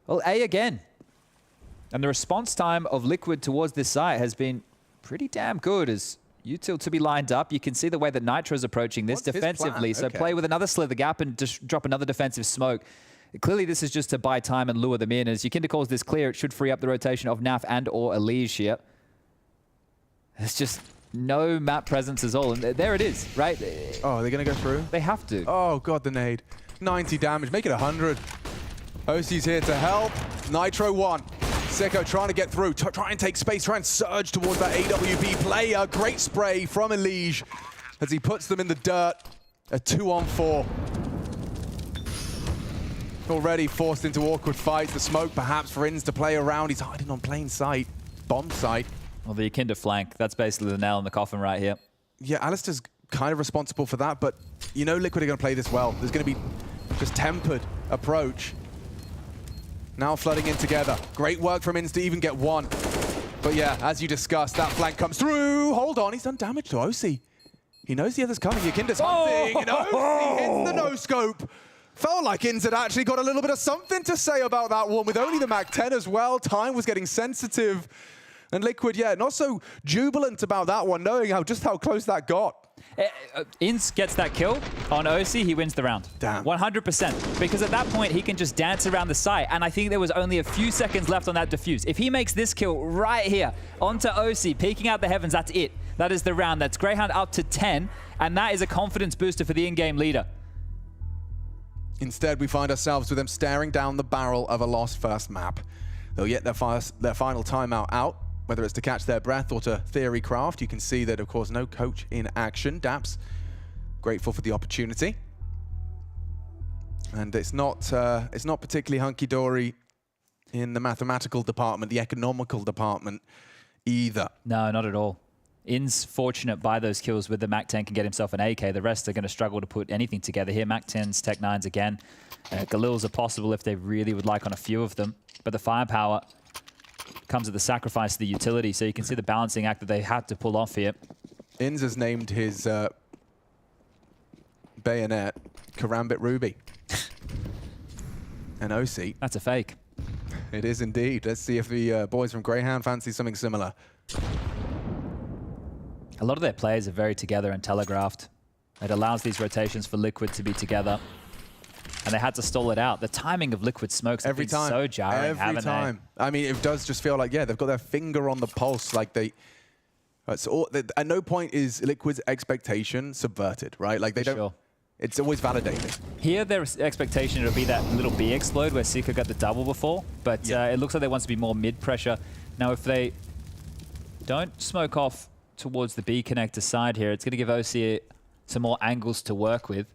Well, A again. And the response time of Liquid towards this site has been pretty damn good as Util to be lined up. You can see the way that Nitro's approaching this defensively. So play with another slither gap and just drop another defensive smoke. Clearly, this is just to buy time and lure them in. As Yukinda calls this clear, it should free up the rotation of Naf and or Elige here. There's just no map presence at all. And there it is, right? Oh, are they going to go through? They have to. Oh, God, the nade. 90 damage. Make it 100. OC's here to help. Nitro 1. Sicko trying to get through, try and take space, try and surge towards that AWP player. Great spray from Elige as he puts them in the dirt. A 2-on-4. Already forced into awkward fights. The smoke perhaps for ENCE to play around. He's hiding on plain sight. Bomb site. Well, the Yukinda flank, that's basically the nail in the coffin right here. Yeah, Alistair's kind of responsible for that, but you know Liquid are going to play this well. There's going to be just tempered approach. Now flooding in together. Great work from ENCE to even get one. But yeah, as you discussed, that flank comes through. Hold on, he's done damage to OC. He knows the other's coming. Yukinda's hunting, and OC hits the no-scope. Felt like ENCE had actually got a little bit of something to say about that one with only the Mac-10 as well. Time was getting sensitive. And Liquid, yeah, not so jubilant about that one, knowing just how close that got. ENCE gets that kill on OC, he wins the round. Damn. 100%. Because at that point, he can just dance around the site. And I think there was only a few seconds left on that defuse. If he makes this kill right here onto OC, peeking out the heavens, that's it. That is the round. That's Greyhound up to 10. And that is a confidence booster for the in-game leader. Instead, we find ourselves with them staring down the barrel of a lost first map. They'll get their final timeout out, whether it's to catch their breath or to theory craft. You can see that, of course, no coach in action. Daps, grateful for the opportunity. And it's not particularly hunky-dory in the mathematical department, the economical department either. No, not at all. ENCE fortunate by those kills with the Mac-10 can get himself an AK. The rest are going to struggle to put anything together here. Mac-10s, Tech-9s again. Galils are possible if they really would like on a few of them. But the firepower comes at the sacrifice of the utility, so you can see the balancing act that they had to pull off here. ENCE has named his bayonet Karambit Ruby. And OC. That's a fake. It is indeed. Let's see if the boys from Greyhound fancy something similar. A lot of their players are very together and telegraphed. It allows these rotations for Liquid to be together. And they had to stall it out. The timing of Liquid smokes have been so jarring, haven't they? I mean, it does just feel like, yeah, they've got their finger on the pulse. Like at no point is Liquid's expectation subverted, right? Like they don't. Sure. It's always validated. Here, their expectation it'll be that little B explode where Sika got the double before, but it looks like they want to be more mid pressure. Now, if they don't smoke off towards the B connector side here, it's going to give OC some more angles to work with.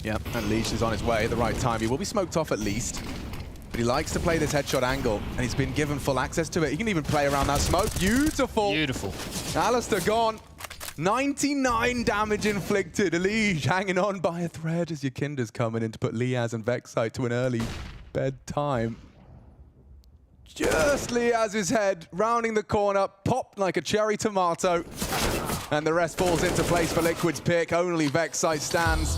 Yep, and Leash is on his way at the right time. He will be smoked off at least, but he likes to play this headshot angle, and he's been given full access to it. He can even play around that smoke. Beautiful. Beautiful. Alistair gone. 99 damage inflicted. Elige hanging on by a thread as Yukinda's coming in to put Liaz and Vexite to an early bedtime. Just Liaz's head rounding the corner, popped like a cherry tomato, and the rest falls into place for Liquid's pick. Only Vexite stands.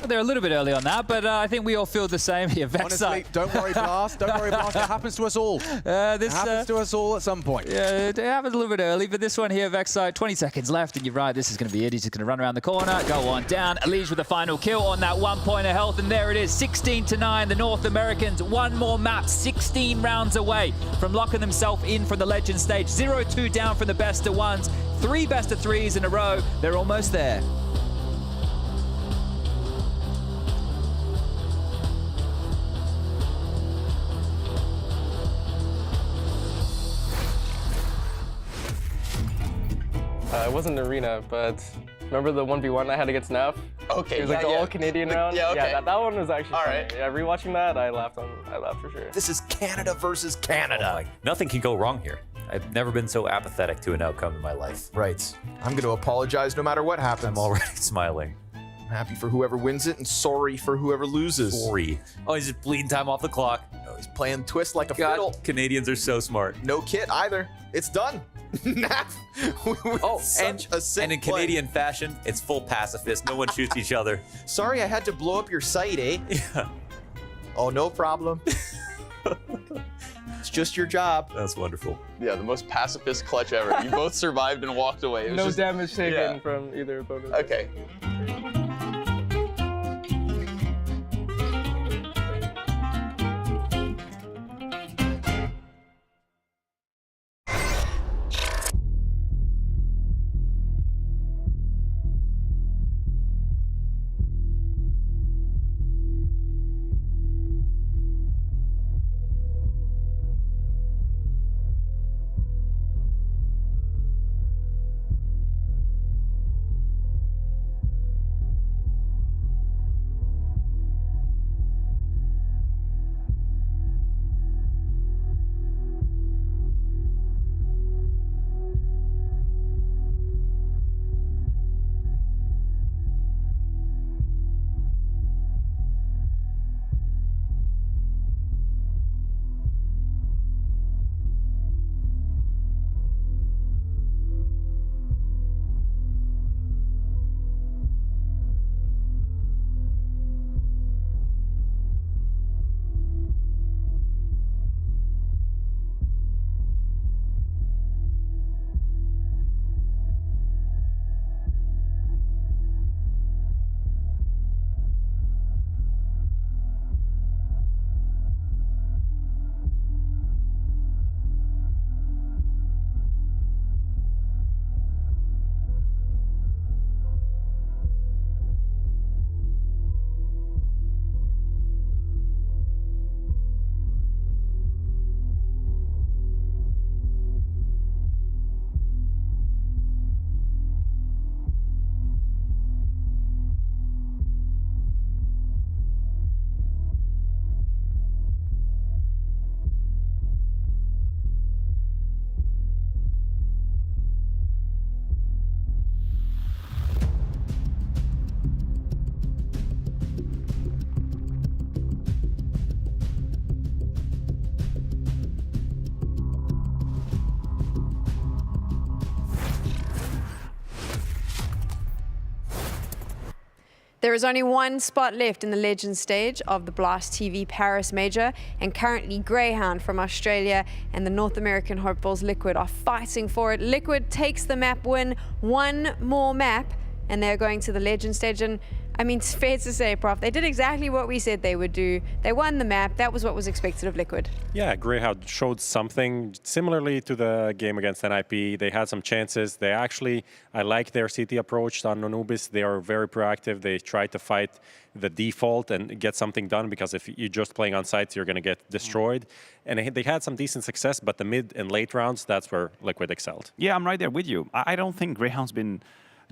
They're a little bit early on that, but I think we all feel the same here. Honestly, don't worry, Blast. Don't worry, Blast. It happens to us all. It happens to us all at some point. Yeah, it happens a little bit early, but this one here, Vexite, 20 seconds left, and you're right, this is going to be it. He's just going to run around the corner, go on down. Elige with the final kill on that 1 point of health, and there it is, 16-9. The North Americans, one more map, 16 rounds away from locking themselves in from the Legend stage. 0-2 down from the best of ones, 3 best of 3s in a row. They're almost there. It wasn't an arena, but remember the 1v1 I had against NAF? Okay, It was like the all-Canadian round. Yeah, okay. That one was actually funny. right. Yeah, rewatching that, I laughed for sure. This is Canada versus Canada. Nothing can go wrong here. I've never been so apathetic to an outcome in my life. Right. I'm going to apologize no matter what happens. I'm already smiling. I'm happy for whoever wins it and sorry for whoever loses. Sorry. Oh, he's just bleeding time off the clock. Oh, he's playing twist like a God, fiddle. Canadians are so smart. No kit either. It's done. Oh, and in Canadian fashion, it's full pacifist. No one shoots each other. Sorry I had to blow up your site, eh? Yeah. Oh, no problem. It's just your job. That's wonderful. Yeah, the most pacifist clutch ever. You both survived and walked away. It was No just, damage taken from either opponent. Okay. There is only one spot left in the Legends stage of the Blast TV Paris Major, and currently Greyhound from Australia and the North American hopefuls Liquid are fighting for it. Liquid takes the map win, one more map, and they're going to the Legends stage. And I mean, it's fair to say, Prof, they did exactly what we said they would do. They won the map. That was what was expected of Liquid. Yeah, Grayhound showed something similarly to the game against NIP. They had some chances. They actually, I like their CT approach on Anubis. They are very proactive. They try to fight the default and get something done, because if you're just playing on sites, you're going to get destroyed. And they had some decent success, but the mid and late rounds, that's where Liquid excelled. Yeah, I'm right there with you. I don't think Greyhound's been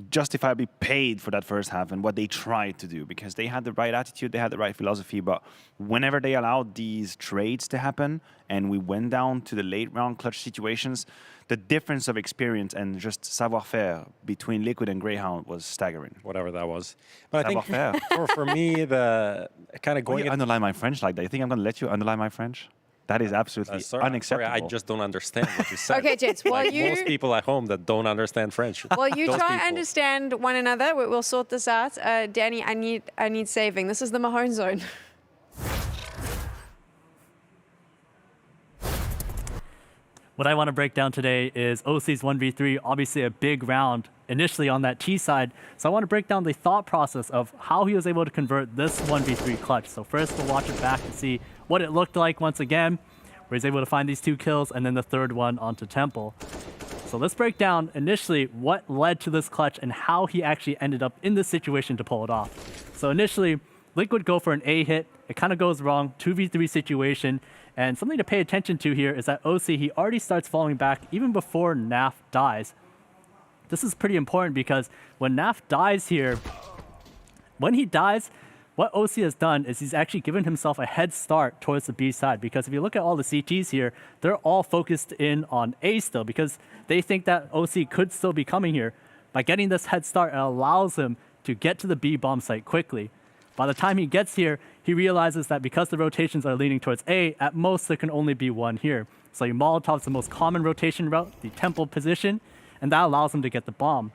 justifiably paid for that first half and what they tried to do, because they had the right attitude, they had the right philosophy, but whenever they allowed these trades to happen and we went down to the late round clutch situations, the difference of experience and just savoir-faire between Liquid and Greyhound was staggering. Whatever that was. But I think Savoir-faire. for me, the kind of going... You underline my French like that. You think I'm going to let you underline my French? That is absolutely unacceptable. Sorry, I just don't understand what you said. Okay, gents, well, like most people at home that don't understand French. Well, you Those try and people. understand one another. We'll sort this out. Danny, I need saving. This is the Mahone zone. What I want to break down today is OC's 1v3, obviously a big round initially on that T side. So I want to break down the thought process of how he was able to convert this 1v3 clutch. So first we'll watch it back to see what it looked like once again, where he's able to find these 2 kills and then the third one onto Temple. So let's break down initially what led to this clutch and how he actually ended up in this situation to pull it off. So initially, Liquid go for an A hit. It kind of goes wrong, 2v3 situation. And something to pay attention to here is that OC, he already starts falling back even before Naf dies. This is pretty important because when Naf dies here, when he dies, what OC has done is he's actually given himself a head start towards the B side, because if you look at all the CTs here, they're all focused in on A still because they think that OC could still be coming here. By getting this head start, it allows him to get to the B bomb site quickly. By the time he gets here, he realizes that because the rotations are leaning towards A, at most there can only be one here. So he Molotov's the most common rotation route, the temple position, and that allows him to get the bomb.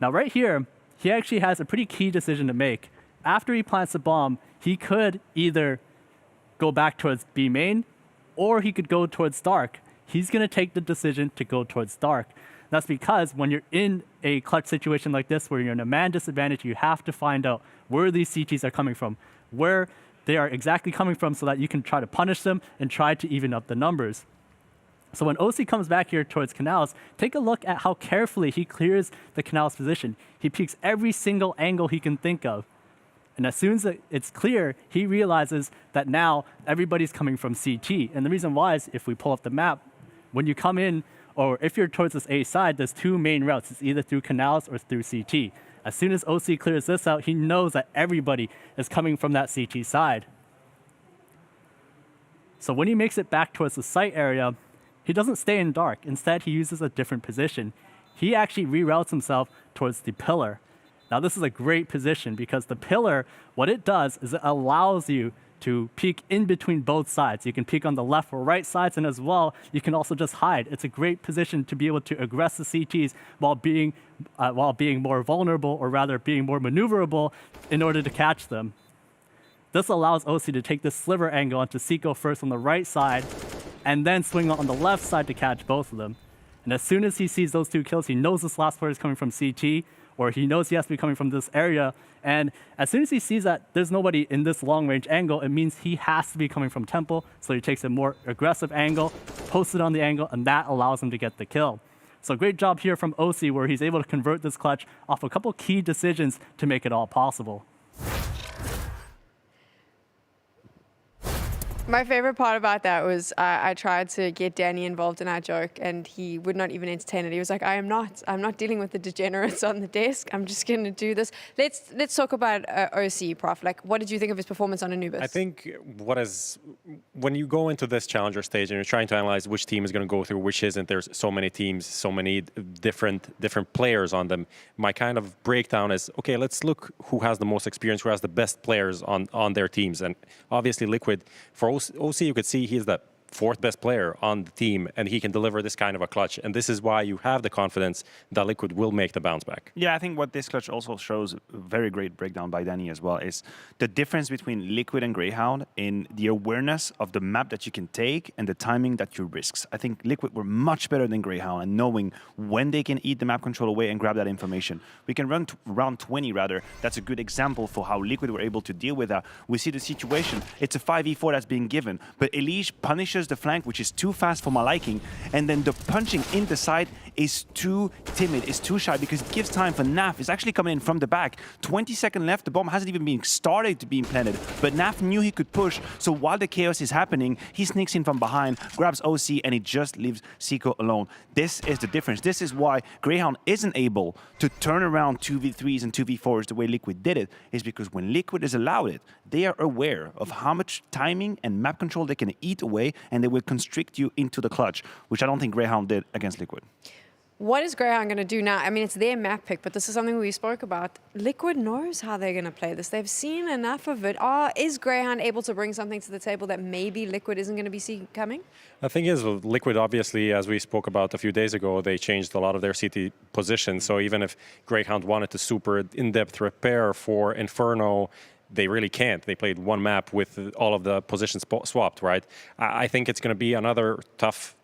Now right here, he actually has a pretty key decision to make. After he plants the bomb, he could either go back towards B main, or he could go towards Dark. He's going to take the decision to go towards Dark. That's because when you're in a clutch situation like this, where you're in a man disadvantage, you have to find out where these CTs are coming from, where they are exactly coming from, so that you can try to punish them and try to even up the numbers. So when OC comes back here towards Canals, take a look at how carefully he clears the Canals position. He peeks every single angle he can think of. And as soon as it's clear, he realizes that now everybody's coming from CT. And the reason why is if we pull up the map, when you come in, or if you're towards this A side, there's 2 main routes. It's either through Canals or through CT. As soon as OC clears this out, he knows that everybody is coming from that CT side. So when he makes it back towards the site area, he doesn't stay in Dark. Instead, he uses a different position. He actually reroutes himself towards the pillar. Now this is a great position because the pillar, what it does is it allows you to peek in between both sides. You can peek on the left or right sides, and as well, you can also just hide. It's a great position to be able to aggress the CTs while being more vulnerable, or rather being more maneuverable in order to catch them. This allows OC to take this sliver angle onto Seiko first on the right side, and then swing on the left side to catch both of them. And as soon as he sees those 2 kills, he knows this last player is coming from CT, or he knows he has to be coming from this area. And as soon as he sees that there's nobody in this long-range angle, it means he has to be coming from Temple. So he takes a more aggressive angle, posts it on the angle, and that allows him to get the kill. So great job here from OC, where he's able to convert this clutch off a couple key decisions to make it all possible. My favorite part about that was I tried to get Danny involved in our joke, and he would not even entertain it. He was like, I'm not dealing with the degenerates on the desk. I'm just going to do this. Let's talk about OC, Prof. Like, what did you think of his performance on Anubis? I think when you go into this challenger stage and you're trying to analyze which team is going to go through, which isn't, there's so many teams, so many different players on them. My kind of breakdown is, okay, let's look who has the most experience, who has the best players on their teams. And obviously Liquid, for OC, you could see he's the 4th best player on the team, and he can deliver this kind of a clutch. And this is why you have the confidence that Liquid will make the bounce back. Yeah, I think what this clutch also shows, a very great breakdown by Danny as well, is the difference between Liquid and Greyhound in the awareness of the map that you can take and the timing that you risks. I think Liquid were much better than Greyhound and knowing when they can eat the map control away and grab that information. We can run round 20 rather. That's a good example for how Liquid were able to deal with that. We see the situation. It's a 5v4 that's being given, but Elige punishes the flank, which is too fast for my liking, and then the punching in the side is too timid, is too shy, because it gives time for Naf. It's actually coming in from the back. 20 seconds left, the bomb hasn't even been started to be planted, but Naf knew he could push, so while the chaos is happening, he sneaks in from behind, grabs OC, and he just leaves Seiko alone. This is the difference. This is why Greyhound isn't able to turn around 2v3s and 2v4s the way Liquid did it, is because when Liquid is allowed it, they are aware of how much timing and map control they can eat away, and they will constrict you into the clutch, which I don't think Greyhound did against Liquid. What is Greyhound going to do now? I mean, it's their map pick, but this is something we spoke about. Liquid knows how they're going to play this. They've seen enough of it. Is Greyhound able to bring something to the table that maybe Liquid isn't going to be coming? The thing is, Liquid, obviously, as we spoke about a few days ago, they changed a lot of their CT positions. So even if Greyhound wanted to super in-depth repair for Inferno, they really can't. They played one map with all of the positions swapped, right? I think it's going to be another tough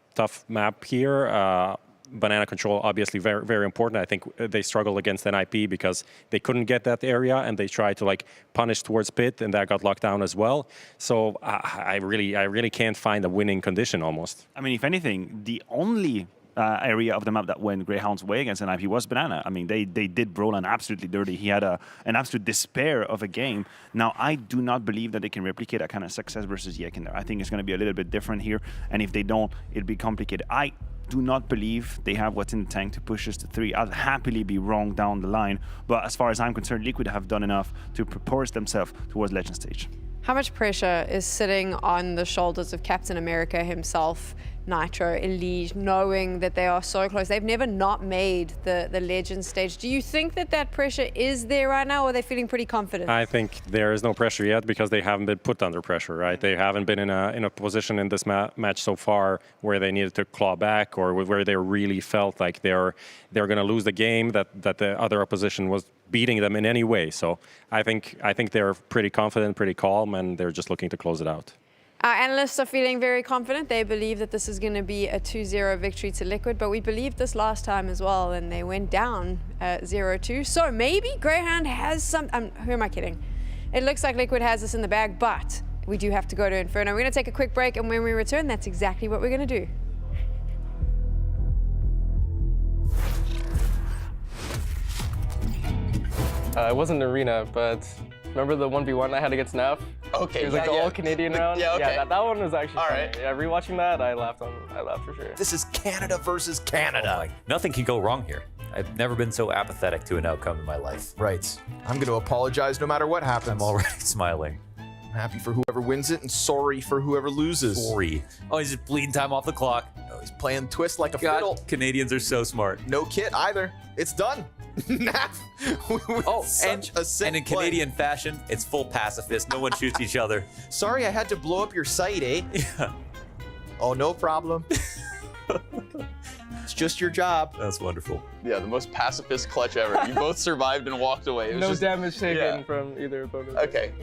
map here. Banana control, obviously, very, very important. I think they struggled against NIP because they couldn't get that area, and they tried to like punish towards pit, and that got locked down as well. So I really can't find a winning condition almost. I mean, if anything, the only area of the map that went Greyhound's way against NIP was Banana. I mean, they did Brolan absolutely dirty. He had an absolute despair of a game. Now, I do not believe that they can replicate that kind of success versus Yek in there. I think it's going to be a little bit different here, and if they don't, it'll be complicated. I do not believe they have what's in the tank to push us to 3. I'll happily be wrong down the line, but as far as I'm concerned, Liquid have done enough to propose themselves towards Legend stage. How much pressure is sitting on the shoulders of Captain America himself, Nitro, Elige, knowing that they are so close? They've never not made the Legend stage. Do you think that pressure is there right now, or are they feeling pretty confident? I think there is no pressure yet because they haven't been put under pressure, right? They haven't been in a position in this match so far where they needed to claw back or where they really felt like they're going to lose the game, that the other opposition was beating them in any way. So I think they're pretty confident, pretty calm, and they're just looking to close it out. Our analysts are feeling very confident. They believe that this is going to be a 2-0 victory to Liquid, but we believed this last time as well, and they went down 0-2. So maybe Greyhound has some... who am I kidding? It looks like Liquid has this in the bag, but we do have to go to Inferno. We're going to take a quick break, and when we return, that's exactly what we're going to do. It wasn't an arena, but remember the 1v1 I had against NAF? Okay, it was like the all-Canadian round. Yeah, okay. Yeah, that one was actually all funny. right. Yeah, rewatching that, I laughed for sure. This is Canada versus Canada. Oh, nothing can go wrong here. I've never been so apathetic to an outcome in my life. Right. I'm going to apologize no matter what happens. I'm already smiling. I'm happy for whoever wins it and sorry for whoever loses. Sorry. Oh, he's just bleeding time off the clock. Oh, he's playing twist like a God, fiddle. Canadians are so smart. No kit either. It's done. And in Canadian fashion, it's full pacifist. No one shoots each other. Sorry I had to blow up your site, eh? Yeah. Oh, no problem. It's just your job. That's wonderful. Yeah, the most pacifist clutch ever. You both survived and walked away. It was No just, damage taken from either opponent. Okay.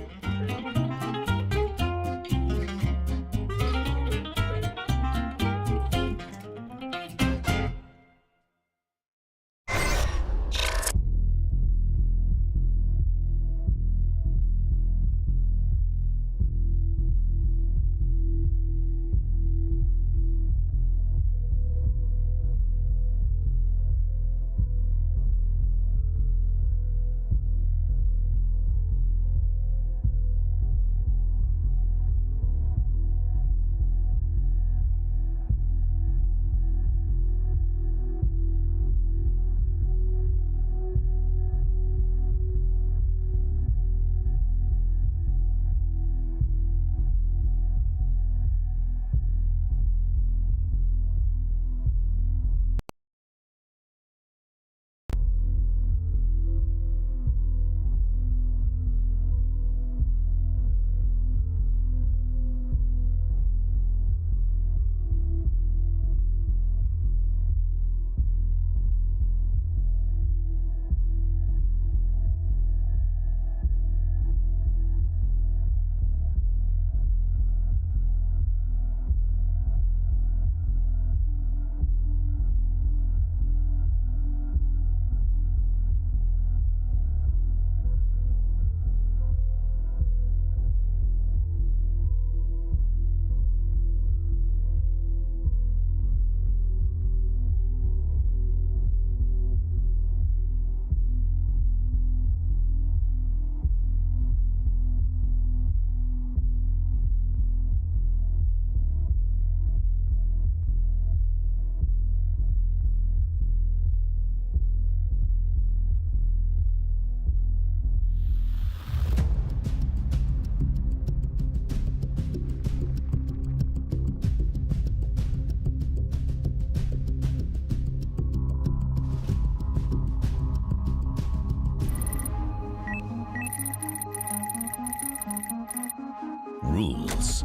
rules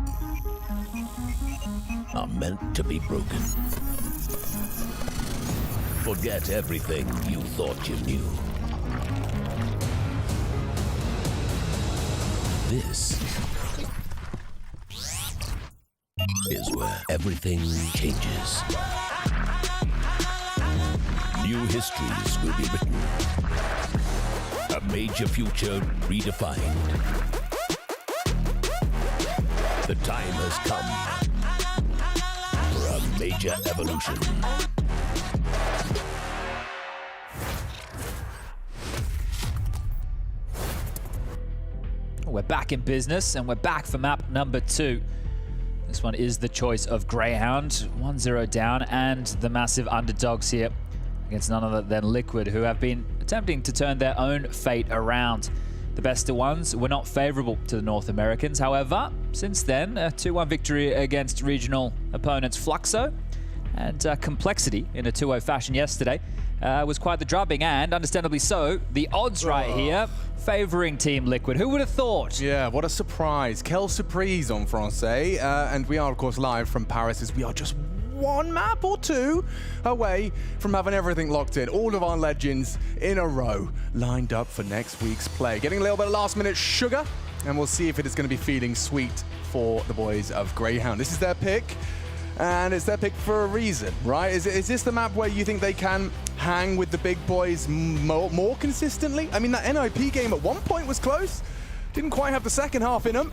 are meant to be broken. Forget everything you thought you knew. This is where everything changes. New histories will be written. A major future redefined. The time has come for a major evolution. We're back in business, and we're back for map number 2. This one is the choice of Greyhound, 1-0 down, and the massive underdogs here against none other than Liquid, who have been attempting to turn their own fate around. The best of ones were not favorable to the North Americans. However, since then, a 2-1 victory against regional opponents Fluxo and Complexity in a 2-0 fashion yesterday was quite the drubbing, and understandably so, the odds right here favoring Team Liquid. Who would have thought? Yeah, what a surprise. Quelle surprise en français. And we are, of course, live from Paris, as we are just one map or two away from having everything locked in. All of our legends in a row lined up for next week's play. Getting a little bit of last-minute sugar, and we'll see if it is going to be feeling sweet for the boys of Greyhound. This is their pick, and it's their pick for a reason, right? Is this the map where you think they can hang with the big boys more consistently? I mean, that NIP game at one point was close. Didn't quite have the second half in them.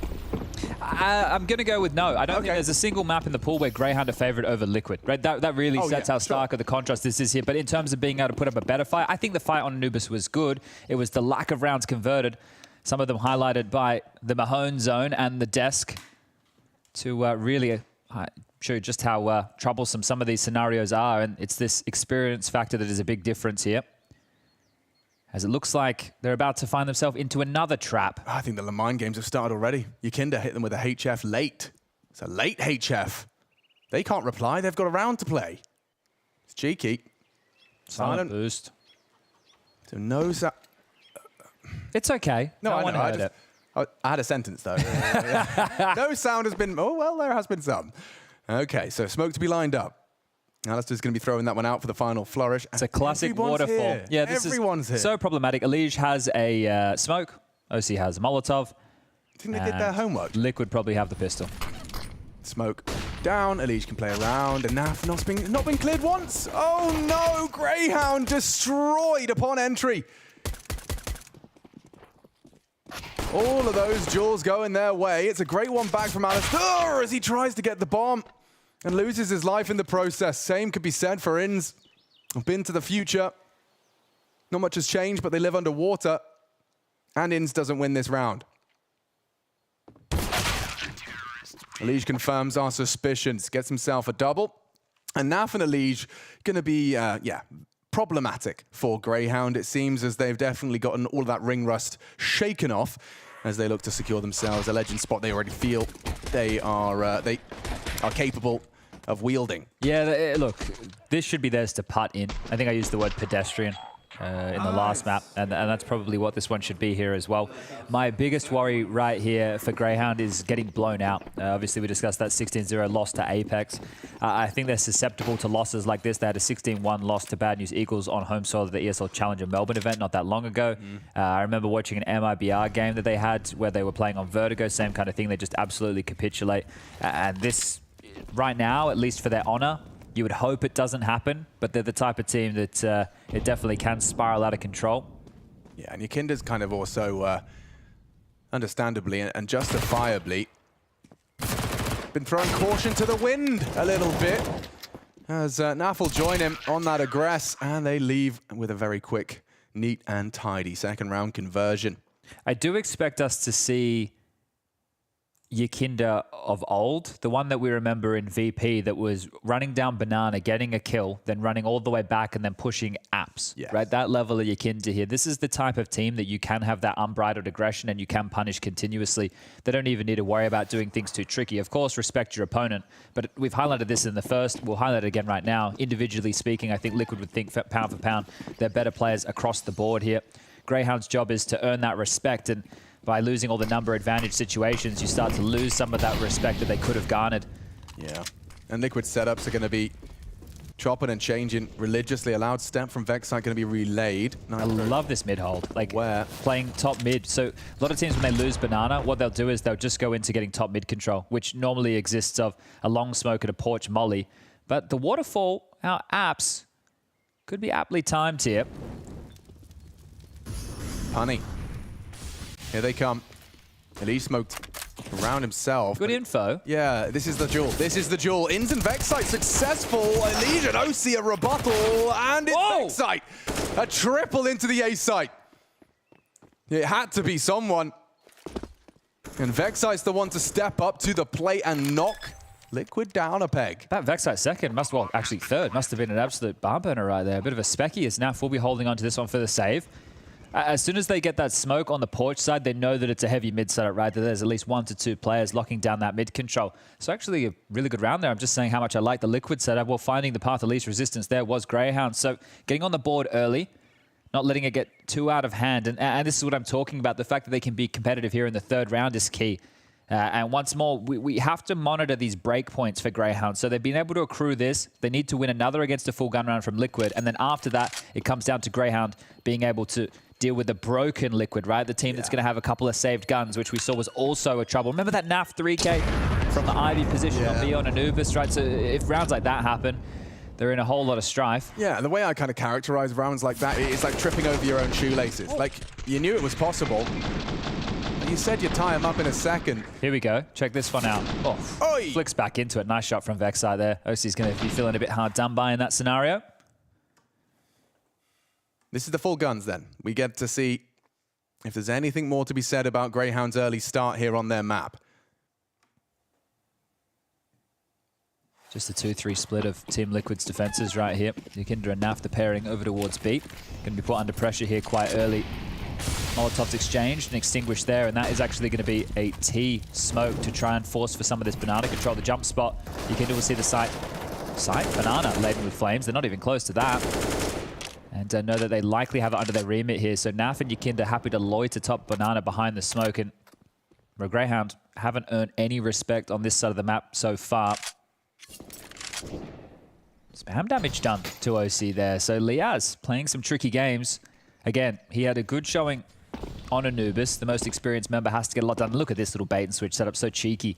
I'm going to go with no. I don't think there's a single map in the pool where Greyhound are favored over Liquid. Right? That really sets how stark of the contrast this is here. But in terms of being able to put up a better fight, I think the fight on Anubis was good. It was the lack of rounds converted, some of them highlighted by the Mahone zone and the desk, to really show just how troublesome some of these scenarios are. And it's this experience factor that is a big difference here, as it looks like they're about to find themselves into another trap. I think the Le Mans games have started already. Yakinda hit them with a HF late. It's a late HF. They can't reply. They've got a round to play. It's cheeky. Silent boost. So no... It's okay. No, I know. I had a sentence, though. No sound has been... Oh, well, there has been some. Okay, so smoke to be lined up. Alistair's going to be throwing that one out for the final flourish. It's a classic waterfall. Here. Yeah, this Everyone's is here. so problematic. Elige has a smoke. OC has a Molotov. I think they did their homework. Liquid probably have the pistol. Smoke down. Elige can play around. And Naf not been cleared once. Oh no! Greyhound destroyed upon entry. All of those jewels going their way. It's a great one back from Alistair as he tries to get the bomb and loses his life in the process. Same could be said for ENCE. Been to the future. Not much has changed, but they live underwater. And ENCE doesn't win this round. Elige confirms our suspicions. Gets himself a double. And Naf and Elige going to be, problematic for Greyhound. It seems as they've definitely gotten all of that ring rust shaken off as they look to secure themselves a legend spot they already feel they are capable of wielding. Yeah, look, this should be theirs to putt in. I think I used the word pedestrian in the last map, and that's probably what this one should be here as well. My biggest worry right here for Greyhound is getting blown out. Obviously, we discussed that 16-0 loss to Apeks. I think they're susceptible to losses like this. They had a 16-1 loss to Bad News Eagles on home soil at the ESL Challenger Melbourne event not that long ago. I remember watching an MIBR game that they had where they were playing on Vertigo, same kind of thing. They just absolutely capitulate. And this, right now, at least for their honor, you would hope it doesn't happen, but they're the type of team that it definitely can spiral out of control. Yeah, and Yakinda's kind of also, understandably and justifiably, been throwing caution to the wind a little bit, as Naf will join him on that aggress, and they leave with a very quick, neat and tidy second round conversion. I do expect us to see Yakinda of old, the one that we remember in VP that was running down banana, getting a kill, then running all the way back and then pushing apps. Yes. Right? That level of Yakinda here. This is the type of team that you can have that unbridled aggression and you can punish continuously. They don't even need to worry about doing things too tricky. Of course, respect your opponent, but we've highlighted this in the first. We'll highlight it again right now. Individually speaking, I think Liquid would think pound for pound, they're better players across the board here. Greyhound's job is to earn that respect, and by losing all the number advantage situations, you start to lose some of that respect that they could have garnered. Yeah, and Liquid setups are going to be chopping and changing religiously. Allowed step from Vexite going to be relayed. I love this mid hold, like playing top mid. So a lot of teams, when they lose banana, what they'll do is they'll just go into getting top mid control, which normally exists of a long smoke and a porch molly. But the waterfall, our apps, could be aptly timed here. Punny. Here they come. Elise smoked around himself. Good info. Yeah, this is the duel. This is the duel. ENCE and Vexite successful. Legion, OC a rebuttal, and it's Vexite. A triple into the A site. It had to be someone. And Vexite's the one to step up to the plate and knock Liquid down a peg. That Vexite second, well, actually third, must have been an absolute barn burner right there. A bit of a specky as Naf will be holding on to this one for the save. As soon as they get that smoke on the porch side, they know that it's a heavy mid setup, right? That there's at least 1 to 2 players locking down that mid control. So actually a really good round there. I'm just saying how much I like the Liquid setup. Well, finding the path of least resistance there was Greyhound. So getting on the board early, not letting it get too out of hand. And this is what I'm talking about. The fact that they can be competitive here in the third round is key. And once more, we have to monitor these break points for Greyhound. So they've been able to accrue this. They need to win another against a full gun round from Liquid. And then after that, it comes down to Greyhound being able to deal with the broken Liquid, right? The team that's going to have a couple of saved guns, which we saw was also a trouble. Remember that NAF 3K from the Ivy position on Beyond Anubis, right? So if rounds like that happen, they're in a whole lot of strife. Yeah, the way I kind of characterize rounds like that, it's like tripping over your own shoelaces. Like, you knew it was possible. You said you'd tie him up in a second. Here we go. Check this one out. Oh, flicks back into it. Nice shot from Vexite there. OC's going to be feeling a bit hard done by in that scenario. This is the full guns then. We get to see if there's anything more to be said about Greyhound's early start here on their map. Just a 2-3 split of Team Liquid's defenses right here. Yukinder and Naf, the pairing over towards B. Going to be put under pressure here quite early. Molotovs exchanged and extinguished there, and that is actually going to be a T smoke to try and force for some of this banana control. The jump spot, Yukinder will see the site. Banana laden with flames. They're not even close to that. And know that they likely have it under their remit here. So Naf and Yukinder happy to loiter top banana behind the smoke. And Greyhound haven't earned any respect on this side of the map so far. Spam damage done to OC there. So Liaz playing some tricky games. Again, he had a good showing on Anubis. The most experienced member has to get a lot done. Look at this little bait and switch setup, so cheeky.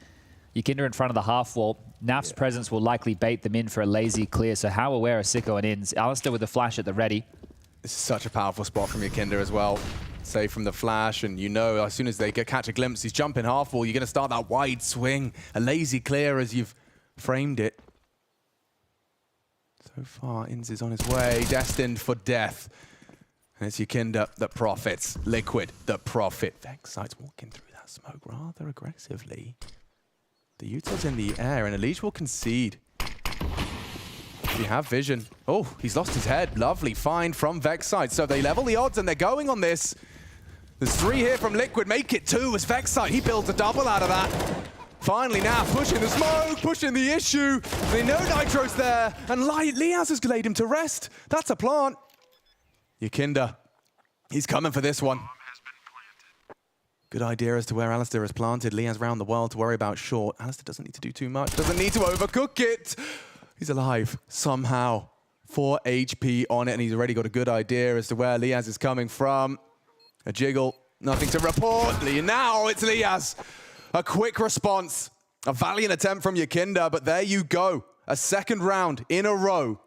Yukinder in front of the half wall. Naf's presence will likely bait them in for a lazy clear. So how aware are Sicko and ENCE? Alistair with the flash at the ready. This is such a powerful spot from Yukinder as well. Save from the flash, and you know as soon as they catch a glimpse, he's jumping half wall. You're going to start that wide swing. A lazy clear as you've framed it. So far, ENCE is on his way, destined for death. And it's Yukinder that profits. Liquid that profit. Vexite's walking through that smoke rather aggressively. The Utah's in the air, and Elise will concede. You have vision. Oh, he's lost his head. Lovely find from Vexite. So they level the odds, and they're going on this. There's 3 here from Liquid. Make it 2 as Vexite. He builds a double out of that. Finally now pushing the smoke, pushing the issue. They know Nitro's there, and Liaz has laid him to rest. That's a plant. Yukinder, he's coming for this one. Good idea as to where Alistair has planted. Liaz round the world to worry about short. Alistair doesn't need to do too much. Doesn't need to overcook it. He's alive somehow. 4 HP on it, and he's already got a good idea as to where Liaz is coming from. A jiggle, nothing to report. Now it's Liaz. A quick response. A valiant attempt from Yukinder, but there you go. A second round in a row.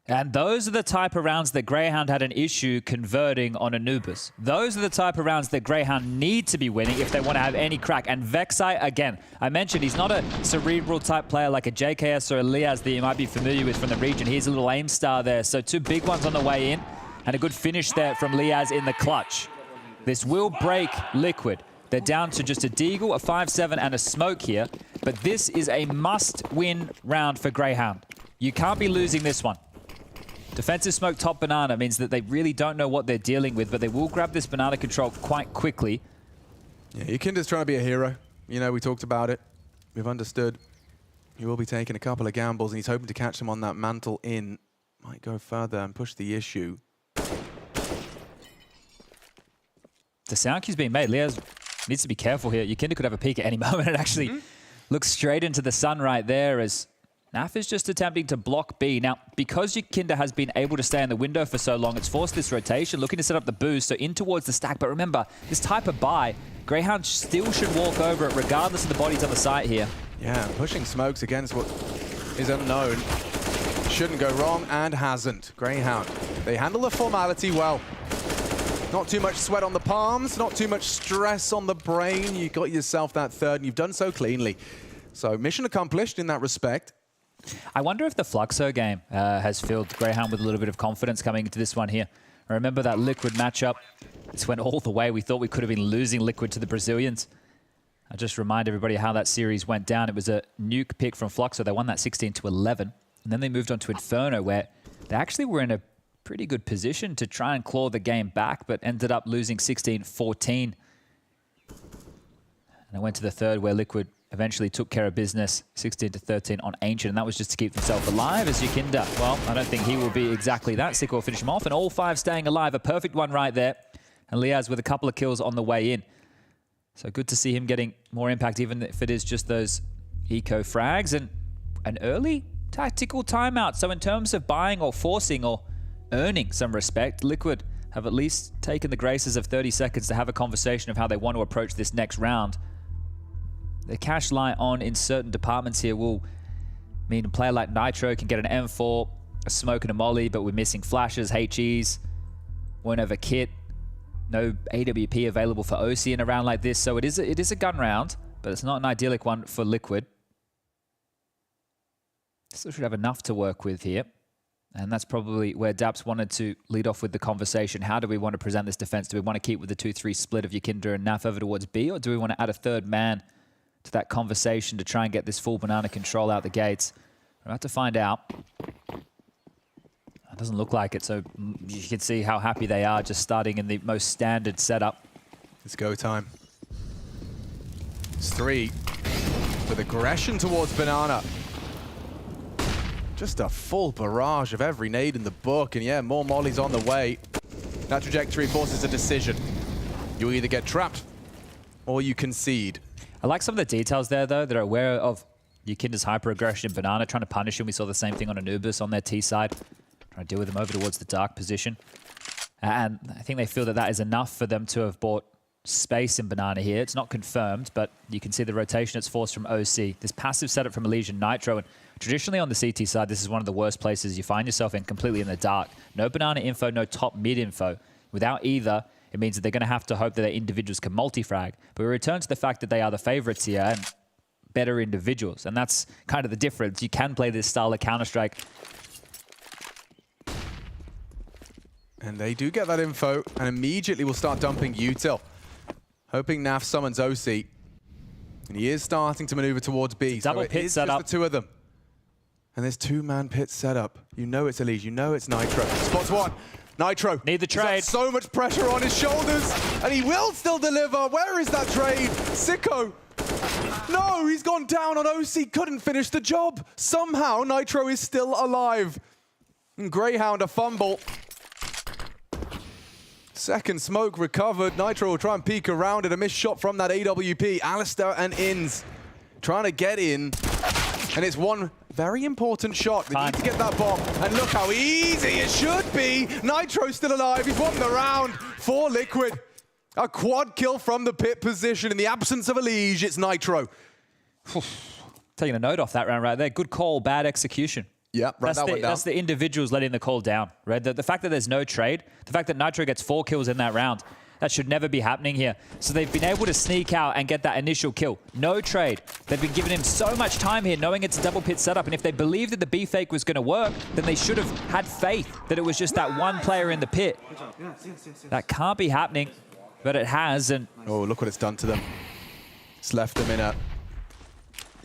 And those are the type of rounds that Greyhound had an issue converting on Anubis. Those are the type of rounds that Greyhound need to be winning if they want to have any crack. And Vexite, again, I mentioned he's not a cerebral type player like a JKS or a Liaz that you might be familiar with from the region. He's a little aim star there. So 2 big ones on the way in and a good finish there from Liaz in the clutch. This will break Liquid. They're down to just a deagle, a 5-7 and a smoke here. But this is a must-win round for Greyhound. You can't be losing this one. Defensive smoke top banana means that they really don't know what they're dealing with, but they will grab this banana control quite quickly. Yeah, Yukinder's trying to be a hero. You know, we talked about it. We've understood. He will be taking a couple of gambles, and he's hoping to catch them on that mantle in. Might go further and push the issue. The sound cue's being made. Leo's Needs to be careful here. Yikinda could have a peek at any moment. It actually looks straight into the sun right there as Naf is just attempting to block B. Now, because Yikinda has been able to stay in the window for so long, it's forced this rotation, looking to set up the boost, so in towards the stack. But remember, this type of buy, Greyhound still should walk over it regardless of the bodies on the site here. Yeah, pushing smokes against what is unknown. Shouldn't go wrong and hasn't. Greyhound, they handle the formality well. Not too much sweat on the palms, not too much stress on the brain. You got yourself that third, and you've done so cleanly. So mission accomplished in that respect. I wonder if the Fluxo game has filled Greyhound with a little bit of confidence coming into this one here. I remember that Liquid matchup. This went all the way. We thought we could have been losing Liquid to the Brazilians. I'll just remind everybody how that series went down. It was a nuke pick from Fluxo. They won that 16-11. And then they moved on to Inferno, where they actually were in a pretty good position to try and claw the game back, but ended up losing 16-14. And I went to the third, where Liquid eventually took care of business, 16-13 on Ancient, and that was just to keep himself alive as Yikinda. Well, I don't think he will be exactly that. Sick will finish him off, and all five staying alive. A perfect one right there. And Liaz with a couple of kills on the way in. So good to see him getting more impact, even if it is just those eco frags and an early tactical timeout. So in terms of buying or forcing or earning some respect, Liquid have at least taken the graces of 30 seconds to have a conversation of how they want to approach this next round. The cash light on in certain departments here will mean a player like Nitro can get an M4, a smoke and a molly, but we're missing flashes, HEs, won't have a kit, no AWP available for OC in a round like this. So it is a gun round, but it's not an idyllic one for Liquid. Still should have enough to work with here. And that's probably where Daps wanted to lead off with the conversation. How do we want to present this defense? Do we want to keep with the 2-3 split of Yikinda and Naf over towards B, or do we want to add a third man to that conversation to try and get this full banana control out the gates? We're about to find out. It doesn't look like it, so you can see how happy they are just starting in the most standard setup. It's go time. It's 3 with aggression towards banana. Just a full barrage of every nade in the book, and yeah, more mollies on the way. That trajectory forces a decision. You either get trapped or you concede. I like some of the details there, though. They're aware of Yikinda's hyper-aggression in banana, trying to punish him. We saw the same thing on Anubis on their T side, trying to deal with him over towards the dark position. And I think they feel that that is enough for them to have bought space in banana here. It's not confirmed, but you can see the rotation it's forced from OC. This passive setup from Elysian Nitro, and traditionally on the CT side, this is one of the worst places you find yourself in, completely in the dark. No banana info, no top mid info. Without either, it means that they're going to have to hope that their individuals can multi-frag. But we return to the fact that they are the favorites here and better individuals. And that's kind of the difference. You can play this style of Counter-Strike. And they do get that info, and immediately will start dumping util. Hoping Naf summons OC. And he is starting to maneuver towards B. Double so pit setup. Just the two of them. And there's two-man pit setup. You know it's Elise, you know it's Nitro. Spots one. Nitro. Need the trade. So much pressure on his shoulders, and he will still deliver. Where is that trade? Sicko. No, he's gone down on OC, couldn't finish the job. Somehow, Nitro is still alive. And Greyhound, a fumble. Second smoke recovered. Nitro will try and peek around it. A missed shot from that AWP. Alistair and ENCE trying to get in. And it's one very important shot. They need to get that bomb. And look how easy it should be. Nitro's still alive. He's won the round for Liquid. A quad kill from the pit position. In the absence of Elige, it's Nitro. Taking a note off that round right there. Good call, bad execution. Yeah, right, that's the individuals letting the call down, right? The fact that there's no trade, the fact that Nitro gets 4 kills in that round, that should never be happening here. So they've been able to sneak out and get that initial kill. No trade. They've been giving him so much time here, knowing it's a double pit setup. And if they believed that the B fake was going to work, then they should have had faith that it was just that one player in the pit. That can't be happening, but it has. And oh, look what it's done to them. It's left them in a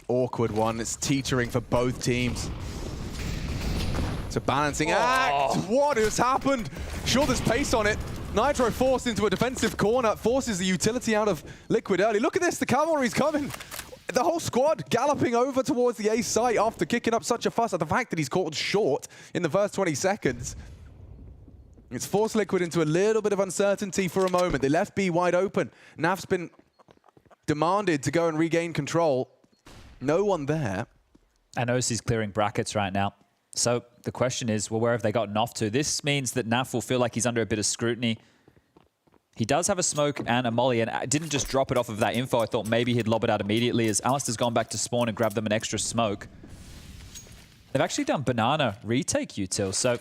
awkward one. It's teetering for both teams. It's a balancing act. What has happened? Sure, there's pace on it. Nitro forced into a defensive corner, forces the utility out of Liquid early. Look at this, the cavalry's coming. The whole squad galloping over towards the A site after kicking up such a fuss at the fact that he's caught short in the first 20 seconds. It's forced Liquid into a little bit of uncertainty for a moment. They left B wide open. Naf's been demanded to go and regain control. No one there. And OC's clearing brackets right now. So the question is, well, where have they gotten off to? This means that Naf will feel like he's under a bit of scrutiny. He does have a smoke and a molly, and didn't just drop it off of that info. I thought maybe he'd lob it out immediately as Alistair's gone back to spawn and grabbed them an extra smoke. They've actually done banana retake util, so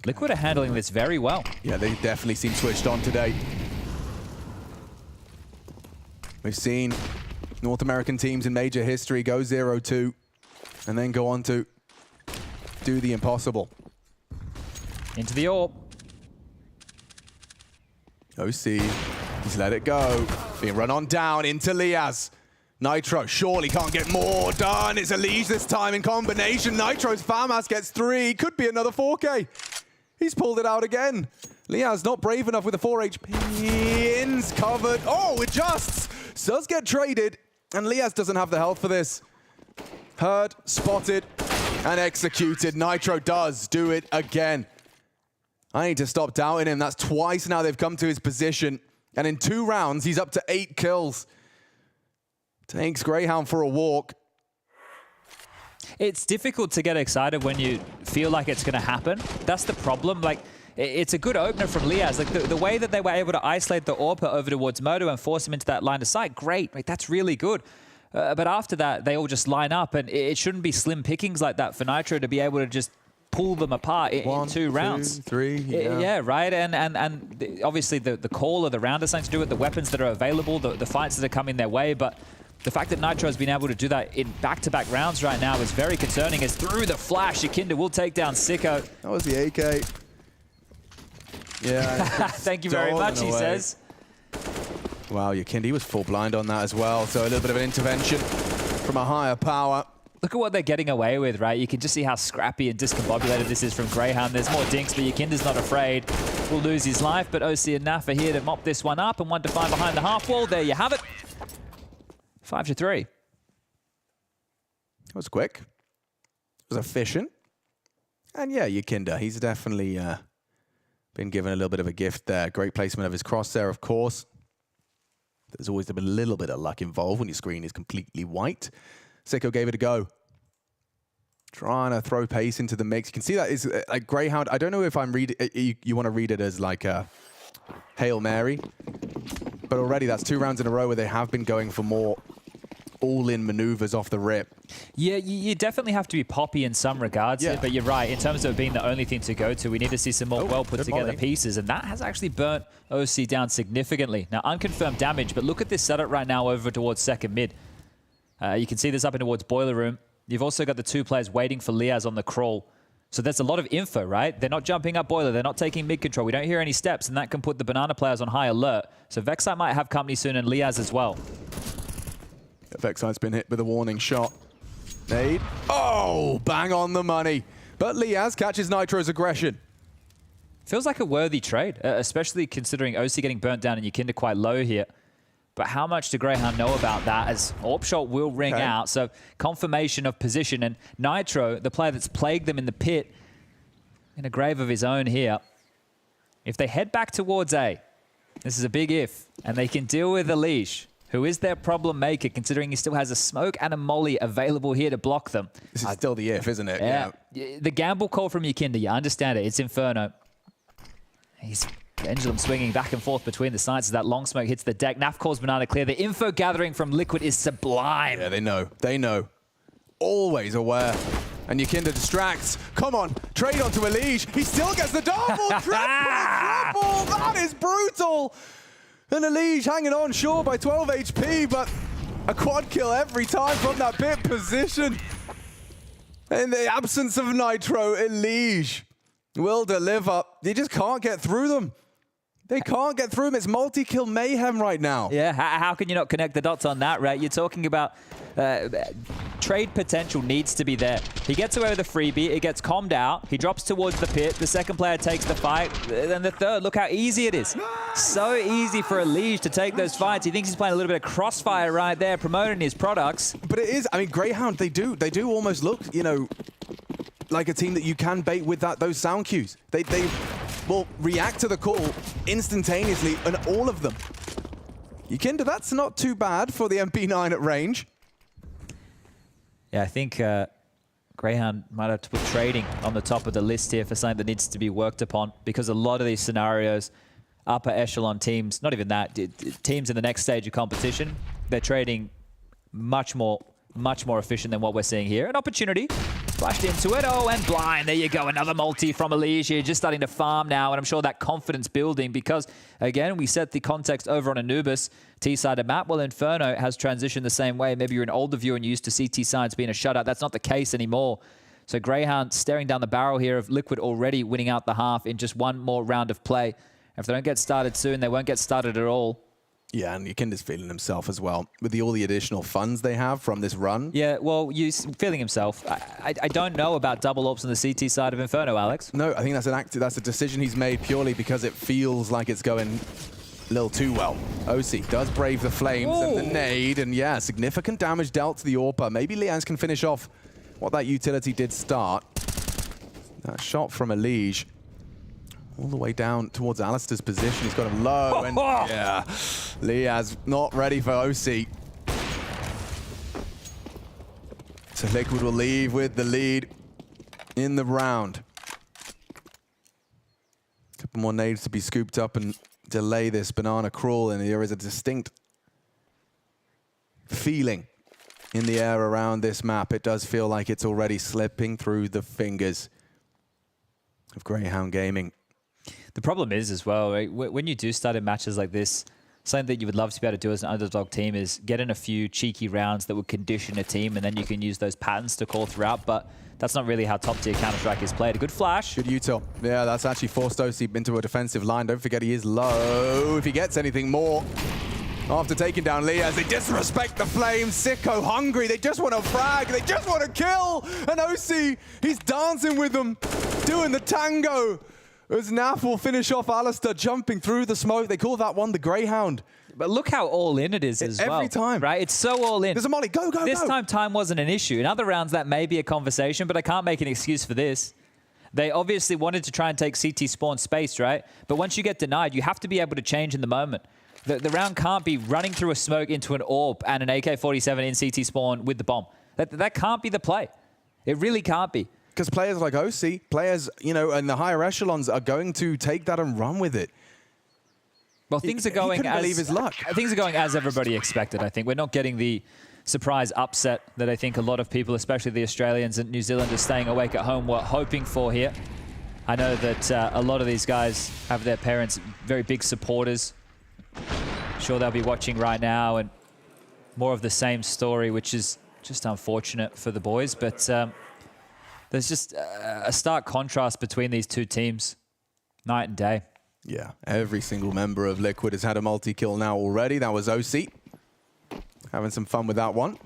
Liquid are handling this very well. Yeah, they definitely seem switched on today. We've seen North American teams in major history go 0-2 and then go on to do the impossible. Into the AWP. OC, he's let it go. Being run on down into Liaz. Nitro surely can't get more done. It's Elige this time in combination. Nitro's FAMAS gets 3. Could be another 4K. He's pulled it out again. Liaz not brave enough with the 4 HP. ENCE covered. Oh, adjusts. Does get traded. And Liaz doesn't have the health for this. Heard, spotted, and executed. Nitro does do it again. I need to stop doubting him. That's twice now they've come to his position. And in 2 rounds, he's up to 8 kills. Takes Greyhound for a walk. It's difficult to get excited when you feel like it's going to happen. That's the problem. Like, it's a good opener from Liaz. Like, the way that they were able to isolate the AWP over towards Moto and force him into that line of sight, great. Like, that's really good. But after that, they all just line up, and it shouldn't be slim pickings like that for Nitro to be able to just pull them apart in 2 rounds. 2, 3, yeah, right. And obviously the call of the round has something to do with the weapons that are available, the fights that are coming their way, but the fact that Nitro has been able to do that in back-to-back rounds right now is very concerning, as through the flash, Yakinda will take down Sicko. That was the AK. Yeah. Thank you very much, he says. Wow, Yakinda was full blind on that as well, so a little bit of an intervention from a higher power. Look at what they're getting away with, right? You can just see how scrappy and discombobulated this is from Greyhound. There's more dinks, but Yakinda's not afraid. Will lose his life, but OC and Naf are here to mop this one up, and 1 to 5 behind the half wall. There you have it. 5 to 3. That was quick. It was efficient. And yeah, Yakinda, he's definitely been given a little bit of a gift there. Great placement of his crosshair, of course. There's always a little bit of luck involved when your screen is completely white. Sicko gave it a go. Trying to throw pace into the mix. You can see that is like Greyhound. I don't know if I'm reading. You want to read it as like a Hail Mary, but already that's 2 rounds in a row where they have been going for more all-in maneuvers off the rip. Yeah, you definitely have to be poppy in some regards here, but you're right. In terms of it being the only thing to go to, we need to see some more well-put-together pieces, and that has actually burnt OC down significantly. Now, unconfirmed damage, but look at this setup right now over towards second mid. You can see this up in towards Boiler Room. You've also got the 2 players waiting for Liaz on the crawl. So there's a lot of info, right? They're not jumping up Boiler. They're not taking mid control. We don't hear any steps, and that can put the Banana players on high alert. So Vexite might have company soon, and Liaz as well. Vexite's been hit with a warning shot. Nade. Oh, bang on the money. But Liaz catches Nitro's aggression. Feels like a worthy trade, especially considering OC getting burnt down and Yakinda quite low here. But how much do Greyhound know about that, as AWP shot will ring out? So confirmation of position, and Nitro, the player that's plagued them in the pit, in a grave of his own here. If they head back towards A, this is a big if, and they can deal with Elige, who is their problem maker, considering he still has a smoke and a molly available here to block them. This is still the if, isn't it? Yeah. The gamble call from Yakinda, you understand it. It's Inferno. He's pendulum swinging back and forth between the sides as that long smoke hits the deck. Naf calls Banana clear. The info gathering from Liquid is sublime. Yeah, they know. They know. Always aware. And Yakinda distracts. Come on, trade onto Elige. He still gets the double, triple. That is brutal. And Elige hanging on shore by 12 HP, but a quad kill every time from that pit position. In the absence of Nitro, Elige will deliver. They just can't get through them. They can't get through them. It's multi-kill mayhem right now. Yeah, how can you not connect the dots on that, right? You're talking about trade potential needs to be there. He gets away with a freebie. It gets calmed out. He drops towards the pit. The second player takes the fight. Then the third. Look how easy it is. So easy for Elige to take those fights. He thinks he's playing a little bit of Crossfire right there, promoting his products. But it is, I mean, Greyhound, they do almost look, you know, like a team that you can bait with those sound cues. They will react to the call instantaneously, and all of them. Yukinda, that's not too bad for the MP9 at range. Yeah, I think Greyhound might have to put trading on the top of the list here for something that needs to be worked upon, because a lot of these scenarios, upper echelon teams, not even that, teams in the next stage of competition, they're trading much more efficient than what we're seeing here. An opportunity flashed into it. Oh, and blind. There you go. Another multi from Elige here, just starting to farm now. And I'm sure that confidence building because, again, we set the context over on Anubis, T-sided map. Well, Inferno has transitioned the same way. Maybe you're an older viewer and you used to see T-sides being a shutout. That's not the case anymore. So Greyhound staring down the barrel here of Liquid already winning out the half in just one more round of play. If they don't get started soon, they won't get started at all. Yeah, and Yukinda's feeling himself as well with all the additional funds they have from this run. Yeah, well, feeling himself. I don't know about double ops on the CT side of Inferno, Alex. No, I think that's a decision he's made purely because it feels like it's going a little too well. OC does brave the flames and the nade, and yeah, significant damage dealt to the AWPer. Maybe Lians can finish off what that utility did start. That shot from Elige. All the way down towards Alistair's position. He's got him low. And yeah, Liaz not ready for OC. So Liquid will leave with the lead in the round. A couple more nades to be scooped up and delay this banana crawl. And there is a distinct feeling in the air around this map. It does feel like it's already slipping through the fingers of Greyhound Gaming. The problem is as well, right, when you do start in matches like this, something that you would love to be able to do as an underdog team is get in a few cheeky rounds that would condition a team, and then you can use those patterns to call throughout, but that's not really how top-tier Counter-Strike is played. A good flash. Good util. Yeah, that's actually forced OC into a defensive line. Don't forget he is low if he gets anything more. After taking down Liaz, they disrespect the flames. Sicko hungry. They just want to frag. They just want to kill. And OC, he's dancing with them, doing the tango. As Naf will finish off Alistair jumping through the smoke. They call that one the Greyhound. But look how all in it is as well. Every time. Right? It's so all in. There's a molly. Go, go, This go. time wasn't an issue. In other rounds, that may be a conversation, but I can't make an excuse for this. They obviously wanted to try and take CT spawn space, right? But once you get denied, you have to be able to change in the moment. The round can't be running through a smoke into an AWP and an AK-47 in CT spawn with the bomb. That can't be the play. It really can't be. Because players like OC, players, you know, in the higher echelons are going to take that and run with it. Well, things are going believe his luck. Things are going as everybody expected, I think. We're not getting the surprise upset that I think a lot of people, especially the Australians and New Zealanders staying awake at home, were hoping for here. I know that a lot of these guys have their parents very big supporters. I'm sure they'll be watching right now, and more of the same story, which is just unfortunate for the boys. But there's just a stark contrast between these two teams, night and day. Yeah, every single member of Liquid has had a multi-kill now already. That was OC. Having some fun with that one.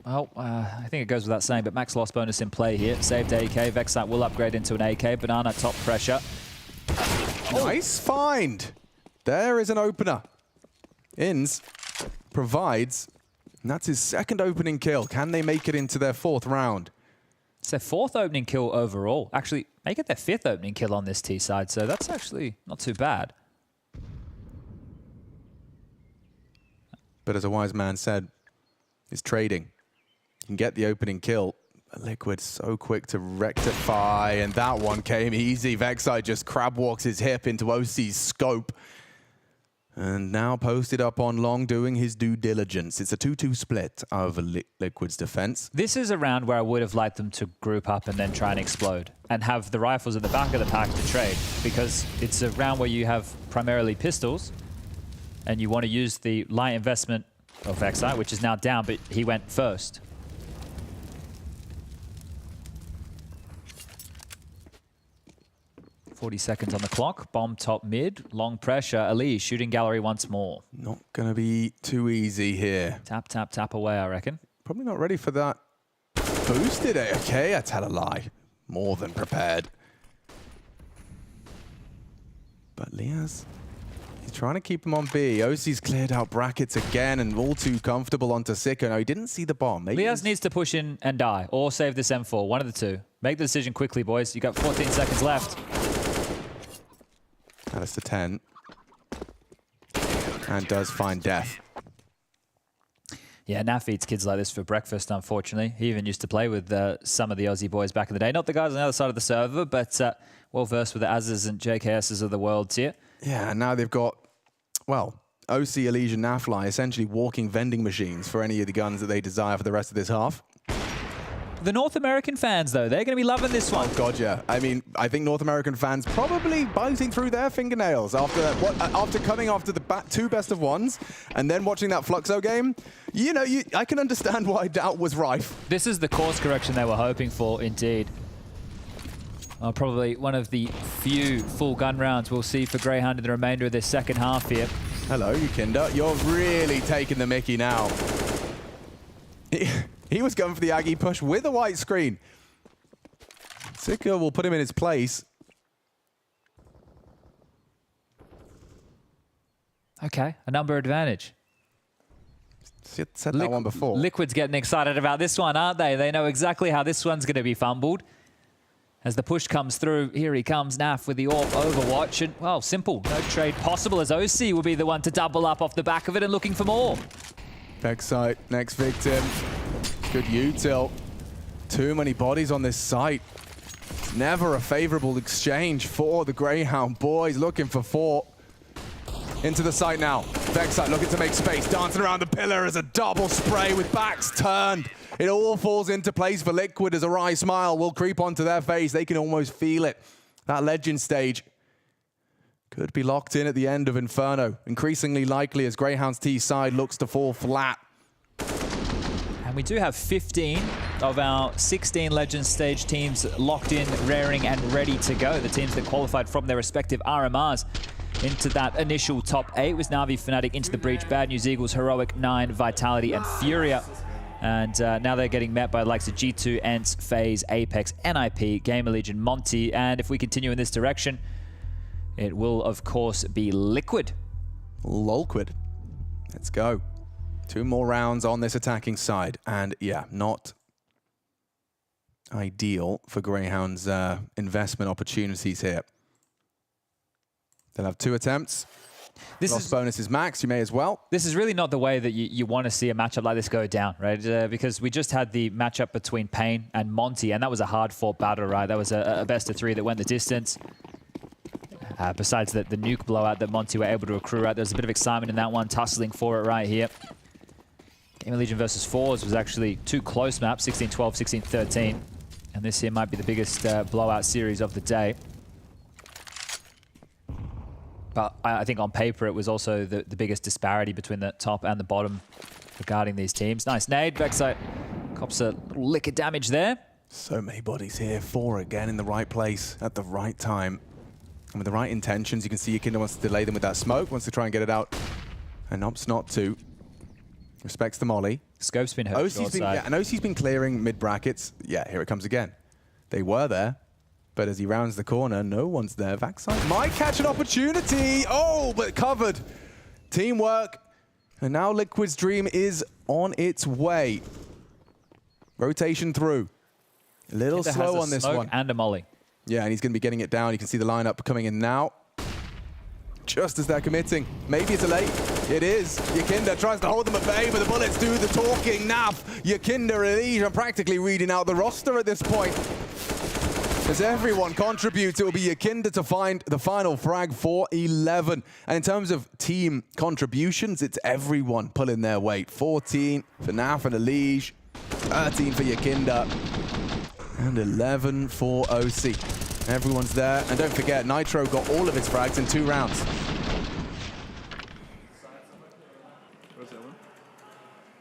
Well, I think it goes without saying, but max loss bonus in play here. Saved AK. Vexite will upgrade into an AK. Banana top pressure. Nice find. There is an opener. ENCE provides, and that's his second opening kill. Can they make it into their fourth round? It's their fourth opening kill overall. Actually, make it their fifth opening kill on this T side, so that's actually not too bad. But as a wise man said, it's trading. You can get the opening kill. But Liquid so quick to rectify, and that one came easy. Vexite just crab walks his hip into OC's scope. And now posted up on Long doing his due diligence. It's a 2-2 split of Liquid's defense. This is a round where I would have liked them to group up and then try and explode and have the rifles at the back of the pack to trade, because it's a round where you have primarily pistols and you want to use the light investment of Vexite, which is now down, but he went first. .40 seconds on the clock. Bomb top mid. Long pressure. Ali shooting gallery once more. Not going to be too easy here. Tap, tap, tap away, I reckon. Probably not ready for that boosted AK. I tell a lie. More than prepared. But Liaz, he's trying to keep him on B. OC's cleared out brackets again and all too comfortable onto Sicko. No, he didn't see the bomb. Maybe Liaz needs to push in and die or save this M4. One of the two. Make the decision quickly, boys. You got 14 seconds left. Alistair 10. And does find death. Yeah, Naf eats kids like this for breakfast, unfortunately. He even used to play with some of the Aussie boys back in the day. Not the guys on the other side of the server, but well-versed with the Azes and JKSs of the world here. Yeah, and now they've got, well, OC, Elysian, Nafly essentially walking vending machines for any of the guns that they desire for the rest of this half. The North American fans, though, they're going to be loving this one. Oh, God, yeah. I mean, I think North American fans probably biting through their fingernails after coming after the two best of ones and then watching that Fluxo game. You know, I can understand why doubt was rife. This is the course correction they were hoping for, indeed. Probably one of the few full gun rounds we'll see for Greyhound in the remainder of this second half here. Hello, Yukinda. You're really taking the mickey now. He was going for the Aggie push with a white screen. Sika will put him in his place. Okay, a number advantage. Said that one before. Liquid's getting excited about this one, aren't they? They know exactly how this one's going to be fumbled. As the push comes through, here he comes, Naf with the AWP Overwatch. And, well, simple. No trade possible as OC will be the one to double up off the back of it and looking for more. Backside, next victim. Good util. Too many bodies on this site. Never a favorable exchange for the Greyhound boys. Looking for 4. Into the site now. Backside looking to make space. Dancing around the pillar as a double spray with backs turned. It all falls into place for Liquid as a wry smile will creep onto their face. They can almost feel it. That Legend stage could be locked in at the end of Inferno. Increasingly likely as Greyhound's T side looks to fall flat. And we do have 15 of our 16 Legend stage teams locked in, raring and ready to go. The teams that qualified from their respective RMRs into that initial top 8 was Na'Vi, Fnatic, Into the Breach, Bad News Eagles, Heroic, 9, Vitality, and Furia. And now they're getting met by the likes of G2, ENCE, FaZe, Apeks, NIP, GamerLegion, Monte. And if we continue in this direction, it will, of course, be Liquid. Lolquid. Let's go. 2 more rounds on this attacking side. And yeah, not ideal for Greyhound's investment opportunities here. They'll have 2 attempts. Lost bonus is max, you may as well. This is really not the way that you want to see a matchup like this go down, right? Because we just had the matchup between Pain and Monte, and that was a hard-fought battle, right? That was a best of 3 that went the distance. Besides the nuke blowout that Monte were able to accrue, right? There's a bit of excitement in that one, tussling for it right here. GamerLegion versus Forze was actually 2 close maps, 16-12, 16-13. And this here might be the biggest blowout series of the day. But I think on paper, it was also the biggest disparity between the top and the bottom regarding these teams. Nice nade. Backside cops a little lick of damage there. So many bodies here. 4 again in the right place at the right time. And with the right intentions, you can see Yukinda wants to delay them with that smoke, wants to try and get it out. And opts not to. Respects the molly. Scope's been hurt. And OC's been clearing mid-brackets. Yeah, here it comes again. They were there. But as he rounds the corner, no one's there. Vaxide might catch an opportunity. Oh, but covered. Teamwork. And now Liquid's dream is on its way. Rotation through. A little slow on this one. And a molly. Yeah, and he's going to be getting it down. You can see the lineup coming in now. Just as they're committing. Maybe it's a late. It is. Yukinda tries to hold them at bay, but the bullets do the talking. Naf, Yukinda, Elysian practically reading out the roster at this point. As everyone contributes, it will be Yukinda to find the final frag for 11. And in terms of team contributions, it's everyone pulling their weight. 14 for Naf and Elige, 13 for Yukinda, and 11 for OC. Everyone's there. And don't forget, Nitro got all of his frags in 2 rounds.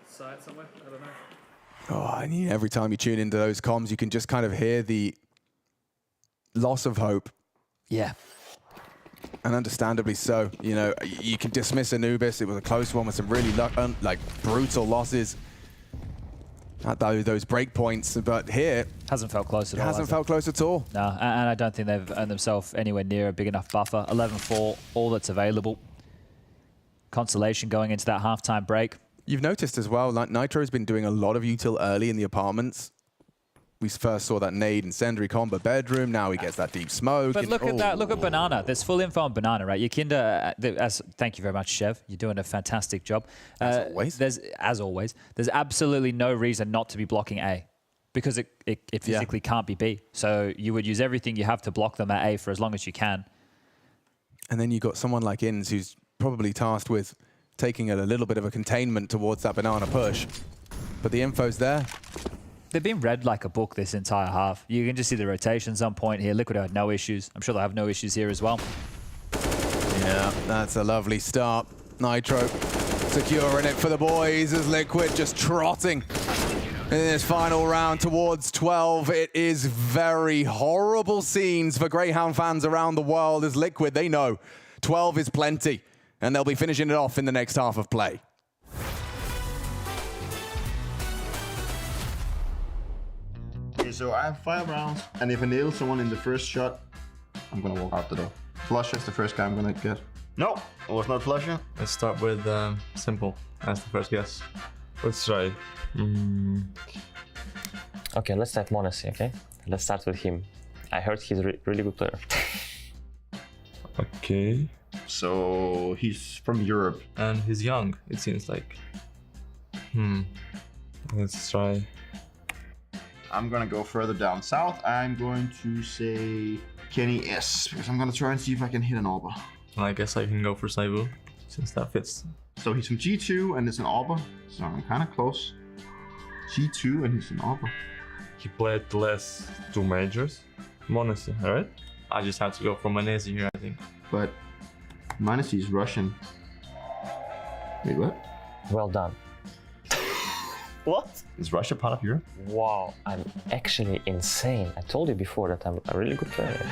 Side somewhere? I don't know. Oh, I mean, every time you tune into those comms, you can just kind of hear the loss of hope. Yeah. And understandably so. You know, you can dismiss Anubis. It was a close one with some really brutal losses at those break points. But here, hasn't felt close at all. Hasn't felt close at all. No, and I don't think they've earned themselves anywhere near a big enough buffer. 11-4, all that's available. Consolation going into that halftime break. You've noticed as well, like Nitro's been doing a lot of util early in the apartments. We first saw that nade incendiary combo bedroom. Now he gets that deep smoke. But look at that. Look at Banana. There's full info on Banana, right? Yakinda, thank you very much, Chev. You're doing a fantastic job. As always. There's absolutely no reason not to be blocking A, because it physically can't be B. So you would use everything you have to block them at A for as long as you can. And then you got someone like ENCE who's probably tasked with taking a little bit of a containment towards that Banana push. But the info's there. They've been read like a book this entire half. You can just see the rotations on point here. Liquid had no issues. I'm sure they'll have no issues here as well. Yeah, that's a lovely start. Nitro securing it for the boys as Liquid just trotting in this final round towards 12. It is very horrible scenes for Greyhound fans around the world as Liquid, they know 12 is plenty, and they'll be finishing it off in the next half of play. Okay, so I have 5 rounds, and if I nail someone in the first shot, I'm gonna walk out the door. Flusher is the first guy I'm gonna get. No, it was not Flusher. Let's start with Simple as the first guess. Let's try. Okay, let's start Monte, okay? Let's start with him. I heard he's a really good player. Okay. So he's from Europe. And he's young, it seems like. Let's try. I'm gonna go further down south. I'm going to say Kenny S, because I'm gonna try and see if I can hit an Arbor. I guess I can go for Saibu, since that fits. So he's from G2 and it's an Arbor, so I'm kind of close. G2 and he's an Arbor. He played the last 2 majors. Monte, alright? I just have to go for Monte here, I think. But Monte is Russian. Wait, what? Well done. What? Is Russia part of Europe? Wow, I'm actually insane. I told you before that I'm a really good player.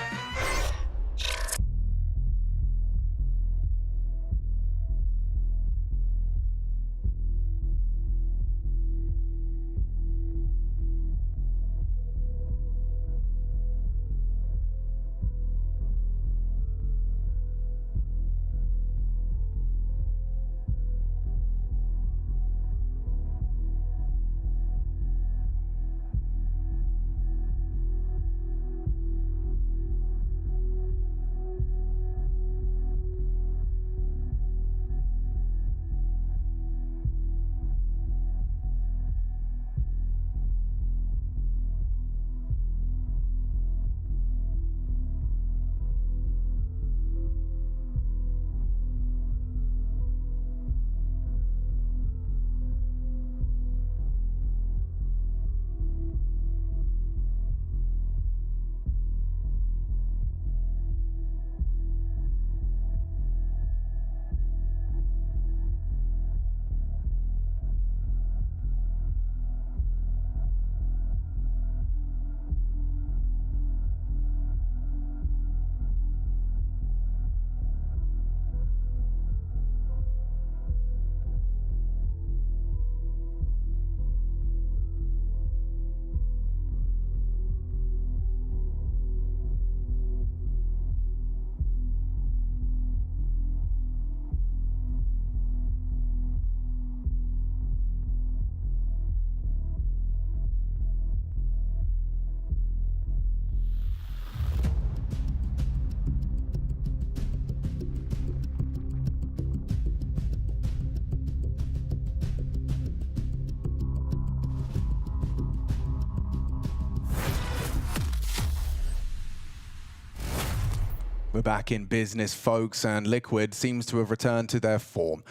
We're back in business, folks, and Liquid seems to have returned to their form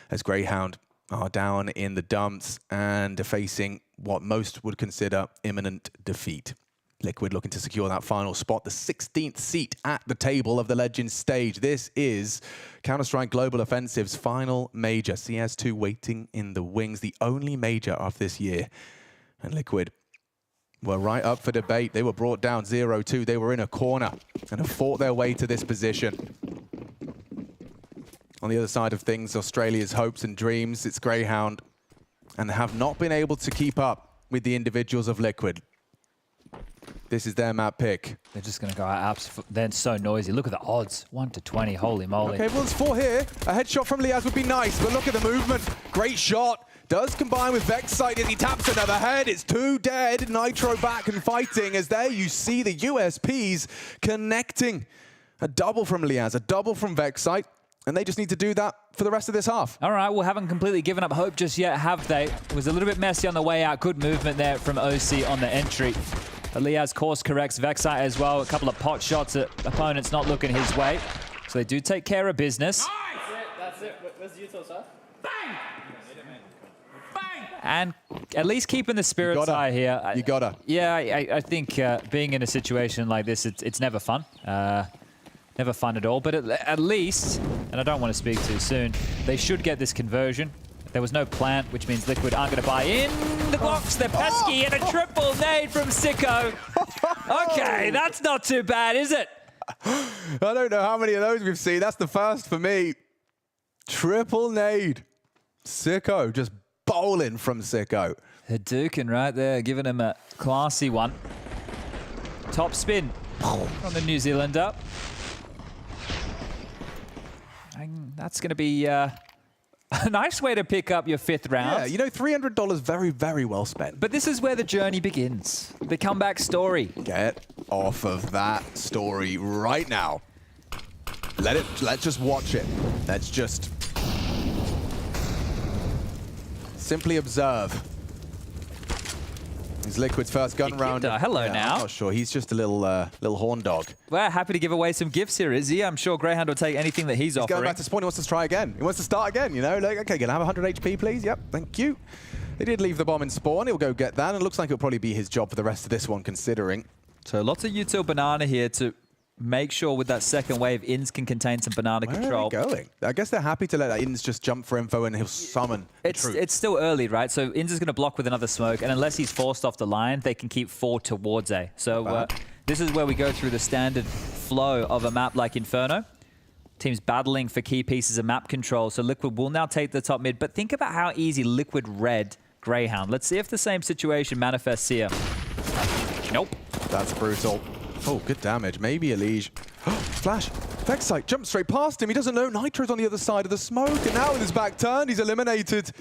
as Greyhound are down in the dumps and facing what most would consider imminent defeat. Liquid looking to secure that final spot, the 16th seat at the table of the Legends stage. This is Counter-Strike Global Offensive's final major. CS2 waiting in the wings, the only major of this year. And Liquid were right up for debate. They were brought down 0-2. They were in a corner and have fought their way to this position. On the other side of things, Australia's hopes and dreams, it's Greyhound, and have not been able to keep up with the individuals of Liquid. This is their map pick. They're just going to go out apps. They're so noisy. Look at the odds. 1-20. Holy moly. Okay, well, there's 4 here. A headshot from Liaz would be nice, but look at the movement. Great shot. does combine with Vexite as he taps another head. It's 2 dead. Nitro back and fighting as there you see the USPs connecting. A double from Liaz, a double from Vexite, and they just need to do that for the rest of this half. All right, well, haven't completely given up hope just yet, have they? It was a little bit messy on the way out. Good movement there from OC on the entry. Liaz course corrects Vexite as well. A couple of pot shots at opponents not looking his way. So they do take care of business. That's it. Where's the util, sir? Bang! And at least keeping the spirits high here. You gotta. Yeah, I think being in a situation like this, it's never fun. Never fun at all. But at least, and I don't want to speak too soon, they should get this conversion. There was no plant, which means Liquid aren't going to buy in the box. They're pesky, and a triple nade from Sicko. Okay, that's not too bad, is it? I don't know how many of those we've seen. That's the first for me. Triple nade. Sicko, just bowling from Sicko. Hadouken right there, giving him a classy one. Top spin on the New Zealander. And that's going to be a nice way to pick up your 5th round. Yeah, you know, $300 very, very well spent. But this is where the journey begins. The comeback story. Get off of that story right now. Let's just watch it. Let's just simply observe. It's Liquid's first gun round. Hello now. I'm not sure. He's just a little horn dog. Well, happy to give away some gifts here, is he? I'm sure Greyhound will take anything that he's offering. Going back to spawn. He wants to try again. He wants to start again, you know? Like, okay, can I have 100 HP, please? Yep, thank you. They did leave the bomb in spawn. He'll go get that. And it looks like it'll probably be his job for the rest of this one, considering. So lots of util banana here to make sure with that second wave, ENCE can contain some banana control. Where are they going? I guess they're happy to let that ENCE just jump for info and he'll summon It's still early, right? So ENCE is going to block with another smoke, and unless he's forced off the line, they can keep 4 towards A. So this is where we go through the standard flow of a map like Inferno. Teams battling for key pieces of map control. So Liquid will now take the top mid, but think about how easy Liquid read Greyhound. Let's see if the same situation manifests here. Nope. That's brutal. Oh, good damage. Maybe a Liege. Flash. Vexite jumps straight past him. He doesn't know Nitro's on the other side of the smoke. And now with his back turned, he's eliminated.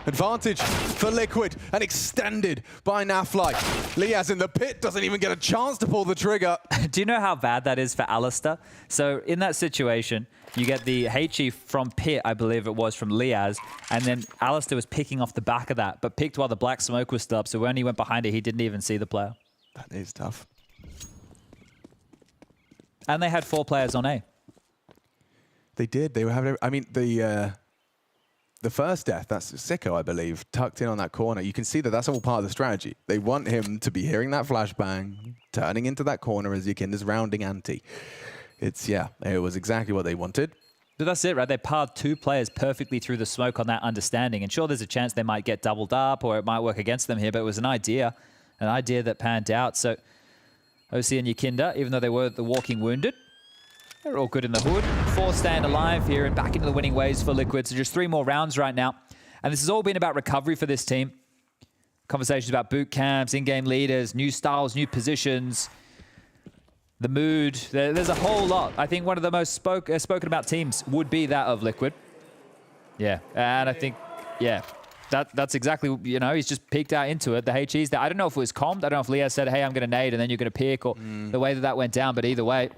Advantage for Liquid and extended by Nafly. Liaz in the pit doesn't even get a chance to pull the trigger. Do you know how bad that is for Alistair? So in that situation, you get the HE from pit, I believe it was, from Liaz, and then Alistair was picking off the back of that, but picked while the black smoke was still up. So when he went behind it, he didn't even see the player. That is tough. And they had 4 players on A. They did. They were having. I mean, the first death, that's Sicko, I believe, tucked in on that corner. You can see that that's all part of the strategy. They want him to be hearing that flashbang, turning into that corner as Yakinda's rounding ante. Yeah, it was exactly what they wanted. So that's it, right? They pared 2 players perfectly through the smoke on that understanding. And sure, there's a chance they might get doubled up or it might work against them here, but it was an idea that panned out. So OC and Yakinda, even though they were the walking wounded, they're all good in the hood. 4 staying alive here and back into the winning ways for Liquid. So just 3 more rounds right now. And this has all been about recovery for this team. Conversations about boot camps, in-game leaders, new styles, new positions, the mood. There's a whole lot. I think one of the most spoken about teams would be that of Liquid. Yeah, and I think, yeah, that's exactly, you know, he's just peeked out into it. The HE's there. I don't know if it was calmed. I don't know if Liaz said, hey, I'm going to nade, and then you're going to pick, or the way that went down. But either way,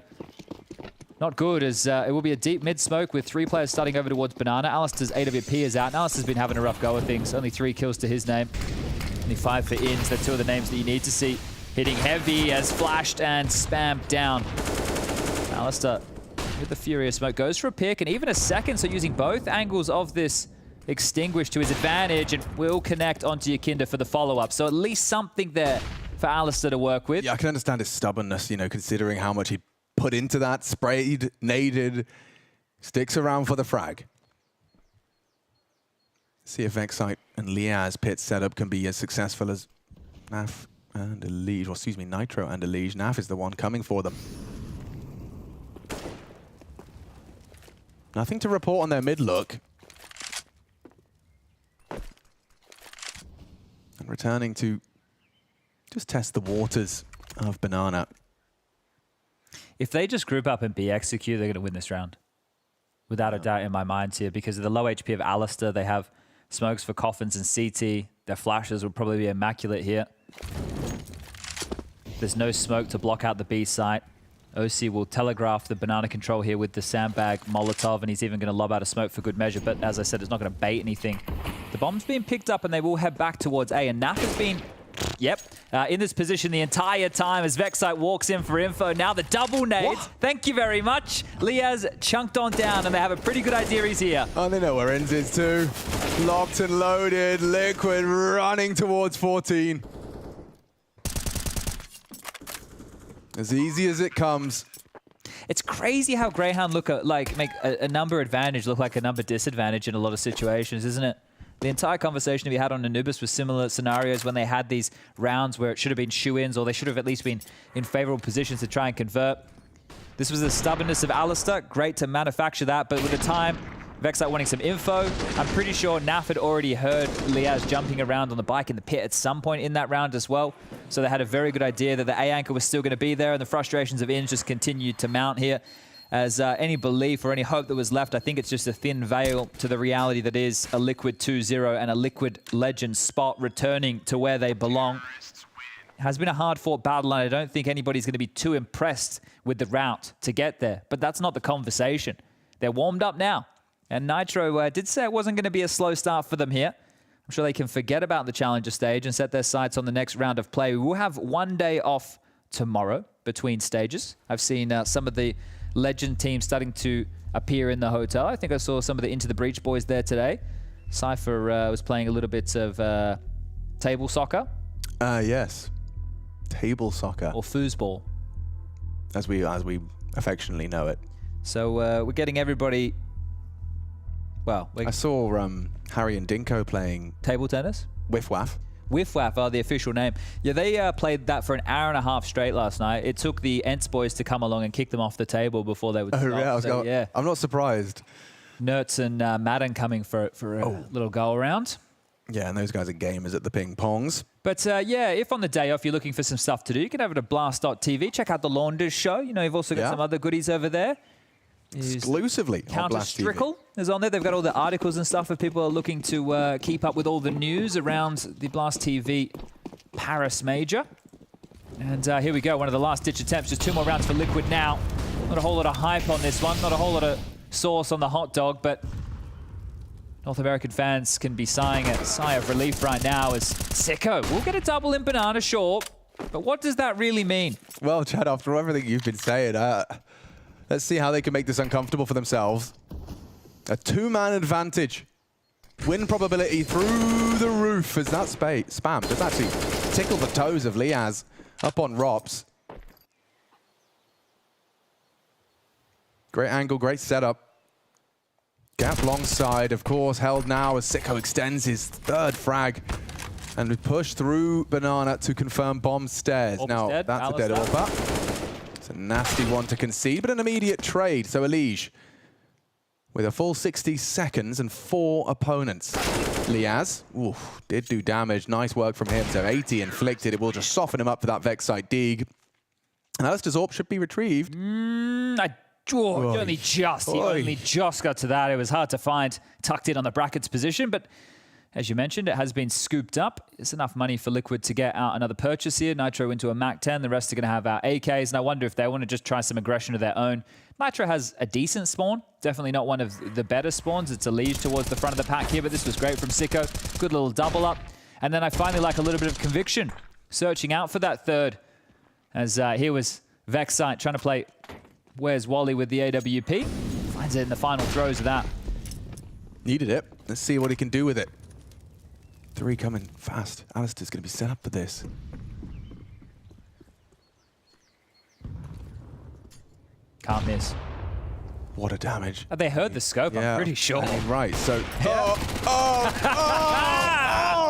not good, as it will be a deep mid-smoke with 3 players starting over towards Banana. Alistair's AWP is out. And Alistair's been having a rough go of things. Only 3 kills to his name. Only 5 for ENCE. They're 2 of the names that you need to see. Hitting heavy as flashed and spammed down. Alistair with the Furious Smoke goes for a pick and even a second, so using both angles of this extinguish to his advantage and will connect onto Yakinda for the follow-up. So at least something there for Alistair to work with. Yeah, I can understand his stubbornness, you know, considering how much he put into that, sprayed, naded, sticks around for the frag. See if Vexite and Liaz pit setup can be as successful as Naf and Elige, or excuse me, Nitro and Elige. Naf is the one coming for them. Nothing to report on their mid-look. And returning to just test the waters of Banana. If they just group up and be execute, they're going to win this round. Without a doubt in my mind here, because of the low HP of Alistair, they have Smokes for Coffins and CT. Their flashes would probably be immaculate here. There's no smoke to block out the B site. OC will telegraph the banana control here with the sandbag Molotov, and he's even going to lob out a smoke for good measure. But as I said, it's not going to bait anything. The bomb's being picked up, and they will head back towards A. And Naf has been, in this position the entire time as Vexite walks in for info. Now the double nades. What? Thank you very much. Liaz chunked on down, and they have a pretty good idea he's here. Oh, they know where ENCE is too. Locked and loaded. Liquid running towards 14. As easy as it comes. It's crazy how Greyhound make a number advantage look like a number disadvantage in a lot of situations, isn't it? The entire conversation we had on Anubis was similar scenarios when they had these rounds where it should have been shoe-ins, or they should have at least been in favorable positions to try and convert. This was the stubbornness of Alistair. Great to manufacture that, but with the time, Vexite wanting some info. I'm pretty sure Naf had already heard Liaz jumping around on the bike in the pit at some point in that round as well. So they had a very good idea that the A anchor was still going to be there, and the frustrations of ENCE just continued to mount here. As any belief or any hope that was left, I think it's just a thin veil to the reality that is a Liquid 2-0 and a Liquid Legend spot returning to where they belong. It has been a hard-fought battle, and I don't think anybody's going to be too impressed with the route to get there. But that's not the conversation. They're warmed up now. And Nitro did say it wasn't going to be a slow start for them here. I'm sure they can forget about the Challenger stage and set their sights on the next round of play. We will have one day off tomorrow between stages. I've seen some of the Legend teams starting to appear in the hotel. I think I saw some of the Into the Breach boys there today. Cypher was playing a little bit of table soccer. Yes. Table soccer. Or foosball. As we affectionately know it. So we're getting everybody... Well, I saw Harry and Dinko playing... Table tennis? Whiff Waff. Whiff Waff are the official name. Yeah, they played that for an hour and a half straight last night. It took the ENCE boys to come along and kick them off the table before they would stop. Yeah, I'm not surprised. Nertz and Madden coming for a little go around. Yeah, and those guys are gamers at the ping pongs. But yeah, if on the day off you're looking for some stuff to do, you can over to blast.tv, check out the Launders Show. You know, you've also got some other goodies over there. Exclusively on Blast TV. Strikle is on there. They've got all the articles and stuff if people are looking to keep up with all the news around the Blast TV Paris Major. And here we go, one of the last-ditch attempts. Just 2 more rounds for Liquid now. Not a whole lot of hype on this one. Not a whole lot of sauce on the hot dog, but North American fans can be sighing a sigh of relief right now as Sicko will get a double in Banana, sure. But what does that really mean? Well, Chad, after everything you've been saying, let's see how they can make this uncomfortable for themselves. A 2-man advantage. Win probability through the roof as that spam does actually tickle the toes of Liaz up on Rops. Great angle, great setup. Gap long side, of course, held now as Sicko extends his 3rd frag. And we push through Banana to confirm bomb stairs. Now, that's a dead AWP. It's a nasty one to concede, but an immediate trade. So Elige with a full 60 seconds and 4 opponents. Liaz, did do damage. Nice work from him. So 80 inflicted. It will just soften him up for that Vexite dig. And Alistair's AWP should be retrieved. He only just got to that. It was hard to find, tucked in on the brackets position, but as you mentioned, it has been scooped up. It's enough money for Liquid to get out another purchase here. Nitro into a MAC-10. The rest are going to have our AKs, and I wonder if they want to just try some aggression of their own. Nitro has a decent spawn. Definitely not one of the better spawns. It's Elige towards the front of the pack here, but this was great from Sicko. Good little double up. And then I finally like a little bit of conviction, searching out for that 3rd. As here was Vexite trying to play Where's Wally with the AWP. Finds it in the final throws of that. Needed it. Let's see what he can do with it. 3 coming fast. Alistair's going to be set up for this. Can't miss. What a damage. They heard the scope, I'm pretty sure. I mean, right, so...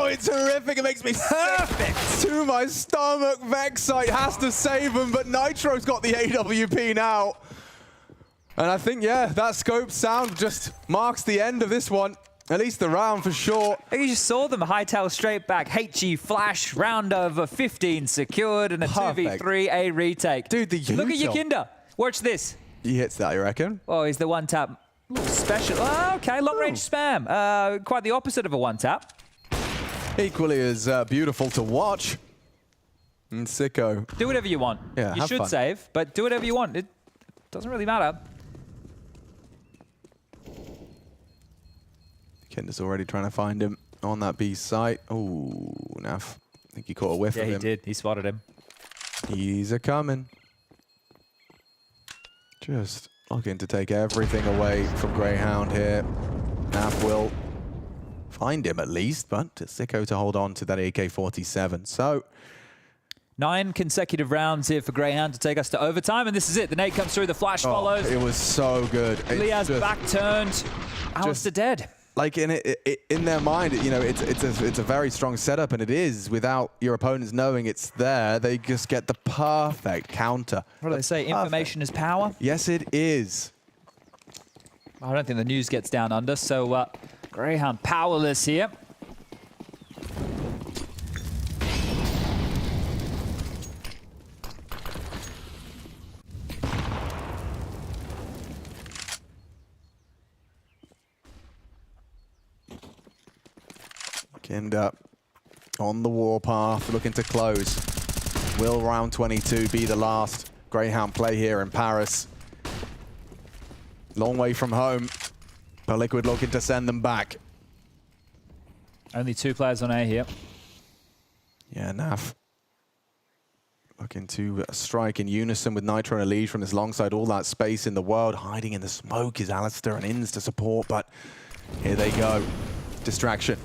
it's horrific. It makes me sick to my stomach. Vexite has to save him, but Nitro's got the AWP now. And I think, that scope sound just marks the end of this one. At least the round for sure. You just saw them hightail straight back. HG flash, round over 15 secured, and a 2v3 A retake. Dude, the Look at Yakinda. Watch this. He hits that, you reckon? Oh, he's the one-tap Little special. Oh, okay, long-range spam. Quite the opposite of a one-tap. Equally as beautiful to watch. And Sicko. Do whatever you want. Yeah, you should fun. save, but do whatever you want. It doesn't really matter. Kinder's already trying to find him on that B site. Oh, Naf. I think he caught a whiff of him. Yeah, he did. He spotted him. He's a-coming. Just looking to take everything away from Greyhound here. Naf will find him at least, but Sicko to hold on to that AK-47. So 9 consecutive rounds here for Greyhound to take us to overtime, and this is it. The nade comes through, the flash follows. It was so good. Liaz back turned. Alistair dead. Like in their mind, you know, it's a very strong setup, and it is without your opponents knowing it's there. They just get the perfect counter. What do they say? Information is power? Yes, it is. I don't think the news gets down under, so Greyhound powerless here. Kinder on the warpath, looking to close. Will round 22 be the last Greyhound play here in Paris? Long way from home, but Liquid looking to send them back. Only 2 players on A here. Yeah, Naf looking to strike in unison with Nitro and Elige from this long side. All that space in the world. Hiding in the smoke is Alistair and ENCE to support, but here they go. Distraction.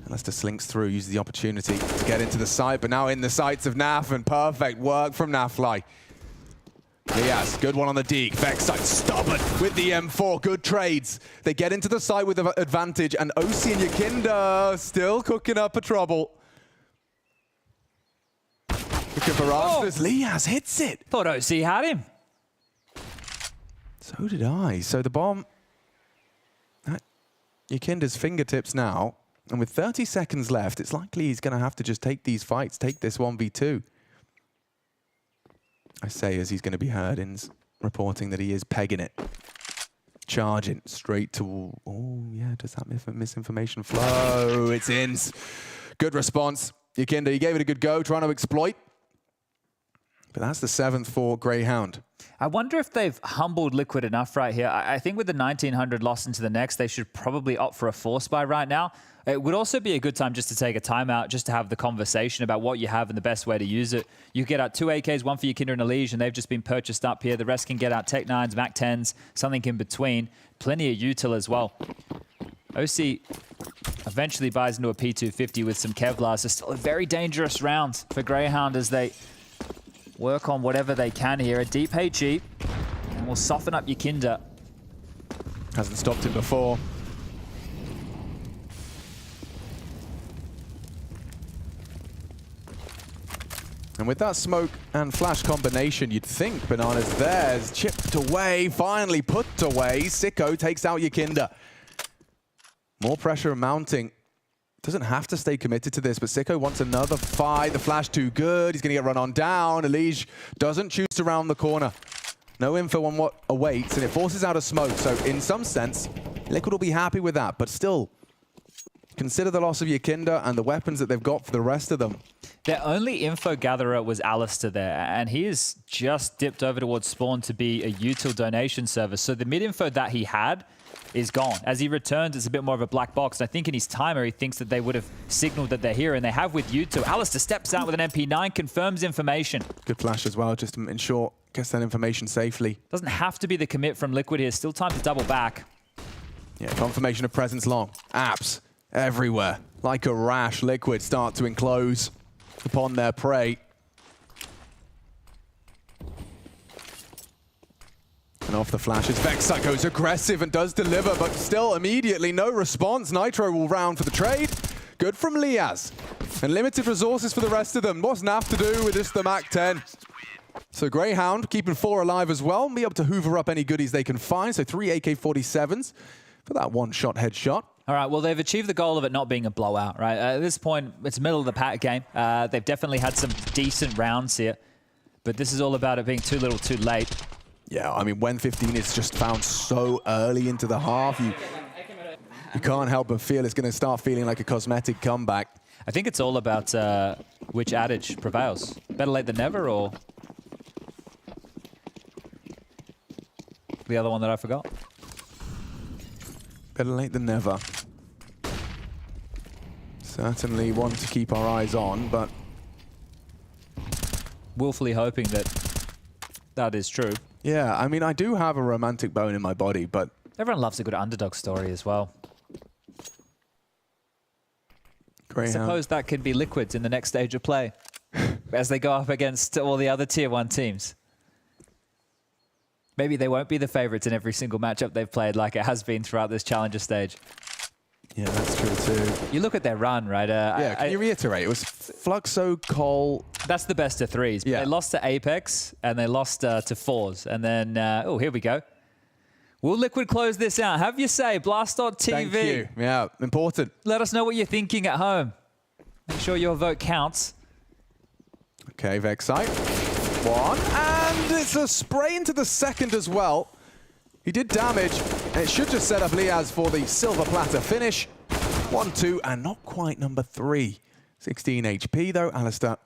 Alistair slinks through, uses the opportunity to get into the site, but now in the sights of Naf, and perfect work from Nafly. Liaz, good one on the Deke. Vex site stubborn with the M4. Good trades. They get into the site with the advantage, and OC and Yakinda still cooking up a trouble. Looking for answers. Liaz hits it. Thought OC had him. So did I. So the bomb at Yakinda's fingertips now. And with 30 seconds left, it's likely he's going to have to just take these fights, take this 1v2. I say as he's going to be heard in reporting that he is pegging it. Charging straight to... Oh, yeah, does that misinformation flow? It's ENCE. Good response. Yakinda, he gave it a good go, trying to exploit. But that's the 7th for Greyhound. I wonder if they've humbled Liquid enough right here. I think with the 1900 lost into the next, they should probably opt for a force buy right now. It would also be a good time just to take a timeout, just to have the conversation about what you have and the best way to use it. You get out 2 AKs, 1 for Yakinda and Elige, and they've just been purchased up here. The rest can get out Tech 9s, Mac 10s, something in between. Plenty of util as well. OC eventually buys into a P250 with some Kevlars. It's still a very dangerous round for Greyhound as they work on whatever they can here. A deep HE, and we'll soften up Yakinda. Hasn't stopped him before. And with that smoke and flash combination, you'd think Banana's there's chipped away, finally put away. Sicko takes out Yakinda. More pressure mounting. Doesn't have to stay committed to this, but Sicko wants another fight. The flash too good. He's going to get run on down. Elige doesn't choose to round the corner. No info on what awaits, and it forces out a smoke. So in some sense, Liquid will be happy with that, but still, consider the loss of Yakinda and the weapons that they've got for the rest of them. Their only info gatherer was Alistair there, and he has just dipped over towards spawn to be a util donation service. So the mid-info that he had is gone. As he returns, it's a bit more of a black box. And I think in his timer, he thinks that they would have signaled that they're here, and they have with util. Alistair steps out with an MP9, confirms information. Good flash as well, just to ensure gets that information safely. Doesn't have to be the commit from Liquid here. Still time to double back. Yeah, confirmation of presence long. Apps everywhere. Like a rash, Liquid start to enclose upon their prey. And off the flashes, Vexite goes aggressive and does deliver, but still immediately no response. Nitro will round for the trade. Good from Liaz. And limited resources for the rest of them. What's Naf to do with just the Mac 10? So Greyhound keeping 4 alive as well. Be able to hoover up any goodies they can find. So 3 AK-47s for that one-shot headshot. All right, well, they've achieved the goal of it not being a blowout, right? At this point, it's middle of the pack game. They've definitely had some decent rounds here, but this is all about it being too little too late. Yeah, I mean, when 15 is just found so early into the half, you can't help but feel it's going to start feeling like a cosmetic comeback. I think it's all about which adage prevails. Better late than never, or the other one that I forgot? Better late than never. Certainly one to keep our eyes on, but willfully hoping that that is true. Yeah, I mean, I do have a romantic bone in my body, but everyone loves a good underdog story as well. Greyhound. I suppose that could be Liquid's in the next stage of play as they go up against all the other Tier 1 teams. Maybe they won't be the favorites in every single matchup they've played like it has been throughout this Challenger stage. Yeah, that's true too. You look at their run, right? Yeah, can you reiterate? It was Fluxo, Cole. That's the best of threes. Yeah. They lost to Apeks and they lost to Forze. And then, oh, here we go. Will Liquid close this out? Have your say. Blast.tv. Thank you. Yeah, important. Let us know what you're thinking at home. Make sure your vote counts. Okay, Vexite. One. And it's a spray into the second as well. He did damage. And it should just set up Liaz for the silver platter finish. 1-2, and not quite number 3. 16 HP though, Alistair.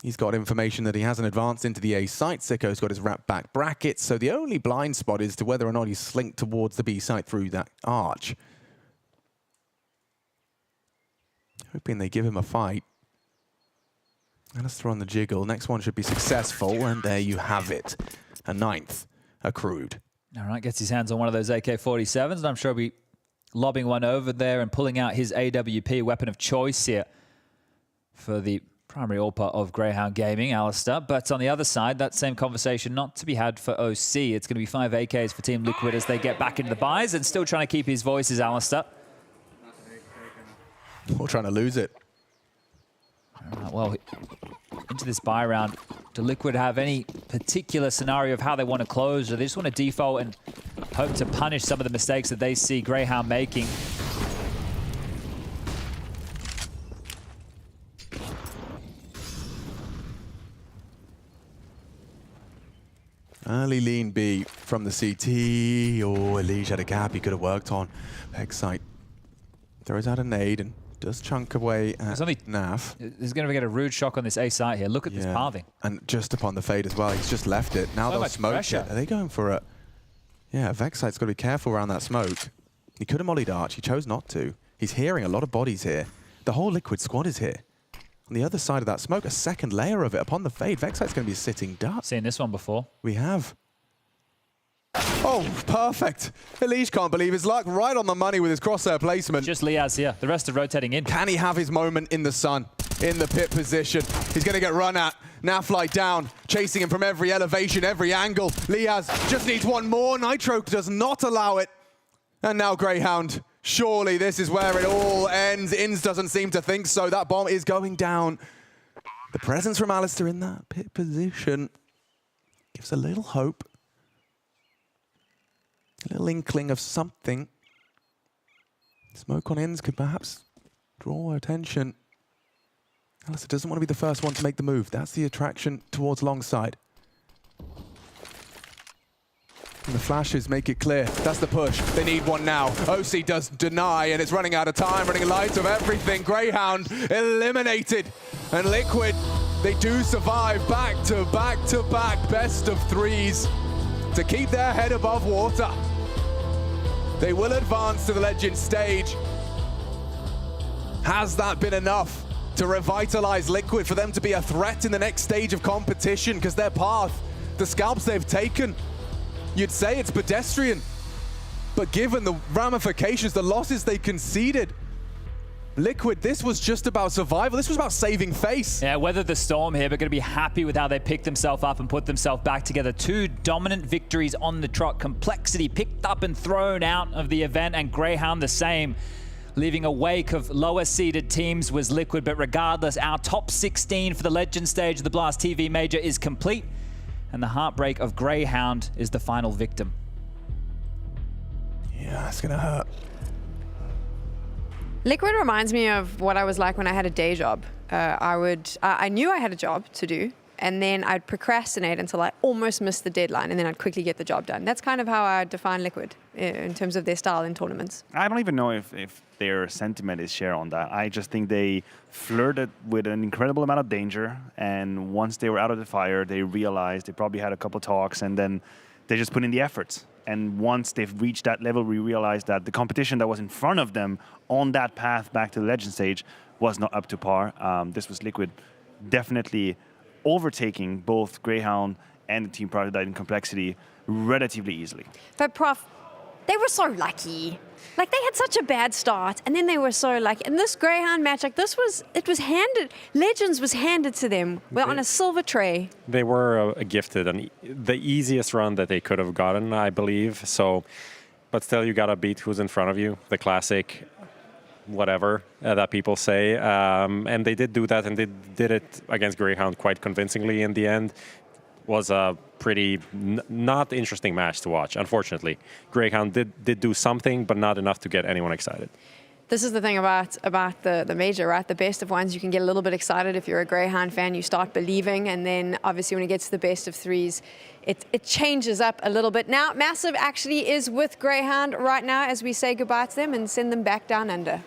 He's got information that he hasn't advanced into the A site. Sicko's got his wrap back brackets, so the only blind spot is to whether or not he's slinked towards the B site through that arch. Hoping they give him a fight. Alistair on the jiggle. Next one should be successful, and there you have it. A 9th accrued. All right, gets his hands on one of those AK-47s, and I'm sure he'll be lobbing one over there and pulling out his AWP weapon of choice here for the primary AWPer of Greyhound Gaming, Alistair. But on the other side, that same conversation not to be had for OC. It's going to be 5 AKs for Team Liquid as they get back into the buys and still trying to keep his voices, Alistair. Or trying to lose it. All right, well, into this buy round, do Liquid have any particular scenario of how they want to close, or they just want to default and hope to punish some of the mistakes that they see Greyhound making? Early lean B from the CT. Oh, Elige had a gap he could have worked on. Excite throws out a nade and does chunk away at Naf. He's going to get a rude shock on this A site here. Look at this pathing. And just upon the fade as well. He's just left it. Now they'll smoke it. Are they going for it? Yeah, Vexite's got to be careful around that smoke. He could have mollied Arch. He chose not to. He's hearing a lot of bodies here. The whole Liquid squad is here. On the other side of that smoke, a second layer of it upon the fade. Vexite's going to be sitting duck. Seen this one before. We have. Oh, perfect. Elige can't believe his luck. Right on the money with his crosshair placement. Just Liaz here. The rest are rotating in. Can he have his moment in the sun? In the pit position. He's going to get run at. Nafly down. Chasing him from every elevation, every angle. Liaz just needs one more. Nitro does not allow it. And now Greyhound. Surely this is where it all ends. ENCE doesn't seem to think so. That bomb is going down. The presence from Alistair in that pit position gives a little hope. A little inkling of something. Smoke on ENCE could perhaps draw attention. Alistair doesn't want to be the first one to make the move. That's the attraction towards long side. And the flashes make it clear. That's the push. They need one now. OC does deny, and it's running out of time, running light of everything. Greyhound eliminated. And Liquid, they do survive back to back to back best of threes to keep their head above water. They will advance to the Legend stage. Has that been enough to revitalize Liquid for them to be a threat in the next stage of competition? Because their path, the scalps they've taken, you'd say it's pedestrian. But given the ramifications, the losses they conceded, Liquid, this was just about survival. This was about saving face. Yeah, weathered the storm here, but going to be happy with how they picked themselves up and put themselves back together. 2 dominant victories on the trot. Complexity picked up and thrown out of the event, and Greyhound the same. Leaving a wake of lower seeded teams was Liquid, but regardless, our top 16 for the Legend stage of the Blast TV Major is complete, and the heartbreak of Greyhound is the final victim. Yeah, it's going to hurt. Liquid reminds me of what I was like when I had a day job. I knew I had a job to do, and then I'd procrastinate until I almost missed the deadline, and then I'd quickly get the job done. That's kind of how I define Liquid in terms of their style in tournaments. I don't even know if their sentiment is shared on that. I just think they flirted with an incredible amount of danger, and once they were out of the fire, they realized they probably had a couple talks, and then they just put in the efforts. And once they've reached that level, we realized that the competition that was in front of them on that path back to the Legend stage was not up to par. This was Liquid definitely overtaking both Greyhound and the Team Prototype in complexity relatively easily. But Prof, they were so lucky. Like, they had such a bad start, and then they were so lucky. And this Greyhound match, like, it was handed, Legends was handed to them on a silver tray. They were gifted and the easiest run that they could have gotten, I believe. So, but still, you gotta beat who's in front of you, the classic whatever that people say. And they did do that, and they did it against Greyhound quite convincingly in the end. Was a pretty not interesting match to watch, unfortunately. Greyhound did do something, but not enough to get anyone excited. This is the thing about the major, right? The best of ones, you can get a little bit excited. If you're a Greyhound fan, you start believing, and then obviously when it gets to the best of threes, it changes up a little bit. Now, Massive actually is with Greyhound right now as we say goodbye to them and send them back down under.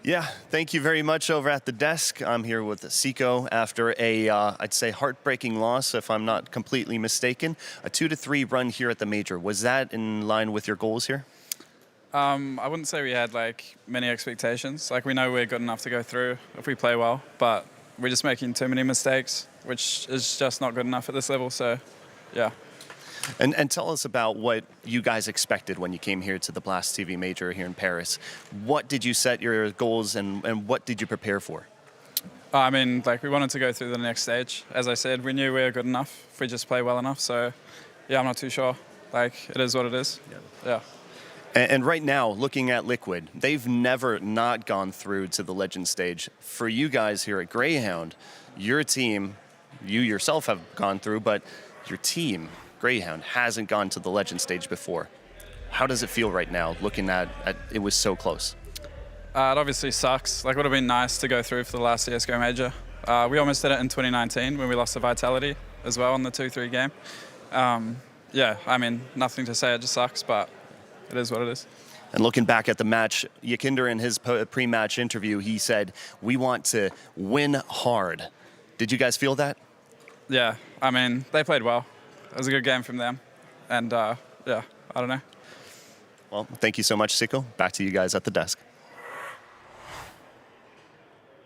Yeah, thank you very much over at the desk. I'm here with Seiko after a, I'd say, heartbreaking loss, if I'm not completely mistaken. A 2-3 run here at the major. Was that in line with your goals here? I wouldn't say we had like many expectations. Like, we know we're good enough to go through if we play well, but we're just making too many mistakes, which is just not good enough at this level. So, yeah. And tell us about what you guys expected when you came here to the Blast TV Major here in Paris. What did you set your goals and what did you prepare for? I mean, like, we wanted to go through the next stage. As I said, we knew we were good enough if we just play well enough. So, yeah, I'm not too sure. Like, it is what it is. Yeah. And right now, looking at Liquid, they've never not gone through to the Legend stage. For you guys here at Greyhound, your team, you yourself have gone through, but your team, Greyhound, hasn't gone to the Legend stage before. How does it feel right now, looking at it was so close? It obviously sucks. Like, it would have been nice to go through for the last CSGO Major. We almost did it in 2019 when we lost to Vitality as well in the 2-3 game. Yeah, I mean, nothing to say, it just sucks, but it is what it is. And looking back at the match, Yakinder in his pre-match interview, he said, "We want to win hard." Did you guys feel that? Yeah, I mean, they played well. It was a good game from them. And yeah, I don't know. Well, thank you so much, Siko. Back to you guys at the desk.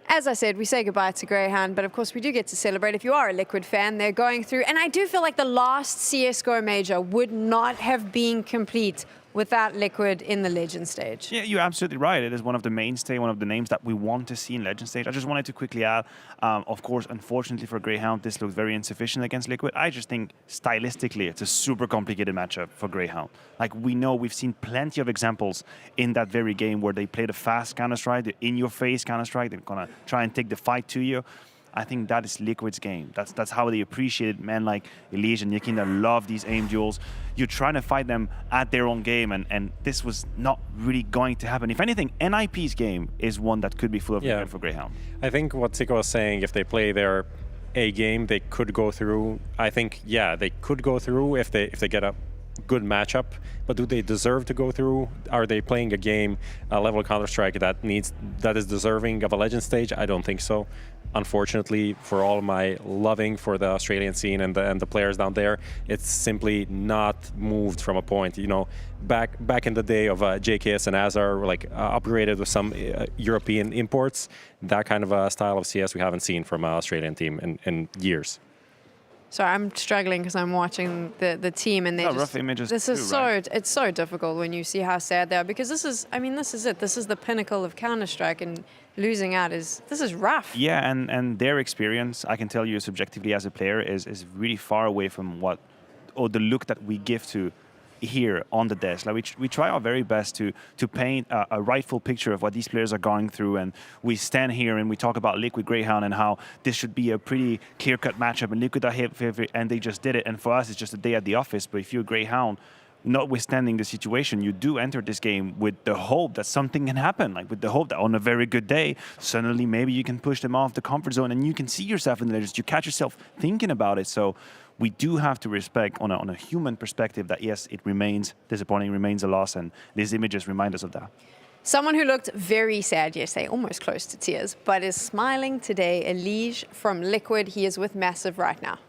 As I said, we say goodbye to Greyhound, but of course we do get to celebrate. If you are a Liquid fan, they're going through, and I do feel like the last CSGO Major would not have been complete without Liquid in the Legend stage. Yeah, you're absolutely right. It is one of the mainstay, one of the names that we want to see in Legend stage. I just wanted to quickly add, of course, unfortunately for Greyhound, this looks very insufficient against Liquid. I just think stylistically, it's a super complicated matchup for Greyhound. Like, we know, we've seen plenty of examples in that very game where they played a fast Counter-Strike, the in-your-face Counter-Strike. They're going to try and take the fight to you. I think that is Liquid's game. That's how they appreciate it. Men like Elige and Yakinder love these aim duels. You're trying to fight them at their own game, and this was not really going to happen. If anything, NIP's game is one that could be full of regret for Greyhound. I think what Siko was saying, if they play their A game, they could go through. I think, yeah, they could go through if they get a good matchup, but do they deserve to go through? Are they playing a game, a level of Counter-Strike that is deserving of a Legend stage? I don't think so. Unfortunately, for all my loving for the Australian scene and the players down there, it's simply not moved from a point. You know, back in the day of JKS and Azar, like upgraded with some European imports, that kind of a style of CS we haven't seen from an Australian team in years. Sorry, I'm struggling because I'm watching the team, and they rough images this is too, so right? It's so difficult when you see how sad they are, because this is, I mean, this is it. This is the pinnacle of Counter-Strike, and losing out this is rough. Yeah, and their experience, I can tell you subjectively as a player, is really far away from the look that we give to here on the desk. Like, we try our very best to paint a rightful picture of what these players are going through, and we stand here and we talk about Liquid Greyhound and how this should be a pretty clear-cut matchup, and Liquid are here, and they just did it. And for us, it's just a day at the office. But if you're Greyhound, notwithstanding the situation, you do enter this game with the hope that something can happen, like with the hope that on a very good day, suddenly maybe you can push them off the comfort zone and you can see yourself in the Legends. You catch yourself thinking about it. So we do have to respect on a human perspective that yes, it remains disappointing, remains a loss, and these images remind us of that. Someone who looked very sad yesterday, almost close to tears, but is smiling today, Elige from Liquid. He is with Massive right now.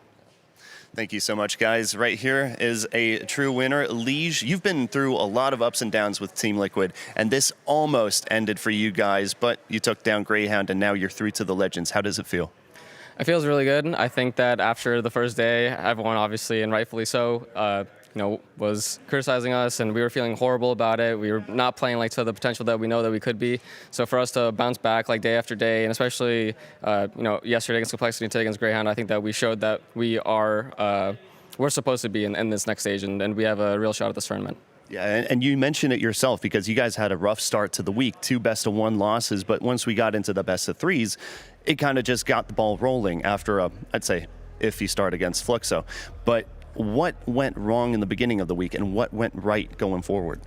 Thank you so much, guys. Right here is a true winner. Lige, you've been through a lot of ups and downs with Team Liquid, and this almost ended for you guys, but you took down Greyhound, and now you're through to the Legends. How does it feel? It feels really good. I think that after the first day, everyone obviously, and rightfully so, was criticizing us, and we were feeling horrible about it. We were not playing like to the potential that we know that we could be. So for us to bounce back like day after day, and especially yesterday against Complexity and today against Greyhound, I think that we showed that we're supposed to be in this next stage, and we have a real shot at this tournament. Yeah, and you mentioned it yourself because you guys had a rough start to the week, 2 best-of-1 losses, but once we got into the best-of-3s, it kind of just got the ball rolling after I'd say, iffy start against Fluxo. But what went wrong in the beginning of the week and what went right going forward?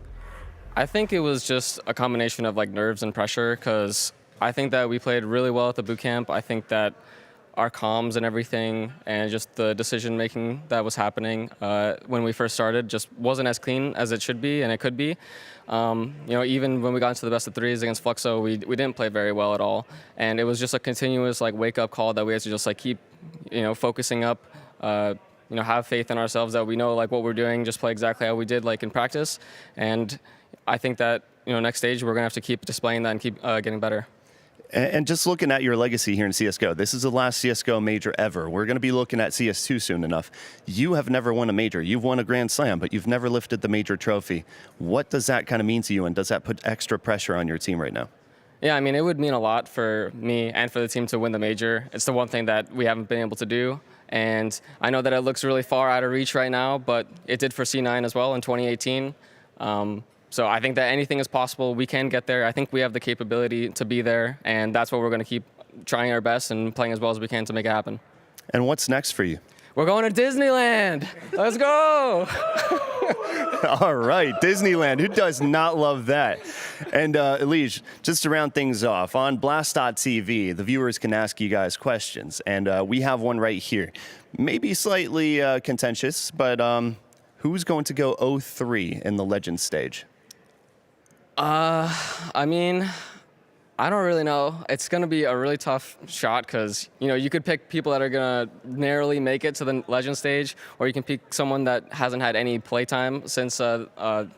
I think it was just a combination of like nerves and pressure, because I think that we played really well at the boot camp. I think that our comms and everything and just the decision making that was happening when we first started just wasn't as clean as it should be and it could be. Even when we got into the best of 3s against Fluxo, we didn't play very well at all, and it was just a continuous like wake up call that we had to just like keep focusing up. Have faith in ourselves that we know like what we're doing, just play exactly how we did like in practice. And I think that, next stage we're gonna have to keep displaying that and keep getting better. And just looking at your legacy here in CSGO, this is the last CSGO major ever. We're going to be looking at CS2 soon enough. You have never won a major. You've won a Grand Slam, but you've never lifted the major trophy. What does that kind of mean to you, and does that put extra pressure on your team right now? Yeah, I mean, it would mean a lot for me and for the team to win the major. It's the one thing that we haven't been able to do. And I know that it looks really far out of reach right now, but it did for C9 as well in 2018. So I think that anything is possible. We can get there. I think we have the capability to be there, and that's what we're going to keep trying our best and playing as well as we can to make it happen. And what's next for you? We're going to Disneyland. Let's go. All right, Disneyland. Who does not love that? And Elige, just to round things off, on Blast.tv, the viewers can ask you guys questions, and we have one right here. Maybe slightly contentious, but who's going to go 0-3 in the Legends stage? I mean, I don't really know. It's going to be a really tough shot because, you could pick people that are going to narrowly make it to the Legend stage, or you can pick someone that hasn't had any playtime since, the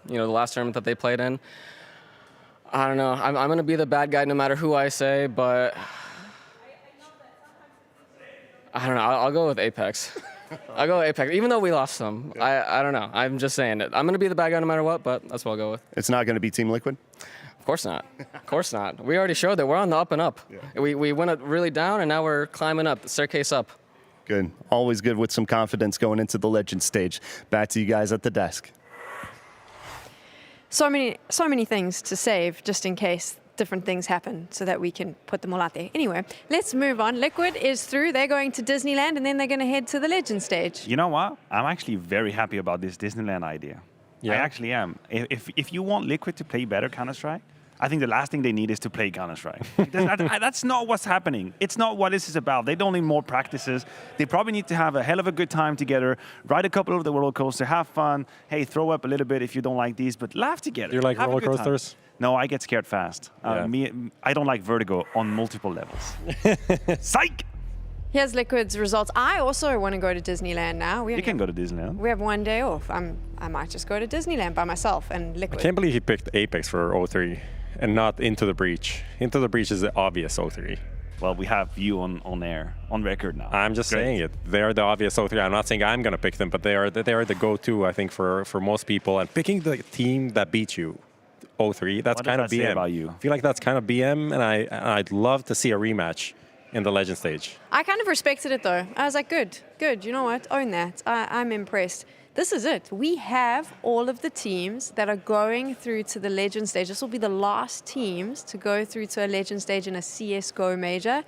last tournament that they played in. I don't know. I'm going to be the bad guy no matter who I say, but I don't know. I'll go with Apeks. I'll go with Apeks, even though we lost some. I don't know. I'm just saying it. I'm going to be the bad guy no matter what, but that's what I'll go with. It's not going to be Team Liquid? Of course not. Of course not. We already showed that we're on the up and up. Yeah. We went up really down, and now we're climbing up, the staircase up. Good. Always good with some confidence going into the Legend stage. Back to you guys at the desk. So many things to save just in case different things happen so that we can put them all out there. Anyway, let's move on. Liquid is through. They're going to Disneyland, and then they're going to head to the Legend stage. You know what? I'm actually very happy about this Disneyland idea. Yeah. I actually am. If you want Liquid to play better Counter-Strike, I think the last thing they need is to play Counter-Strike. That's not what's happening. It's not what this is about. They don't need more practices. They probably need to have a hell of a good time together, ride a couple of the roller coaster, have fun. Hey, throw up a little bit if you don't like these, but laugh together. You like have roller coasters? No, I get scared fast. I don't like vertigo on multiple levels. Psych! Here's Liquid's results. I also want to go to Disneyland now. You can go to Disneyland. We have one day off. I might just go to Disneyland by myself and Liquid. I can't believe he picked Apeks for 0-3 and not Into the Breach. Into the Breach is the obvious 0-3. Well, we have you on air, on record now. I'm just saying it. They are the obvious 0-3. I'm not saying I'm going to pick them, but they are the go-to, I think, for most people. And picking the team that beat you 0-3, that's kind of BM. About you? I feel like that's kind of BM, and I'd love to see a rematch in the Legend stage. I kind of respected it though. I was like, good. You know what? Own that. I'm impressed. This is it. We have all of the teams that are going through to the Legend stage. This will be the last teams to go through to a Legend stage in a CSGO major.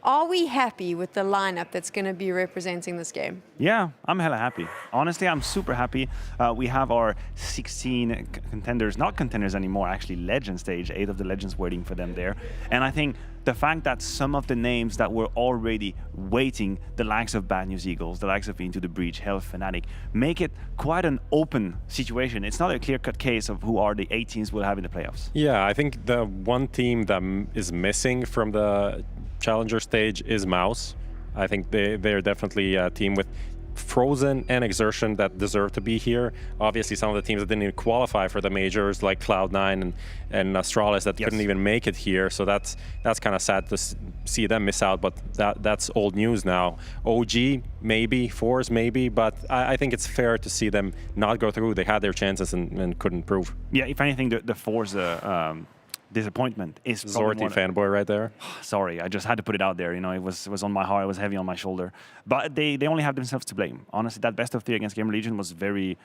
Are we happy with the lineup that's going to be representing this game? Yeah, I'm hella happy. Honestly, I'm super happy. We have our 16 contenders, not contenders anymore, actually Legend stage, 8 of the Legends waiting for them there. And I think the fact that some of the names that were already waiting, the likes of Bad News Eagles, the likes of Into the Breach, Health Fnatic, make it quite an open situation. It's not a clear-cut case of who are the 8 teams we'll have in the playoffs. Yeah, I think the one team that is missing from the Challenger stage is Mouz. I think they're definitely a team with Frozen and Exertion that deserve to be here. Obviously, some of the teams that didn't even qualify for the majors, like Cloud9 and Astralis, that couldn't even make it here. So that's kind of sad to see them miss out, but that's old news now. OG, maybe. Forze, maybe. But I think it's fair to see them not go through. They had their chances and couldn't prove. Yeah, if anything, the Forze disappointment is Zorty fanboy right there. Sorry, I just had to put it out there. You know, it was on my heart, it was heavy on my shoulder. But they only have themselves to blame. Honestly, that best of 3 against GamerLegion was very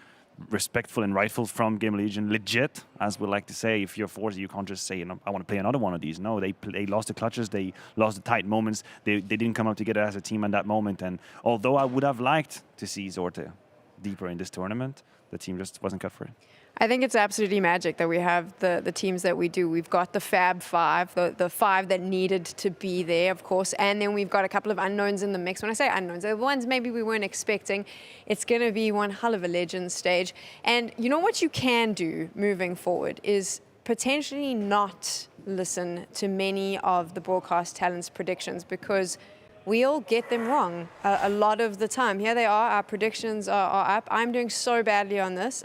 respectful and rightful from GamerLegion. Legit, as we like to say. If you're Forze, you can't just say, you know, I want to play another one of these. No, they lost the clutches, they lost the tight moments. They didn't come up together as a team at that moment. And although I would have liked to see Zorte deeper in this tournament, the team just wasn't cut for it. I think it's absolutely magic that we have the teams that we do. We've got the Fab 5, the 5 that needed to be there, of course, and then we've got a couple of unknowns in the mix. When I say unknowns, they're the ones maybe we weren't expecting. It's going to be one hell of a Legends stage. And you know what you can do moving forward is potentially not listen to many of the broadcast talent's predictions, because we'll get them wrong a lot of the time. Here they are, our predictions are up. I'm doing so badly on this.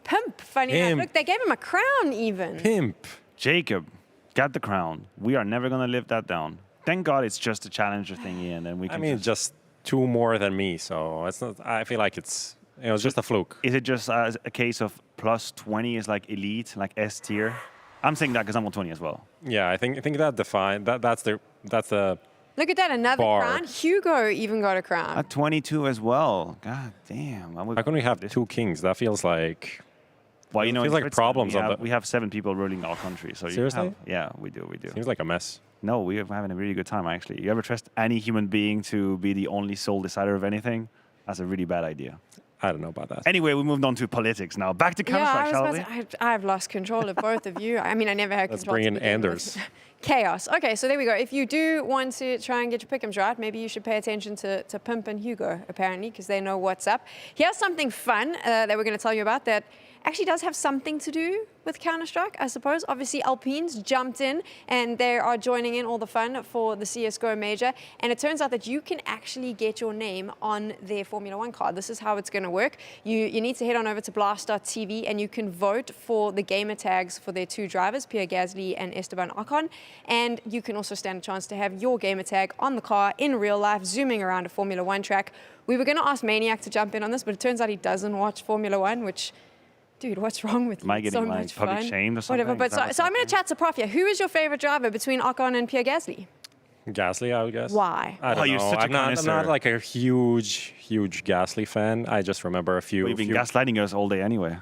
Pimp, funny enough. Look, they gave him a crown even. Pimp. Jacob, got the crown. We are never going to live that down. Thank God it's just a challenger thingy, and then we can. I mean, just 2 more than me, so it's not. I feel like it's just a fluke. Is it just a case of plus 20 is like elite, like S tier? I'm saying that because I'm on 20 as well. Yeah, I think that defined that's the. Look at that, another crown. Hugo even got a crown. At 22 as well. God damn. How can we have 2 kings? That feels like. Well, you know, feels like problems we have 7 people ruling our country. So seriously? Yeah, we do. Seems like a mess. No, we are having a really good time, actually. You ever trust any human being to be the only sole decider of anything? That's a really bad idea. I don't know about that. Anyway, we moved on to politics now. Back to Counter-Strike, shall we? I've lost control of both of you. I mean, I never had control. Let's bring in Anders. Chaos. Okay, so there we go. If you do want to try and get your pick'ems right, maybe you should pay attention to Pimp and Hugo, apparently, because they know what's up. Here's something fun that we're going to tell you about that actually does have something to do with Counter-Strike, I suppose. Obviously, Alpines jumped in, and they are joining in all the fun for the CSGO Major. And it turns out that you can actually get your name on their Formula 1 card. This is how it's going to work. You need to head on over to blast.tv, and you can vote for the gamer tags for their 2 drivers, Pierre Gasly and Esteban Ocon. And you can also stand a chance to have your gamer tag on the car in real life, zooming around a Formula 1 track. We were going to ask Maniac to jump in on this, but it turns out he doesn't watch Formula 1, which... Dude, what's wrong with you? Am I getting like public shamed or something? Whatever. But so I'm going to chat to Prof here. Who is your favorite driver between Ocon and Pierre Gasly? Gasly, I would guess. Why? I don't know. You're such a I'm not like a huge Gasly fan. I just remember a few. We've been gaslighting us all day anyway.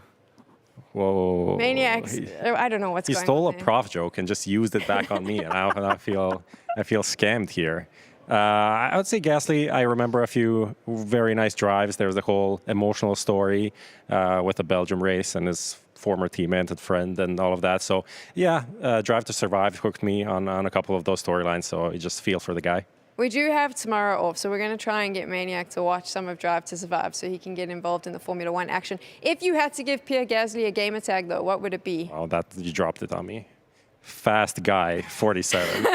Whoa. Maniacs. I don't know what's going on. He stole a Prof joke and just used it back on me, and I feel scammed here. I would say Gasly, I remember a few very nice drives. There was a whole emotional story with the Belgium race and his former teammate and friend and all of that. So, yeah, Drive to Survive hooked me on a couple of those storylines, so I just feel for the guy. We do have tomorrow off, so we're going to try and get Maniac to watch some of Drive to Survive so he can get involved in the Formula 1 action. If you had to give Pierre Gasly a gamer tag, though, what would it be? Oh, you dropped it on me. Fast guy, 47.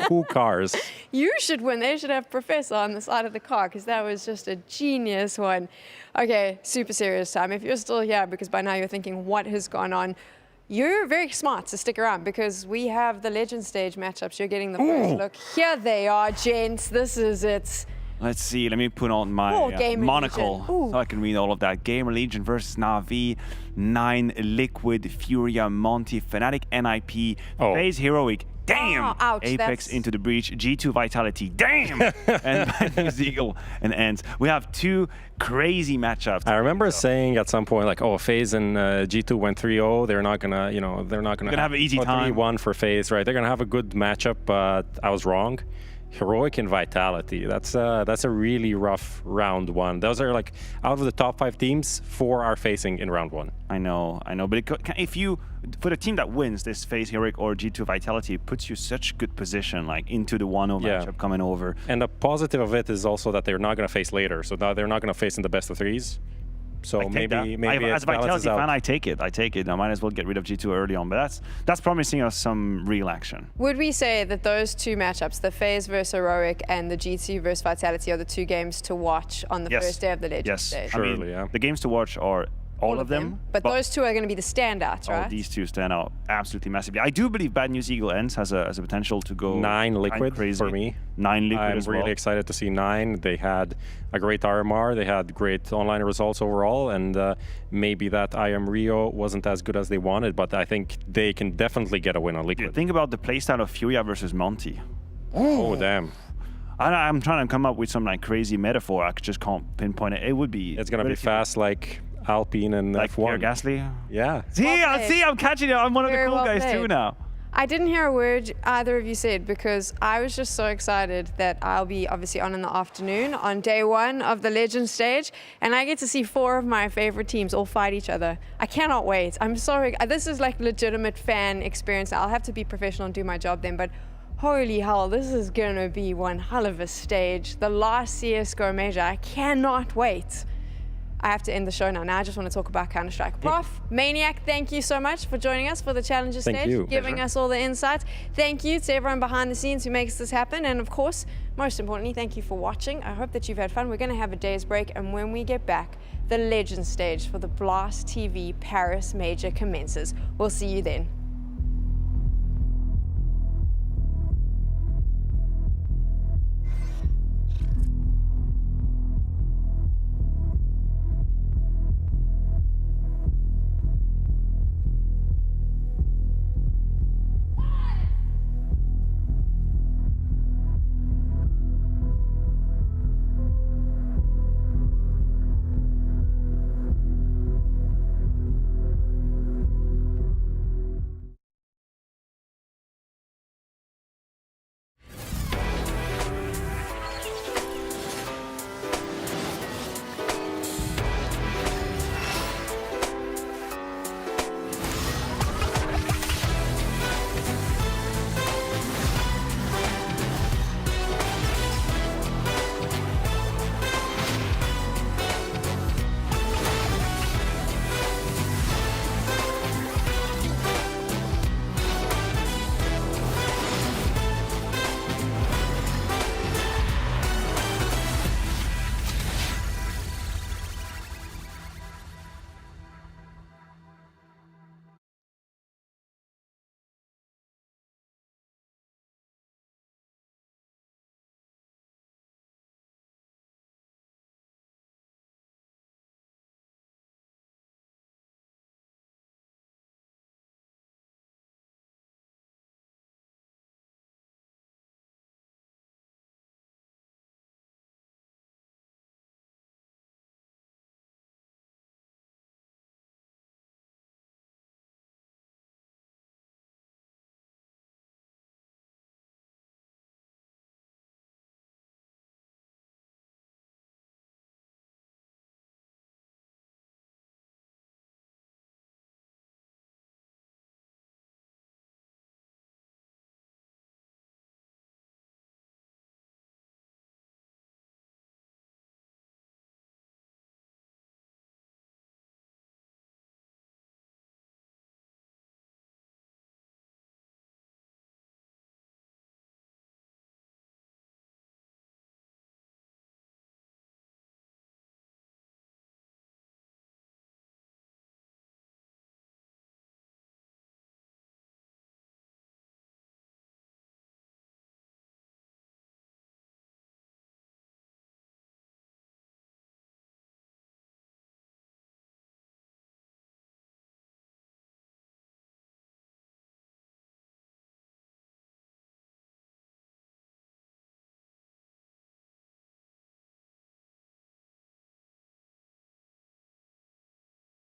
Who cars? You should win. They should have Professor on the side of the car, because that was just a genius one. Okay, super serious time. If you're still here, because by now you're thinking, what has gone on? You're very smart to stick around, because we have the Legend stage matchups. You're getting the first look. Here they are, gents. This is it. Let's see. Let me put on my monocle so I can read all of that. GamerLegion versus Na'Vi, 9 Liquid, Furia, Monte, Fnatic, NIP, FaZe Heroic. Damn! Ouch, Apeks Into the Breach, G2 Vitality. Damn! And Bad News Eagle and ENCE. We have 2 crazy matchups. I remember saying at some point, like, oh, FaZe and G2 went 3-0. They're not gonna, they're not gonna have an easy time. 3-1 for FaZe, right? They're gonna have a good matchup, but I was wrong. Heroic and Vitality. That's a really rough round one. Those are like out of the top 5 teams, 4 are facing in round 1. I know. But if you, for the team that wins this FaZe Heroic or G2 Vitality, it puts you such good position, like into the 1-0 matchup coming over. And the positive of it is also that they're not going to face later. So now they're not going to face in the best of 3s. So maybe as a Vitality fan, I take it. I might as well get rid of G2 early on. But that's promising us some real action. Would we say that those 2 matchups, the FaZe versus Heroic and the G2 versus Vitality, are the 2 games to watch on the first day of the Legend stage? Surely, The games to watch are all of them. But those 2 are going to be the standouts, right? These 2 stand out absolutely massively. I do believe Bad News Eagle ENCE has a potential to go 9 liquid crazy. for me. 9 liquid I'm as well. really excited to see 9. They had a great RMR. They had great online results overall. And maybe that IM Rio wasn't as good as they wanted. But I think they can definitely get a win on liquid. Think about the playstyle of Furia versus Monte. Oh, damn. I'm trying to come up with some like crazy metaphor. I just can't pinpoint it. It would be. It's going to be fast like Alpine and like F1. Pierre Gasly? Yeah. See, I'm catching it. I'm one of the cool guys too now. I didn't hear a word either of you said because I was just so excited that I'll be obviously on in the afternoon on day 1 of the Legend stage, and I get to see 4 of my favorite teams all fight each other. I cannot wait. I'm sorry. This is like legitimate fan experience. I'll have to be professional and do my job then, but holy hell, this is going to be one hell of a stage. The last CSGO major. I cannot wait. I have to end the show now. Now I just want to talk about Counter-Strike. Prof, Maniac, thank you so much for joining us for the Challenger stage, giving us all the insights. Thank you to everyone behind the scenes who makes this happen. And of course, most importantly, thank you for watching. I hope that you've had fun. We're going to have a day's break. And when we get back, the Legend stage for the Blast TV Paris Major commences. We'll see you then.